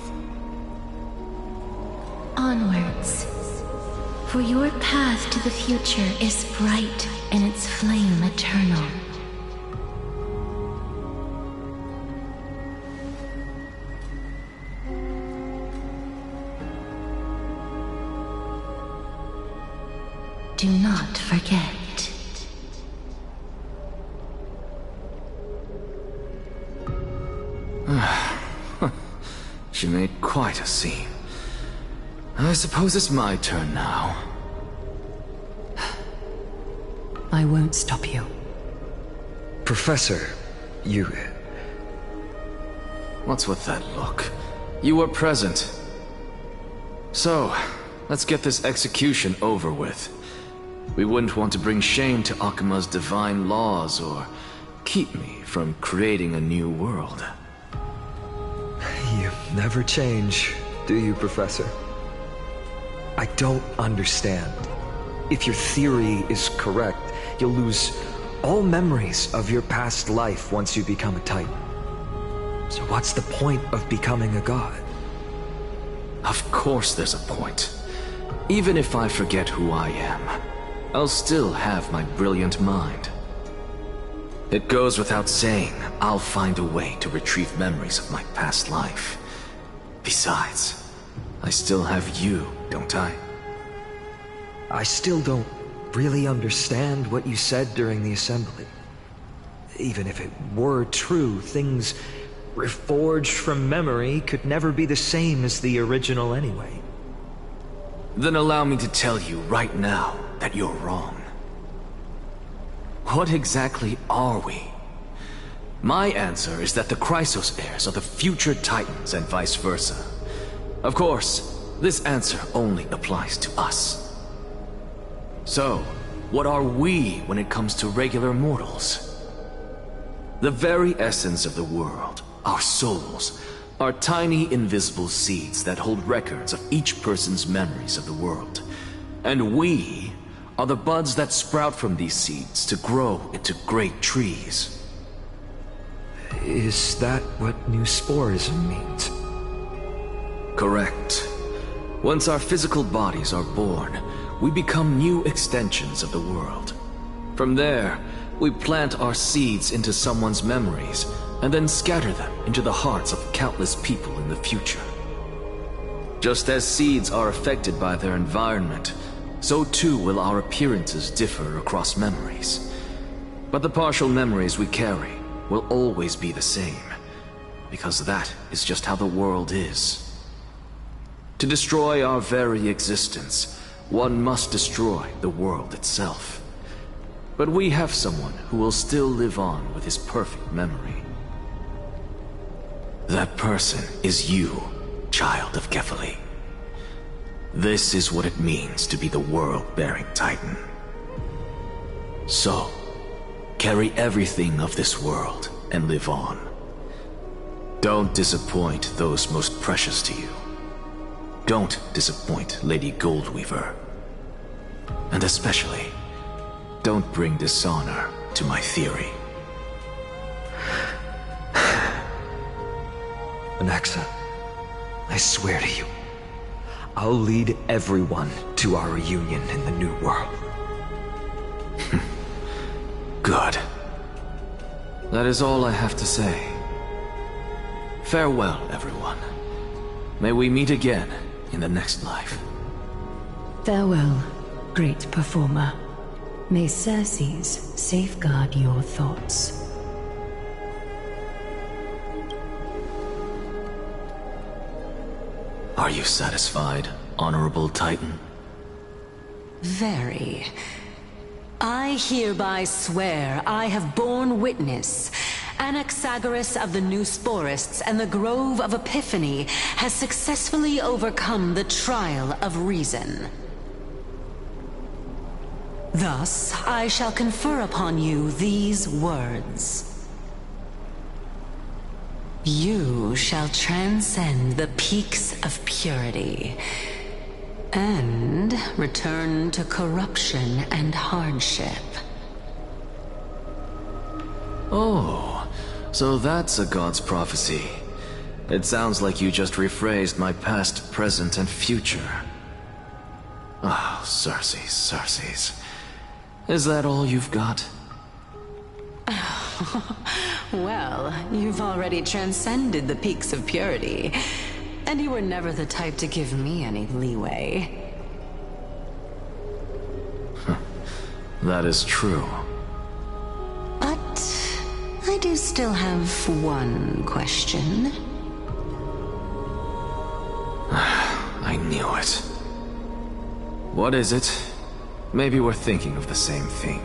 Onwards. For your path to the future is bright and its flame eternal. Do not forget. She made quite a scene. I suppose it's my turn now. I won't stop you. Professor, you... What's with that look? You were present. So, let's get this execution over with. We wouldn't want to bring shame to Akima's divine laws or keep me from creating a new world. You never change, do you, Professor? I don't understand. If your theory is correct, you'll lose all memories of your past life once you become a Titan. So what's the point of becoming a god? Of course there's a point. Even if I forget who I am, I'll still have my brilliant mind. It goes without saying, I'll find a way to retrieve memories of my past life. Besides, I still have you, don't I? I still don't really understand what you said during the assembly. Even if it were true, things reforged from memory could never be the same as the original anyway. Then allow me to tell you right now that you're wrong. What exactly are we? My answer is that the Chrysos heirs are the future Titans and vice versa. Of course, this answer only applies to us. So, what are we when it comes to regular mortals? The very essence of the world, our souls, are tiny invisible seeds that hold records of each person's memories of the world. And we are the buds that sprout from these seeds to grow into great trees. Is that what new sporism means? Correct. Once our physical bodies are born, we become new extensions of the world. From there, we plant our seeds into someone's memories, and then scatter them into the hearts of countless people in the future. Just as seeds are affected by their environment, so too will our appearances differ across memories. But the partial memories we carry will always be the same, because that is just how the world is. To destroy our very existence, one must destroy the world itself. But we have someone who will still live on with his perfect memory. That person is you, child of Kefali. This is what it means to be the world-bearing Titan. So, carry everything of this world and live on. Don't disappoint those most precious to you. Don't disappoint Lady Goldweaver. And especially, don't bring dishonor to my theory. Anaxa, I swear to you, I'll lead everyone to our reunion in the New World. Good. That is all I have to say. Farewell, everyone. May we meet again in the next life. Farewell, great performer. May Cersei's safeguard your thoughts. Are you satisfied, Honorable Titan? Very. I hereby swear I have borne witness. Anaxagoras of the New Sporists and the Grove of Epiphany has successfully overcome the trial of reason. Thus, I shall confer upon you these words. You shall transcend the peaks of purity and return to corruption and hardship. Oh, so that's a god's prophecy. It sounds like you just rephrased my past, present, and future. Oh, Cersei. Is that all you've got? Well, you've already transcended the peaks of purity, and you were never the type to give me any leeway. That is true. But I do still have one question. I knew it. What is it? Maybe we're thinking of the same thing.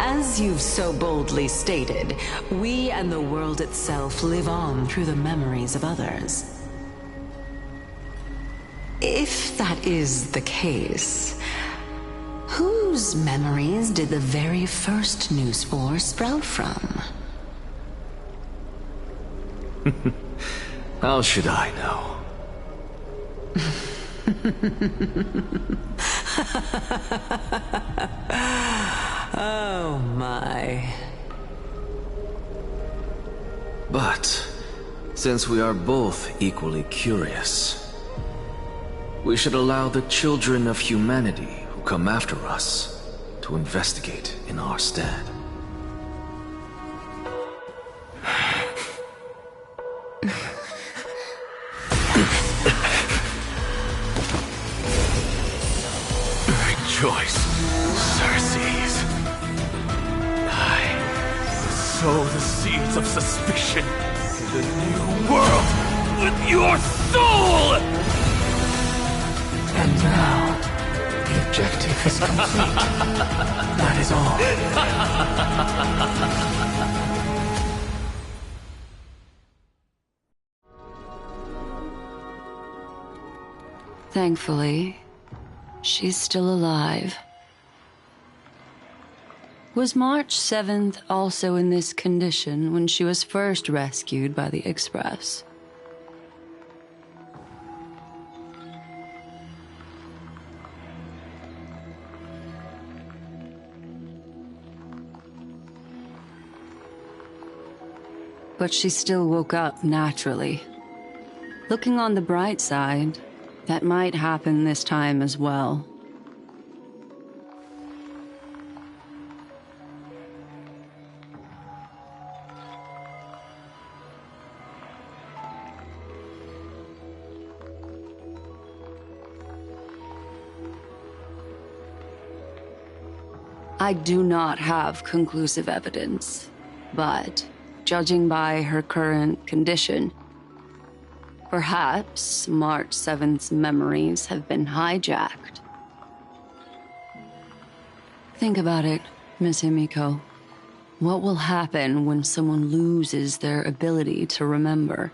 As you've so boldly stated, we and the world itself live on through the memories of others. If that is the case, whose memories did the very first New Spore sprout from? How should I know? Oh my. But, since we are both equally curious, we should allow the children of humanity who come after us to investigate in our stead. Rejoice, Cersei's. Sow the seeds of suspicion in the new world with your soul! And now, the objective is complete. That is all. Thankfully, she's still alive. Was March 7th also in this condition when she was first rescued by the Express? But she still woke up naturally. Looking on the bright side, that might happen this time as well. I do not have conclusive evidence, but judging by her current condition, perhaps March 7th's memories have been hijacked. Think about it, Miss Himiko. What will happen when someone loses their ability to remember?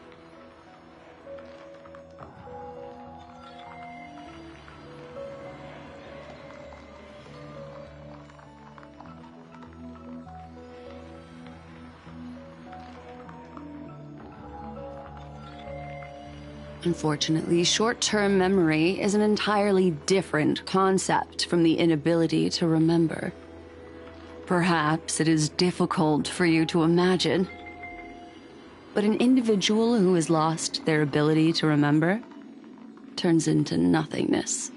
Unfortunately, short-term memory is an entirely different concept from the inability to remember. Perhaps it is difficult for you to imagine, but an individual who has lost their ability to remember turns into nothingness.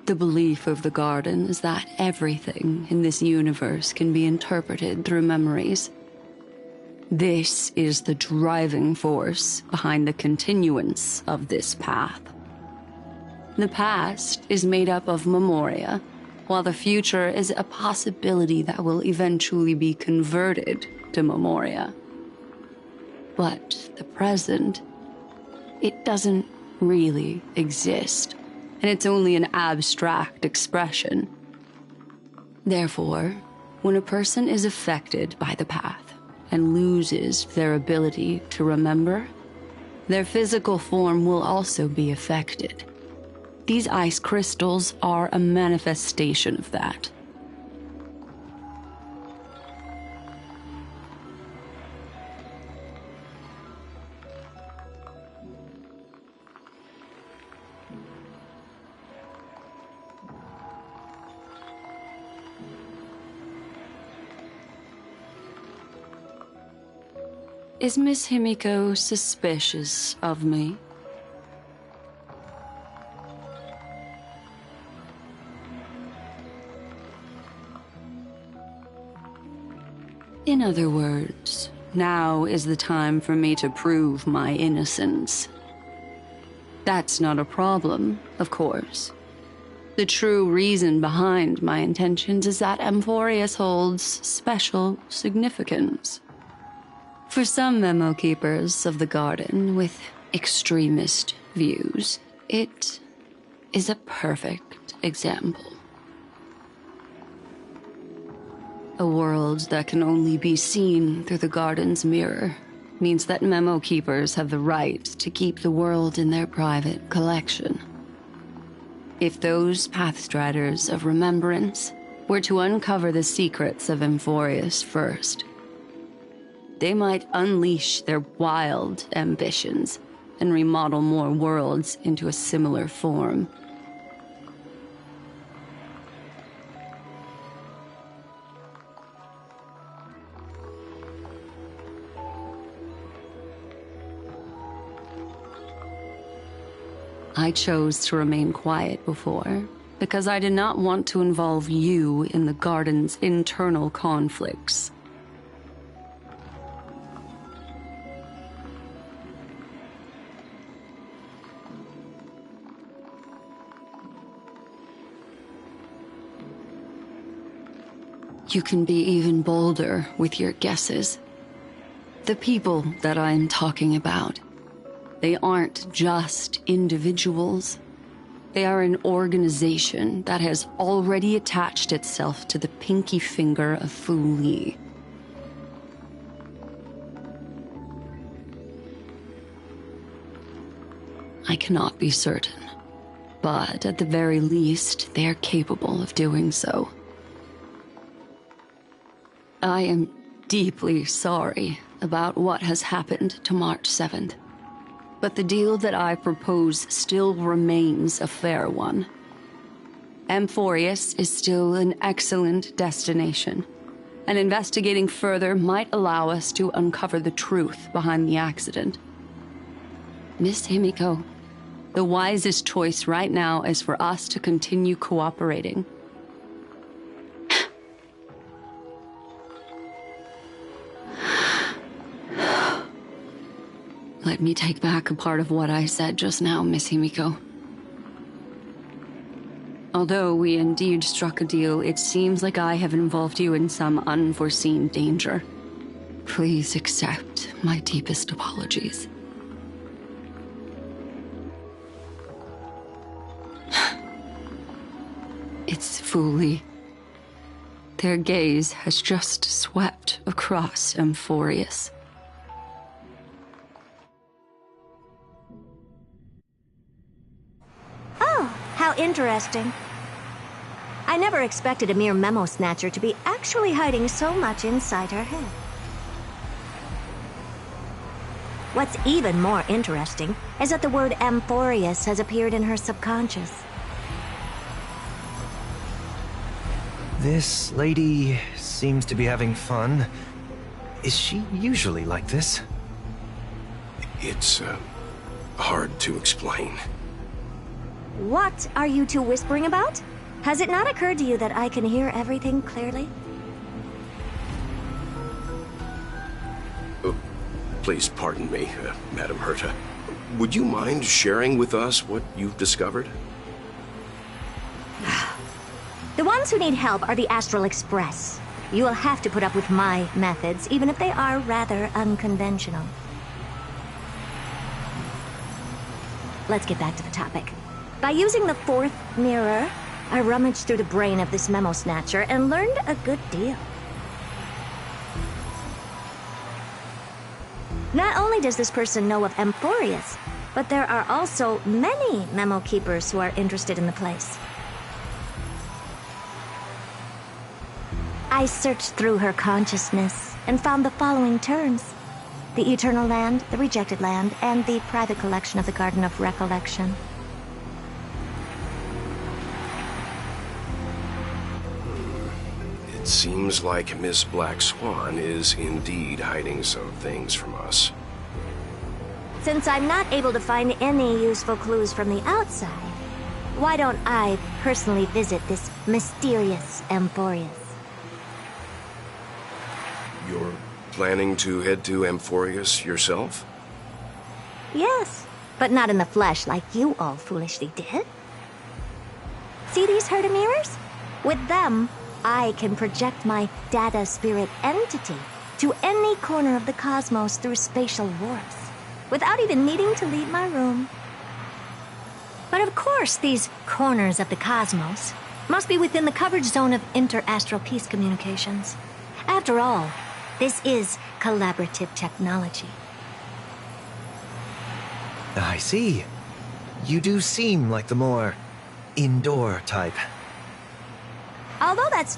The belief of the Garden is that everything in this universe can be interpreted through memories. This is the driving force behind the continuance of this path. The past is made up of memoria, while the future is a possibility that will eventually be converted to memoria. But the present, it doesn't really exist, and it's only an abstract expression. Therefore, when a person is affected by the path and loses their ability to remember, their physical form will also be affected. These ice crystals are a manifestation of that. Is Miss Himiko suspicious of me? In other words, now is the time for me to prove my innocence. That's not a problem, of course. The true reason behind my intentions is that Amphorius holds special significance. For some memo keepers of the Garden with extremist views, it is a perfect example. A world that can only be seen through the Garden's mirror means that memo keepers have the right to keep the world in their private collection. If those Pathstriders of Remembrance were to uncover the secrets of Amphorius first, they might unleash their wild ambitions and remodel more worlds into a similar form. I chose to remain quiet before, because I did not want to involve you in the Garden's internal conflicts. You can be even bolder with your guesses. The people that I'm talking about, they aren't just individuals. They are an organization that has already attached itself to the pinky finger of Fu Li. I cannot be certain, but at the very least, they are capable of doing so. I am deeply sorry about what has happened to March 7th. But the deal that I propose still remains a fair one. Amphorius is still an excellent destination, and investigating further might allow us to uncover the truth behind the accident. Miss Himiko, the wisest choice right now is for us to continue cooperating. Let me take back a part of what I said just now, Miss Himiko. Although we indeed struck a deal, it seems like I have involved you in some unforeseen danger. Please accept my deepest apologies. It's Fu Li. Their gaze has just swept across Amphorius. How interesting. I never expected a mere memo snatcher to be actually hiding so much inside her head. What's even more interesting is that the word Amphorius has appeared in her subconscious. This lady seems to be having fun. Is she usually like this? It's, hard to explain. What are you two whispering about? Has it not occurred to you that I can hear everything clearly? Please pardon me, Madam Herta. Would you mind sharing with us what you've discovered? The ones who need help are the Astral Express. You will have to put up with my methods, even if they are rather unconventional. Let's get back to the topic. By using the fourth mirror, I rummaged through the brain of this memo snatcher and learned a good deal. Not only does this person know of Amphorius, but there are also many memo keepers who are interested in the place. I searched through her consciousness and found the following terms: the Eternal Land, the Rejected Land, and the private collection of the Garden of Recollection. It seems like Miss Black Swan is indeed hiding some things from us. Since I'm not able to find any useful clues from the outside, why don't I personally visit this mysterious Amphorius? You're planning to head to Amphorius yourself? Yes, but not in the flesh like you all foolishly did. See these Herta mirrors? With them, I can project my data spirit entity to any corner of the cosmos through spatial warps, without even needing to leave my room. But of course, these corners of the cosmos must be within the coverage zone of inter-astral peace communications. After all, this is collaborative technology. I see. You do seem like the more indoor type.